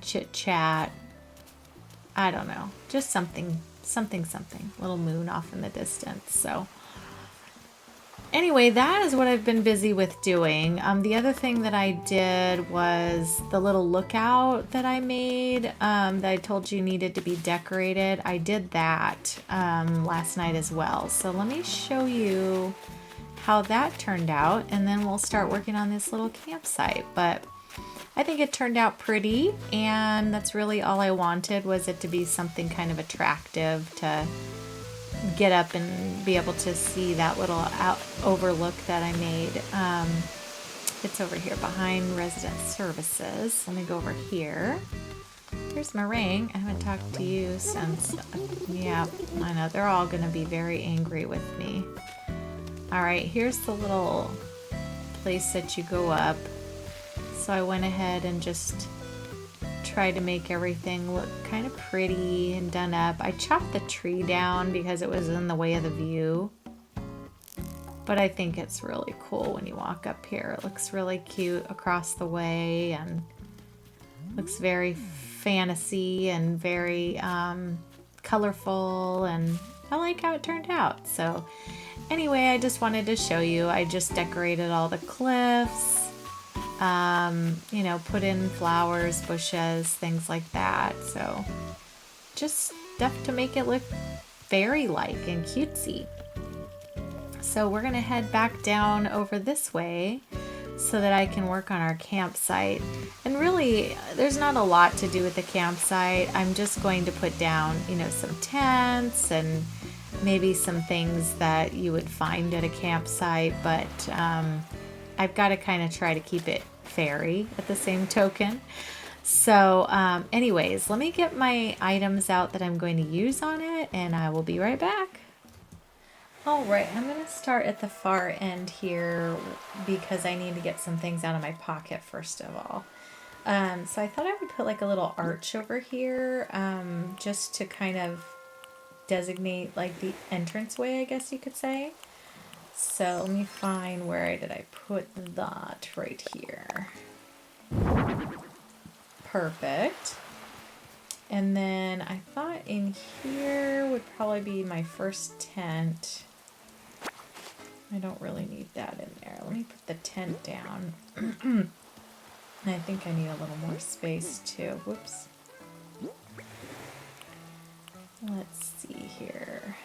chit chat. I don't know, just something, little moon off in the distance. So anyway, that is what I've been busy with doing. The other thing that I did was the little lookout that I made, that I told you needed to be decorated. I did that last night as well. So let me show you how that turned out, and then we'll start working on this little campsite. But I think it turned out pretty, and that's really all I wanted, was it to be something kind of attractive to get up and be able to see that little overlook that I made. It's over here behind resident services. Let me go over here. Here's my ring. I haven't talked to you since, yeah, I know, they're all gonna be very angry with me. All right, here's the little place that you go up. So I went ahead and just tried to make everything look kind of pretty and done up. I chopped the tree down because it was in the way of the view. But I think it's really cool when you walk up here. It looks really cute across the way and looks very fantasy and very colorful, and I like how it turned out. So anyway, I just wanted to show you. I just decorated all the cliffs. You know, put in flowers, bushes, things like that. So just stuff to make it look fairy-like and cutesy. So we're gonna head back down over this way so that I can work on our campsite. And really, there's not a lot to do with the campsite. I'm just going to put down, you know, some tents and maybe some things that you would find at a campsite, but I've got to kind of try to keep it fairy at the same token. So anyways, let me get my items out that I'm going to use on it, and I will be right back. All right, I'm going to start at the far end here because I need to get some things out of my pocket first of all. So I thought I would put like a little arch over here, just to kind of designate like the entranceway, I guess you could say. So let me find, where did I put that? Right here. Perfect. And then I thought in here would probably be my first tent. I don't really need that in there. Let me put the tent down. I think I need a little more space too. Whoops. Let's see here.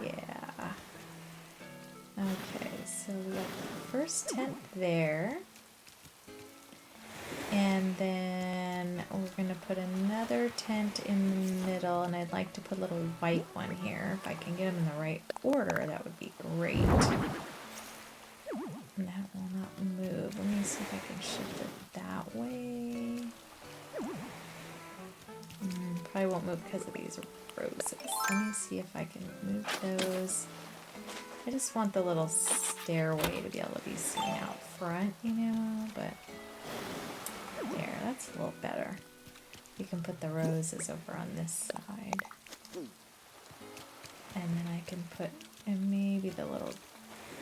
Yeah. Okay, so we got the first tent there. And then we're going to put another tent in the middle, and I'd like to put a little white one here. If I can get them in the right order, that would be great. And that will not move. Let me see if I can shift it that way. Probably won't move because of these roses. Let me see if I can move those. I just want the little stairway to be able to be seen out front, you know, but there, that's a little better. You can put the roses over on this side. And then I can put, and maybe the little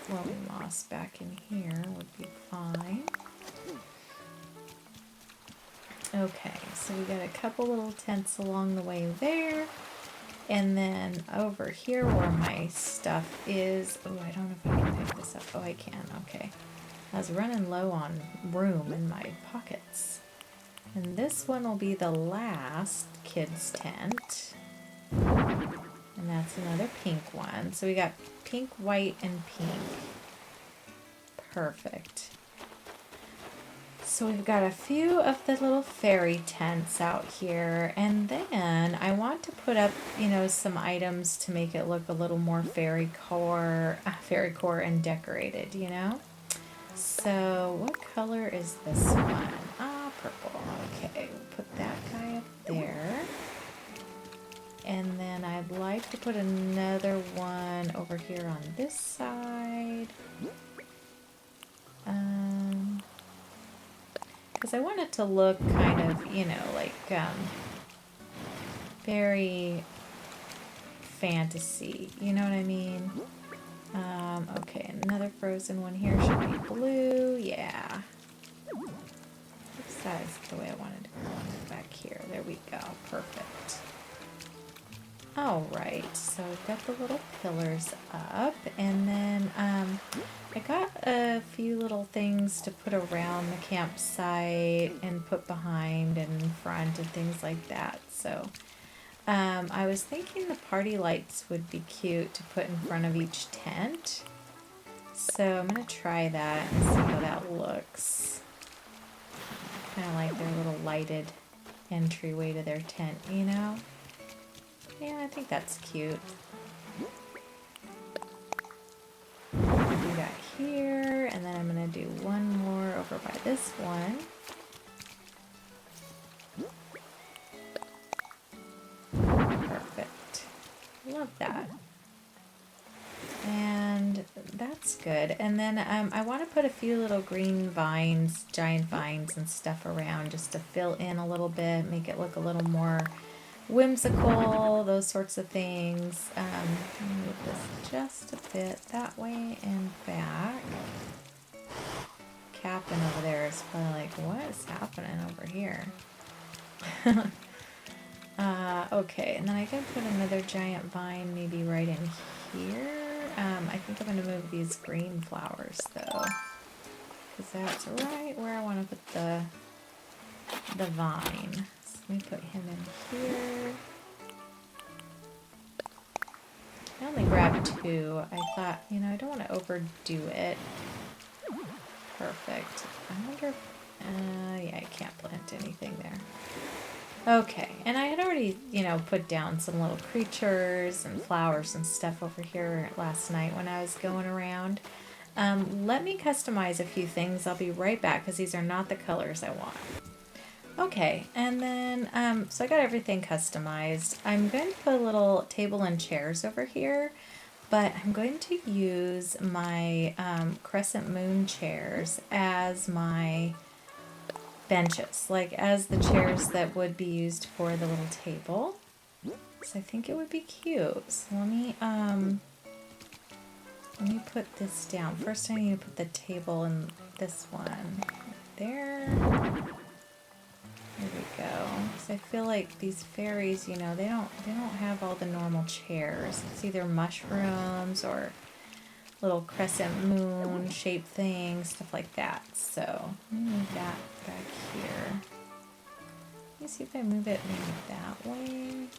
glowing moss back in here would be fine. Okay, so we got a couple little tents along the way there. And then over here where my stuff is, oh, I don't know if I can pick this up. Oh, I can, okay. I was running low on room in my pockets. And this one will be the last kids tent. And that's another pink one. So we got pink, white, and pink. Perfect. So we've got a few of the little fairy tents out here, and then I want to put up, you know, some items to make it look a little more fairycore and decorated, you know? So what color is this one? Ah, purple. Okay, we'll put that guy up there. And then I'd like to put another one over here on this side. Because I want it to look kind of, you know, like very fantasy. You know what I mean? Okay, another frozen one here should be blue. Yeah. Looks that's the way I wanted to go back here. There we go. Perfect. Alright, so we've got the little pillars up, and then I got a few little things to put around the campsite and put behind and in front and things like that. So I was thinking the party lights would be cute to put in front of each tent. So I'm going to try that and see how that looks. Kind of like their little lighted entryway to their tent, you know? Yeah, I think that's cute. Do that here, and then I'm gonna do one more over by this one. Perfect. Love that. And that's good. And then I want to put a few little green vines, giant vines and stuff around just to fill in a little bit, make it look a little more whimsical, those sorts of things. Move this just a bit that way and back. Captain over there is probably like, what is happening over here? Okay, and then I can put another giant vine maybe right in here. I think I'm going to move these green flowers though, because that's right where I want to put the vine. Let me put him in here. I only grabbed two. I thought, you know, I don't want to overdo it. Perfect. I wonder if, yeah, I can't plant anything there. Okay, and I had already, you know, put down some little creatures and flowers and stuff over here last night when I was going around. Let me customize a few things. I'll be right back because these are not the colors I want. Okay, and then, so I got everything customized. I'm going to put a little table and chairs over here, but I'm going to use my crescent moon chairs as my benches, like as the chairs that would be used for the little table. So I think it would be cute. So let me put this down. First I need to put the table in this one. There. There we go. So I feel like these fairies, you know, they don't have all the normal chairs. It's either mushrooms or little crescent moon shaped things, stuff like that. So let me move that back here. Let me see if I move it maybe that way.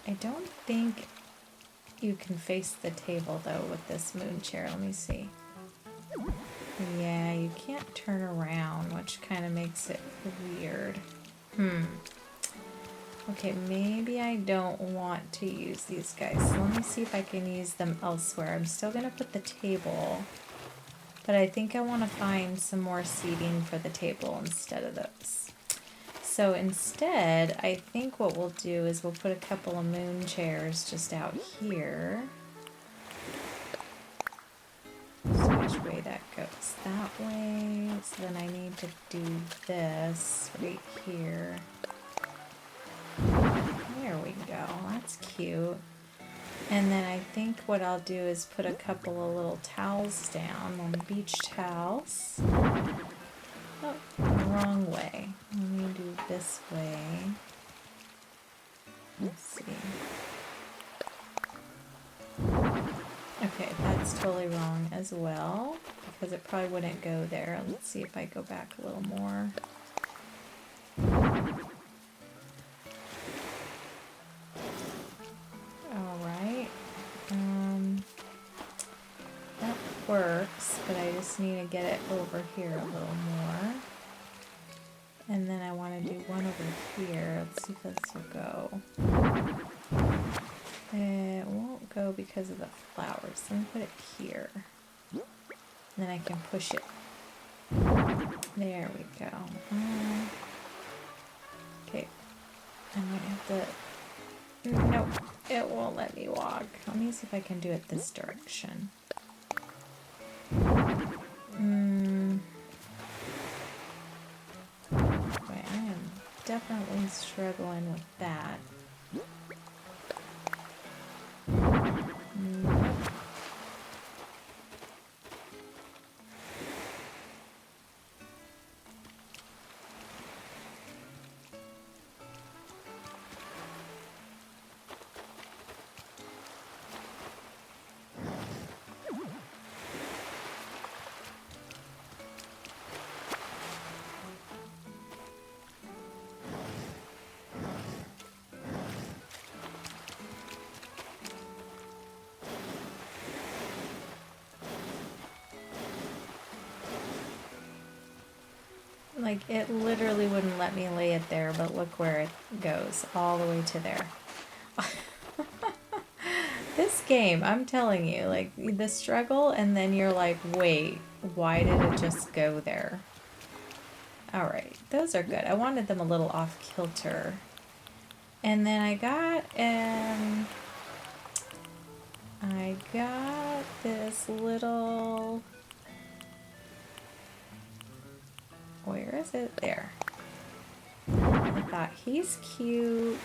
I don't think you can face the table though with this moon chair. Let me see. Yeah, you can't turn around, which kind of makes it weird. Okay, maybe I don't want to use these guys. So let me see if I can use them elsewhere. I'm still going to put the table, but I think I want to find some more seating for the table instead of those. So instead, I think what we'll do is we'll put a couple of moon chairs just out here. So which way that goes? That way. So then I need to do this right here. There we go. That's cute. And then I think what I'll do is put a couple of little towels down, little beach towels. Oh, wrong way. Let me do this way. Let's see. Okay, that's totally wrong as well, because it probably wouldn't go there. Let's see if I go back a little more. Alright. works, but I just need to get it over here a little more. And then I want to do one over here. Let's see if this will go. It won't go because of the flowers. Let me put it here. And then I can push it. There we go. Okay. I might have to... Nope. It won't let me walk. Let me see if I can do it this direction. Wait, I am definitely struggling with that. Like, it literally wouldn't let me lay it there, but look where it goes, all the way to there. This game, I'm telling you, like, the struggle, and then you're like, wait, why did it just go there? Alright, those are good. I wanted them a little off kilter. And then I got this little... Where is it? There. I thought he's cute.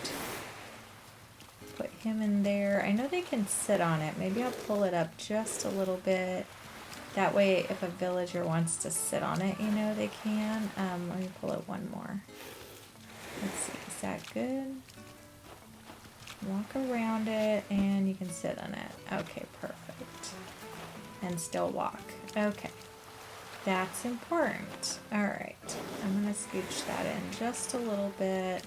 Put him in there. I know they can sit on it. Maybe I'll pull it up just a little bit. That way, if a villager wants to sit on it, you know they can. Let me pull it one more. Let's see. Is that good? Walk around it, and you can sit on it. Okay, perfect. And still walk. Okay. That's important. Alright, I'm going to scooch that in just a little bit.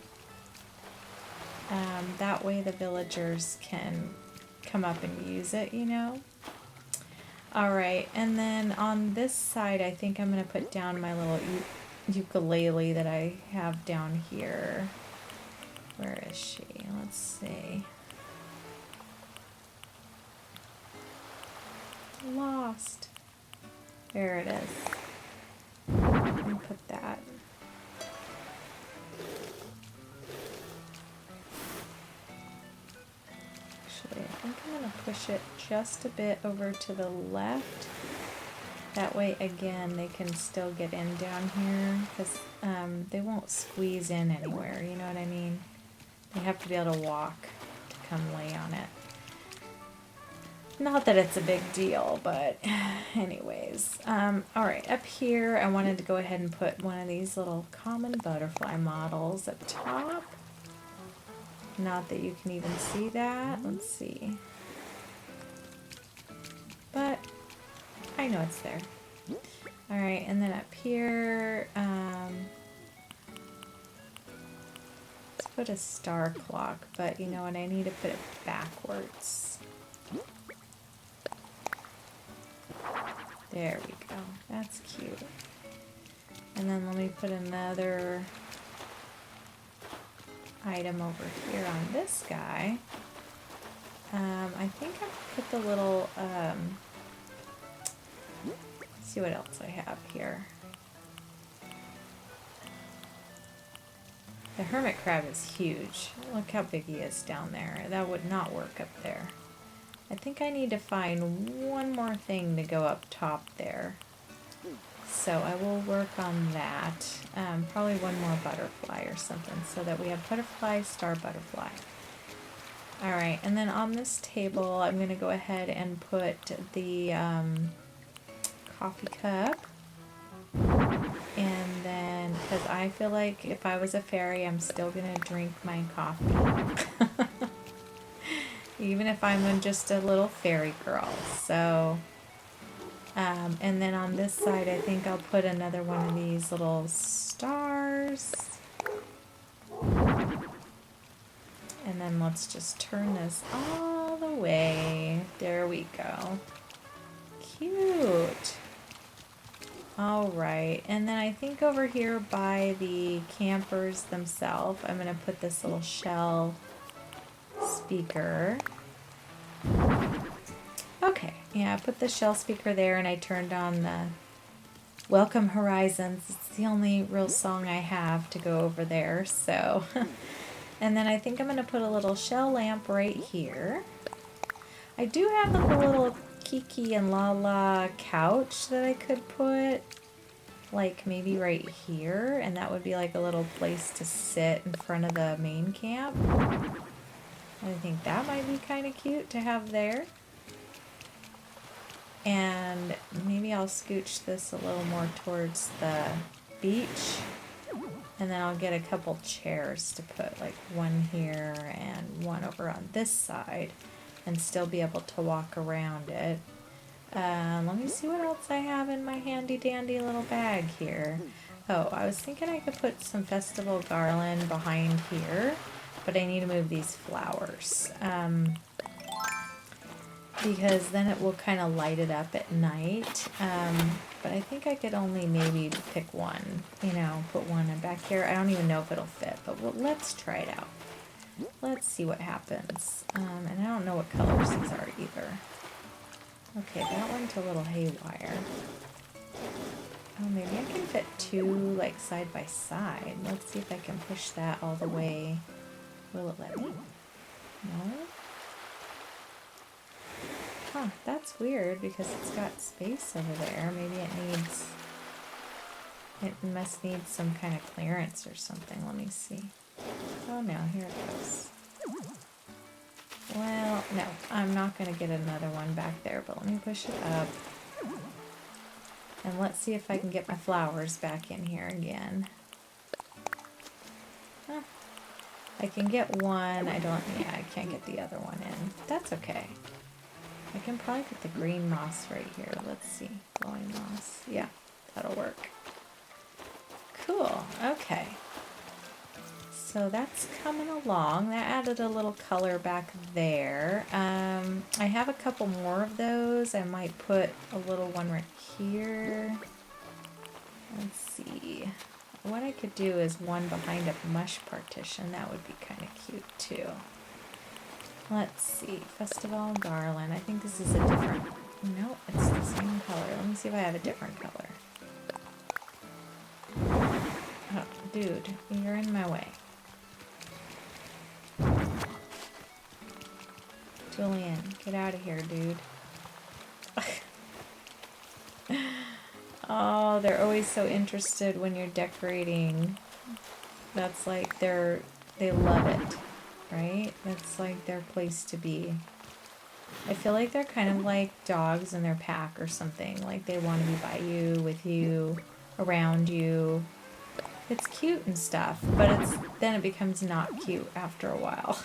That way the villagers can come up and use it, you know. Alright, and then on this side I think I'm going to put down my little ukulele that I have down here. Where is she? Let's see. Lost. There it is. Let me put that. Actually, I think I'm going to push it just a bit over to the left. That way, again, they can still get in down here, because they won't squeeze in anywhere, you know what I mean? They have to be able to walk to come lay on it. Not that it's a big deal, but anyways. Alright, up here I wanted to go ahead and put one of these little common butterfly models up top. Not that you can even see that. Let's see. But I know it's there. Alright, and then up here, let's put a star clock, but you know what, I need to put it backwards. There we go. That's cute. And then let me put another item over here on this guy. I think I put the little, let's see what else I have here. The hermit crab is huge. Look how big he is down there. That would not work up there. I think I need to find one more thing to go up top there. So I will work on that. Probably one more butterfly or something, so that we have butterfly, star, butterfly. Alright, and then on this table I'm going to go ahead and put the coffee cup. And then, because I feel like if I was a fairy, I'm still going to drink my coffee. Even if I'm just a little fairy girl. So, and then on this side, I think I'll put another one of these little stars. And then let's just turn this all the way. There we go. cute. All right, and then I think over here by the campers themselves, I'm gonna put this little shell speaker. Okay, yeah, I put the shell speaker there and I turned on the Welcome Horizons. It's the only real song I have to go over there, so. And then I think I'm gonna put a little shell lamp right here. I do have like a little Kiki and Lala couch that I could put like maybe right here, and that would be like a little place to sit in front of the main camp. I think that might be kind of cute to have there. And maybe I'll scooch this a little more towards the beach, and then I'll get a couple chairs to put, like one here and one over on this side, and still be able to walk around it. Let me see what else I have in my handy dandy little bag here. Oh, I was thinking I could put some festival garland behind here, but I need to move these flowers. Because then it will kind of light it up at night. But I think I could only maybe pick one, you know, put one back here. I don't even know if it'll fit, but let's try it out. Let's see what happens. And I don't know what colors these are either. Okay, that one's a little haywire. Oh, maybe I can fit two, like, side by side. Let's see if I can push that all the way. Will it let me? No? Huh, that's weird because it's got space over there. Maybe it must need some kind of clearance or something. Let me see. Oh no, here it goes. Well, no, I'm not going to get another one back there, but let me push it up. And let's see if I can get my flowers back in here again. Huh. I can get one. I can't get the other one in. That's okay. I can probably get the green moss right here. Let's see. Glowing moss. Yeah, that'll work. Cool. Okay. So that's coming along. That added a little color back there. I have a couple more of those. I might put a little one right here. Let's see. What I could do is one behind a mush partition. That would be kind of cute too. Let's see. Festival garland. I think this is a different... No, it's the same color. Let me see if I have a different color. Oh, dude, you're in my way. Julian, get out of here, dude. Oh, they're always so interested when you're decorating. That's like they love it, right? That's like their place to be. I feel like they're kind of like dogs in their pack or something. Like they want to be by you, with you, around you. It's cute and stuff, but then it becomes not cute after a while.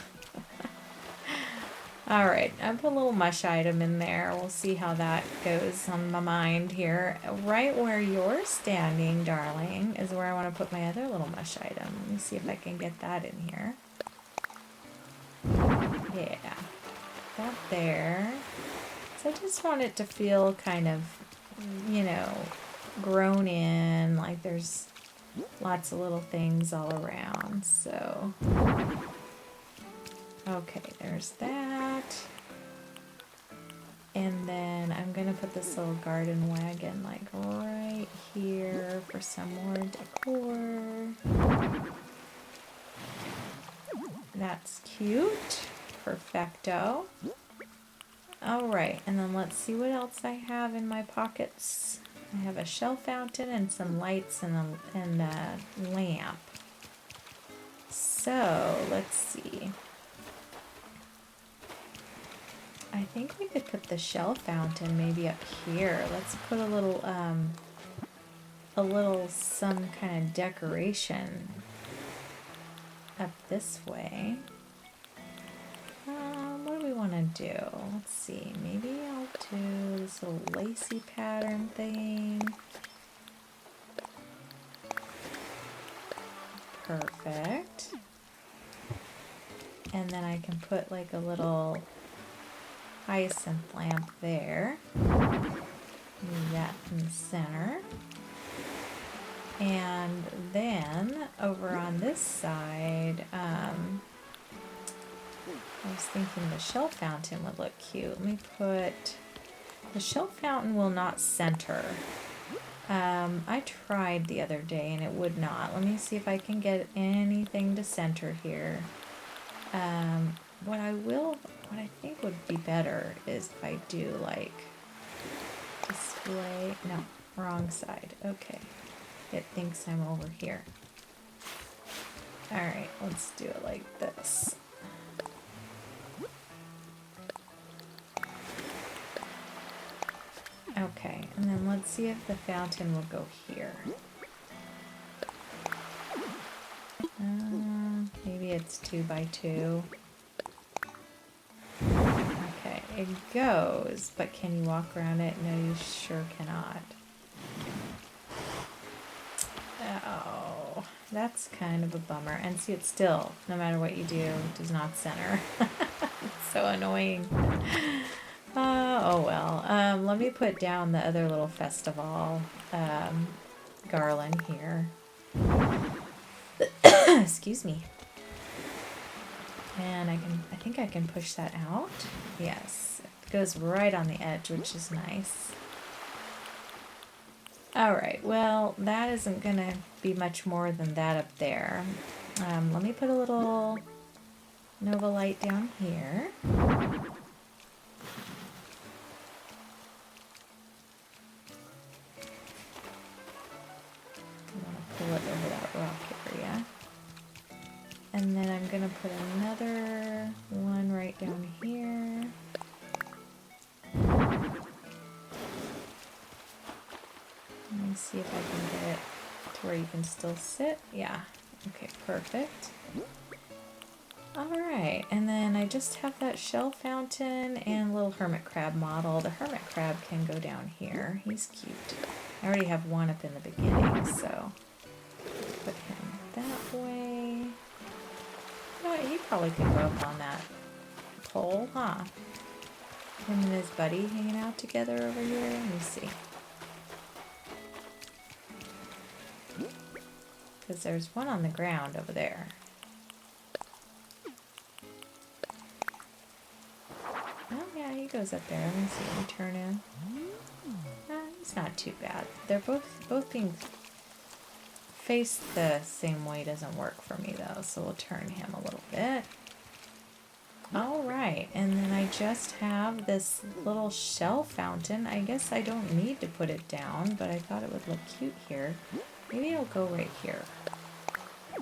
Alright, I put a little mush item in there. We'll see how that goes on my mind here. Right where you're standing, darling, is where I want to put my other little mush item. Let me see if I can get that in here. Yeah, that there. So I just want it to feel kind of, you know, grown in, like there's lots of little things all around, so... Okay, there's that. And then I'm gonna put this little garden wagon like right here for some more decor. That's cute. Perfecto. Alright, and then let's see what else I have in my pockets. I have a shell fountain and some lights and a lamp. So, let's see. I think we could put the shell fountain maybe up here. Let's put a little some kind of decoration up this way. What do we want to do? Let's see. Maybe I'll do this little lacy pattern thing. Perfect. And then I can put like a little hyacinth lamp there. Move that in the center. And then over on this side, I was thinking the shell fountain would look cute. Let me put, the shell fountain will not center. I tried the other day and it would not. Let me see if I can get anything to center here. What I think would be better is if I do like display, no, wrong side. Okay. It thinks I'm over here. Alright, let's do it like this. Okay, and then let's see if the fountain will go here. Maybe it's 2 by 2. Okay, it goes, but can you walk around it? No, you sure cannot. Oh, that's kind of a bummer. And see, it still, no matter what you do, does not center. It's so annoying. Oh well. Let me put down the other little festival garland here. Excuse me. And I think I can push that out. Yes, it goes right on the edge, which is nice. Alright, well, that isn't going to be much more than that up there. Let me put a little Nova light down here. I'm going to pull it over that rock area. And then I'm going to put another one right down here. Let me see if I can get it to where you can still sit. Yeah. Okay, perfect. Alright, and then I just have that shell fountain and little hermit crab model. The hermit crab can go down here. He's cute. I already have one up in the beginning, so put him that way. You know what, he probably could go up on that pole, huh? Him and his buddy hanging out together over here. Let me see. Because there's one on the ground over there. Oh yeah, he goes up there. Let me see. Let me turn him. He's not too bad. They're both being faced the same way doesn't work for me though, so we'll turn him a little bit. Alright, and then I just have this little shell fountain. I guess I don't need to put it down, but I thought it would look cute here. Maybe it'll go right here. I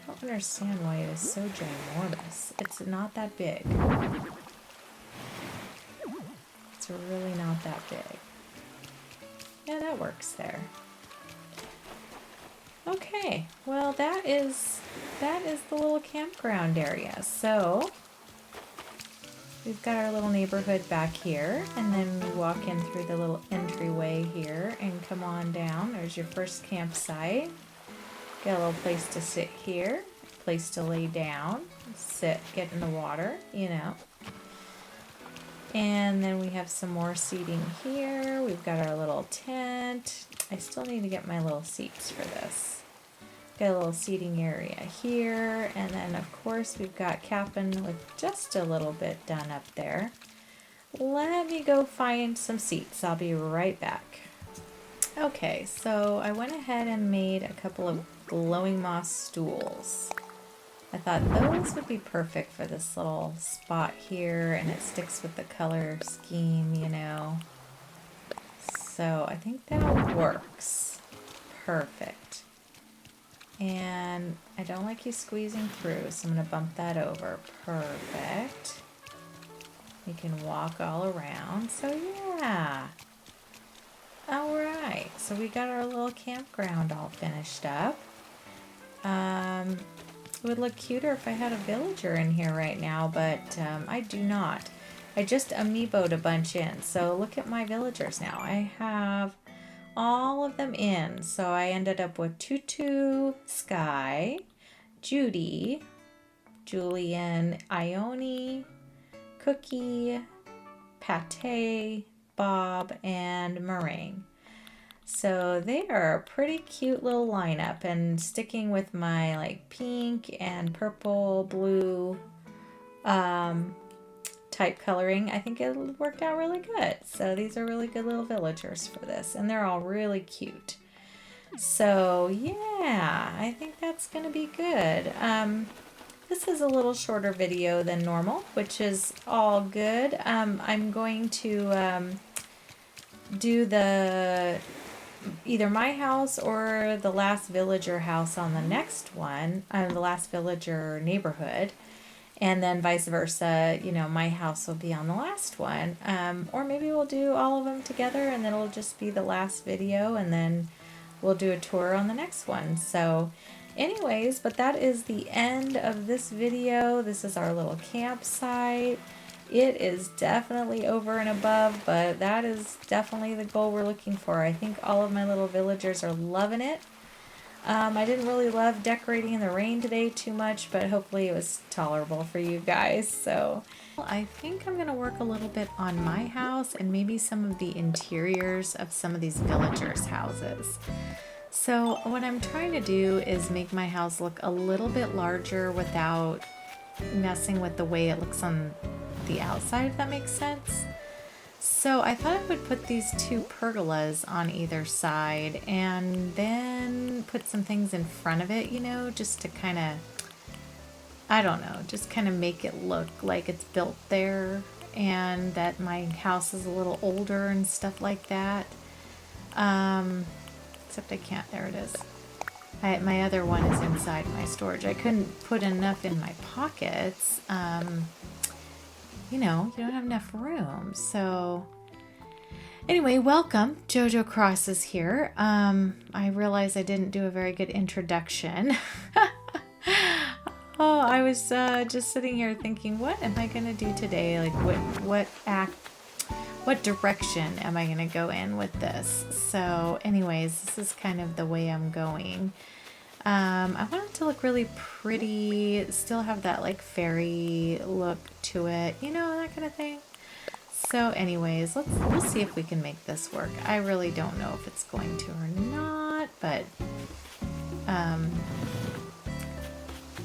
don't understand why it is so ginormous. It's not that big. It's really not that big. Yeah, that works there. Okay, well that is the little campground area. So we've got our little neighborhood back here, and then we walk in through the little entryway here and come on down. There's your first campsite. Got a little place to sit here, place to lay down, sit, get in the water, you know. And then we have some more seating here. We've got our little tent. I still need to get my little seats for this. Got a little seating area here, and then of course we've got camping with just a little bit done up there. Let me go find some seats. I'll be right back. Okay, so I went ahead and made a couple of glowing moss stools. I thought those would be perfect for this little spot here, and it sticks with the color scheme, you know. So I think that works. Perfect. And I don't like you squeezing through, so I'm going to bump that over. Perfect. You can walk all around. So yeah. Alright, so we got our little campground all finished up. It would look cuter if I had a villager in here right now, but I do not. I just amiiboed a bunch in, so look at my villagers now. I have all of them in, so I ended up with Tutu, Sky, Judy, Julian, Ione, Cookie, Pate, Bob, and Meringue. So they are a pretty cute little lineup, and sticking with my like pink and purple, blue type coloring, I think it worked out really good. So these are really good little villagers for this, and they're all really cute. So yeah, I think that's gonna be good. This is a little shorter video than normal, which is all good. I'm going to do either my house or the last villager house on the next one, the last villager neighborhood, and then vice versa. You know, my house will be on the last one, or maybe we'll do all of them together and then it'll just be the last video, and then we'll do a tour on the next one. So anyways, but that is the end of this video. This is our little campsite. It is definitely over and above, but that is definitely the goal we're looking for. I think all of my little villagers are loving it. I didn't really love decorating in the rain today too much, but hopefully it was tolerable for you guys. So I think I'm gonna work a little bit on my house and maybe some of the interiors of some of these villagers' houses. So what I'm trying to do is make my house look a little bit larger without messing with the way it looks on the outside, if that makes sense. So I thought I would put these 2 pergolas on either side and then put some things in front of it, you know, just to kind of, I don't know, just kind of make it look like it's built there and that my house is a little older and stuff like that. Except I can't, there it is. My other one is inside my storage. I couldn't put enough in my pockets. You know, you don't have enough room. So anyway, welcome. Jojo Crosses here. I realize I didn't do a very good introduction. Oh, I was just sitting here thinking, what am I gonna do today? Like what direction am I gonna go in with this? So anyways, this is kind of the way I'm going. I want it to look really pretty, still have that like fairy look to it, you know, that kind of thing. So anyways, we'll see if we can make this work. I really don't know if it's going to or not, but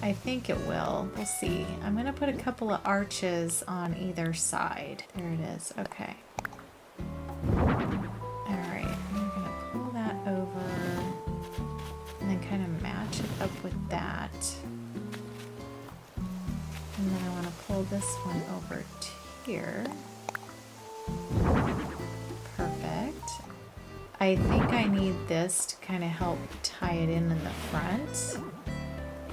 I think it will. We'll see. I'm gonna put a couple of arches on either side. There it is. Okay. Alright, I'm gonna pull that over and then kind of match it up with that. And then I want to pull this one over here. Perfect. I think I need this to kind of help tie it in the front.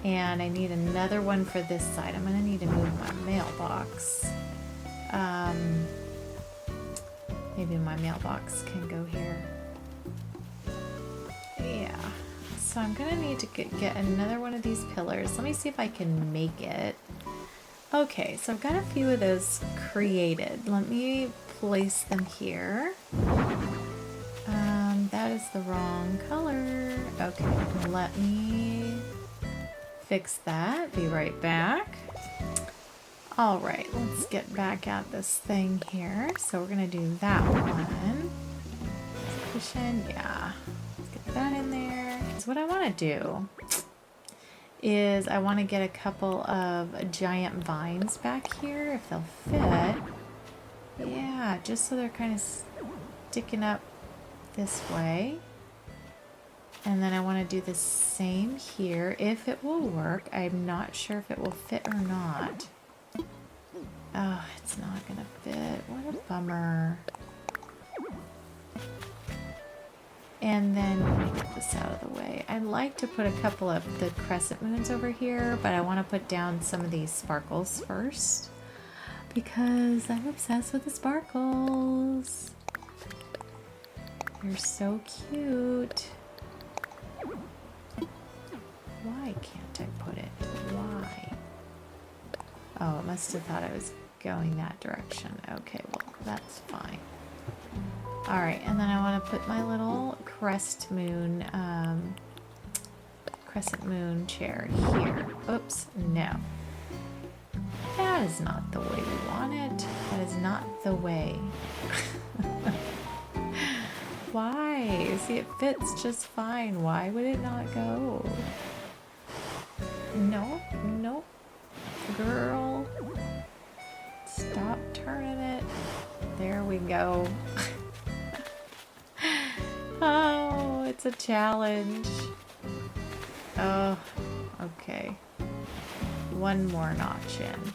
And I need another one for this side. I'm going to need to move my mailbox. Maybe my mailbox can go here. Yeah. So I'm going to need to get another one of these pillars. Let me see if I can make it. Okay, so I've got a few of those created. Let me place them here. That is the wrong color. Okay, let me fix that. Be right back. All right, let's get back at this thing here. So we're gonna do that one. Cushion, yeah. Let's get that in there. So what I want to do is I want to get a couple of giant vines back here if they'll fit. Yeah, just so they're kind of sticking up this way. And then I want to do the same here if it will work. I'm not sure if it will fit or not. Oh, it's not gonna fit. What a bummer. And then let me get this out of the way. I'd like to put a couple of the crescent moons over here, but I want to put down some of these sparkles first because I'm obsessed with the sparkles. They're so cute. Why can't I put it? Why? Oh, it must have thought I was going that direction. Okay, well, that's fine. Alright, and then I want to put my little crescent moon chair here. Oops, no. That is not the way we want it. That is not the way. Why? See, it fits just fine. Why would it not go? No, nope. Girl. Stop turning it. There we go. Oh, it's a challenge. Oh, okay. One more notch in.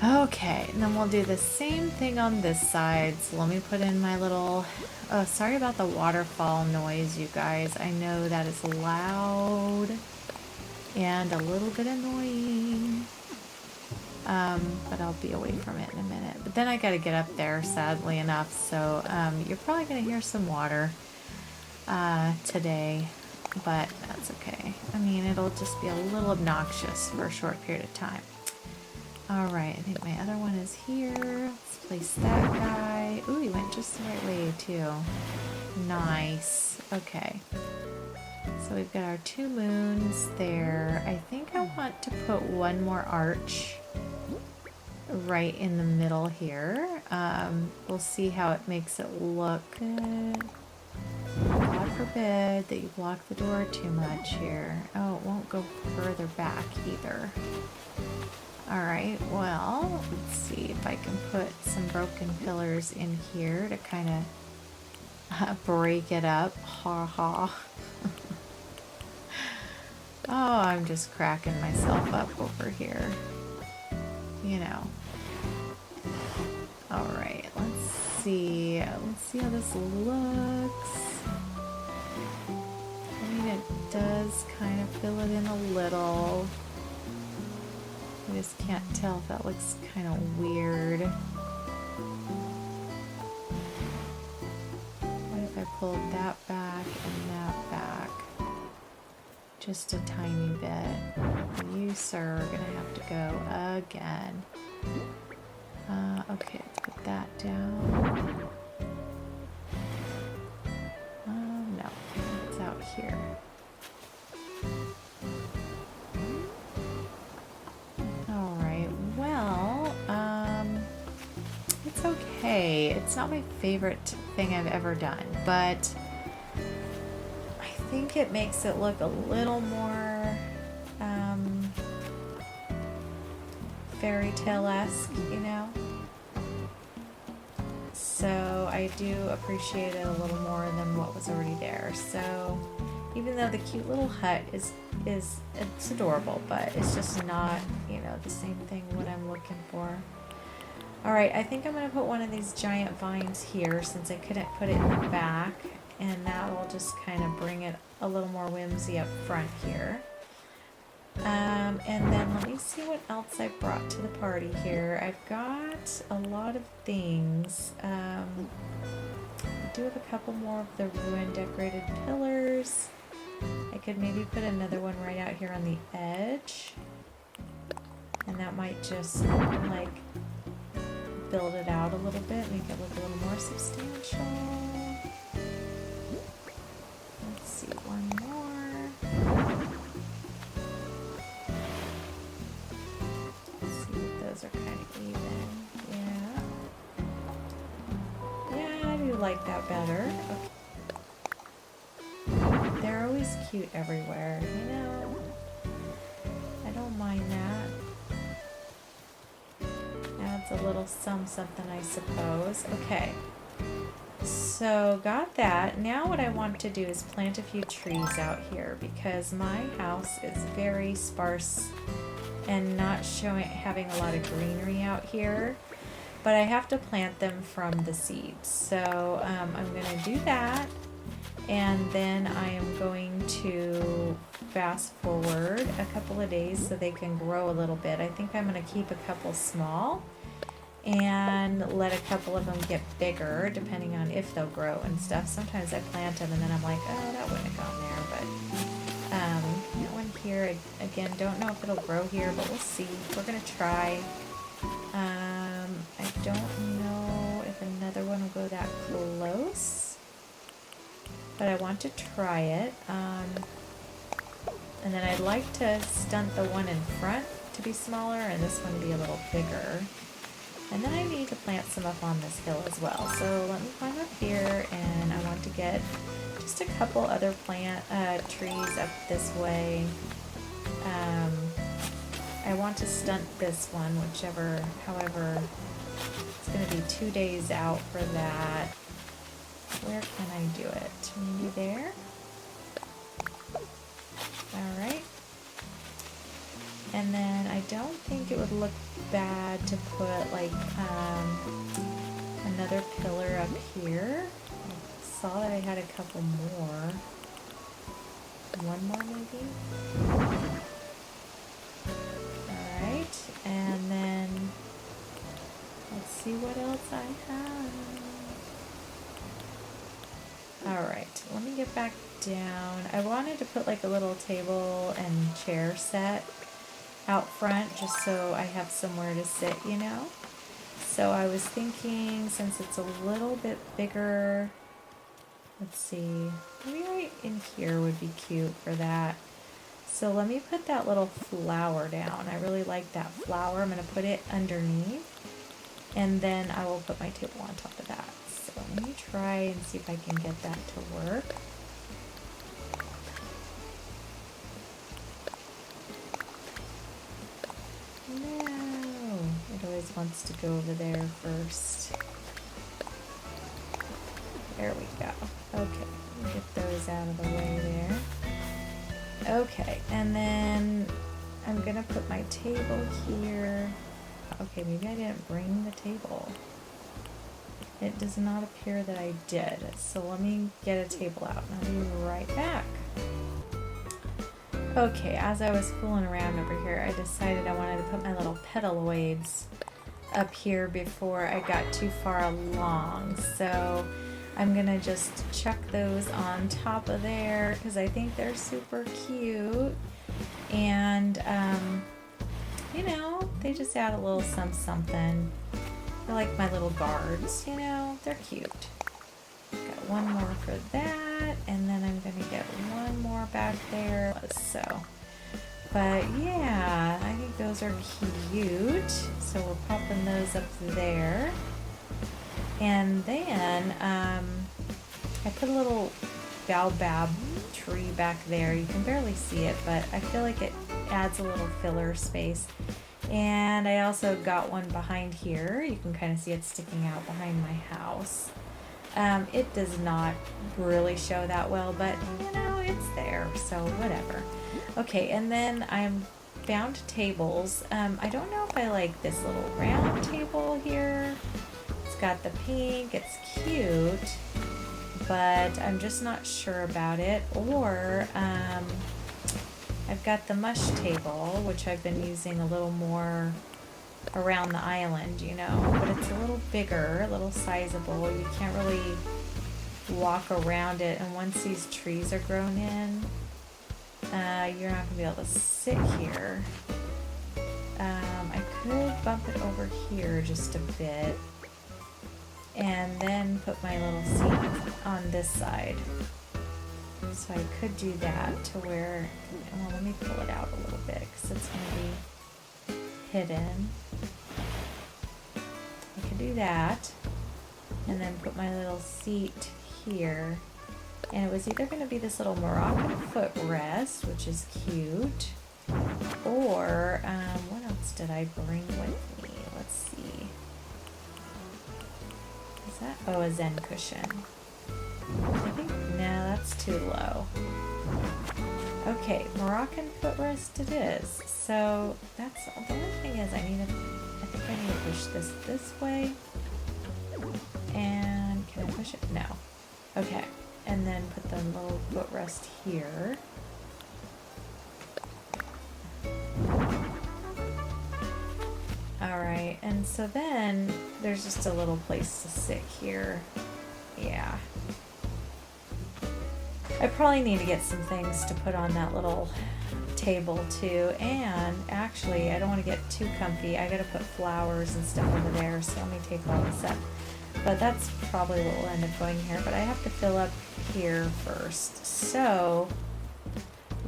Okay, and then we'll do the same thing on this side. So let me put in my little... Oh, sorry about the waterfall noise, you guys. I know that is loud and a little bit annoying. But I'll be away from it in a minute. But then I gotta get up there, sadly enough. So you're probably gonna hear some water today, but that's okay. I mean, it'll just be a little obnoxious for a short period of time. Alright, I think my other one is here. Let's place that guy. Ooh, he went just the right way, too. Nice. Okay. So we've got our 2 moons there. I think I want to put one more arch right in the middle here. We'll see how it makes it look. God forbid that you block the door too much here. Oh, it won't go further back either. Alright, well, let's see if I can put some broken pillars in here to kind of break it up. Ha ha. Oh, I'm just cracking myself up over here. You know. Alright, let's see. Let's see how this looks. I mean, it does kind of fill it in a little. I just can't tell if that looks kind of weird. What if I pulled that back and that back? Just a tiny bit. You, sir, are gonna have to go again. Okay, let's put that down. No, it's out here. It's okay. It's not my favorite thing I've ever done, but I think it makes it look a little more fairy tale-esque, you know? So I do appreciate it a little more than what was already there. So even though the cute little hut is it's adorable, but it's just not, you know, the same thing what I'm looking for. Alright, I think I'm going to put one of these giant vines here since I couldn't put it in the back, and that will just kind of bring it a little more whimsy up front here. And then let me see what else I brought to the party here. I've got a lot of things. I do have a couple more of the ruined decorated pillars. I could maybe put another one right out here on the edge, and that might just like build it out a little bit, make it look a little more substantial. Let's see, one more. Let's see if those are kind of even. Yeah. Yeah, I do like that better. Okay. They're always cute everywhere, you know? I don't mind that. A little something, I suppose. Okay, so got that. Now what I want to do is plant a few trees out here because my house is very sparse and not having a lot of greenery out here, but I have to plant them from the seeds. So I'm going to do that, and then I am going to fast forward a couple of days so they can grow a little bit. I think I'm going to keep a couple small and let a couple of them get bigger depending on if they'll grow and stuff. Sometimes I plant them and then I'm like, oh, that wouldn't have gone there, but that one here, again, don't know if it'll grow here, but we'll see. We're gonna try. I don't know if another one will go that close, but I want to try it. And then I'd like to stunt the one in front to be smaller and this one to be a little bigger. And then I need to plant some up on this hill as well. So let me climb up here, and I want to get just a couple other trees up this way. I want to stunt this one, however, it's going to be 2 days out for that. Where can I do it? Maybe there? Alright. And then I don't think it would look bad to put like another pillar up here. I saw that I had a couple more. One more maybe? Alright, and then let's see what else I have. Alright, let me get back down. I wanted to put like a little table and chair set out front just so I have somewhere to sit, you know? So I was thinking, since it's a little bit bigger, let's see, maybe right in here would be cute for that. So let me put that little flower down. I really like that flower. I'm going to put it underneath, and then I will put my table on top of that. So let me try and see if I can get that to work. No, it always wants to go over there first. There we go. Okay, let me get those out of the way there. Okay, and then I'm gonna put my table here. Okay, maybe I didn't bring the table. It does not appear that I did. So let me get a table out and I'll be right back. Okay, as I was fooling around over here, I decided I wanted to put my little petaloids up here before I got too far along. So I'm gonna just chuck those on top of there because I think they're super cute. And, you know, they just add a little something. They're like my little guards, you know, they're cute. Got one more for that, and then I'm gonna get one more back there. So, but yeah, I think those are cute. So we're popping those up there. And then I put a little baobab tree back there. You can barely see it, but I feel like it adds a little filler space. And I also got one behind here. You can kind of see it sticking out behind my house. It does not really show that well, but you know, it's there, so whatever. Okay, and then I'm found tables. I don't know if I like this little round table here. It's got the pink, it's cute, but I'm just not sure about it. Or I've got the mush table, which I've been using a little more around the island, you know, but it's a little bigger, a little sizable. You can't really walk around it, and once these trees are grown in, you're not gonna be able to sit here. I could bump it over here just a bit and then put my little seat on this side. So I could do that to where, well, let me pull it out a little bit because it's gonna be hidden. I could do that and then put my little seat here, and it was either going to be this little Moroccan footrest, which is cute, or what else did I bring with me? Let's see. Is that, oh, a Zen cushion. I think, no, that's too low. Okay, Moroccan footrest it is. So that's, the only thing is I think I need to push this way. And can I push it? No. Okay, and then put the little footrest here. Alright, and so then there's just a little place to sit here. Yeah. I probably need to get some things to put on that little table too, and actually I don't want to get too comfy. I gotta put flowers and stuff over there, so let me take all this up. But that's probably what will end up going here, but I have to fill up here first. So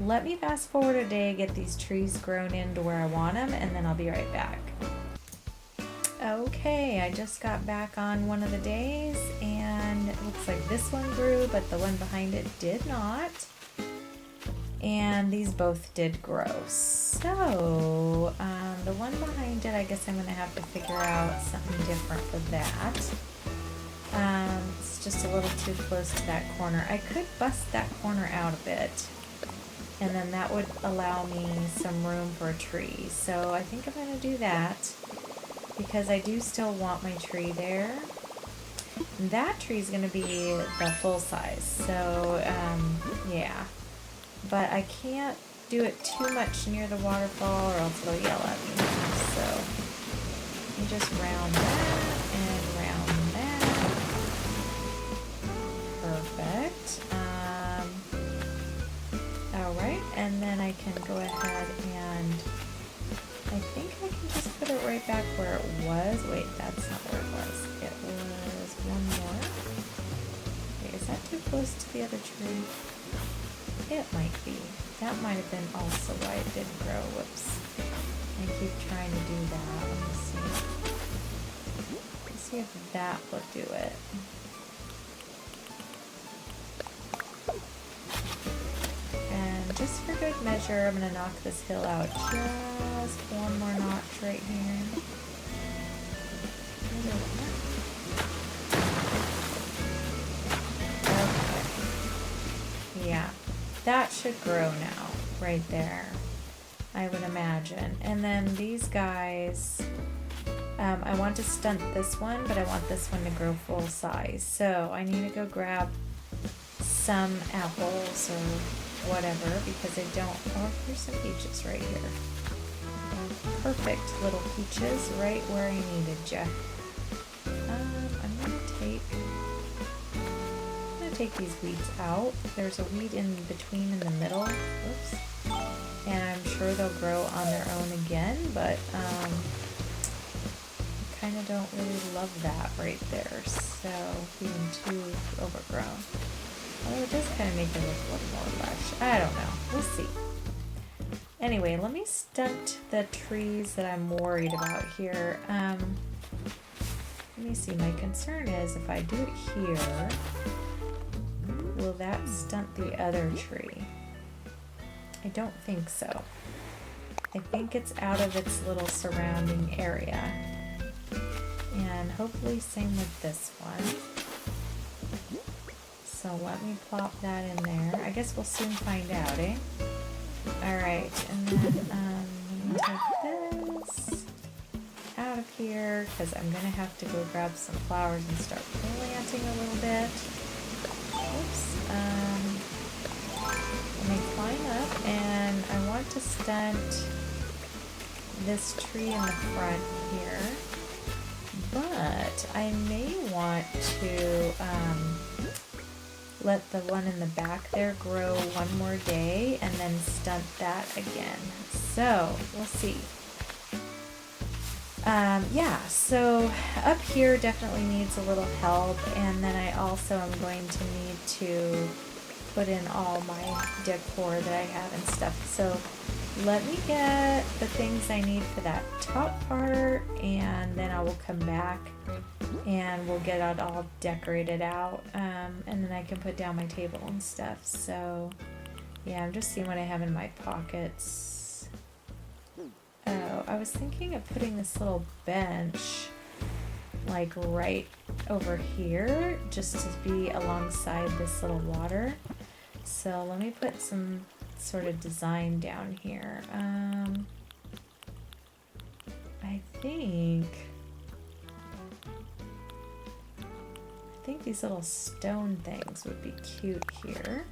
let me fast forward a day, get these trees grown into where I want them, and then I'll be right back. Okay, I just got back on one of the days and it looks like this one grew, but the one behind it did not. And these both did grow. So, the one behind it, I guess I'm gonna have to figure out something different for that. It's just a little too close to that corner. I could bust that corner out a bit, and then that would allow me some room for a tree. So I think I'm gonna do that, because I do still want my tree there. And that tree is gonna be the full size, so yeah. But I can't do it too much near the waterfall or else they'll yell at me. So you just round that and round that. Perfect. Alright, and then I can go ahead and I think I can just put it right back where it was. Wait, that's not where it was. It was one more. Wait, is that too close to the other tree? It might be. That might have been also why it didn't grow. Whoops. I keep trying to do that. Let me see. Let's see if that will do it. And just for good measure, I'm going to knock this hill out just one more notch right here. Okay. Yeah. That should grow now, right there, I would imagine. And then these guys, I want to stunt this one, but I want this one to grow full size. So I need to go grab some apples or whatever, because I don't, oh, here's some peaches right here. Perfect little peaches right where I needed you. I'm gonna take these weeds out. There's a weed in between in the middle. Oops. And I'm sure they'll grow on their own again, but I kind of don't really love that right there. So being too overgrown. Although it does kind of make it look a little more lush. I don't know. We'll see. Anyway, let me stunt the trees that I'm worried about here. Let me see. My concern is if I do it here, will that stunt the other tree? I don't think so. I think it's out of its little surrounding area. And hopefully same with this one. So let me plop that in there. I guess we'll soon find out, eh? Alright, and then let me take this out of here, because I'm going to have to go grab some flowers and start planting a little bit. Oops. Let me climb up, and I want to stunt this tree in the front here, but I may want to let the one in the back there grow one more day and then stunt that again. So we'll see. Yeah, so up here definitely needs a little help, and then I also am going to need to put in all my decor that I have and stuff. So let me get the things I need for that top part, and then I will come back and we'll get it all decorated out, and then I can put down my table and stuff. So yeah, I'm just seeing what I have in my pockets. Oh, I was thinking of putting this little bench like right over here, just to be alongside this little water. So let me put some sort of design down here. I think these little stone things would be cute here.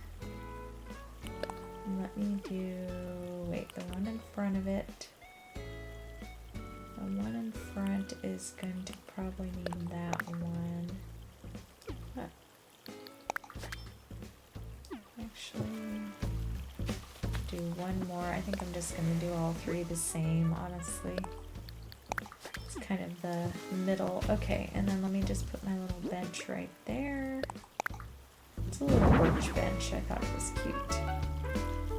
Let me do, wait, the one in front of it. The one in front is going to probably need that one. Actually, do one more. I think I'm just going to do all three the same, honestly. It's kind of the middle. Okay, and then let me just put my little bench right there. It's a little birch bench. I thought it was cute.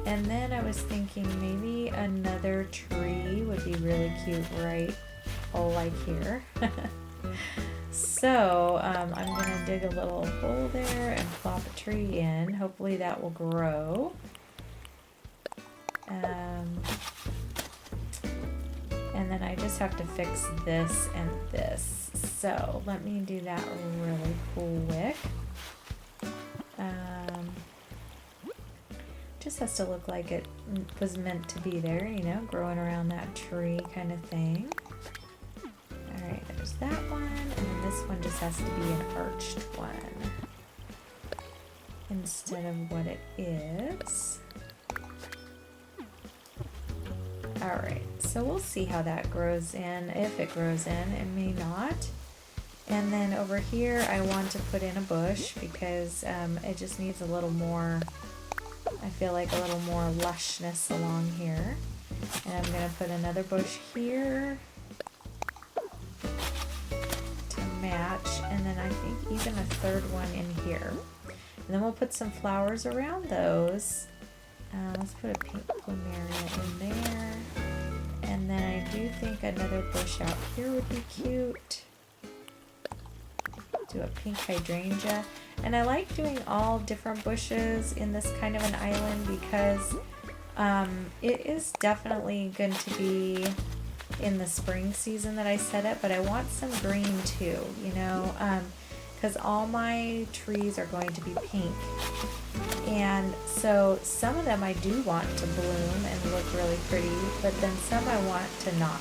And then I was thinking maybe another tree would be really cute right hole like here. So I'm gonna dig a little hole there and plop a tree in. Hopefully that will grow. And then I just have to fix this and this. So let me do that really quick. Just has to look like it was meant to be there, you know, growing around that tree kind of thing. Alright, there's that one, and then this one just has to be an arched one instead of what it is. Alright, so we'll see how that grows in. If it grows in, it may not. And then over here I want to put in a bush because it just needs a little more, I feel like a little more lushness along here. And I'm going to put another bush here to match, and then I think even a third one in here. And then we'll put some flowers around those. Let's put a pink plumeria in there. And then I do think another bush out here would be cute. Do a pink hydrangea. And I like doing all different bushes in this kind of an island because it is definitely going to be in the spring season that I set it, but I want some green too, you know, because all my trees are going to be pink. And so some of them I do want to bloom and look really pretty, but then some I want to not.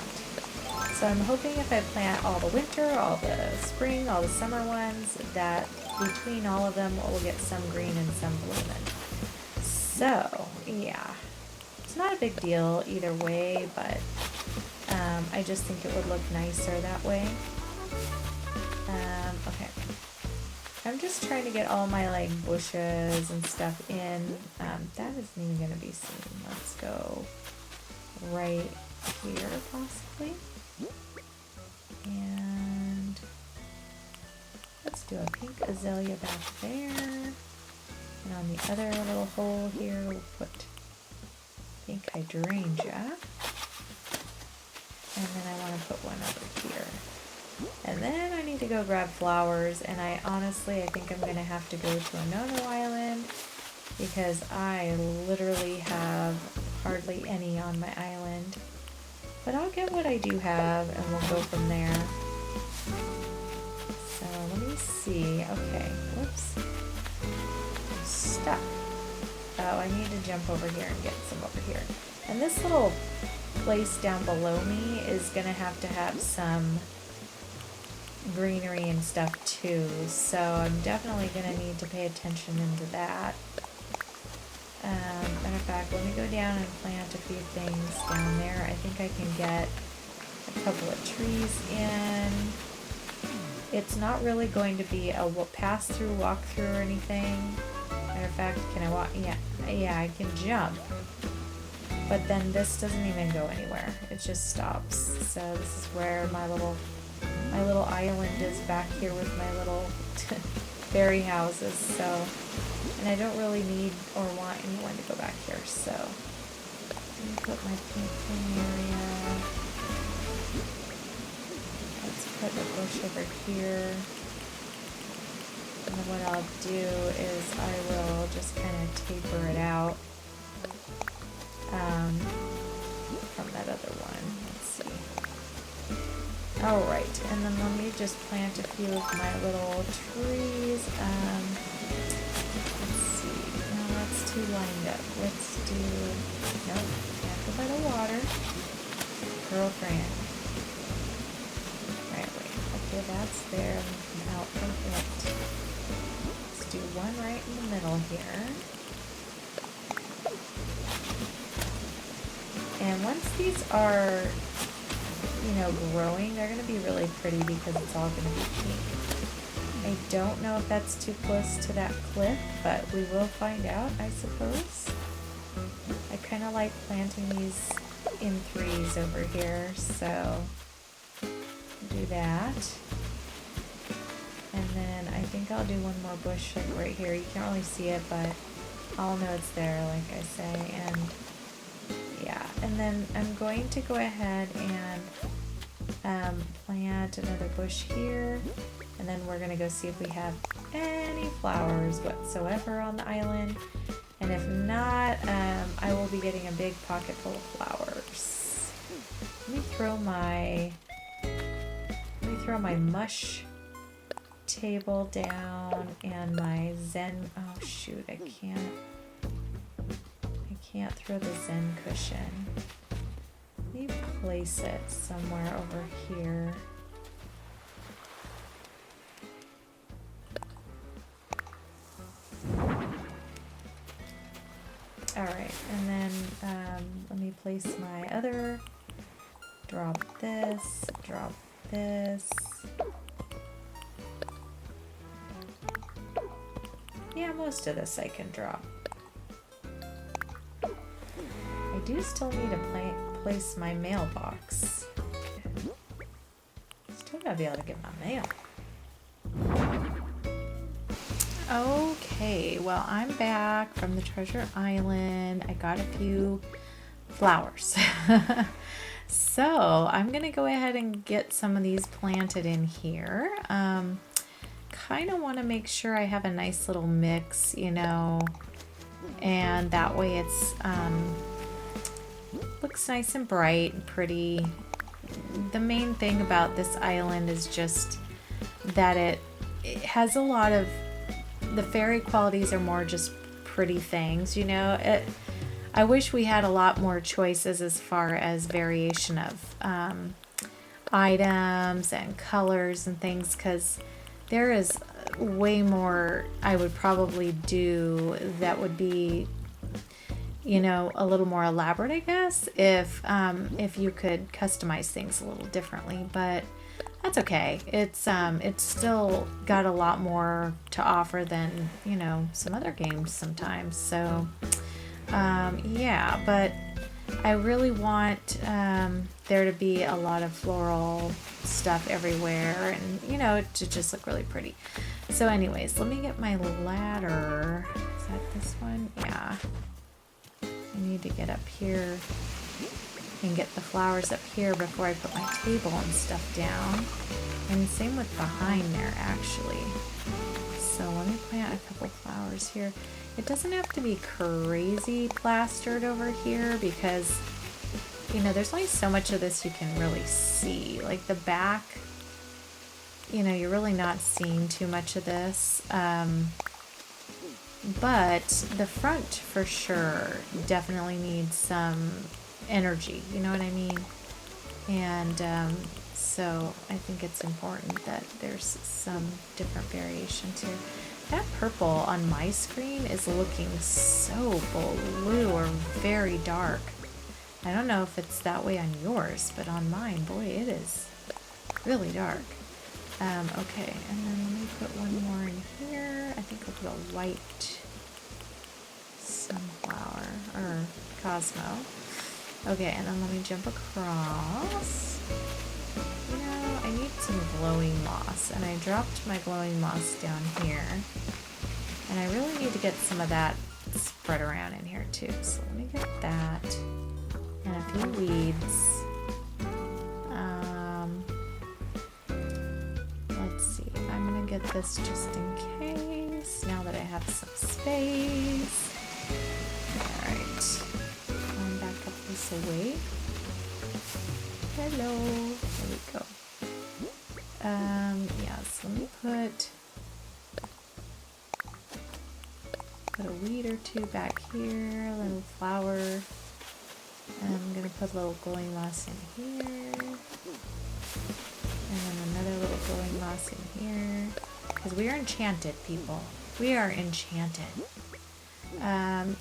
So I'm hoping if I plant all the winter, all the spring, all the summer ones, that between all of them we'll get some green and some blooming. So yeah, it's not a big deal either way, but I just think it would look nicer that way. Okay. I'm just trying to get all my like bushes and stuff in. That isn't even going to be seen. Let's go right here possibly. And let's do a pink azalea back there. And on the other little hole here, we'll put pink hydrangea. And then I want to put one over here. And then I need to go grab flowers, and I think I'm going to have to go to a no-no island because I literally have hardly any on my island. But I'll get what I do have and we'll go from there. So let me see. Okay, whoops. I'm stuck. Oh, I need to jump over here and get some over here. And this little place down below me is going to have some greenery and stuff too, so I'm definitely going to need to pay attention into that. Matter of fact, let me go down and plant a few things down there. I think I can get a couple of trees in. It's not really going to be a pass-through, walk-through or anything. Matter of fact, can I walk? Yeah, I can jump. But then this doesn't even go anywhere. It just stops. So this is where my little island is back here with my little fairy houses. So, and I don't really need or want anyone to go back here. So let me put my pink area. Let's put a bush over here. And then what I'll do is I will just kind of taper it out from that other one. Let's see. Alright, and then let me just plant a few of my little trees. Let's see. No, that's too lined up. Let's do... Nope, can't go by the water. Girlfriend. Right, wait. Okay, that's there. And come out from it. Let's do one right in the middle here. And once these are, you know, growing, they're going to be really pretty because it's all going to be pink. I don't know if that's too close to that cliff, but we will find out, I suppose. I kind of like planting these in threes over here, so do that. And then I think I'll do one more bush like right here. You can't really see it, but I'll know it's there, like I say. And yeah, and then I'm going to go ahead and plant another bush here, and then we're gonna go see if we have any flowers whatsoever on the island. And if not, I will be getting a big pocket full of flowers. Let me throw my mush table down and my Zen. Oh shoot, I can't throw the Zen cushion. Let me place it somewhere over here. Alright, and then let me place my other, drop this. Yeah, most of this I can drop. I do still need to place my mailbox. Still gotta be able to get my mail. Okay, well, I'm back from the treasure island. I got a few flowers. So I'm gonna go ahead and get some of these planted in here. Kind of want to make sure I have a nice little mix, you know, and that way it's looks nice and bright and pretty. The main thing about this island is just that it has a lot of the fairy qualities are more just pretty things, you know. I wish we had a lot more choices as far as variation of items and colors and things, because there is way more I would probably do that would be, you know, a little more elaborate, I guess, if you could customize things a little differently, but that's okay. It's still got a lot more to offer than, you know, some other games sometimes. So yeah, but I really want there to be a lot of floral stuff everywhere, and you know, to just look really pretty. So anyways, let me get my ladder. Is that this one? Yeah. I need to get up here and get the flowers up here before I put my table and stuff down. And same with behind there, actually. So let me plant a couple flowers here. It doesn't have to be crazy plastered over here because, you know, there's only so much of this you can really see. Like the back, you know, you're really not seeing too much of this. But the front for sure definitely needs some energy, you know what I mean? And so I think it's important that there's some different variations here. That purple on my screen is looking so blue or very dark. I don't know if it's that way on yours, but on mine, boy, it is really dark. Okay, and then let me put one more in here. I think I'll put a white sunflower or Cosmo. Okay, and then let me jump across. You know, I need some glowing moss, and I dropped my glowing moss down here. And I really need to get some of that spread around in here too. So let me get that. And a few weeds. Let's see. I'm gonna get this just in case, now that I have some space. Alright. I'm back up this way. Hello. There we go. Yes, let me put a weed or two back here, a little flower. And I'm gonna put a little glowing moss in here. And then another little glowing moss in here. Because we are enchanted, people. We are enchanted.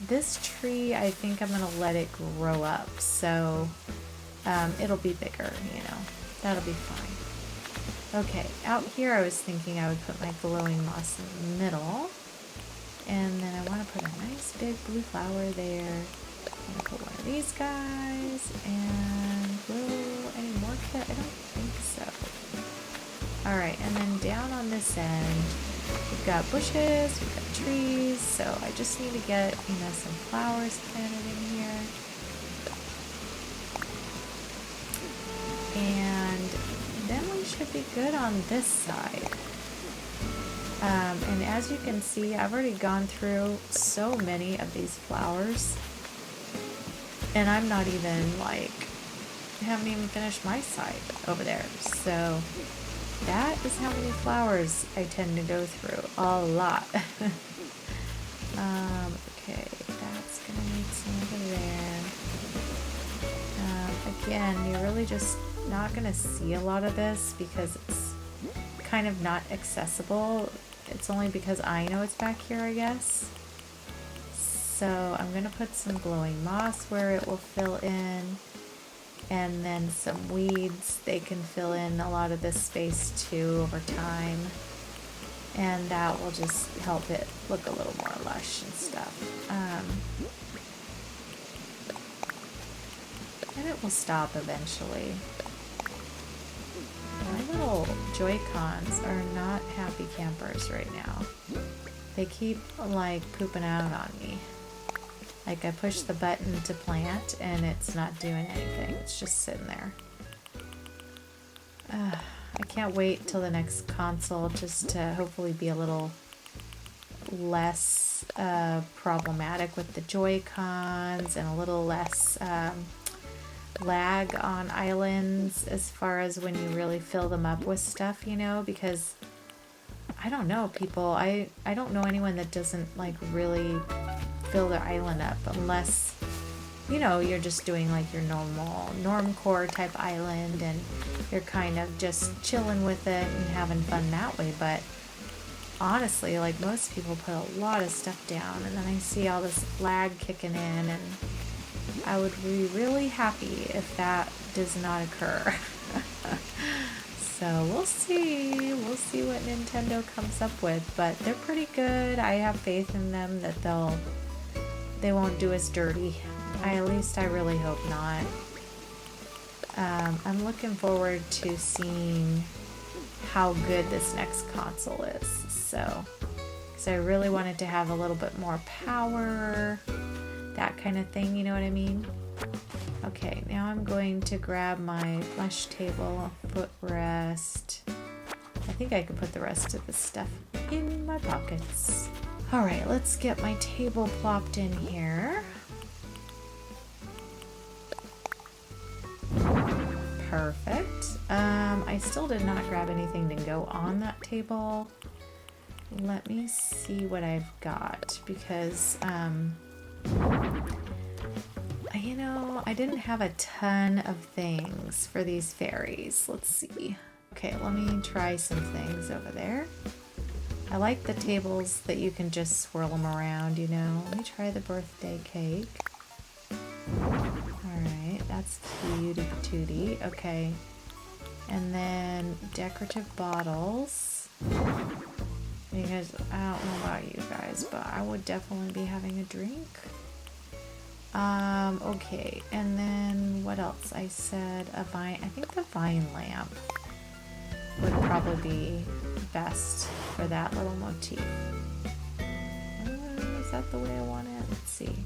This tree, I think I'm gonna let it grow up, so it'll be bigger, you know. That'll be fine. Okay, out here I was thinking I would put my glowing moss in the middle. And then I want to put a nice big blue flower there. I'm going to put one of these guys. And will any more cut? I don't think so. Alright, and then down on this end, we've got bushes, we've got trees. So I just need to get, you know, some flowers planted in here. And should be good on this side. And as you can see, I've already gone through so many of these flowers, and I'm not even like, haven't even finished my side over there. So that is how many flowers I tend to go through. A lot. Okay, that's gonna need some over there. Again, you're really just not gonna see a lot of this because it's kind of not accessible. It's only because I know it's back here, I guess. So I'm gonna put some glowing moss where it will fill in, and then some weeds. They can fill in a lot of this space too over time, and that will just help it look a little more lush and stuff. And it will stop eventually. My little Joy-Cons are not happy campers right now. They keep like pooping out on me. Like I push the button to plant and it's not doing anything. It's just sitting there. I can't wait till the next console just to hopefully be a little less problematic with the Joy-Cons and a little less lag on islands as far as when you really fill them up with stuff, you know, because I don't know, people, I don't know anyone that doesn't like really fill their island up unless, you know, you're just doing like your normal normcore type island and you're kind of just chilling with it and having fun that way. But honestly, like most people put a lot of stuff down, and then I see all this lag kicking in, and I would be really happy if that does not occur. So we'll see what Nintendo comes up with, but they're pretty good. I have faith in them that they won't do us dirty. At least I really hope not. I'm looking forward to seeing how good this next console is. So, because I really want it to have a little bit more power, that kind of thing, you know what I mean? Okay, now I'm going to grab my plush table, footrest. I think I can put the rest of the stuff in my pockets. All right, let's get my table plopped in here. Perfect. I still did not grab anything to go on that table. Let me see what I've got, because you know, I didn't have a ton of things for these fairies. Let's see. Okay, let me try some things over there. I like the tables that you can just swirl them around, you know. Let me try the birthday cake. Alright, that's cutie patootie. Okay. And then decorative bottles. Because I don't know about you guys, but I would definitely be having a drink. Okay, and then what else? I said a vine. I think the vine lamp would probably be best for that little motif. Is that the way I want it? Let's see.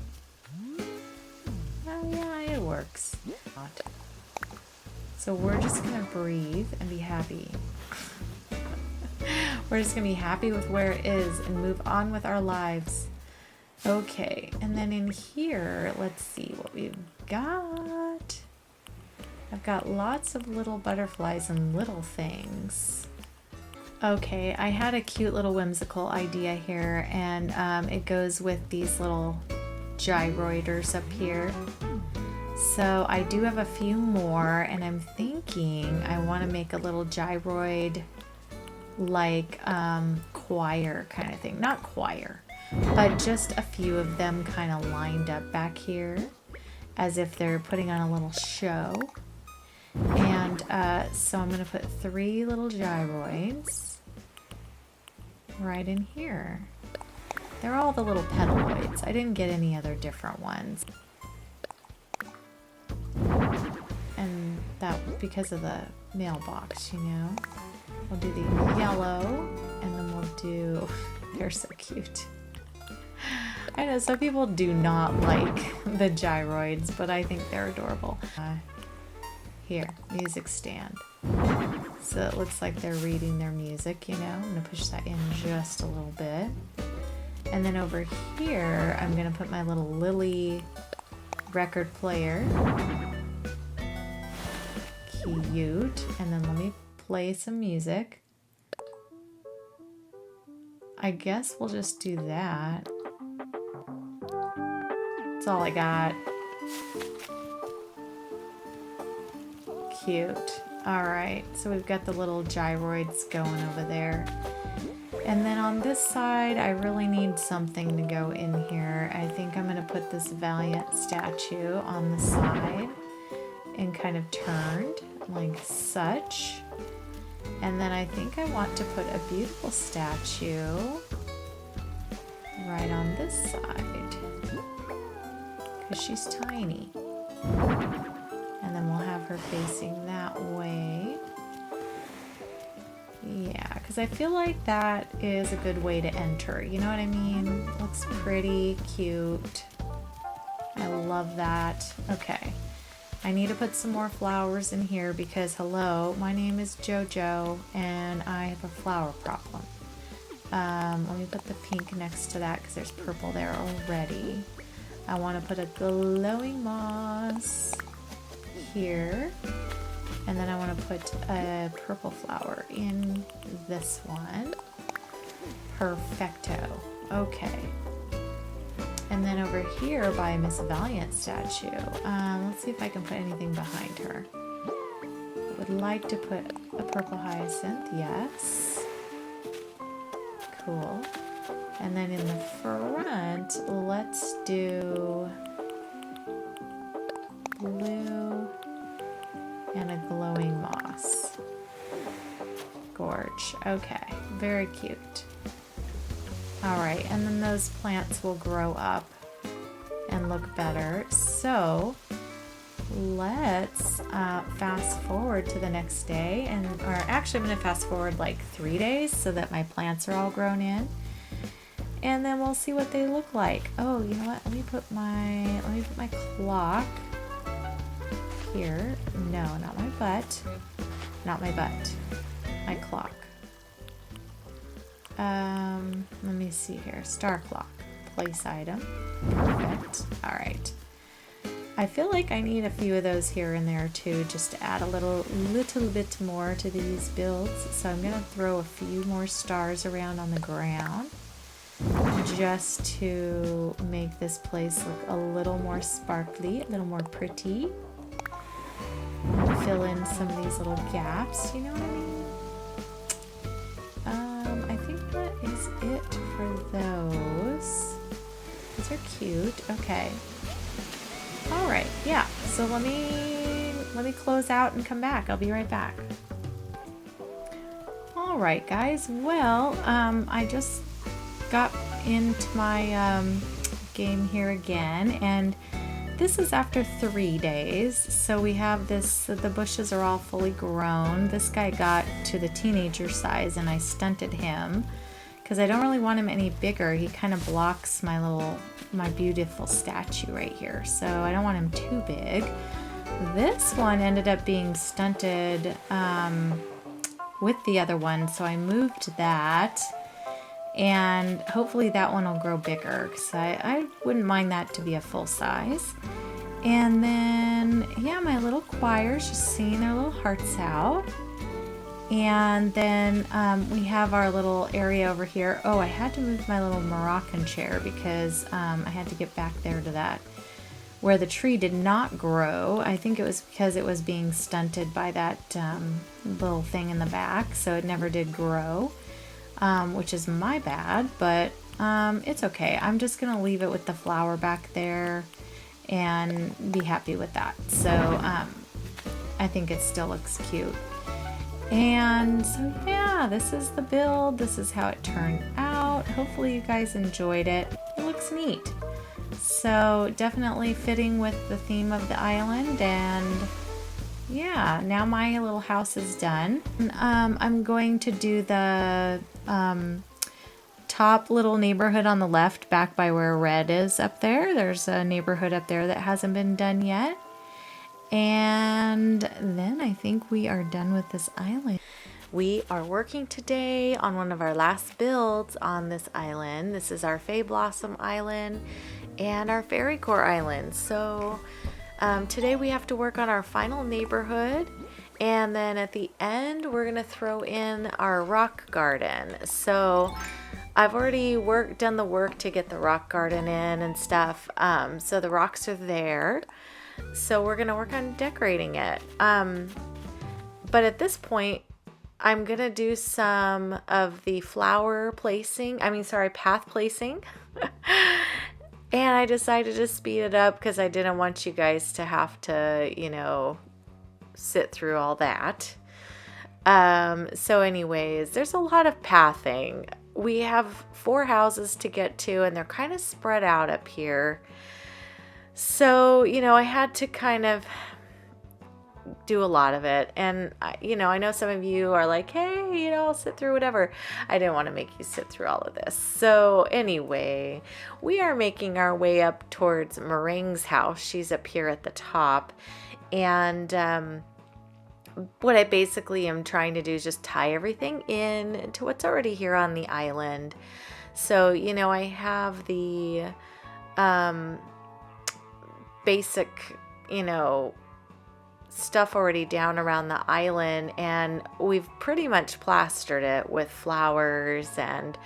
Oh yeah, it works. So we're just gonna breathe and be happy. We're just gonna be happy with where it is and move on with our lives. Okay, and then in here, let's see what we've got. I've got lots of little butterflies and little things. Okay, I had a cute little whimsical idea here, and it goes with these little gyroiders up here. So I do have a few more, and I'm thinking I want to make a little gyroid like choir kind of thing. Not choir, but just a few of them kind of lined up back here as if they're putting on a little show. And so I'm going to put 3 little gyroids right in here. They're all the little petaloids. I didn't get any other different ones. And that because of the mailbox, you know. We'll do the yellow, and then we'll do, they're so cute. I know some people do not like the gyroids, but I think they're adorable. Here, music stand. So it looks like they're reading their music, you know. I'm gonna push that in just a little bit. And then over here, I'm gonna put my little Lily record player. Cute. And then let me play some music. I guess we'll just do that. That's all I got. Cute. Alright, so we've got the little gyroids going over there. And then on this side, I really need something to go in here. I think I'm going to put this Valiant statue on the side and kind of turned like such. And then I think I want to put a beautiful statue right on this side because she's tiny. And then we'll have her facing that way. Yeah, because I feel like that is a good way to enter. You know what I mean? Looks pretty cute. I love that. Okay. I need to put some more flowers in here because, hello, my name is Jojo and I have a flower problem. Let me put the pink next to that because there's purple there already. I want to put a glowing moss here. And then I want to put a purple flower in this one. Perfecto. Okay. And then over here by Miss Valiant statue, let's see if I can put anything behind her. I would like to put a purple hyacinth, yes. Cool. And then in the front, let's do blue and a glowing moss. Gorge. Okay, very cute. Alright, and then those plants will grow up and look better. So let's fast forward to the next day, or actually I'm going to fast forward like 3 days so that my plants are all grown in. And then we'll see what they look like. Oh, you know what? Let me put my clock here. No, not my butt. Not my butt. My clock. Let me see here. Star clock. Place item. Perfect. All right. I feel like I need a few of those here and there too, just to add a little bit more to these builds. So I'm gonna throw a few more stars around on the ground, just to make this place look a little more sparkly, a little more pretty. Fill in some of these little gaps, you know what I mean? I think that is it for those. These are cute. Okay. All right. Yeah. So let me close out and come back. I'll be right back. All right, guys. Well, I just got into my game here again, and this is after 3 days. So we have this, the bushes are all fully grown. This guy got to the teenager size and I stunted him because I don't really want him any bigger. He kind of blocks my beautiful statue right here. So I don't want him too big. This one ended up being stunted with the other one. So I moved that. And hopefully that one will grow bigger because I wouldn't mind that to be a full size. And then, yeah, my little choir's just singing their little hearts out. And then we have our little area over here. Oh, I had to move my little Moroccan chair because I had to get back there to that where the tree did not grow. I think it was because it was being stunted by that little thing in the back, so it never did grow. Which is my bad, but it's okay. I'm just going to leave it with the flower back there and be happy with that. So I think it still looks cute. And so yeah, this is the build. This is how it turned out. Hopefully you guys enjoyed it. It looks neat. So definitely fitting with the theme of the island, and yeah, now my little house is done. I'm going to do the top little neighborhood on the left back by where red is up there. There's a neighborhood up there that hasn't been done yet. And then I think we are done with this island. We are working today on one of our last builds on this island. This is our FaeBlossom island and our Fairycore island. So today we have to work on our final neighborhood, and then at the end we're gonna throw in our rock garden. So I've already done the work to get the rock garden in and stuff. So the rocks are there. So we're gonna work on decorating it. But at this point, I'm gonna do some of the path placing. And I decided to speed it up because I didn't want you guys to have to, sit through all that. So anyways, there's a lot of pathing. We have 4 houses to get to, and they're kind of spread out up here. So, I had to kind of do a lot of it. And, I know some of you are like, hey, I'll sit through whatever. I didn't want to make you sit through all of this. So anyway, we are making our way up towards Meringue's house. She's up here at the top. And what I basically am trying to do is just tie everything in to what's already here on the island. So, I have the basic, stuff already down around the island, and we've pretty much plastered it with flowers and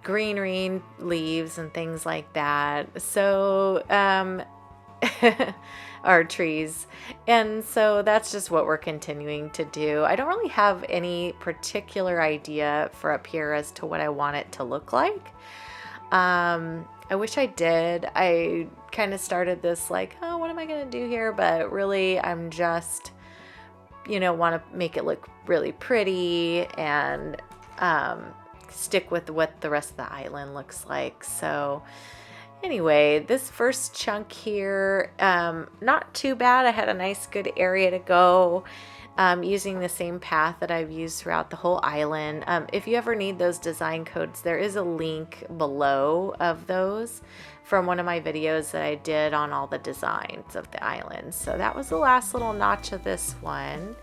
greenery leaves and things like that. So, our trees. And so that's just what we're continuing to do. I don't really have any particular idea for up here as to what I want it to look like. I wish I did. I kind of started this like, oh, what am I going to do here? But really, I'm just, want to make it look really pretty and stick with what the rest of the island looks like. So anyway, this first chunk here, not too bad. I had a nice good area to go. Using the same path that I've used throughout the whole island. If you ever need those design codes, there is a link below of those from one of my videos that I did on all the designs of the island. So that was the last little notch of this one.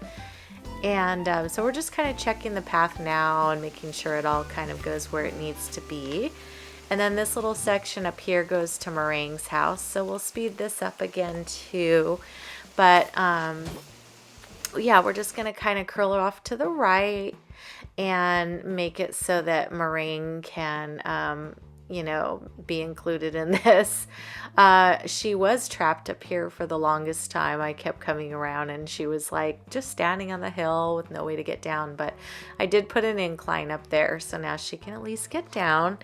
And so we're just kind of checking the path now and making sure it all kind of goes where it needs to be. And then this little section up here goes to Meringue's house. So we'll speed this up again too. But yeah, we're just going to kind of curl it off to the right and make it so that Meringue can, be included in this. She was trapped up here for the longest time. I kept coming around and she was like just standing on the hill with no way to get down. But I did put an incline up there, so now she can at least get down.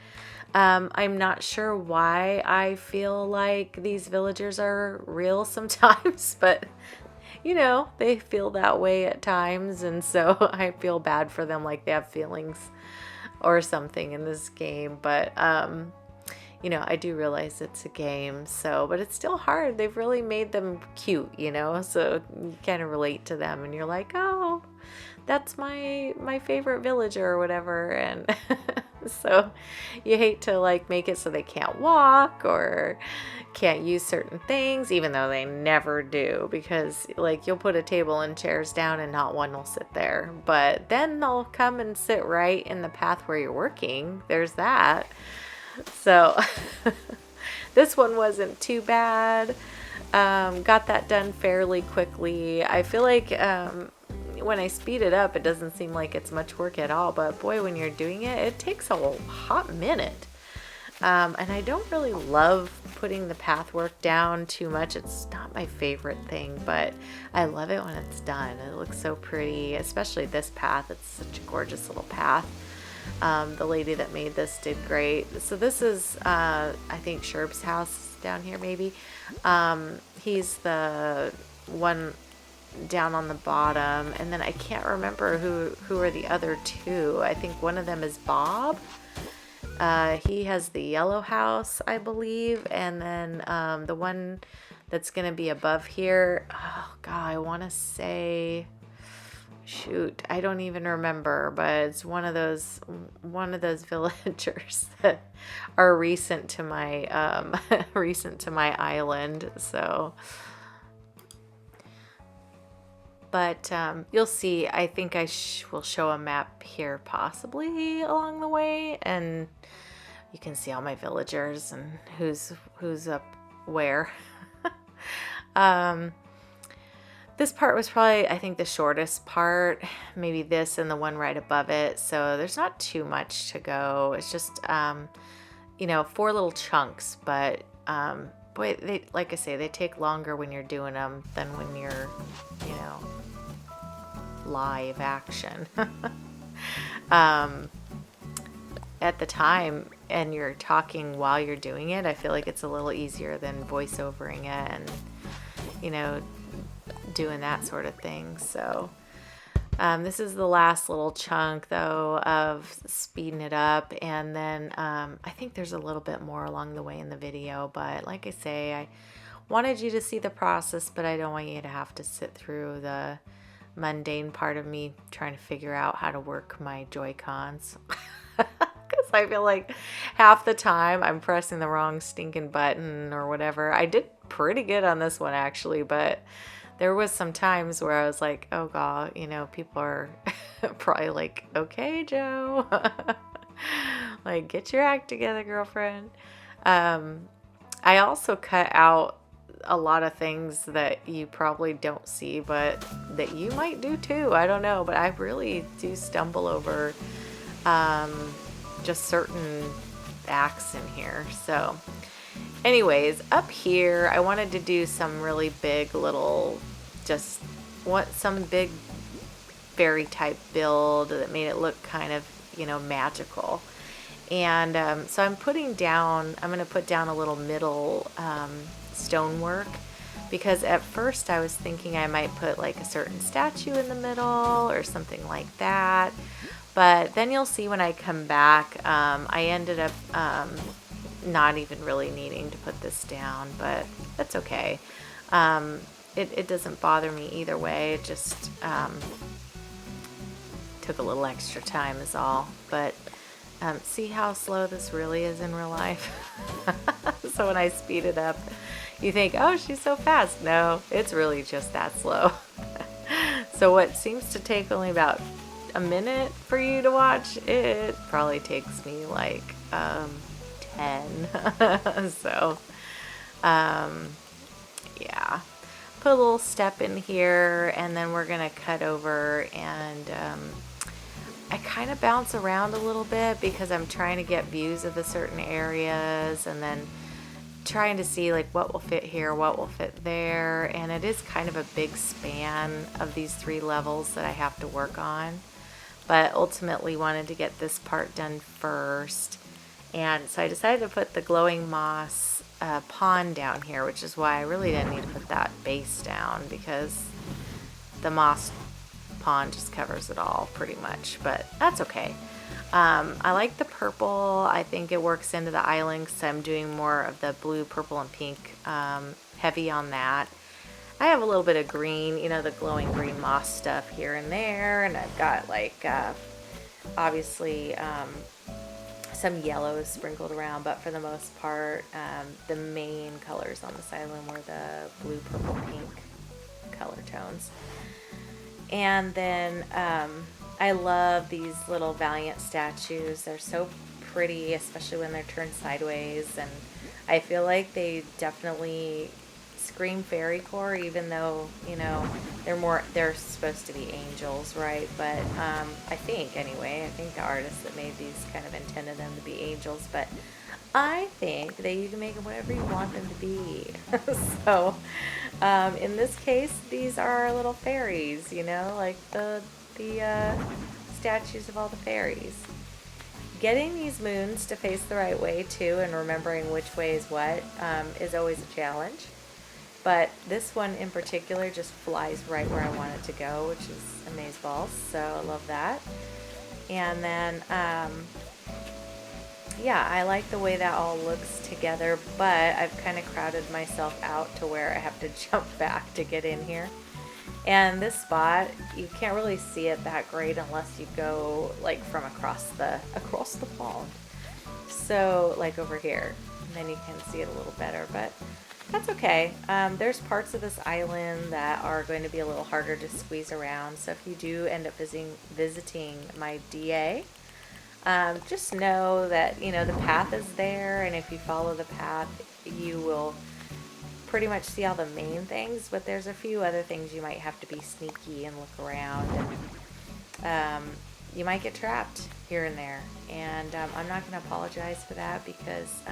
I'm not sure why I feel like these villagers are real sometimes, but they feel that way at times, and so I feel bad for them, like they have feelings or something in this game. But I do realize it's a game, but it's still hard. They've really made them cute, so you kind of relate to them, and you're like, oh, that's my favorite villager or whatever. And so you hate to like make it so they can't walk or can't use certain things, even though they never do, because like you'll put a table and chairs down and not one will sit there, but then they'll come and sit right in the path where you're working. There's that. So this one wasn't too bad. Got that done fairly quickly. I feel like when I speed it up, it doesn't seem like it's much work at all, but boy, when you're doing it, it takes a hot minute. And I don't really love putting the path work down too much. It's not my favorite thing, but I love it when it's done. It looks so pretty, especially this path. It's such a gorgeous little path. The lady that made this did great. So this is, I think, Sherb's house down here, maybe. He's the one down on the bottom, and then I can't remember who are the other two. I think one of them is Bob. He has the yellow house, I believe, and then the one that's gonna be above here, oh god, I want to say, shoot, I don't even remember, but it's one of those villagers that are recent to my island. So But you'll see, I think I will show a map here possibly along the way, and you can see all my villagers and who's up where. This part was probably, I think, the shortest part, maybe this and the one right above it. So there's not too much to go. It's just, you know, 4 little chunks, but boy, they, like I say, they take longer when you're doing them than when you're, you know, live action. At the time, and you're talking while you're doing it, I feel like it's a little easier than voiceovering it and, you know, doing that sort of thing. So this is the last little chunk though of speeding it up, and then I think there's a little bit more along the way in the video, but like I say, I wanted you to see the process, but I don't want you to have to sit through the mundane part of me trying to figure out how to work my Joy-Cons. Because I feel like half the time I'm pressing the wrong stinking button or whatever. I did pretty good on this one actually, but there was some times where I was like, oh God, you know, people are probably like, okay, Joe, like get your act together, girlfriend. I also cut out a lot of things that you probably don't see, but that you might do too. I don't know, but I really do stumble over just certain acts in here. So anyways, up here, I wanted to do some really big little, just some big fairy type build that made it look kind of, you know, magical. And so I'm going to put down a little middle stonework, because at first I was thinking I might put like a certain statue in the middle or something like that. But then you'll see when I come back, I ended up not even really needing to put this down, but that's okay. It doesn't bother me either way. It just took a little extra time is all. But see how slow this really is in real life? So when I speed it up, you think, oh, she's so fast. No, it's really just that slow. So what seems to take only about a minute for you to watch, it probably takes me like 10. So yeah, put a little step in here, and then we're gonna cut over, and I kind of bounce around a little bit because I'm trying to get views of the certain areas, and then trying to see like what will fit here, what will fit there. And it is kind of a big span of these 3 levels that I have to work on, but ultimately wanted to get this part done first. And so I decided to put the glowing moss pond down here, which is why I really didn't need to put that base down, because the moss pond just covers it all pretty much, but that's okay. I like the purple. I think it works into the island because I'm doing more of the blue, purple, and pink, heavy on that. I have a little bit of green, you know, the glowing green moss stuff here and there, and I've got like obviously some yellows sprinkled around, but for the most part the main colors on this island were the blue, purple, pink color tones. And then I love these little Valiant statues. They're so pretty, especially when they're turned sideways, and I feel like they definitely scream Fairycore, even though, you know, they're supposed to be angels, right? But I think the artist that made these kind of intended them to be angels, but I think that you can make them whatever you want them to be. So in this case, these are our little fairies, you know, like the statues of all the fairies. Getting these moons to face the right way too, and remembering which way is what, is always a challenge. But this one in particular just flies right where I want it to go, which is amazeballs. So I love that. And then yeah, I like the way that all looks together, but I've kind of crowded myself out to where I have to jump back to get in here. And this spot, you can't really see it that great unless you go like from across the pond. So like over here, and then you can see it a little better. But That's okay. There's parts of this island that are going to be a little harder to squeeze around. So if you do end up visiting my DA, just know that, you know, the path is there. And if you follow the path, you will pretty much see all the main things. But there's a few other things you might have to be sneaky and look around. And you might get trapped here and there. And I'm not going to apologize for that because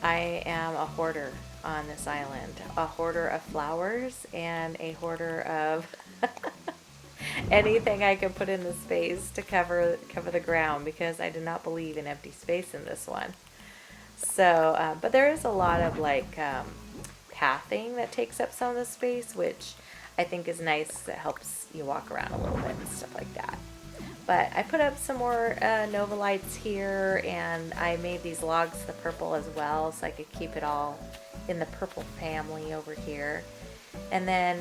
I am a hoarder on this island, a hoarder of flowers and a hoarder of anything I can put in the space to cover the ground because I do not believe in empty space in this one. So, but there is a lot of like pathing that takes up some of the space, which I think is nice. It helps you walk around a little bit and stuff like that. But I put up some more Nova lights here, and I made these logs the purple as well, so I could keep it all in the purple family over here. And then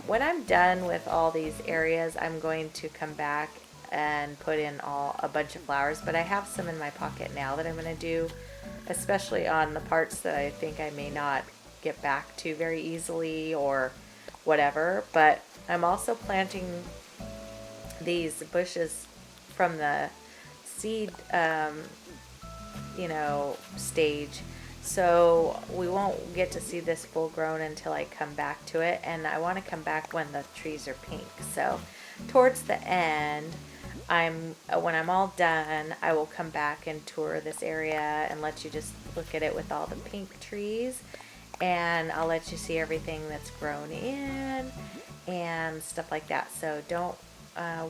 when I'm done with all these areas, I'm going to come back and put in a bunch of flowers. But I have some in my pocket now that I'm going to do, especially on the parts that I think I may not get back to very easily or whatever. But I'm also planting these bushes from the seed, you know, stage. So we won't get to see this full grown until I come back to it. And I want to come back when the trees are pink. So towards the end, when I'm all done, I will come back and tour this area and let you just look at it with all the pink trees. And I'll let you see everything that's grown in and stuff like that. So don't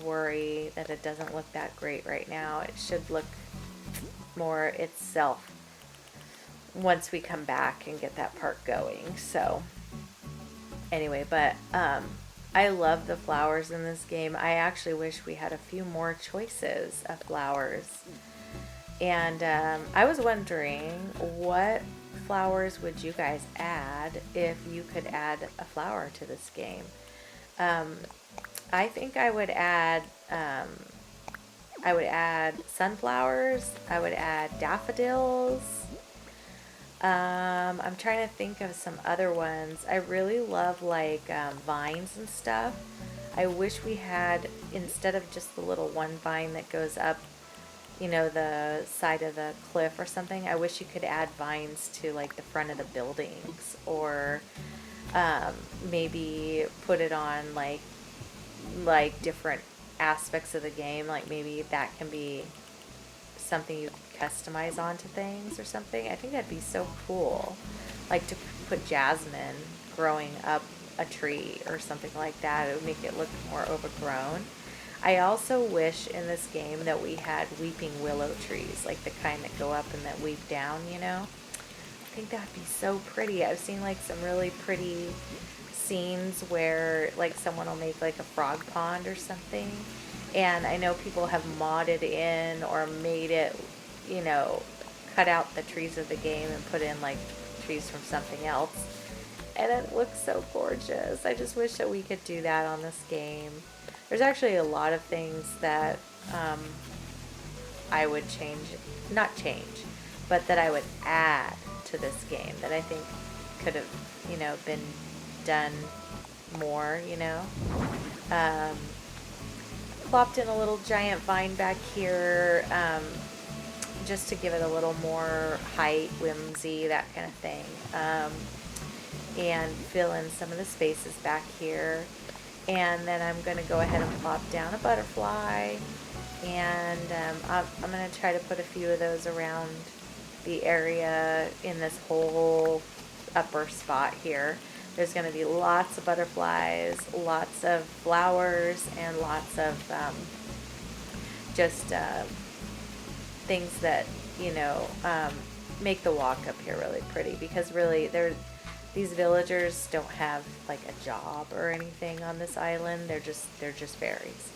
worry that it doesn't look that great right now. It should look more itself once we come back and get that part going. So anyway, but I love the flowers in this game. I actually wish we had a few more choices of flowers. And I was wondering, what flowers would you guys add if you could add a flower to this game? I think I would add sunflowers. I would add daffodils. I'm trying to think of some other ones. I really love like vines and stuff. I wish we had, instead of just the little one vine that goes up, you know, the side of the cliff or something, I wish you could add vines to like the front of the buildings, or maybe put it on like different aspects of the game. Like maybe that can be something you customize onto things or something. I think that'd be so cool. Like to put jasmine growing up a tree or something like that. It would make it look more overgrown. I also wish in this game that we had weeping willow trees, like the kind that go up and that weep down, you know? I think that'd be so pretty. I've seen like some really pretty scenes where like someone will make like a frog pond or something, and I know people have modded in or made it, you know, cut out the trees of the game and put in like trees from something else, and it looks so gorgeous. I just wish that we could do that on this game. There's actually a lot of things that I would not change, but that I would add to this game that I think could have, you know, been done more, you know. Plopped in a little giant vine back here, just to give it a little more height, whimsy, that kind of thing, and fill in some of the spaces back here. And then I'm going to go ahead and plop down a butterfly, and I'm going to try to put a few of those around the area in this whole upper spot here. There's going to be lots of butterflies, lots of flowers, and lots of just things that, you know, make the walk up here really pretty, because really these villagers don't have like a job or anything on this island. They're just fairies.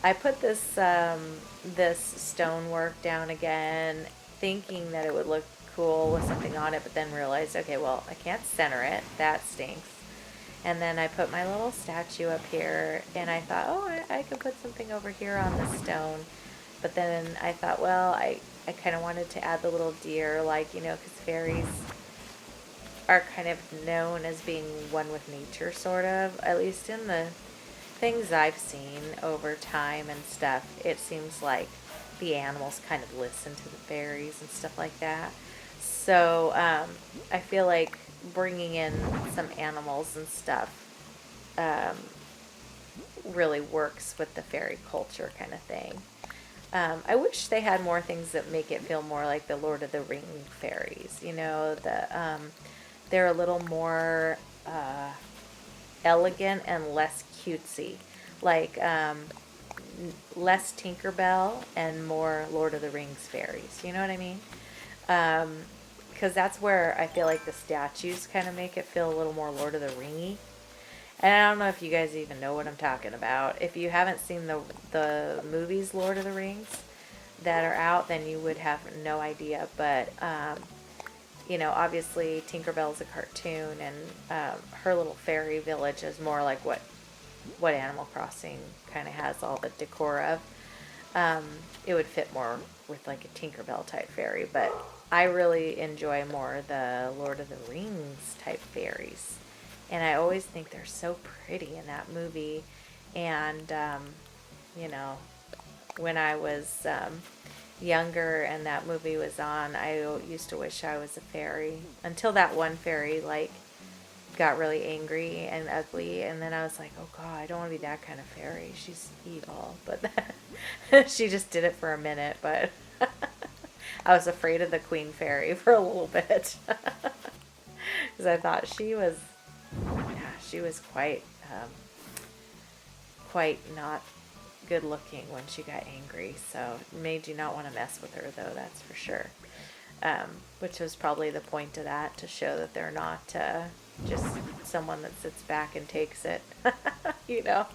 I put this this stonework down again, thinking that it would look cool with something on it, but then realized, okay, well, I can't center it. That stinks. And then I put my little statue up here, and I thought, oh, I could put something over here on the stone. But then I thought, well, I kind of wanted to add the little deer, like, you know, because fairies are kind of known as being one with nature, sort of. At least in the things I've seen over time and stuff, it seems like the animals kind of listen to the fairies and stuff like that. So I feel like bringing in some animals and stuff um, really works with the fairy culture kind of thing. I wish they had more things that make it feel more like the Lord of the Ring fairies. You know, they're a little more elegant and less cutesy, like less Tinkerbell and more Lord of the Rings fairies. You know what I mean? Because that's where I feel like the statues kind of make it feel a little more Lord of the Ringy. And I don't know if you guys even know what I'm talking about. If you haven't seen the movies Lord of the Rings that are out, then you would have no idea. But you know, obviously Tinkerbell's a cartoon, and her little fairy village is more like what Animal Crossing kind of has all the decor of. It would fit more with like a Tinkerbell type fairy, but I really enjoy more the Lord of the Rings type fairies. And I always think they're so pretty in that movie. And, you know, when I was younger and that movie was on, I used to wish I was a fairy. Until that one fairy, like, got really angry and ugly. And then I was like, oh, God, I don't want to be that kind of fairy. She's evil. But she just did it for a minute. But I was afraid of the queen fairy for a little bit. Because I thought she was quite not good looking when she got angry. So it made you not want to mess with her, though, that's for sure. Which was probably the point of that, to show that they're not just someone that sits back and takes it, you know.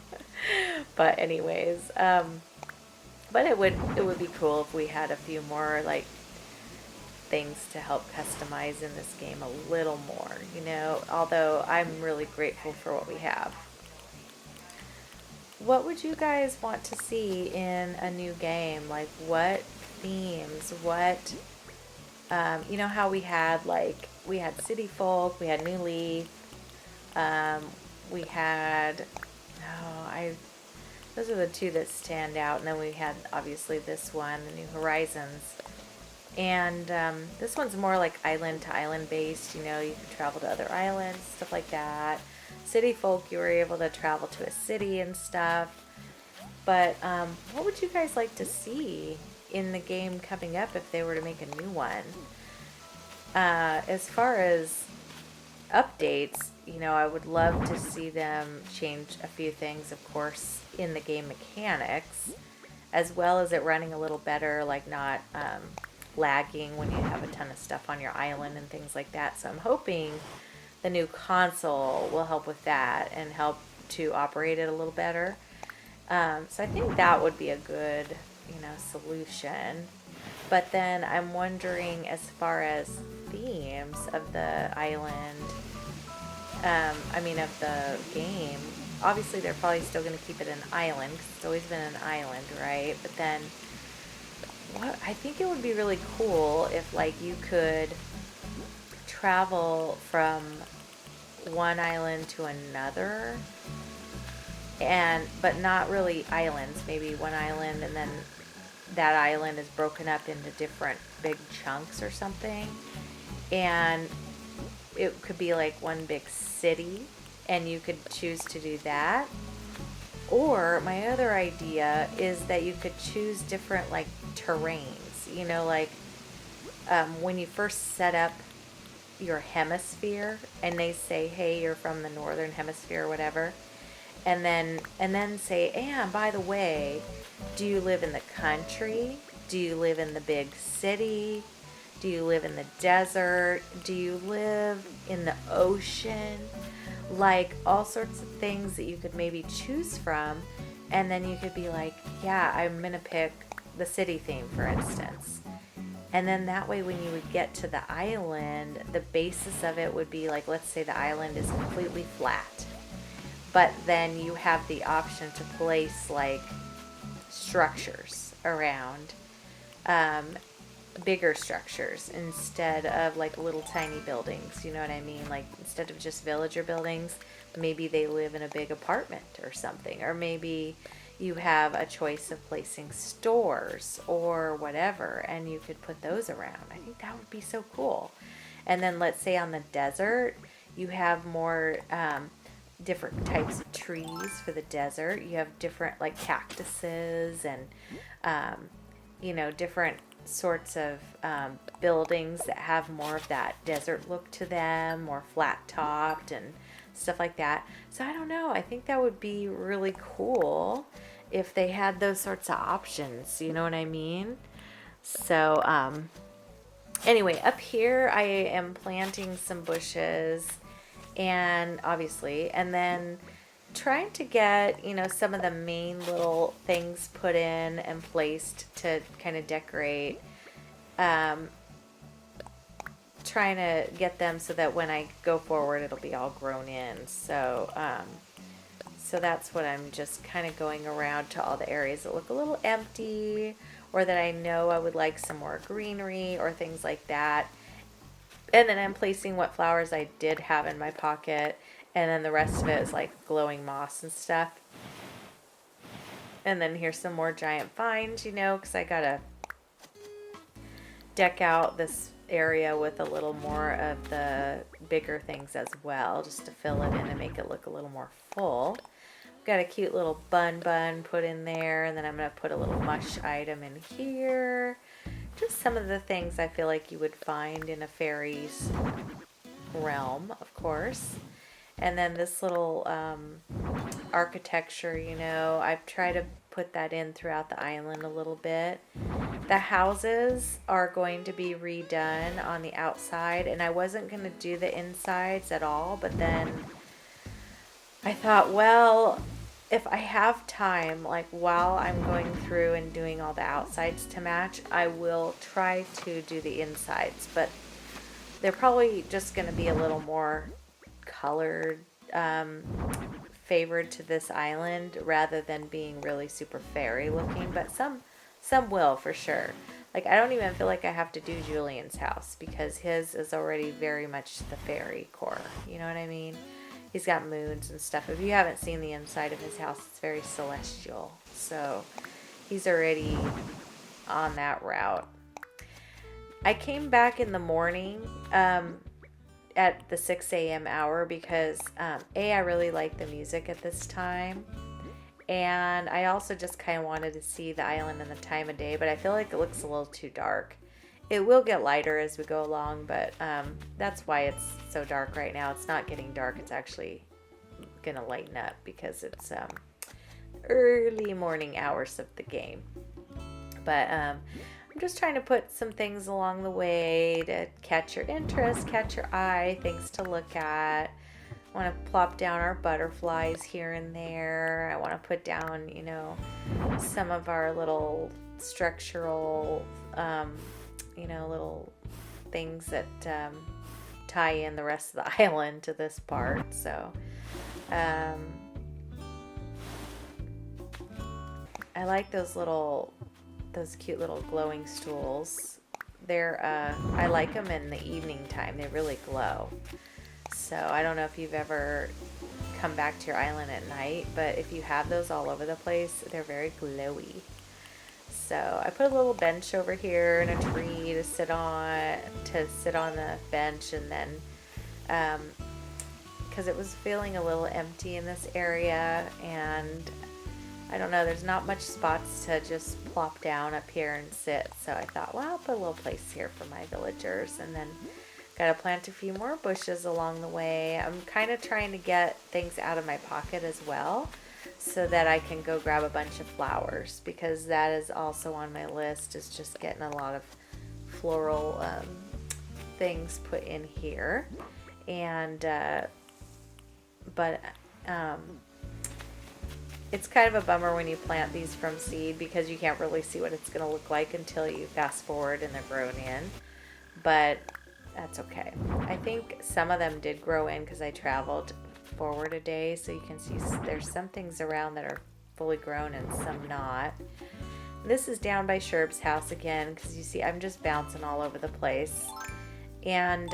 But anyways, but it would be cool if we had a few more like things to help customize in this game a little more, you know, although I'm really grateful for what we have. What would you guys want to see in a new game? Like, what themes, what, you know how we had City Folk, we had New Leaf, we had, those are the two that stand out, and then we had obviously this one, the New Horizons. And this one's more like island to island based, you know, you can travel to other islands, stuff like that. City Folk, you were able to travel to a city and stuff. But what would you guys like to see in the game coming up if they were to make a new one? As far as updates, you know, I would love to see them change a few things, of course, in the game mechanics, as well as it running a little better, like not lagging when you have a ton of stuff on your island and things like that. So I'm hoping the new console will help with that and help to operate it a little better. So I think that would be a good, you know, solution. But then I'm wondering, as far as themes of the island, of the game, obviously they're probably still going to keep it an island, because it's always been an island, right? But then I think it would be really cool if, like, you could travel from one island to another, but not really islands. Maybe one island, and then that island is broken up into different big chunks or something, and it could be like one big city, and you could choose to do that. Or my other idea is that you could choose different, like, terrains, you know, like when you first set up your hemisphere and they say, hey, you're from the northern hemisphere or whatever, and then say, and by the way, do you live in the country? Do you live in the big city? Do you live in the desert? Do you live in the ocean? Like, all sorts of things that you could maybe choose from. And then you could be like, yeah, I'm going to pick the city theme, for instance. And then that way, when you would get to the island, the basis of it would be like, let's say the island is completely flat. But then you have the option to place, like, structures around. bigger structures instead of like little tiny buildings. You know what I mean? Like instead of just villager buildings, maybe they live in a big apartment or something, or maybe you have a choice of placing stores or whatever, and you could put those around. I think that would be so cool. And then let's say on the desert, you have more different types of trees for the desert. You have different like cactuses and different sorts of buildings that have more of that desert look to them, more flat topped and stuff like that. So I don't know. I think that would be really cool if they had those sorts of options. You know what I mean? So anyway, up here I am planting some bushes, and obviously, and then trying to get, some of the main little things put in and placed to kind of decorate. Trying to get them so that when I go forward, it'll be all grown in. So that's what I'm just kind of going around to all the areas that look a little empty, or that I know I would like some more greenery or things like that. And then I'm placing what flowers I did have in my pocket, and then the rest of it is like glowing moss and stuff. And then here's some more giant vines, because I gotta deck out this area with a little more of the bigger things as well, just to fill it in and make it look a little more full. Got a cute little bun put in there, and then I'm going to put a little mush item in here. Just some of the things I feel like you would find in a fairy's realm, of course. And then this little architecture, I've tried to put that in throughout the island a little bit. The houses are going to be redone on the outside, and I wasn't going to do the insides at all, but then I thought, well, if I have time, like while I'm going through and doing all the outsides to match, I will try to do the insides, but they're probably just going to be a little more colored, favored to this island rather than being really super fairy looking, but some will for sure. Like I don't even feel like I have to do Julian's house because his is already very much the Fairycore. You know what I mean? He's got moons and stuff. If you haven't seen the inside of his house, it's very celestial. So he's already on that route. I came back in the morning at the 6 a.m. hour because I really like the music at this time. And I also just kind of wanted to see the island and the time of day, but I feel like it looks a little too dark. It will get lighter as we go along, but that's why it's so dark right now. It's not getting dark. It's actually going to lighten up because it's early morning hours of the game. But I'm just trying to put some things along the way to catch your interest, catch your eye, things to look at. I want to plop down our butterflies here and there. I want to put down, some of our little structural, little things that tie in the rest of the island to this part. So, I like those cute little glowing stools. I like them in the evening time. They really glow. So I don't know if you've ever come back to your island at night, but if you have those all over the place, they're very glowy. So I put a little bench over here and a tree to sit on the bench, and then because it was feeling a little empty in this area, and I don't know, there's not much spots to just plop down up here and sit. So I thought, well, I'll put a little place here for my villagers, and then got to plant a few more bushes along the way. I'm kind of trying to get things out of my pocket as well so that I can go grab a bunch of flowers, because that is also on my list, is just getting a lot of floral things put in here. And it's kind of a bummer when you plant these from seed because you can't really see what it's going to look like until you fast forward and they're grown in. But that's okay. I think some of them did grow in because I traveled forward a day, so you can see there's some things around that are fully grown and some not. this is down by Sherb's house again, because you see I'm just bouncing all over the place. And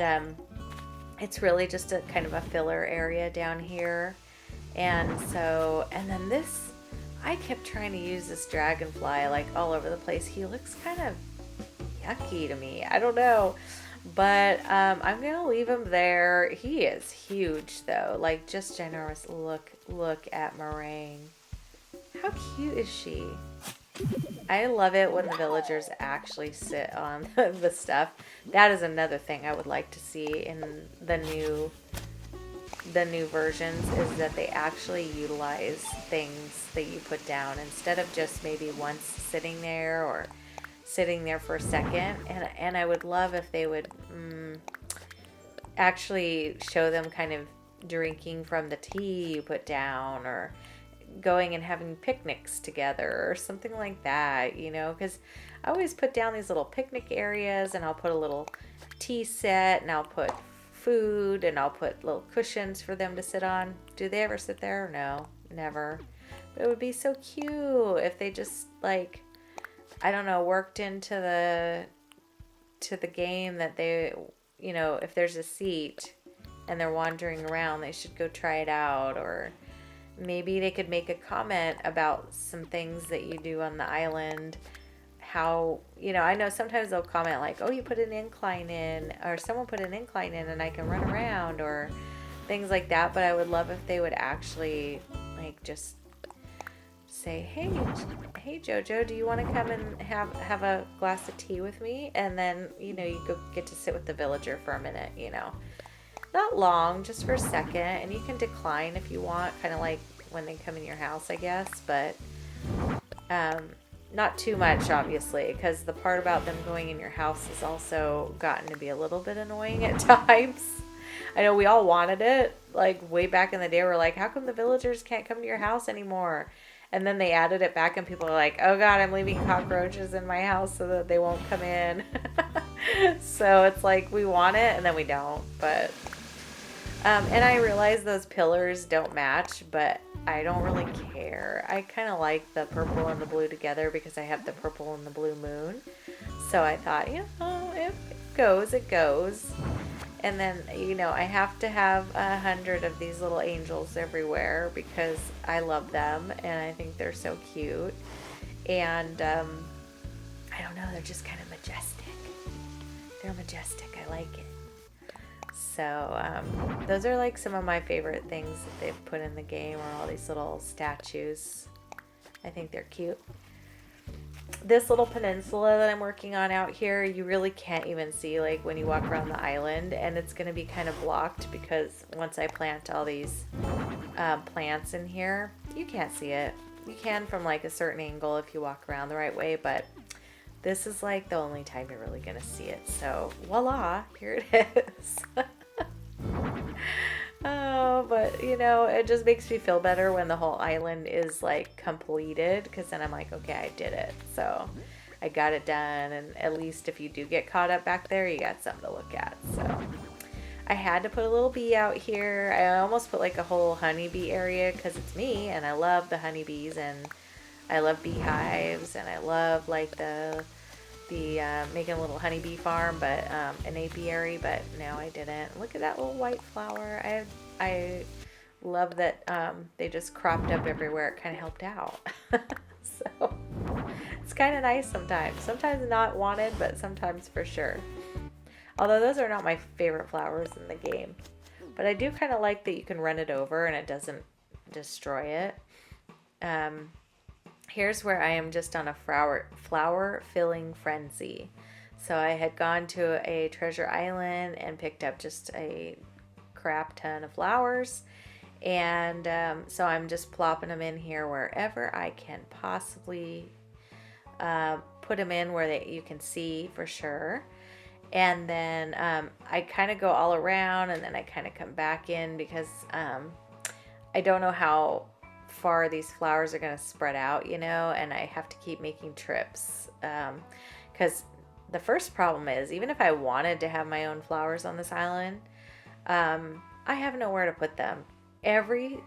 it's really just a kind of a filler area down here. And so, and then this, I kept trying to use this dragonfly like all over the place. He looks kind of yucky to me. I don't know. But I'm going to leave him there. He is huge though. Like just ginormous. Look at Meringue. How cute is she? I love it when the villagers actually sit on the stuff. That is another thing I would like to see in the new versions, is that they actually utilize things that you put down instead of just maybe once sitting there or sitting there for a second. And I would love if they would actually show them kind of drinking from the tea you put down, or going and having picnics together or something like that, you know, because I always put down these little picnic areas, and I'll put a little tea set, and I'll put food, and I'll put little cushions for them to sit on. Do they ever sit there? No, never. But it would be so cute if they just, like, I don't know, worked into the game that they, you know, if there's a seat and they're wandering around, they should go try it out. Or maybe they could make a comment about some things that you do on the island. How, you know, I know sometimes they'll comment like, oh, you put an incline in, or someone put an incline in and I can run around, or things like that. But I would love if they would actually, like, just say, hey Jojo, do you want to come and have a glass of tea with me? And then, you know, you go get to sit with the villager for a minute, you know. Not long, just for a second, and you can decline if you want, kind of like when they come in your house, I guess, but not too much, obviously, because the part about them going in your house has also gotten to be a little bit annoying at times. I know we all wanted it, like way back in the day, we're like, how come the villagers can't come to your house anymore? And then they added it back, and people are like, oh God, I'm leaving cockroaches in my house so that they won't come in. So it's like, we want it, and then we don't, but... and I realize those pillars don't match, but I don't really care. I kind of like the purple and the blue together because I have the purple and the blue moon. So I thought, you know, if it goes, it goes. And then, you know, I have to have 100 of these little angels everywhere because I love them and I think they're so cute. And I don't know, they're just kind of majestic. They're majestic. I like it. So those are like some of my favorite things that they've put in the game, are all these little statues. I think they're cute. This little peninsula that I'm working on out here, you really can't even see like when you walk around the island, and it's going to be kind of blocked because once I plant all these plants in here, you can't see it. You can from like a certain angle if you walk around the right way, but this is like the only time you're really going to see it. So voila, here it is. Oh, but you know, it just makes me feel better when the whole island is like completed, because then I'm like, okay, I did it. So I got it done, and at least if you do get caught up back there, you got something to look at. So I had to put a little bee out here. I almost put like a whole honeybee area because it's me, and I love the honeybees, and I love beehives, and I love like the making a little honeybee farm, but an apiary, but no, I didn't. Look at that little white flower. I love that they just cropped up everywhere. It kind of helped out. So it's kind of nice sometimes. Sometimes not wanted, but sometimes for sure. Although those are not my favorite flowers in the game. But I do kind of like that you can run it over and it doesn't destroy it. Here's where I am just on a flower filling frenzy. So I had gone to a treasure island and picked up just a crap ton of flowers. And so I'm just plopping them in here wherever I can possibly put them in where you can see for sure. And then I kind of go all around, and then I kind of come back in because I don't know how far these flowers are going to spread out, you know, and I have to keep making trips because the first problem is, even if I wanted to have my own flowers on this island, I have nowhere to put them. Every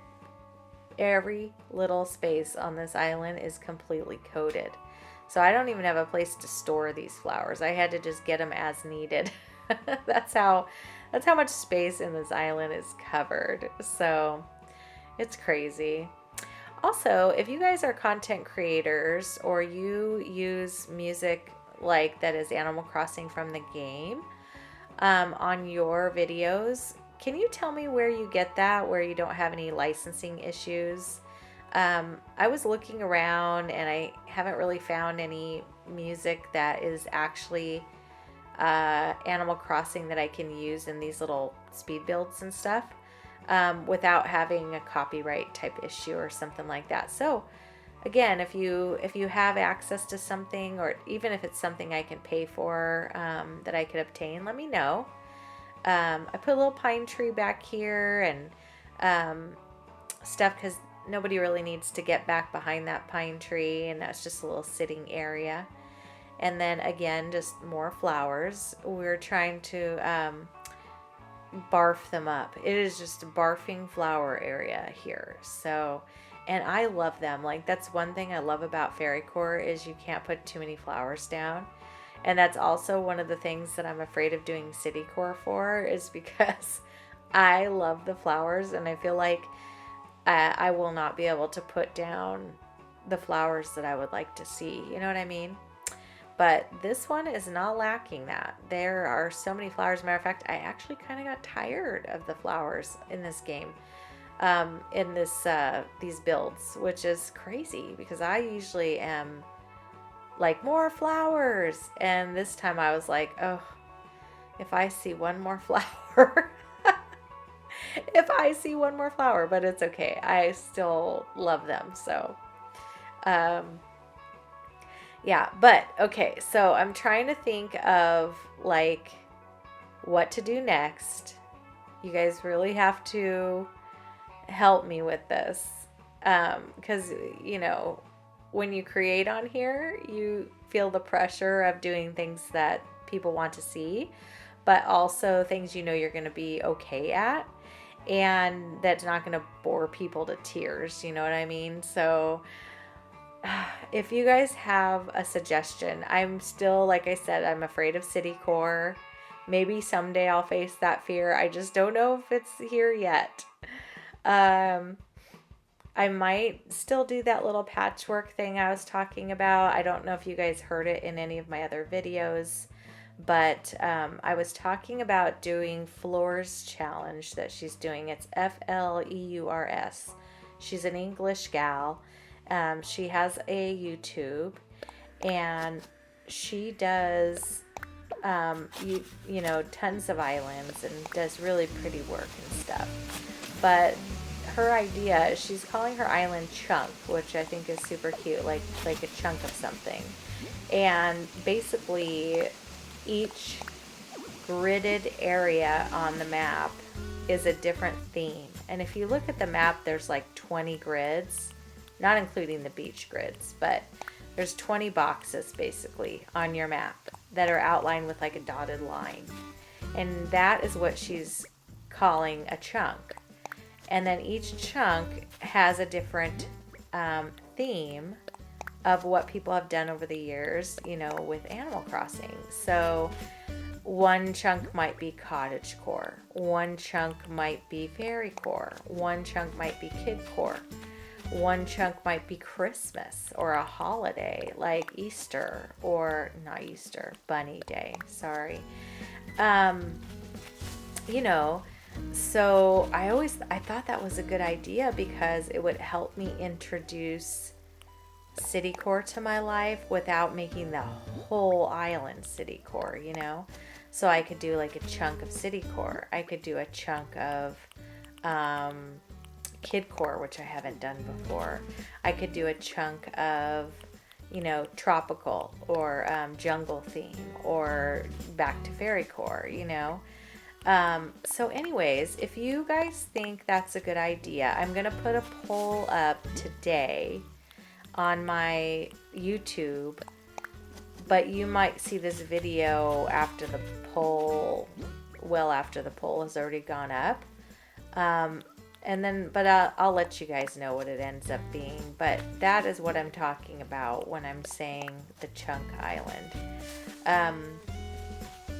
little space on this island is completely coated. So I don't even have a place to store these flowers. I had to just get them as needed. That's how much space in this island is covered. So it's crazy. Also, if you guys are content creators or you use music like that is Animal Crossing from the game on your videos, can you tell me where you get that, where you don't have any licensing issues? I was looking around and I haven't really found any music that is actually Animal Crossing that I can use in these little speed builds and stuff without having a copyright type issue or something like that. So again, if you have access to something, or even if it's something I can pay for that I could obtain, let me know. I put a little pine tree back here and stuff because nobody really needs to get back behind that pine tree, and that's just a little sitting area. And then again, just more flowers. We're trying to barf them up. It is just a barfing flower area here. So, and I love them. Like, that's one thing I love about Fairycore is you can't put too many flowers down. And that's also one of the things that I'm afraid of doing Citycore for, is because I love the flowers and I feel like I will not be able to put down the flowers that I would like to see. You know what I mean? But this one is not lacking that. There are so many flowers. Matter of fact, I actually kind of got tired of the flowers in this game, in these builds, which is crazy because I usually am like, more flowers. And this time I was like, oh, if I see one more flower, if I see one more flower, but it's okay. I still love them. So, yeah, but okay. So I'm trying to think of like what to do next. You guys really have to help me with this. Because, you know, when you create on here, you feel the pressure of doing things that people want to see, but also things you know you're going to be okay at, and that's not going to bore people to tears. You know what I mean? So if you guys have a suggestion, I'm still, like I said, I'm afraid of Citycore. Maybe someday I'll face that fear. I just don't know if it's here yet. I might still do that little patchwork thing I was talking about. I don't know if you guys heard it in any of my other videos, but I was talking about doing Floors Challenge that she's doing. It's Fleurs. She's an English gal. She has a YouTube, and she does, you know, tons of islands and does really pretty work and stuff. But her idea, she's calling her island Chunk, which I think is super cute, like a chunk of something. And basically, each gridded area on the map is a different theme. And if you look at the map, there's like 20 grids, not including the beach grids, but there's 20 boxes basically on your map that are outlined with like a dotted line. And that is what she's calling a chunk. And then each chunk has a different theme of what people have done over the years, you know, with Animal Crossing. So one chunk might be cottagecore, one chunk might be Fairycore, one chunk might be kidcore, one chunk might be Christmas or a holiday like Easter, or not Easter, Bunny Day, sorry. You know, so I thought that was a good idea because it would help me introduce Citycore to my life without making the whole island Citycore, you know? So I could do like a chunk of Citycore. I could do a chunk of Kidcore, which I haven't done before. I could do a chunk of, you know, tropical or jungle theme, or back to Fairycore, you know? So anyways, if you guys think that's a good idea, I'm going to put a poll up today on my YouTube, but you might see this video after the poll, well after the poll has already gone up. And then, but I'll let you guys know what it ends up being. But that is what I'm talking about when I'm saying the chunk island.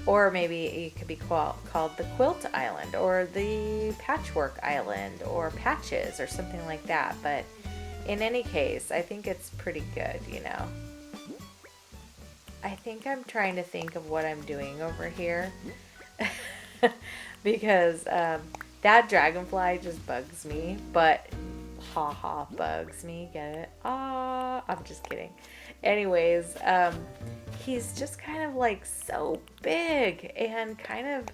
Or maybe it could be called the quilt island or the patchwork island or patches or something like that. But in any case, I think it's pretty good, you know. I think I'm trying to think of what I'm doing over here. Because that dragonfly just bugs me. But haha, bugs me. Get it? Ah, I'm just kidding. Anyways, he's just kind of like so big and kind of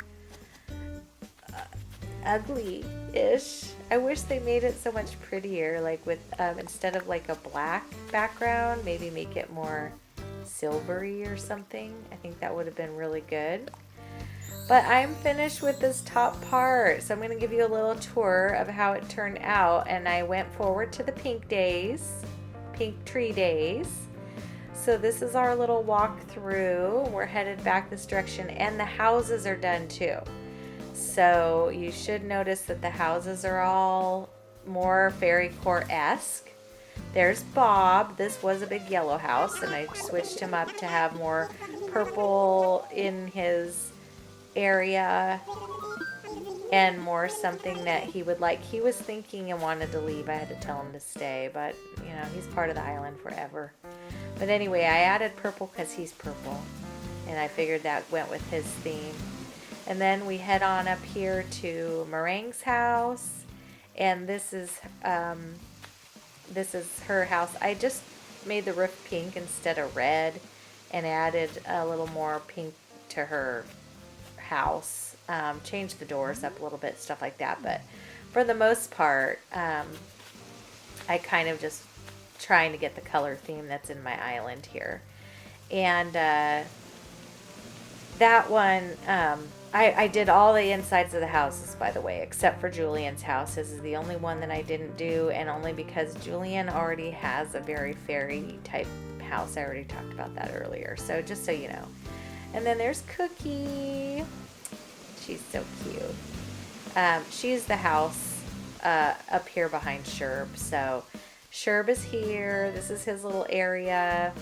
ugly-ish. I wish they made it so much prettier, like with instead of like a black background, maybe make it more silvery or something. I think that would have been really good. But I'm finished with this top part, so I'm going to give you a little tour of how it turned out. And I went forward to the pink days, pink tree days. So this is our little walk through. We're headed back this direction, and the houses are done too. So you should notice that the houses are all more Fairycore-esque. There's Bob. This was a big yellow house, and I switched him up to have more purple in his area and more something that he would like. He was thinking and wanted to leave. I had to tell him to stay, but you know, he's part of the island forever. But anyway, I added purple because he's purple, and I figured that went with his theme. And then we head on up here to Meringue's house, and this is her house. I just made the roof pink instead of red and added a little more pink to her house. Changed the doors up a little bit, stuff like that. But for the most part, I kind of just trying to get the color theme that's in my island here. And that one, I did all the insides of the houses, by the way, except for Julian's house. This is the only one that I didn't do, and only because Julian already has a very fairy type house. I already talked about that earlier, so just so you know. And then there's Cookie. She's so cute. She's the house up here behind Sherb. So Sherb is here. This is his little area.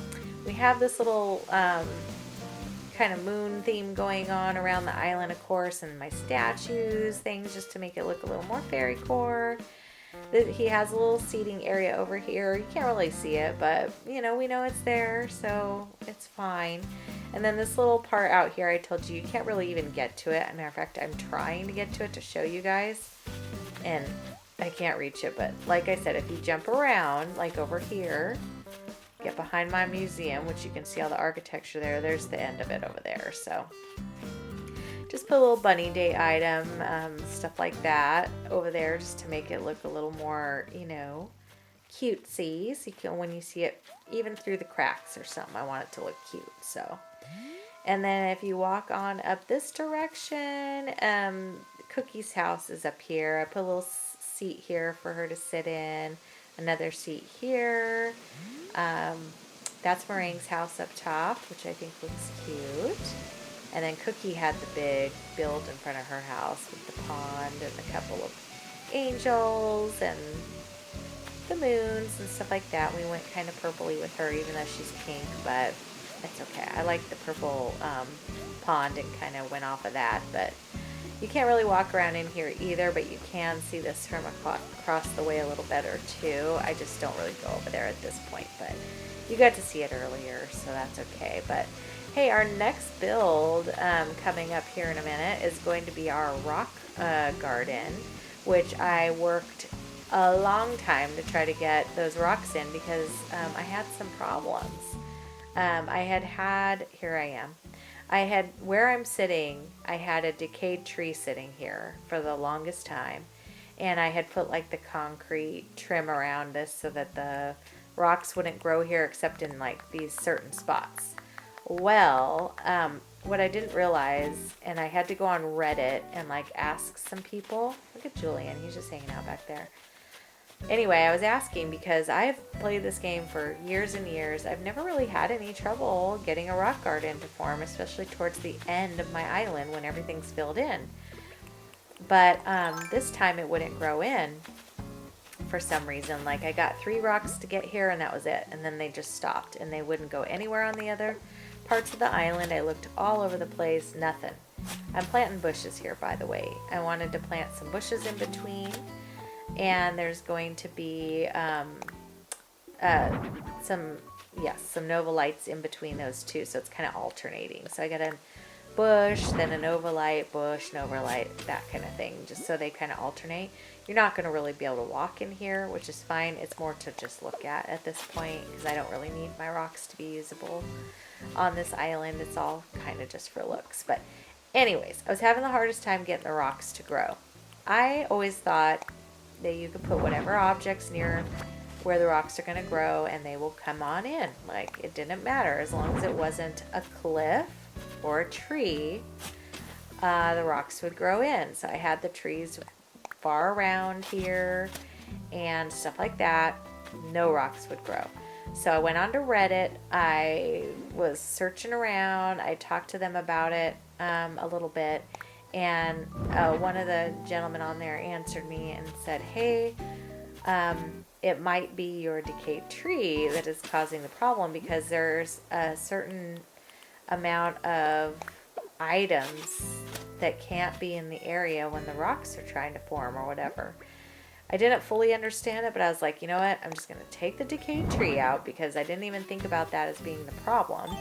We have this little kind of moon theme going on around the island, of course, and my statues, things just to make it look a little more Fairycore. He has a little seating area over here. You can't really see it, but you know, we know it's there, so it's fine. And then this little part out here, I told you can't really even get to it. As a matter of fact, I'm trying to get to it to show you guys, and I can't reach it. But like I said, if you jump around, like over here, get behind my museum, which you can see all the architecture there, there's the end of it over there. So just put a little bunny day item, stuff like that over there, just to make it look a little more, you know, cutesy. So you can, when you see it, even through the cracks or something, I want it to look cute. So, and then if you walk on up this direction, Cookie's house is up here. I put a little seat here for her to sit in. Another seat here. That's Meringue's house up top, which I think looks cute. And then Cookie had the big build in front of her house with the pond and a couple of angels and the moons and stuff like that. We went kind of purpley with her, even though she's pink, but it's okay. I like the purple pond and kind of went off of that. But you can't really walk around in here either, but you can see this from across the way a little better too. I just don't really go over there at this point, but you got to see it earlier, so that's okay. But hey, our next build coming up here in a minute is going to be our rock garden, which I worked a long time to try to get those rocks in because I had some problems. Here I am. Where I'm sitting, I had a decayed tree sitting here for the longest time. And I had put like the concrete trim around this so that the rocks wouldn't grow here except in like these certain spots. Well, what I didn't realize, and I had to go on Reddit and like ask some people. Look at Julian, he's just hanging out back there. Anyway, I was asking because I've played this game for years and years. I've never really had any trouble getting a rock garden to form, especially towards the end of my island when everything's filled in. But this time it wouldn't grow in for some reason. Like I got 3 rocks to get here and that was it. And then they just stopped and they wouldn't go anywhere on the other parts of the island. I looked all over the place, nothing. I'm planting bushes here, by the way. I wanted to plant some bushes in between, and there's going to be some Nova lights in between those two, so it's kind of alternating. So I got a bush, then a Nova light, bush, Nova light, that kind of thing, just so they kind of alternate. You're not going to really be able to walk in here, which is fine. It's more to just look at this point, because I don't really need my rocks to be usable on this island. It's all kind of just for looks. But anyways, I was having the hardest time getting the rocks to grow. I always thought that you could put whatever objects near where the rocks are going to grow and they will come on in. Like, it didn't matter as long as it wasn't a cliff or a tree, the rocks would grow in. So I had the trees far around here and stuff like that. No rocks would grow. So I went on to Reddit. I was searching around. I talked to them about it a little bit. And one of the gentlemen on there answered me and said, hey, it might be your decayed tree that is causing the problem, because there's a certain amount of items that can't be in the area when the rocks are trying to form or whatever. I didn't fully understand it, but I was like, you know what? I'm just going to take the decayed tree out, because I didn't even think about that as being the problem.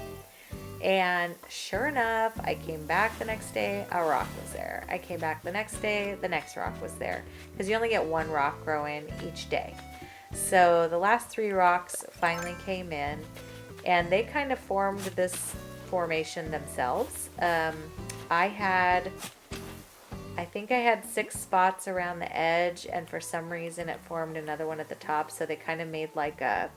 And sure enough, I came back the next day, a rock was there. I came back the next day, the next rock was there. Because you only get 1 rock growing each day. So the last 3 rocks finally came in, and they kind of formed this formation themselves. I think I had 6 spots around the edge, and for some reason it formed another one at the top. So they kind of made like a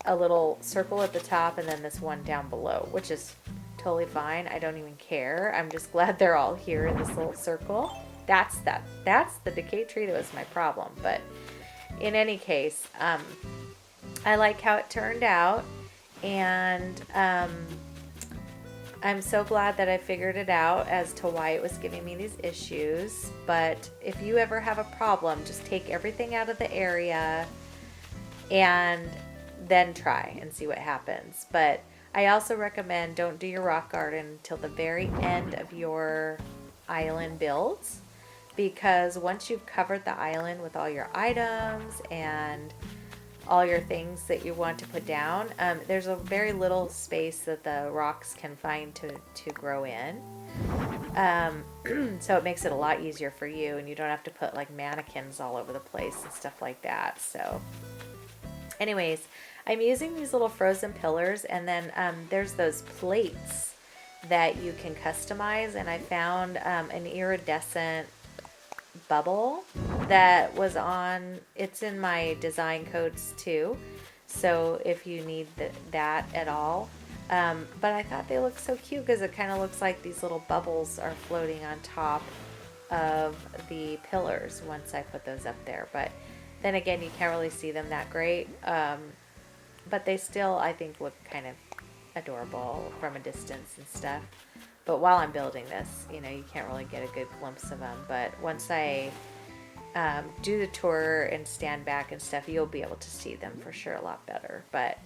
little circle at the top, and then this one down below, which is totally fine. I don't even care. I'm just glad they're all here in this little circle. That's the decayed tree that was my problem. But in any case, I like how it turned out, and I'm so glad that I figured it out as to why it was giving me these issues. But if you ever have a problem, just take everything out of the area and then try and see what happens. But I also recommend don't do your rock garden until the very end of your island builds, because once you've covered the island with all your items and all your things that you want to put down, there's a very little space that the rocks can find to grow in. So it makes it a lot easier for you, and you don't have to put like mannequins all over the place and stuff like that. So anyways, I'm using these little frozen pillars, and then there's those plates that you can customize, and I found an iridescent bubble that was on, it's in my design codes too, so if you need that at all. But I thought they looked so cute, because it kind of looks like these little bubbles are floating on top of the pillars once I put those up there. But then again, you can't really see them that great, but they still, I think, look kind of adorable from a distance and stuff. But while I'm building this, you know, you can't really get a good glimpse of them. But once I do the tour and stand back and stuff, you'll be able to see them for sure a lot better. But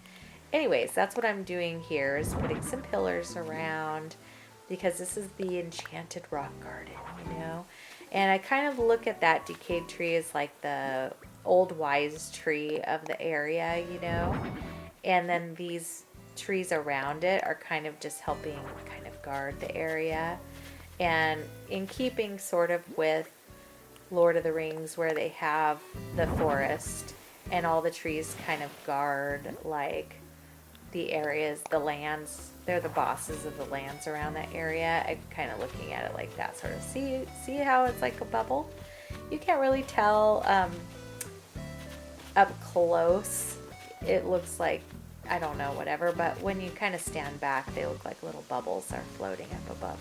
anyways, that's what I'm doing here, is putting some pillars around, because this is the enchanted rock garden, you know. And I kind of look at that decayed tree as like the old wise tree of the area, you know. And then these trees around it are kind of just helping kind of guard the area, and in keeping sort of with Lord of the Rings, where they have the forest and all the trees kind of guard like the areas, the lands. They're the bosses of the lands around that area. I'm kind of looking at it like that, sort of. See how it's like a bubble? You can't really tell up close. It looks like, I don't know, whatever, but when you kind of stand back, they look like little bubbles are floating up above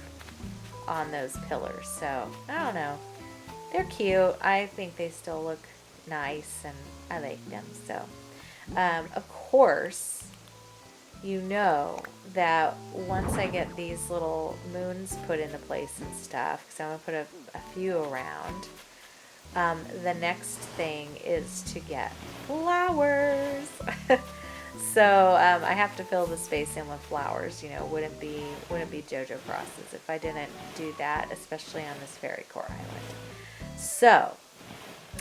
on those pillars. So I don't know, they're cute. I think they still look nice, and I like them. So of course, you know that once I get these little moons put into place and stuff, because I'm going to put a few around, the next thing is to get flowers. So I have to fill the space in with flowers. You know, wouldn't be Jojo Crosses if I didn't do that, especially on this Fairycore island. So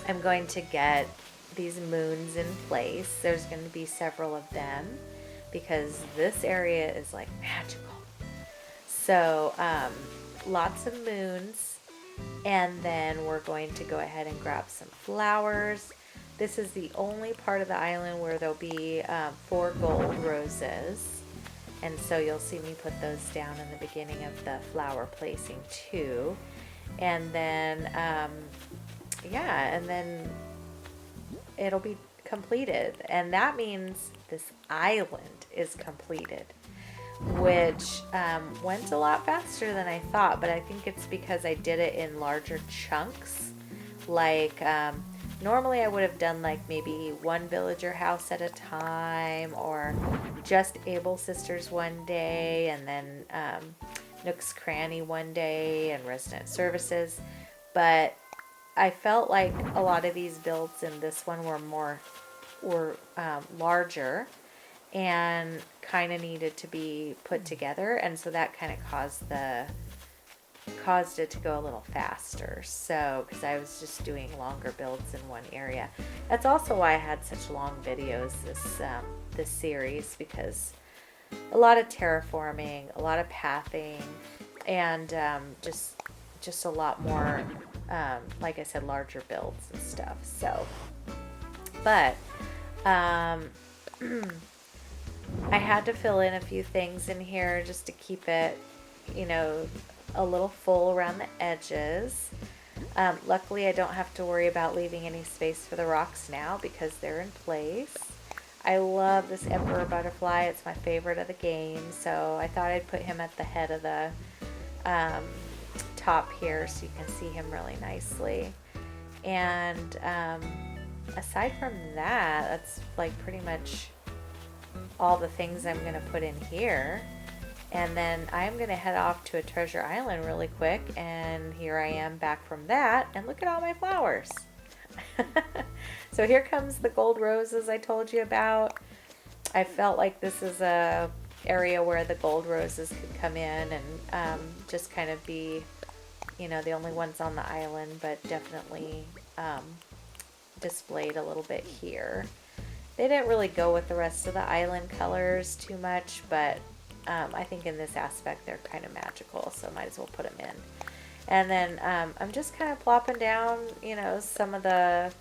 I'm going to get these moons in place. There's going to be several of them because this area is like magical. So lots of moons, and then we're going to go ahead and grab some flowers. This is the only part of the island where there'll be 4 gold roses. And so you'll see me put those down in the beginning of the flower placing too. And then, yeah, and then it'll be completed. And that means this island is completed, which went a lot faster than I thought. But I think it's because I did it in larger chunks. Like, normally I would have done like maybe one villager house at a time, or just Able Sisters one day, and then Nook's Cranny one day, and Resident Services. But I felt like a lot of these builds in this one were larger and kind of needed to be put together, and so that kind of caused it to go a little faster. So, because I was just doing longer builds in one area. That's also why I had such long videos this series, because a lot of terraforming, a lot of pathing, and just a lot more, like I said, larger builds and stuff. So, but I had to fill in a few things in here just to keep it, you know, a little full around the edges. Luckily, I don't have to worry about leaving any space for the rocks now because they're in place. I love this Emperor Butterfly. It's my favorite of the game, so I thought I'd put him at the head of the top here so you can see him really nicely. And aside from that, that's like pretty much all the things I'm going to put in here. And then I'm going to head off to a treasure island really quick, and here I am back from that, and look at all my flowers. So here comes the gold roses I told you about. I felt like this is a area where the gold roses could come in and just kind of be, you know, the only ones on the island, but definitely displayed a little bit here. They didn't really go with the rest of the island colors too much, but I think in this aspect they're kind of magical, so might as well put them in. And then I'm just kind of plopping down, you know, some of the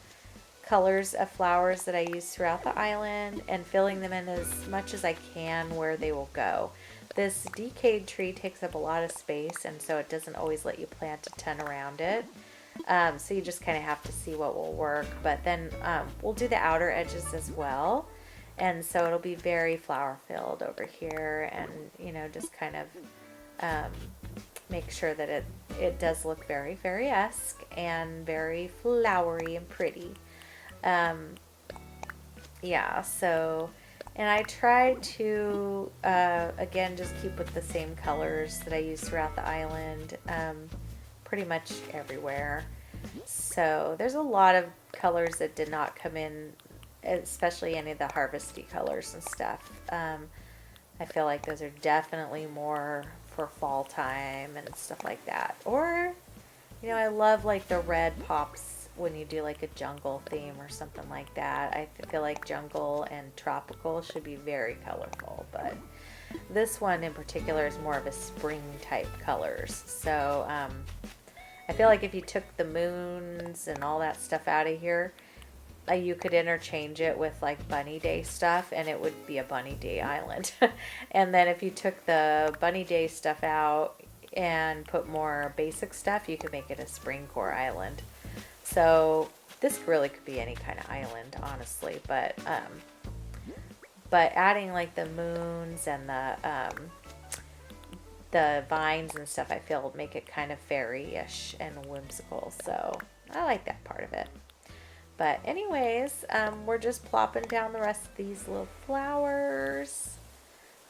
colors of flowers that I use throughout the island and filling them in as much as I can where they will go. This decayed tree takes up a lot of space, and so it doesn't always let you plant a ton around it. So you just kind of have to see what will work. But then we'll do the outer edges as well. And so it'll be very flower filled over here, and, you know, just kind of make sure that it does look very fairy-esque and very flowery and pretty. Yeah, so, and I tried to, again, just keep with the same colors that I use throughout the island, pretty much everywhere. So there's a lot of colors that did not come in, especially any of the harvesty colors and stuff. I feel like those are definitely more for fall time and stuff like that. Or, you know, I love like the red pops when you do like a jungle theme or something like that. I feel like jungle and tropical should be very colorful, but this one in particular is more of a spring type colors. So I feel like if you took the moons and all that stuff out of here, you could interchange it with like bunny day stuff, and it would be a bunny day island. And then if you took the bunny day stuff out and put more basic stuff, you could make it a Springcore island. So this really could be any kind of island, honestly. But adding like the moons and the vines and stuff, I feel would make it kind of fairy-ish and whimsical. So I like that part of it. But anyways, we're just plopping down the rest of these little flowers.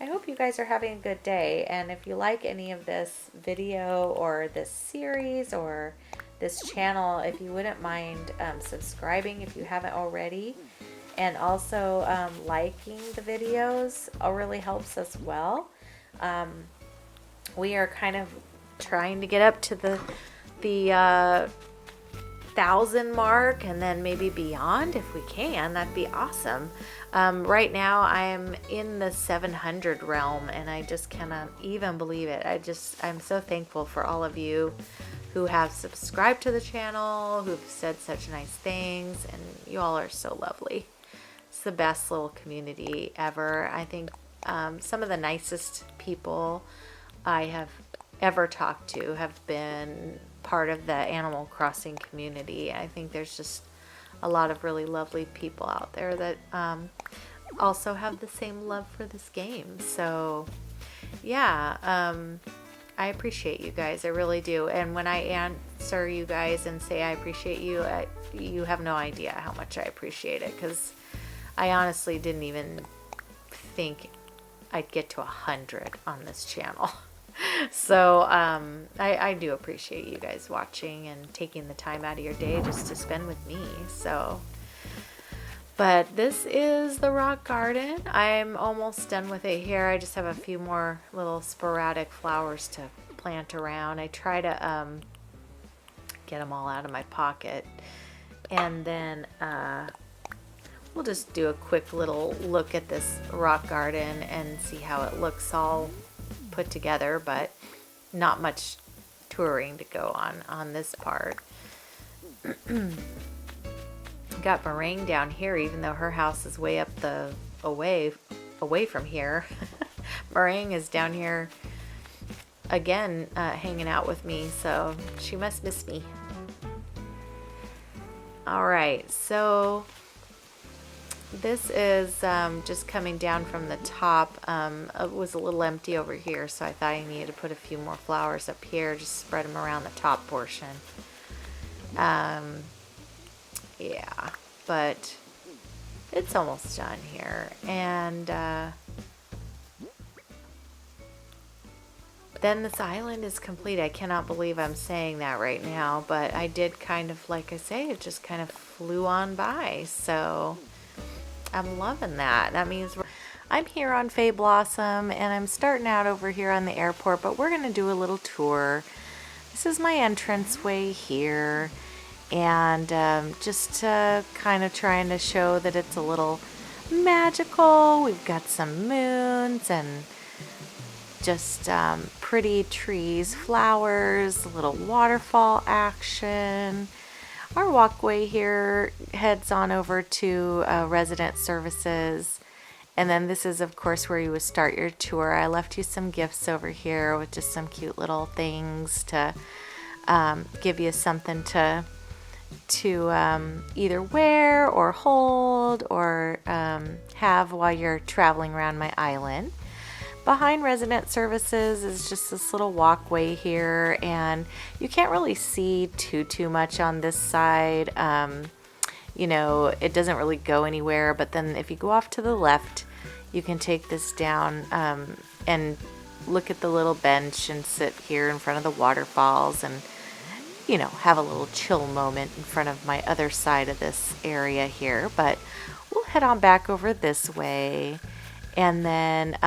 I hope you guys are having a good day. And if you like any of this video or this series or this channel, if you wouldn't mind subscribing if you haven't already, and also liking the videos really helps us well. We are kind of trying to get up to the 1,000 mark, and then maybe beyond if we can. That'd be awesome. Right now I'm in the 700 realm, and I just cannot even believe it. I'm so thankful for all of you who have subscribed to the channel, who've said such nice things, and you all are so lovely. It's the best little community ever. I think some of the nicest people I have ever talked to have been part of the Animal Crossing community. I think there's just a lot of really lovely people out there that also have the same love for this game. So yeah, I appreciate you guys. I really do. And when I answer you guys and say I appreciate you, you have no idea how much I appreciate it, because I honestly didn't even think I'd get to 100 on this channel. So I do appreciate you guys watching and taking the time out of your day just to spend with me. So, but this is the rock garden. I'm almost done with it here. I just have a few more little sporadic flowers to plant around. I try to get them all out of my pocket, and then we'll just do a quick little look at this rock garden and see how it looks all put together, but not much touring to go on this part. Got Meringue down here, even though her house is way up away from here. Meringue is down here again, hanging out with me, so she must miss me. All right, so this is just coming down from the top. It was a little empty over here, so I thought I needed to put a few more flowers up here, just spread them around the top portion. Yeah, but it's almost done here. And then this island is complete. I cannot believe I'm saying that right now, but I did kind of, like I say, it just kind of flew on by. So I'm loving that. That means I'm here on FaeBlossom, and I'm starting out over here on the airport, but we're going to do a little tour. This is my entranceway here, and just kind of trying to show that it's a little magical. We've got some moons and just pretty trees, flowers, a little waterfall action. Our walkway here heads on over to resident services, and then this is of course where you would start your tour. I left you some gifts over here with just some cute little things to give you something to either wear or hold or have while you're traveling around my island. Behind resident services is just this little walkway here, and you can't really see too much on this side. You know, it doesn't really go anywhere, but then if you go off to the left, you can take this down and look at the little bench and sit here in front of the waterfalls and, you know, have a little chill moment in front of my other side of this area here. But we'll head on back over this way, and then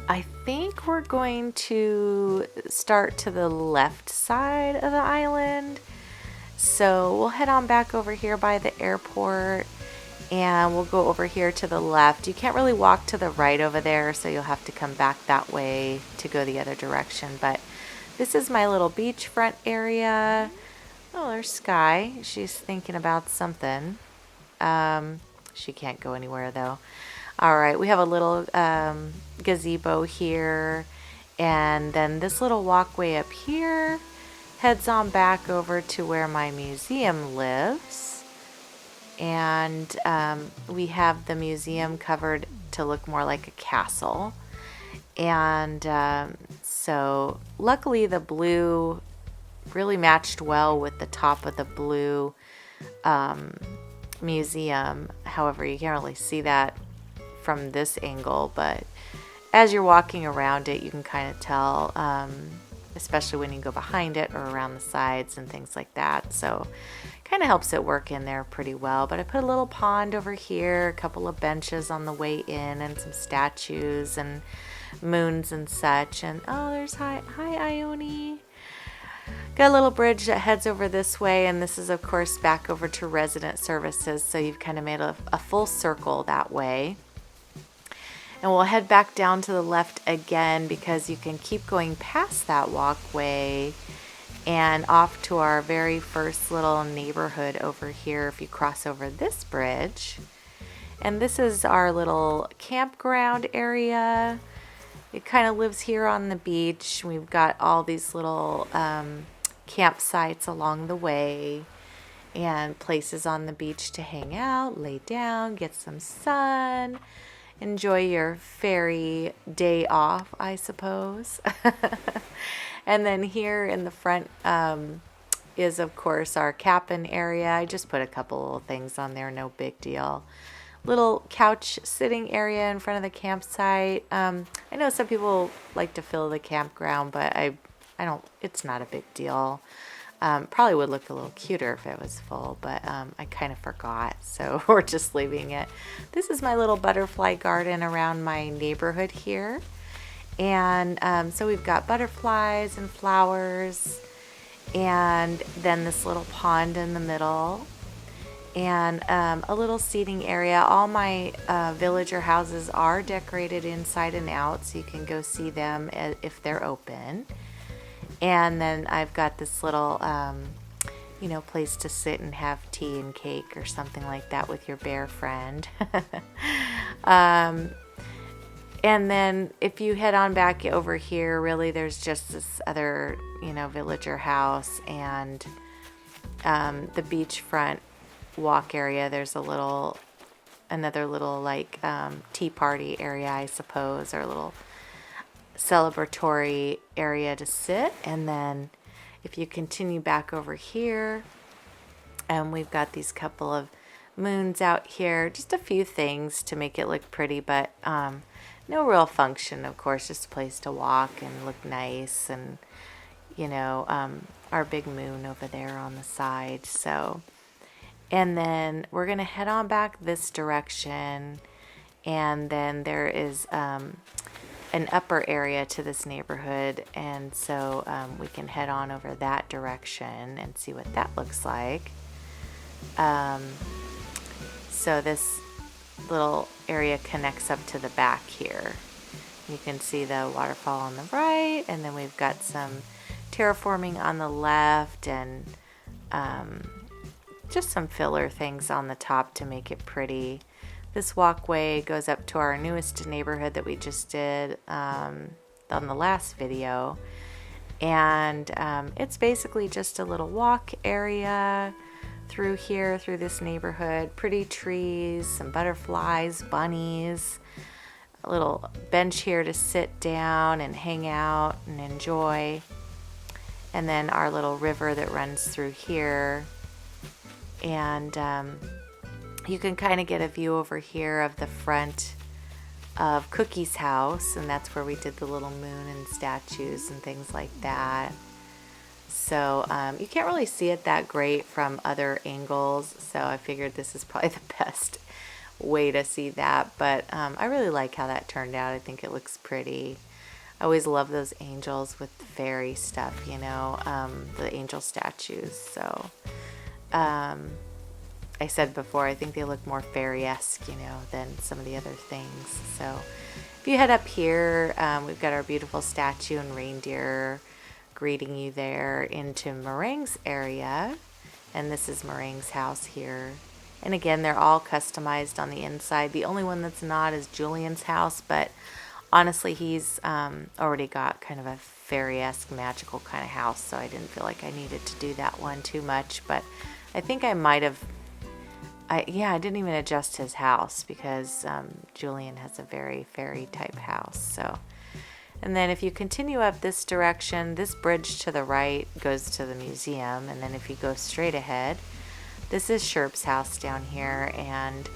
I think we're going to start to the left side of the island. So we'll head on back over here by the airport, and we'll go over here to the left. You can't really walk to the right over there, so you'll have to come back that way to go the other direction. But this is my little beachfront area. Oh, there's Sky. She's thinking about something. She can't go anywhere though. All right, we have a little gazebo here, and then this little walkway up here heads on back over to where my museum lives, and we have the museum covered to look more like a castle. And so luckily the blue really matched well with the top of the blue museum. However, you can't really see that from this angle, but as you're walking around it, you can kind of tell, especially when you go behind it or around the sides and things like that. So kind of helps it work in there pretty well. But I put a little pond over here, a couple of benches on the way in, and some statues and moons and such. And oh, there's hi Ione. Got a little bridge that heads over this way, and this is of course back over to resident services, so you've kind of made a full circle that way. And we'll head back down to the left again, because you can keep going past that walkway and off to our very first little neighborhood over here if you cross over this bridge. And this is our little campground area. It kind of lives here on the beach. We've got all these little campsites along the way and places on the beach to hang out, lay down, get some sun, enjoy your fairy day off, I suppose. And then here in the front is, of course, our cabin area. I just put a couple little things on there, no big deal. Little couch sitting area in front of the campsite. I know some people like to fill the campground, but I don't, it's not a big deal. Probably would look a little cuter if it was full, but I kind of forgot, so we're just leaving it. This is my little butterfly garden around my neighborhood here. And so we've got butterflies and flowers, and then this little pond in the middle, and a little seating area. All my villager houses are decorated inside and out, so you can go see them if they're open. And then I've got this little, you know, place to sit and have tea and cake or something like that with your bear friend. And then if you head on back over here, really there's just this other, you know, villager house and the beachfront walk area. There's another little like tea party area, I suppose, or a little celebratory area to sit. And then if you continue back over here, we've got these couple of moons out here, just a few things to make it look pretty, but no real function, of course, just a place to walk and look nice. And you know, our big moon over there on the side. So, and then we're gonna head on back this direction, and then there is an upper area to this neighborhood, and so we can head on over that direction and see what that looks like. So this little area connects up to the back here. You can see the waterfall on the right, and then we've got some terraforming on the left, and just some filler things on the top to make it pretty. This walkway goes up to our newest neighborhood that we just did on the last video, and it's basically just a little walk area through here, through this neighborhood. Pretty trees, some butterflies, bunnies, a little bench here to sit down and hang out and enjoy, and then our little river that runs through here. And you can kind of get a view over here of the front of Cookie's house, and that's where we did the little moon and statues and things like that. So you can't really see it that great from other angles, so I figured this is probably the best way to see that. But I really like how that turned out. I think it looks pretty. I always love those angels with fairy stuff, you know, the angel statues. So I said before, I think they look more fairy-esque, you know, than some of the other things. So if you head up here, we've got our beautiful statue and reindeer greeting you there into Meringue's area. And this is Meringue's house here. And again, they're all customized on the inside. The only one that's not is Julian's house, but honestly, he's already got kind of a fairy-esque magical kind of house, so I didn't feel like I needed to do that one too much. But I think I might have, I didn't even adjust his house because Julian has a very fairy type house. So, and then if you continue up this direction, this bridge to the right goes to the museum, and then if you go straight ahead, this is Sherp's house down here, and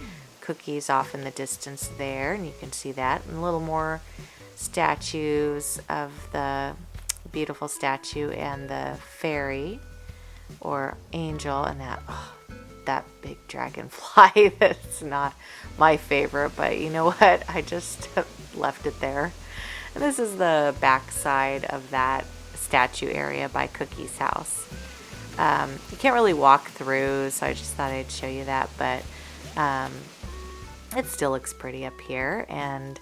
cookies off in the distance there, and you can see that. And a little more statues of the beautiful statue and the fairy or angel, and that big dragonfly that's not my favorite, but you know what? I just left it there. And this is the back side of that statue area by Cookie's house. You can't really walk through, so I just thought I'd show you that, but it still looks pretty up here. And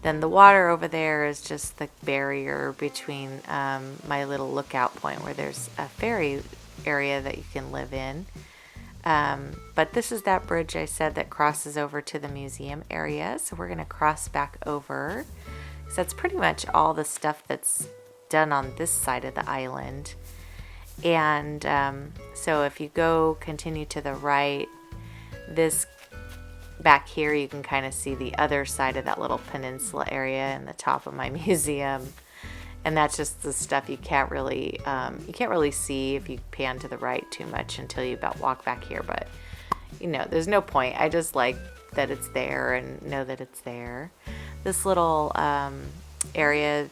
then the water over there is just the barrier between my little lookout point where there's a fairy area that you can live in. But this is that bridge I said that crosses over to the museum area. So we're going to cross back over. So that's pretty much all the stuff that's done on this side of the island. And so if you continue to the right, this back here you can kind of see the other side of that little peninsula area in the top of my museum. And that's just the stuff you can't really see if you pan to the right too much until you about walk back here. But you know, there's no point. I just like that it's there and know that it's there. This little area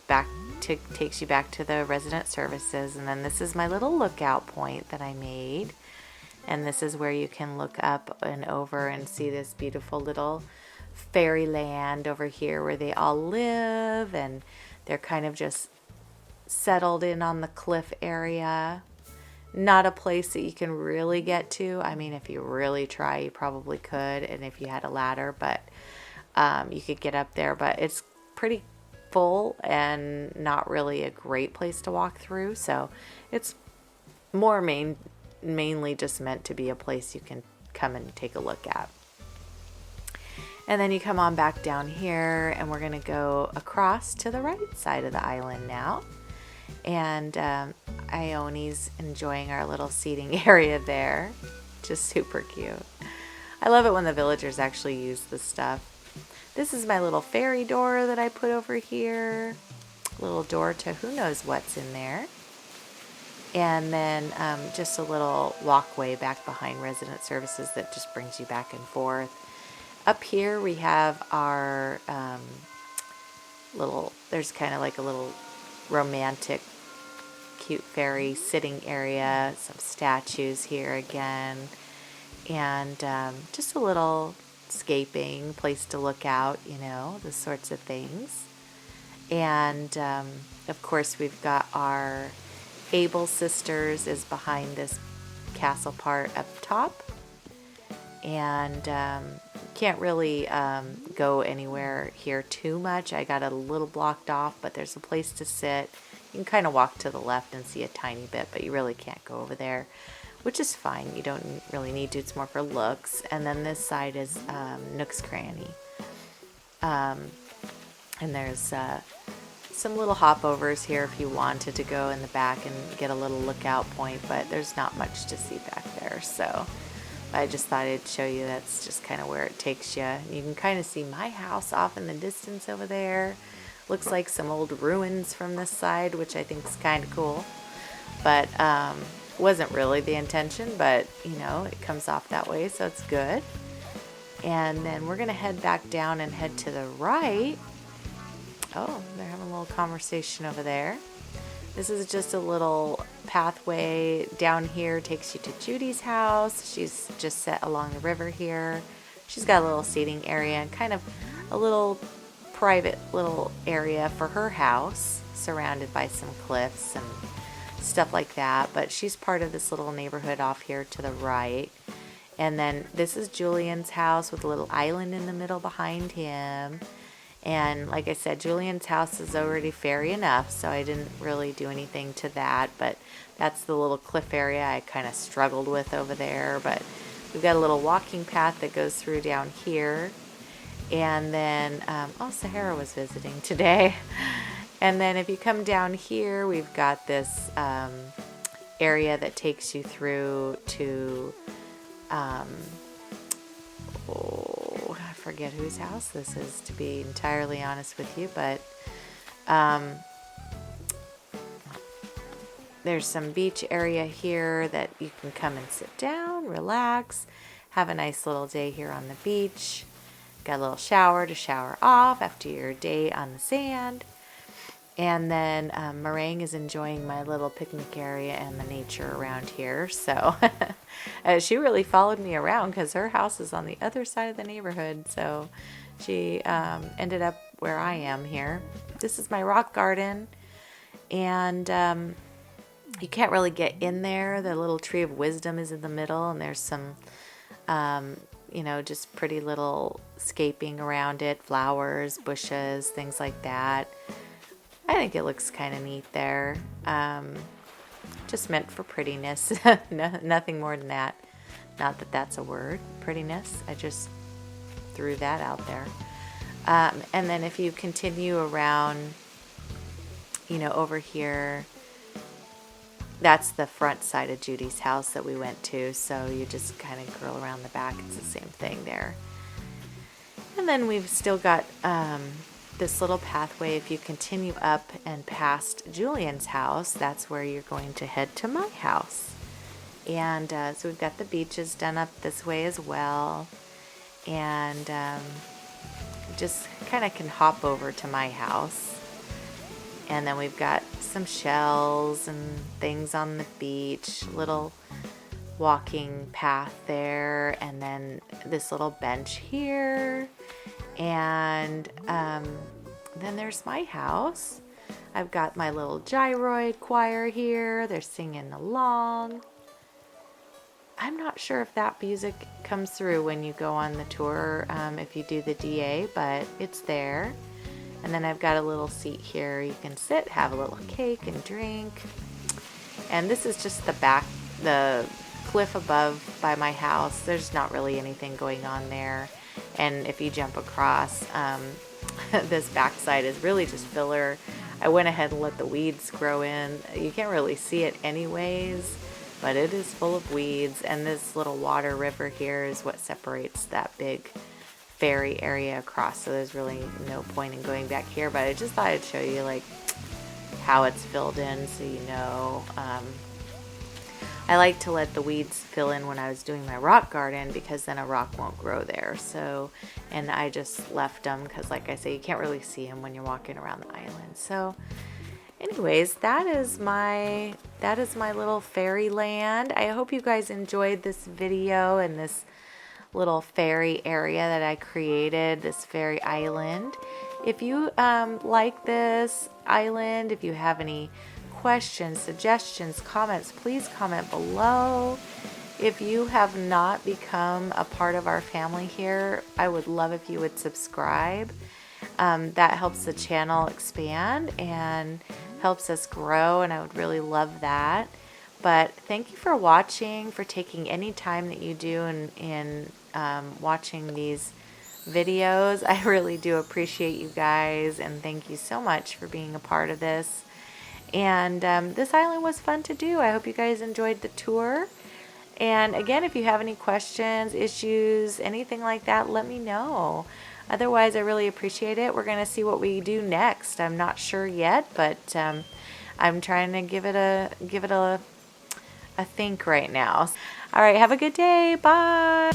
takes you back to the resident services, and then this is my little lookout point that I made. And this is where you can look up and over and see this beautiful little fairyland over here where they all live, and they're kind of just settled in on the cliff area. Not a place that you can really get to. I mean, if you really try, you probably could, and if you had a ladder, but you could get up there, but it's pretty full and not really a great place to walk through. So it's more mainly just meant to be a place you can come and take a look at. And then you come on back down here, and we're going to go across to the right side of the island now. And Ione's enjoying our little seating area there. Just super cute. I love it when the villagers actually use this stuff. This is my little fairy door that I put over here. Little door to who knows what's in there. And then just a little walkway back behind resident services that just brings you back and forth. Up here we have our there's kind of like a little romantic, cute fairy sitting area. Some statues here again. And just a little escaping place to look out, you know, the sorts of things. And of course we've got our Able Sisters is behind this castle part up top, and can't really go anywhere here too much. I got a little blocked off, but there's a place to sit. You can kind of walk to the left and see a tiny bit, but you really can't go over there, which is fine. You don't really need to. It's more for looks. And then this side is Nook's Cranny. And there's some little hopovers here if you wanted to go in the back and get a little lookout point, but there's not much to see back there. So I just thought I'd show you that's just kind of where it takes you. You can kind of see my house off in the distance over there. Looks like some old ruins from this side, which I think is kind of cool. But wasn't really the intention, but you know, it comes off that way, so it's good. And then we're gonna head back down and head to the right. Oh, they're having a little conversation over there. This is just a little pathway down here, takes you to Judy's house. She's just set along the river here. She's got a little seating area and kind of a little private little area for her house, surrounded by some cliffs and stuff like that. But she's part of this little neighborhood off here to the right. And then this is Julian's house with a little island in the middle behind him. And like I said, Julian's house is already fairy enough, so I didn't really do anything to that. But that's the little cliff area I kind of struggled with over there. But we've got a little walking path that goes through down here. And then, Sahara was visiting today. And then if you come down here, we've got this area that takes you through to, I forget whose house this is, to be entirely honest with you, but there's some beach area here that you can come and sit down, relax, have a nice little day here on the beach. Got a little shower to shower off after your day on the sand. And then Meringue is enjoying my little picnic area and the nature around here. So she really followed me around because her house is on the other side of the neighborhood. So she ended up where I am here. This is my rock garden. And you can't really get in there. The little tree of wisdom is in the middle. And there's some, you know, just pretty little scaping around it. Flowers, bushes, things like that. I think it looks kind of neat there. Just meant for prettiness. Nothing more than that. Not that that's a word, prettiness. I just threw that out there. And then if you continue around, you know, over here, that's the front side of Judy's house that we went to. So you just kind of curl around the back. It's the same thing there. And then we've still got this little pathway. If you continue up and past Julian's house, that's where you're going to head to my house. And so we've got the beaches done up this way as well. And just kind of can hop over to my house. And then we've got some shells and things on the beach, little walking path there, and then this little bench here. And then there's my house. I've got my little gyroid choir here. They're singing along. I'm not sure if that music comes through when you go on the tour, if you do the DA, but it's there. And then I've got a little seat here. You can sit, have a little cake and drink. And this is just the cliff above by my house. There's not really anything going on there. And if you jump across, this backside is really just filler. I went ahead and let the weeds grow in. You can't really see it anyways, but it is full of weeds. And this little water river here is what separates that big ferry area across. So there's really no point in going back here, but I just thought I'd show you like how it's filled in so you know. I like to let the weeds fill in when I was doing my rock garden because then a rock won't grow there. So, and I just left them because like I say, you can't really see them when you're walking around the island. So anyways, that is my little fairyland. I hope you guys enjoyed this video and this little fairy area that I created, this fairy island. If you like this island, if you have any questions, suggestions, comments, please comment below. If you have not become a part of our family here, I would love if you would subscribe. That helps the channel expand and helps us grow, and I would really love that. But thank you for watching, for taking any time that you do in watching these videos. I really do appreciate you guys, and thank you so much for being a part of this. And this island was fun to do. I hope you guys enjoyed the tour. And again, if you have any questions, issues, anything like that, let me know. Otherwise, I really appreciate it. We're going to see what we do next. I'm not sure yet, but I'm trying to give it a think right now. All right, have a good day. Bye.